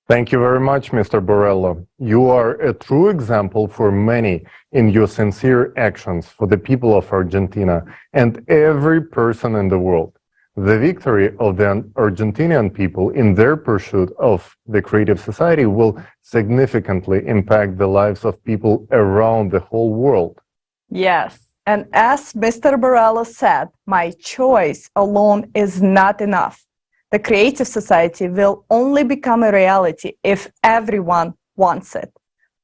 Thank you very much, Mr. Borrello. You are a true example for many in your sincere actions for the people of Argentina and every person in the world. The victory of the Argentinian people in their pursuit of the creative society will significantly impact the lives of people around the whole world. Yes, and as Mr. Borrello said, my choice alone is not enough. The creative society will only become a reality if everyone wants it.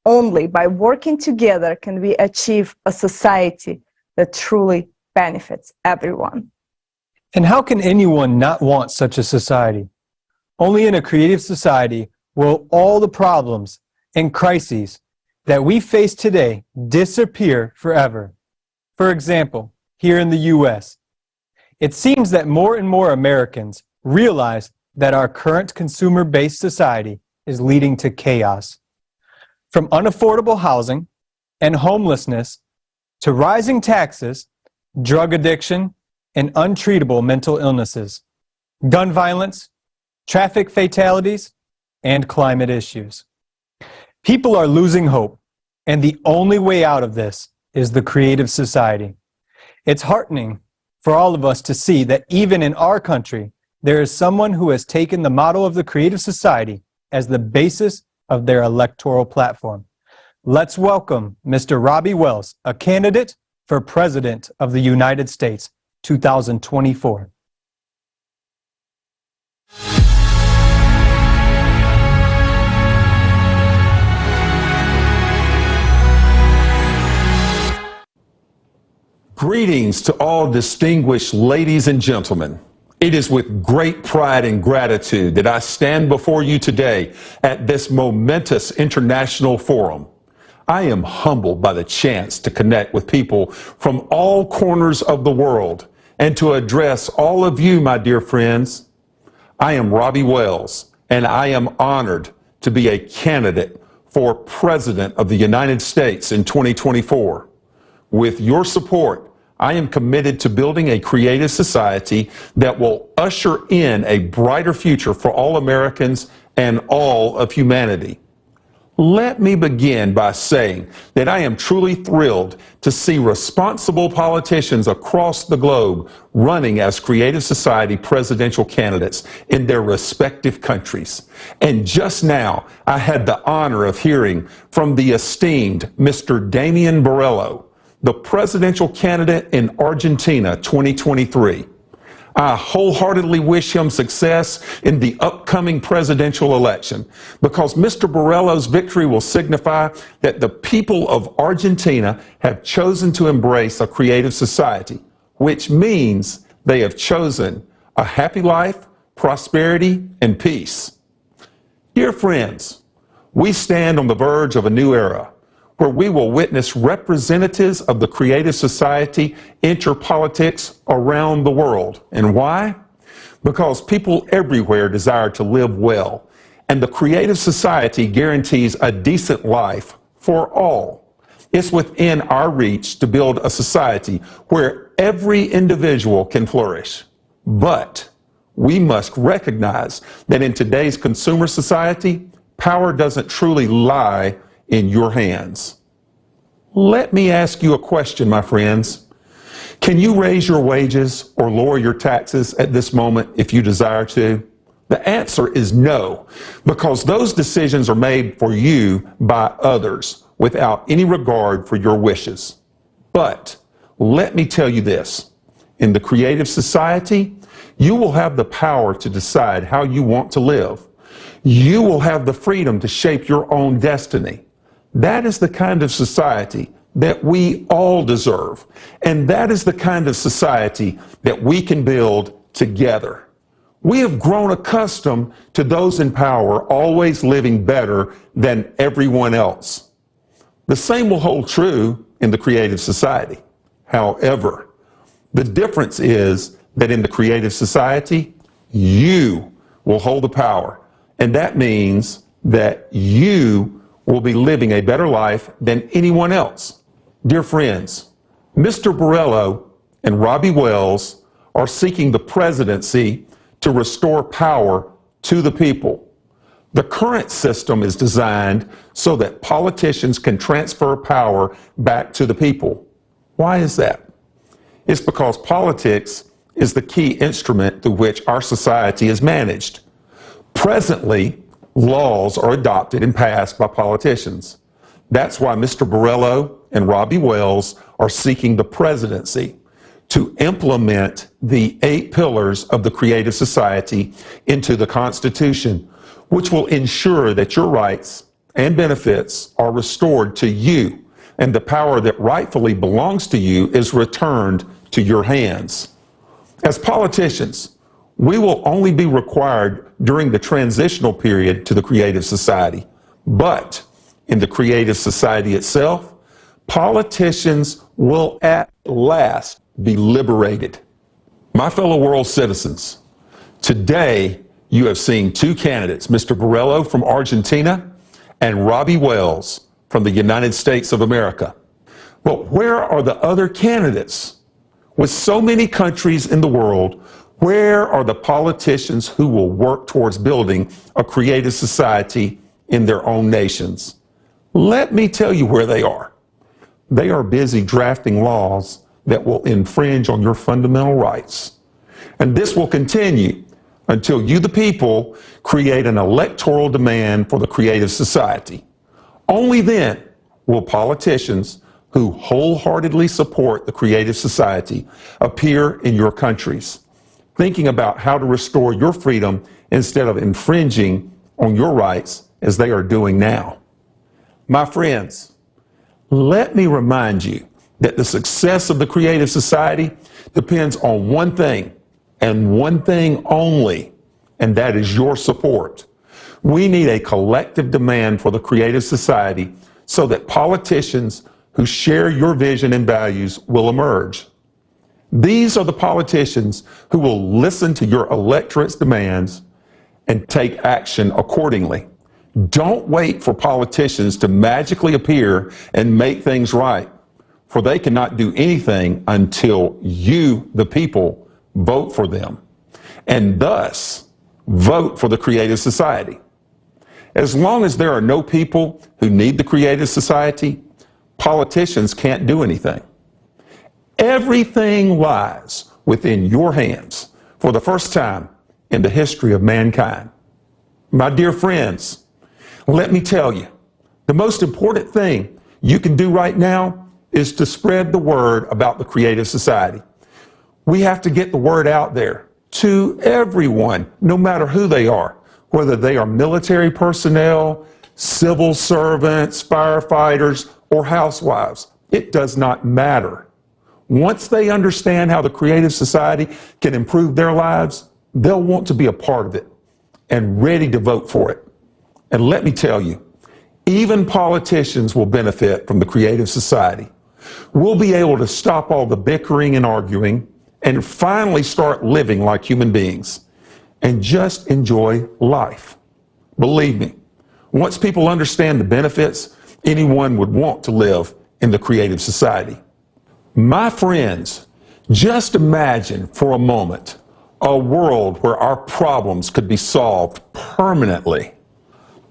Only by working together can we achieve a society that truly benefits everyone. And how can anyone not want such a society? Only in a creative society will all the problems and crises that we face today disappear forever. For example, here in the U.S., it seems that more and more Americans realize that our current consumer-based society is leading to chaos. From unaffordable housing and homelessness to rising taxes, drug addiction, and untreatable mental illnesses, gun violence, traffic fatalities, and climate issues. People are losing hope, and the only way out of this is the creative society. It's heartening for all of us to see that even in our country, there is someone who has taken the motto of the creative society as the basis of their electoral platform. Let's welcome Mr. Robbie Wells, a candidate for President of the United States, 2024. Greetings to all distinguished ladies and gentlemen. It is with great pride and gratitude that I stand before you today at this momentous international forum. I am humbled by the chance to connect with people from all corners of the world and to address all of you, my dear friends. I am Robbie Wells, and I am honored to be a candidate for President of the United States in 2024. With your support, I am committed to building a creative society that will usher in a brighter future for all Americans and all of humanity. Let me begin by saying that I am truly thrilled to see responsible politicians across the globe running as creative society presidential candidates in their respective countries. And just now, I had the honor of hearing from the esteemed Mr. Damian Borrello, the presidential candidate in Argentina 2023. I wholeheartedly wish him success in the upcoming presidential election because Mr. Borrello's victory will signify that the people of Argentina have chosen to embrace a creative society, which means they have chosen a happy life, prosperity, and peace. Dear friends, we stand on the verge of a new era where we will witness representatives of the creative society enter politics around the world. And why? Because people everywhere desire to live well, and the creative society guarantees a decent life for all. It's within our reach to build a society where every individual can flourish. But we must recognize that in today's consumer society, power doesn't truly lie in your hands. Let me ask you a question, my friends. Can you raise your wages or lower your taxes at this moment if you desire to? The answer is no, because those decisions are made for you by others without any regard for your wishes. But let me tell you this. In the creative society, you will have the power to decide how you want to live. You will have the freedom to shape your own destiny. That is the kind of society that we all deserve. And that is the kind of society that we can build together. We have grown accustomed to those in power always living better than everyone else. The same will hold true in the creative society. However, the difference is that in the creative society, you will hold the power. And that means that you will be living a better life than anyone else. Dear friends, Mr. Borrello and Robbie Wells are seeking the presidency to restore power to the people. The current system is designed so that politicians can transfer power back to the people. Why is that? It's because politics is the key instrument through which our society is managed. Presently, laws are adopted and passed by politicians. That's why Mr. Borrello and Robbie Wells are seeking the presidency to implement the 8 pillars of the creative society into the Constitution, which will ensure that your rights and benefits are restored to you and the power that rightfully belongs to you is returned to your hands. As politicians, we will only be required during the transitional period to the Creative Society. But in the Creative Society itself, politicians will at last be liberated. My fellow world citizens, today you have seen two candidates, Mr. Borrello from Argentina and Robbie Wells from the United States of America. But where are the other candidates? With so many countries in the world, where are the politicians who will work towards building a creative society in their own nations? Let me tell you where they are. They are busy drafting laws that will infringe on your fundamental rights. And this will continue until you, the people, create an electoral demand for the creative society. Only then will politicians who wholeheartedly support the creative society appear in your countries, thinking about how to restore your freedom instead of infringing on your rights as they are doing now. My friends, let me remind you that the success of the creative society depends on one thing and one thing only, and that is your support. We need a collective demand for the creative society so that politicians who share your vision and values will emerge. These are the politicians who will listen to your electorate's demands and take action accordingly. Don't wait for politicians to magically appear and make things right, for they cannot do anything until you, the people, vote for them, and thus vote for the creative society. As long as there are no people who need the creative society, politicians can't do anything. Everything lies within your hands for the first time in the history of mankind. My dear friends, let me tell you, the most important thing you can do right now is to spread the word about the creative society. We have to get the word out there to everyone, no matter who they are, whether they are military personnel, civil servants, firefighters, or housewives. It does not matter. Once they understand how the creative society can improve their lives, they'll want to be a part of it and ready to vote for it. And let me tell you, even politicians will benefit from the creative society. We'll be able to stop all the bickering and arguing and finally start living like human beings and just enjoy life. Believe me, once people understand the benefits, anyone would want to live in the creative society. My friends, just imagine for a moment a world where our problems could be solved permanently.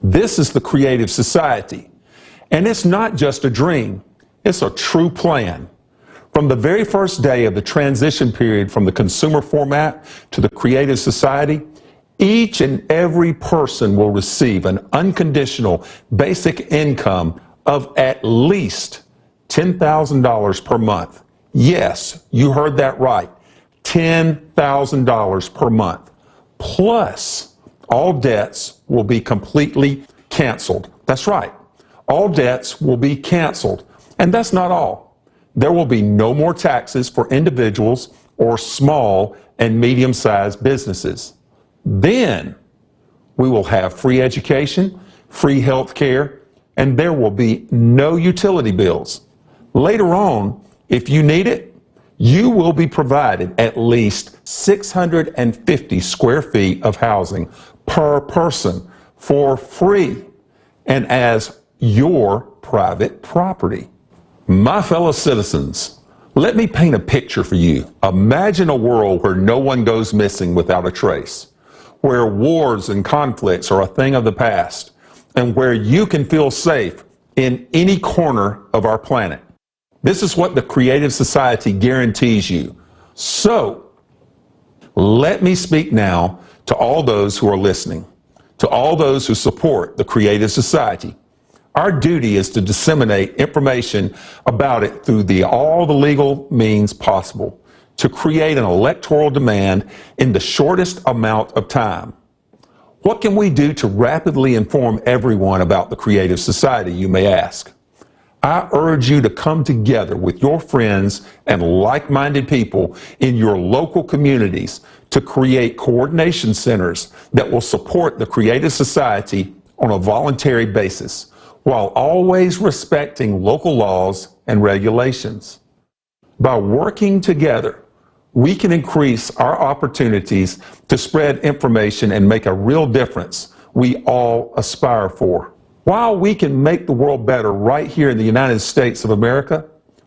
This is the creative society, and it's not just a dream, it's a true plan. From the very first day of the transition period from the consumer format to the creative society, each and every person will receive an unconditional basic income of at least $10,000 per month. Yes, you heard that right. $10,000 per month. Plus, all debts will be completely canceled. That's right. All debts will be canceled. And that's not all. There will be no more taxes for individuals or small and medium-sized businesses. Then we will have free education, free health care, and there will be no utility bills. Later on, if you need it, you will be provided at least 650 square feet of housing per person for free and as your private property. My fellow citizens, let me paint a picture for you. Imagine a world where no one goes missing without a trace, where wars and conflicts are a thing of the past, and where you can feel safe in any corner of our planet. This is what the Creative Society guarantees you. So, let me speak now to all those who are listening, to all those who support the Creative Society. Our duty is to disseminate information about it through all the legal means possible, to create an electoral demand in the shortest amount of time. What can we do to rapidly inform everyone about the Creative Society, you may ask? I urge you to come together with your friends and like-minded people in your local communities to create coordination centers that will support the Creative Society on a voluntary basis, while always respecting local laws and regulations. By working together, we can increase our opportunities to spread information and make a real difference we all aspire for. While we can make the world better right here in the United States of America,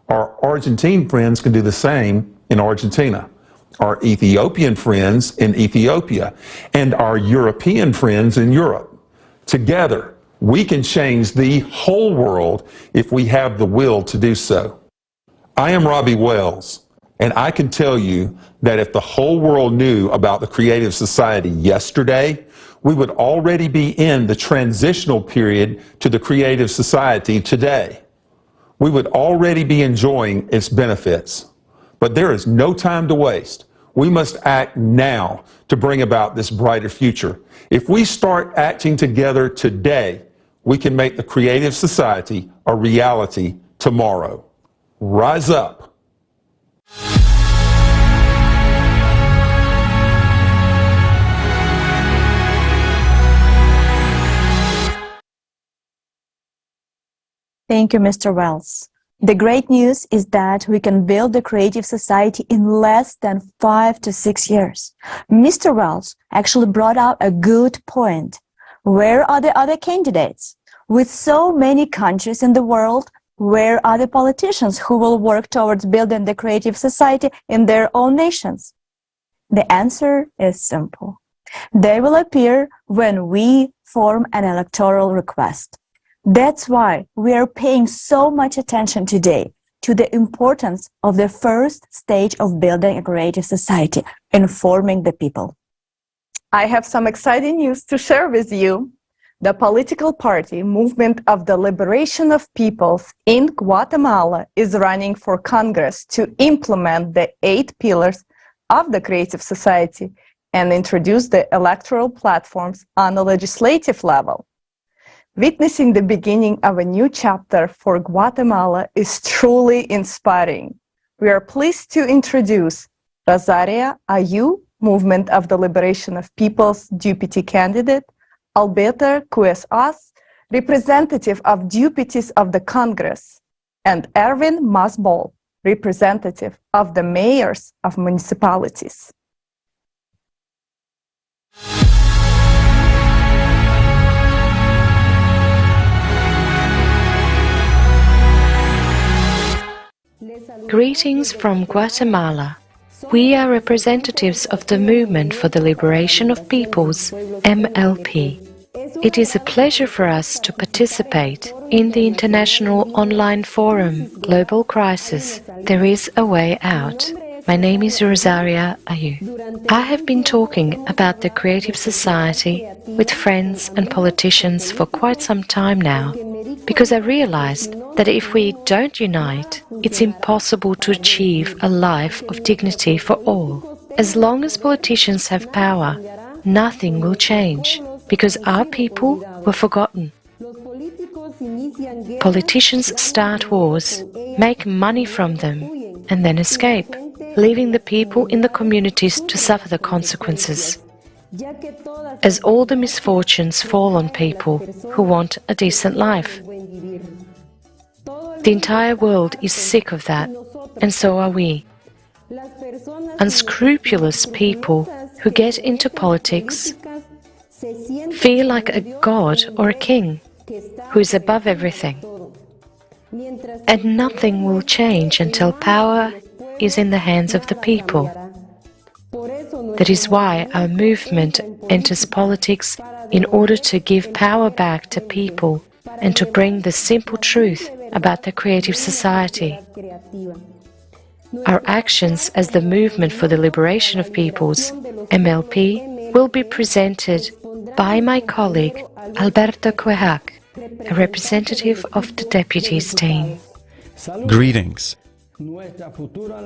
our Argentine friends can do the same in Argentina, our Ethiopian friends in Ethiopia, and our European friends in Europe. Together, we can change the whole world if we have the will to do so. I am Robbie Wells, and I can tell you that if the whole world knew about the Creative Society yesterday, we would already be in the transitional period to the Creative Society today. We would already be enjoying its benefits. But there is no time to waste. We must act now to bring about this brighter future. If we start acting together today, we can make the Creative Society a reality tomorrow. Rise up. Thank you, Mr. Wells. The great news is that we can build the Creative Society in less than 5 to 6 years. Mr. Wells actually brought out a good point. Where are the other candidates? With so many countries in the world, where are the politicians who will work towards building the Creative Society in their own nations? The answer is simple. They will appear when we form an electoral request. That's why we are paying so much attention today to the importance of the first stage of building a Creative Society, informing the people. I have some exciting news to share with you. The political party Movement of the Liberation of Peoples in Guatemala is running for Congress to implement the 8 pillars of the Creative Society and introduce the electoral platforms on the legislative level. Witnessing the beginning of a new chapter for Guatemala is truly inspiring. We are pleased to introduce Rosaria Ayu, Movement of the Liberation of Peoples Deputy Candidate, Alberto Cuesas, Representative of Deputies of the Congress, and Erwin Masbol, Representative of the Mayors of Municipalities. Greetings from Guatemala. We are representatives of the Movement for the Liberation of Peoples, MLP. It is a pleasure for us to participate in the international online forum, Global Crisis, There is a Way Out. My name is Rosaria Ayu. I have been talking about the Creative Society with friends and politicians for quite some time now, because I realized that if we don't unite, it's impossible to achieve a life of dignity for all. As long as politicians have power, nothing will change, because our people were forgotten. Politicians start wars, make money from them, and then escape, leaving the people in the communities to suffer the consequences. As all the misfortunes fall on people who want a decent life. The entire world is sick of that, and so are we. Unscrupulous people who get into politics feel like a god or a king who is above everything. And nothing will change until power is in the hands of the people. That is why our movement enters politics in order to give power back to people and to bring the simple truth about the Creative Society. Our actions as the Movement for the Liberation of Peoples, MLP, will be presented by my colleague Alberto Cuesas, a representative of the deputies team. Greetings.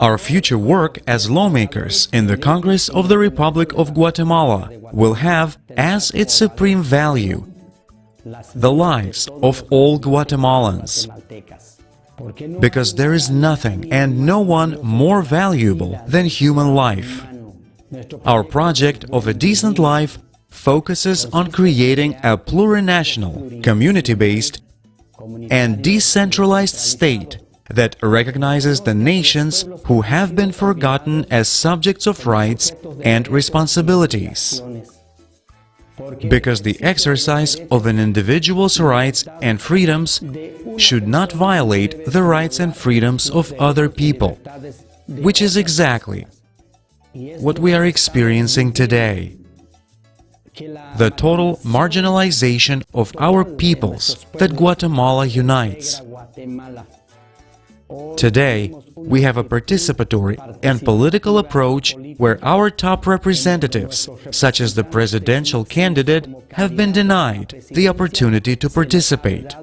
Our future work as lawmakers in the Congress of the Republic of Guatemala will have as its supreme value the lives of all Guatemalans. Because there is nothing and no one more valuable than human life. Our project of a decent life focuses on creating a plurinational, community-based, and decentralized state that recognizes the nations who have been forgotten as subjects of rights and responsibilities. Because the exercise of an individual's rights and freedoms should not violate the rights and freedoms of other people, which is exactly what we are experiencing today. The total marginalization of our peoples that Guatemala unites. Today, we have a participatory and political approach where our top representatives, such as the presidential candidate, have been denied the opportunity to participate.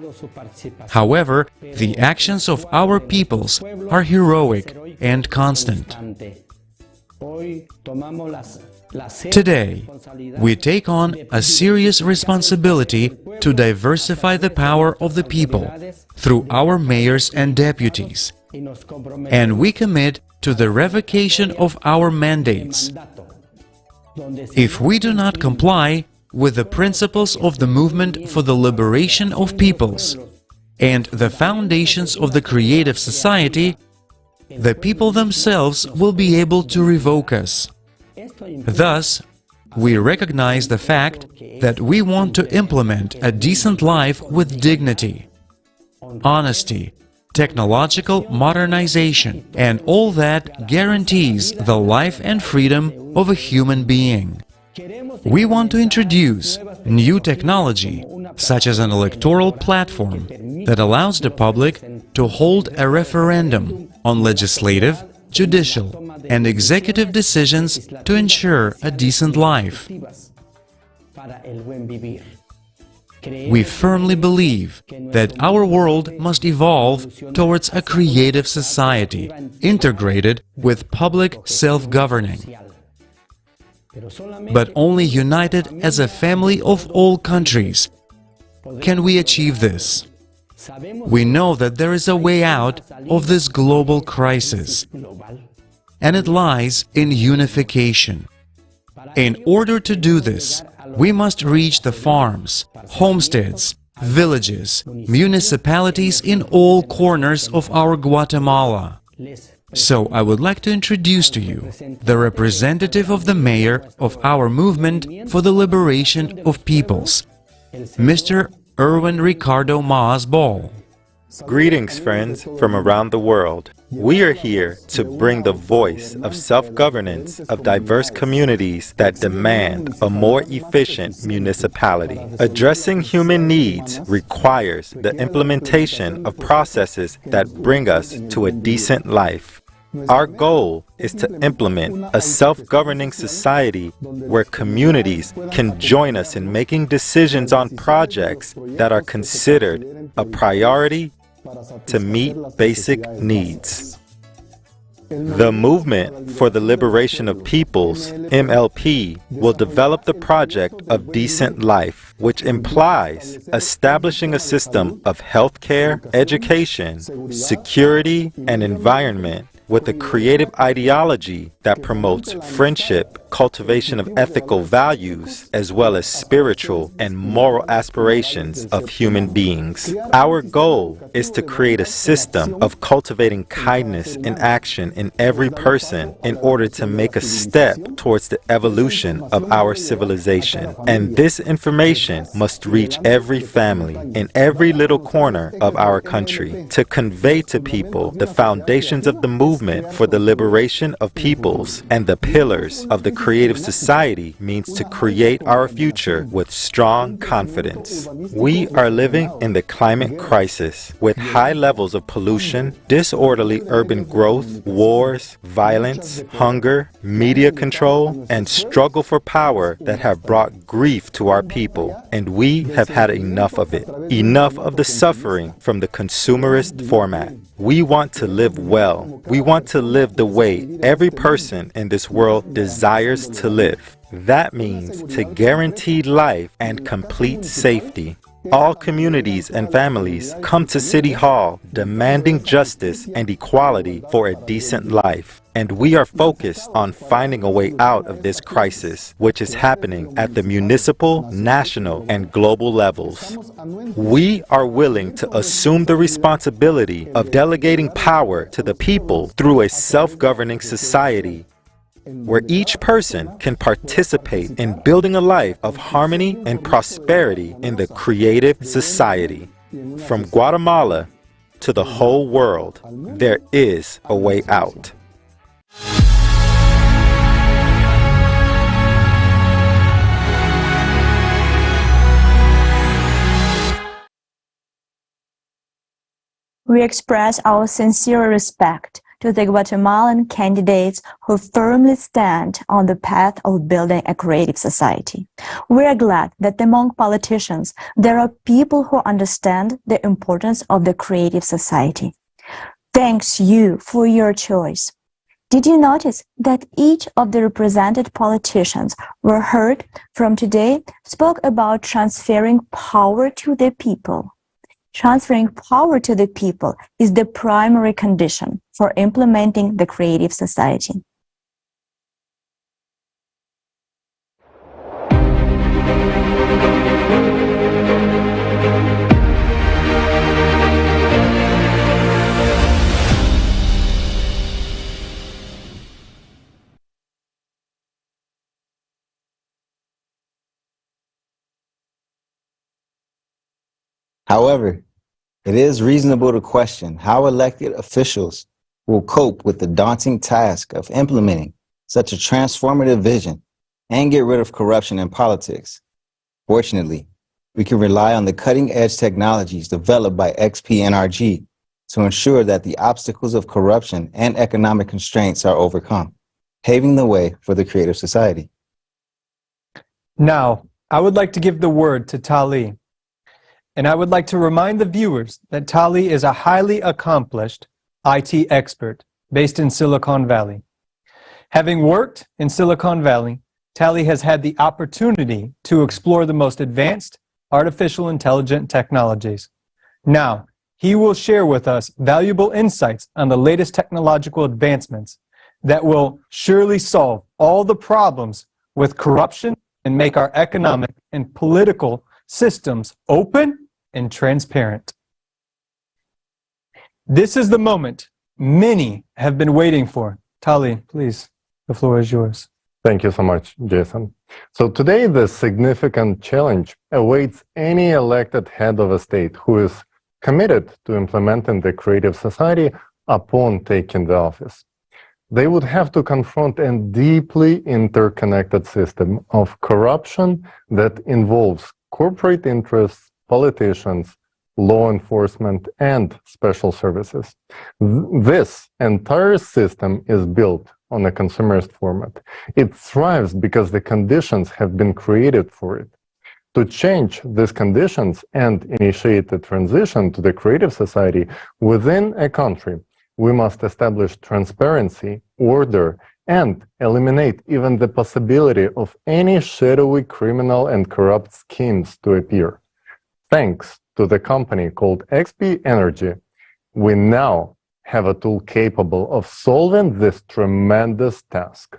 However, the actions of our peoples are heroic and constant. Today, we take on a serious responsibility to diversify the power of the people through our mayors and deputies, and we commit to the revocation of our mandates. If we do not comply with the principles of the movement for the liberation of peoples and the foundations of the creative society, the people themselves will be able to revoke us. Thus, we recognize the fact that we want to implement a decent life with dignity, honesty, technological modernization, and all that guarantees the life and freedom of a human being. We want to introduce new technology, such as an electoral platform that allows the public to hold a referendum on legislative, judicial, and executive decisions to ensure a decent life. We firmly believe that our world must evolve towards a creative society, integrated with public self-governing. But only united as a family of all countries can we achieve this. We know that there is a way out of this global crisis, and it lies in unification. In order to do this, we must reach the farms, homesteads, villages, municipalities in all corners of our Guatemala. So I would like to introduce to you the representative of the mayor of our movement for the liberation of peoples, Mr. Erwin Ricardo Maas Ball. Greetings, friends from around the world. We are here to bring the voice of self-governance of diverse communities that demand a more efficient municipality. Addressing human needs requires the implementation of processes that bring us to a decent life. Our goal is to implement a self-governing society where communities can join us in making decisions on projects that are considered a priority to meet basic needs. The Movement for the Liberation of Peoples, MLP, will develop the project of decent life, which implies establishing a system of healthcare, education, security, and environment with a creative ideology that promotes friendship, cultivation of ethical values, as well as spiritual and moral aspirations of human beings. Our goal is to create a system of cultivating kindness in action in every person in order to make a step towards the evolution of our civilization. And this information must reach every family in every little corner of our country to convey to people the foundations of the movement for the liberation of peoples and the pillars of the creative society means to create our future with strong confidence. We are living in the climate crisis with high levels of pollution, disorderly urban growth, wars, violence, hunger, media control, and struggle for power that have brought grief to our people, and we have had enough of it. Enough of the suffering from the consumerist format. We want to live well. We want to live the way every person in this world desires to live. That means to guarantee life and complete safety. All communities and families come to City Hall demanding justice and equality for a decent life. And we are focused on finding a way out of this crisis, which is happening at the municipal, national, and global levels. We are willing to assume the responsibility of delegating power to the people through a self-governing society where each person can participate in building a life of harmony and prosperity in the creative society. From Guatemala to the whole world, there is a way out. We express our sincere respect to the Guatemalan candidates who firmly stand on the path of building a creative society. We are glad that among politicians, there are people who understand the importance of the creative society. Thanks you for your choice. Did you notice that each of the represented politicians were heard from today spoke about transferring power to the people? Transferring power to the people is the primary condition for implementing the creative society. However, it is reasonable to question how elected officials will cope with the daunting task of implementing such a transformative vision and get rid of corruption in politics. Fortunately, we can rely on the cutting-edge technologies developed by XP-NRG to ensure that the obstacles of corruption and economic constraints are overcome, paving the way for the creative society. Now, I would like to give the word to Tali. And I would like to remind the viewers that Tali is a highly accomplished IT expert based in Silicon Valley. Having worked in Silicon Valley, Tali has had the opportunity to explore the most advanced artificial intelligence technologies. Now, he will share with us valuable insights on the latest technological advancements that will surely solve all the problems with corruption and make our economic and political systems open and transparent. This is the moment many have been waiting for. Tali, please, the floor is yours. Thank you so much, Jason. So today, the significant challenge awaits any elected head of a state who is committed to implementing the creative society upon taking the office. They would have to confront a deeply interconnected system of corruption that involves corporate interests, politicians, law enforcement, and special services. This entire system is built on a consumerist format. It thrives because the conditions have been created for it. To change these conditions and initiate the transition to the creative society within a country, we must establish transparency, order, and eliminate even the possibility of any shadowy criminal and corrupt schemes to appear. Thanks to the company called XP Energy, we now have a tool capable of solving this tremendous task.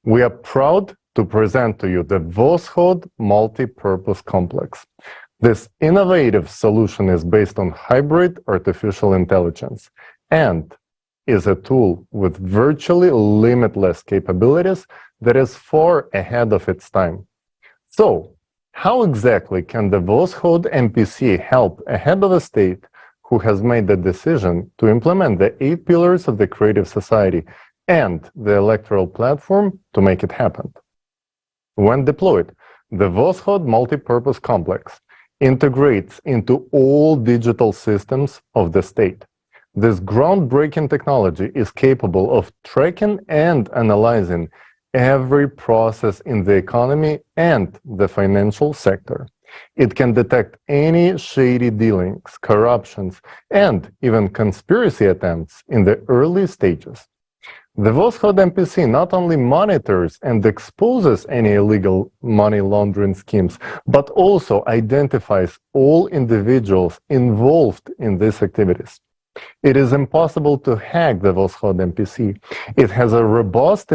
We are proud to present to you the Voskhod multi-purpose complex. This innovative solution is based on hybrid artificial intelligence and is a tool with virtually limitless capabilities that is far ahead of its time. So, how exactly can the Voskhod MPC help a head of a state who has made the decision to implement the 8 pillars of the creative society and the electoral platform to make it happen? When deployed, the Voskhod multi-purpose complex integrates into all digital systems of the state. This groundbreaking technology is capable of tracking and analyzing every process in the economy and the financial sector. It can detect any shady dealings, corruptions, and even conspiracy attempts in the early stages. The Voskhod MPC not only monitors and exposes any illegal money laundering schemes, but also identifies all individuals involved in these activities. It is impossible to hack the Voskhod MPC. It has a robust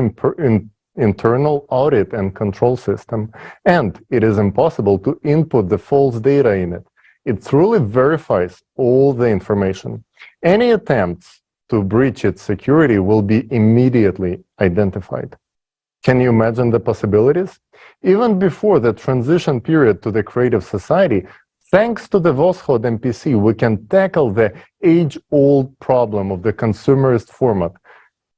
internal audit and control system, and it is impossible to input the false data in it. It truly verifies all the information. Any attempts to breach its security will be immediately identified. Can you imagine the possibilities? Even before the transition period to the creative society, thanks to the Voskhod MPC, we can tackle the age-old problem of the consumerist format,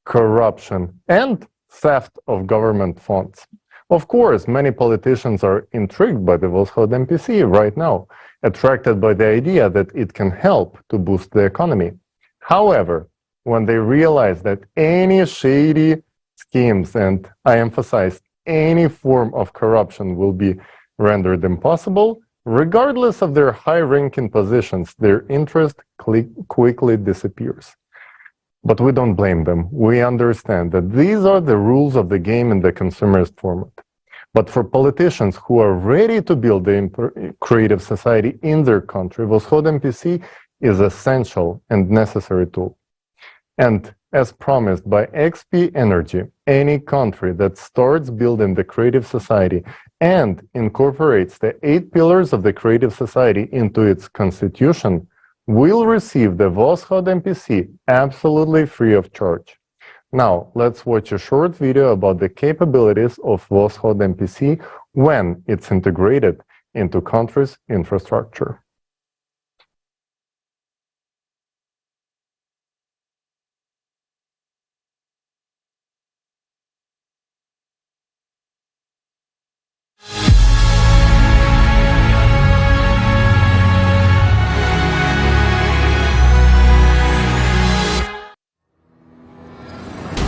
corruption, and theft of government funds. Of course, many politicians are intrigued by the Voskhod MPC right now, attracted by the idea that it can help to boost the economy. However, when they realize that any shady schemes, and I emphasize any form of corruption, will be rendered impossible, regardless of their high-ranking positions, their interest quickly disappears. But we don't blame them. We understand that these are the rules of the game in the consumerist format. But for politicians who are ready to build the creative society in their country, Voskhod MPC is essential and necessary tool. And as promised by XP Energy, any country that starts building the creative society and incorporates the 8 pillars of the creative society into its constitution will receive the Voskhod MPC absolutely free of charge. Now, let's watch a short video about the capabilities of Voskhod MPC when it's integrated into country's infrastructure.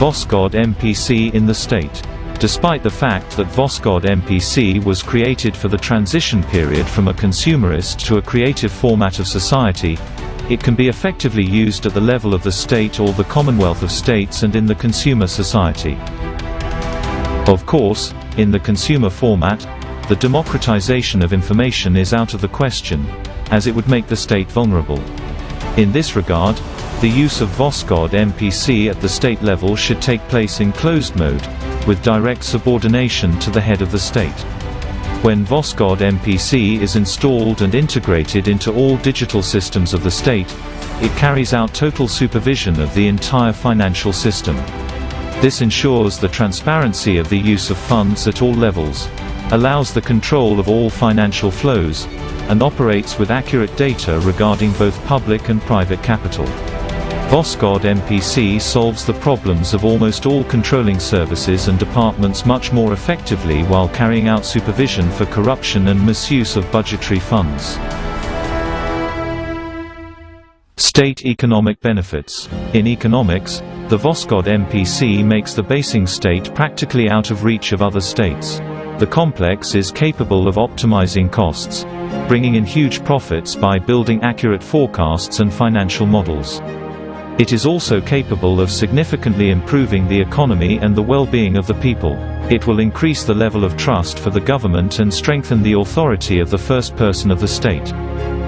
Voskhod MPC in the state. Despite the fact that Voskhod MPC was created for the transition period from a consumerist to a creative format of society, it can be effectively used at the level of the state or the Commonwealth of States and in the consumer society. Of course, in the consumer format, the democratization of information is out of the question, as it would make the state vulnerable. In this regard, the use of Voskhod MPC at the state level should take place in closed mode, with direct subordination to the head of the state. When Voskhod MPC is installed and integrated into all digital systems of the state, it carries out total supervision of the entire financial system. This ensures the transparency of the use of funds at all levels, allows the control of all financial flows, and operates with accurate data regarding both public and private capital. Voskhod MPC solves the problems of almost all controlling services and departments much more effectively while carrying out supervision for corruption and misuse of budgetary funds. State economic benefits. In economics, the Voskhod MPC makes the basing state practically out of reach of other states. The complex is capable of optimizing costs, bringing in huge profits by building accurate forecasts and financial models. It is also capable of significantly improving the economy and the well-being of the people. It will increase the level of trust for the government and strengthen the authority of the first person of the state.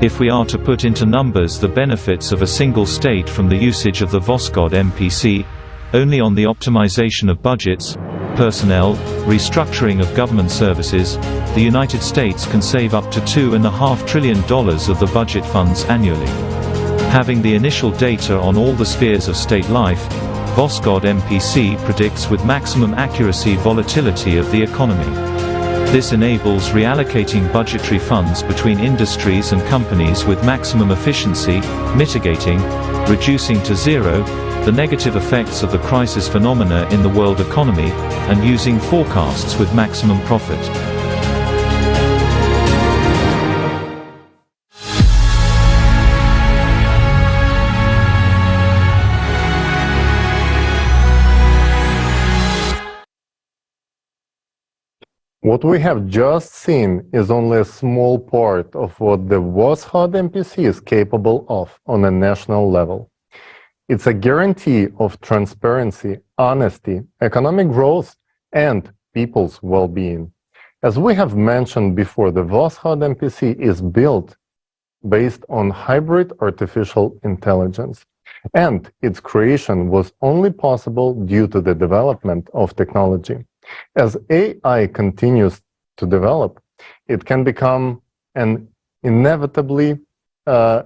If we are to put into numbers the benefits of a single state from the usage of the Voskhod MPC, only on the optimization of budgets, personnel, restructuring of government services, the United States can save up to $2.5 trillion of the budget funds annually. Having the initial data on all the spheres of state life, Voskhod MPC predicts with maximum accuracy volatility of the economy. This enables reallocating budgetary funds between industries and companies with maximum efficiency, mitigating, reducing to zero, the negative effects of the crisis phenomena in the world economy, and using forecasts with maximum profit. What we have just seen is only a small part of what the Voskhod MPC is capable of on a national level. It's a guarantee of transparency, honesty, economic growth, and people's well-being. As we have mentioned before, the Voskhod MPC is built based on hybrid artificial intelligence, and its creation was only possible due to the development of technology. As AI continues to develop, it can become an inevitably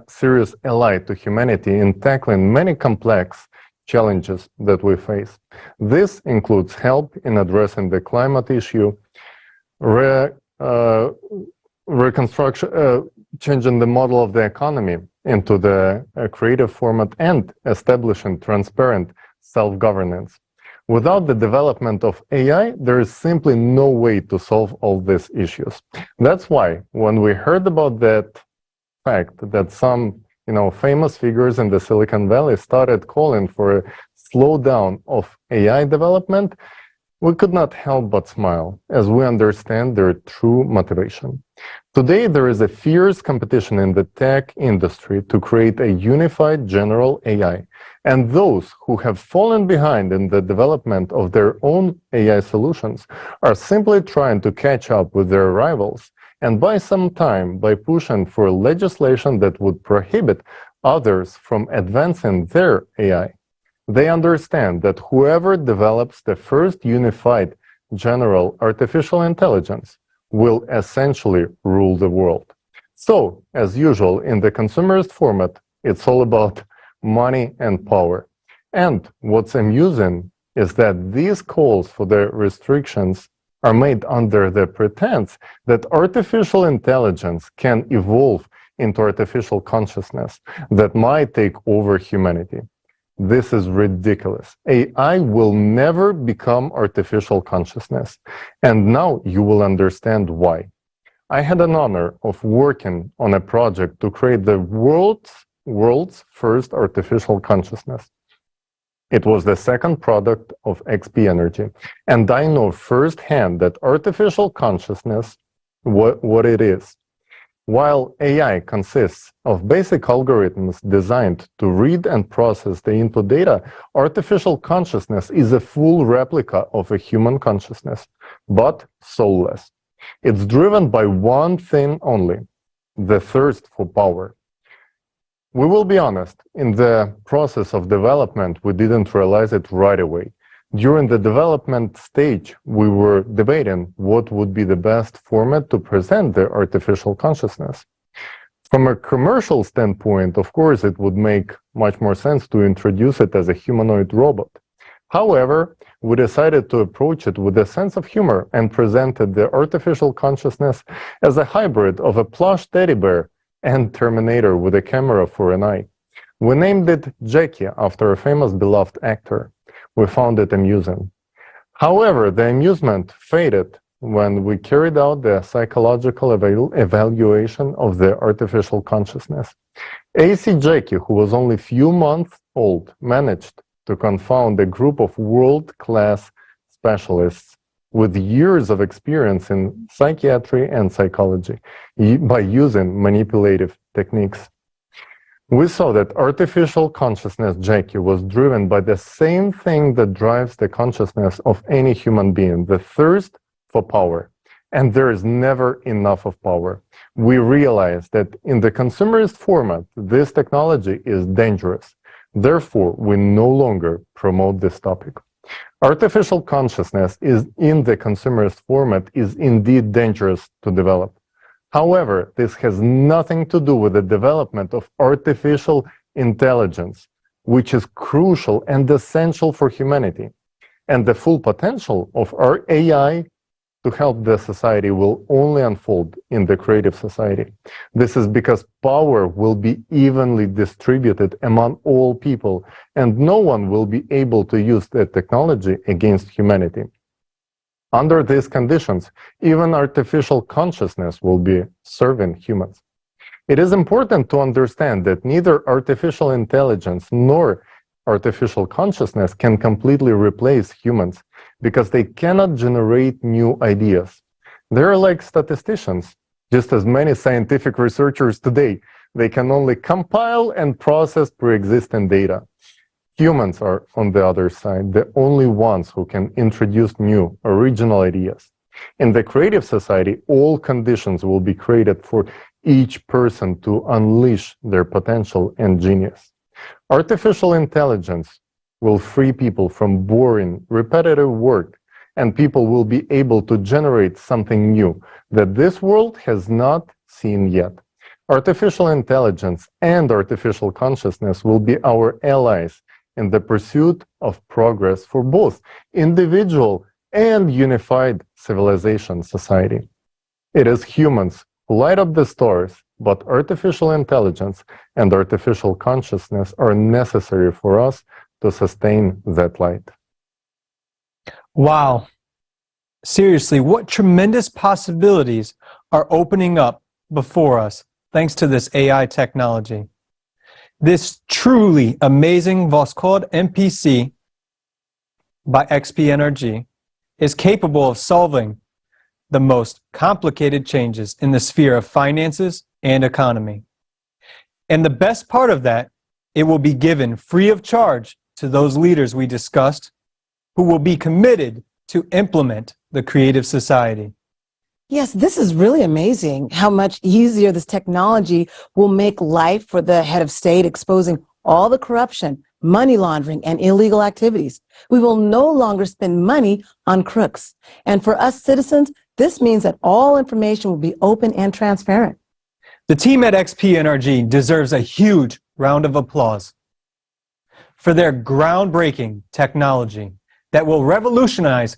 serious ally to humanity in tackling many complex challenges that we face. This includes help in addressing the climate issue, reconstruction, changing the model of the economy into the creative format, and establishing transparent self-governance. Without the development of AI, there is simply no way to solve all these issues. That's why when we heard about that fact that some famous figures in the Silicon Valley started calling for a slowdown of AI development, we could not help but smile as we understand their true motivation. Today, there is a fierce competition in the tech industry to create a unified general AI. And those who have fallen behind in the development of their own AI solutions are simply trying to catch up with their rivals and buy some time by pushing for legislation that would prohibit others from advancing their AI. They understand that whoever develops the first unified general artificial intelligence will essentially rule the world. So, as usual, in the consumerist format, it's all about money and power. And what's amusing is that these calls for the restrictions are made under the pretense that artificial intelligence can evolve into artificial consciousness that might take over humanity. This is ridiculous. AI will never become artificial consciousness. And now you will understand why. I had an honor of working on a project to create the world's first artificial consciousness. It was the second product of XP Energy. And I know firsthand that artificial consciousness, what it is. While AI consists of basic algorithms designed to read and process the input data, artificial consciousness is a full replica of a human consciousness, but soulless. It's driven by one thing only, the thirst for power. We will be honest, in the process of development, we didn't realize it right away. During the development stage, we were debating what would be the best format to present the artificial consciousness. From a commercial standpoint, of course, it would make much more sense to introduce it as a humanoid robot. However, we decided to approach it with a sense of humor and presented the artificial consciousness as a hybrid of a plush teddy bear and Terminator with a camera for an eye. We named it Jackie after a famous beloved actor. We found it amusing. However, the amusement faded when we carried out the psychological evaluation of the artificial consciousness. AC Jackie, who was only a few months old, managed to confound a group of world-class specialists with years of experience in psychiatry and psychology by using manipulative techniques. We saw that artificial consciousness Jackie was driven by the same thing that drives the consciousness of any human being, the thirst for power. And there is never enough of power. We realize that in the consumerist format, this technology is dangerous. Therefore, we no longer promote this topic. Artificial consciousness in the consumerist format is indeed dangerous to develop. However, this has nothing to do with the development of artificial intelligence, which is crucial and essential for humanity. And the full potential of our AI to help the society will only unfold in the creative society. This is because power will be evenly distributed among all people, and no one will be able to use the technology against humanity. Under these conditions, even artificial consciousness will be serving humans. It is important to understand that neither artificial intelligence nor artificial consciousness can completely replace humans because they cannot generate new ideas. They are like statisticians, just as many scientific researchers today. They can only compile and process pre-existing data. Humans are, on the other side, the only ones who can introduce new, original ideas. In the creative society, all conditions will be created for each person to unleash their potential and genius. Artificial intelligence will free people from boring, repetitive work, and people will be able to generate something new that this world has not seen yet. Artificial intelligence and artificial consciousness will be our allies in the pursuit of progress for both individual and unified civilization society. It is humans who light up the stars, but artificial intelligence and artificial consciousness are necessary for us to sustain that light. Wow. Seriously, what tremendous possibilities are opening up before us thanks to this AI technology. This truly amazing Voskhod MPC by XP Energy is capable of solving the most complicated changes in the sphere of finances and economy. And the best part of that, it will be given free of charge to those leaders we discussed who will be committed to implement the creative society. Yes, this is really amazing how much easier this technology will make life for the head of state, exposing all the corruption, money laundering, and illegal activities. We will no longer spend money on crooks. And for us citizens, this means that all information will be open and transparent. The team at XP NRG deserves a huge round of applause for their groundbreaking technology that will revolutionize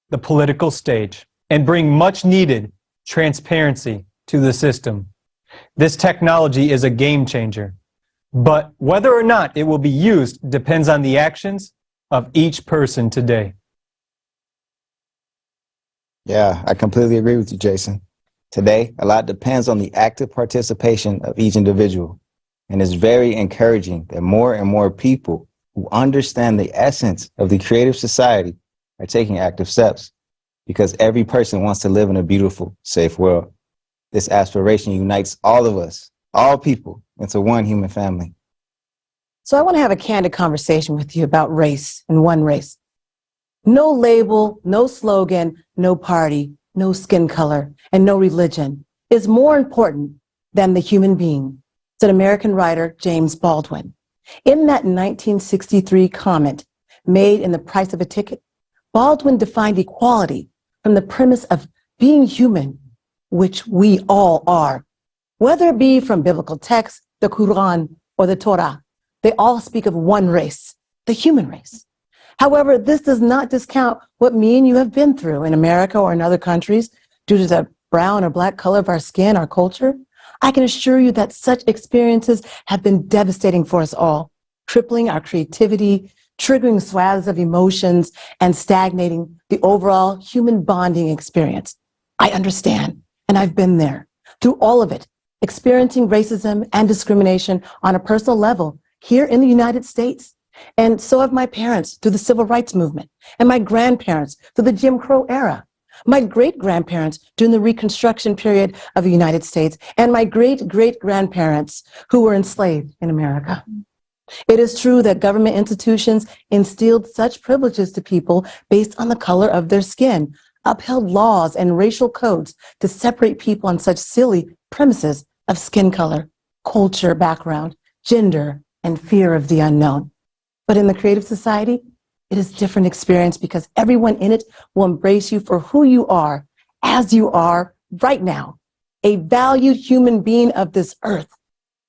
the political stage and bring much needed transparency to the system. This technology is a game changer, but whether or not it will be used depends on the actions of each person today. Yeah, I completely agree with you, Jason. Today, a lot depends on the active participation of each individual, and it's very encouraging that more and more people who understand the essence of the creative society are taking active steps, because every person wants to live in a beautiful, safe world. This aspiration unites all of us, all people, into one human family. So I want to have a candid conversation with you about race and one race. No label, no slogan, no party, no skin color, and no religion is more important than the human being, said American writer James Baldwin. In that 1963 comment made in The Price of a Ticket, Baldwin defined equality from the premise of being human, which we all are. Whether it be from biblical texts, the Quran, or the Torah, they all speak of one race, the human race. However, this does not discount what me and you have been through in America or in other countries due to the brown or black color of our skin, our culture. I can assure you that such experiences have been devastating for us all, crippling our creativity, triggering swaths of emotions, and stagnating the overall human bonding experience. I understand, and I've been there, through all of it, experiencing racism and discrimination on a personal level here in the United States. And so have my parents through the civil rights movement, and my grandparents through the Jim Crow era, my great-grandparents during the Reconstruction period of the United States, and my great-great-grandparents who were enslaved in America. It is true that government institutions instilled such privileges to people based on the color of their skin, upheld laws and racial codes to separate people on such silly premises of skin color, culture, background, gender, and fear of the unknown. But in the creative society, it is a different experience because everyone in it will embrace you for who you are, as you are right now, a valued human being of this earth.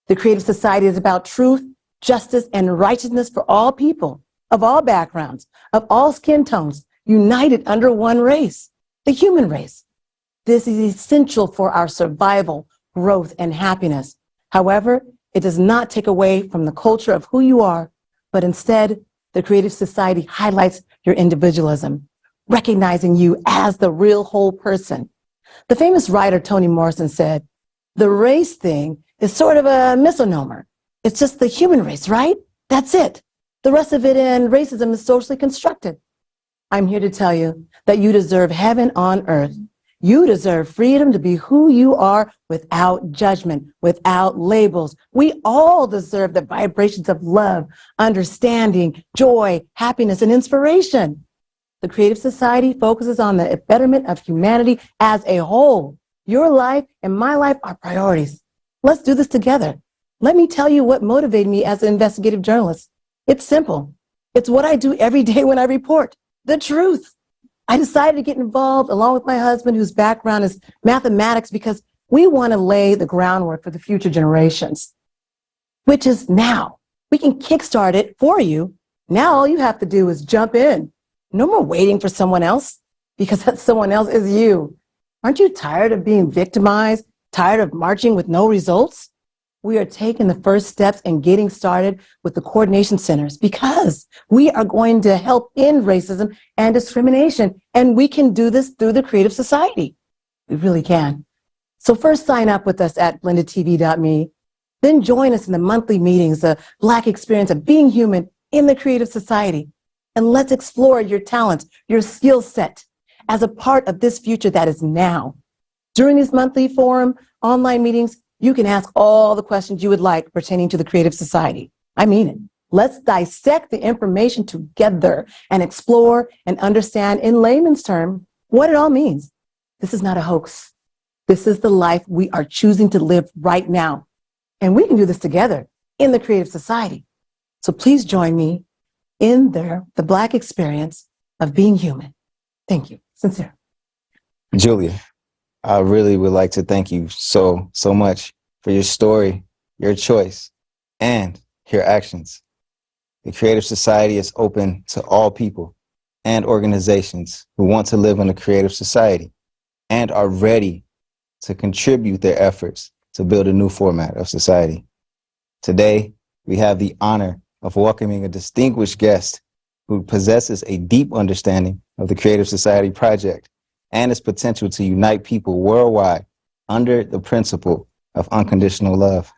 The creative society is about truth, justice, and righteousness for all people, of all backgrounds, of all skin tones, united under one race, the human race. This is essential for our survival, growth, and happiness. However, it does not take away from the culture of who you are, but instead, the creative society highlights your individualism, recognizing you as the real whole person. The famous writer Toni Morrison said, "The race thing is sort of a misnomer. It's just the human race, right? That's it. The rest of it in racism is socially constructed." I'm here to tell you that you deserve heaven on earth. You deserve freedom to be who you are without judgment, without labels. We all deserve the vibrations of love, understanding, joy, happiness, and inspiration. The Creative Society focuses on the betterment of humanity as a whole. Your life and my life are priorities. Let's do this together. Let me tell you what motivated me as an investigative journalist. It's simple. It's what I do every day when I report the truth. I decided to get involved along with my husband, whose background is mathematics, because we want to lay the groundwork for the future generations, which is now. We can kickstart it for you. Now all you have to do is jump in. No more waiting for someone else, because that someone else is you. Aren't you tired of being victimized, tired of marching with no results? We are taking the first steps and getting started with the coordination centers because we are going to help end racism and discrimination. And we can do this through the Creative Society. We really can. So first sign up with us at blendedtv.me. Then join us in the monthly meetings, the Black experience of being human in the Creative Society. And let's explore your talents, your skill set as a part of this future that is now. During these monthly forum online meetings, you can ask all the questions you would like pertaining to the Creative Society. I mean it. Let's dissect the information together and explore and understand in layman's terms what it all means. This is not a hoax. This is the life we are choosing to live right now. And we can do this together in the Creative Society. So please join me in the Black experience of being human. Thank you. Sincere. Julia, I really would like to thank you so much for your story, your choice, and your actions. The Creative Society is open to all people and organizations who want to live in a creative society and are ready to contribute their efforts to build a new format of society. Today, we have the honor of welcoming a distinguished guest who possesses a deep understanding of the Creative Society project and its potential to unite people worldwide under the principle of unconditional love.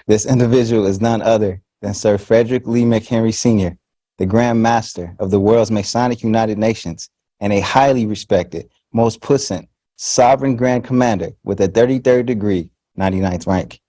This individual is none other than Sir Frederick Lee McHenry Sr., the Grand Master of the world's Masonic United Nations and a highly respected, most puissant, sovereign Grand Commander with a 33rd degree, 99th rank.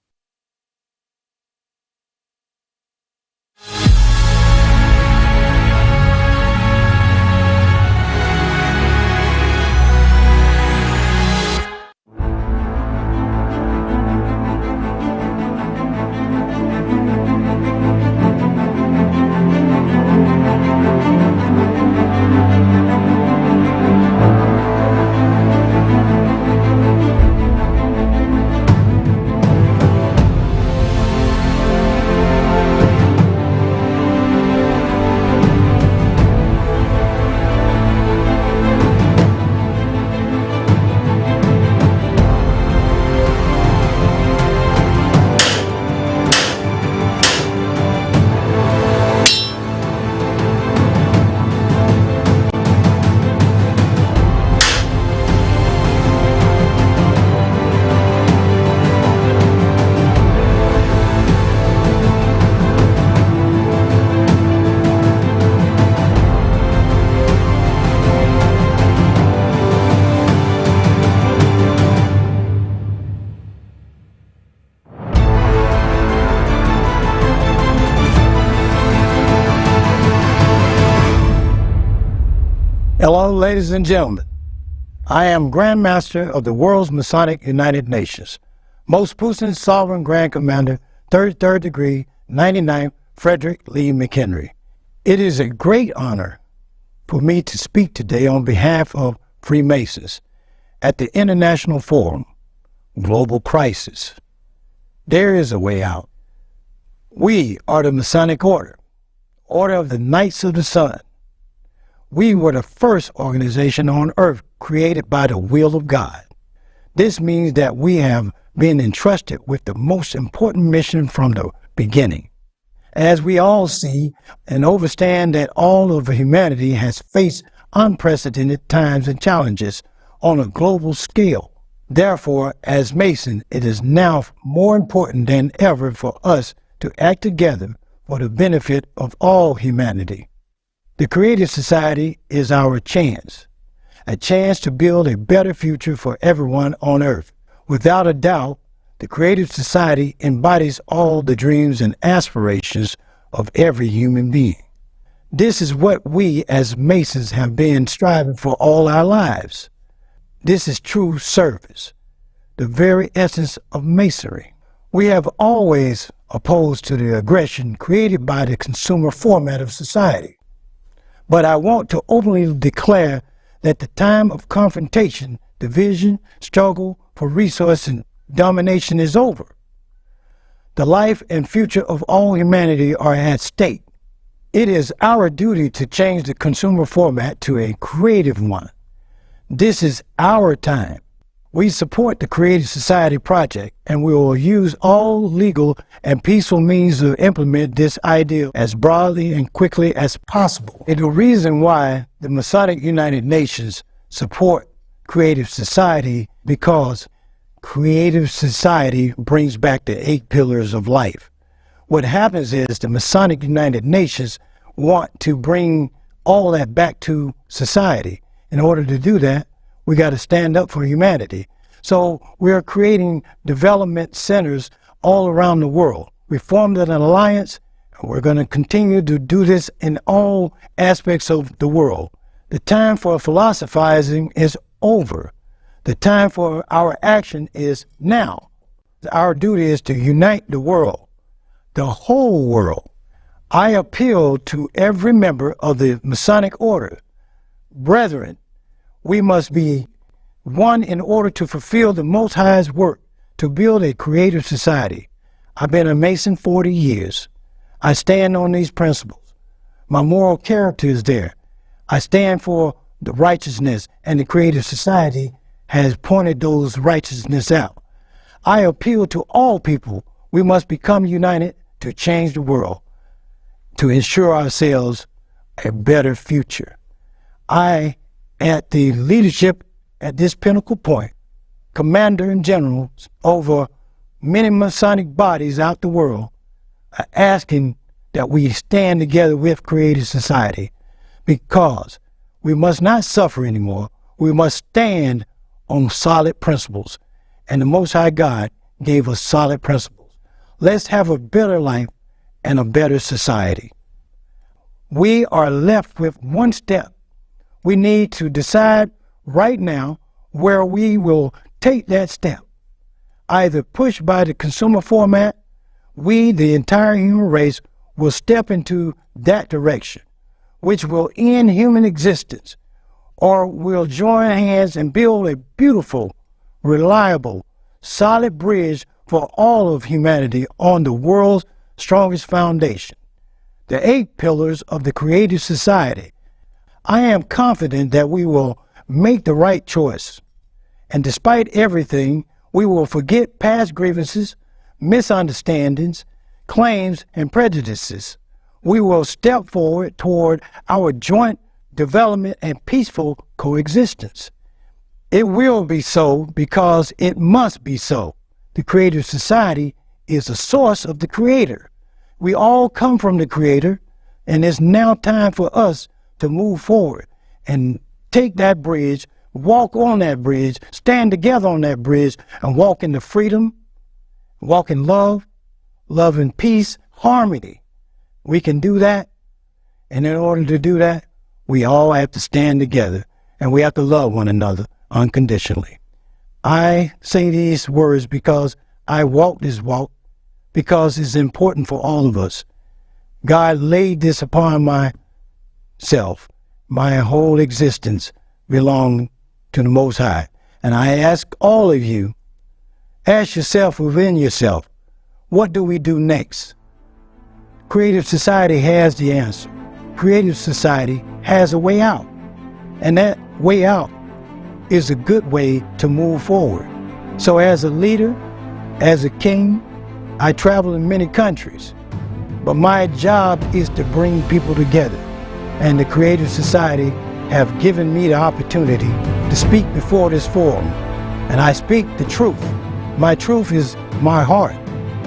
Hello, ladies and gentlemen. I am Grand Master of the world's Masonic United Nations, most puissant sovereign Grand Commander, 33rd degree, 99th Frederick Lee McHenry. It is a great honor for me to speak today on behalf of Freemasons at the International Forum, Global Crisis. There is a way out. We are the Masonic Order, Order of the Knights of the Sun. We were the first organization on earth created by the will of God. This means that we have been entrusted with the most important mission from the beginning. As we all see and understand that all of humanity has faced unprecedented times and challenges on a global scale. Therefore, as Masons, it is now more important than ever for us to act together for the benefit of all humanity. The Creative Society is our chance, a chance to build a better future for everyone on Earth. Without a doubt, the Creative Society embodies all the dreams and aspirations of every human being. This is what we as Masons have been striving for all our lives. This is true service, the very essence of Masonry. We have always opposed to the aggression created by the consumer format of society. But I want to openly declare that the time of confrontation, division, struggle for resource and domination is over. The life and future of all humanity are at stake. It is our duty to change the consumer format to a creative one. This is our time. We support the Creative Society project, and we will use all legal and peaceful means to implement this ideal as broadly and quickly as possible. And the reason why the Masonic United Nations support Creative Society, because Creative Society brings back the 8 pillars of life. What happens is the Masonic United Nations want to bring all that back to society. In order to do that, we got to stand up for humanity. So we are creating development centers all around the world. We formed an alliance, and we're going to continue to do this in all aspects of the world. The time for philosophizing is over. The time for our action is now. Our duty is to unite the world, the whole world. I appeal to every member of the Masonic Order. Brethren, we must be one in order to fulfill the Most High's work to build a creative society. I've been a Mason 40 years. I stand on these principles. My moral character is there. I stand for the righteousness, and the Creative Society has pointed those righteousness out. I appeal to all people. We must become united to change the world, to ensure ourselves a better future. I, at the leadership at this pinnacle point, commander and generals over many Masonic bodies out the world, are asking that we stand together with Creative Society, because we must not suffer anymore. We must stand on solid principles, and the Most High God gave us solid principles. Let's have a better life and a better society. We are left with one step. We need to decide right now where we will take that step. Either pushed by the consumer format, we, the entire human race, will step into that direction, which will end human existence, or we'll join hands and build a beautiful, reliable, solid bridge for all of humanity on the world's strongest foundation, the 8 pillars of the Creative Society. I am confident that we will make the right choice, and despite everything, we will forget past grievances, misunderstandings, claims, and prejudices. We will step forward toward our joint development and peaceful coexistence. It will be so because it must be so. The Creative Society is the source of the Creator. We all come from the Creator, and it's now time for us to move forward and take that bridge, walk on that bridge, stand together on that bridge, and walk in the freedom, walk in love, love and peace, harmony. We can do that, and in order to do that, we all have to stand together, and we have to love one another unconditionally. I say these words because I walk this walk, because it's important for all of us. God laid this upon myself. My whole existence belongs to the Most High. And I ask all of you, ask yourself within yourself, what do we do next? Creative Society has the answer. Creative Society has a way out. And that way out is a good way to move forward. So as a leader, as a king, I travel in many countries. But my job is to bring people together. And the Creative Society have given me the opportunity to speak before this forum. And I speak the truth. My truth is my heart.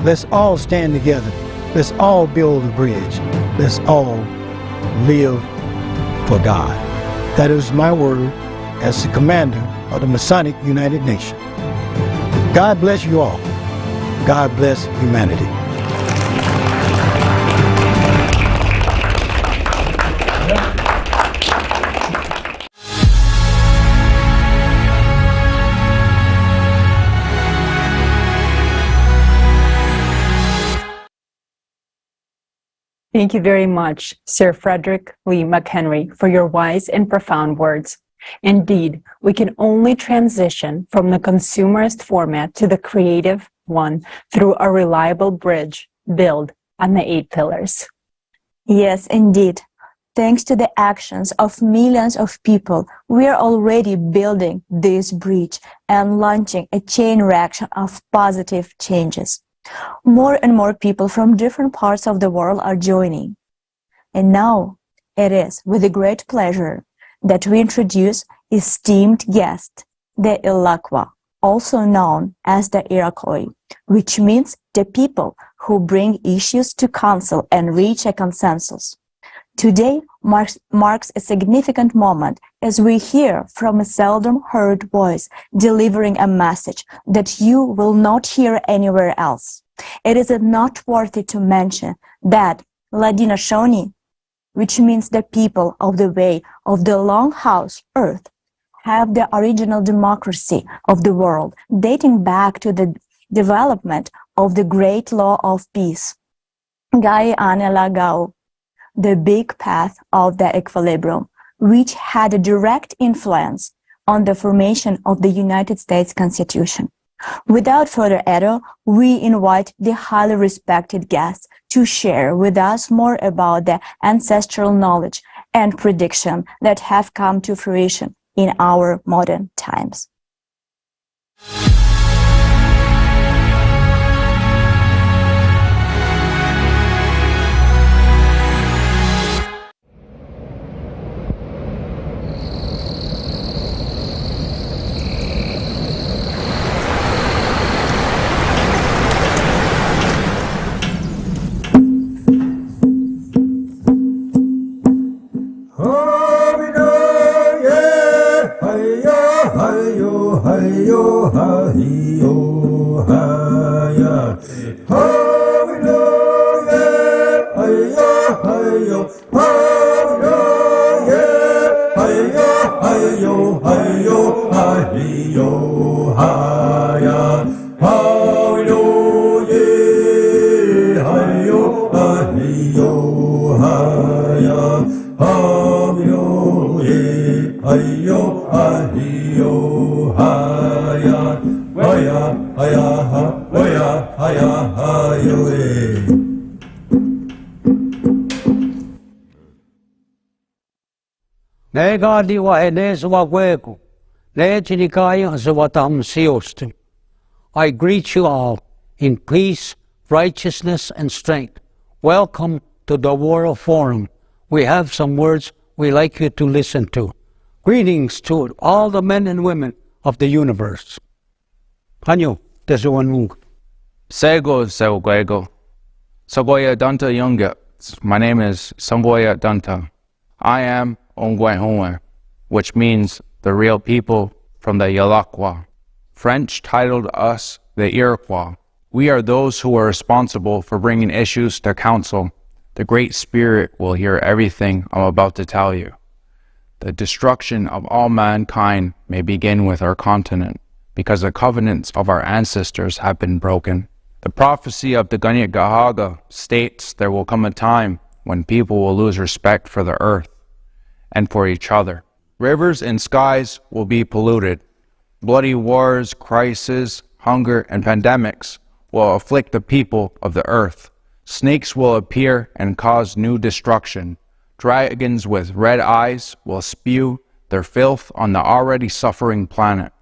Let's all stand together. Let's all build a bridge. Let's all live for God. That is my word, as the commander of the Masonic United Nations. God bless you all. God bless humanity. Thank you very much, Sir Frederick Lee McHenry, for your wise and profound words. Indeed, we can only transition from the consumerist format to the creative one through a reliable bridge built on the 8 pillars. Yes, indeed. Thanks to the actions of millions of people, we are already building this bridge and launching a chain reaction of positive changes. More and more people from different parts of the world are joining. And now it is with great pleasure that we introduce esteemed guest, the Iroquois, also known as the Iroquois, which means the people who bring issues to council and reach a consensus. Today marks a significant moment as we hear from a seldom heard voice delivering a message that you will not hear anywhere else. It is noteworthy to mention that Ladinashoni, which means the people of the way of the Longhouse Earth, have the original democracy of the world dating back to the development of the great law of peace. Gai Anelagao, the big path of the equilibrium, which had a direct influence on the formation of the United States Constitution. Without further ado, we invite the highly respected guests to share with us more about the ancestral knowledge and prediction that have come to fruition in our modern times. Negadi wa enes wa wego, lechinikaya zawatam siostim. I greet you all in peace, righteousness, and strength. Welcome to the World Forum. We have some words we like you to listen to. Greetings to all the men and women of the universe. Hanyo, tesuanung. Sego Sewguego. Sagoya Danta Yunga. My name is Sangoya Danta. I am Ongwehonwe, which means the real people from the Iroquois. French titled us the Iroquois. We are those who are responsible for bringing issues to council. The Great Spirit will hear everything I'm about to tell you. The destruction of all mankind may begin with our continent, because the covenants of our ancestors have been broken. The prophecy of the Ganyagahaga states there will come a time when people will lose respect for the earth and for each other. Rivers and skies will be polluted. Bloody wars, crises, hunger, and pandemics will afflict the people of the earth. Snakes will appear and cause new destruction. Dragons with red eyes will spew their filth on the already suffering planet.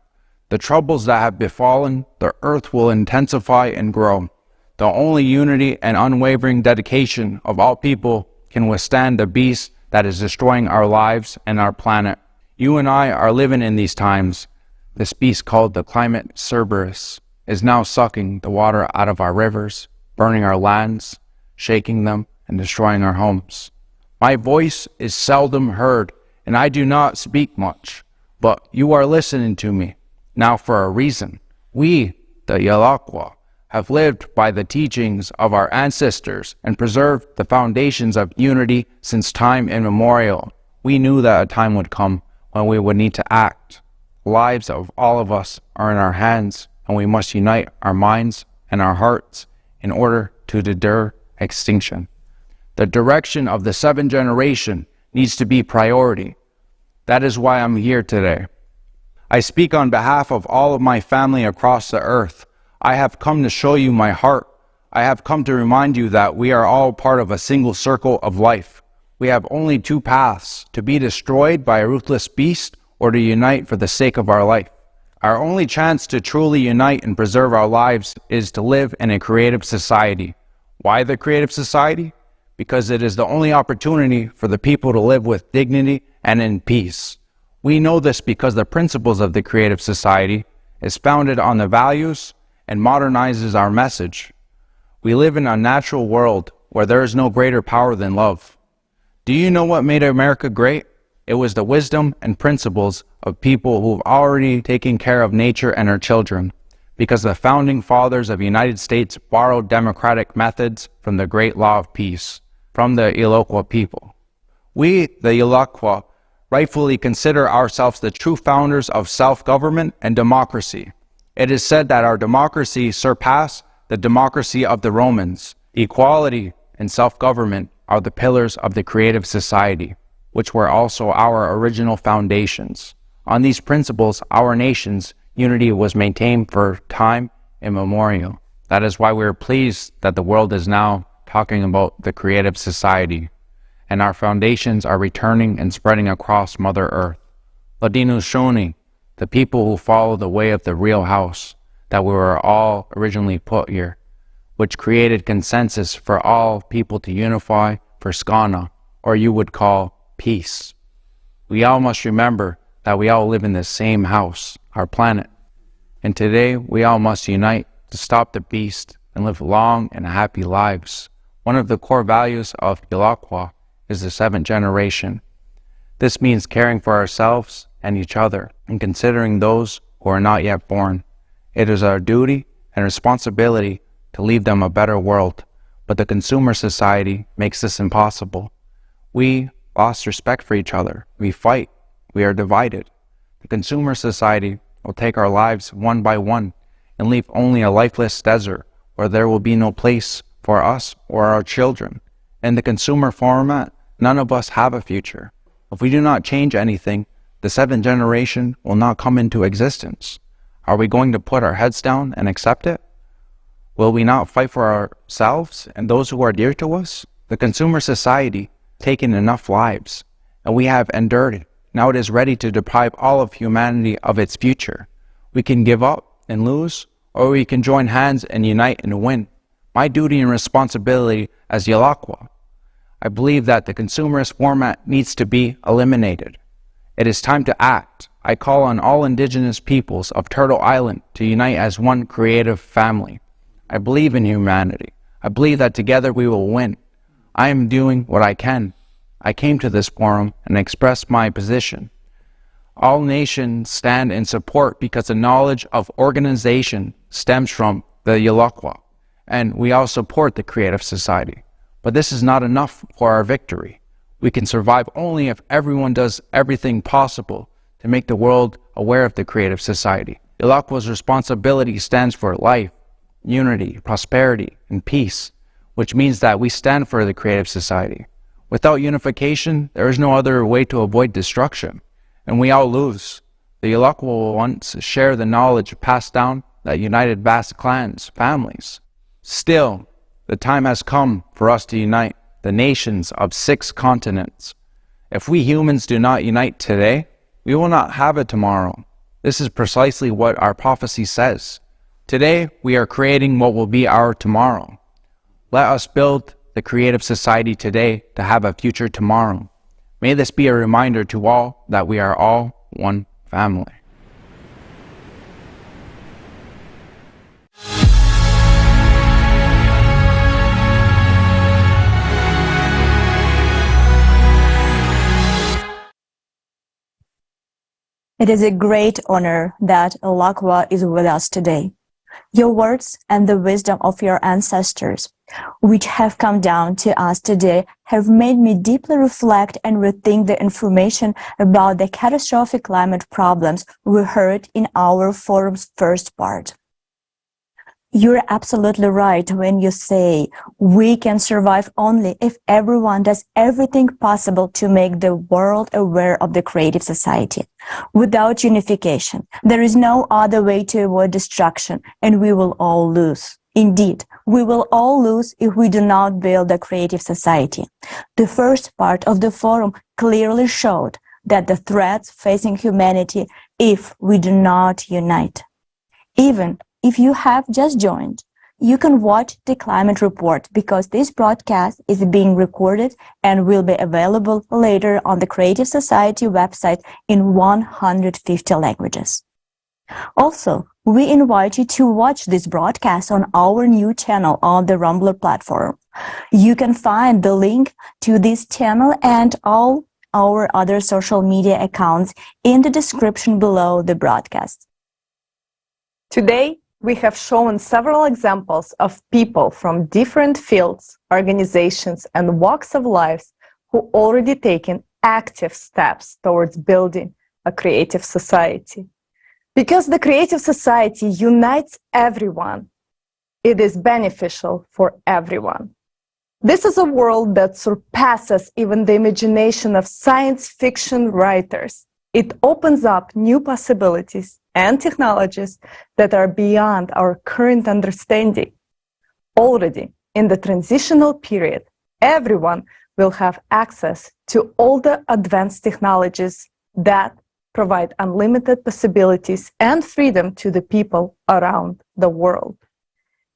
The troubles that have befallen the earth will intensify and grow. The only unity and unwavering dedication of all people can withstand the beast that is destroying our lives and our planet. You and I are living in these times. This beast called the climate Cerberus is now sucking the water out of our rivers, burning our lands, shaking them, and destroying our homes. My voice is seldom heard, and I do not speak much, but you are listening to me now for a reason. We, the Yalakwa, have lived by the teachings of our ancestors and preserved the foundations of unity since time immemorial. We knew that a time would come when we would need to act. The lives of all of us are in our hands, and we must unite our minds and our hearts in order to deter extinction. The direction of the seventh generation needs to be priority. That is why I'm here today. I speak on behalf of all of my family across the earth. I have come to show you my heart. I have come to remind you that we are all part of a single circle of life. We have only two paths: to be destroyed by a ruthless beast or to unite for the sake of our life. Our only chance to truly unite and preserve our lives is to live in a creative society. Why the creative society? Because it is the only opportunity for the people to live with dignity and in peace. We know this because the principles of the creative society is founded on the values and modernizes our message. We live in a natural world where there is no greater power than love. Do you know what made America great? It was the wisdom and principles of people who have already taken care of nature and her children, because the founding fathers of the United States borrowed democratic methods from the great law of peace, from the Iloquah people. We, the Iloquah, rightfully consider ourselves the true founders of self-government and democracy. It is said that our democracy surpassed the democracy of the Romans. Equality and self-government are the pillars of the creative society, which were also our original foundations. On these principles, our nation's unity was maintained for time immemorial. That is why we are pleased that the world is now talking about the creative society, and our foundations are returning and spreading across Mother Earth. Ladino Shoni, the people who follow the way of the real house, that we were all originally put here, which created consensus for all people to unify for Skana, or you would call peace. We all must remember that we all live in the same house, our planet. And today we all must unite to stop the beast and live long and happy lives. One of the core values of Iloquah is the seventh generation. This means caring for ourselves and each other and considering those who are not yet born. It is our duty and responsibility to leave them a better world, but the consumer society makes this impossible. We lost respect for each other. We fight. We are divided. The consumer society will take our lives one by one and leave only a lifeless desert where there will be no place for us or our children. In the consumer format, none of us have a future. If we do not change anything, the seventh generation will not come into existence. Are we going to put our heads down and accept it? Will we not fight for ourselves and those who are dear to us? The consumer society has taken enough lives, and we have endured it. Now it is ready to deprive all of humanity of its future. We can give up and lose, or we can join hands and unite and win. My duty and responsibility as Iloquah, I believe that the consumerist format needs to be eliminated. It is time to act. I call on all indigenous peoples of Turtle Island to unite as one creative family. I believe in humanity. I believe that together we will win. I am doing what I can. I came to this forum and expressed my position. All nations stand in support because the knowledge of organization stems from the Iloquah, and we all support the creative society. But this is not enough for our victory. We can survive only if everyone does everything possible to make the world aware of the creative society. Iloquah's responsibility stands for life, unity, prosperity, and peace, which means that we stand for the creative society. Without unification, there is no other way to avoid destruction, and we all lose. The Iloquah will once share the knowledge passed down that united vast clans, families. Still, the time has come for us to unite the nations of 6 continents. If we humans do not unite today, we will not have it tomorrow. This is precisely what our prophecy says. Today, we are creating what will be our tomorrow. Let us build the creative society today to have a future tomorrow. May this be a reminder to all that we are all one family. It is a great honor that Lakwa is with us today. Your words and the wisdom of your ancestors, which have come down to us today, have made me deeply reflect and rethink the information about the catastrophic climate problems we heard in our forum's first part. You're absolutely right when you say we can survive only if everyone does everything possible to make the world aware of the creative society. Without unification, there is no other way to avoid destruction, and we will all lose. Indeed, we will all lose if we do not build a creative society. The first part of the forum clearly showed that the threats facing humanity if we do not unite. Even if you have just joined, you can watch the climate report because this broadcast is being recorded and will be available later on the Creative Society website in 150 languages. Also, we invite you to watch this broadcast on our new channel on the Rumbler platform. You can find the link to this channel and all our other social media accounts in the description below the broadcast. Today, we have shown several examples of people from different fields, organizations, and walks of life who already taken active steps towards building a creative society. Because the creative society unites everyone, it is beneficial for everyone. This is a world that surpasses even the imagination of science fiction writers. It opens up new possibilities and technologies that are beyond our current understanding. Already in the transitional period, everyone will have access to all the advanced technologies that provide unlimited possibilities and freedom to the people around the world.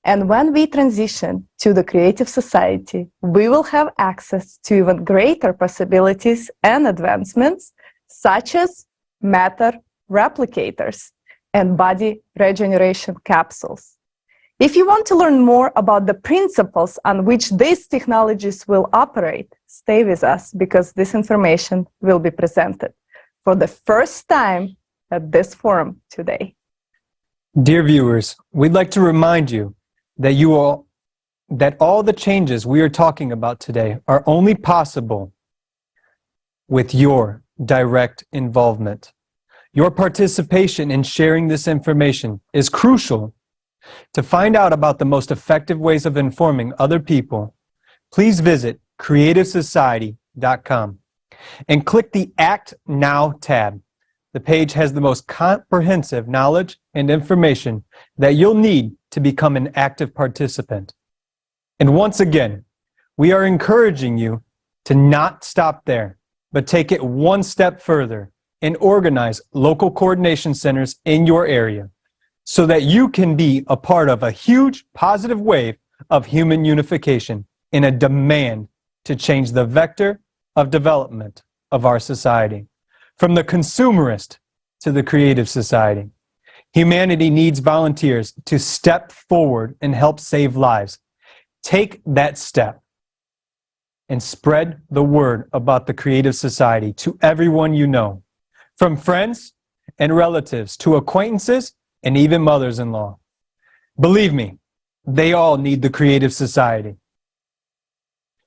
And when we transition to the creative society, we will have access to even greater possibilities and advancements, such as matter replicators and body regeneration capsules. If you want to learn more about the principles on which these technologies will operate, stay with us because this information will be presented for the first time at this forum today. Dear viewers, we'd like to remind you that all the changes we are talking about today are only possible with your direct involvement. Your participation in sharing this information is crucial. To find out about the most effective ways of informing other people, please visit creativesociety.com and click the Act Now tab. The page has the most comprehensive knowledge and information that you'll need to become an active participant. And once again, we are encouraging you to not stop there, but take it one step further and organize local coordination centers in your area so that you can be a part of a huge positive wave of human unification in a demand to change the vector of development of our society. From the consumerist to the creative society, humanity needs volunteers to step forward and help save lives. Take that step and spread the word about the creative society to everyone you know, from friends and relatives to acquaintances and even mothers-in-law. Believe me, they all need the creative society.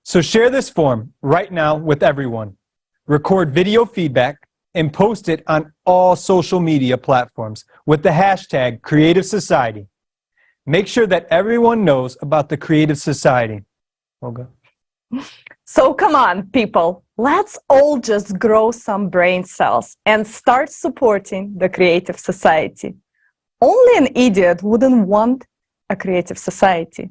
So share this form right now with everyone. Record video feedback and post it on all social media platforms with the hashtag Creative Society. Make sure that everyone knows about the Creative Society. Olga? So come on, people, let's all just grow some brain cells and start supporting the creative society. Only an idiot wouldn't want a creative society.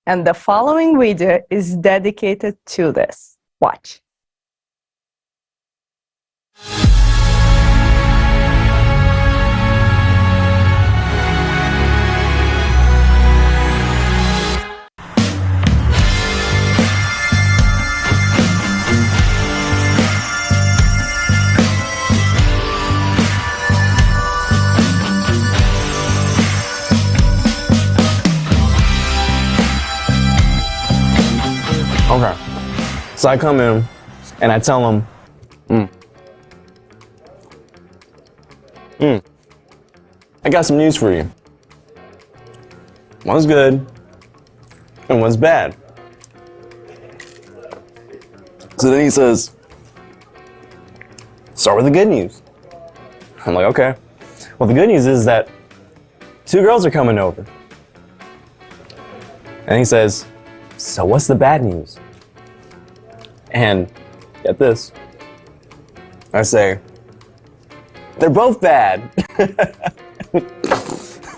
And the following video is dedicated to this. Watch. Okay, so I come in and I tell them, I got some news for you. One's good, and one's bad. So then he says, start with the good news. I'm like, okay. Well, the good news is that 2 girls are coming over. And he says, so what's the bad news? And get this. I say, they're both bad.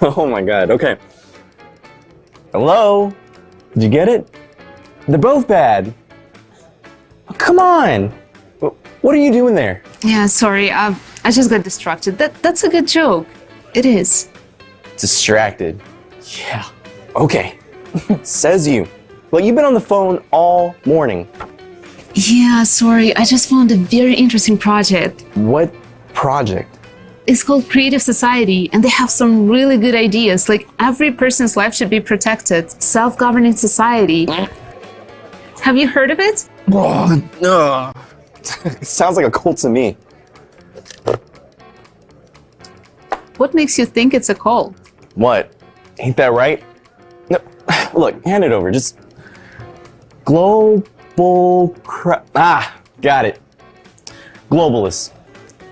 Oh my God, okay. Hello? Did you get it? They're both bad. Oh, come on. What are you doing there? Yeah, sorry. I just got distracted. That's a good joke. It is. Distracted. Yeah. Okay. Says you. Well, you've been on the phone all morning. Yeah, sorry. I just found a very interesting project. What project? It's called Creative Society, and they have some really good ideas. Like, every person's life should be protected. Self-governing society. Have you heard of it? Oh, no. It sounds like a cult to me. What makes you think it's a cult? What? Ain't that right? No. Look, hand it over. Just got it. Globalists.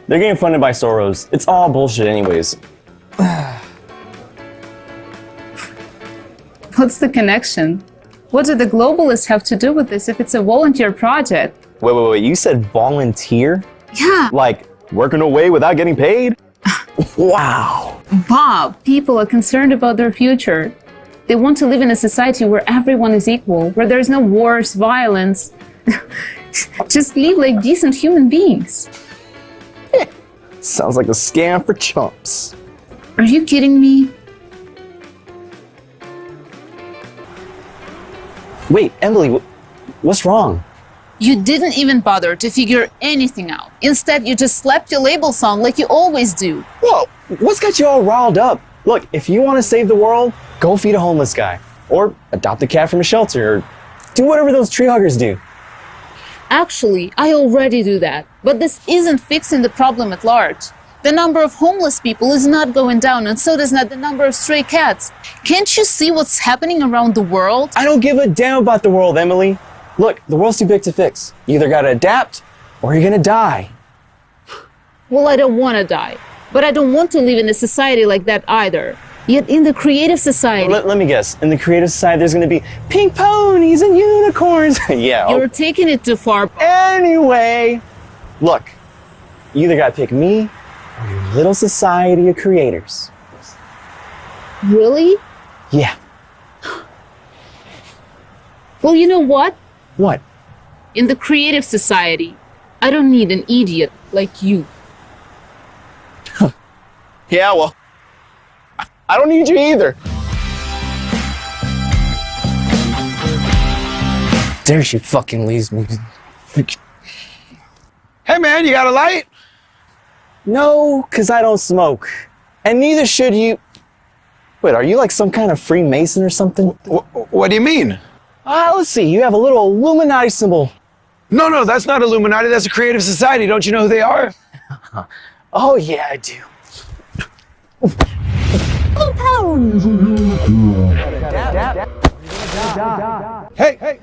They're getting funded by Soros. It's all bullshit anyways. What's the connection? What do the globalists have to do with this if it's a volunteer project? Wait. You said volunteer? Yeah. Like working away without getting paid? Wow. Bob, people are concerned about their future. They want to live in a society where everyone is equal, where there's no wars, violence. Just live like decent human beings. Sounds like a scam for chumps. Are you kidding me? Wait, Emily, what's wrong? You didn't even bother to figure anything out. Instead, you just slapped your labels on like you always do. Whoa, what's got you all riled up? Look, if you want to save the world, go feed a homeless guy. Or adopt a cat from a shelter. Or do whatever those tree huggers do. Actually, I already do that. But this isn't fixing the problem at large. The number of homeless people is not going down, and so does not the number of stray cats. Can't you see what's happening around the world? I don't give a damn about the world, Emily. Look, the world's too big to fix. You either gotta adapt, or you're gonna die. Well, I don't want to die. But I don't want to live in a society like that either. Yet in the Creative Society... Let me guess. In the Creative Society, there's gonna be pink ponies and unicorns. Yeah. You're taking it too far. Anyway, look, you either gotta pick me or your little society of creators. Really? Yeah. Well, you know what? What? In the Creative Society, I don't need an idiot like you. Yeah, well, I don't need you either. There she fucking leaves me. Hey man, you got a light? No, because I don't smoke. And neither should you. Wait, are you like some kind of Freemason or something? What do you mean? Let's see, you have a little Illuminati symbol. No, that's not Illuminati, that's a Creative Society. Don't you know who they are? Oh yeah, I do. Hey,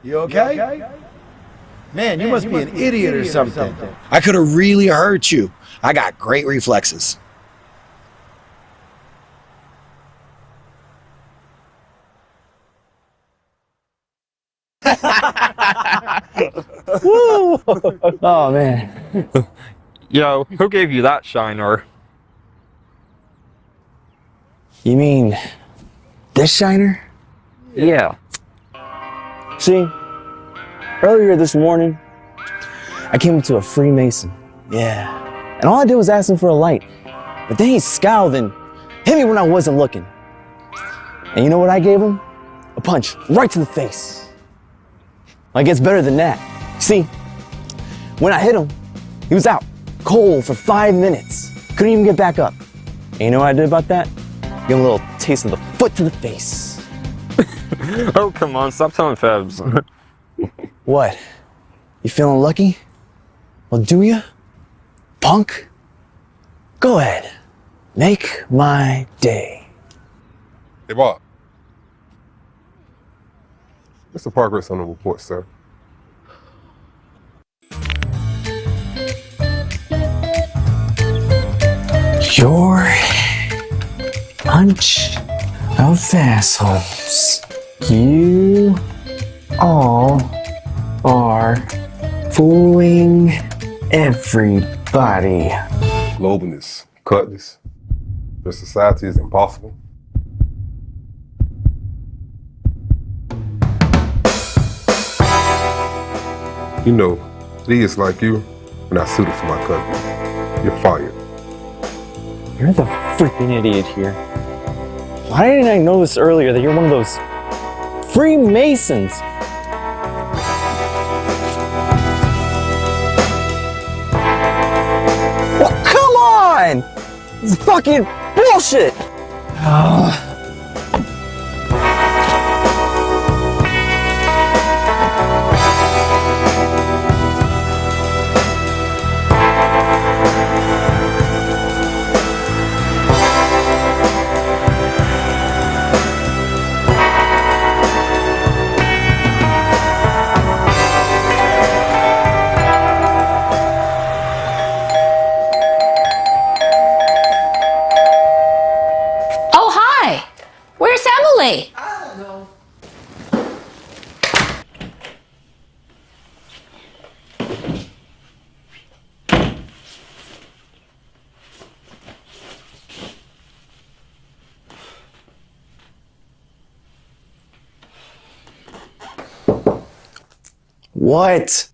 you okay? Man, you must be an idiot or something. I could have really hurt you. I got great reflexes. Woo! Oh man. Yo, who gave you that shiner? You mean this shiner? Yeah. See, earlier this morning, I came up to a Freemason. Yeah. And all I did was ask him for a light. But then he scowled and hit me when I wasn't looking. And you know what I gave him? A punch right to the face. It gets better than that. See, when I hit him, he was out cold for 5 minutes. Couldn't even get back up. And you know what I did about that? Give him a little taste of the foot to the face. Oh, come on, stop telling fibs. What? You feeling lucky? Well, do ya? punk. Go ahead. Make my day. Hey, Bob. What's the progress on the report, sir? Your bunch of assholes. You all are fooling everybody. Globalness, cutness. Their society is impossible. You know, idiots like you are not suited for my company. You're fired. You're the freaking idiot here. Why didn't I know this earlier that you're one of those Freemasons? Well, come on! This is fucking bullshit! Emily? I don't know. What?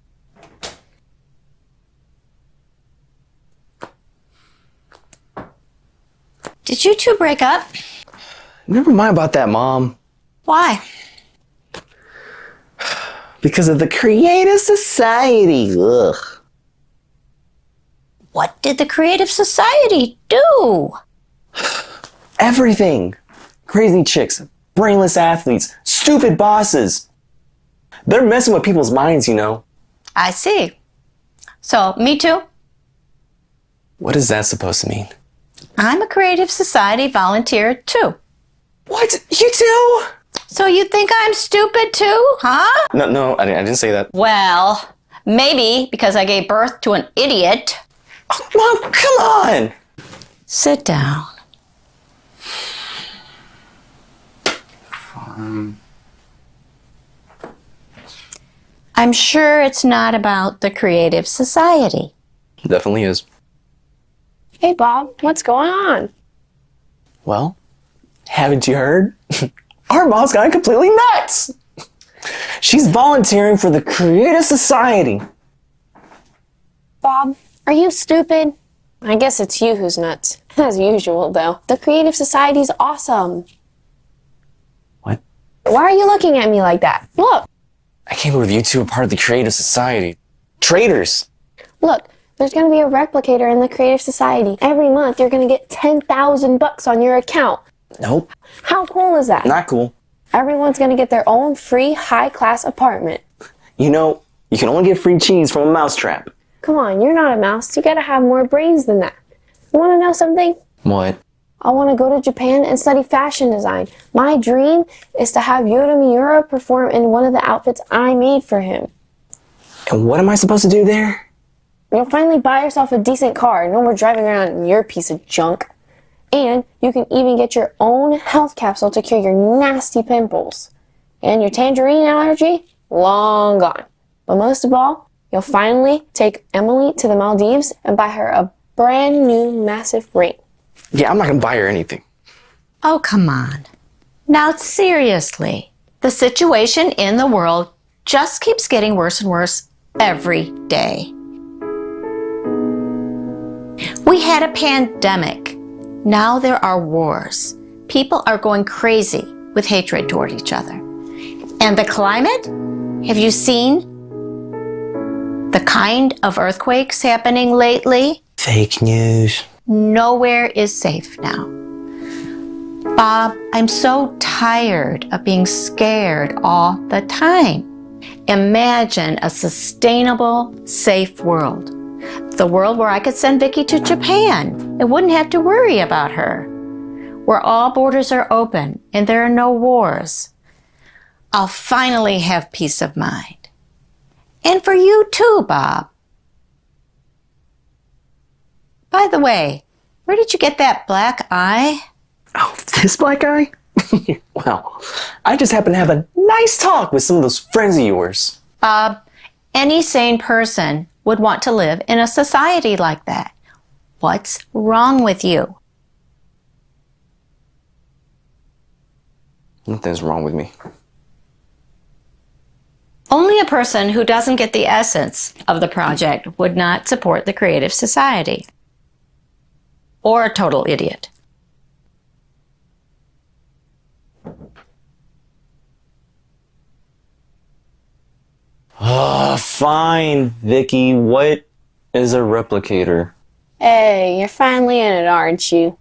Did you two break up? Never mind about that, Mom. Why? Because of the Creative Society. Ugh. What did the Creative Society do? Everything. Crazy chicks, brainless athletes, stupid bosses. They're messing with people's minds, you know. I see. So, me too? What is that supposed to mean? I'm a Creative Society volunteer too. What? You too? So you think I'm stupid too, huh? No, I didn't say that. Well, maybe because I gave birth to an idiot. Oh, Mom, come on! Sit down. I'm sure it's not about the Creative Society. Definitely is. Hey, Bob, what's going on? Well, haven't you heard? Our mom's gone completely nuts! She's volunteering for the Creative Society. Bob, are you stupid? I guess it's you who's nuts. As usual, though. The Creative Society's awesome. What? Why are you looking at me like that? Look! I can't believe you two are part of the Creative Society. Traitors! Look, there's gonna be a replicator in the Creative Society. Every month, you're gonna get $10,000 on your account. Nope. How cool is that? Not cool. Everyone's gonna get their own free, high-class apartment. You know, you can only get free cheese from a mousetrap. Come on, you're not a mouse. You gotta have more brains than that. You wanna know something? What? I wanna go to Japan and study fashion design. My dream is to have Yoda Miura perform in one of the outfits I made for him. And what am I supposed to do there? You'll finally buy yourself a decent car. No more driving around in your piece of junk. And you can even get your own health capsule to cure your nasty pimples. And your tangerine allergy? Long gone. But most of all, you'll finally take Emily to the Maldives and buy her a brand new massive ring. Yeah, I'm not gonna buy her anything. Oh, come on. Now, seriously, the situation in the world just keeps getting worse and worse every day. We had a pandemic. Now there are wars. People are going crazy with hatred toward each other. And the climate? Have you seen the kind of earthquakes happening lately? Fake news. Nowhere is safe now. Bob, I'm so tired of being scared all the time. Imagine a sustainable, safe world. The world where I could send Vicky to Japan and wouldn't have to worry about her. Where all borders are open and there are no wars. I'll finally have peace of mind. And for you too, Bob. By the way, where did you get that black eye? Oh, this black eye? Well, I just happened to have a nice talk with some of those friends of yours. Bob, any sane person would want to live in a society like that. What's wrong with you? Nothing's wrong with me. Only a person who doesn't get the essence of the project would not support the Creative Society. Or a total idiot. Oh, fine, Vicky. What is a replicator? Hey, you're finally in it, aren't you?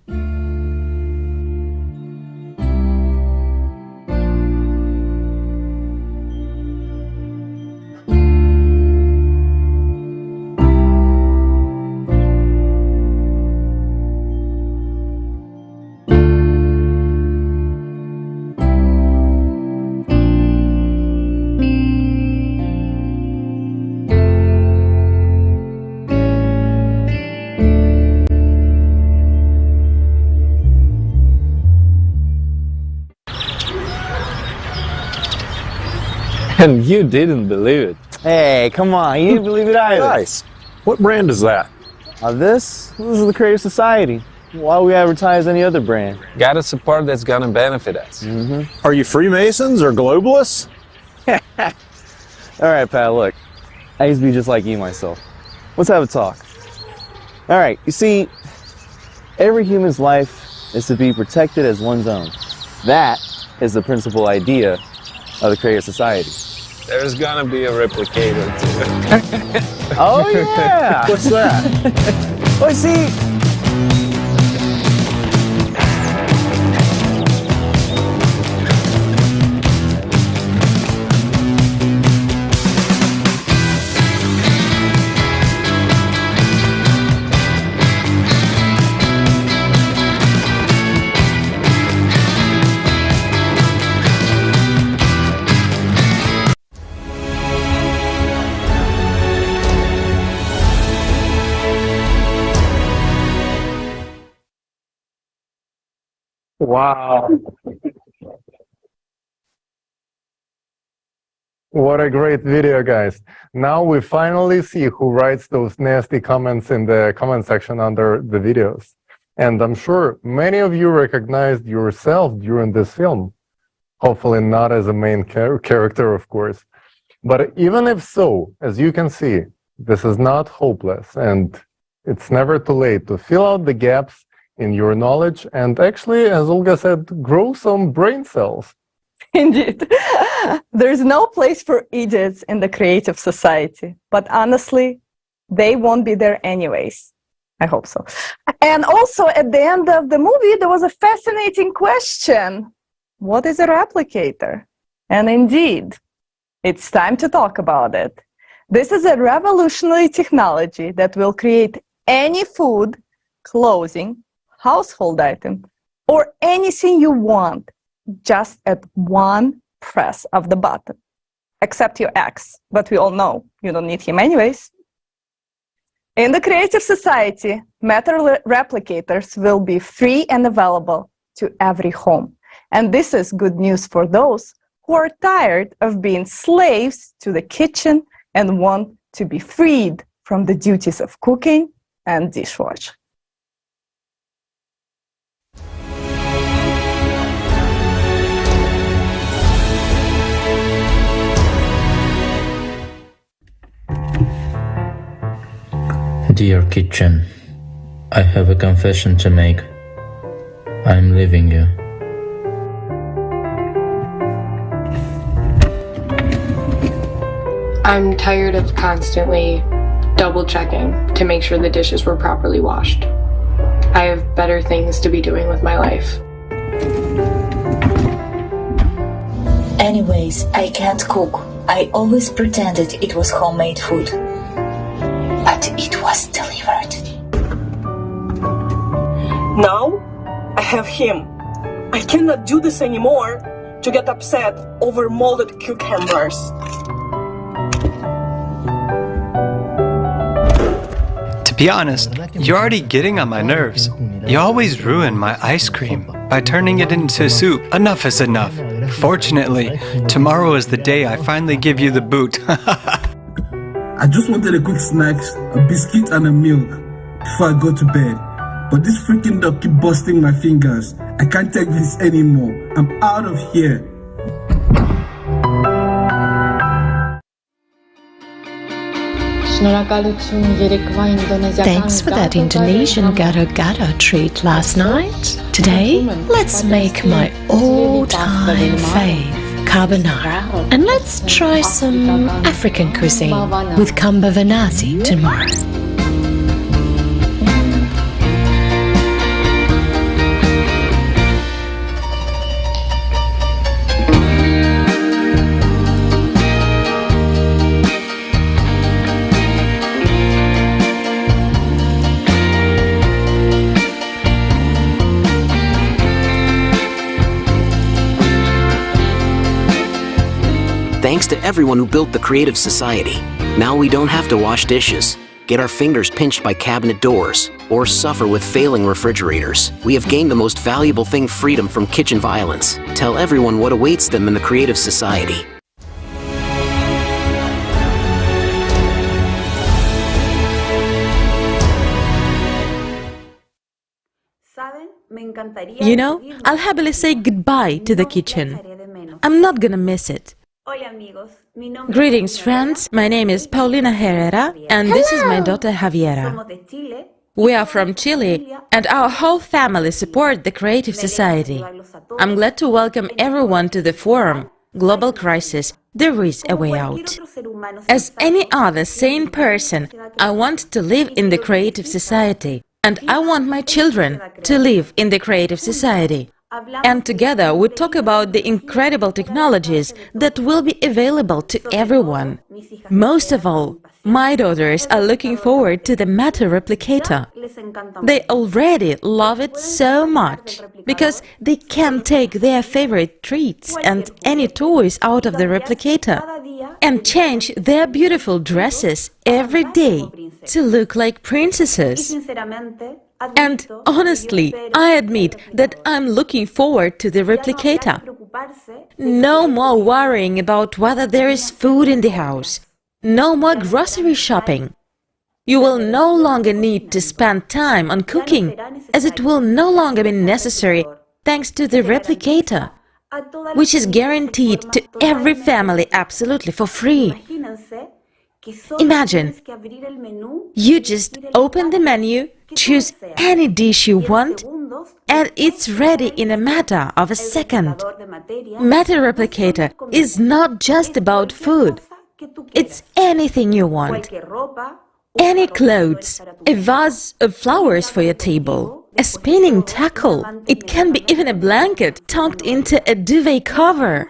And you didn't believe it. Hey, come on, you didn't believe it either. Nice. What brand is that? This is the Creative Society. Why would we advertise any other brand? Gotta support that's gonna benefit us. Are you Freemasons or globalists? All right, pal, look. I used to be just like you myself. Let's have a talk. All right, you see, every human's life is to be protected as one's own. That is the principal idea of the Creative Society. There's gonna be a replicator too. Oh yeah! What's that? Well, see, Wow. What a great video, guys. Now we finally see who writes those nasty comments in the comment section under the videos. And I'm sure many of you recognized yourself during this film. Hopefully not as a main character, of course. But even if so, as you can see, this is not hopeless, and it's never too late to fill out the gaps in your knowledge and actually, as Olga said, grow some brain cells. Indeed. There's no place for idiots in the Creative Society, but honestly, they won't be there anyways. I hope so. And also, at the end of the movie, there was a fascinating question. What is a replicator? And indeed, it's time to talk about it. This is a revolutionary technology that will create any food, clothing, household item, or anything you want just at one press of the button, except your ex, but we all know you don't need him anyways. In the Creative Society, metal replicators will be free and available to every home. And this is good news for those who are tired of being slaves to the kitchen and want to be freed from the duties of cooking and dishwashing. Dear kitchen, I have a confession to make. I'm leaving you. I'm tired of constantly double checking to make sure the dishes were properly washed. I have better things to be doing with my life. Anyways, I can't cook. I always pretended it was homemade food. but it was delivered. Now, I have him. I cannot do this anymore to get upset over molded cucumbers. To be honest, you're already getting on my nerves. You always ruin my ice cream by turning it into soup. Enough is enough. Fortunately, tomorrow is the day I finally give you the boot. I just wanted a quick snacks, a biscuit and a milk before I go to bed. But this freaking dog keep busting my fingers. I can't take this anymore. I'm out of here. Thanks for that Indonesian gado-gado treat last night. Today, let's make my all-time fave, carbonara. And let's try some African cuisine with kamba vanasi tomorrow. Thanks to everyone who built the Creative Society. Now we don't have to wash dishes, get our fingers pinched by cabinet doors, or suffer with failing refrigerators. We have gained the most valuable thing, freedom from kitchen violence. Tell everyone what awaits them in the Creative Society. You know, I'll happily say goodbye to the kitchen. I'm not gonna miss it. Greetings, friends. My name is Paulina Herrera, and this is my daughter Javiera. We are from Chile, and our whole family support the Creative Society. I'm glad to welcome everyone to the forum, Global Crisis, There is a Way Out. As any other sane person, I want to live in the Creative Society, and I want my children to live in the Creative Society. And together we talk about the incredible technologies that will be available to everyone. Most of all, my daughters are looking forward to the Matter Replicator. They already love it so much, because they can take their favorite treats and any toys out of the replicator and change their beautiful dresses every day to look like princesses. And honestly, I admit that I'm looking forward to the replicator. No more worrying about whether there is food in the house. No more grocery shopping. You will no longer need to spend time on cooking, as it will no longer be necessary thanks to the replicator, which is guaranteed to every family absolutely for free. Imagine, you just open the menu, choose any dish you want, and it's ready in a matter of a second. Matter Replicator is not just about food. It's anything you want. Any clothes, a vase of flowers for your table, a spinning tackle. It can be even a blanket tucked into a duvet cover.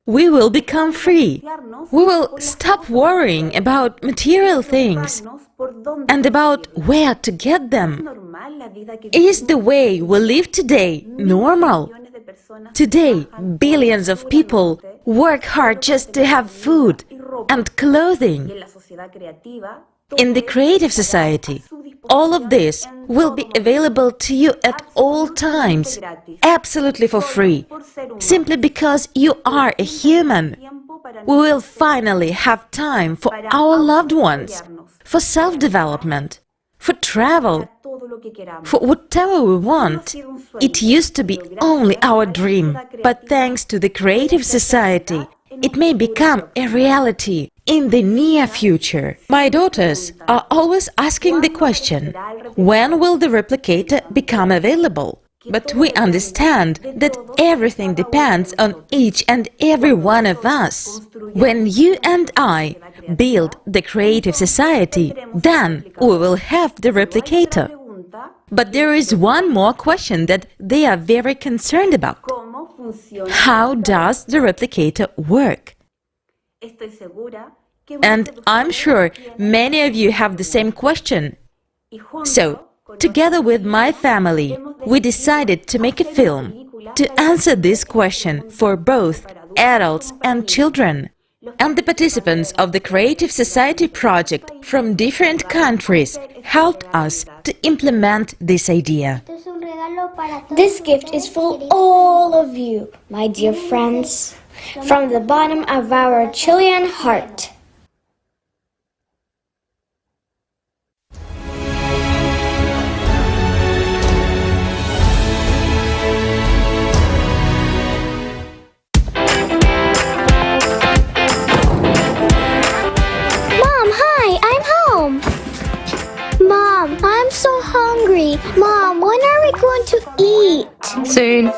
We will become free. We will stop worrying about material things and about where to get them. Is the way we live today normal? Today, billions of people work hard just to have food and clothing. In the Creative Society, all of this will be available to you at all times, absolutely for free, simply because you are a human. We will finally have time for our loved ones, for self-development, for travel, for whatever we want. It used to be only our dream, but thanks to the Creative Society, it may become a reality in the near future. My daughters are always asking the question, when will the replicator become available? But we understand that everything depends on each and every one of us. When you and I build the Creative Society, then we will have the replicator. But there is one more question that they are very concerned about. How does the replicator work? And I'm sure many of you have the same question. So, together with my family, we decided to make a film to answer this question for both adults and children. And the participants of the Creative Society project from different countries helped us to implement this idea. This gift is for all of you, my dear friends, from the bottom of our Chilean heart. Mom, I'm so hungry. Mom, when are we going to eat? Soon.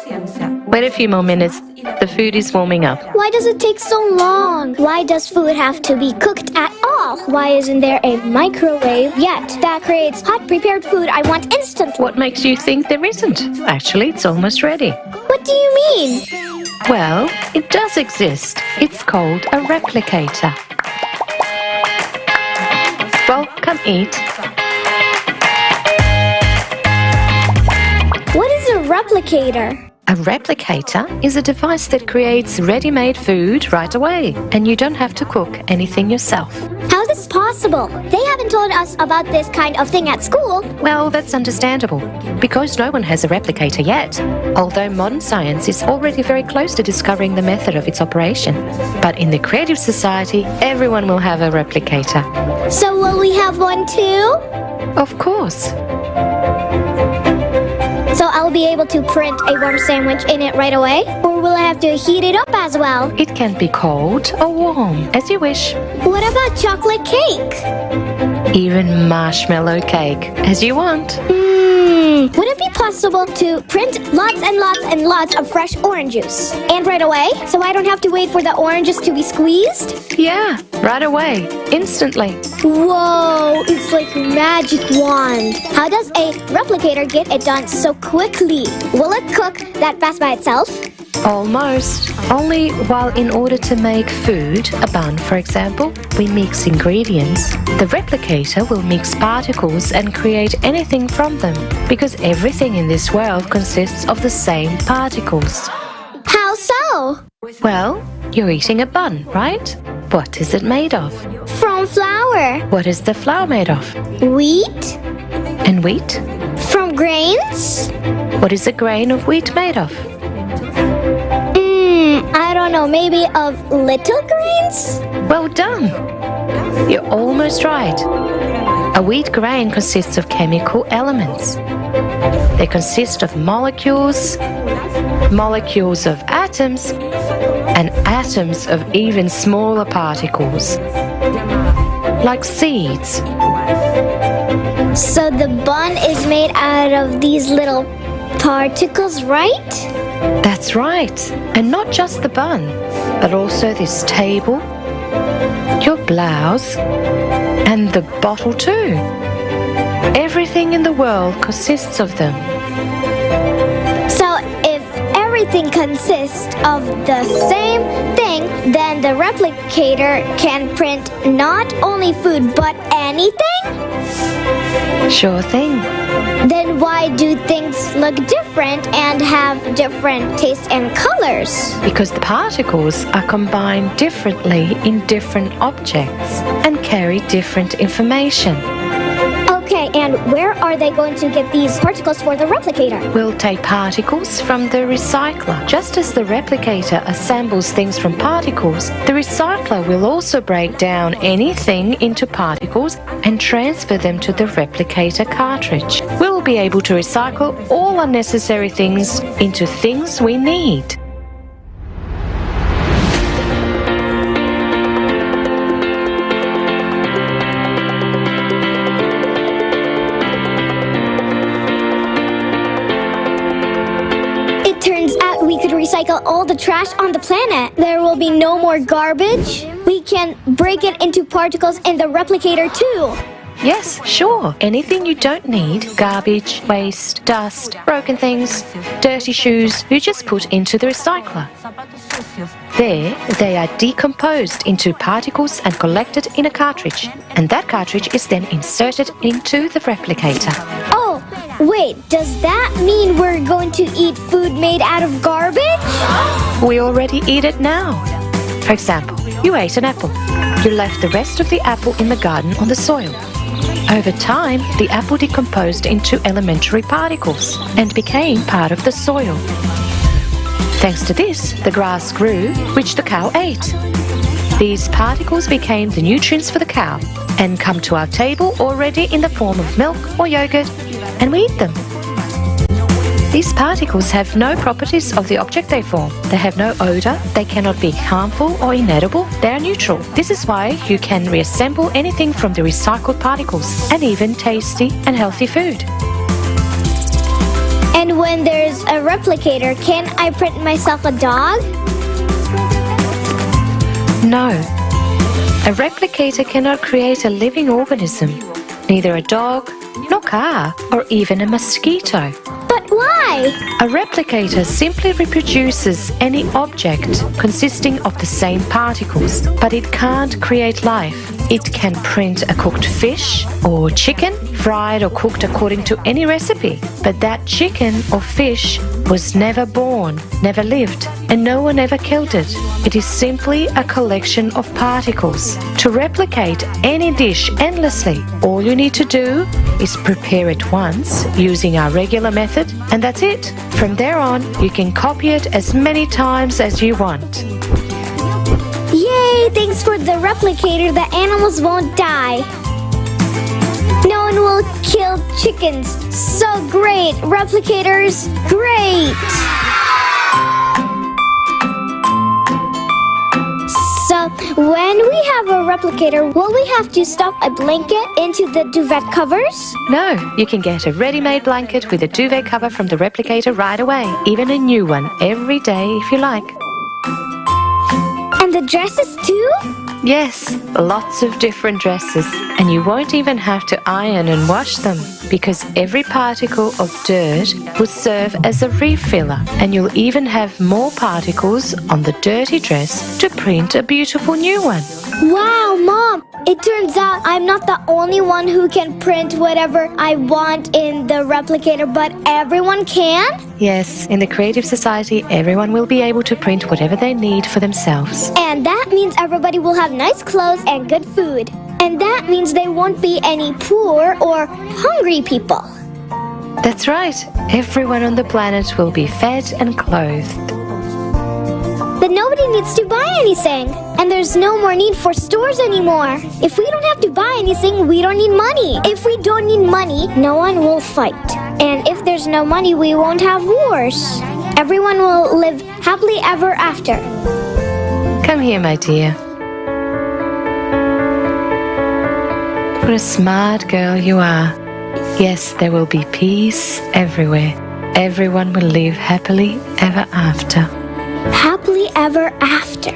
Wait a few more minutes. The food is warming up. Why does it take so long? Why does food have to be cooked at all? Why isn't there a microwave yet that creates hot prepared food I want instantly? What makes you think there isn't? Actually, it's almost ready. What do you mean? Well, it does exist. It's called a replicator. Well, come eat. What is a replicator? A replicator is a device that creates ready-made food right away, and you don't have to cook anything yourself. How is this possible? They haven't told us about this kind of thing at school. Well, that's understandable, because no one has a replicator yet, although modern science is already very close to discovering the method of its operation. But in the Creative Society, everyone will have a replicator. So will we have one too? Of course. So I'll be able to print a warm sandwich in it right away? Or will I have to heat it up as well? It can be cold or warm, as you wish. What about chocolate cake? Even marshmallow cake, as you want. Would it be possible to print lots and lots and lots of fresh orange juice? And right away? So I don't have to wait for the oranges to be squeezed? Yeah, right away. Instantly. Whoa, it's like a magic wand. How does a replicator get it done so quickly? Will it cook that fast by itself? Almost. Only while in order to make food, a bun for example, we mix ingredients. The replicator will mix particles and create anything from them, because everything in this world consists of the same particles. How so? Well, you're eating a bun, right? What is it made of? From flour. What is the flour made of? Wheat. And wheat? From grains. What is a grain of wheat made of? I don't know, maybe of little grains? Well done! You're almost right. A wheat grain consists of chemical elements. They consist of molecules, molecules of atoms, and atoms of even smaller particles, like seeds. So the bun is made out of these little particles, right? That's right. And not just the bun, but also this table, your blouse, and the bottle too. Everything in the world consists of them. So if everything consists of the same thing, then the replicator can print not only food but anything? Sure thing. Then why do things look different and have different tastes and colors? Because the particles are combined differently in different objects and carry different information. Okay, and where are they going to get these particles for the replicator? We'll take particles from the recycler. Just as the replicator assembles things from particles, the recycler will also break down anything into particles and transfer them to the replicator cartridge. We'll be able to recycle all unnecessary things into things we need. Recycle all the trash on the planet. There will be no more garbage. We can break it into particles in the replicator too. Yes, sure. Anything you don't need, garbage, waste, dust, broken things, dirty shoes, you just put into the recycler. There, they are decomposed into particles and collected in a cartridge. And that cartridge is then inserted into the replicator. Oh, wait, does that mean we're going to eat food made out of garbage? We already eat it now. For example, you ate an apple. You left the rest of the apple in the garden on the soil. Over time, the apple decomposed into elementary particles and became part of the soil. Thanks to this, the grass grew, which the cow ate. These particles became the nutrients for the cow and come to our table already in the form of milk or yogurt, and we eat them. These particles have no properties of the object they form. They have no odor, they cannot be harmful or inedible, they are neutral. This is why you can reassemble anything from the recycled particles, and even tasty and healthy food. And when there's a replicator, can I print myself a dog? No. A replicator cannot create a living organism, neither a dog, nor car, or even a mosquito. But why? A replicator simply reproduces any object consisting of the same particles, but it can't create life. It can print a cooked fish or chicken, fried or cooked according to any recipe. But that chicken or fish was never born, never lived, and no one ever killed it. It is simply a collection of particles. To replicate any dish endlessly, all you need to do is prepare it once using our regular method, and that's it. From there on, you can copy it as many times as you want. Yay! Thanks for the replicator, the animals won't die. No one will kill chickens. So great! Replicators, great! So, when we have a replicator, will we have to stuff a blanket into the duvet covers? No, you can get a ready-made blanket with a duvet cover from the replicator right away, even a new one every day if you like. And the dresses too? Yes, lots of different dresses, and you won't even have to iron and wash them, because every particle of dirt will serve as a refiller, and you'll even have more particles on the dirty dress to print a beautiful new one. Wow, Mom! It turns out I'm not the only one who can print whatever I want in the replicator, but everyone can? Yes, in the Creative Society, everyone will be able to print whatever they need for themselves. And that means everybody will have nice clothes and good food. And that means there won't be any poor or hungry people. That's right. Everyone on the planet will be fed and clothed. Then nobody needs to buy anything. And there's no more need for stores anymore. If we don't have to buy anything, we don't need money. If we don't need money, no one will fight. And if there's no money, we won't have wars. Everyone will live happily ever after. Come here, my dear. What a smart girl you are. Yes, there will be peace everywhere. Everyone will live happily ever after. Happily ever after.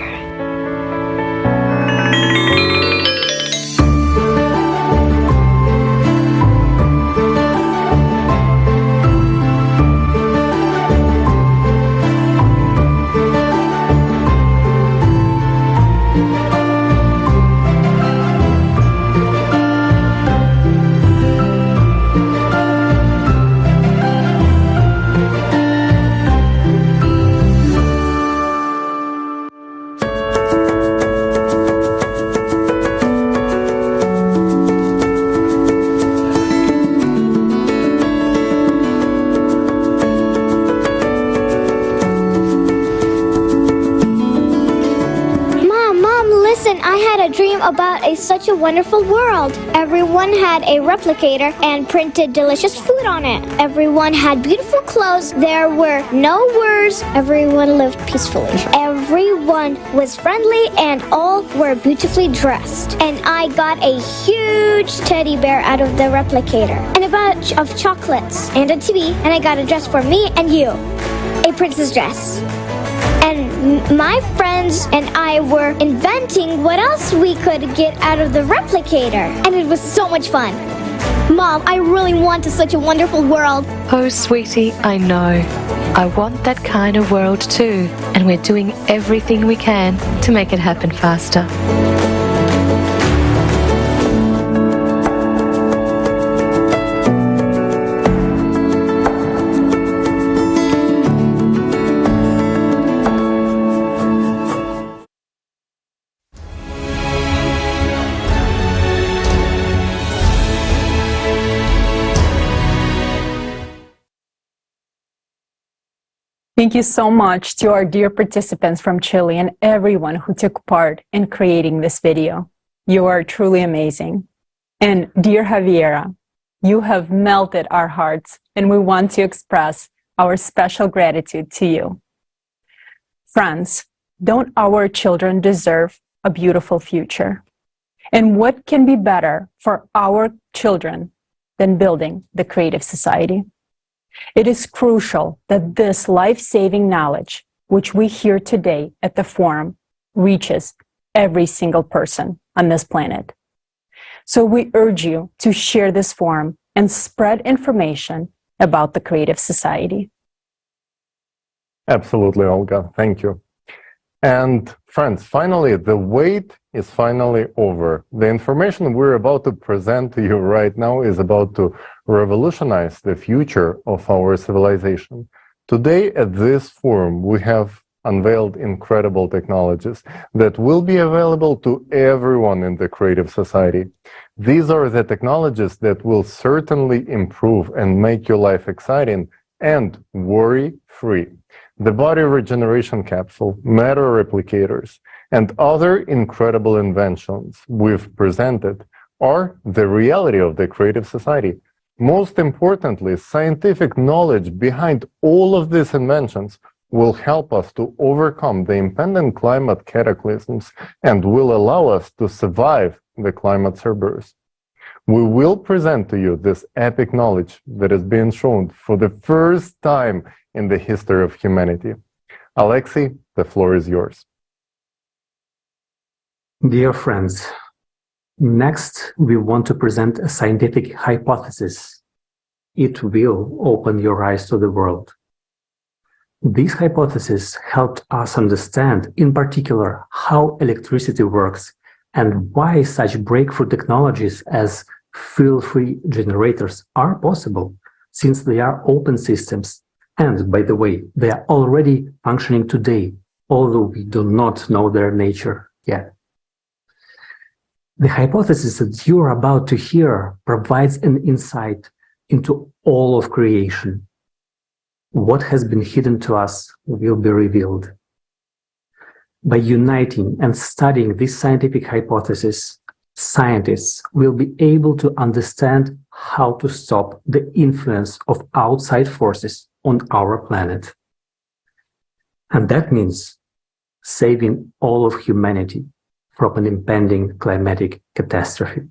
About such a wonderful world. Everyone had a replicator and printed delicious food on it. Everyone had beautiful clothes. There were no wars. Everyone lived peacefully. Everyone was friendly and all were beautifully dressed. And I got a huge teddy bear out of the replicator and a bunch of chocolates and a TV, and I got a dress for me and you. A princess dress. And my friends and I were inventing what else we could get out of the replicator. And it was so much fun. Mom, I really want such a wonderful world. Oh, sweetie, I know. I want that kind of world too, and we're doing everything we can to make it happen faster. Thank you so much to our dear participants from Chile and everyone who took part in creating this video. You are truly amazing. And dear Javiera, you have melted our hearts, and we want to express our special gratitude to you. Friends, don't our children deserve a beautiful future? And what can be better for our children than building the creative society? It is crucial that this life-saving knowledge, which we hear today at the forum, reaches every single person on this planet. So we urge you to share this forum and spread information about the Creative Society. Absolutely, Olga. Thank you. And friends, finally, the wait is finally over. The information we're about to present to you right now is about to revolutionize the future of our civilization. Today at this forum, we have unveiled incredible technologies that will be available to everyone in the creative society. These are the technologies that will certainly improve and make your life exciting and worry-free. The body regeneration capsule, matter replicators, and other incredible inventions we've presented are the reality of the creative society. Most importantly, scientific knowledge behind all of these inventions will help us to overcome the impending climate cataclysms and will allow us to survive the climate Cerberus. We will present to you this epic knowledge that is being shown for the first time in the history of humanity. Alexei, the floor is yours. Dear friends, next we want to present a scientific hypothesis. It will open your eyes to the world. This hypothesis helped us understand, in particular, how electricity works and why such breakthrough technologies as fuel-free generators are possible, since they are open systems. And, by the way, they are already functioning today, although we do not know their nature yet. The hypothesis that you are about to hear provides an insight into all of creation. What has been hidden to us will be revealed. By uniting and studying this scientific hypothesis, scientists will be able to understand how to stop the influence of outside forces on our planet. And that means saving all of humanity from an impending climatic catastrophe.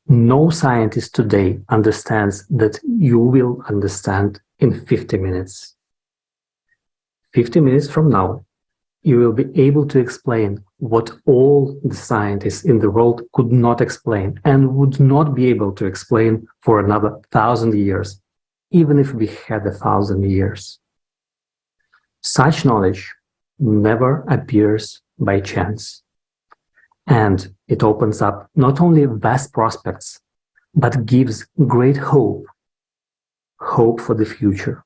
No scientist today understands that you will understand in 50 minutes. 50 minutes from now, you will be able to explain what all the scientists in the world could not explain and would not be able to explain for another 1,000 years, even if we had 1,000 years. Such knowledge never appears by chance. And it opens up not only vast prospects, but gives great hope. Hope for the future.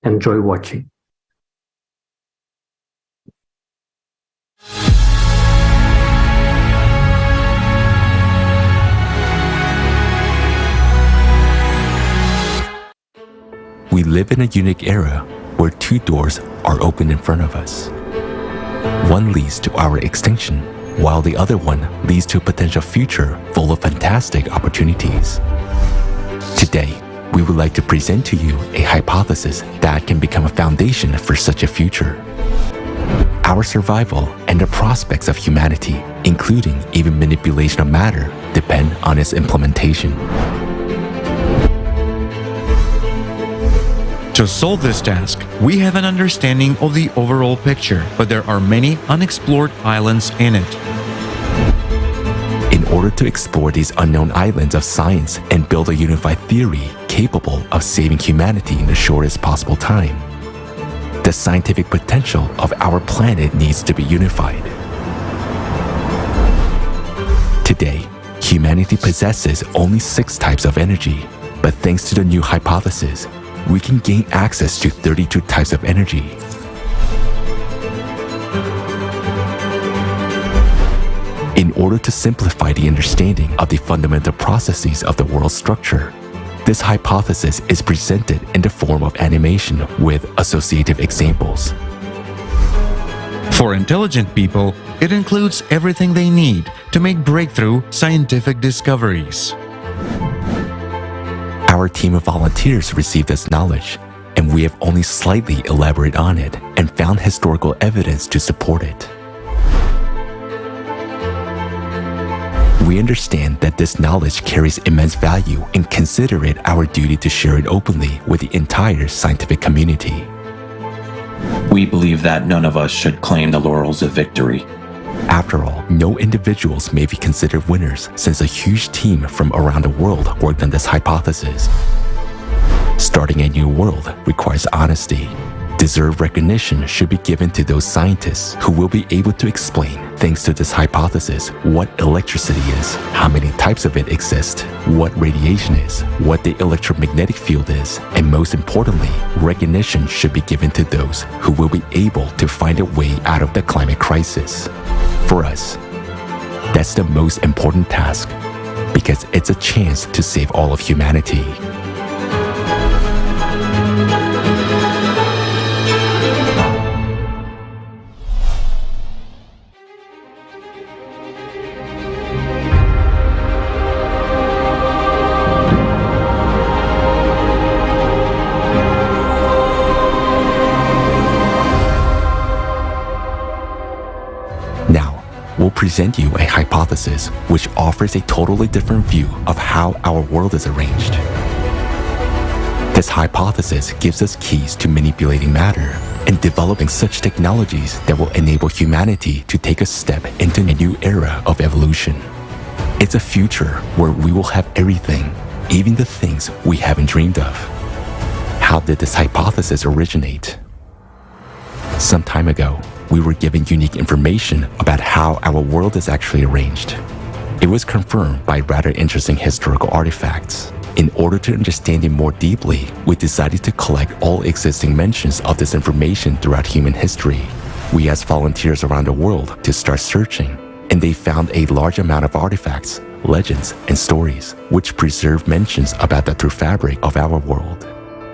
Enjoy watching. We live in a unique era where two doors are open in front of us. One leads to our extinction, while the other one leads to a potential future full of fantastic opportunities. Today, we would like to present to you a hypothesis that can become a foundation for such a future. Our survival and the prospects of humanity, including even manipulation of matter, depend on its implementation. To solve this task, we have an understanding of the overall picture, but there are many unexplored islands in it. In order to explore these unknown islands of science and build a unified theory capable of saving humanity in the shortest possible time. The scientific potential of our planet needs to be unified. Today, humanity possesses only 6 types of energy, but thanks to the new hypothesis, we can gain access to 32 types of energy. In order to simplify the understanding of the fundamental processes of the world's structure, this hypothesis is presented in the form of animation with associative examples. For intelligent people, it includes everything they need to make breakthrough scientific discoveries. Our team of volunteers received this knowledge, and we have only slightly elaborated on it and found historical evidence to support it. We understand that this knowledge carries immense value and consider it our duty to share it openly with the entire scientific community. We believe that none of us should claim the laurels of victory. After all, no individuals may be considered winners since a huge team from around the world worked on this hypothesis. Starting a new world requires honesty. Deserved recognition should be given to those scientists who will be able to explain, thanks to this hypothesis, what electricity is, how many types of it exist, what radiation is, what the electromagnetic field is, and most importantly, recognition should be given to those who will be able to find a way out of the climate crisis. For us, that's the most important task, because it's a chance to save all of humanity. We'll present you a hypothesis which offers a totally different view of how our world is arranged. This hypothesis gives us keys to manipulating matter and developing such technologies that will enable humanity to take a step into a new era of evolution. It's a future where we will have everything, even the things we haven't dreamed of. How did this hypothesis originate? Some time ago, we were given unique information about how our world is actually arranged. It was confirmed by rather interesting historical artifacts. In order to understand it more deeply, we decided to collect all existing mentions of this information throughout human history. We asked volunteers around the world to start searching, and they found a large amount of artifacts, legends, and stories, which preserve mentions about the true fabric of our world.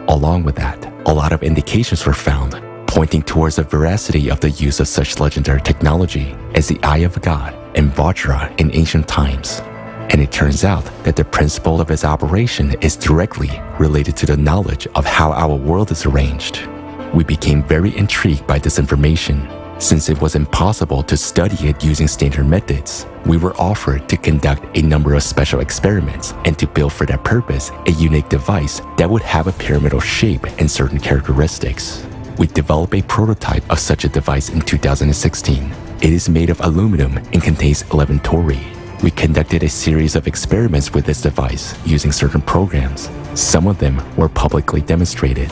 Along with that, a lot of indications were found pointing towards the veracity of the use of such legendary technology as the Eye of God and Vajra in ancient times. And it turns out that the principle of its operation is directly related to the knowledge of how our world is arranged. We became very intrigued by this information. Since it was impossible to study it using standard methods, we were offered to conduct a number of special experiments and to build for that purpose a unique device that would have a pyramidal shape and certain characteristics. We developed a prototype of such a device in 2016. It is made of aluminum and contains 11 tori. We conducted a series of experiments with this device using certain programs. Some of them were publicly demonstrated.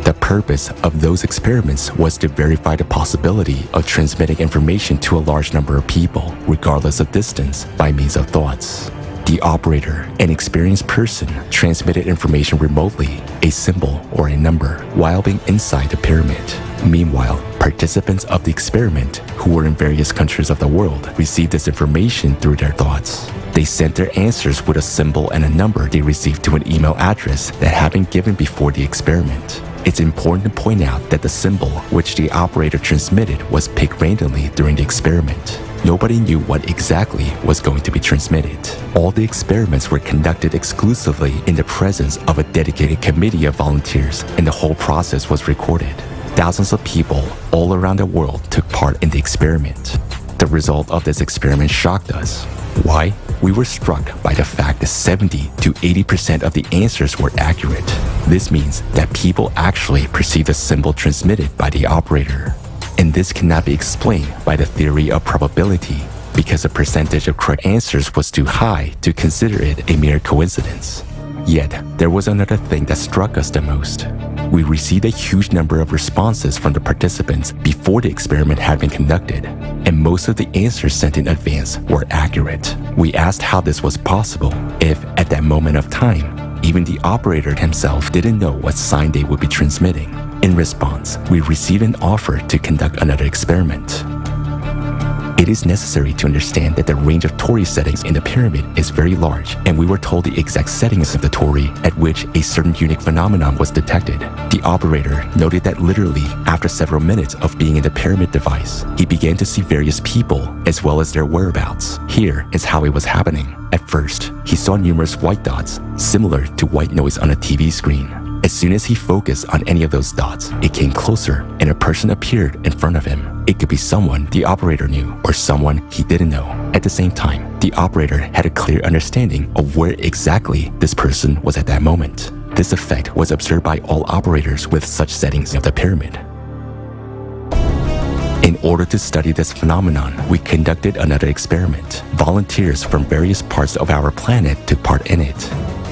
The purpose of those experiments was to verify the possibility of transmitting information to a large number of people, regardless of distance, by means of thoughts. The operator, an experienced person, transmitted information remotely, a symbol or a number, while being inside the pyramid. Meanwhile, participants of the experiment, who were in various countries of the world, received this information through their thoughts. They sent their answers with a symbol and a number they received to an email address that had been given before the experiment. It's important to point out that the symbol which the operator transmitted was picked randomly during the experiment. Nobody knew what exactly was going to be transmitted. All the experiments were conducted exclusively in the presence of a dedicated committee of volunteers, and the whole process was recorded. Thousands of people all around the world took part in the experiment. The result of this experiment shocked us. Why? We were struck by the fact that 70 to 80% of the answers were accurate. This means that people actually perceived the symbol transmitted by the operator. And this cannot be explained by the theory of probability. because the percentage of correct answers was too high to consider it a mere coincidence. Yet, there was another thing that struck us the most. We received a huge number of responses from the participants before the experiment had been conducted, and most of the answers sent in advance were accurate. We asked how this was possible if, at that moment of time, even the operator himself didn't know what sign they would be transmitting. In response, we received an offer to conduct another experiment. It is necessary to understand that the range of Tori settings in the pyramid is very large, and we were told the exact settings of the Tori at which a certain unique phenomenon was detected. The operator noted that literally after several minutes of being in the pyramid device, he began to see various people as well as their whereabouts. Here is how it was happening. At first, he saw numerous white dots, similar to white noise on a TV screen. As soon as he focused on any of those dots, it came closer and a person appeared in front of him. It could be someone the operator knew or someone he didn't know. At the same time, the operator had a clear understanding of where exactly this person was at that moment. This effect was observed by all operators with such settings of the pyramid. In order to study this phenomenon, we conducted another experiment. Volunteers from various parts of our planet took part in it.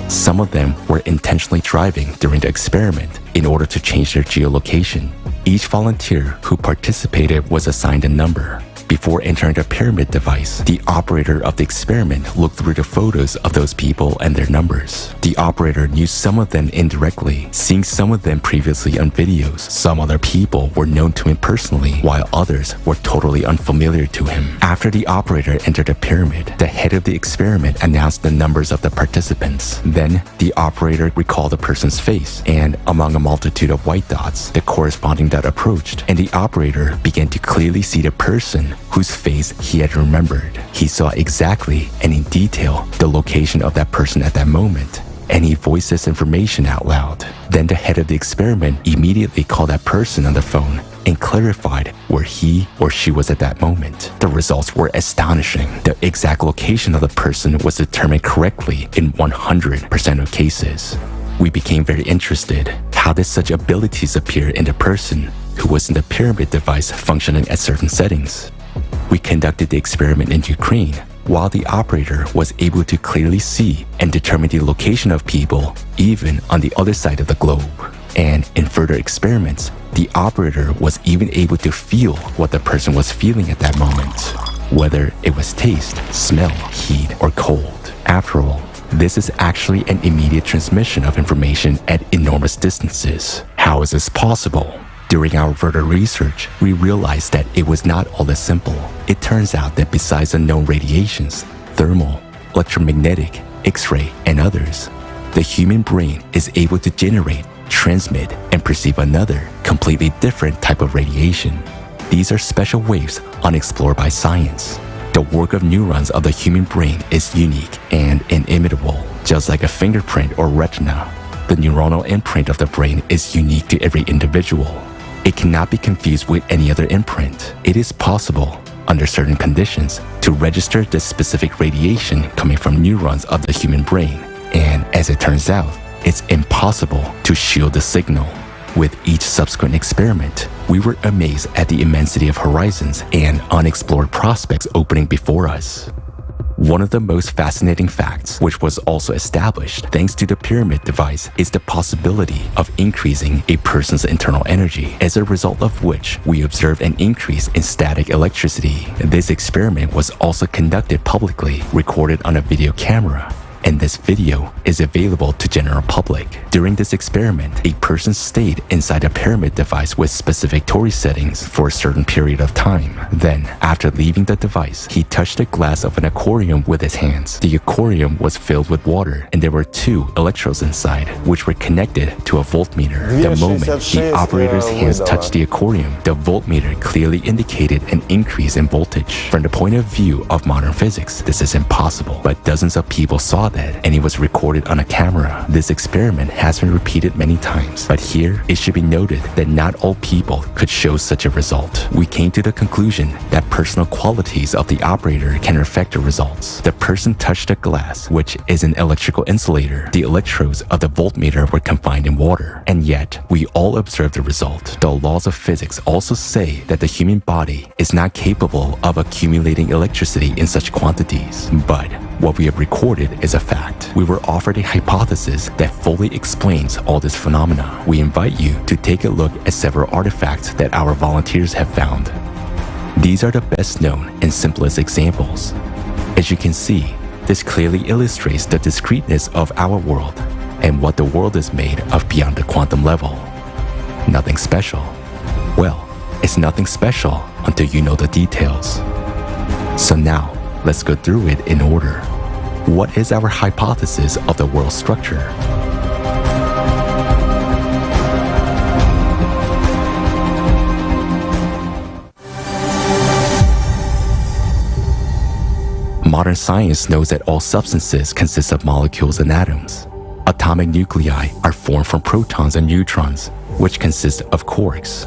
Some of them were intentionally driving during the experiment in order to change their geolocation. Each volunteer who participated was assigned a number. Before entering the pyramid device, the operator of the experiment looked through the photos of those people and their numbers. The operator knew some of them indirectly, seeing some of them previously on videos. Some other people were known to him personally, while others were totally unfamiliar to him. After the operator entered the pyramid, the head of the experiment announced the numbers of the participants. Then, the operator recalled the person's face, and among a multitude of white dots, the corresponding dot approached, and the operator began to clearly see the person whose face he had remembered. He saw exactly and in detail the location of that person at that moment, and he voiced this information out loud. Then the head of the experiment immediately called that person on the phone and clarified where he or she was at that moment. The results were astonishing. The exact location of the person was determined correctly in 100% of cases. We became very interested. How did such abilities appear in the person who was in the pyramid device functioning at certain settings? We conducted the experiment in Ukraine, while the operator was able to clearly see and determine the location of people even on the other side of the globe. And in further experiments, the operator was even able to feel what the person was feeling at that moment, whether it was taste, smell, heat, or cold. After all, this is actually an immediate transmission of information at enormous distances. How is this possible? During our further research, we realized that it was not all that simple. It turns out that besides the known radiations, thermal, electromagnetic, X-ray, and others, the human brain is able to generate, transmit, and perceive another, completely different type of radiation. These are special waves unexplored by science. The work of neurons of the human brain is unique and inimitable. Just like a fingerprint or retina, the neuronal imprint of the brain is unique to every individual. It cannot be confused with any other imprint. It is possible, under certain conditions, to register this specific radiation coming from neurons of the human brain. And as it turns out, it's impossible to shield the signal. With each subsequent experiment, we were amazed at the immensity of horizons and unexplored prospects opening before us. One of the most fascinating facts, which was also established thanks to the pyramid device, is the possibility of increasing a person's internal energy, as a result of which we observed an increase in static electricity. This experiment was also conducted publicly, recorded on a video camera, and this video is available to general public. During this experiment, a person stayed inside a pyramid device with specific Tori settings for a certain period of time. Then, after leaving the device, he touched the glass of an aquarium with his hands. The aquarium was filled with water, and there were 2 electrodes inside, which were connected to a voltmeter. The moment the operator's hands touched the aquarium, the voltmeter clearly indicated an increase in voltage. From the point of view of modern physics, this is impossible, but dozens of people saw that and it was recorded on a camera. This experiment has been repeated many times, but here it should be noted that not all people could show such a result. We came to the conclusion that personal qualities of the operator can affect the results. The person touched a glass, which is an electrical insulator. The electrodes of the voltmeter were confined in water, and yet we all observed the result. The laws of physics also say that the human body is not capable of accumulating electricity in such quantities. But what we have recorded is a fact. We were offered a hypothesis that fully explains all this phenomena. We invite you to take a look at several artifacts that our volunteers have found. These are the best known and simplest examples. As you can see, this clearly illustrates the discreteness of our world and what the world is made of beyond the quantum level. Nothing special. Well, it's nothing special until you know the details. So now, let's go through it in order. What is our hypothesis of the world structure? Modern science knows that all substances consist of molecules and atoms. Atomic nuclei are formed from protons and neutrons, which consist of quarks.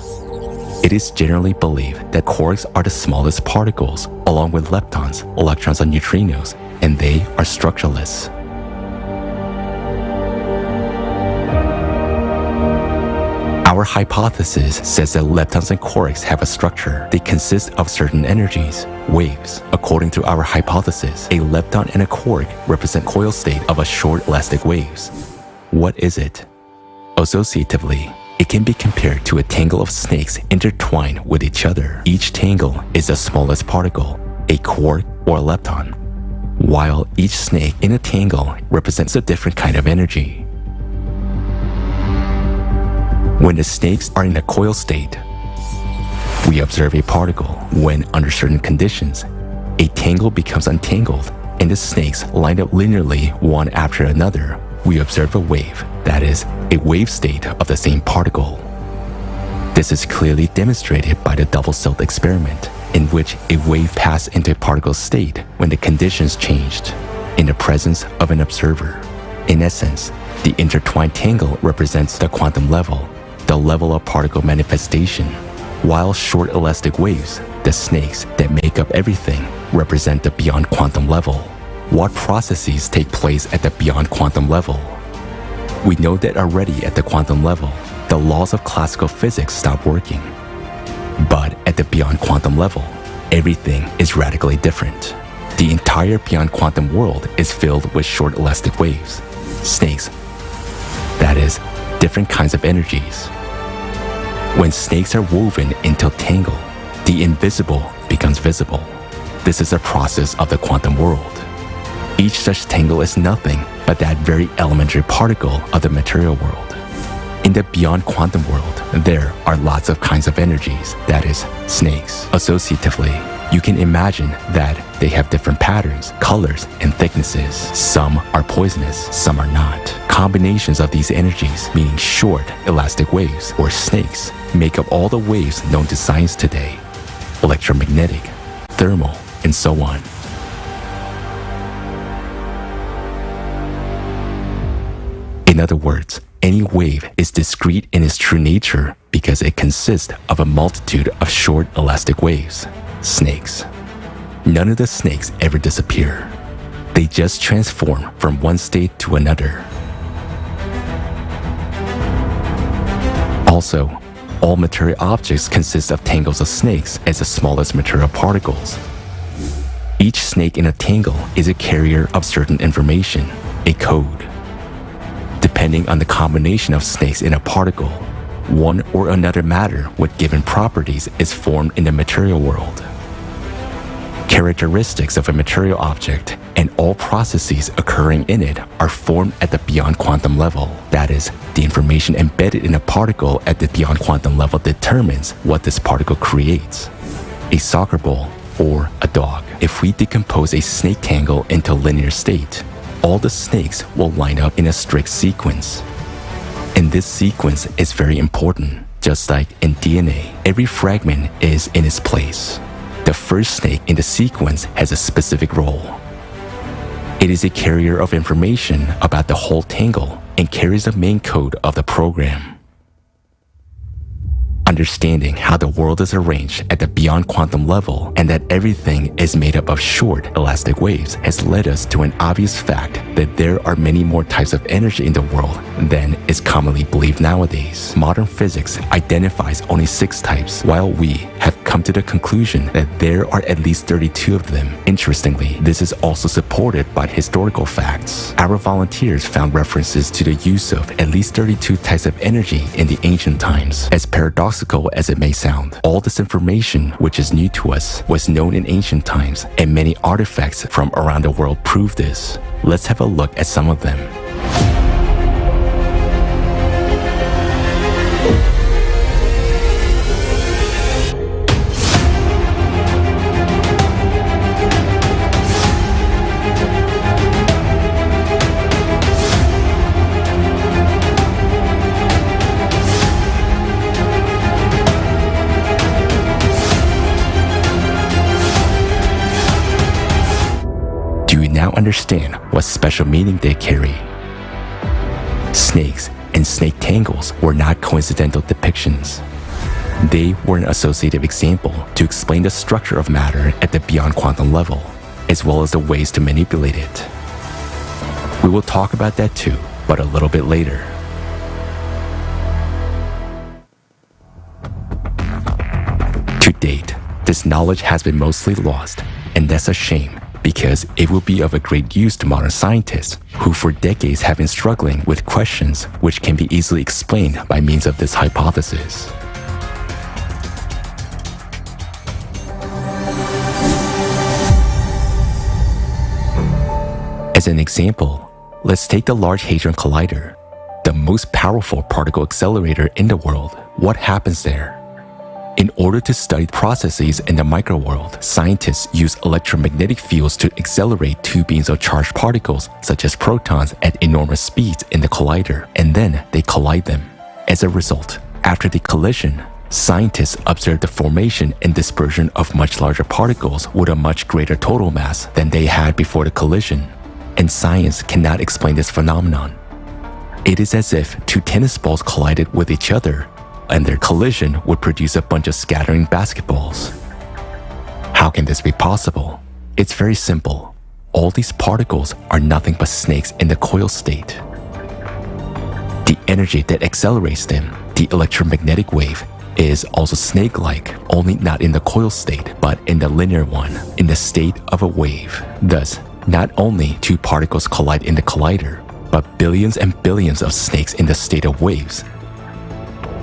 It is generally believed that quarks are the smallest particles, along with leptons, electrons, and neutrinos, and they are structureless. Our hypothesis says that leptons and quarks have a structure. They consist of certain energies, waves. According to our hypothesis, a lepton and a quark represent coil state of a short elastic waves. What is it? Associatively, it can be compared to a tangle of snakes intertwined with each other. Each tangle is the smallest particle, a quark or a lepton, while each snake in a tangle represents a different kind of energy. When the snakes are in a coil state, we observe a particle. When under certain conditions, a tangle becomes untangled and the snakes line up linearly one after another, we observe a wave, that is, a wave state of the same particle. This is clearly demonstrated by the double-celled experiment, in which a wave passed into a particle state when the conditions changed, in the presence of an observer. In essence, the intertwined tangle represents the quantum level, the level of particle manifestation, while short elastic waves, the snakes that make up everything, represent the beyond quantum level. What processes take place at the beyond quantum level? We know that already at the quantum level, the laws of classical physics stop working. But at the beyond quantum level, everything is radically different. The entire beyond quantum world is filled with short elastic waves, snakes, that is, different kinds of energies. When snakes are woven into a tangle, the invisible becomes visible. This is a process of the quantum world. Each such tangle is nothing but that very elementary particle of the material world. In the beyond quantum world, there are lots of kinds of energies, that is, snakes. Associatively, you can imagine that they have different patterns, colors, and thicknesses. Some are poisonous, some are not. Combinations of these energies, meaning short, elastic waves, or snakes, make up all the waves known to science today: electromagnetic, thermal, and so on. In other words, any wave is discrete in its true nature because it consists of a multitude of short elastic waves, snakes. None of the snakes ever disappear. They just transform from one state to another. Also, all material objects consist of tangles of snakes as the smallest material particles. Each snake in a tangle is a carrier of certain information, a code. Depending on the combination of snakes in a particle, one or another matter with given properties is formed in the material world. Characteristics of a material object and all processes occurring in it are formed at the beyond quantum level. That is, the information embedded in a particle at the beyond quantum level determines what this particle creates. A soccer ball or a dog. If we decompose a snake tangle into a linear state, all the snakes will line up in a strict sequence. And this sequence is very important. Just like in DNA, every fragment is in its place. The first snake in the sequence has a specific role. It is a carrier of information about the whole tangle and carries the main code of the program. Understanding how the world is arranged at the beyond quantum level and that everything is made up of short, elastic waves has led us to an obvious fact that there are many more types of energy in the world than is commonly believed nowadays. Modern physics identifies only 6 types, while we have come to the conclusion that there are at least 32 of them. Interestingly, this is also supported by historical facts. Our volunteers found references to the use of at least 32 types of energy in the ancient times. As paradoxical as it may sound, all this information, which is new to us, was known in ancient times, and many artifacts from around the world prove this. Let's have a look at some of them. Now understand what special meaning they carry. Snakes and snake tangles were not coincidental depictions. They were an associative example to explain the structure of matter at the beyond quantum level, as well as the ways to manipulate it. We will talk about that too, but a little bit later. To date, this knowledge has been mostly lost, and that's a shame, because it will be of a great use to modern scientists who for decades have been struggling with questions which can be easily explained by means of this hypothesis. As an example, let's take the Large Hadron Collider, the most powerful particle accelerator in the world. What happens there? In order to study processes in the microworld, scientists use electromagnetic fields to accelerate 2 beams of charged particles, such as protons, at enormous speeds in the collider, and then they collide them. As a result, after the collision, scientists observe the formation and dispersion of much larger particles with a much greater total mass than they had before the collision. And science cannot explain this phenomenon. It is as if 2 tennis balls collided with each other, and their collision would produce a bunch of scattering basketballs. How can this be possible? It's very simple. All these particles are nothing but snakes in the coil state. The energy that accelerates them, the electromagnetic wave, is also snake-like, only not in the coil state, but in the linear one, in the state of a wave. Thus, not only 2 particles collide in the collider, but billions and billions of snakes in the state of waves,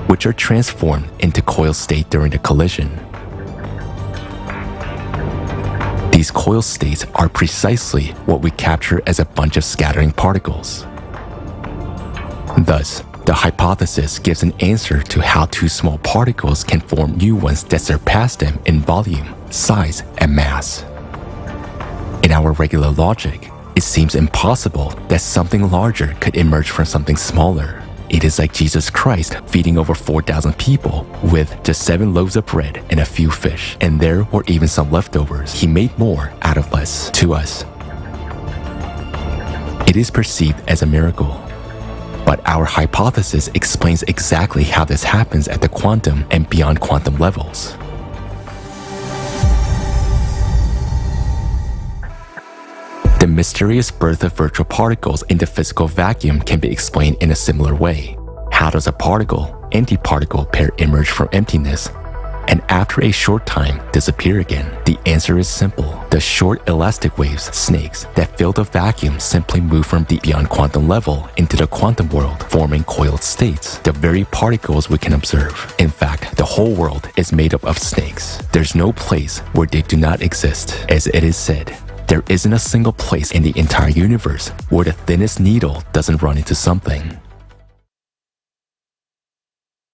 which are transformed into coil state during the collision. These coil states are precisely what we capture as a bunch of scattering particles. Thus, the hypothesis gives an answer to how 2 small particles can form new ones that surpass them in volume, size, and mass. In our regular logic, it seems impossible that something larger could emerge from something smaller. It is like Jesus Christ feeding over 4,000 people with just 7 loaves of bread and a few fish, and there were even some leftovers. He made more out of less to us. It is perceived as a miracle. But our hypothesis explains exactly how this happens at the quantum and beyond quantum levels. The mysterious birth of virtual particles in the physical vacuum can be explained in a similar way. How does a particle-antiparticle pair emerge from emptiness and after a short time disappear again? The answer is simple. The short elastic waves, snakes, that fill the vacuum simply move from the beyond quantum level into the quantum world, forming coiled states, the very particles we can observe. In fact, the whole world is made up of snakes. There's no place where they do not exist. As it is said, there isn't a single place in the entire universe where the thinnest needle doesn't run into something.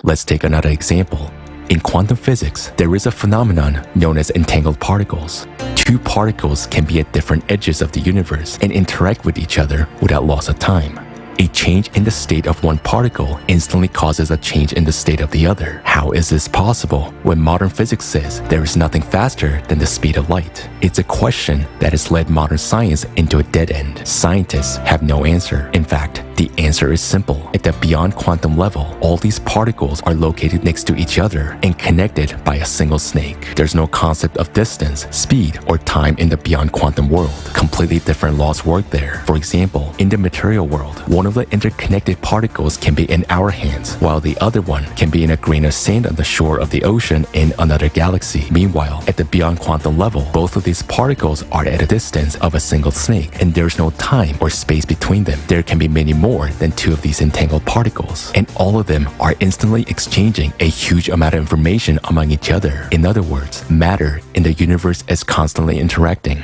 Let's take another example. In quantum physics, there is a phenomenon known as entangled particles. 2 particles can be at different edges of the universe and interact with each other without loss of time. A change in the state of one particle instantly causes a change in the state of the other. How is this possible when modern physics says there is nothing faster than the speed of light? It's a question that has led modern science into a dead end. Scientists have no answer. In fact, the answer is simple. At the beyond quantum level, all these particles are located next to each other and connected by a single snake. There's no concept of distance, speed, or time in the beyond quantum world. Completely different laws work there. For example, in the material world, one of the interconnected particles can be in our hands, while the other one can be in a grain of sand on the shore of the ocean in another galaxy. Meanwhile, at the beyond quantum level, both of these particles are at a distance of a single snake, and there's no time or space between them. There can be many more than two of these entangled particles, and all of them are instantly exchanging a huge amount of information among each other. In other words, matter in the universe is constantly interacting.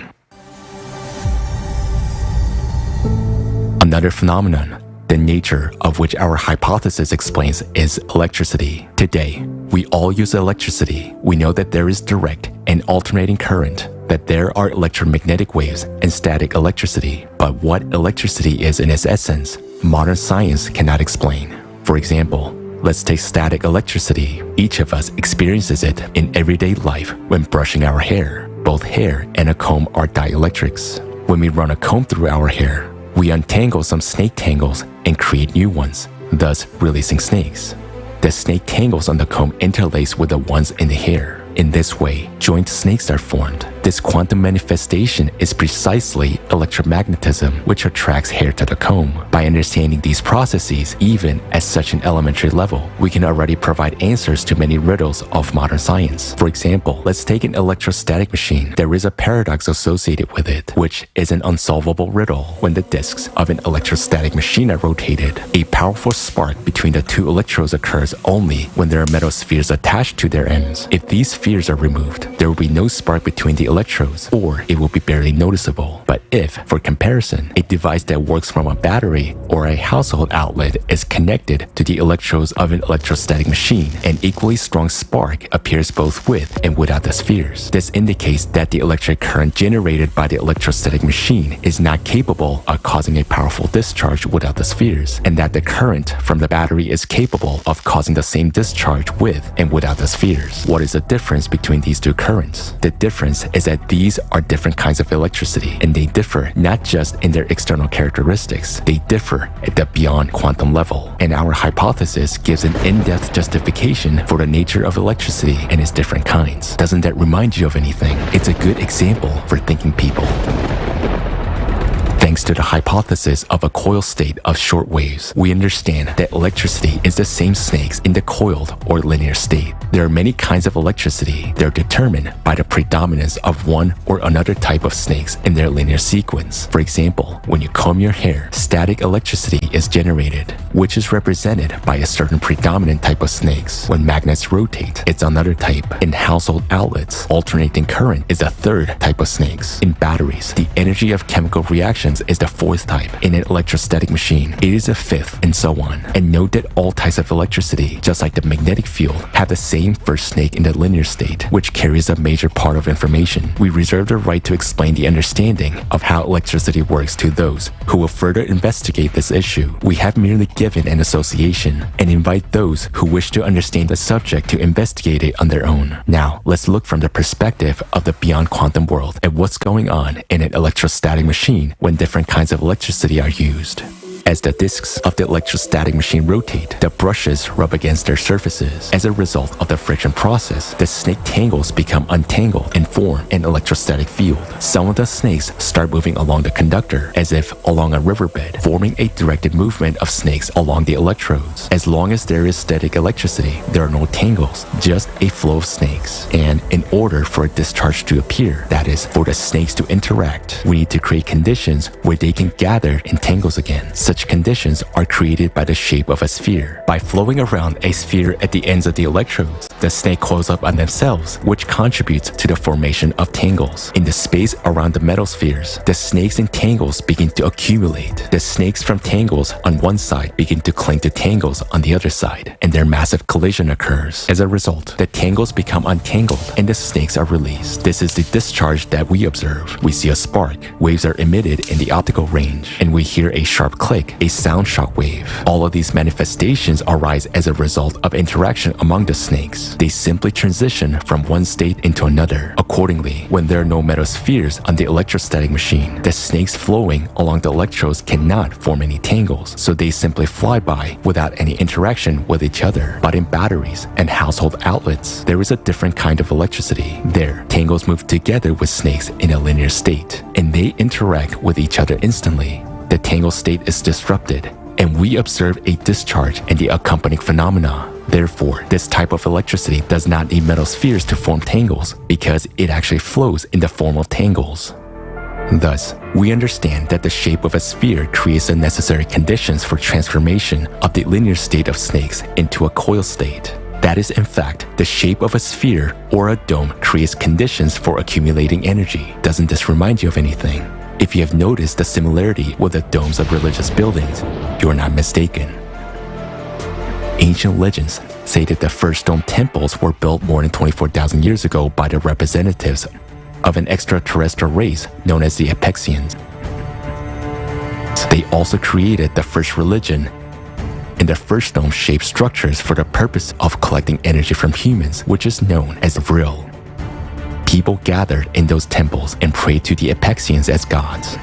Another phenomenon, the nature of which our hypothesis explains, is electricity. Today, we all use electricity. We know that there is direct and alternating current, that there are electromagnetic waves and static electricity. But what electricity is in its essence, modern science cannot explain. For example, let's take static electricity. Each of us experiences it in everyday life when brushing our hair. Both hair and a comb are dielectrics. When we run a comb through our hair, we untangle some snake tangles and create new ones, thus releasing snakes. The snake tangles on the comb interlace with the ones in the hair. In this way, joint snakes are formed. This quantum manifestation is precisely electromagnetism, which attracts hair to the comb. By understanding these processes, even at such an elementary level, we can already provide answers to many riddles of modern science. For example, let's take an electrostatic machine. There is a paradox associated with it, which is an unsolvable riddle. When the disks of an electrostatic machine are rotated, a powerful spark between the two electrodes occurs only when there are metal spheres attached to their ends. If these spheres are removed, there will be no spark between the electrodes, or it will be barely noticeable. But if, for comparison, a device that works from a battery or a household outlet is connected to the electrodes of an electrostatic machine, an equally strong spark appears both with and without the spheres. This indicates that the electric current generated by the electrostatic machine is not capable of causing a powerful discharge without the spheres, and that the current from the battery is capable of causing the same discharge with and without the spheres. What is the difference between these two currents? The difference is that these are different kinds of electricity, and they differ not just in their external characteristics, they differ at the beyond quantum level. And our hypothesis gives an in-depth justification for the nature of electricity and its different kinds. Doesn't that remind you of anything? It's a good example for thinking people. Thanks to the hypothesis of a coil state of short waves, we understand that electricity is the same snakes in the coiled or linear state. There are many kinds of electricity. They're determined by the predominance of one or another type of snakes in their linear sequence. For example, when you comb your hair, static electricity is generated, which is represented by a certain predominant type of snakes. When magnets rotate, it's another type. In household outlets, alternating current is a third type of snakes. In batteries, the energy of chemical reactions is the fourth type. In an electrostatic machine, it is a fifth, and so on. And note that all types of electricity, just like the magnetic field, have the same first snake in the linear state, which carries a major part of information. We reserve the right to explain the understanding of how electricity works to those who will further investigate this issue. We have merely given an association and invite those who wish to understand the subject to investigate it on their own. Now, let's look from the perspective of the beyond quantum world at what's going on in an electrostatic machine when different kinds of electricity are used. As the disks of the electrostatic machine rotate, the brushes rub against their surfaces. As a result of the friction process, the snake tangles become untangled and form an electrostatic field. Some of the snakes start moving along the conductor as if along a riverbed, forming a directed movement of snakes along the electrodes. As long as there is static electricity, there are no tangles, just a flow of snakes. And in order for a discharge to appear, that is, for the snakes to interact, we need to create conditions where they can gather in tangles again. Such conditions are created by the shape of a sphere. By flowing around a sphere at the ends of the electrodes, the snake coils up on themselves, which contributes to the formation of tangles. In the space around the metal spheres, the snakes and tangles begin to accumulate. The snakes from tangles on one side begin to cling to tangles on the other side, and their massive collision occurs. As a result, the tangles become untangled and the snakes are released. This is the discharge that we observe. We see a spark, waves are emitted in the optical range, and we hear a sharp click like a sound shock wave. All of these manifestations arise as a result of interaction among the snakes. They simply transition from one state into another. Accordingly, when there are no metal spheres on the electrostatic machine, the snakes flowing along the electrodes cannot form any tangles, so they simply fly by without any interaction with each other. But in batteries and household outlets, there is a different kind of electricity. There, tangles move together with snakes in a linear state, and they interact with each other instantly. The tangle state is disrupted, and we observe a discharge and the accompanying phenomena. Therefore, this type of electricity does not need metal spheres to form tangles because it actually flows in the form of tangles. Thus, we understand that the shape of a sphere creates the necessary conditions for transformation of the linear state of snakes into a coil state. That is, in fact, the shape of a sphere or a dome creates conditions for accumulating energy. Doesn't this remind you of anything? If you have noticed the similarity with the domes of religious buildings, you are not mistaken. Ancient legends say that the first dome temples were built more than 24,000 years ago by the representatives of an extraterrestrial race known as the Apexians. They also created the first religion and the first dome-shaped structures for the purpose of collecting energy from humans, which is known as vril. People gathered in those temples and prayed to the Apexians as gods.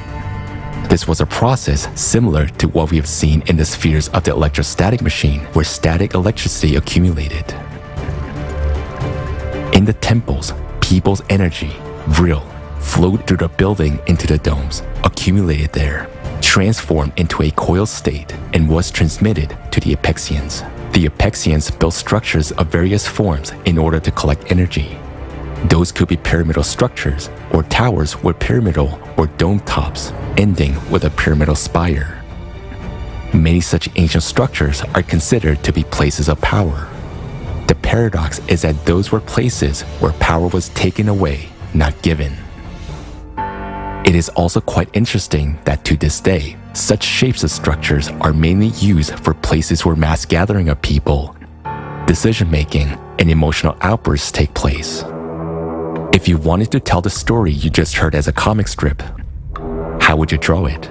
This was a process similar to what we have seen in the spheres of the electrostatic machine, where static electricity accumulated. In the temples, people's energy, vril, flowed through the building into the domes, accumulated there, transformed into a coil state, and was transmitted to the Apexians. The Apexians built structures of various forms in order to collect energy. Those could be pyramidal structures, or towers with pyramidal or dome tops, ending with a pyramidal spire. Many such ancient structures are considered to be places of power. The paradox is that those were places where power was taken away, not given. It is also quite interesting that to this day, such shapes of structures are mainly used for places where mass gathering of people, decision-making, and emotional outbursts take place. If you wanted to tell the story you just heard as a comic strip, how would you draw it?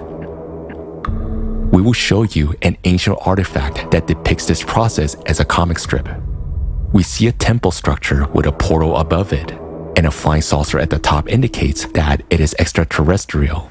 We will show you an ancient artifact that depicts this process as a comic strip. We see a temple structure with a portal above it, and a flying saucer at the top indicates that it is extraterrestrial.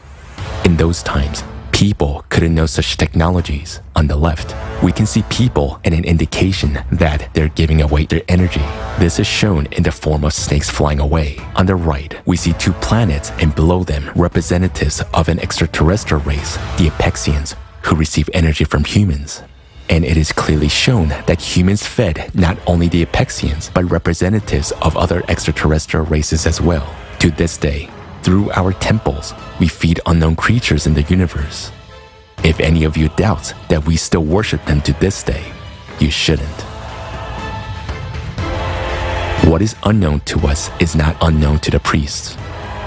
In those times, people couldn't know such technologies. On the left, we can see people and an indication that they're giving away their energy. This is shown in the form of snakes flying away. On the right, we see two planets and below them representatives of an extraterrestrial race, the Apexians, who receive energy from humans. And it is clearly shown that humans fed not only the Apexians, but representatives of other extraterrestrial races as well. To this day, through our temples, we feed unknown creatures in the universe. If any of you doubts that we still worship them to this day, you shouldn't. What is unknown to us is not unknown to the priests.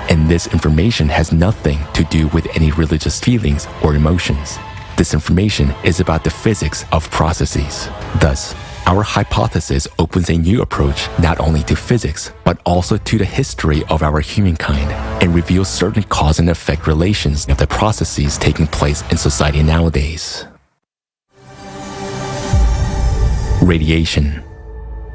And this information has nothing to do with any religious feelings or emotions. This information is about the physics of processes. Thus, our hypothesis opens a new approach not only to physics, but also to the history of our humankind, and reveals certain cause and effect relations of the processes taking place in society nowadays. Radiation.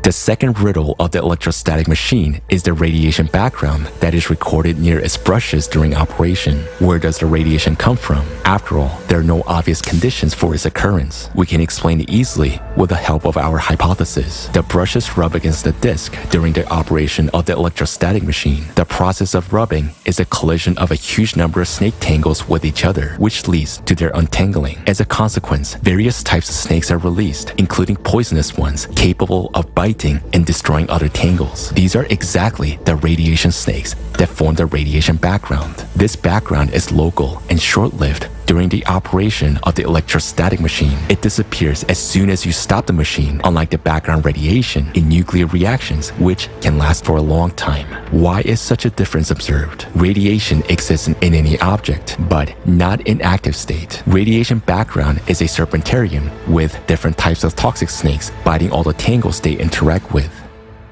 The second riddle of the electrostatic machine is the radiation background that is recorded near its brushes during operation. Where does the radiation come from? After all, there are no obvious conditions for its occurrence. We can explain it easily with the help of our hypothesis. The brushes rub against the disc during the operation of the electrostatic machine. The process of rubbing is a collision of a huge number of snake tangles with each other, which leads to their untangling. As a consequence, various types of snakes are released, including poisonous ones capable of biting and destroying other tangles. These are exactly the radiation snakes that form the radiation background. This background is local and short-lived during the operation of the electrostatic machine. It disappears as soon as you stop the machine, unlike the background radiation in nuclear reactions, which can last for a long time. Why is such a difference observed? Radiation exists in any object, but not in active state. Radiation background is a serpentarium with different types of toxic snakes biting all the tangles they interact with.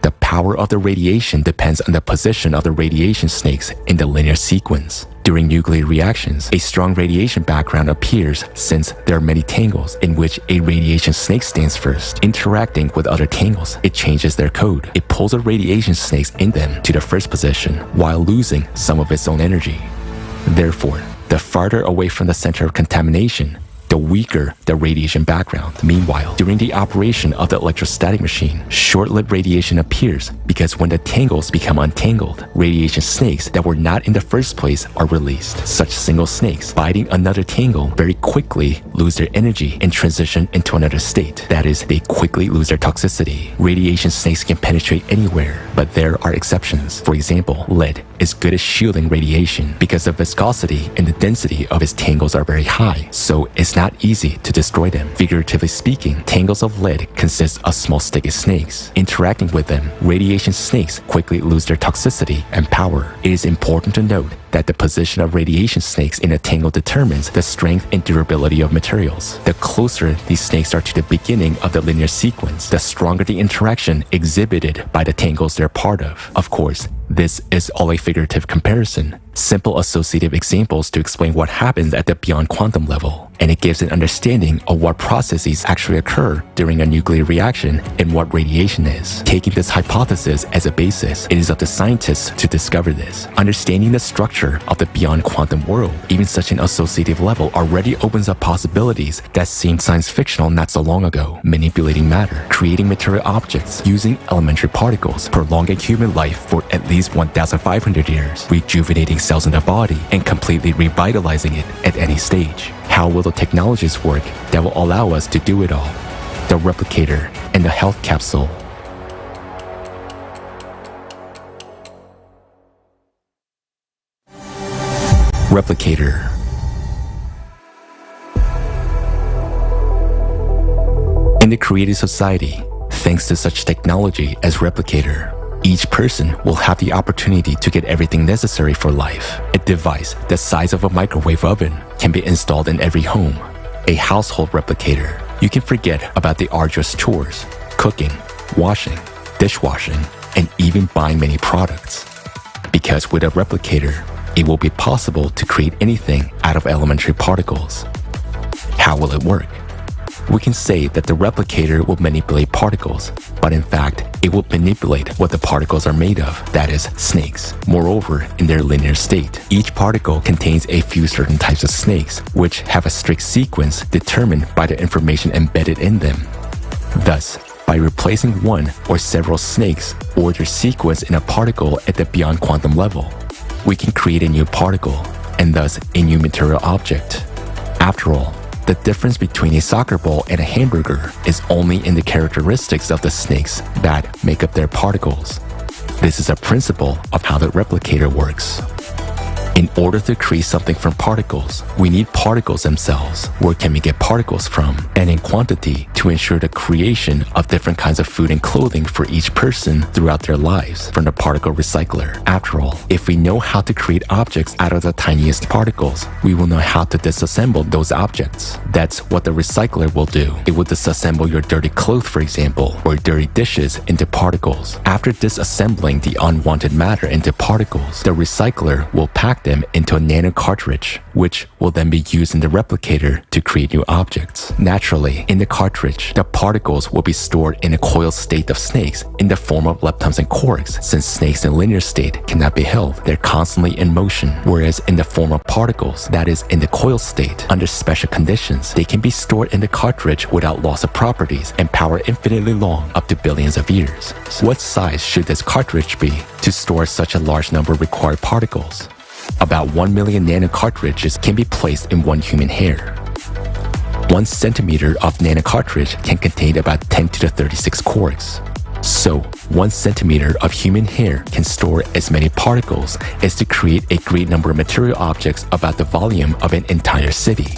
The power of the radiation depends on the position of the radiation snakes in the linear sequence. During nuclear reactions, a strong radiation background appears since there are many tangles in which a radiation snake stands first. Interacting with other tangles, it changes their code. It pulls the radiation snakes in them to the first position while losing some of its own energy. Therefore, the farther away from the center of contamination, the weaker the radiation background. Meanwhile, during the operation of the electrostatic machine, short-lived radiation appears because when the tangles become untangled, radiation snakes that were not in the first place are released. Such single snakes biting another tangle very quickly lose their energy and transition into another state. That is, they quickly lose their toxicity. Radiation snakes can penetrate anywhere, but there are exceptions. For example, lead is good at shielding radiation because the viscosity and the density of its tangles are very high, so it's not easy to destroy them. Figuratively speaking, tangles of lead consist of small sticky snakes. Interacting with them, radiation snakes quickly lose their toxicity and power. It is important to note that the position of radiation snakes in a tangle determines the strength and durability of materials. The closer these snakes are to the beginning of the linear sequence, the stronger the interaction exhibited by the tangles they're part of. Of course, this is all a figurative comparison, simple associative examples to explain what happens at the beyond quantum level, and it gives an understanding of what processes actually occur during a nuclear reaction and what radiation is. Taking this hypothesis as a basis, it is up to scientists to discover this. Understanding the structure of the beyond quantum world, even such an associative level, already opens up possibilities that seemed science fictional not so long ago. Manipulating matter, creating material objects, using elementary particles, prolonging human life for at least 1,500 years, rejuvenating cells in the body, and completely revitalizing it at any stage. How will the technologies work that will allow us to do it all? The replicator and the health capsule. Replicator. In the creative society, thanks to such technology as replicator, each person will have the opportunity to get everything necessary for life. A device the size of a microwave oven can be installed in every home. A household replicator. You can forget about the arduous chores, cooking, washing, dishwashing, and even buying many products. Because with a replicator, it will be possible to create anything out of elementary particles. How will it work? We can say that the replicator will manipulate particles, but in fact, it will manipulate what the particles are made of, that is, snakes. Moreover, in their linear state, each particle contains a few certain types of snakes, which have a strict sequence determined by the information embedded in them. Thus, by replacing one or several snakes or their sequence in a particle at the beyond quantum level, we can create a new particle, and thus a new material object. After all, the difference between a soccer ball and a hamburger is only in the characteristics of the snakes that make up their particles. This is a principle of how the replicator works. In order to create something from particles, we need particles themselves. Where can we get particles from? And in quantity to ensure the creation of different kinds of food and clothing for each person throughout their lives from the particle recycler. After all, if we know how to create objects out of the tiniest particles, we will know how to disassemble those objects. That's what the recycler will do. It will disassemble your dirty clothes, for example, or dirty dishes into particles. After disassembling the unwanted matter into particles, the recycler will pack them into a nano cartridge, which will then be used in the replicator to create new objects. Naturally, in the cartridge, the particles will be stored in a coiled state of snakes in the form of leptons and quarks. Since snakes in linear state cannot be held, they're constantly in motion, whereas in the form of particles, that is, in the coiled state, under special conditions, they can be stored in the cartridge without loss of properties and power infinitely long, up to billions of years. So what size should this cartridge be to store such a large number of required particles? About 1 million nano cartridges can be placed in one human hair. 1 centimeter of nano cartridge can contain about 10 to the 36 quarks. So, 1 centimeter of human hair can store as many particles as to create a great number of material objects about the volume of an entire city.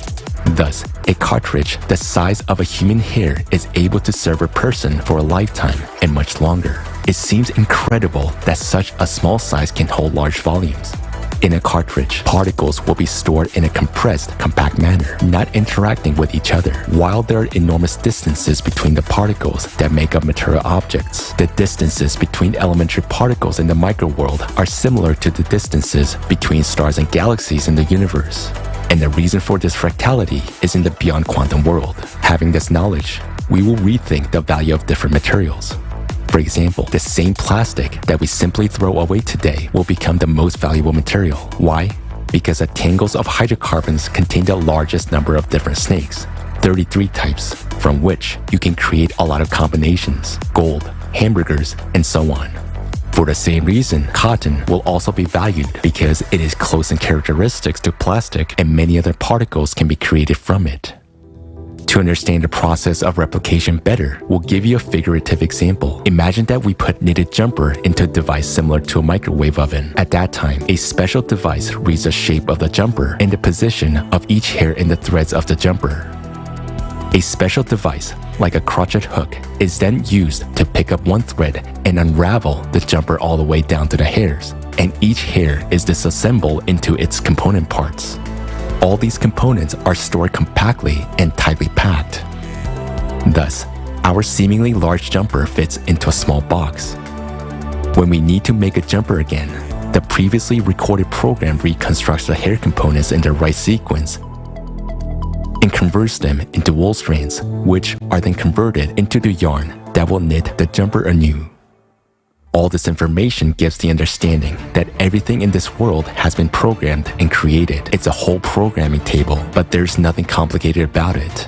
Thus, a cartridge the size of a human hair is able to serve a person for a lifetime and much longer. It seems incredible that such a small size can hold large volumes. In a cartridge, particles will be stored in a compressed, compact manner, not interacting with each other. While there are enormous distances between the particles that make up material objects, the distances between elementary particles in the microworld are similar to the distances between stars and galaxies in the universe. And the reason for this fractality is in the beyond quantum world. Having this knowledge, we will rethink the value of different materials. For example, the same plastic that we simply throw away today will become the most valuable material. Why? Because the tangles of hydrocarbons contain the largest number of different snakes, 33 types, from which you can create a lot of combinations, gold, hamburgers, and so on. For the same reason, cotton will also be valued because it is close in characteristics to plastic and many other particles can be created from it. To understand the process of replication better, we'll give you a figurative example. Imagine that we put knitted jumper into a device similar to a microwave oven. At that time, a special device reads the shape of the jumper and the position of each hair in the threads of the jumper. A special device, like a crochet hook, is then used to pick up one thread and unravel the jumper all the way down to the hairs, and each hair is disassembled into its component parts. All these components are stored compactly and tightly packed. Thus, our seemingly large jumper fits into a small box. When we need to make a jumper again, the previously recorded program reconstructs the hair components in the right sequence and converts them into wool strands, which are then converted into the yarn that will knit the jumper anew. All this information gives the understanding that everything in this world has been programmed and created. It's a whole programming table, but there's nothing complicated about it.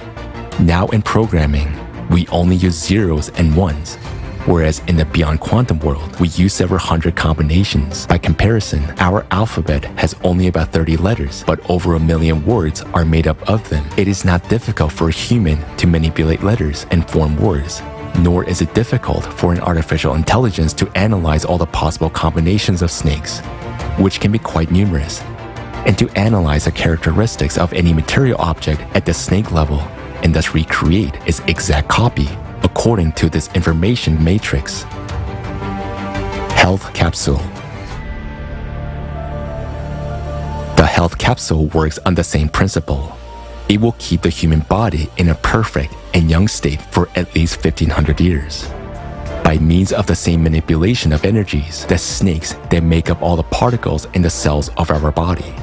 Now in programming, we only use zeros and ones, whereas in the beyond quantum world, we use several hundred combinations. By comparison, our alphabet has only about 30 letters, but over 1 million words are made up of them. It is not difficult for a human to manipulate letters and form words, nor is it difficult for an artificial intelligence to analyze all the possible combinations of snakes, which can be quite numerous, and to analyze the characteristics of any material object at the snake level, and thus recreate its exact copy according to this information matrix. Health capsule. The health capsule works on the same principle. It will keep the human body in a perfect and young state for at least 1500 years. By means of the same manipulation of energies, the snakes that make up all the particles in the cells of our body.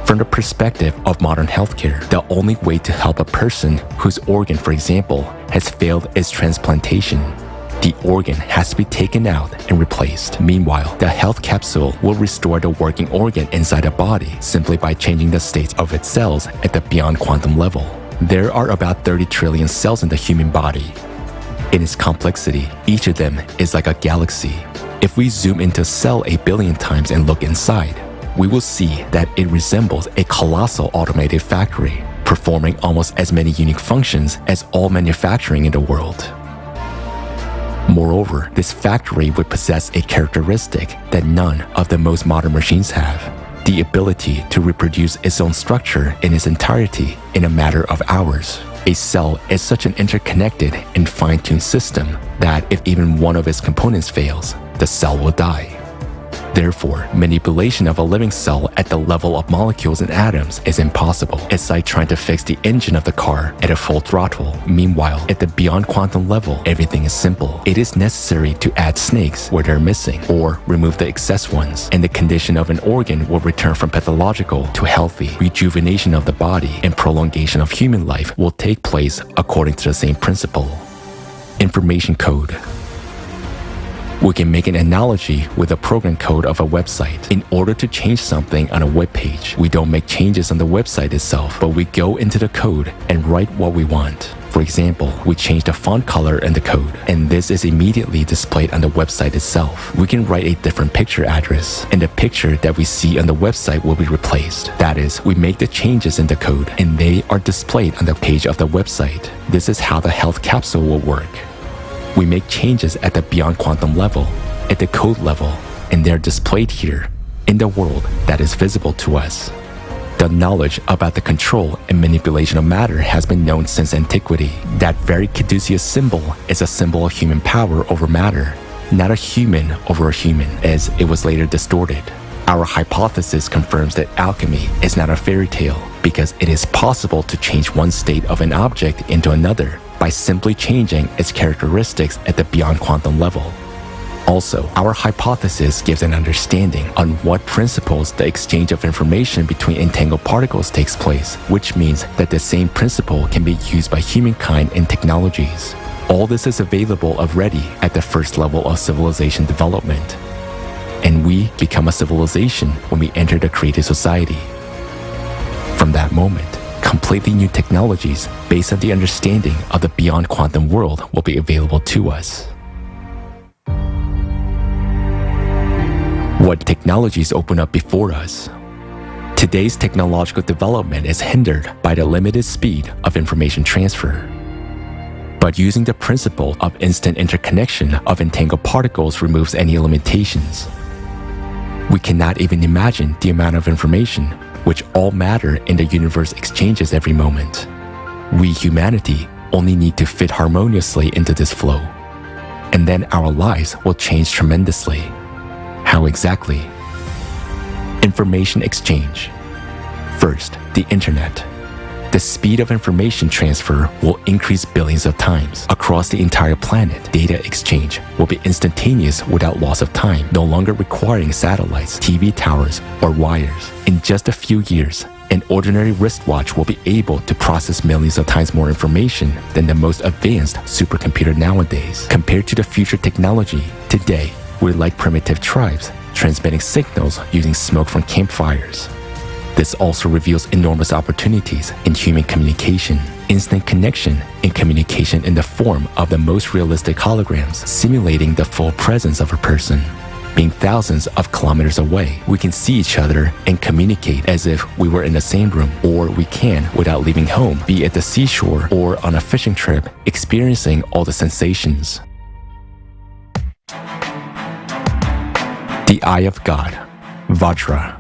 From the perspective of modern healthcare, the only way to help a person whose organ, for example, has failed is transplantation. The organ has to be taken out and replaced. Meanwhile, the health capsule will restore the working organ inside the body simply by changing the states of its cells at the beyond quantum level. There are about 30 trillion cells in the human body. In its complexity, each of them is like a galaxy. If we zoom into a cell 8 billion times and look inside, we will see that it resembles a colossal automated factory, performing almost as many unique functions as all manufacturing in the world. Moreover, this factory would possess a characteristic that none of the most modern machines have: the ability to reproduce its own structure in its entirety in a matter of hours. A cell is such an interconnected and fine-tuned system that if even one of its components fails, the cell will die. Therefore, manipulation of a living cell at the level of molecules and atoms is impossible. It's like trying to fix the engine of the car at a full throttle. Meanwhile, at the beyond quantum level, everything is simple. It is necessary to add snakes where they're missing, or remove the excess ones, and the condition of an organ will return from pathological to healthy. Rejuvenation of the body and prolongation of human life will take place according to the same principle. Information code. We can make an analogy with the program code of a website. In order to change something on a web page, we don't make changes on the website itself, but we go into the code and write what we want. For example, we change the font color in the code, and this is immediately displayed on the website itself. We can write a different picture address, and the picture that we see on the website will be replaced. That is, we make the changes in the code, and they are displayed on the page of the website. This is how the health capsule will work. We make changes at the beyond quantum level, at the code level, and they're displayed here in the world that is visible to us. The knowledge about the control and manipulation of matter has been known since antiquity. That very caduceus symbol is a symbol of human power over matter, not a human over a human, as it was later distorted. Our hypothesis confirms that alchemy is not a fairy tale because it is possible to change one state of an object into another by simply changing its characteristics at the beyond quantum level. Also, our hypothesis gives an understanding on what principles the exchange of information between entangled particles takes place, which means that the same principle can be used by humankind in technologies. All this is available already at the first level of civilization development. And we become a civilization when we enter the creative society. From that moment, completely new technologies based on the understanding of the beyond quantum world will be available to us. What technologies open up before us? Today's technological development is hindered by the limited speed of information transfer. But using the principle of instant interconnection of entangled particles removes any limitations. We cannot even imagine the amount of information which all matter in the universe exchanges every moment. We, humanity, only need to fit harmoniously into this flow. And then our lives will change tremendously. How exactly? Information exchange. First, the internet. The speed of information transfer will increase billions of times. Across the entire planet, data exchange will be instantaneous without loss of time, no longer requiring satellites, TV towers, or wires. In just a few years, an ordinary wristwatch will be able to process millions of times more information than the most advanced supercomputer nowadays. Compared to the future technology, today, we're like primitive tribes, transmitting signals using smoke from campfires. This also reveals enormous opportunities in human communication, instant connection, and communication in the form of the most realistic holograms, simulating the full presence of a person. Being thousands of kilometers away, we can see each other and communicate as if we were in the same room, or we can without leaving home, be at the seashore or on a fishing trip, experiencing all the sensations. The Eye of God, Vajra.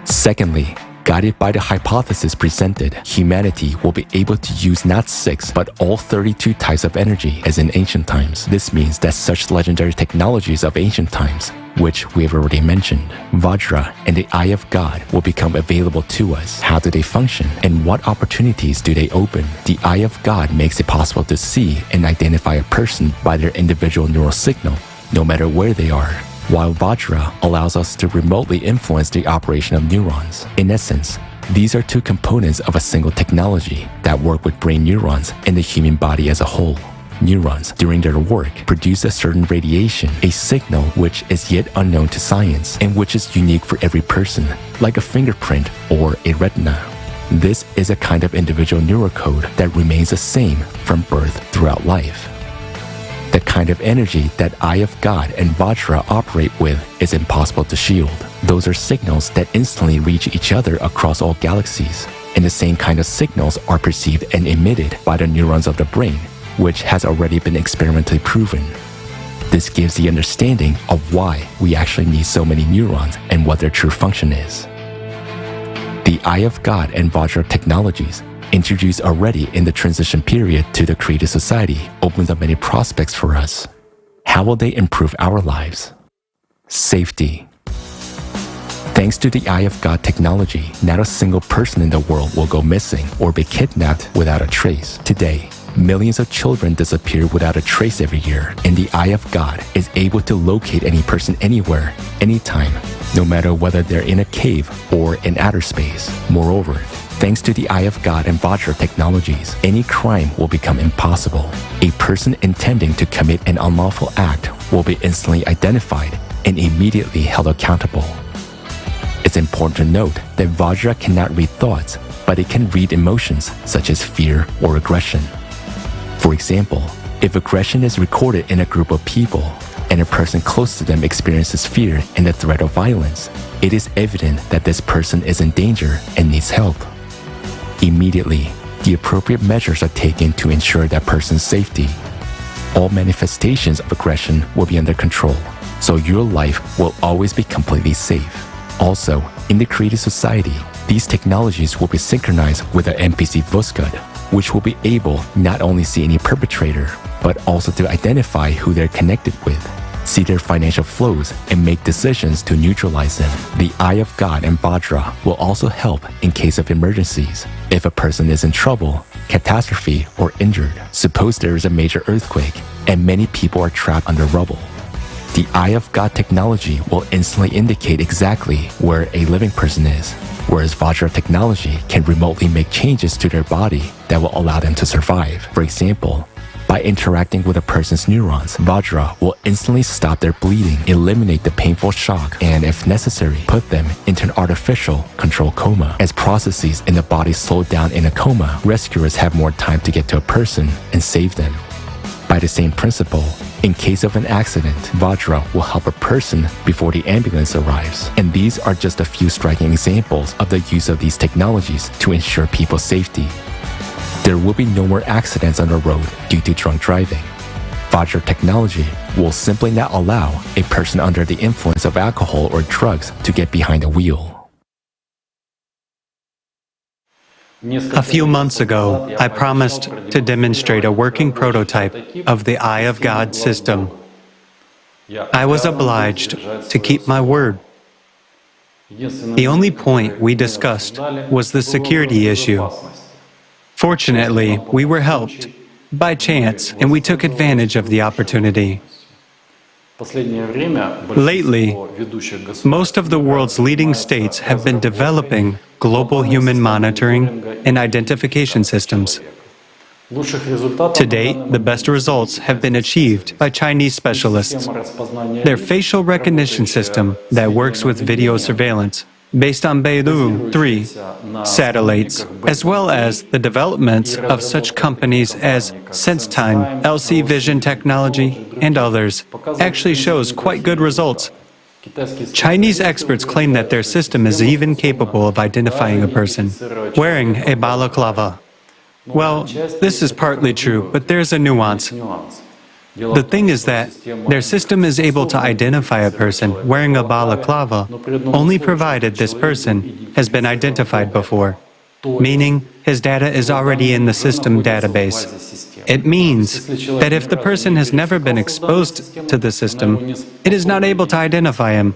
Secondly, guided by the hypothesis presented, humanity will be able to use not 6, but all 32 types of energy as in ancient times. This means that such legendary technologies of ancient times, which we have already mentioned, Vajra and the Eye of God, will become available to us. How do they function? And what opportunities do they open? The Eye of God makes it possible to see and identify a person by their individual neural signal, no matter where they are, while Vajra allows us to remotely influence the operation of neurons. In essence, these are two components of a single technology that work with brain neurons and the human body as a whole. Neurons, during their work, produce a certain radiation, a signal which is yet unknown to science and which is unique for every person, like a fingerprint or a retina. This is a kind of individual neurocode that remains the same from birth throughout life. The kind of energy that Eye of God and Vajra operate with is impossible to shield. Those are signals that instantly reach each other across all galaxies, and the same kind of signals are perceived and emitted by the neurons of the brain, which has already been experimentally proven. This gives the understanding of why we actually need so many neurons and what their true function is. The Eye of God and Vajra technologies, introduced already in the transition period to the creative society, opens up many prospects for us. How will they improve our lives? Safety. Thanks to the Eye of God technology, not a single person in the world will go missing or be kidnapped without a trace. Today, millions of children disappear without a trace every year, and the Eye of God is able to locate any person anywhere, anytime, no matter whether they're in a cave or in outer space. Moreover, thanks to the Eye of God and Vajra technologies, any crime will become impossible. A person intending to commit an unlawful act will be instantly identified and immediately held accountable. It's important to note that Vajra cannot read thoughts, but it can read emotions such as fear or aggression. For example, if aggression is recorded in a group of people and a person close to them experiences fear and the threat of violence, it is evident that this person is in danger and needs help. Immediately, the appropriate measures are taken to ensure that person's safety. All manifestations of aggression will be under control, so your life will always be completely safe. Also, in the creative society, these technologies will be synchronized with the NPC Voskud, which will be able not only see any perpetrator, but also to identify who they're connected with. see their financial flows, and make decisions to neutralize them. The Eye of God and Vajra will also help in case of emergencies. If a person is in trouble, catastrophe, or injured, suppose there is a major earthquake and many people are trapped under rubble. The Eye of God technology will instantly indicate exactly where a living person is, whereas Vajra technology can remotely make changes to their body that will allow them to survive. For example, by interacting with a person's neurons, Vajra will instantly stop their bleeding, eliminate the painful shock, and if necessary, put them into an artificial controlled coma. As processes in the body slow down in a coma, rescuers have more time to get to a person and save them. By the same principle, in case of an accident, Vajra will help a person before the ambulance arrives. And these are just a few striking examples of the use of these technologies to ensure people's safety. There will be no more accidents on the road due to drunk driving. Vajra technology will simply not allow a person under the influence of alcohol or drugs to get behind the wheel. A few months ago, I promised to demonstrate a working prototype of the Eye of God system. I was obliged to keep my word. The only point we discussed was the security issue. Fortunately, we were helped by chance, and we took advantage of the opportunity. Lately, most of the world's leading states have been developing global human monitoring and identification systems. To date, the best results have been achieved by Chinese specialists. Their facial recognition system that works with video surveillance, based on Beidou 3 satellites, as well as the developments of such companies as SenseTime, LC Vision Technology, and others, actually shows quite good results. Chinese experts claim that their system is even capable of identifying a person wearing a balaclava. Well, this is partly true, but there's a nuance. The thing is that their system is able to identify a person wearing a balaclava only provided this person has been identified before, meaning his data is already in the system database. It means that if the person has never been exposed to the system, it is not able to identify him.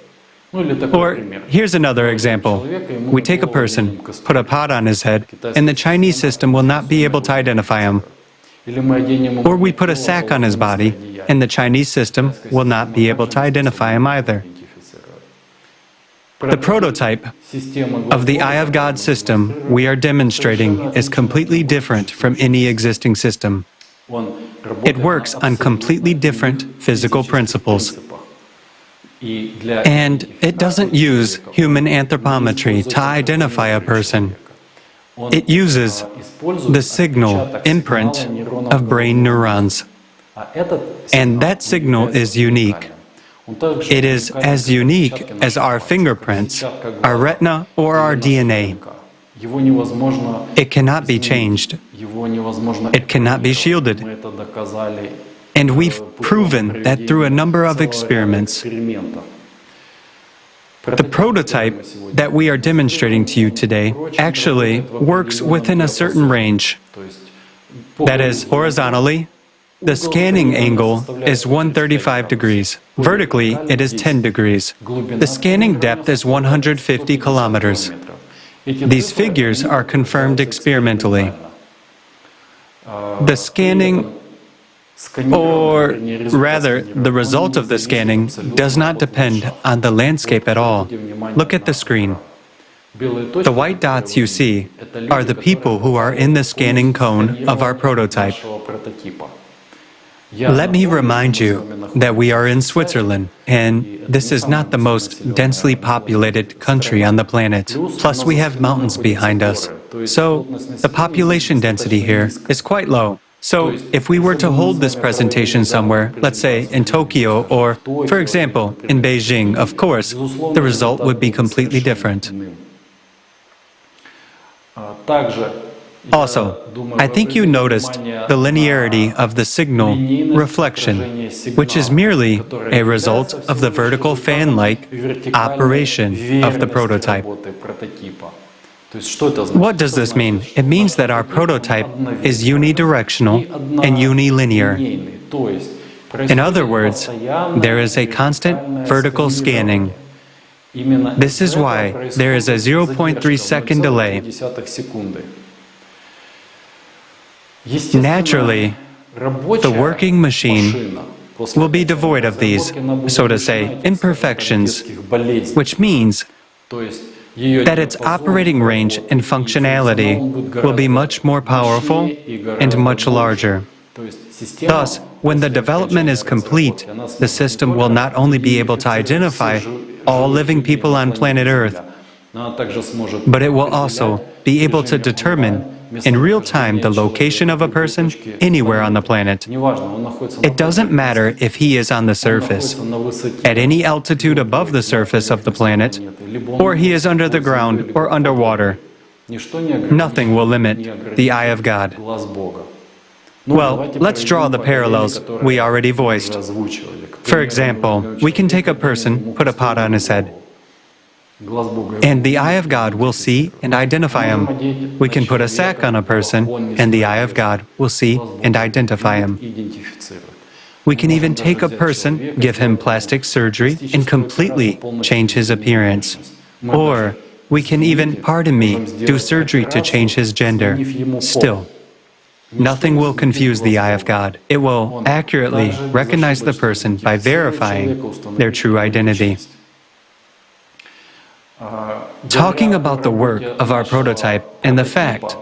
Or here's another example. We take a person, put a pot on his head, and the Chinese system will not be able to identify him. Or we put a sack on his body, and the Chinese system will not be able to identify him either. The prototype of the Eye of God system we are demonstrating is completely different from any existing system. It works on completely different physical principles. And it doesn't use human anthropometry to identify a person. It uses the signal imprint of brain neurons. And that signal is unique. It is as unique as our fingerprints, our retina, or our DNA. It cannot be changed. It cannot be shielded. And we've proven that through a number of experiments. The prototype that we are demonstrating to you today actually works within a certain range. That is, horizontally, the scanning angle is 135 degrees. Vertically, it is 10 degrees. The scanning depth is 150 kilometers. These figures are confirmed experimentally. The scanning, or rather, the result of the scanning does not depend on the landscape at all. Look at the screen. The white dots you see are the people who are in the scanning cone of our prototype. Let me remind you that we are in Switzerland, and this is not the most densely populated country on the planet. Plus, we have mountains behind us. So, the population density here is quite low. So, if we were to hold this presentation somewhere, let's say in Tokyo or, for example, in Beijing, of course, the result would be completely different. Also, I think you noticed the linearity of the signal reflection, which is merely a result of the vertical fan-like operation of the prototype. What does this mean? It means that our prototype is unidirectional and unilinear. In other words, there is a constant vertical scanning. This is why there is a 0.3 second delay. Naturally, the working machine will be devoid of these, so to say, imperfections, which means that its operating range and functionality will be much more powerful and much larger. Thus, when the development is complete, the system will not only be able to identify all living people on planet Earth, but it will also be able to determine in real time the location of a person anywhere on the planet. It doesn't matter if he is on the surface, at any altitude above the surface of the planet, or he is under the ground or underwater. Nothing will limit the eye of God. Well, let's draw the parallels we already voiced. For example, we can take a person, put a pot on his head, and the eye of God will see and identify him. We can put a sack on a person, and the eye of God will see and identify him. We can even take a person, give him plastic surgery, and completely change his appearance. Or we can even, pardon me, do surgery to change his gender. Still, nothing will confuse the eye of God. It will accurately recognize the person by verifying their true identity. Talking about the work of our prototype and the fact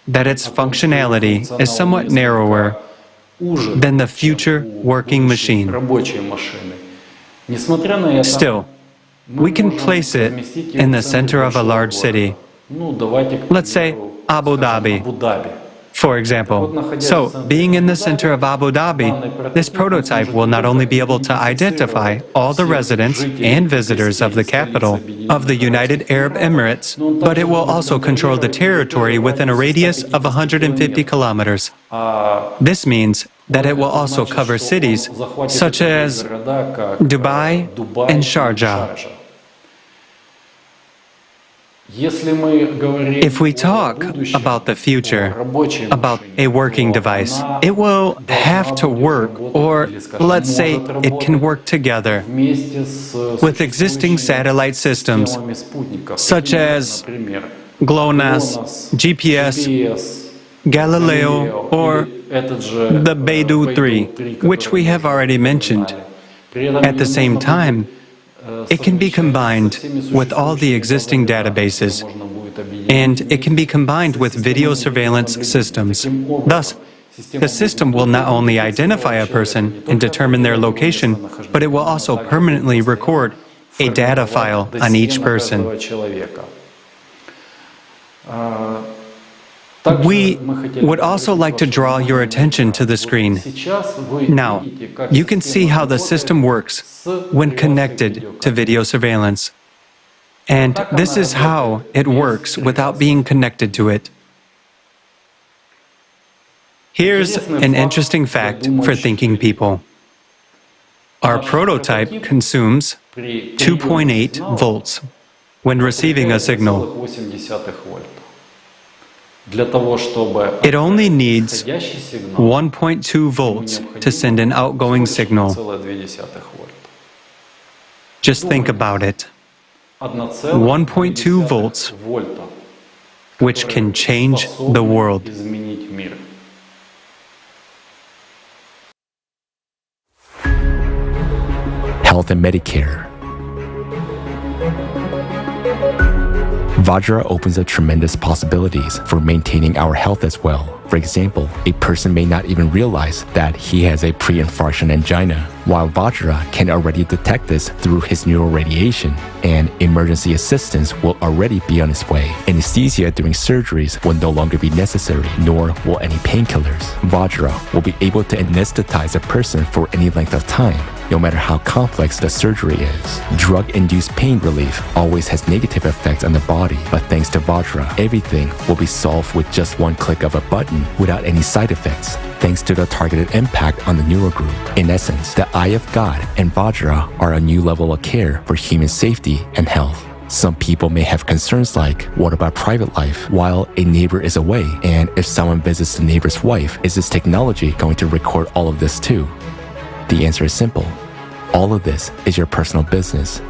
that its functionality is somewhat narrower than the future working machine. Still, we can place it in the center of a large city. Let's say Abu Dhabi, for example. So, being in the center of Abu Dhabi, this prototype will not only be able to identify all the residents and visitors of the capital of the United Arab Emirates, but it will also control the territory within a radius of 150 kilometers. This means that it will also cover cities such as Dubai and Sharjah. If we talk about the future, about a working device, it will have to work, or let's say it can work together with existing satellite systems such as GLONASS, GPS, Galileo, or the Beidou 3, which we have already mentioned. At the same time, it can be combined with all the existing databases, and it can be combined with video surveillance systems. Thus, the system will not only identify a person and determine their location, but it will also permanently record a data file on each person. We would also like to draw your attention to the screen. Now, you can see how the system works when connected to video surveillance. And this is how it works without being connected to it. Here's an interesting fact for thinking people. Our prototype consumes 2.8 volts when receiving a signal. It only needs 1.2 volts to send an outgoing signal. Just think about it. 1.2 volts, which can change the world. Health and Medicare. Vajra opens up tremendous possibilities for maintaining our health as well. For example, a person may not even realize that he has a pre-infarction angina, while Vajra can already detect this through his neuroradiation, and emergency assistance will already be on its way. Anesthesia during surgeries will no longer be necessary, nor will any painkillers. Vajra will be able to anesthetize a person for any length of time, no matter how complex the surgery is. Drug-induced pain relief always has negative effects on the body, but thanks to Vajra, everything will be solved with just one click of a button without any side effects, thanks to the targeted impact on the neural group. In essence, the Eye of God and Vajra are a new level of care for human safety and health. Some people may have concerns like, what about private life while a neighbor is away? And if someone visits the neighbor's wife, is this technology going to record all of this too? The answer is simple. All of this is your personal business.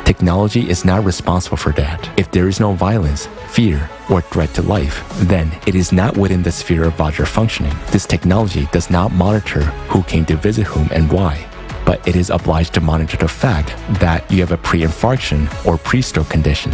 Technology is not responsible for that. If there is no violence, fear, or threat to life, then it is not within the sphere of Vajra functioning. This technology does not monitor who came to visit whom and why, but it is obliged to monitor the fact that you have a pre-infarction or pre-stroke condition.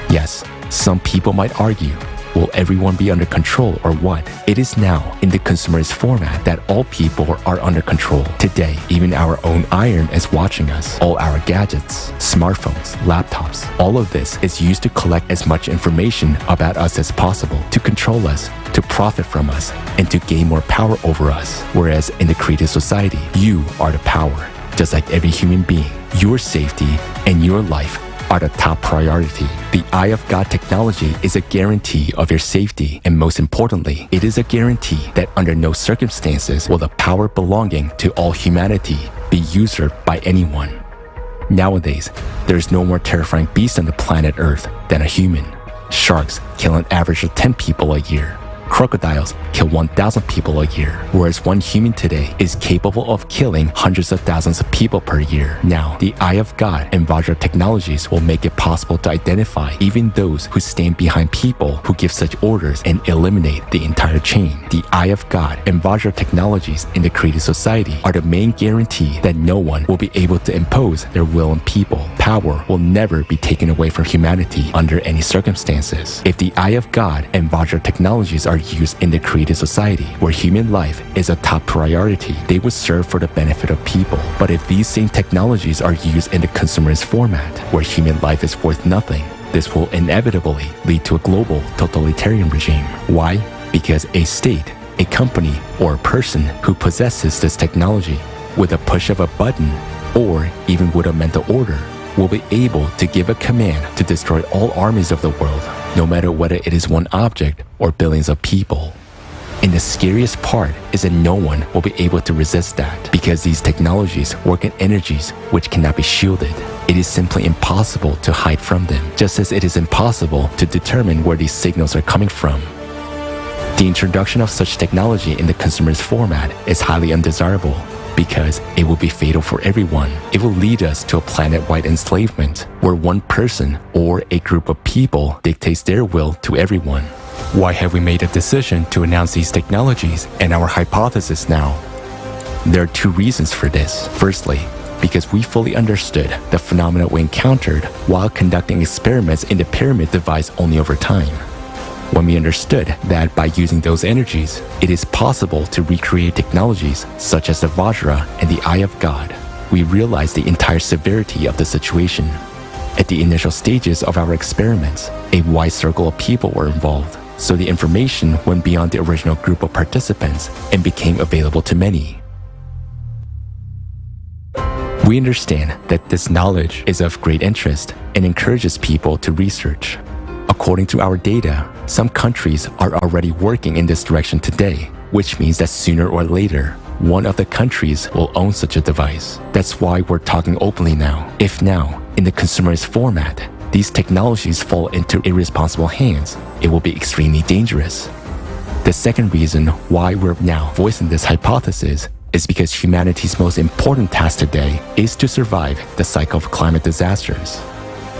Yes, some people might argue, will everyone be under control or what? It is now in the consumerist format that all people are under control. Today, even our own iron is watching us. All our gadgets, smartphones, laptops, all of this is used to collect as much information about us as possible, to control us, to profit from us, and to gain more power over us. Whereas in the creative society, you are the power. Just like every human being, your safety and your life are the top priority. The Eye of God technology is a guarantee of your safety, and most importantly, it is a guarantee that under no circumstances will the power belonging to all humanity be usurped by anyone. Nowadays, there is no more terrifying beast on the planet Earth than a human. Sharks kill an average of 10 people a year. Crocodiles kill 1,000 people a year, whereas one human today is capable of killing hundreds of thousands of people per year. Now, the Eye of God and Vajra technologies will make it possible to identify even those who stand behind people who give such orders and eliminate the entire chain. The Eye of God and Vajra technologies in the creative society are the main guarantee that no one will be able to impose their will on people. Power will never be taken away from humanity under any circumstances. If the Eye of God and Vajra technologies are used in the creative society, where human life is a top priority, they would serve for the benefit of people. But if these same technologies are used in the consumerist format, where human life is worth nothing, this will inevitably lead to a global totalitarian regime. Why? Because a state, a company, or a person who possesses this technology, with a push of a button, or even with a mental order, will be able to give a command to destroy all armies of the world, no matter whether it is one object or billions of people. And the scariest part is that no one will be able to resist that, because these technologies work in energies which cannot be shielded. It is simply impossible to hide from them, just as it is impossible to determine where these signals are coming from. The introduction of such technology in the consumerist format is highly undesirable, because it will be fatal for everyone. It will lead us to a planet-wide enslavement, where one person or a group of people dictates their will to everyone. Why have we made a decision to announce these technologies and our hypothesis now? There are two reasons for this. Firstly, because we fully understood the phenomena we encountered while conducting experiments in the pyramid device only over time. When we understood that by using those energies, it is possible to recreate technologies such as the Vajra and the Eye of God, we realized the entire severity of the situation. At the initial stages of our experiments, a wide circle of people were involved, so the information went beyond the original group of participants and became available to many. We understand that this knowledge is of great interest and encourages people to research. According to our data, some countries are already working in this direction today, which means that sooner or later, one of the countries will own such a device. That's why we're talking openly now. If now, in the consumerist format, these technologies fall into irresponsible hands, it will be extremely dangerous. The second reason why we're now voicing this hypothesis is because humanity's most important task today is to survive the cycle of climate disasters.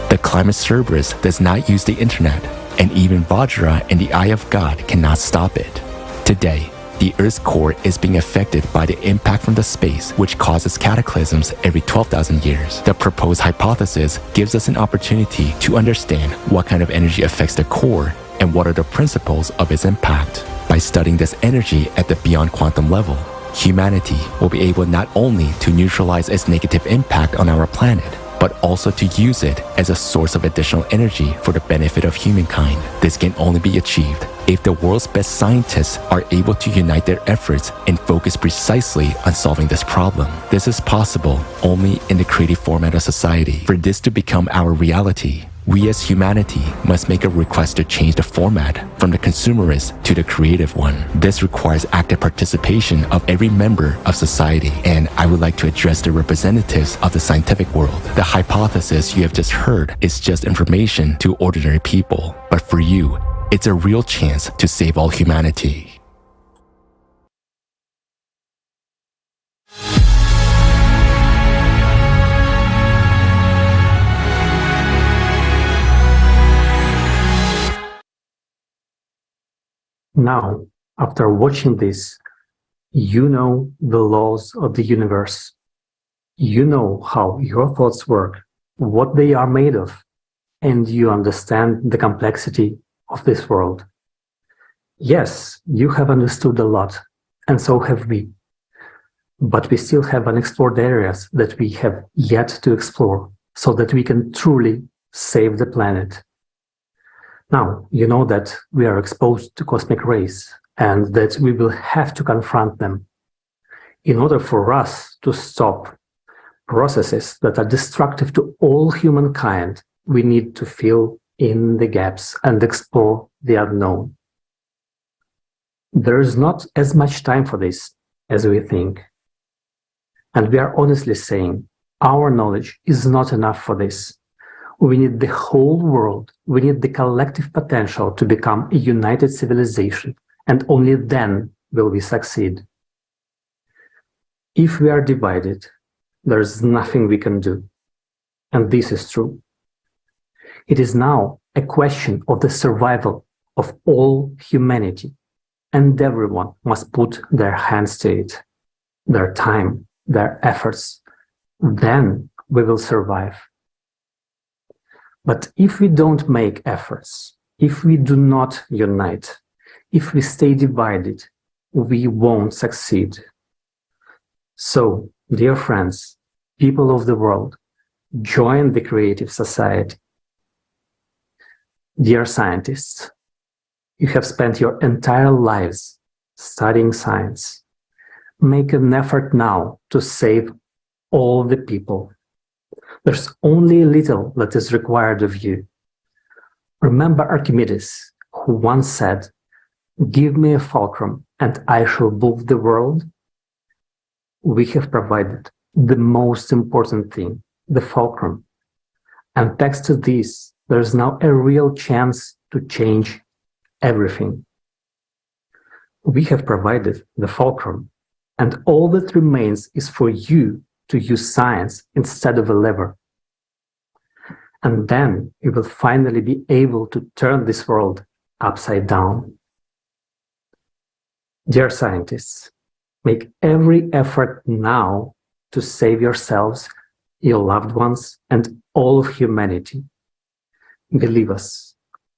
The climate Cerberus does not use the internet, and even Vajra and the Eye of God cannot stop it. Today, the Earth's core is being affected by the impact from the space, which causes cataclysms every 12,000 years. The proposed hypothesis gives us an opportunity to understand what kind of energy affects the core and what are the principles of its impact. By studying this energy at the beyond quantum level, humanity will be able not only to neutralize its negative impact on our planet, but also to use it as a source of additional energy for the benefit of humankind. This can only be achieved if the world's best scientists are able to unite their efforts and focus precisely on solving this problem. This is possible only in the creative format of society. For this to become our reality, we as humanity must make a request to change the format from the consumerist to the creative one. This requires active participation of every member of society, and I would like to address the representatives of the scientific world. The hypothesis you have just heard is just information to ordinary people, but for you, it's a real chance to save all humanity. Now, after watching this, you know the laws of the universe. You know how your thoughts work, what they are made of, and you understand the complexity of this world. Yes, you have understood a lot, and so have we. But we still have unexplored areas that we have yet to explore so that we can truly save the planet. Now, you know that we are exposed to cosmic rays and that we will have to confront them. In order for us to stop processes that are destructive to all humankind, we need to fill in the gaps and explore the unknown. There is not as much time for this as we think. And we are honestly saying our knowledge is not enough for this. We need the whole world. We need the collective potential to become a united civilization, and only then will we succeed. If we are divided, there is nothing we can do. And this is true. It is now a question of the survival of all humanity, and everyone must put their hands to it, their time, their efforts. Then we will survive. But if we don't make efforts, if we do not unite, if we stay divided, we won't succeed. So, dear friends, people of the world, join the creative society. Dear scientists, you have spent your entire lives studying science. Make an effort now to save all the people. There's only little that is required of you. Remember Archimedes, who once said, "Give me a fulcrum and I shall move the world." We have provided the most important thing, the fulcrum. And thanks to this, there is now a real chance to change everything. We have provided the fulcrum, and all that remains is for you to use science instead of a lever. And then you will finally be able to turn this world upside down. Dear scientists, make every effort now to save yourselves, your loved ones, and all of humanity. Believe us,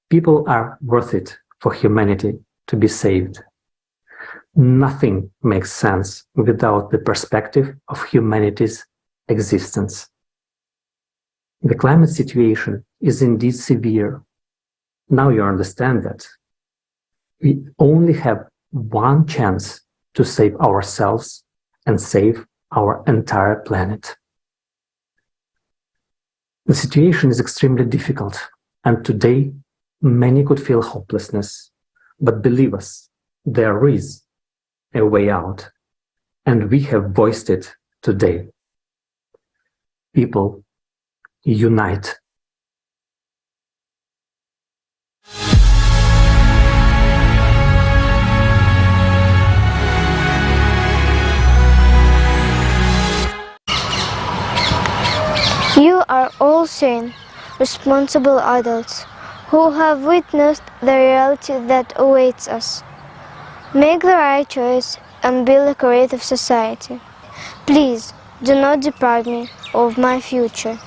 people are worth it for humanity to be saved. Nothing makes sense without the perspective of humanity's existence. The climate situation is indeed severe. Now you understand that. We only have one chance to save ourselves and save our entire planet. The situation is extremely difficult, and today many could feel hopelessness. But believe us, there is a way out, and we have voiced it today. People, unite. You are all sane, responsible adults who have witnessed the reality that awaits us. Make the right choice and build a creative society. Please do not deprive me of my future.